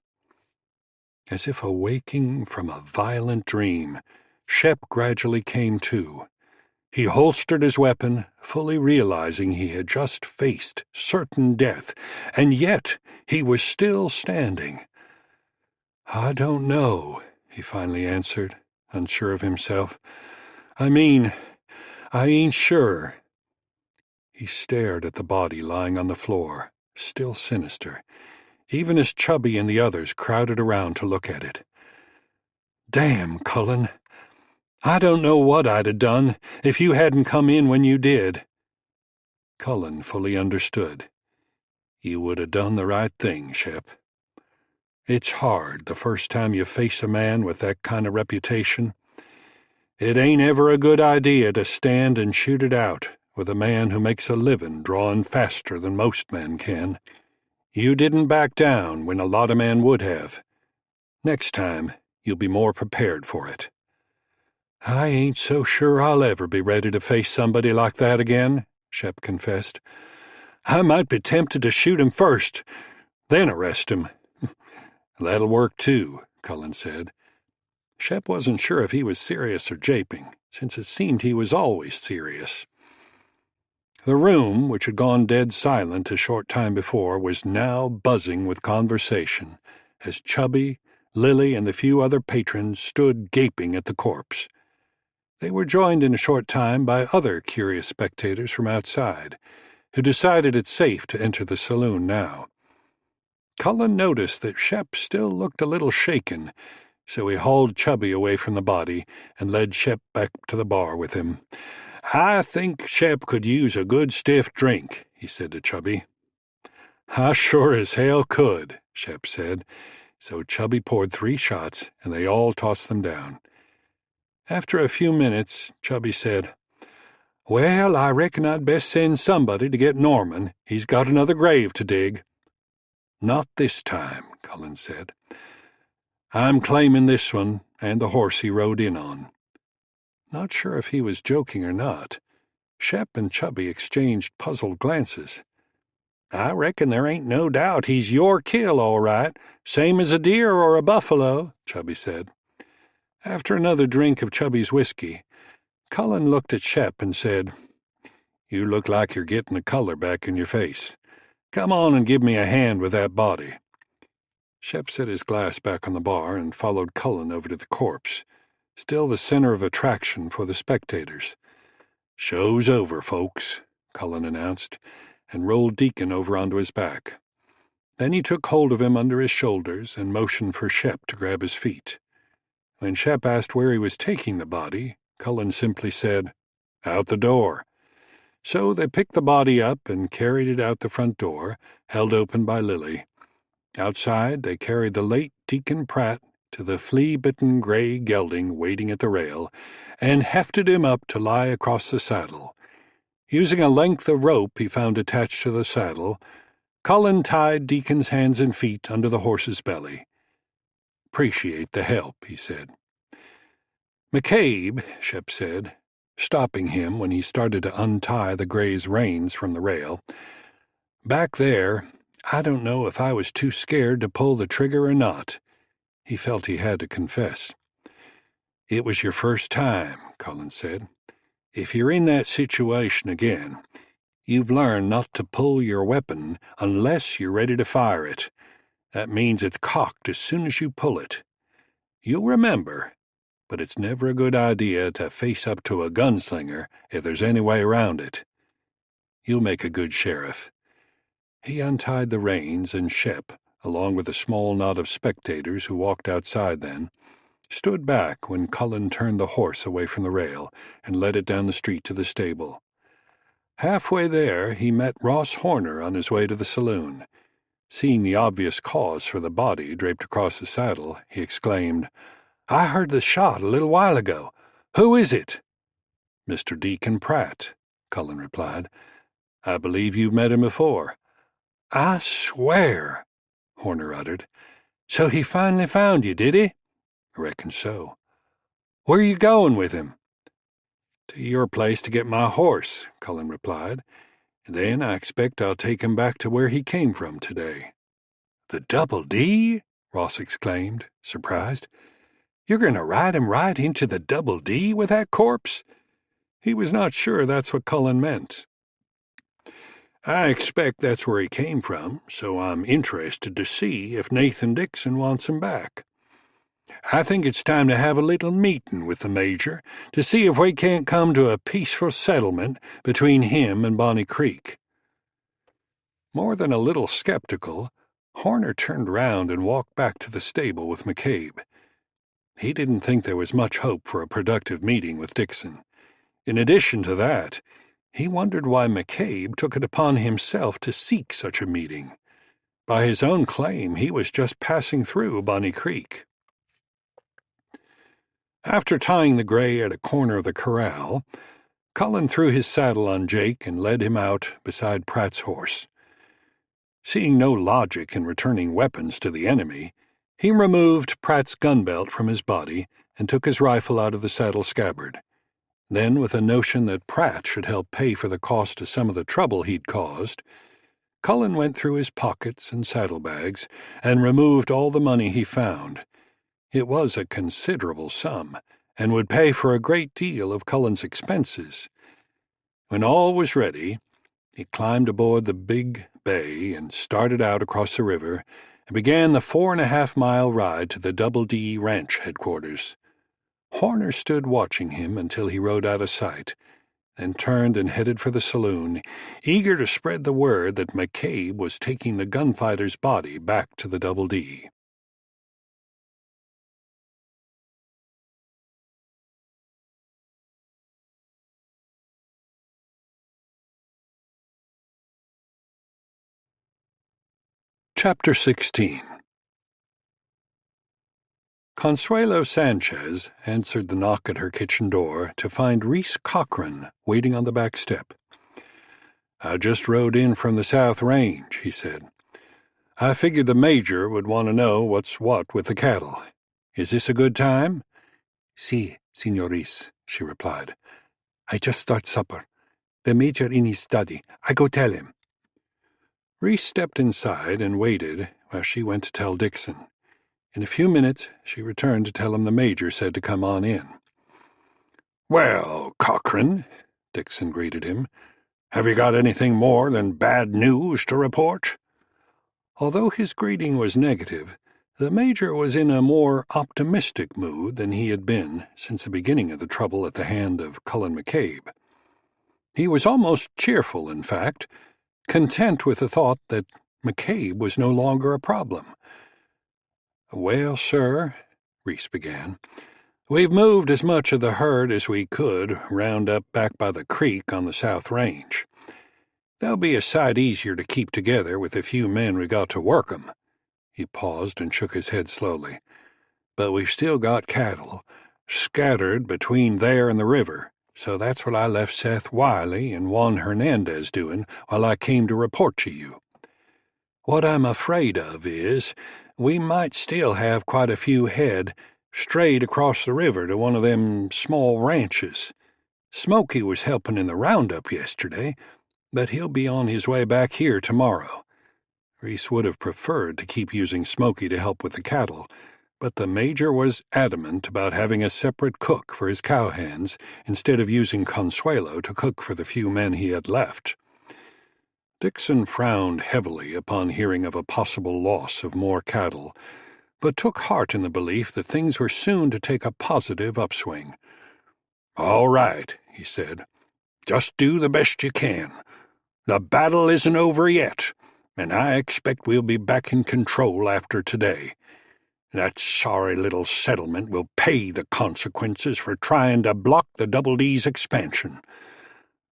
As if awaking from a violent dream, Shep gradually came to. He holstered his weapon, fully realizing he had just faced certain death, and yet he was still standing. I don't know, he finally answered, unsure of himself. I mean, I ain't sure. He stared at the body lying on the floor, still sinister, even as Chubby and the others crowded around to look at it. Damn, Cullen. I don't know what I'd have done if you hadn't come in when you did. Cullen fully understood. You would have done the right thing, Shep. It's hard the first time you face a man with that kind of reputation. It ain't ever a good idea to stand and shoot it out with a man who makes a living drawing faster than most men can. You didn't back down when a lot of men would have. Next time, you'll be more prepared for it. I ain't so sure I'll ever be ready to face somebody like that again, Shep confessed. I might be tempted to shoot him first, then arrest him. That'll work too, Cullen said. Shep wasn't sure if he was serious or japing, since it seemed he was always serious. The room, which had gone dead silent a short time before, was now buzzing with conversation, as Chubby, Lily and the few other patrons stood gaping at the corpse. They were joined in a short time by other curious spectators from outside, who decided it safe to enter the saloon now. Cullen noticed that Shep still looked a little shaken, so he hauled Chubby away from the body and led Shep back to the bar with him. "I think Shep could use a good stiff drink," he said to Chubby. "I sure as hell could," Shep said, so Chubby poured 3 shots, and they all tossed them down. After a few minutes, Chubby said, "Well, I reckon I'd best send somebody to get Norman. He's got another grave to dig." "Not this time," Cullen said. "I'm claiming this one and the horse he rode in on." Not sure if he was joking or not. Shep and Chubby exchanged puzzled glances. "I reckon there ain't no doubt he's your kill, all right, same as a deer or a buffalo," Chubby said. After another drink of Chubby's whiskey, Cullen looked at Shep and said, "You look like you're getting the color back in your face. Come on and give me a hand with that body." Shep set his glass back on the bar and followed Cullen over to the corpse, still the center of attraction for the spectators. "Show's over, folks," Cullen announced, and rolled Deacon over onto his back. Then he took hold of him under his shoulders and motioned for Shep to grab his feet. When Shep asked where he was taking the body, Cullen simply said, "Out the door." So they picked the body up and carried it out the front door, held open by Lily. Outside, they carried the late Deacon Pratt to the flea-bitten gray gelding waiting at the rail, and hefted him up to lie across the saddle. Using a length of rope he found attached to the saddle, Cullen tied Deacon's hands and feet under the horse's belly. "Appreciate the help," he said. "McCabe," Shep said, stopping him when he started to untie the gray's reins from the rail, "back there, I don't know if I was too scared to pull the trigger or not." He felt he had to confess. "It was your first time," Cullen said. "If you're in that situation again, you've learned not to pull your weapon unless you're ready to fire it. That means it's cocked as soon as you pull it. You'll remember, but it's never a good idea to face up to a gunslinger if there's any way around it. You'll make a good sheriff." He untied the reins, and Shep, along with a small knot of spectators who walked outside then, stood back when Cullen turned the horse away from the rail and led it down the street to the stable. Halfway there, he met Ross Horner on his way to the saloon. Seeing the obvious cause for the body draped across the saddle, he exclaimed, "I heard the shot a little while ago. Who is it?" "Mr. Deacon Pratt," Cullen replied. "I believe you've met him before." "I swear," Horner uttered. "So he finally found you, did he?" "I reckon so." "Where are you going with him?" "To your place to get my horse," Cullen replied. "And then I expect I'll take him back to where he came from today." "The Double D?" Ross exclaimed, surprised. "You're going to ride him right into the Double D with that corpse?" He was not sure that's what Cullen meant. "I expect that's where he came from, so I'm interested to see if Nathan Dixon wants him back. I think it's time to have a little meeting with the Major to see if we can't come to a peaceful settlement between him and Bonnie Creek." More than a little skeptical, Horner turned round and walked back to the stable with McCabe. He didn't think there was much hope for a productive meeting with Dixon. In addition to that, he wondered why McCabe took it upon himself to seek such a meeting. By his own claim, he was just passing through Bonnie Creek. After tying the gray at a corner of the corral, Cullen threw his saddle on Jake and led him out beside Pratt's horse. Seeing no logic in returning weapons to the enemy, he removed Pratt's gun belt from his body and took his rifle out of the saddle scabbard. Then, with a notion that Pratt should help pay for the cost of some of the trouble he'd caused, Cullen went through his pockets and saddlebags and removed all the money he found. It was a considerable sum, and would pay for a great deal of Cullen's expenses. When all was ready, he climbed aboard the big bay and started out across the river and began the 4.5-mile ride to the Double D Ranch headquarters. Horner stood watching him until he rode out of sight, then turned and headed for the saloon, eager to spread the word that McCabe was taking the gunfighter's body back to the Double D. Chapter 16. Consuelo Sanchez answered the knock at her kitchen door to find Reese Cochran waiting on the back step. "I just rode in from the South Range," he said. "I figured the Major would want to know what's what with the cattle. Is this a good time?" "Si, Signor Reese," she replied. "I just start supper. The Major in his study. I go tell him." Reese stepped inside and waited while she went to tell Dixon. In a few minutes, she returned to tell him the Major said to come on in. "Well, Cochran," Dixon greeted him, "have you got anything more than bad news to report?" Although his greeting was negative, the Major was in a more optimistic mood than he had been since the beginning of the trouble at the hand of Cullen McCabe. He was almost cheerful, in fact, content with the thought that McCabe was no longer a problem. "Well, sir," Reese began, "we've moved as much of the herd as we could round up back by the creek on the South Range. They'll be a sight easier to keep together with the few men we got to work 'em." He paused and shook his head slowly. "But we've still got cattle, scattered between there and the river, so that's what I left Seth Wiley and Juan Hernandez doing while I came to report to you. What I'm afraid of is we might still have quite a few head strayed across the river to one of them small ranches. Smoky was helping in the roundup yesterday, but he'll be on his way back here tomorrow." Reese would have preferred to keep using Smoky to help with the cattle, but the Major was adamant about having a separate cook for his cowhands instead of using Consuelo to cook for the few men he had left. Dixon frowned heavily upon hearing of a possible loss of more cattle, but took heart in the belief that things were soon to take a positive upswing. "All right," he said. "Just do the best you can. The battle isn't over yet, and I expect we'll be back in control after today. That sorry little settlement will pay the consequences for trying to block the Double D's expansion.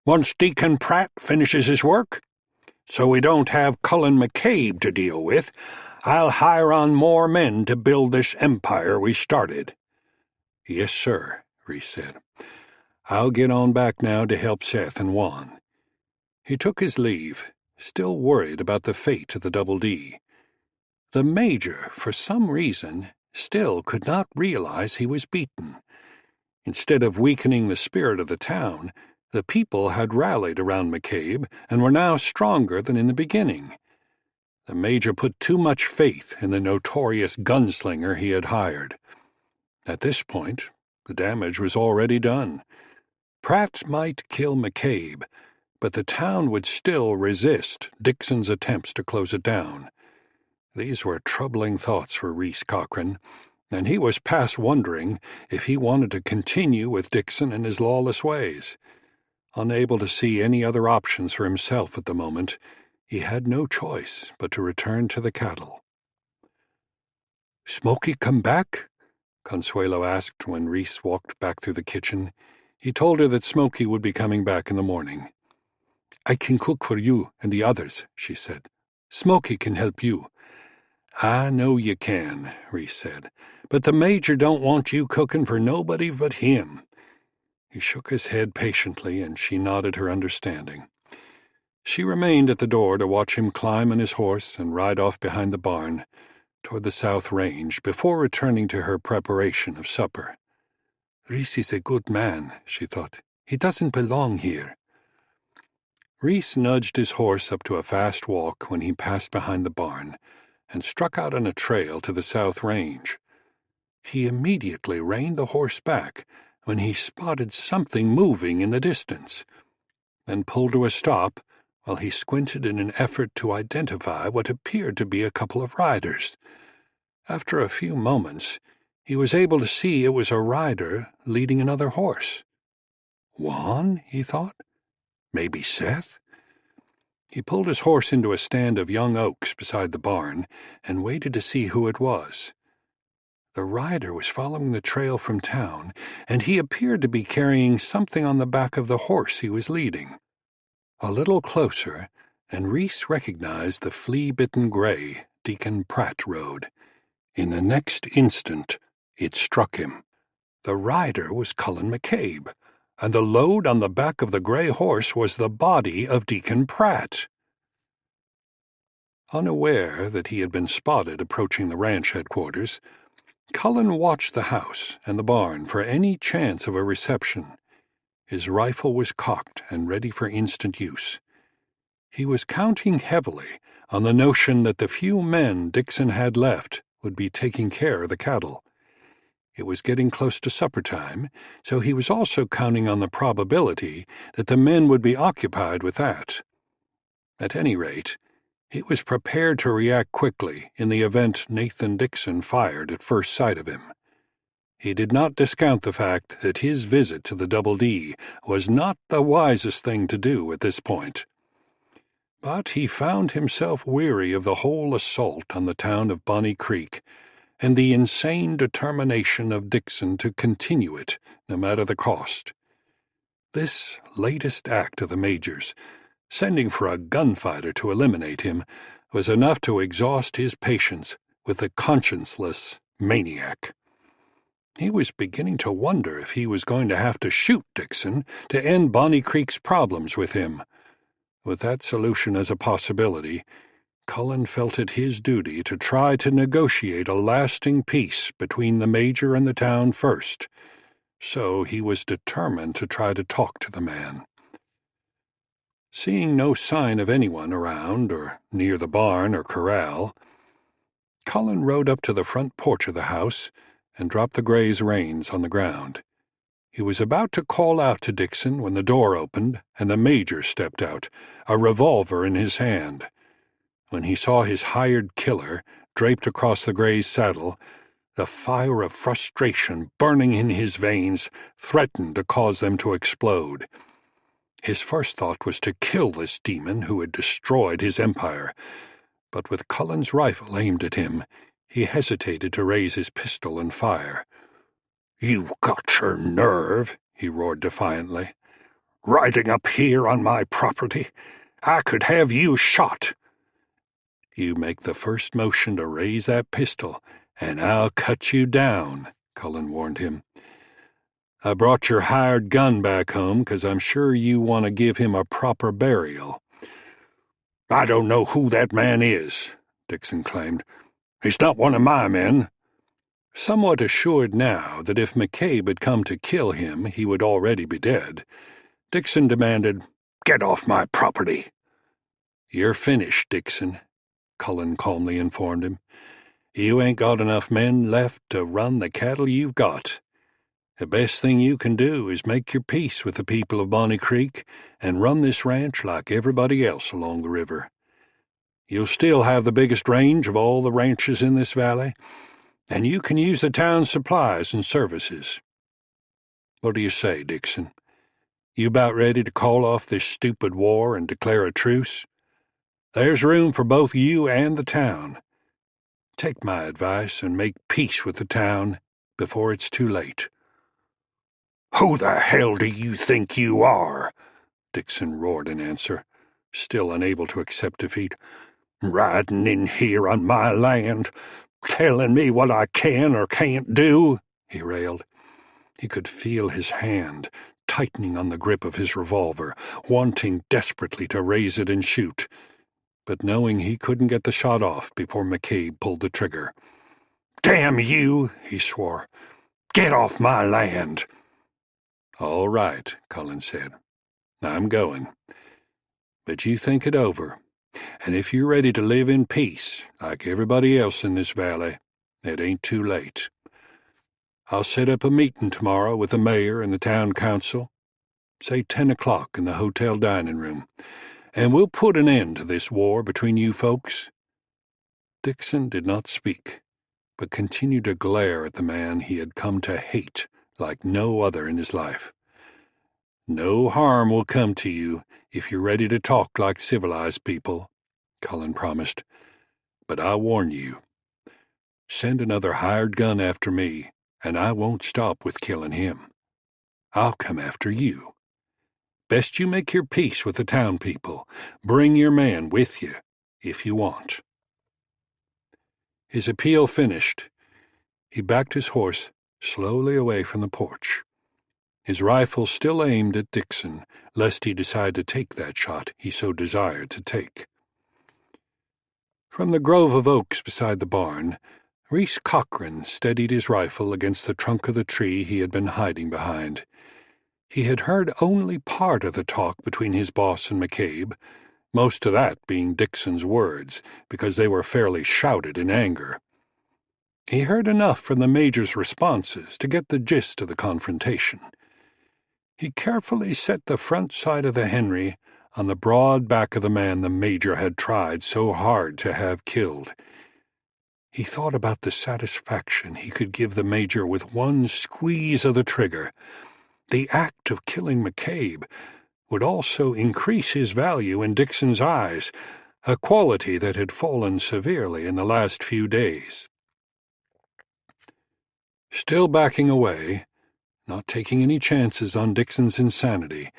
Once Deacon Pratt finishes his work, so we don't have Cullen McCabe to deal with, I'll hire on more men to build this empire we started." "Yes, sir," Reese said. "I'll get on back now to help Seth and Juan." He took his leave, still worried about the fate of the Double D. The Major, for some reason, still could not realize he was beaten. Instead of weakening the spirit of the town, the people had rallied around McCabe and were now stronger than in the beginning. The Major put too much faith in the notorious gunslinger he had hired. At this point, the damage was already done. Pratt might kill McCabe, but the town would still resist Dixon's attempts to close it down. These were troubling thoughts for Reese Cochran, and he was past wondering if he wanted to continue with Dixon and his lawless ways. Unable to see any other options for himself at the moment, he had no choice but to return to the cattle. "Smoky come back?" Consuelo asked when Reese walked back through the kitchen. He told her that Smoky would be coming back in the morning. "I can cook for you and the others," she said. "Smoky can help you." "I know you can," Reese said, "but the Major don't want you cooking for nobody but him." He shook his head patiently, and she nodded her understanding. She remained at the door to watch him climb on his horse and ride off behind the barn toward the South Range before returning to her preparation of supper. "Reese is a good man," she thought. "He doesn't belong here." Reese nudged his horse up to a fast walk when he passed behind the barn and struck out on a trail to the South Range. He immediately reined the horse back when he spotted something moving in the distance, then pulled to a stop while he squinted in an effort to identify what appeared to be a couple of riders. After a few moments, he was able to see it was a rider leading another horse. Juan, he thought. Maybe Seth? He pulled his horse into a stand of young oaks beside the barn and waited to see who it was. The rider was following the trail from town, and he appeared to be carrying something on the back of the horse he was leading. A little closer, and Reese recognized the flea-bitten gray Deacon Pratt rode. In the next instant, it struck him. The rider was Cullen McCabe, and the load on the back of the gray horse was the body of Deacon Pratt. Unaware that he had been spotted approaching the ranch headquarters, Cullen watched the house and the barn for any chance of a reception. His rifle was cocked and ready for instant use. He was counting heavily on the notion that the few men Dixon had left would be taking care of the cattle. It was getting close to supper time, so he was also counting on the probability that the men would be occupied with that. At any rate, he was prepared to react quickly in the event Nathan Dixon fired at first sight of him. He did not discount the fact that his visit to the Double D was not the wisest thing to do at this point. But he found himself weary of the whole assault on the town of Bonnie Creek, and the insane determination of Dixon to continue it, no matter the cost. This latest act of the Major's, sending for a gunfighter to eliminate him, was enough to exhaust his patience with the conscienceless maniac. He was beginning to wonder if he was going to have to shoot Dixon to end Bonnie Creek's problems with him. With that solution as a possibility, Cullen felt it his duty to try to negotiate a lasting peace between the Major and the town first, so he was determined to try to talk to the man. Seeing no sign of anyone around or near the barn or corral, Cullen rode up to the front porch of the house and dropped the gray's reins on the ground. He was about to call out to Dixon when the door opened and the Major stepped out, a revolver in his hand. When he saw his hired killer draped across the gray's saddle, the fire of frustration burning in his veins threatened to cause them to explode. His first thought was to kill this demon who had destroyed his empire, but with Cullen's rifle aimed at him, he hesitated to raise his pistol and fire. "You've got your nerve," he roared defiantly. "Riding up here on my property. I could have you shot." "You make the first motion to raise that pistol, and I'll cut you down," Cullen warned him. "I brought your hired gun back home because I'm sure you want to give him a proper burial." "I don't know who that man is," Dixon claimed. "He's not one of my men." Somewhat assured now that if McCabe had come to kill him he would already be dead, Dixon demanded, "Get off my property." "You're finished, Dixon," Cullen calmly informed him. "You ain't got enough men left to run the cattle you've got. The best thing you can do is make your peace with the people of Bonnie Creek and run this ranch like everybody else along the river. You'll still have the biggest range of all the ranches in this valley, and you can use the town's supplies and services. What do you say, Dixon? You about ready to call off this stupid war and declare a truce? There's room for both you and the town. Take my advice and make peace with the town before it's too late." "Who the hell do you think you are?" Dixon roared in answer, still unable to accept defeat. "Riding in here on my land, telling me what I can or can't do," he railed. He could feel his hand tightening on the grip of his revolver, wanting desperately to raise it and shoot, but knowing he couldn't get the shot off before McCabe pulled the trigger. "Damn you," he swore. "Get off my land." "All right," Cullen said. "I'm going. But you think it over, and if you're ready to live in peace, like everybody else in this valley, it ain't too late. I'll set up a meeting tomorrow with the mayor and the town council, say 10 o'clock in the hotel dining room, and we'll put an end to this war between you folks." Dixon did not speak, but continued to glare at the man he had come to hate like no other in his life. "No harm will come to you if you're ready to talk like civilized people," Cullen promised. "But I warn you, send another hired gun after me, and I won't stop with killing him. I'll come after you. Best you make your peace with the town people. Bring your man with you, if you want." His appeal finished, he backed his horse slowly away from the porch, his rifle still aimed at Dixon, lest he decide to take that shot he so desired to take. From the grove of oaks beside the barn, Reese Cochran steadied his rifle against the trunk of the tree he had been hiding behind. He had heard only part of the talk between his boss and McCabe, most of that being Dixon's words, because they were fairly shouted in anger. He heard enough from the Major's responses to get the gist of the confrontation. He carefully set the front side of the Henry on the broad back of the man the Major had tried so hard to have killed. He thought about the satisfaction he could give the Major with one squeeze of the trigger. The act of killing McCabe would also increase his value in Dixon's eyes, a quality that had fallen severely in the last few days. Still backing away, not taking any chances on Dixon's insanity,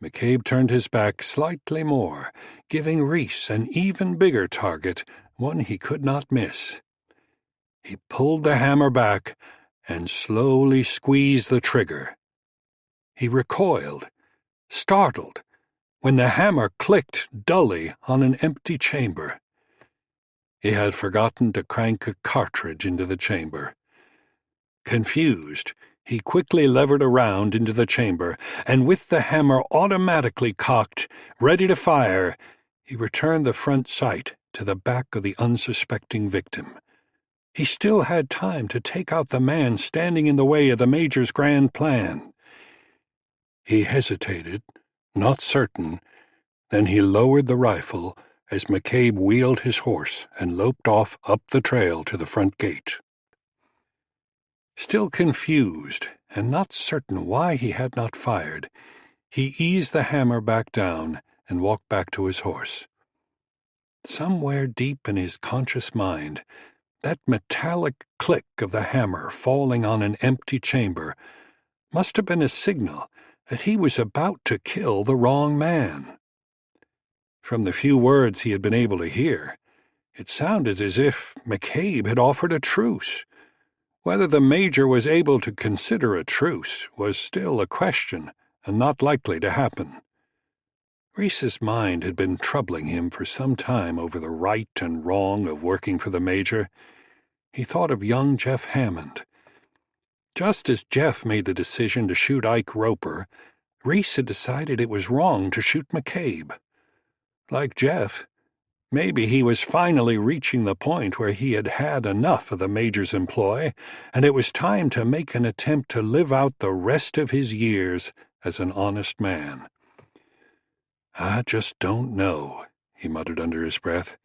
McCabe turned his back slightly more, giving Reese an even bigger target, one he could not miss. He pulled the hammer back and slowly squeezed the trigger. He recoiled, startled, when the hammer clicked dully on an empty chamber. He had forgotten to crank a cartridge into the chamber. Confused, he quickly levered around into the chamber, and with the hammer automatically cocked, ready to fire, he returned the front sight to the back of the unsuspecting victim. He still had time to take out the man standing in the way of the Major's grand plan. He hesitated, not certain, then he lowered the rifle as McCabe wheeled his horse and loped off up the trail to the front gate. Still confused and not certain why he had not fired, he eased the hammer back down and walked back to his horse. Somewhere deep in his conscious mind, that metallic click of the hammer falling on an empty chamber must have been a signal that he was about to kill the wrong man. From the few words he had been able to hear, it sounded as if McCabe had offered a truce. Whether the Major was able to consider a truce was still a question, and not likely to happen. Reese's mind had been troubling him for some time over the right and wrong of working for the Major. He thought of young Jeff Hammond. Just as Jeff made the decision to shoot Ike Roper, Reese had decided it was wrong to shoot McCabe. Like Jeff, maybe he was finally reaching the point where he had had enough of the Major's employ, and it was time to make an attempt to live out the rest of his years as an honest man. "I just don't know," he muttered under his breath.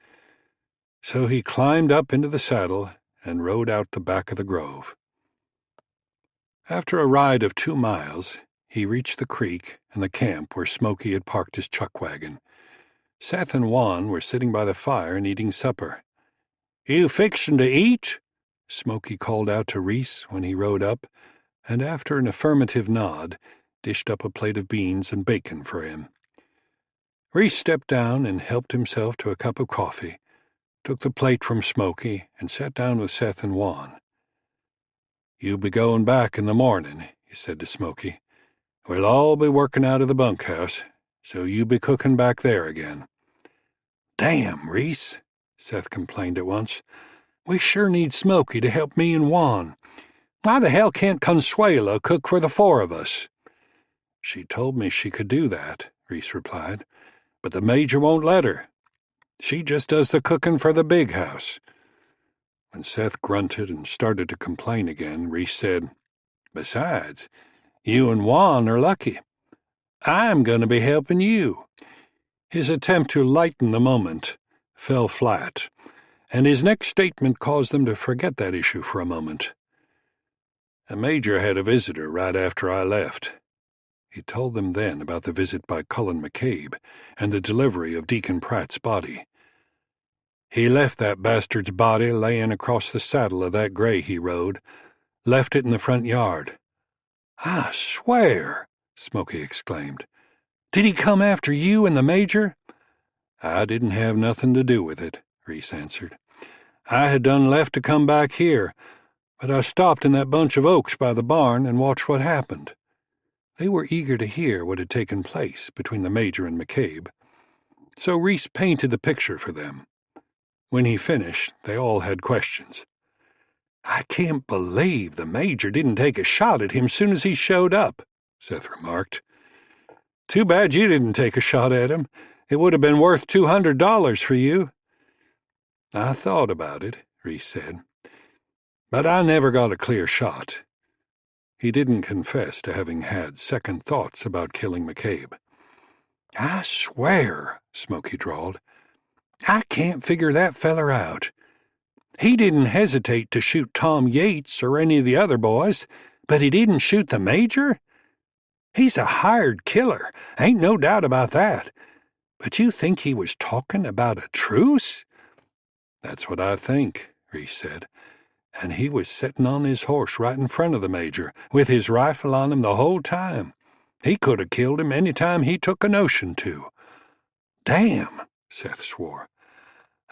So he climbed up into the saddle and rode out the back of the grove. After a ride of 2 miles, he reached the creek and the camp where Smoky had parked his chuck wagon. Seth and Juan were sitting by the fire and eating supper. "You fixin' to eat?" Smoky called out to Reese when he rode up, and after an affirmative nod, dished up a plate of beans and bacon for him. Reese stepped down and helped himself to a cup of coffee, took the plate from Smoky, and sat down with Seth and Juan. "You'll be going back in the morning," he said to Smoky. "We'll all be working out of the bunkhouse, so you be cooking back there again." "Damn, Reese," Seth complained at once. "We sure need Smoky to help me and Juan. Why the hell can't Consuelo cook for the 4 of us?" "She told me she could do that," Reese replied, "but the Major won't let her. She just does the cooking for the big house." When Seth grunted and started to complain again, Reese said, "Besides, you and Juan are lucky. I'm going to be helping you. His attempt to lighten the moment fell flat, and his next statement caused them to forget that issue for a moment. "The Major had a visitor right after I left." He told them then about the visit by Cullen McCabe and the delivery of Deacon Pratt's body. "He left that bastard's body laying across the saddle of that gray he rode, left it in the front yard." "I swear!" Smoky exclaimed. "Did he come after you and the Major?" "I didn't have nothing to do with it," Reese answered. "I had done left to come back here, but I stopped in that bunch of oaks by the barn and watched what happened." They were eager to hear what had taken place between the Major and McCabe, so Reese painted the picture for them. When he finished, they all had questions. "I can't believe the Major didn't take a shot at him soon as he showed up," Seth remarked. "Too bad you didn't take a shot at him. It would have been worth $200 for you." "I thought about it," Reese said, "but I never got a clear shot." He didn't confess to having had second thoughts about killing McCabe. "I swear," Smoky drawled, "I can't figure that feller out. He didn't hesitate to shoot Tom Yates or any of the other boys, but he didn't shoot the Major? He's a hired killer, ain't no doubt about that. But you think he was talking about a truce?" "That's what I think," Reese said. "And he was sitting on his horse right in front of the Major, with his rifle on him the whole time. He could have killed him any time he took a notion to." "Damn," Seth swore.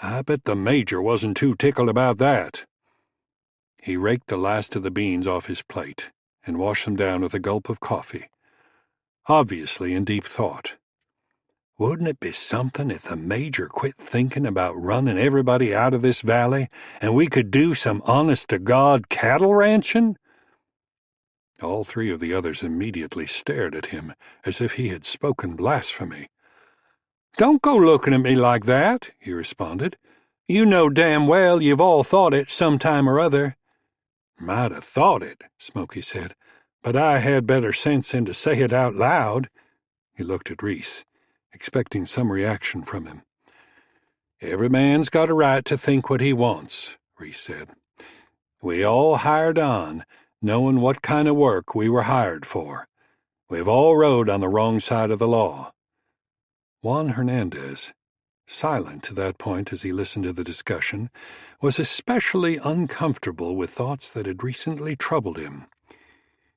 "I bet the Major wasn't too tickled about that." He raked the last of the beans off his plate and washed them down with a gulp of coffee, obviously in deep thought. "Wouldn't it be something if the Major quit thinking about running everybody out of this valley and we could do some honest-to-God cattle ranching?" All three of the others immediately stared at him as if he had spoken blasphemy. "Don't go looking at me like that," he responded. "You know damn well you've all thought it some time or other." "Might have thought it," Smoky said, "but I had better sense than to say it out loud." He looked at Reese, expecting some reaction from him. "Every man's got a right to think what he wants," Reese said. "We all hired on, knowing what kind of work we were hired for. We've all rode on the wrong side of the law." Juan Hernandez, silent to that point as he listened to the discussion, was especially uncomfortable with thoughts that had recently troubled him.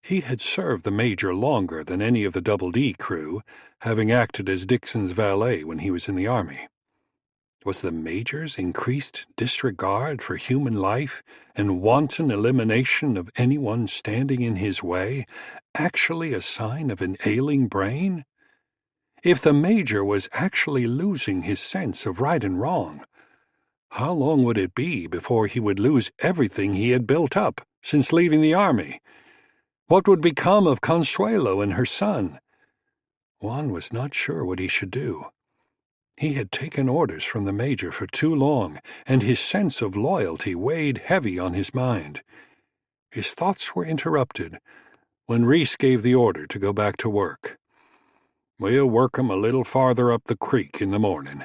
He had served the Major longer than any of the Double D crew, having acted as Dixon's valet when he was in the Army. Was the Major's increased disregard for human life and wanton elimination of anyone standing in his way actually a sign of an ailing brain? If the Major was actually losing his sense of right and wrong, how long would it be before he would lose everything he had built up since leaving the Army? What would become of Consuelo and her son? Juan was not sure what he should do. He had taken orders from the Major for too long, and his sense of loyalty weighed heavy on his mind. His thoughts were interrupted when Reese gave the order to go back to work. "We'll work 'em a little farther up the creek in the morning.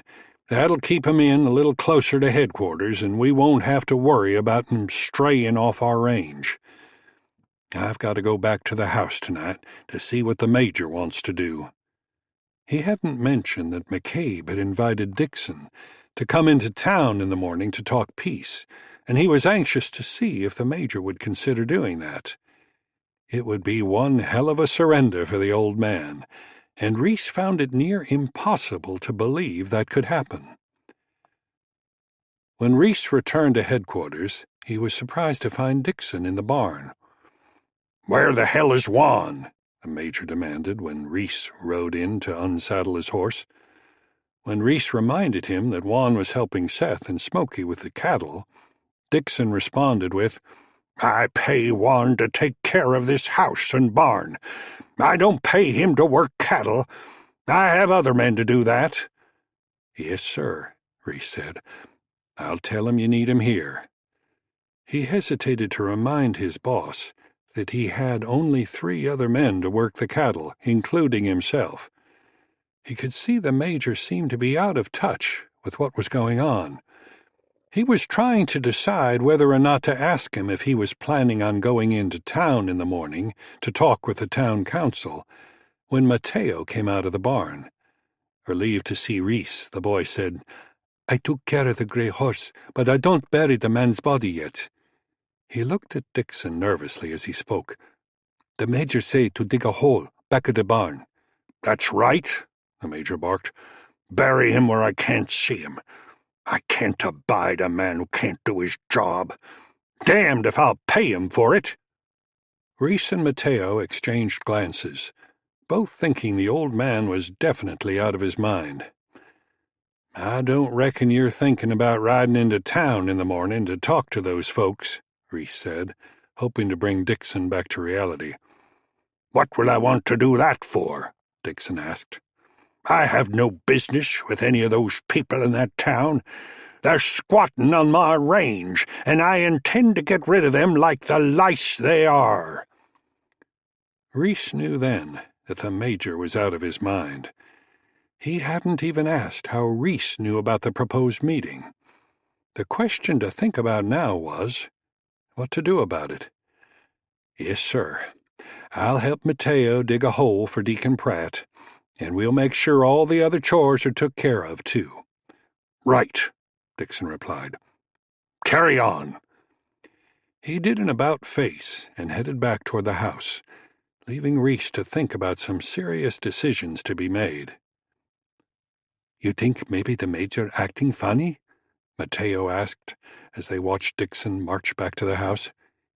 That'll keep 'em in a little closer to headquarters, and we won't have to worry about 'em straying off our range. I've got to go back to the house tonight to see what the Major wants to do." He hadn't mentioned that McCabe had invited Dixon to come into town in the morning to talk peace, and he was anxious to see if the Major would consider doing that. It would be one hell of a surrender for the old man, and Reese found it near impossible to believe that could happen. When Reese returned to headquarters, he was surprised to find Dixon in the barn. "Where the hell is Juan?" the Major demanded when Reese rode in to unsaddle his horse. When Reese reminded him that Juan was helping Seth and Smoky with the cattle, Dixon responded with, "I pay Juan to take care of this house and barn. I don't pay him to work cattle. I have other men to do that." "Yes, sir," Reese said. "I'll tell him you need him here." He hesitated to remind his boss that he had only 3 other men to work the cattle, including himself. He could see the Major seemed to be out of touch with what was going on. He was trying to decide whether or not to ask him if he was planning on going into town in the morning to talk with the town council, when Mateo came out of the barn. Relieved to see Reese, the boy said, "I took care of the grey horse, but I don't bury the man's body yet." He looked at Dixon nervously as he spoke. "The Major said to dig a hole back of the barn." "That's right," the Major barked. "Bury him where I can't see him. I can't abide a man who can't do his job. Damned if I'll pay him for it." Reese and Mateo exchanged glances, both thinking the old man was definitely out of his mind. "I don't reckon you're thinking about riding into town in the morning to talk to those folks," Reese said, hoping to bring Dixon back to reality. "What would I want to do that for?" Dixon asked. "I have no business with any of those people in that town. They're squatting on my range, and I intend to get rid of them like the lice they are." Reese knew then that the Major was out of his mind. He hadn't even asked how Reese knew about the proposed meeting. The question to think about now was, what to do about it. "Yes, sir. I'll help Mateo dig a hole for Deacon Pratt, and we'll make sure all the other chores are took care of, too." "Right," Dixon replied. "Carry on." He did an about-face and headed back toward the house, leaving Reese to think about some serious decisions to be made. "You think maybe the Major acting funny?" Mateo asked as they watched Dixon march back to the house.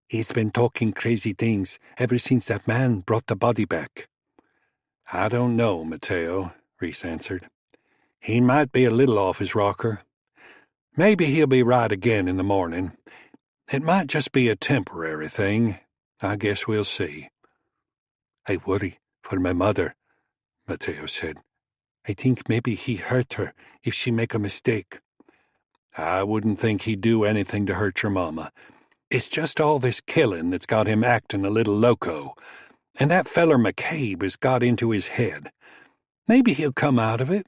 "He's been talking crazy things ever since that man brought the body back." "I don't know, Mateo," Reese answered. "He might be a little off his rocker. Maybe he'll be right again in the morning. It might just be a temporary thing. I guess we'll see." "I worry for my mother," Mateo said. "I think maybe he hurt her if she make a mistake." "I wouldn't think he'd do anything to hurt your mama. It's just all this killing that's got him acting a little loco, and that feller McCabe has got into his head. Maybe he'll come out of it,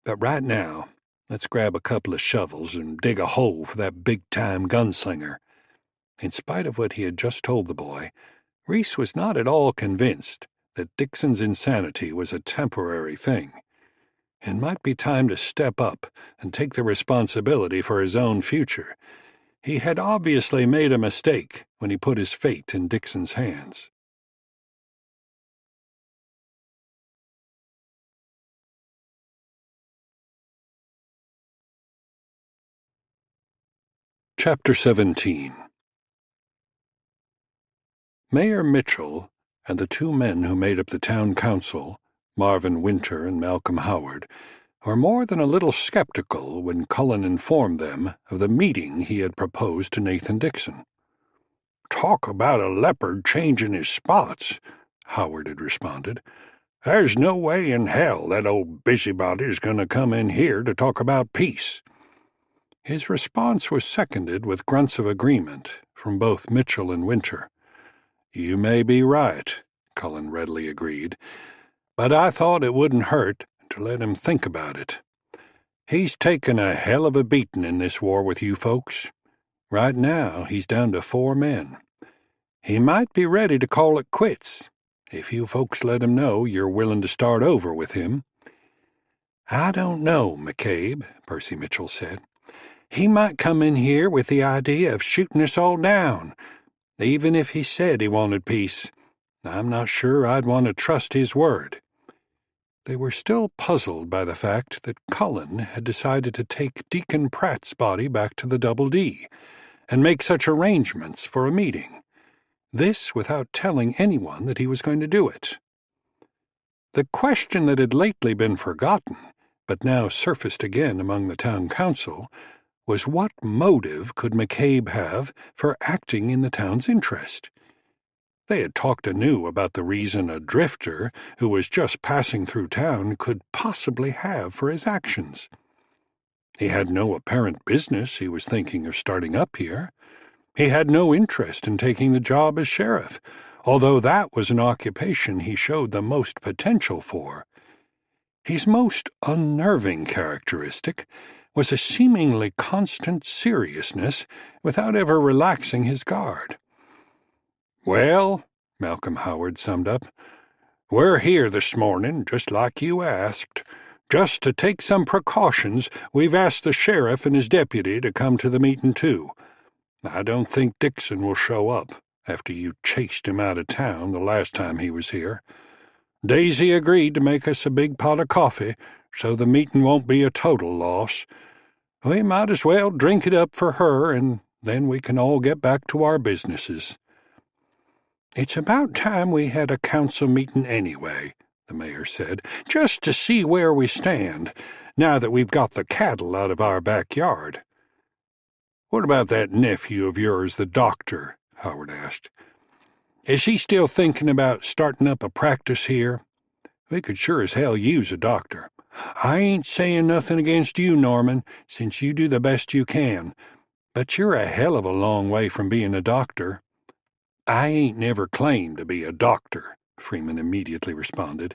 but right now, let's grab a couple of shovels and dig a hole for that big-time gunslinger." In spite of what he had just told the boy, Reese was not at all convinced that Dixon's insanity was a temporary thing. It might be time to step up and take the responsibility for his own future. He had obviously made a mistake when he put his fate in Dixon's hands. Chapter 17. Mayor Mitchell and the two men who made up the town council, Marvin Winter and Malcolm Howard, were more than a little skeptical when Cullen informed them of the meeting he had proposed to Nathan Dixon. "Talk about a leopard changing his spots," Howard had responded. "There's no way in hell that old busybody's going to come in here to talk about peace." His response was seconded with grunts of agreement from both Mitchell and Winter. "You may be right," Cullen readily agreed, "but I thought it wouldn't hurt to let him think about it. He's taken a hell of a beating in this war with you folks. Right now, he's down to 4 men. He might be ready to call it quits, if you folks let him know you're willing to start over with him." "I don't know, McCabe," Percy Mitchell said. "He might come in here with the idea of shooting us all down. Even if he said he wanted peace, I'm not sure I'd want to trust his word." They were still puzzled by the fact that Cullen had decided to take Deacon Pratt's body back to the Double D and make such arrangements for a meeting. This without telling anyone that he was going to do it. The question that had lately been forgotten, but now surfaced again among the town council, was what motive could McCabe have for acting in the town's interest? They had talked anew about the reason a drifter who was just passing through town could possibly have for his actions. He had no apparent business he was thinking of starting up here. He had no interest in taking the job as sheriff, although that was an occupation he showed the most potential for. His most unnerving characteristic was a seemingly constant seriousness without ever relaxing his guard. "Well," Malcolm Howard summed up, "we're here this morning, just like you asked. Just to take some precautions, we've asked the sheriff and his deputy to come to the meeting too. I don't think Dixon will show up after you chased him out of town the last time he was here. Daisy agreed to make us a big pot of coffee, so the meeting won't be a total loss. We might as well drink it up for her, and then we can all get back to our businesses." "It's about time we had a council meeting anyway," the mayor said, "just to see where we stand, now that we've got the cattle out of our backyard." "What about that nephew of yours, the doctor?" Howard asked. "Is he still thinking about starting up a practice here? We could sure as hell use a doctor. I ain't saying nothing against you, Norman, since you do the best you can, but you're a hell of a long way from being a doctor." "I ain't never claimed to be a doctor," Freeman immediately responded.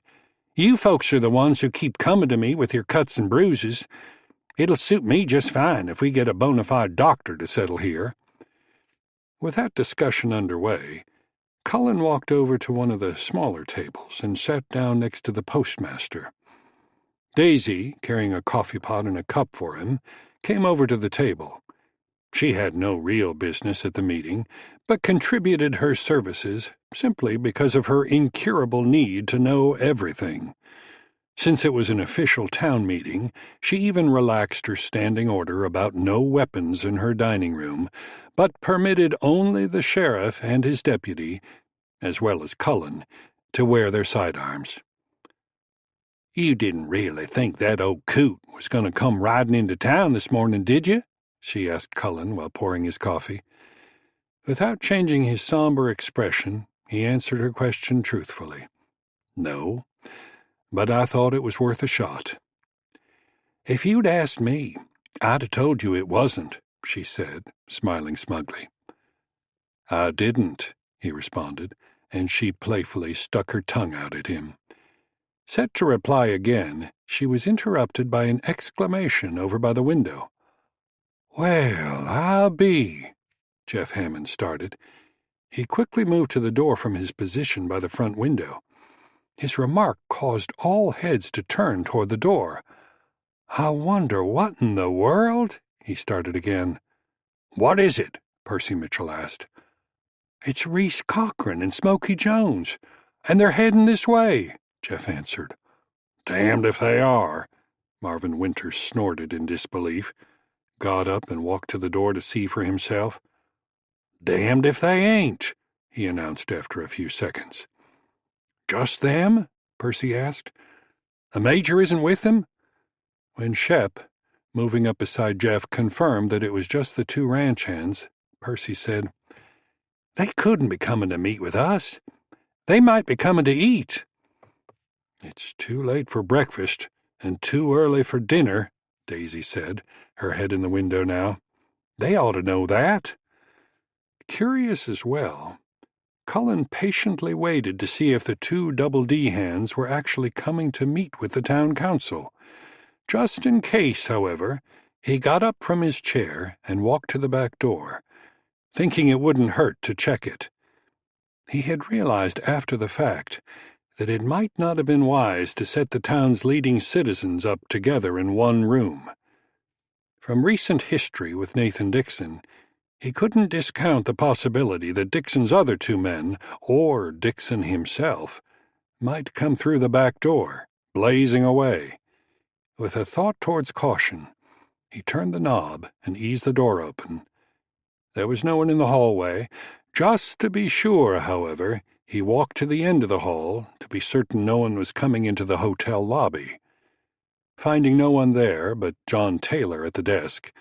"You folks are the ones who keep coming to me with your cuts and bruises. It'll suit me just fine if we get a bona fide doctor to settle here." With that discussion underway, Cullen walked over to one of the smaller tables and sat down next to the postmaster. Daisy, carrying a coffee pot and a cup for him, came over to the table. She had no real business at the meeting, but contributed her services simply because of her incurable need to know everything. Since it was an official town meeting, she even relaxed her standing order about no weapons in her dining room, but permitted only the sheriff and his deputy, as well as Cullen, to wear their sidearms. "You didn't really think that old coot was going to come riding into town this morning, did you?" she asked Cullen while pouring his coffee. Without changing his somber expression, he answered her question truthfully. "No, but I thought it was worth a shot." "If you'd asked me, I'd have told you it wasn't," she said, smiling smugly. "I didn't," he responded, and she playfully stuck her tongue out at him. Set to reply again, she was interrupted by an exclamation over by the window. "Well, I'll be—" Jeff Hammond started. He quickly moved to the door from his position by the front window. His remark caused all heads to turn toward the door. "I wonder what in the world—" he started again. "What is it?" Percy Mitchell asked. "It's Reese Cochran and Smoky Jones, and they're heading this way," Jeff answered. "Damned if they are," Marvin Winters snorted in disbelief, got up and walked to the door to see for himself. "Damned if they ain't," he announced after a few seconds. "Just them?" Percy asked. "The major isn't with them?" When Shep, moving up beside Jeff, confirmed that it was just the two ranch hands, Percy said, "They couldn't be coming to meet with us. They might be coming to eat." "It's too late for breakfast and too early for dinner," Daisy said, her head in the window now. "They ought to know that." Curious as well, Cullen patiently waited to see if the two Double D hands were actually coming to meet with the town council. Just in case, however, he got up from his chair and walked to the back door, thinking it wouldn't hurt to check it. He had realized after the fact that it might not have been wise to set the town's leading citizens up together in one room. From recent history with Nathan Dixon, he couldn't discount the possibility that Dixon's other two men, or Dixon himself, might come through the back door, blazing away. With a thought towards caution, he turned the knob and eased the door open. There was no one in the hallway. Just to be sure, however, he walked to the end of the hall to be certain no one was coming into the hotel lobby. Finding no one there but John Taylor at the desk,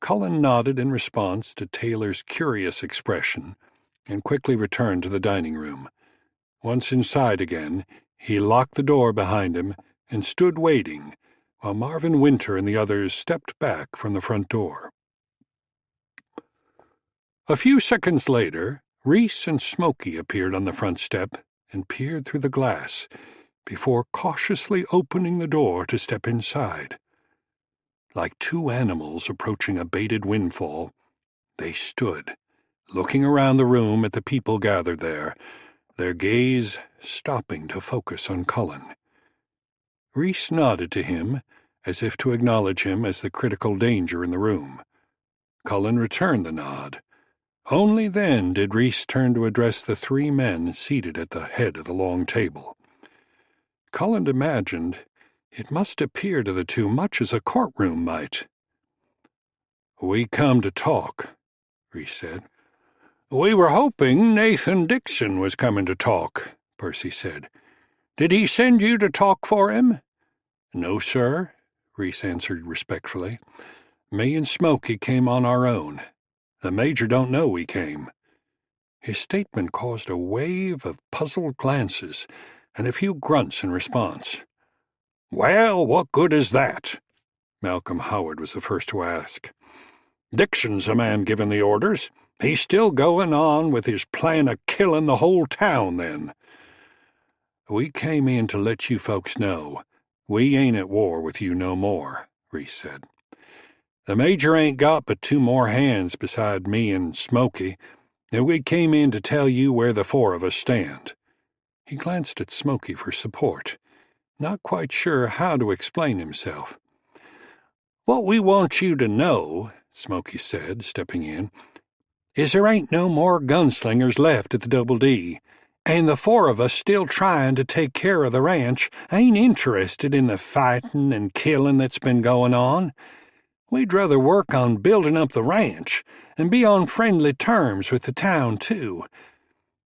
Cullen nodded in response to Taylor's curious expression and quickly returned to the dining room. Once inside again, he locked the door behind him and stood waiting while Marvin Winter and the others stepped back from the front door. A few seconds later, Reese and Smoky appeared on the front step and peered through the glass, before cautiously opening the door to step inside. Like two animals approaching a baited windfall, they stood, looking around the room at the people gathered there, their gaze stopping to focus on Cullen. Reese nodded to him, as if to acknowledge him as the critical danger in the room. Cullen returned the nod. Only then did Reese turn to address the three men seated at the head of the long table. Cullen imagined it must appear to the two much as a courtroom might. "We come to talk," Reese said. "We were hoping Nathan Dixon was coming to talk," Percy said. "Did he send you to talk for him?" "No, sir," Reese answered respectfully. "Me and Smoky came on our own. The Major don't know we came." His statement caused a wave of puzzled glances and a few grunts in response. "Well, what good is that?" Malcolm Howard was the first to ask. "Dixon's the man giving the orders. He's still going on with his plan of killing the whole town, then." "We came in to let you folks know we ain't at war with you no more," Reese said. "The Major ain't got but two more hands beside me and Smoky, and we came in to tell you where the four of us stand." He glanced at Smoky for support, not quite sure how to explain himself. "What we want you to know," Smoky said, stepping in, "is there ain't no more gunslingers left at the Double D, and the four of us still trying to take care of the ranch ain't interested in the fighting and killing that's been going on. We'd rather work on building up the ranch and be on friendly terms with the town, too.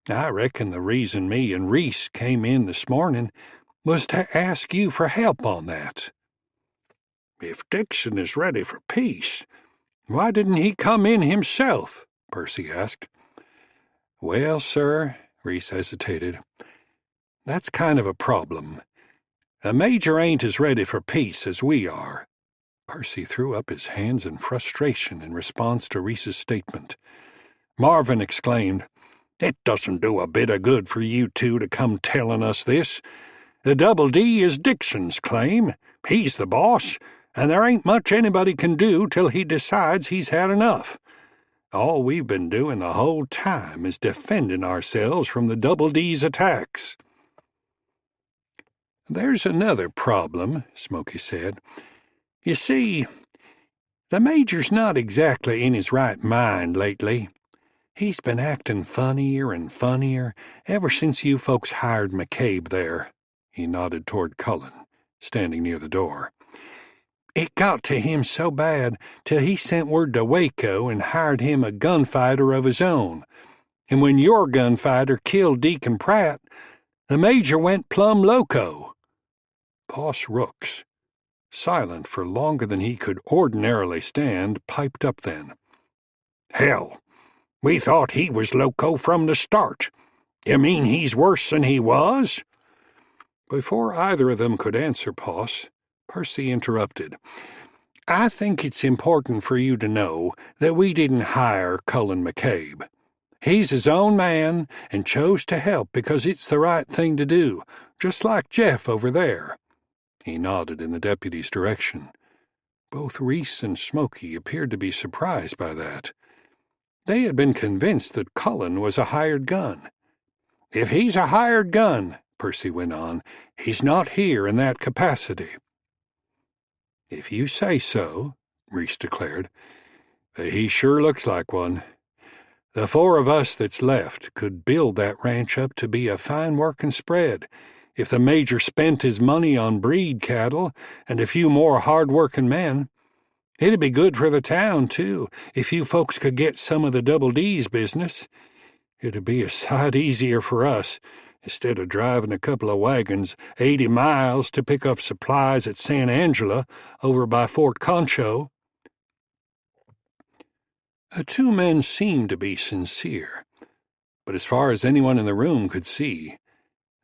I reckon the reason me and Reese came in this morning was to ask you for help on that." "If Dixon is ready for peace, why didn't he come in himself?" Percy asked. "Well, sir," Reese hesitated, "that's kind of a problem. The Major ain't as ready for peace as we are." Percy threw up his hands in frustration in response to Reese's statement. Marvin exclaimed, "It doesn't do a bit of good for you two to come telling us this. The Double D is Dixon's claim. He's the boss, and there ain't much anybody can do till he decides he's had enough. All we've been doing the whole time is defending ourselves from the Double D's attacks." "There's another problem," Smoky said. "You see, the Major's not exactly in his right mind lately. He's been acting funnier and funnier ever since you folks hired McCabe there." He nodded toward Cullen, standing near the door. "It got to him so bad till he sent word to Waco and hired him a gunfighter of his own. And when your gunfighter killed Deacon Pratt, the Major went plumb loco." Boss Rooks, silent for longer than he could ordinarily stand, piped up then. "Hell, we thought he was loco from the start. You mean he's worse than he was?" Before either of them could answer Poss, Percy interrupted. "I think it's important for you to know that we didn't hire Cullen McCabe. He's his own man and chose to help because it's the right thing to do, just like Jeff over there." He nodded in the deputy's direction. Both Reese and Smoky appeared to be surprised by that. They had been convinced that Cullen was a hired gun. "If he's a hired gun," Percy went on, "he's not here in that capacity." "If you say so," Reese declared, "he sure looks like one. The four of us that's left could build that ranch up to be a fine working spread if the Major spent his money on breed cattle and a few more hard-working men. It'd be good for the town, too, if you folks could get some of the Double D's business. It'd be a sight easier for us, instead of driving a couple of wagons 80 miles to pick up supplies at San Angela over by Fort Concho." The two men seemed to be sincere, but as far as anyone in the room could see,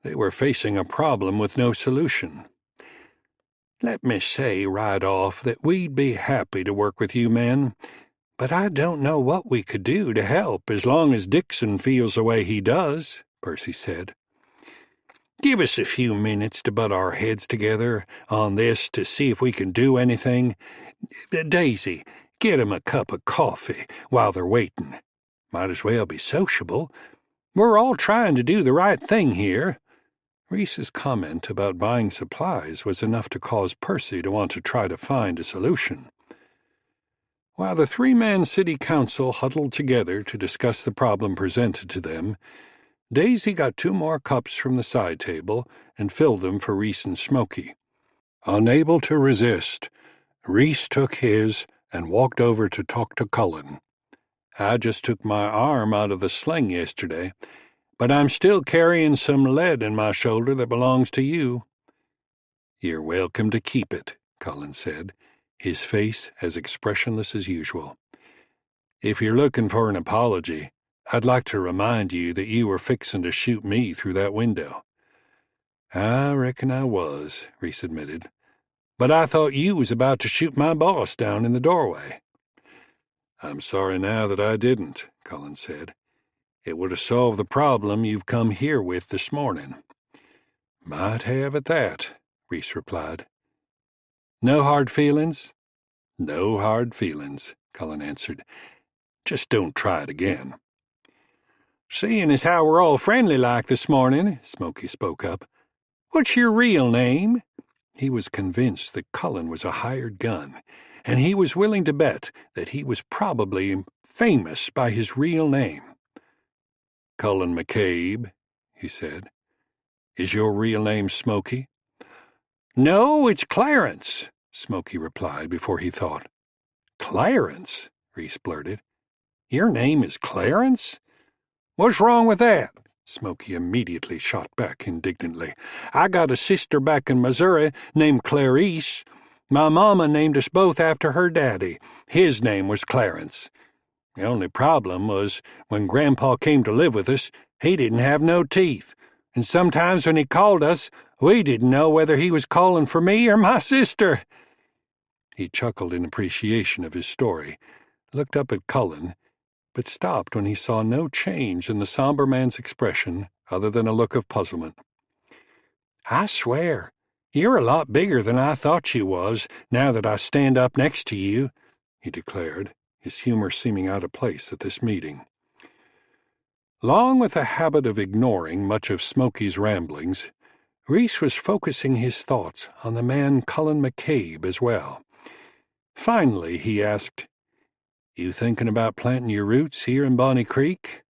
they were facing a problem with no solution. "Let me say right off that we'd be happy to work with you men, but I don't know what we could do to help as long as Dixon feels the way he does," Percy said. Give us a few minutes to butt our heads together on this to see if we can do anything. Daisy, get 'em a cup of coffee while they're waiting. Might as well be sociable. We're all trying to do the right thing here." Reese's comment about buying supplies was enough to cause Percy to want to try to find a solution. While the three-man city council huddled together to discuss the problem presented to them, Daisy got 2 more cups from the side table and filled them for Reese and Smoky. Unable to resist, Reese took his and walked over to talk to Cullen. "I just took my arm out of the sling yesterday, but I'm still carrying some lead in my shoulder that belongs to you." "You're welcome to keep it," Cullen said, his face as expressionless as usual. "If you're looking for an apology, I'd like to remind you that you were fixing to shoot me through that window." "I reckon I was," Reese admitted. "But I thought you was about to shoot my boss down in the doorway." "I'm sorry now that I didn't," Cullen said. "It would have solved the problem you've come here with this morning." "Might have at that," Reese replied. "No hard feelings?" "No hard feelings," Cullen answered. "Just don't try it again." "Seeing as how we're all friendly like this morning," Smoky spoke up, "what's your real name?" He was convinced that Cullen was a hired gun, and he was willing to bet that he was probably famous by his real name. "Cullen McCabe," he said. "Is your real name Smoky?" "No, it's Clarence," Smoky replied before he thought. "Clarence?" Reese blurted. "Your name is Clarence? What's wrong with that?" Smoky immediately shot back indignantly. "I got a sister back in Missouri named Clarice. My mama named us both after her daddy. His name was Clarence. The only problem was when Grandpa came to live with us, he didn't have no teeth, and sometimes when he called us, we didn't know whether he was calling for me or my sister." He chuckled in appreciation of his story, looked up at Cullen, but stopped when he saw no change in the somber man's expression other than a look of puzzlement. "I swear, you're a lot bigger than I thought you was, now that I stand up next to you," he declared, his humor seeming out of place at this meeting. Long with a habit of ignoring much of Smoky's ramblings, Reese was focusing his thoughts on the man Cullen McCabe as well. Finally, he asked, "You thinking about planting your roots here in Bonnie Creek?"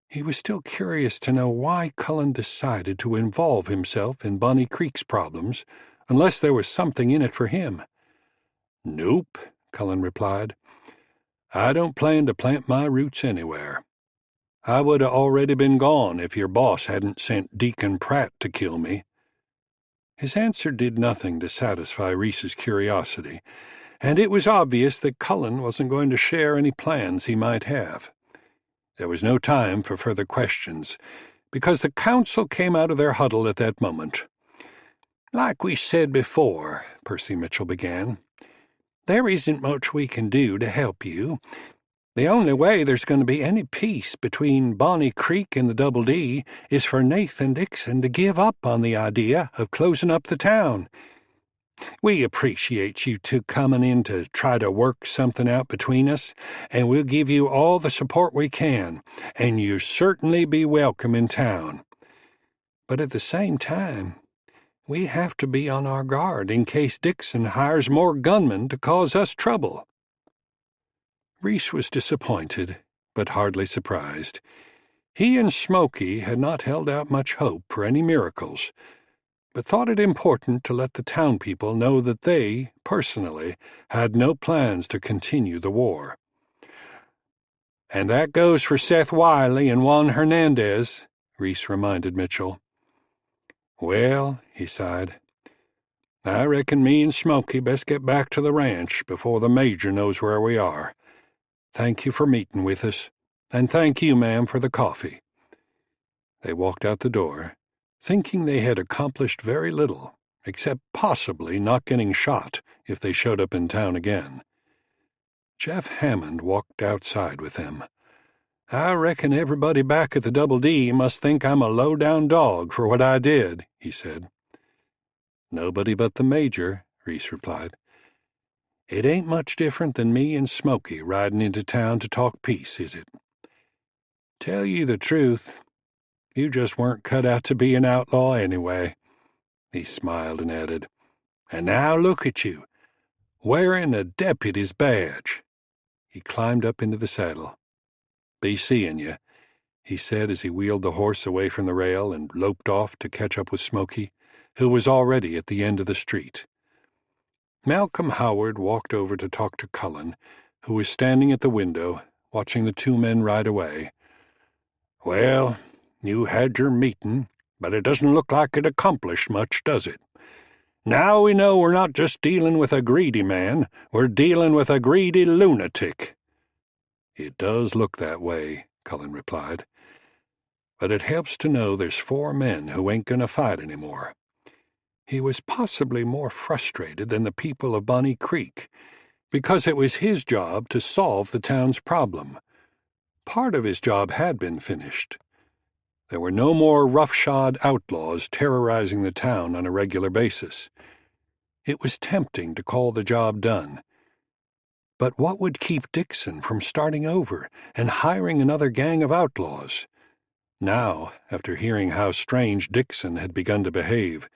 He was still curious to know why Cullen decided to involve himself in Bonnie Creek's problems, unless there was something in it for him. "Nope," Cullen replied. "I don't plan to plant my roots anywhere. I would have already been gone if your boss hadn't sent Deacon Pratt to kill me." His answer did nothing to satisfy Reese's curiosity, and it was obvious that Cullen wasn't going to share any plans he might have. There was no time for further questions, because the council came out of their huddle at that moment. "Like we said before," Percy Mitchell began, "there isn't much we can do to help you. The only way there's going to be any peace between Bonnie Creek and the Double D is for Nathan Dixon to give up on the idea of closing up the town. We appreciate you two coming in to try to work something out between us, and we'll give you all the support we can, and you'll certainly be welcome in town. But at the same time, we have to be on our guard in case Dixon hires more gunmen to cause us trouble." Reese was disappointed, but hardly surprised. He and Smoky had not held out much hope for any miracles, but thought it important to let the town people know that they, personally, had no plans to continue the war. "And that goes for Seth Wiley and Juan Hernandez," Reese reminded Mitchell. "Well," he sighed, "I reckon me and Smoky best get back to the ranch before the Major knows where we are. Thank you for meeting with us, and thank you, ma'am, for the coffee." They walked out the door, thinking they had accomplished very little, except possibly not getting shot if they showed up in town again. Jeff Hammond walked outside with them. "I reckon everybody back at the Double D must think I'm a low-down dog for what I did," he said. "Nobody but the Major," Reese replied. "It ain't much different than me and Smoky riding into town to talk peace, is it? Tell you the truth, you just weren't cut out to be an outlaw anyway." He smiled and added, "And now look at you, wearing a deputy's badge." He climbed up into the saddle. "Be seeing you," he said as he wheeled the horse away from the rail and loped off to catch up with Smoky, who was already at the end of the street. Malcolm Howard walked over to talk to Cullen, who was standing at the window, watching the two men ride away. "Well, you had your meeting, but it doesn't look like it accomplished much, does it? Now we know we're not just dealing with a greedy man, we're dealing with a greedy lunatic." "It does look that way," Cullen replied. "But it helps to know there's 4 men who ain't gonna fight anymore." He was possibly more frustrated than the people of Bonnie Creek, because it was his job to solve the town's problem. Part of his job had been finished. There were no more roughshod outlaws terrorizing the town on a regular basis. It was tempting to call the job done. But what would keep Dixon from starting over and hiring another gang of outlaws? Now, after hearing how strange Dixon had begun to behave,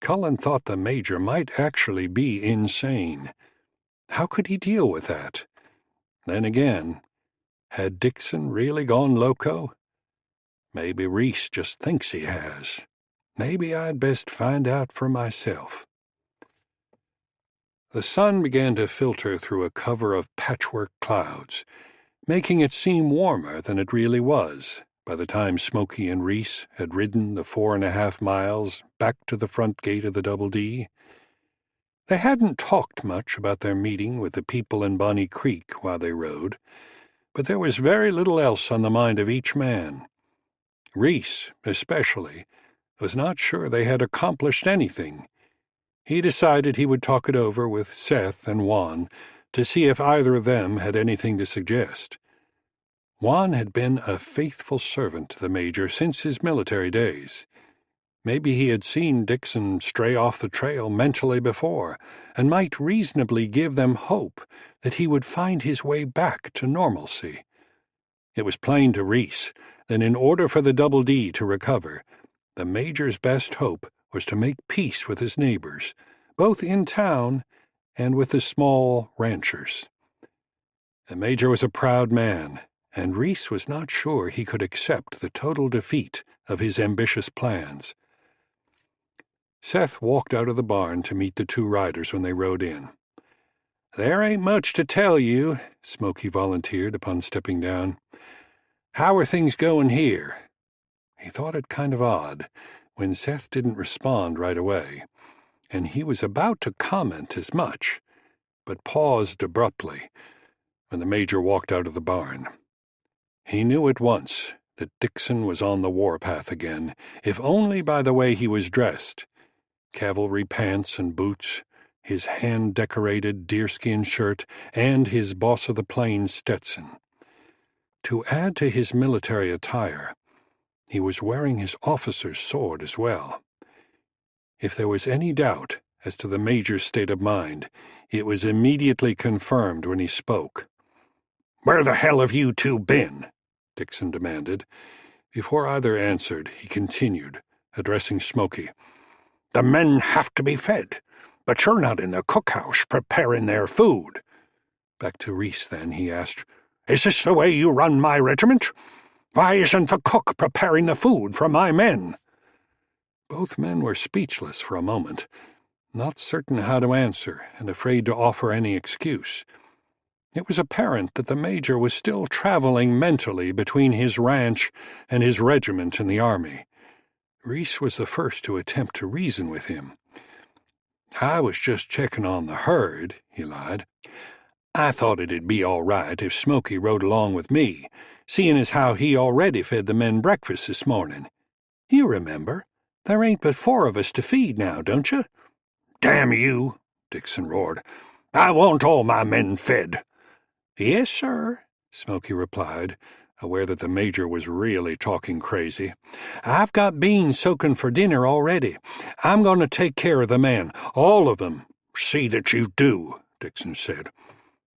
Cullen thought the Major might actually be insane. How could he deal with that? Then again, had Dixon really gone loco? Maybe Reese just thinks he has. Maybe I'd best find out for myself. The sun began to filter through a cover of patchwork clouds, making it seem warmer than it really was by the time Smoky and Reese had ridden the 4.5 miles back to the front gate of the Double D. They hadn't talked much about their meeting with the people in Bonnie Creek while they rode, but there was very little else on the mind of each man. Reese, especially, was not sure they had accomplished anything. He decided he would talk it over with Seth and Juan to see if either of them had anything to suggest. Juan had been a faithful servant to the Major since his military days. Maybe he had seen Dixon stray off the trail mentally before, and might reasonably give them hope that he would find his way back to normalcy. It was plain to Reese that in order for the Double D to recover, the Major's best hope was to make peace with his neighbors, both in town and with the small ranchers. The Major was a proud man, and Reese was not sure he could accept the total defeat of his ambitious plans. Seth walked out of the barn to meet the 2 riders when they rode in. "There ain't much to tell you," Smoky volunteered upon stepping down. "How are things going here?" He thought it kind of odd when Seth didn't respond right away, and he was about to comment as much, but paused abruptly when the Major walked out of the barn. He knew at once that Dixon was on the warpath again, if only by the way he was dressed. Cavalry pants and boots, his hand-decorated deerskin shirt, and his boss-of-the-plains Stetson. To add to his military attire, he was wearing his officer's sword as well. If there was any doubt as to the Major's state of mind, it was immediately confirmed when he spoke. "Where the hell have you 2 been?" Dixon demanded. Before either answered, he continued, addressing Smoky. "The men have to be fed, but you're not in the cookhouse preparing their food." Back to Reese, then, he asked, "Is this the way you run my regiment? Why isn't the cook preparing the food for my men?" Both men were speechless for a moment, not certain how to answer and afraid to offer any excuse. It was apparent that the Major was still traveling mentally between his ranch and his regiment in the army. Reese was the first to attempt to reason with him. "I was just checking on the herd," he lied. "I thought it'd be all right if Smoky rode along with me, seeing as how he already fed the men breakfast this morning. You remember, there ain't but 4 of us to feed now, don't you?" "Damn you!" Dixon roared. "I want all my men fed." "Yes, sir," Smoky replied, aware that the Major was really talking crazy. "I've got beans soaking for dinner already. I'm going to take care of the men, all of them." "See that you do," Dixon said.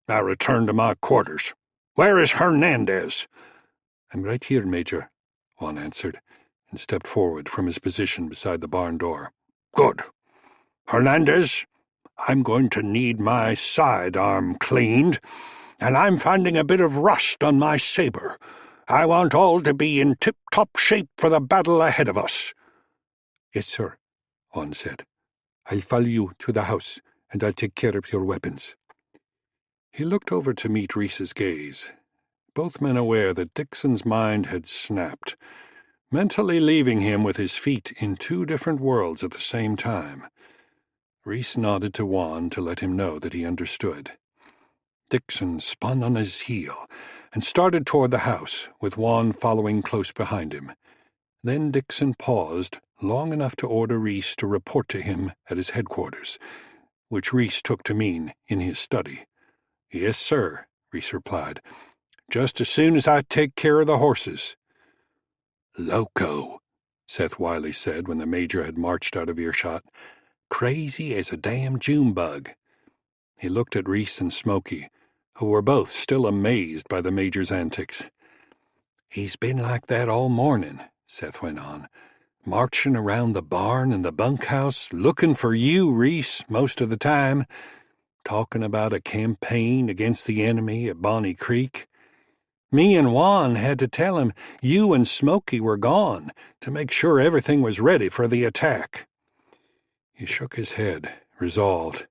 "Now return to my quarters. Where is Hernandez?" "I'm right here, Major," Juan answered, and stepped forward from his position beside the barn door. "Good. Hernandez, I'm going to need my sidearm cleaned, and I'm finding a bit of rust on my saber. I want all to be in tip-top shape for the battle ahead of us." "Yes, sir," Juan said. "I'll follow you to the house, and I'll take care of your weapons." He looked over to meet Reese's gaze, both men aware that Dixon's mind had snapped, mentally leaving him with his feet in two different worlds at the same time. Reese nodded to Juan to let him know that he understood. Dixon spun on his heel and started toward the house, with Juan following close behind him. Then Dixon paused long enough to order Reese to report to him at his headquarters, which Reese took to mean in his study. "Yes, sir," Reese replied. "Just as soon as I take care of the horses." "Loco," Seth Wiley said when the Major had marched out of earshot. "Crazy as a damn June bug." He looked at Reese and Smokey, who were both still amazed by the Major's antics. "He's been like that all morning," Seth went on, "marching around the barn and the bunkhouse, looking for you, Reese, most of the time, talking about a campaign against the enemy at Bonnie Creek. Me and Juan had to tell him you and Smokey were gone to make sure everything was ready for the attack." He shook his head, resolved.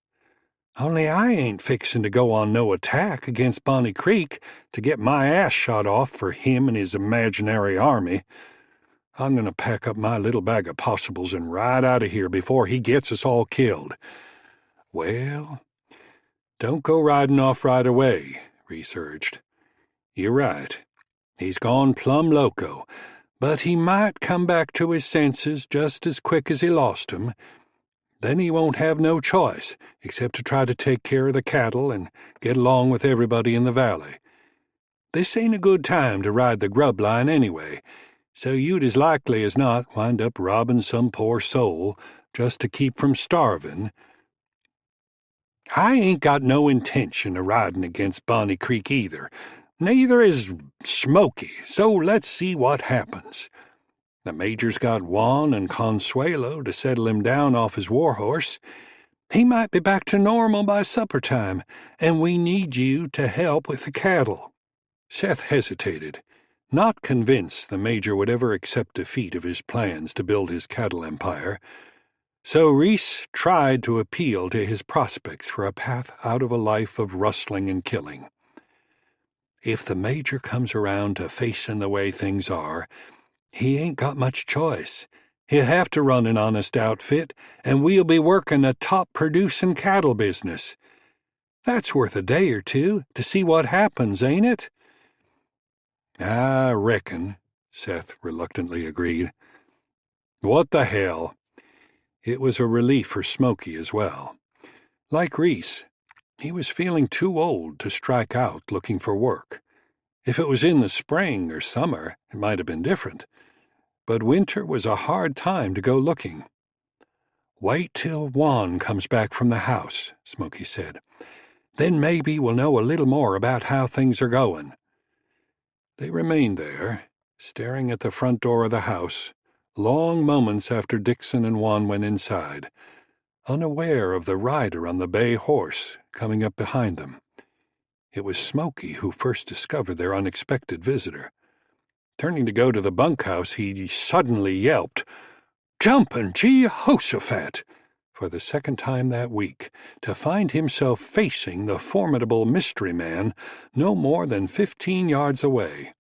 "Only I ain't fixin' to go on no attack against Bonnie Creek to get my ass shot off for him and his imaginary army. I'm going to pack up my little bag of possibles and ride out of here before he gets us all killed." "Well, don't go riding off right away," Reese urged. "You're right. He's gone plumb loco, but he might come back to his senses just as quick as he lost 'em. Then he won't have no choice except to try to take care of the cattle and get along with everybody in the valley. This ain't a good time to ride the grub line anyway, so you'd as likely as not wind up robbing some poor soul just to keep from starving. I ain't got no intention of riding against Bonnie Creek either. Neither is Smokey, so let's see what happens. The Major's got Juan and Consuelo to settle him down off his warhorse. He might be back to normal by supper time, and we need you to help with the cattle." Seth hesitated, not convinced the Major would ever accept defeat of his plans to build his cattle empire. So Reese tried to appeal to his prospects for a path out of a life of rustling and killing. "If the Major comes around to facing the way things are, he ain't got much choice. He'll have to run an honest outfit, and we'll be working a top-producing cattle business. That's worth a day or two to see what happens, ain't it?" "I reckon," Seth reluctantly agreed. What the hell? It was a relief for Smokey as well. Like Reese, he was feeling too old to strike out looking for work. If it was in the spring or summer, it might have been different. But winter was a hard time to go looking. "Wait till Juan comes back from the house," Smokey said. "Then maybe we'll know a little more about how things are going." They remained there, staring at the front door of the house, long moments after Dixon and Juan went inside, unaware of the rider on the bay horse coming up behind them. It was Smokey who first discovered their unexpected visitor. Turning to go to the bunkhouse, he suddenly yelped, "Jumpin' Jehoshaphat!" for the second time that week, to find himself facing the formidable mystery man no more than 15 yards away.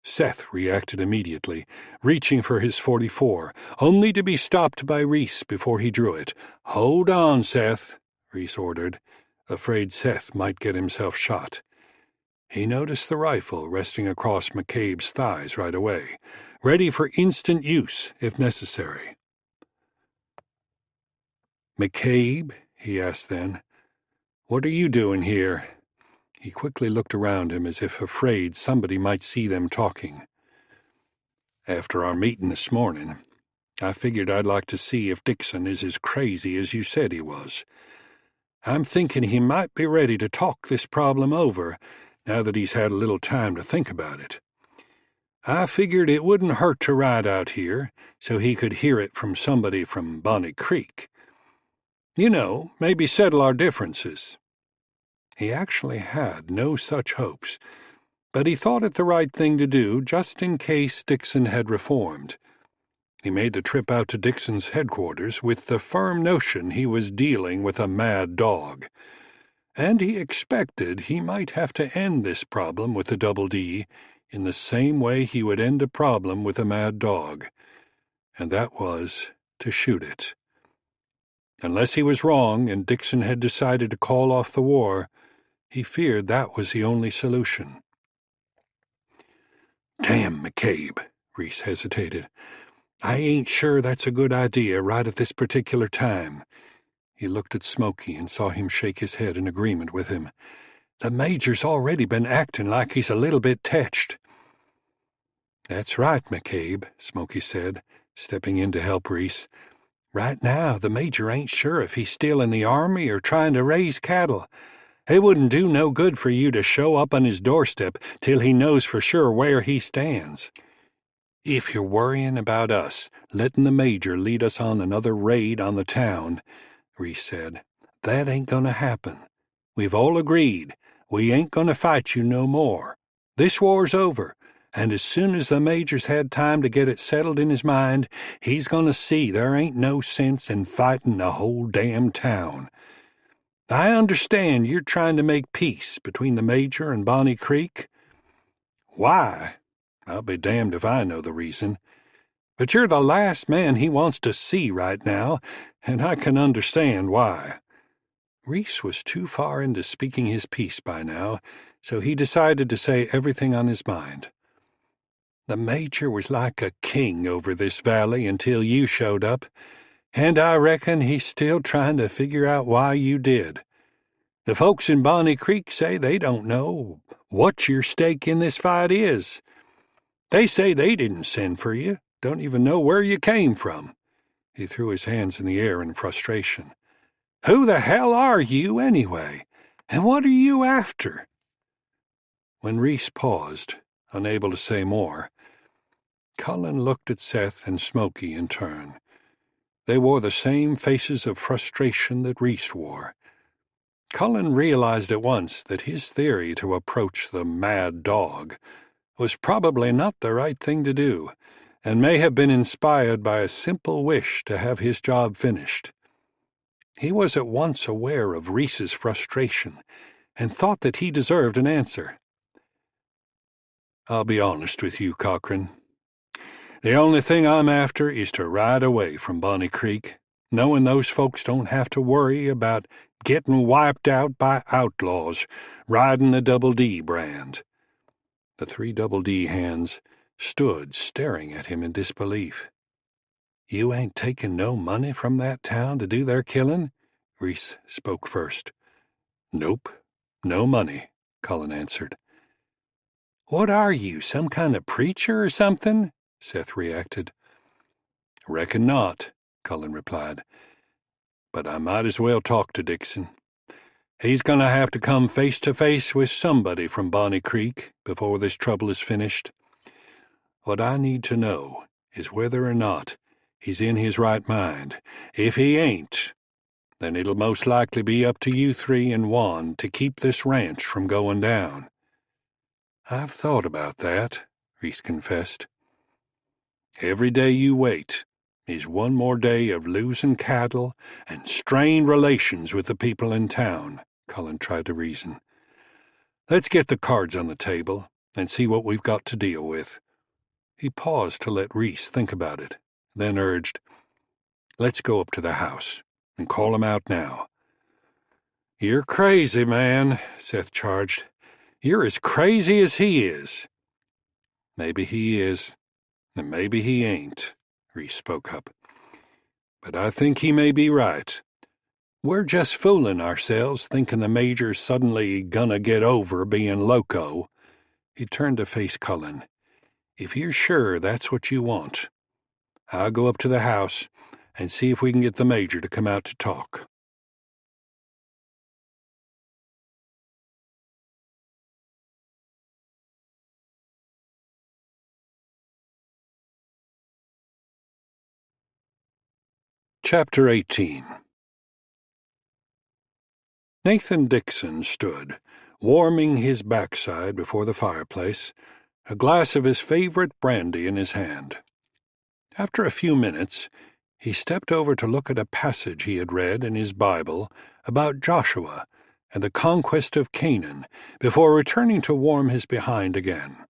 Seth reacted immediately, reaching for his .44, only to be stopped by Reese before he drew it. "Hold on, Seth," Reese ordered, afraid Seth might get himself shot. He noticed the rifle resting across McCabe's thighs right away, ready for instant use if necessary. "McCabe," he asked then, "what are you doing here?" He quickly looked around him as if afraid somebody might see them talking. "After our meeting this morning, I figured I'd like to see if Dixon is as crazy as you said he was. I'm thinking he might be ready to talk this problem over now that he's had a little time to think about it. I figured it wouldn't hurt to ride out here so he could hear it from somebody from Bonnie Creek. You know, maybe settle our differences." He actually had no such hopes, but he thought it the right thing to do just in case Dixon had reformed. He made the trip out to Dixon's headquarters with the firm notion he was dealing with a mad dog, and he expected he might have to end this problem with the Double D in the same way he would end a problem with a mad dog, and that was to shoot it. Unless he was wrong and Dixon had decided to call off the war, he feared that was the only solution. "Damn, McCabe," Reese hesitated. "I ain't sure that's a good idea right at this particular time." He looked at Smokey and saw him shake his head in agreement with him. "The Major's already been acting like he's a little bit tetched." "That's right, McCabe," Smokey said, stepping in to help Reese. "Right now, the Major ain't sure if he's still in the Army or trying to raise cattle. It wouldn't do no good for you to show up on his doorstep till he knows for sure where he stands." "If you're worrying about us letting the Major lead us on another raid on the town," Reese said, "that ain't gonna happen. We've all agreed we ain't gonna fight you no more. This war's over, and as soon as the Major's had time to get it settled in his mind, he's gonna see there ain't no sense in fighting the whole damn town. I understand you're trying to make peace between the Major and Bonnie Creek." "Why? I'll be damned if I know the reason. But you're the last man he wants to see right now, and I can understand why." Reese was too far into speaking his piece by now, so he decided to say everything on his mind. "The Major was like a king over this valley until you showed up, and I reckon he's still trying to figure out why you did. The folks in Bonnie Creek say they don't know what your stake in this fight is. They say they didn't send for you, don't even know where you came from." He threw his hands in the air in frustration. "Who the hell are you, anyway? And what are you after?" When Reese paused, unable to say more, Cullen looked at Seth and Smokey in turn. They wore the same faces of frustration that Reese wore. Cullen realized at once that his theory to approach the mad dog was probably not the right thing to do, and may have been inspired by a simple wish to have his job finished. He was at once aware of Reese's frustration and thought that he deserved an answer. "I'll be honest with you, Cochran. The only thing I'm after is to ride away from Bonnie Creek, knowing those folks don't have to worry about getting wiped out by outlaws riding the Double D brand." The three Double D hands stood staring at him in disbelief. "You ain't taking no money from that town to do their killing?" Reese spoke first. "Nope, no money," Cullen answered. "What are you, some kind of preacher or something?" Seth reacted. "Reckon not," Cullen replied. "But I might as well talk to Dixon. He's going to have to come face to face with somebody from Bonnie Creek before this trouble is finished. What I need to know is whether or not he's in his right mind. If he ain't, then it'll most likely be up to you three and Juan to keep this ranch from going down." "I've thought about that," Reese confessed. "Every day you wait is one more day of losing cattle and strained relations with the people in town," Cullen tried to reason. "Let's get the cards on the table and see what we've got to deal with." He paused to let Reese think about it, then urged, "Let's go up to the house and call him out now." "You're crazy, man," Seth charged. "You're as crazy as he is." "Maybe he is, and maybe he ain't," Reese spoke up. "But I think he may be right. We're just fooling ourselves, thinking the Major's suddenly gonna get over being loco." He turned to face Cullen. "If you're sure that's what you want, I'll go up to the house and see if we can get the Major to come out to talk." Chapter 18. Nathan Dixon stood, warming his backside before the fireplace, a glass of his favorite brandy in his hand. After a few minutes, he stepped over to look at a passage he had read in his Bible about Joshua and the conquest of Canaan before returning to warm his behind again.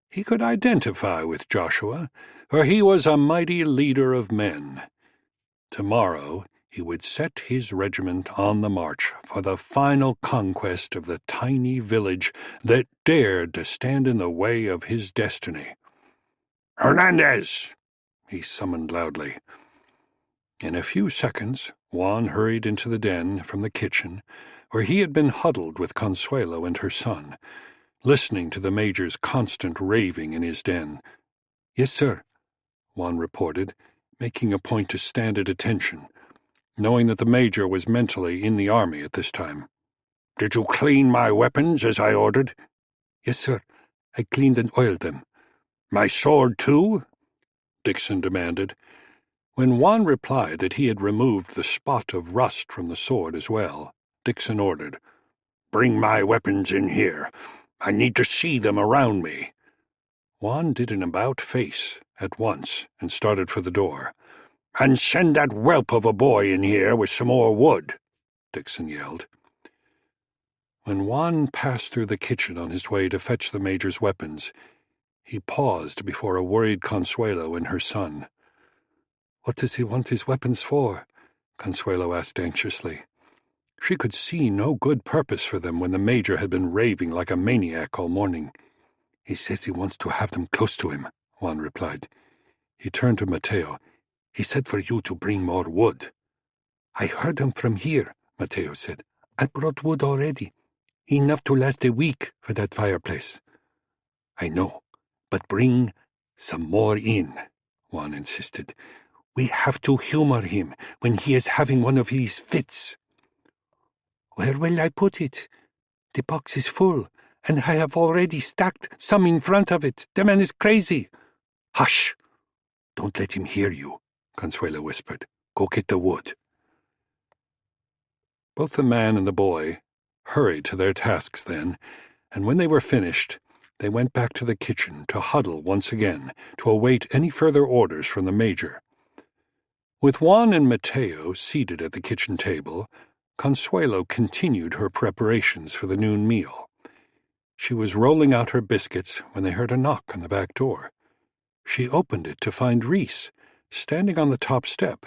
He could identify with Joshua, for he was a mighty leader of men. Tomorrow he would set his regiment on the march for the final conquest of the tiny village that dared to stand in the way of his destiny. "Hernandez!" he summoned loudly. In a few seconds, Juan hurried into the den from the kitchen, where he had been huddled with Consuelo and her son, listening to the Major's constant raving in his den. "Yes, sir," Juan reported, making a point to stand at attention, knowing that the Major was mentally in the army at this time. "Did you clean my weapons as I ordered?" "Yes, sir. I cleaned and oiled them." "My sword, too?" Dixon demanded. When Juan replied that he had removed the spot of rust from the sword as well, Dixon ordered, "Bring my weapons in here. I need to see them around me." Juan did an about-face at once and started for the door. "And send that whelp of a boy in here with some more wood," Dixon yelled. When Juan passed through the kitchen on his way to fetch the Major's weapons, he paused before a worried Consuelo and her son. "What does he want his weapons for?" Consuelo asked anxiously. She could see no good purpose for them when the Major had been raving like a maniac all morning. "He says he wants to have them close to him," Juan replied. He turned to Mateo. "He said for you to bring more wood." "I heard him from here," Mateo said. "I brought wood already. Enough to last a week for that fireplace." "I know, but bring some more in," Juan insisted. "We have to humor him when he is having one of his fits." "Where will I put it? The box is full, and I have already stacked some in front of it. The man is crazy." "Hush! Don't let him hear you," Consuelo whispered. "Go get the wood." Both the man and the boy hurried to their tasks then, and when they were finished, they went back to the kitchen to huddle once again to await any further orders from the Major. With Juan and Mateo seated at the kitchen table, Consuelo continued her preparations for the noon meal. She was rolling out her biscuits when they heard a knock on the back door. She opened it to find Reese standing on the top step.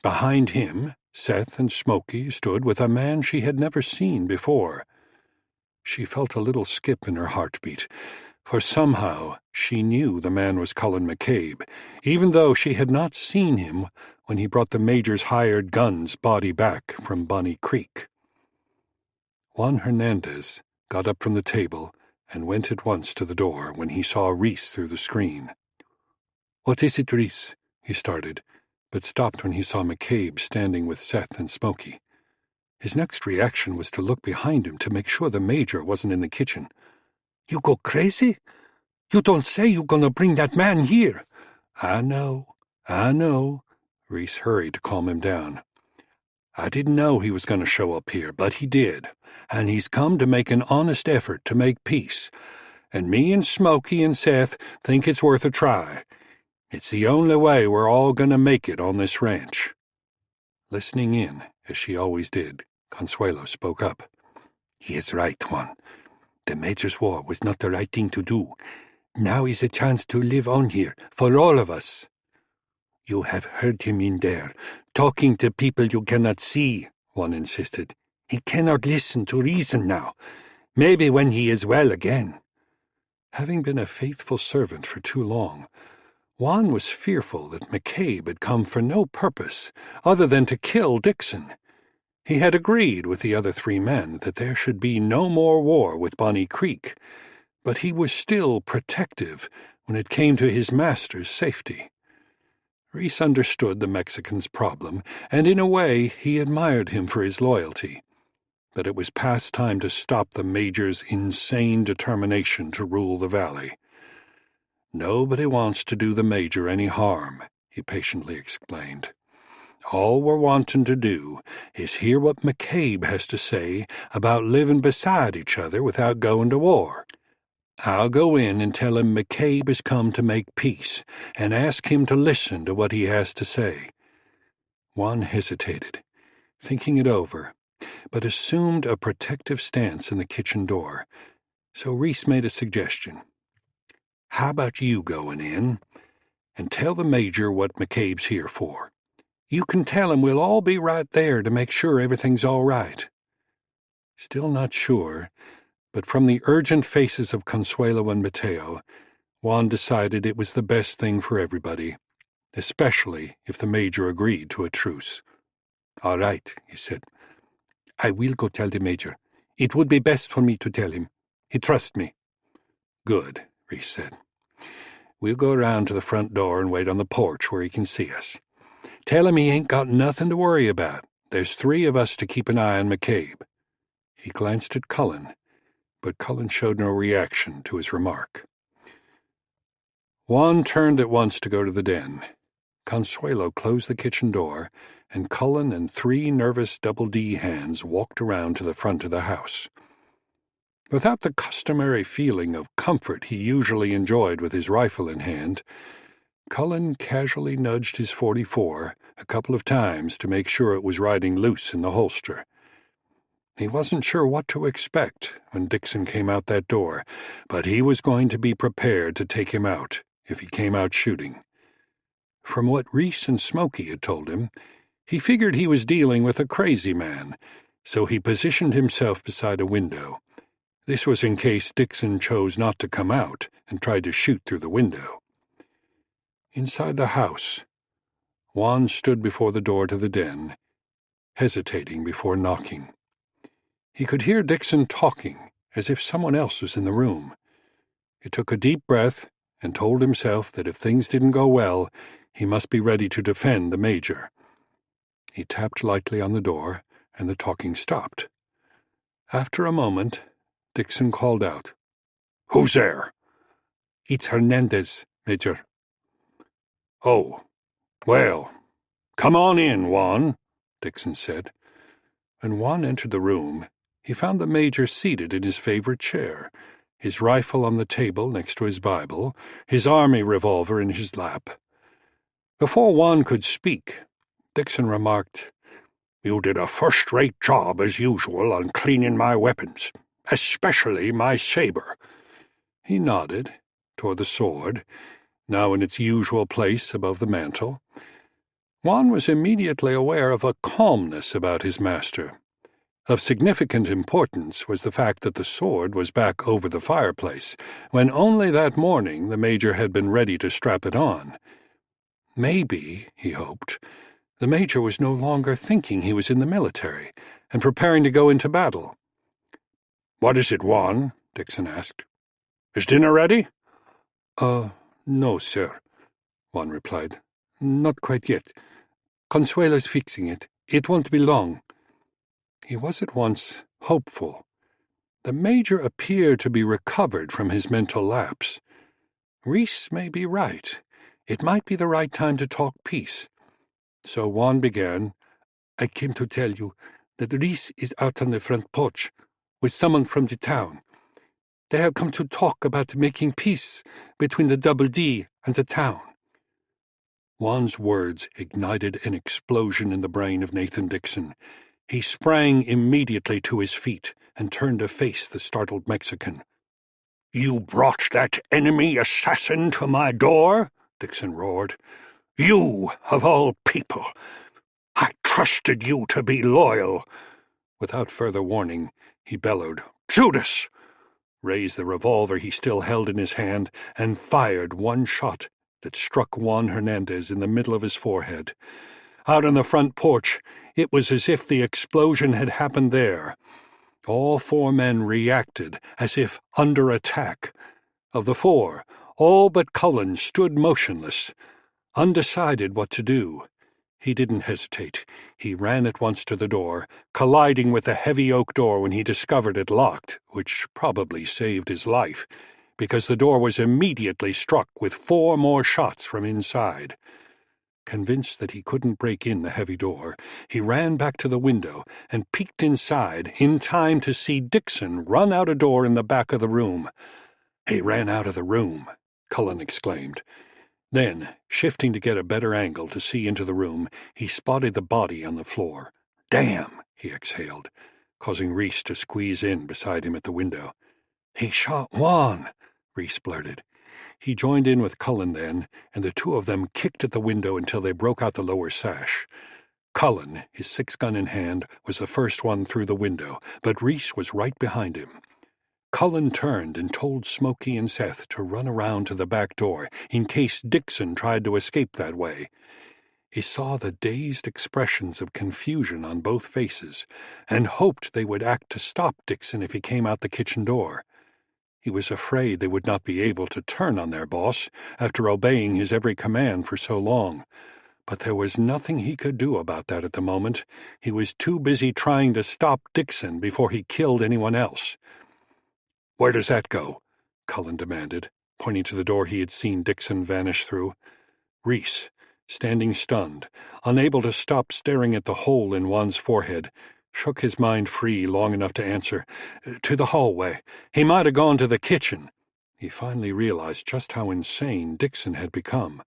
Behind him, Seth and Smokey stood with a man she had never seen before. She felt a little skip in her heartbeat, for somehow she knew the man was Cullen McCabe, even though she had not seen him when he brought the Major's hired gun's body back from Bonnie Creek. Juan Hernandez got up from the table and went at once to the door when he saw Reese through the screen. "What is it, Reese?" he started, but stopped when he saw McCabe standing with Seth and Smokey. His next reaction was to look behind him to make sure the Major wasn't in the kitchen. "You go crazy? You don't say you're gonna bring that man here." I know, Reese hurried to calm him down. "I didn't know he was going to show up here, but he did, and he's come to make an honest effort to make peace, and me and Smokey and Seth think it's worth a try. It's the only way we're all going to make it on this ranch." Listening in, as she always did, Consuelo spoke up. "He is right, Juan. The Major's war was not the right thing to do. Now is a chance to live on here, for all of us." "You have heard him in there, talking to people you cannot see," Juan insisted. "He cannot listen to reason now. Maybe when he is well again." Having been a faithful servant for too long, Juan was fearful that McCabe had come for no purpose other than to kill Dixon. He had agreed with the other 3 men that there should be no more war with Bonnie Creek, but he was still protective when it came to his master's safety. Reese understood the Mexican's problem, and in a way he admired him for his loyalty. But it was past time to stop the Major's insane determination to rule the valley. "Nobody wants to do the Major any harm," he patiently explained. "All we're wanting to do is hear what McCabe has to say about living beside each other without going to war. I'll go in and tell him McCabe has come to make peace, and ask him to listen to what he has to say." Juan hesitated, thinking it over, but assumed a protective stance in the kitchen door, so Reese made a suggestion. "How about you going in and tell the Major what McCabe's here for? You can tell him we'll all be right there to make sure everything's all right." Still not sure, but from the urgent faces of Consuelo and Mateo, Juan decided it was the best thing for everybody, especially if the Major agreed to a truce. "All right," he said. "I will go tell the Major. It would be best for me to tell him. He trusts me." "Good," Reese said. "We'll go around to the front door and wait on the porch where he can see us. Tell him he ain't got nothing to worry about. There's 3 of us to keep an eye on McCabe." He glanced at Cullen, but Cullen showed no reaction to his remark. Juan turned at once to go to the den. Consuelo closed the kitchen door, and Cullen and 3 nervous Double-D hands walked around to the front of the house. Without the customary feeling of comfort he usually enjoyed with his rifle in hand, Cullen casually nudged his .44 a couple of times to make sure it was riding loose in the holster. He wasn't sure what to expect when Dixon came out that door, but he was going to be prepared to take him out if he came out shooting. From what Reese and Smokey had told him, he figured he was dealing with a crazy man, so he positioned himself beside a window. This was in case Dixon chose not to come out and tried to shoot through the window. Inside the house, Juan stood before the door to the den, hesitating before knocking. He could hear Dixon talking, as if someone else was in the room. He took a deep breath and told himself that if things didn't go well, he must be ready to defend the Major. He tapped lightly on the door, and the talking stopped. After a moment, Dixon called out, "Who's there?" "It's Hernandez, Major." "Oh, well, come on in, Juan," Dixon said. When Juan entered the room, he found the Major seated in his favorite chair, his rifle on the table next to his Bible, his army revolver in his lap. Before Juan could speak, Dixon remarked, "You did a first-rate job, as usual, on cleaning my weapons, especially my saber." He nodded toward the sword, now in its usual place above the mantel. Juan was immediately aware of a calmness about his master. Of significant importance was the fact that the sword was back over the fireplace, when only that morning the Major had been ready to strap it on. Maybe, he hoped, the Major was no longer thinking he was in the military and preparing to go into battle. "What is it, Juan?" Dixon asked. "Is dinner ready?" No, sir," Juan replied. "Not quite yet. Consuelo's fixing it. It won't be long." He was at once hopeful. The Major appeared to be recovered from his mental lapse. Reese may be right. It might be the right time to talk peace. So Juan began, "I came to tell you that Reese is out on the front porch with someone from the town. They have come to talk about making peace between the Double-D and the town." Juan's words ignited an explosion in the brain of Nathan Dixon. He sprang immediately to his feet and turned to face the startled Mexican. "You brought that enemy assassin to my door?" Dixon roared. "You, of all people! I trusted you to be loyal." Without further warning, he bellowed, "Judas!" raised the revolver he still held in his hand, and fired one shot that struck Juan Hernandez in the middle of his forehead. Out on the front porch, It was as if the explosion had happened there. All four men reacted, as if under attack. Of the four, all but Cullen stood motionless, undecided what to do. He didn't hesitate. He ran at once to the door, colliding with the heavy oak door when he discovered it locked, which probably saved his life, because the door was immediately struck with 4 more shots from inside. Convinced that he couldn't break in the heavy door, he ran back to the window and peeked inside in time to see Dixon run out a door in the back of the room. "He ran out of the room," Cullen exclaimed. Then, shifting to get a better angle to see into the room, he spotted the body on the floor. "Damn," he exhaled, causing Reese to squeeze in beside him at the window. "He shot Juan," Reese blurted. He joined in with Cullen then, and the two of them kicked at the window until they broke out the lower sash. Cullen, his 6-gun in hand, was the first one through the window, but Reese was right behind him. Cullen turned and told Smokey and Seth to run around to the back door in case Dixon tried to escape that way. He saw the dazed expressions of confusion on both faces and hoped they would act to stop Dixon if he came out the kitchen door. He was afraid they would not be able to turn on their boss after obeying his every command for so long. But there was nothing he could do about that at the moment. He was too busy trying to stop Dixon before he killed anyone else. "Where does that go?" Cullen demanded, pointing to the door he had seen Dixon vanish through. Reese, standing stunned, unable to stop staring at the hole in Juan's forehead, shook his mind free long enough to answer, "To the hallway. He might have gone to the kitchen." He finally realized just how insane Dixon had become.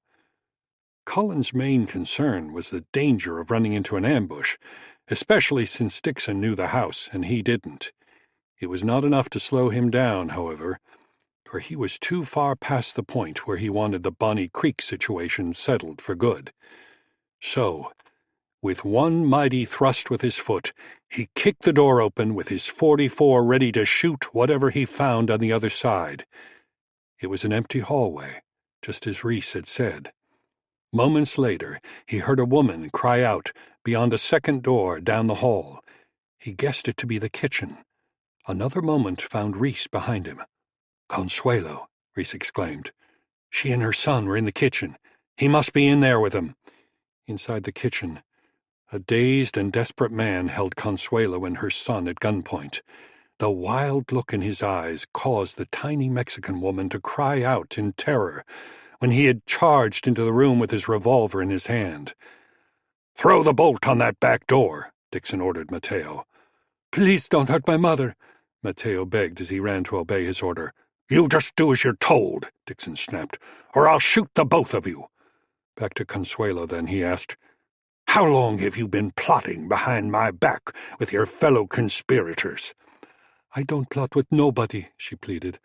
Cullen's main concern was the danger of running into an ambush, especially since Dixon knew the house and he didn't. It was not enough to slow him down, however, for he was too far past the point where he wanted the Bonnie Creek situation settled for good. So, with one mighty thrust with his foot, he kicked the door open with his .44 ready to shoot whatever he found on the other side. It was an empty hallway, just as Reese had said. Moments later, he heard a woman cry out beyond a second door down the hall. He guessed it to be the kitchen. Another moment found Reese behind him. "Consuelo," Reese exclaimed. "She and her son were in the kitchen. He must be in there with them." Inside the kitchen, a dazed and desperate man held Consuelo and her son at gunpoint. The wild look in his eyes caused the tiny Mexican woman to cry out in terror when he had charged into the room with his revolver in his hand. "Throw the bolt on that back door," Dixon ordered Mateo. "Please don't hurt my mother," Mateo begged as he ran to obey his order. "You just do as you're told," Dixon snapped, "or I'll shoot the both of you." Back to Consuelo then, he asked, "How long have you been plotting behind my back with your fellow conspirators?" "I don't plot with nobody," she pleaded.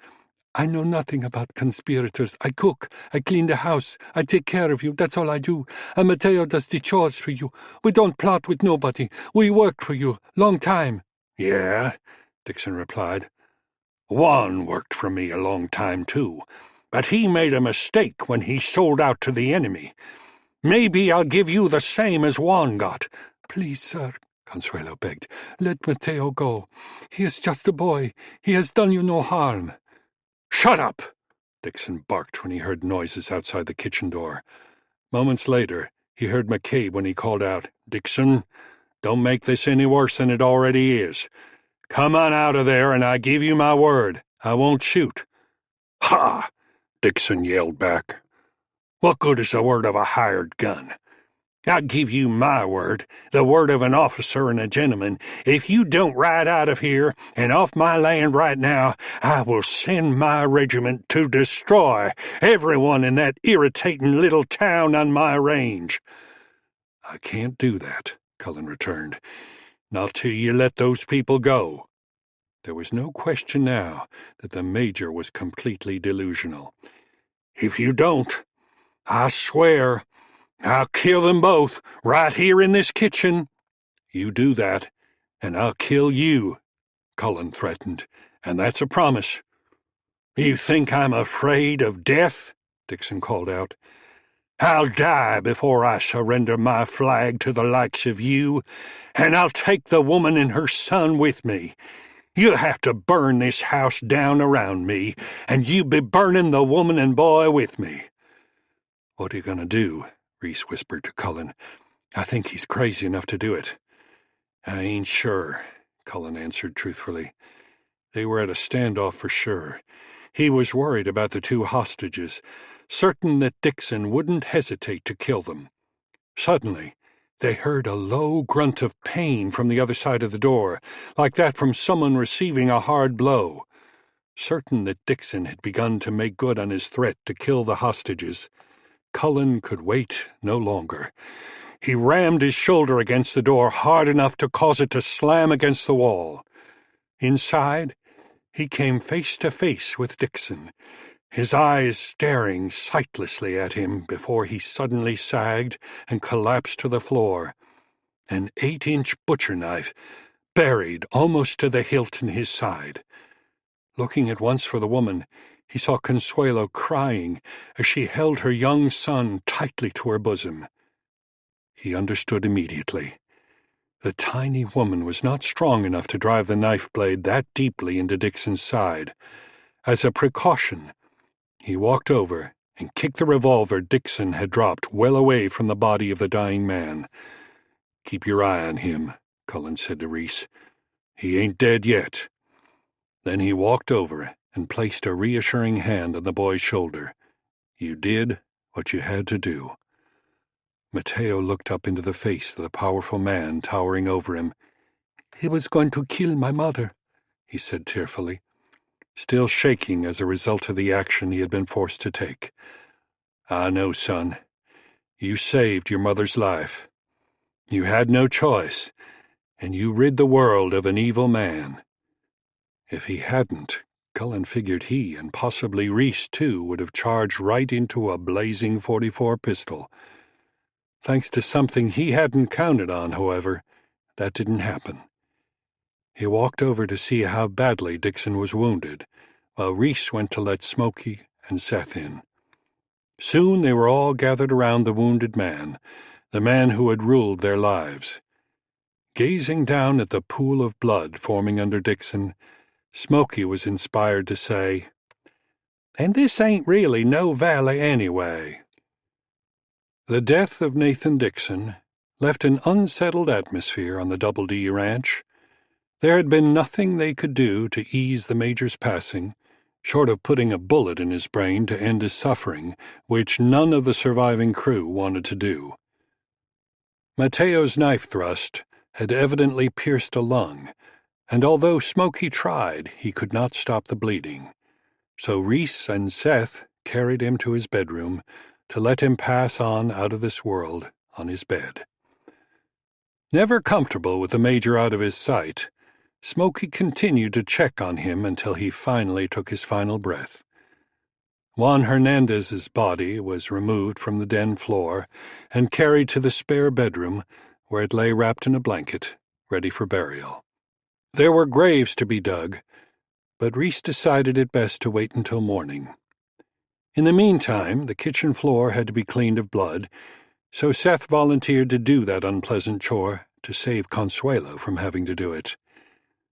"I know nothing about conspirators. I cook, I clean the house, I take care of you, that's all I do. And Mateo does the chores for you. We don't plot with nobody. We worked for you, long time." "Yeah," Dixon replied. "Juan worked for me a long time, too, but he made a mistake when he sold out to the enemy. Maybe I'll give you the same as Juan got." "Please, sir," Consuelo begged, "let Mateo go. He is just a boy. He has done you no harm." "Shut up!" Dixon barked when he heard noises outside the kitchen door. Moments later, he heard McCabe when he called out, "Dixon, don't make this any worse than it already is. Come on out of there, and I give you my word, I won't shoot." "Ha!" Dixon yelled back. "What good is the word of a hired gun? I give you my word, the word of an officer and a gentleman. If you don't ride out of here and off my land right now, I will send my regiment to destroy everyone in that irritating little town on my range." "I can't do that," Cullen returned. "Not till you let those people go." There was no question now that the Major was completely delusional. "If you don't, I swear I'll kill them both right here in this kitchen." "You do that, and I'll kill you," Cullen threatened, "and that's a promise." "You think I'm afraid of death?" Dixon called out. I'll die before I surrender my flag to the likes of you, and I'll take the woman and her son with me. You'll have to burn this house down around me, and you be burning the woman and boy with me." "What are you going to do?" Reese whispered to Cullen. "I think he's crazy enough to do it." "I ain't sure," Cullen answered truthfully. They were at a standoff for sure. He was worried about the two hostages, certain that Dixon wouldn't hesitate to kill them. Suddenly, they heard a low grunt of pain from the other side of the door, like that from someone receiving a hard blow. Certain that Dixon had begun to make good on his threat to kill the hostages, Cullen could wait no longer. He rammed his shoulder against the door hard enough to cause it to slam against the wall. Inside, he came face to face with Dixon, his eyes staring sightlessly at him before he suddenly sagged and collapsed to the floor, an 8-inch butcher knife buried almost to the hilt in his side. Looking at once for the woman, he saw Consuelo crying as she held her young son tightly to her bosom. He understood immediately. The tiny woman was not strong enough to drive the knife blade that deeply into Dixon's side. As a precaution, he walked over and kicked the revolver Dixon had dropped well away from the body of the dying man. "Keep your eye on him," Cullen said to Reese. "He ain't dead yet." Then he walked over and placed a reassuring hand on the boy's shoulder. "You did what you had to do." Mateo looked up into the face of the powerful man towering over him. "He was going to kill my mother," he said tearfully, still shaking as a result of the action he had been forced to take. "I know, son. You saved your mother's life. You had no choice, and you rid the world of an evil man." If he hadn't, Cullen figured he, and possibly Reese too, would have charged right into a blazing .44 pistol. Thanks to something he hadn't counted on, however, that didn't happen. He walked over to see how badly Dixon was wounded, while Reese went to let Smokey and Seth in. Soon they were all gathered around the wounded man, the man who had ruled their lives. Gazing down at the pool of blood forming under Dixon, Smokey was inspired to say, "And this ain't really no valley anyway." The death of Nathan Dixon left an unsettled atmosphere on the Double D Ranch. There had been nothing they could do to ease the Major's passing, short of putting a bullet in his brain to end his suffering, which none of the surviving crew wanted to do. Mateo's knife thrust had evidently pierced a lung, and although Smokey tried, he could not stop the bleeding. So Reese and Seth carried him to his bedroom to let him pass on out of this world on his bed. Never comfortable with the Major out of his sight, Smokey continued to check on him until he finally took his final breath. Juan Hernandez's body was removed from the den floor and carried to the spare bedroom, where it lay wrapped in a blanket, ready for burial. There were graves to be dug, but Reese decided it best to wait until morning. In the meantime, the kitchen floor had to be cleaned of blood, so Seth volunteered to do that unpleasant chore to save Consuelo from having to do it.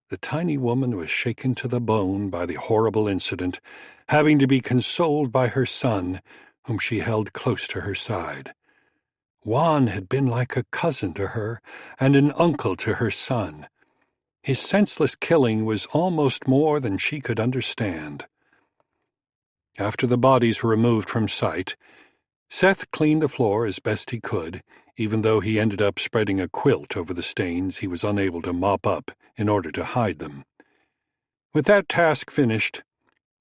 The tiny woman was shaken to the bone by the horrible incident, having to be consoled by her son, whom she held close to her side. Juan had been like a cousin to her and an uncle to her son. His senseless killing was almost more than she could understand. After the bodies were removed from sight, Seth cleaned the floor as best he could, even though he ended up spreading a quilt over the stains he was unable to mop up in order to hide them. With that task finished,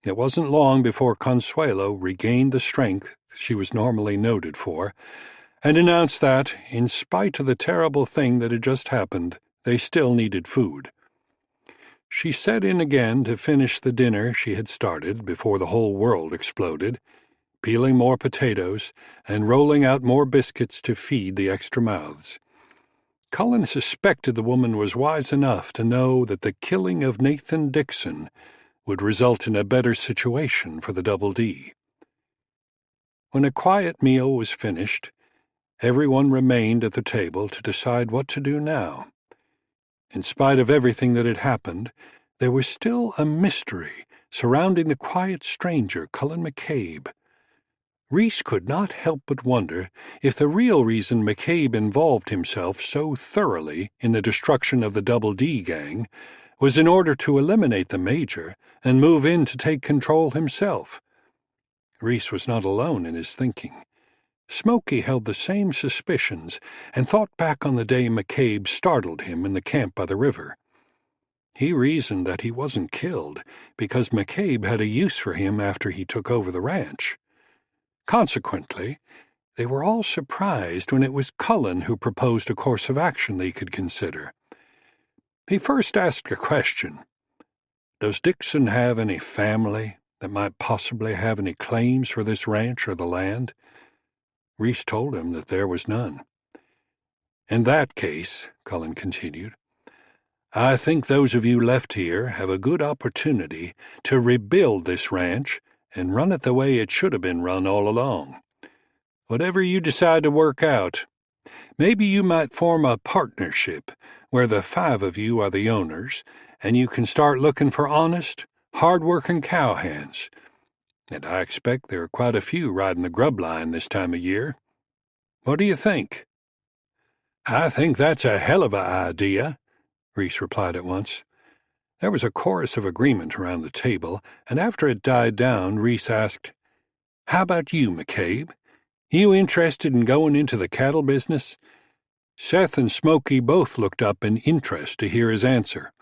it wasn't long before Consuelo regained the strength she was normally noted for, and announced that, in spite of the terrible thing that had just happened, they still needed food. She set in again to finish the dinner she had started before the whole world exploded, peeling more potatoes and rolling out more biscuits to feed the extra mouths. Cullen suspected the woman was wise enough to know that the killing of Nathan Dixon would result in a better situation for the Double D. When a quiet meal was finished, everyone remained at the table to decide what to do now. In spite of everything that had happened, there was still a mystery surrounding the quiet stranger, Cullen McCabe. Reese could not help but wonder if the real reason McCabe involved himself so thoroughly in the destruction of the Double D gang was in order to eliminate the Major and move in to take control himself. Reese was not alone in his thinking. Smoky held the same suspicions and thought back on the day McCabe startled him in the camp by the river. He reasoned that he wasn't killed because McCabe had a use for him after he took over the ranch. Consequently, they were all surprised when it was Cullen who proposed a course of action they could consider. He first asked a question. "Does Dixon have any family that might possibly have any claims for this ranch or the land?" Reese told him that there was none. "In that case," Cullen continued, "I think those of you left here have a good opportunity to rebuild this ranch and run it the way it should have been run all along. Whatever you decide to work out, maybe you might form a partnership where the 5 of you are the owners, and you can start looking for honest, hard-working cowhands. And I expect there are quite a few riding the grub line this time of year. What do you think?" "I think that's a hell of an idea," Reese replied at once. There was a chorus of agreement around the table, and after it died down, Reese asked, "How about you, McCabe? You interested in going into the cattle business?" Seth and Smoky both looked up in interest to hear his answer.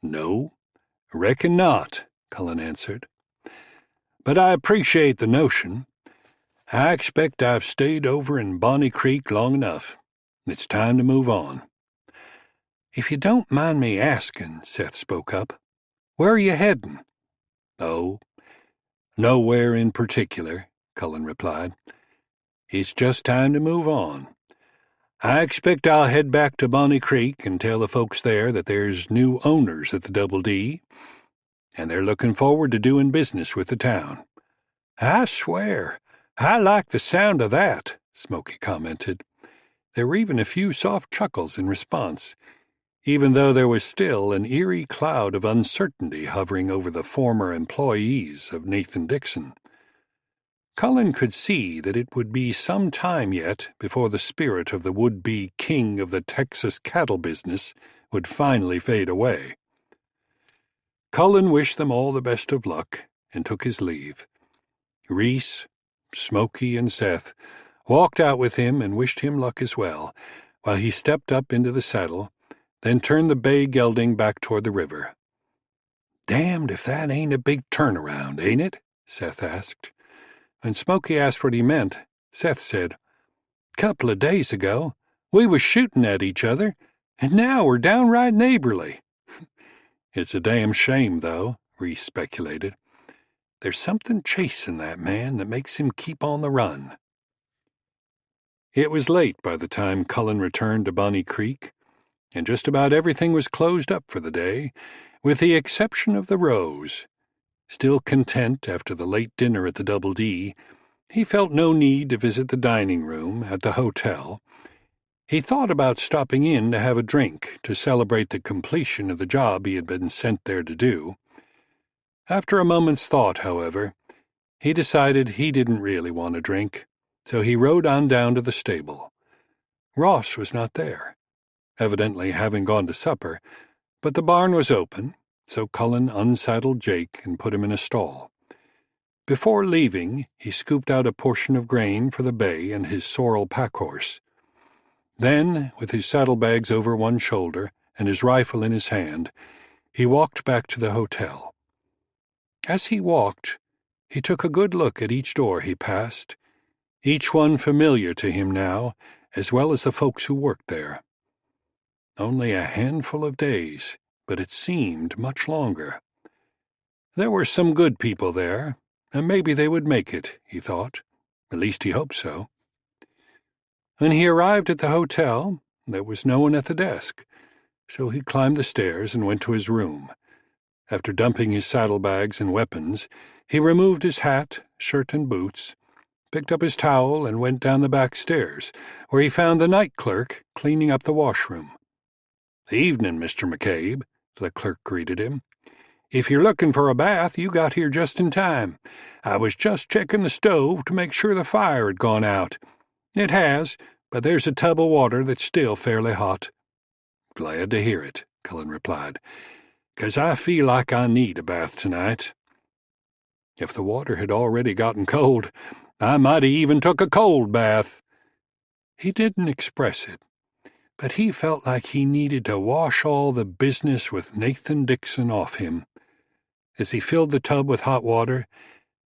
"No, reckon not," Cullen answered. "But I appreciate the notion. I expect I've stayed over in Bonnie Creek long enough. It's time to move on." "If you don't mind me asking," Seth spoke up, "where are you heading?" "Oh, nowhere in particular," Cullen replied. "It's just time to move on. I expect I'll head back to Bonnie Creek and tell the folks there that there's new owners at the Double D, and they're looking forward to doing business with the town." "I swear, I like the sound of that," Smoky commented. There were even a few soft chuckles in response, even though there was still an eerie cloud of uncertainty hovering over the former employees of Nathan Dixon. Cullen could see that it would be some time yet before the spirit of the would-be king of the Texas cattle business would finally fade away. Cullen wished them all the best of luck and took his leave. Reese, Smoky, and Seth walked out with him and wished him luck as well, while he stepped up into the saddle, then turned the bay gelding back toward the river. "Damned if that ain't a big turnaround, ain't it?" Seth asked. When Smoky asked what he meant, Seth said, "Couple of days ago, we was shooting at each other, and now we're downright neighborly." "It's a damn shame, though," Reese speculated. "There's something chasing that man that makes him keep on the run." It was late by the time Cullen returned to Bonnie Creek, and just about everything was closed up for the day, with the exception of the Rose. Still content after the late dinner at the Double D, he felt no need to visit the dining room at the hotel. He thought about stopping in to have a drink to celebrate the completion of the job he had been sent there to do. After a moment's thought, however, he decided he didn't really want a drink, so he rode on down to the stable. Ross was not there, evidently having gone to supper, but the barn was open, so Cullen unsaddled Jake and put him in a stall. Before leaving, he scooped out a portion of grain for the bay and his sorrel packhorse. Then, with his saddlebags over one shoulder and his rifle in his hand, he walked back to the hotel. As he walked, he took a good look at each door he passed, each one familiar to him now, as well as the folks who worked there. Only a handful of days, but it seemed much longer. There were some good people there, and maybe they would make it, he thought. At least he hoped so. When he arrived at the hotel, there was no one at the desk, so he climbed the stairs and went to his room. After dumping his saddlebags and weapons, he removed his hat, shirt, and boots, picked up his towel, and went down the back stairs, where he found the night clerk cleaning up the washroom. "Evening, Mr. McCabe," the clerk greeted him. "If you're looking for a bath, you got here just in time. I was just checking the stove to make sure the fire had gone out. It has, but there's a tub of water that's still fairly hot." "Glad to hear it," Cullen replied, "'cause I feel like I need a bath tonight. If the water had already gotten cold, I might have even took a cold bath." He didn't express it, but he felt like he needed to wash all the business with Nathan Dixon off him. As he filled the tub with hot water,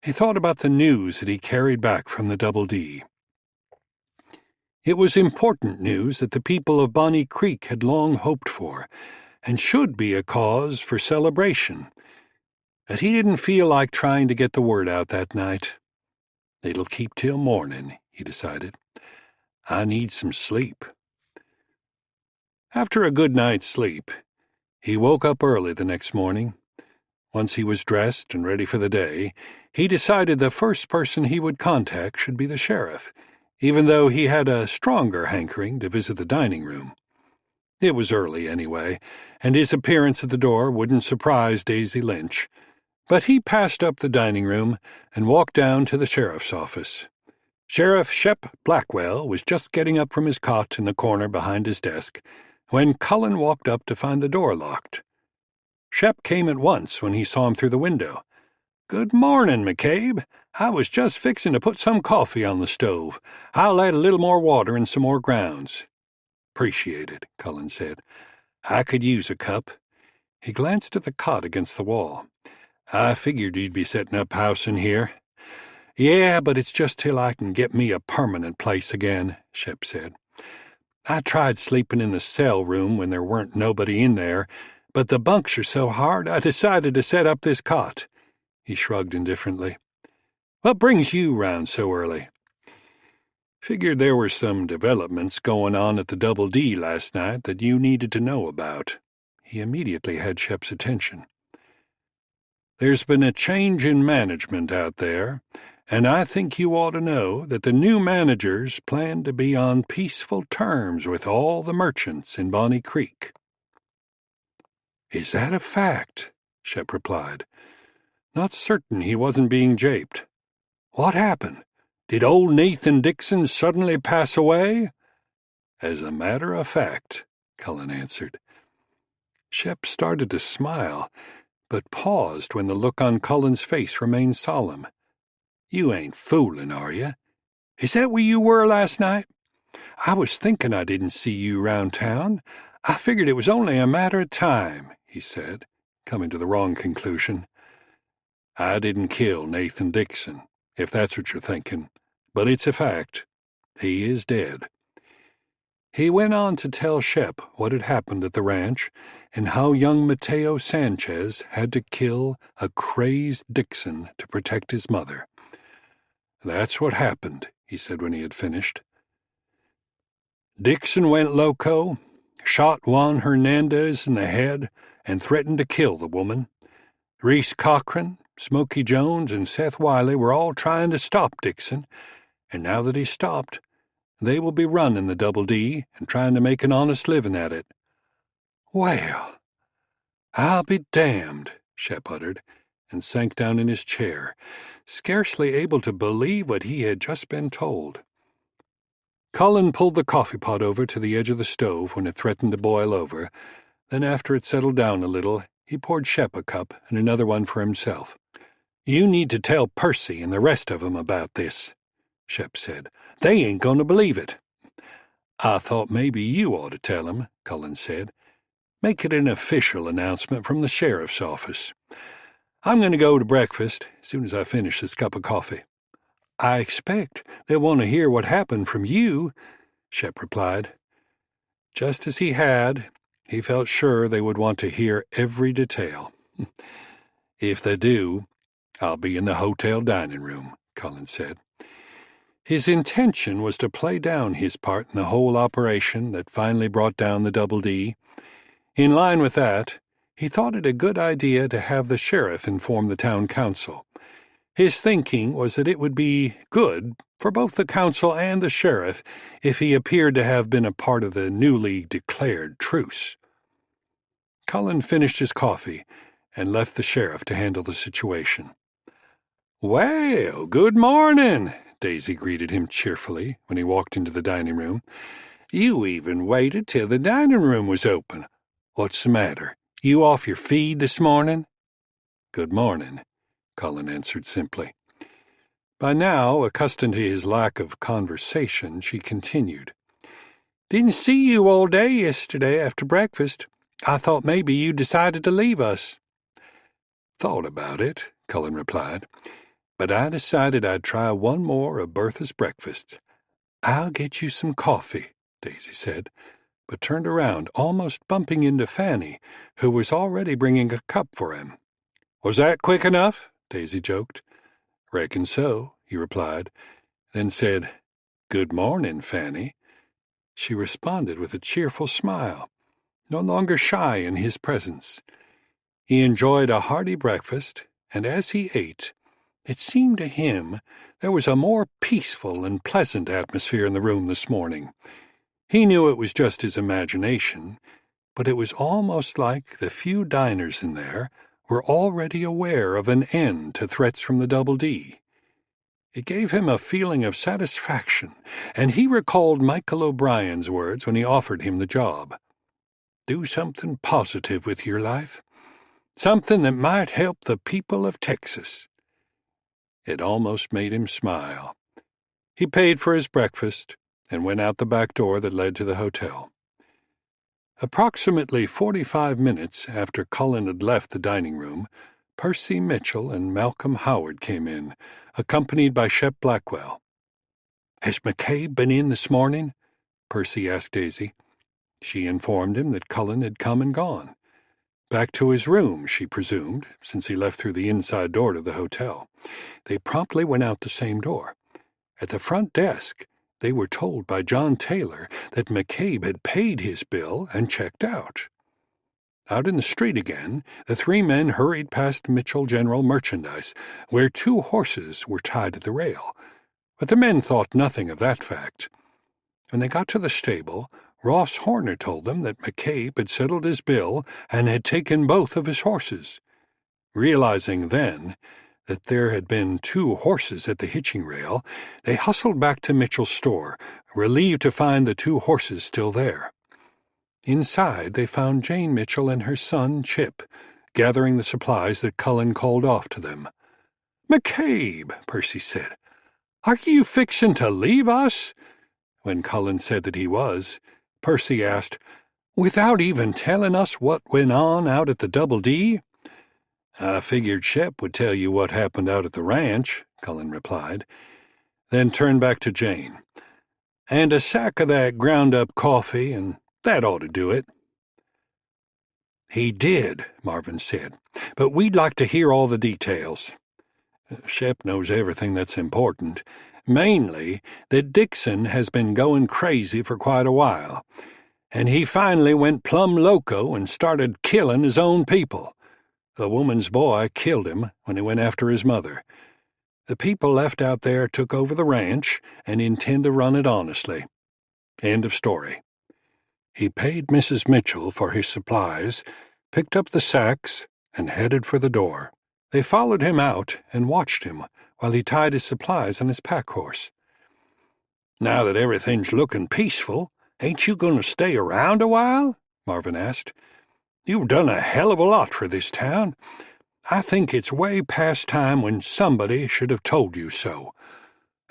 he thought about the news that he carried back from the Double D. It was important news that the people of Bonnie Creek had long hoped for, and should be a cause for celebration. But he didn't feel like trying to get the word out that night. "It'll keep till morning," he decided. "I need some sleep." After a good night's sleep, he woke up early the next morning. Once he was dressed and ready for the day, he decided the first person he would contact should be the sheriff, even though he had a stronger hankering to visit the dining room. It was early anyway, and his appearance at the door wouldn't surprise Daisy Lynch. But he passed up the dining room and walked down to the sheriff's office. Sheriff Shep Blackwell was just getting up from his cot in the corner behind his desk when Cullen walked up to find the door locked. Shep came at once when he saw him through the window. "Good morning, McCabe. I was just fixing to put some coffee on the stove. I'll add a little more water and some more grounds." "Appreciate it," Cullen said. "I could use a cup." He glanced at the cot against the wall. "I figured you'd be setting up house in here." "Yeah, but it's just till I can get me a permanent place again," Shep said. "I tried sleeping in the cell room when there weren't nobody in there, but the bunks are so hard I decided to set up this cot." He shrugged indifferently. "What brings you round so early?" "Figured there were some developments going on at the Double D last night that you needed to know about." He immediately had Shep's attention. "There's been a change in management out there, and I think you ought to know that the new managers plan to be on peaceful terms with all the merchants in Bonnie Creek." "Is that a fact?" Shep replied, not certain he wasn't being japed. "What happened? Did old Nathan Dixon suddenly pass away?" "As a matter of fact," Cullen answered. Shep started to smile, but paused when the look on Cullen's face remained solemn. "You ain't fooling, are you? Is that where you were last night? I was thinking I didn't see you round town. I figured it was only a matter of time," he said, coming to the wrong conclusion. "I didn't kill Nathan Dixon, if that's what you're thinking, but it's a fact. He is dead." He went on to tell Shep what had happened at the ranch and how young Mateo Sanchez had to kill a crazed Dixon to protect his mother. "That's what happened," he said when he had finished. "Dixon went loco, shot Juan Hernandez in the head, and threatened to kill the woman. Reese Cochran, Smokey Jones, and Seth Wiley were all trying to stop Dixon, and now that he's stopped, they will be running the Double D and trying to make an honest living at it." "Well, I'll be damned," Shep uttered, and sank down in his chair, scarcely able to believe what he had just been told. Cullen pulled the coffee pot over to the edge of the stove when it threatened to boil over. Then, after it settled down a little, he poured Shep a cup and another one for himself. "You need to tell Percy and the rest of 'em about this," Shep said. "They ain't going to believe it." "I thought maybe you ought to tell 'em," Cullen said. "Make it an official announcement from the sheriff's office. I'm going to go to breakfast as soon as I finish this cup of coffee." "I expect they'll want to hear what happened from you," Shep replied. Just as he felt sure they would want to hear every detail. "If they do, I'll be in the hotel dining room," Cullen said. His intention was to play down his part in the whole operation that finally brought down the Double D. In line with that, he thought it a good idea to have the sheriff inform the town council. His thinking was that it would be good for both the council and the sheriff if he appeared to have been a part of the newly declared truce. Cullen finished his coffee and left the sheriff to handle the situation. "Well, good morning," Daisy greeted him cheerfully when he walked into the dining room. "You even waited till the dining room was open. What's the matter? You off your feed this morning?" "Good morning," Cullen answered simply. By now, accustomed to his lack of conversation, she continued. "Didn't see you all day yesterday after breakfast. I thought maybe you decided to leave us." "Thought about it," Cullen replied, "but I decided I'd try one more of Bertha's breakfasts." "I'll get you some coffee," Daisy said, but turned around, almost bumping into Fanny, who was already bringing a cup for him. "Was that quick enough?" Daisy joked. "Reckon so," he replied, then said, "Good morning, Fanny." She responded with a cheerful smile, no longer shy in his presence. He enjoyed a hearty breakfast, and as he ate, it seemed to him there was a more peaceful and pleasant atmosphere in the room this morning. He knew it was just his imagination, but it was almost like the few diners in there were already aware of an end to threats from the Double D. It gave him a feeling of satisfaction, and he recalled Michael O'Brien's words when he offered him the job. Do something positive with your life. Something that might help the people of Texas. It almost made him smile. He paid for his breakfast and went out the back door that led to the hotel. Approximately 45 minutes after Cullen had left the dining room, Percy Mitchell and Malcolm Howard came in, accompanied by Shep Blackwell. "Has McCabe been in this morning?" Percy asked Daisy. She informed him that Cullen had come and gone. Back to his room, she presumed, since he left through the inside door to the hotel. They promptly went out the same door. At the front desk, they were told by John Taylor that McCabe had paid his bill and checked out. Out in the street again, the three men hurried past Mitchell General Merchandise, where 2 horses were tied to the rail. But the men thought nothing of that fact. When they got to the stable, Ross Horner told them that McCabe had settled his bill and had taken both of his horses. Realizing then that there had been 2 horses at the hitching rail, they hustled back to Mitchell's store, relieved to find the 2 horses still there. Inside, they found Jane Mitchell and her son, Chip, gathering the supplies that Cullen called off to them. "McCabe," Percy said, "are you fixin' to leave us?" When Cullen said that he was, Percy asked, "Without even telling us what went on out at the Double D?" "I figured Shep would tell you what happened out at the ranch," Cullen replied, then turned back to Jane. "And a sack of that ground-up coffee, and that ought to do it." "He did," Marvin said, "but we'd like to hear all the details." "Shep knows everything that's important. Mainly that Dixon has been going crazy for quite a while, and he finally went plumb loco and started killing his own people. The woman's boy killed him when he went after his mother. The people left out there took over the ranch and intend to run it honestly. End of story." He paid Mrs. Mitchell for his supplies, picked up the sacks, and headed for the door. They followed him out and watched him while he tied his supplies on his pack horse. "Now that everything's looking peaceful, ain't you going to stay around a while?" Marvin asked. "You've done a hell of a lot for this town. I think it's way past time when somebody should have told you so.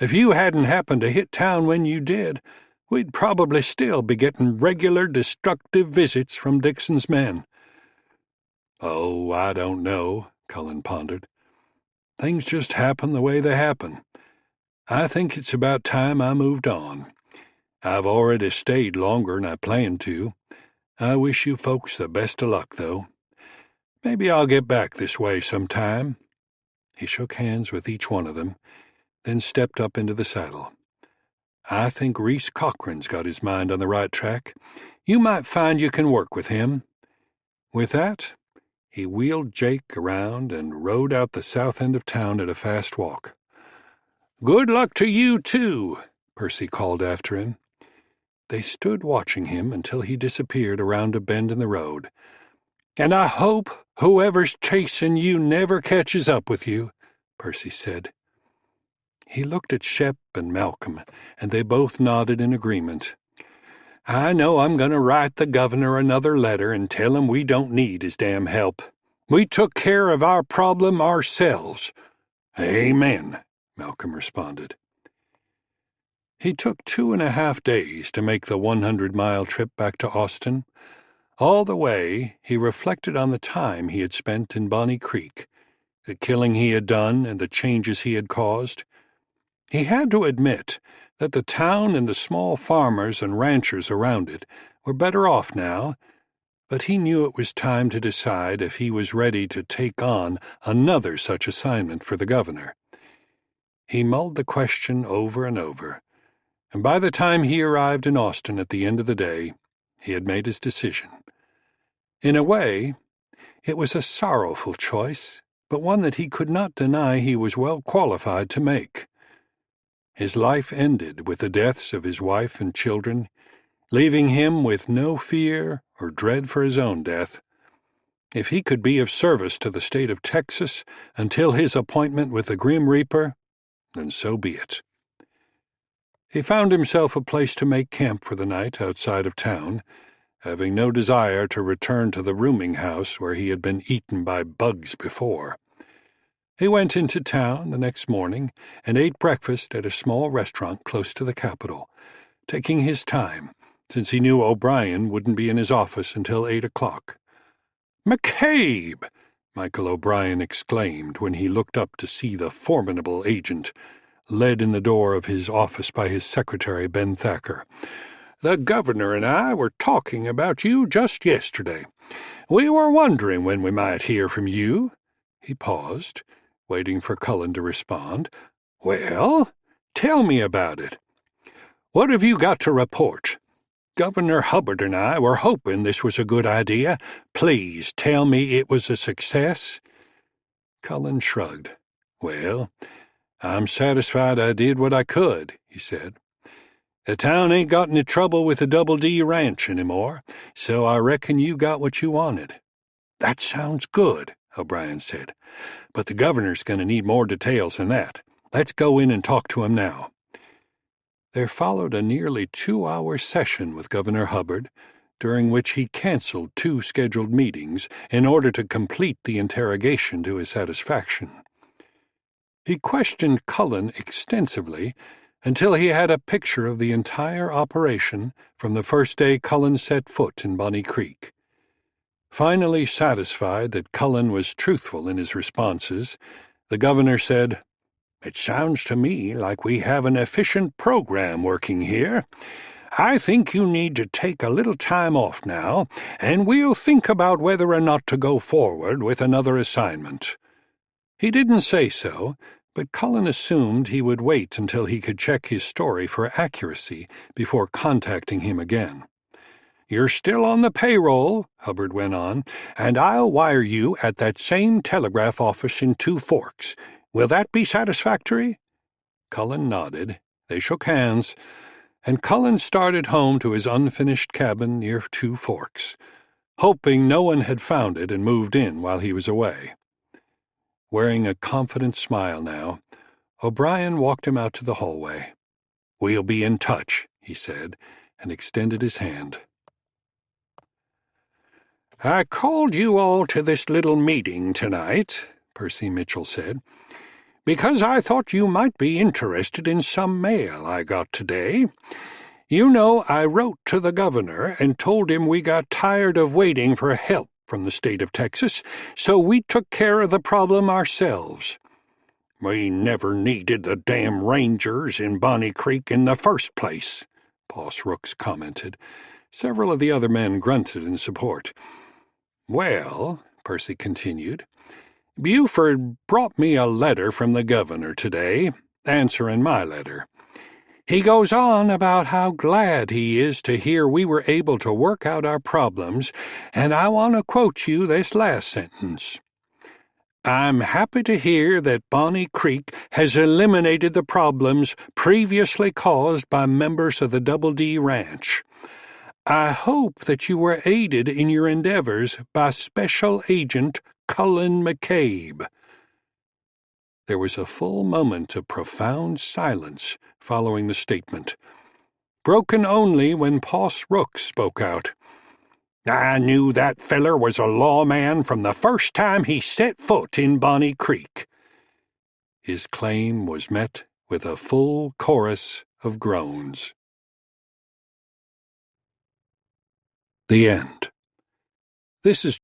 If you hadn't happened to hit town when you did, we'd probably still be getting regular destructive visits from Dixon's men." "Oh, I don't know," Cullen pondered. "Things just happen the way they happen. I think it's about time I moved on. I've already stayed longer'n I planned to. I wish you folks the best of luck, though. Maybe I'll get back this way sometime." He shook hands with each one of them, then stepped up into the saddle. "I think Reese Cochran's got his mind on the right track. You might find you can work with him." With that, He wheeled Jake around and rode out the south end of town at a fast walk. "Good luck to you, too," Percy called after him. They stood watching him until he disappeared around a bend in the road. "And I hope whoever's chasing you never catches up with you," Percy said. He looked at Shep and Malcolm, and they both nodded in agreement. "I know I'm going to write the governor another letter and tell him we don't need his damn help. We took care of our problem ourselves." "Amen," Malcolm responded. He took 2.5 days to make the 100-mile trip back to Austin. All the way, he reflected on the time he had spent in Bonnie Creek, the killing he had done and the changes he had caused. He had to admit that the town and the small farmers and ranchers around it were better off now, but he knew it was time to decide if he was ready to take on another such assignment for the governor. He mulled the question over and over, and by the time he arrived in Austin at the end of the day, he had made his decision. In a way, it was a sorrowful choice, but one that he could not deny he was well qualified to make. His life ended with the deaths of his wife and children, leaving him with no fear or dread for his own death. If he could be of service to the state of Texas until his appointment with the Grim Reaper, then so be it. He found himself a place to make camp for the night outside of town, having no desire to return to the rooming house where he had been eaten by bugs before. He went into town the next morning and ate breakfast at a small restaurant close to the Capitol, taking his time, since he knew O'Brien wouldn't be in his office until 8 o'clock. "McCabe!" Michael O'Brien exclaimed when he looked up to see the formidable agent, led in the door of his office by his secretary, Ben Thacker. "The governor and I were talking about you just yesterday. We were wondering when we might hear from you." He paused, waiting for Cullen to respond. "Well, tell me about it. What have you got to report? Governor Hubbard and I were hoping this was a good idea. Please tell me it was a success." Cullen shrugged. "Well, I'm satisfied I did what I could," he said. "The town ain't got any trouble with the Double D Ranch anymore, so I reckon you got what you wanted." "That sounds good," O'Brien said, "but the governor's going to need more details than that. Let's go in and talk to him now." There followed a nearly 2-hour session with Governor Hubbard, during which he canceled 2 scheduled meetings in order to complete the interrogation to his satisfaction. He questioned Cullen extensively until he had a picture of the entire operation from the first day Cullen set foot in Bonnie Creek. Finally satisfied that Cullen was truthful in his responses, the governor said, "It sounds to me like we have an efficient program working here. I think you need to take a little time off now, and we'll think about whether or not to go forward with another assignment." He didn't say so, but Cullen assumed he would wait until he could check his story for accuracy before contacting him again. "You're still on the payroll," Hubbard went on, "and I'll wire you at that same telegraph office in Two Forks. Will that be satisfactory?" Cullen nodded. They shook hands, and Cullen started home to his unfinished cabin near Two Forks, hoping no one had found it and moved in while he was away. Wearing a confident smile now, O'Brien walked him out to the hallway. "We'll be in touch," he said, and extended his hand. "I called you all to this little meeting tonight," Percy Mitchell said, "because I thought you might be interested in some mail I got today. You know, I wrote to the governor and told him we got tired of waiting for help from the state of Texas, so we took care of the problem ourselves. We never needed the damn rangers in Bonnie Creek in the first place," Boss Rooks commented. Several of the other men grunted in support. "Well," Percy continued, "Buford brought me a letter from the governor today, answering my letter. He goes on about how glad he is to hear we were able to work out our problems, and I want to quote you this last sentence. I'm happy to hear that Bonnie Creek has eliminated the problems previously caused by members of the Double D Ranch. I hope that you were aided in your endeavors by Special Agent Cullen McCabe. There was a full moment of profound silence following the statement, broken only when Poss Rook spoke out. I knew that feller was a lawman from the first time he set foot in Bonnie Creek. His claim was met with a full chorus of groans. The end. This is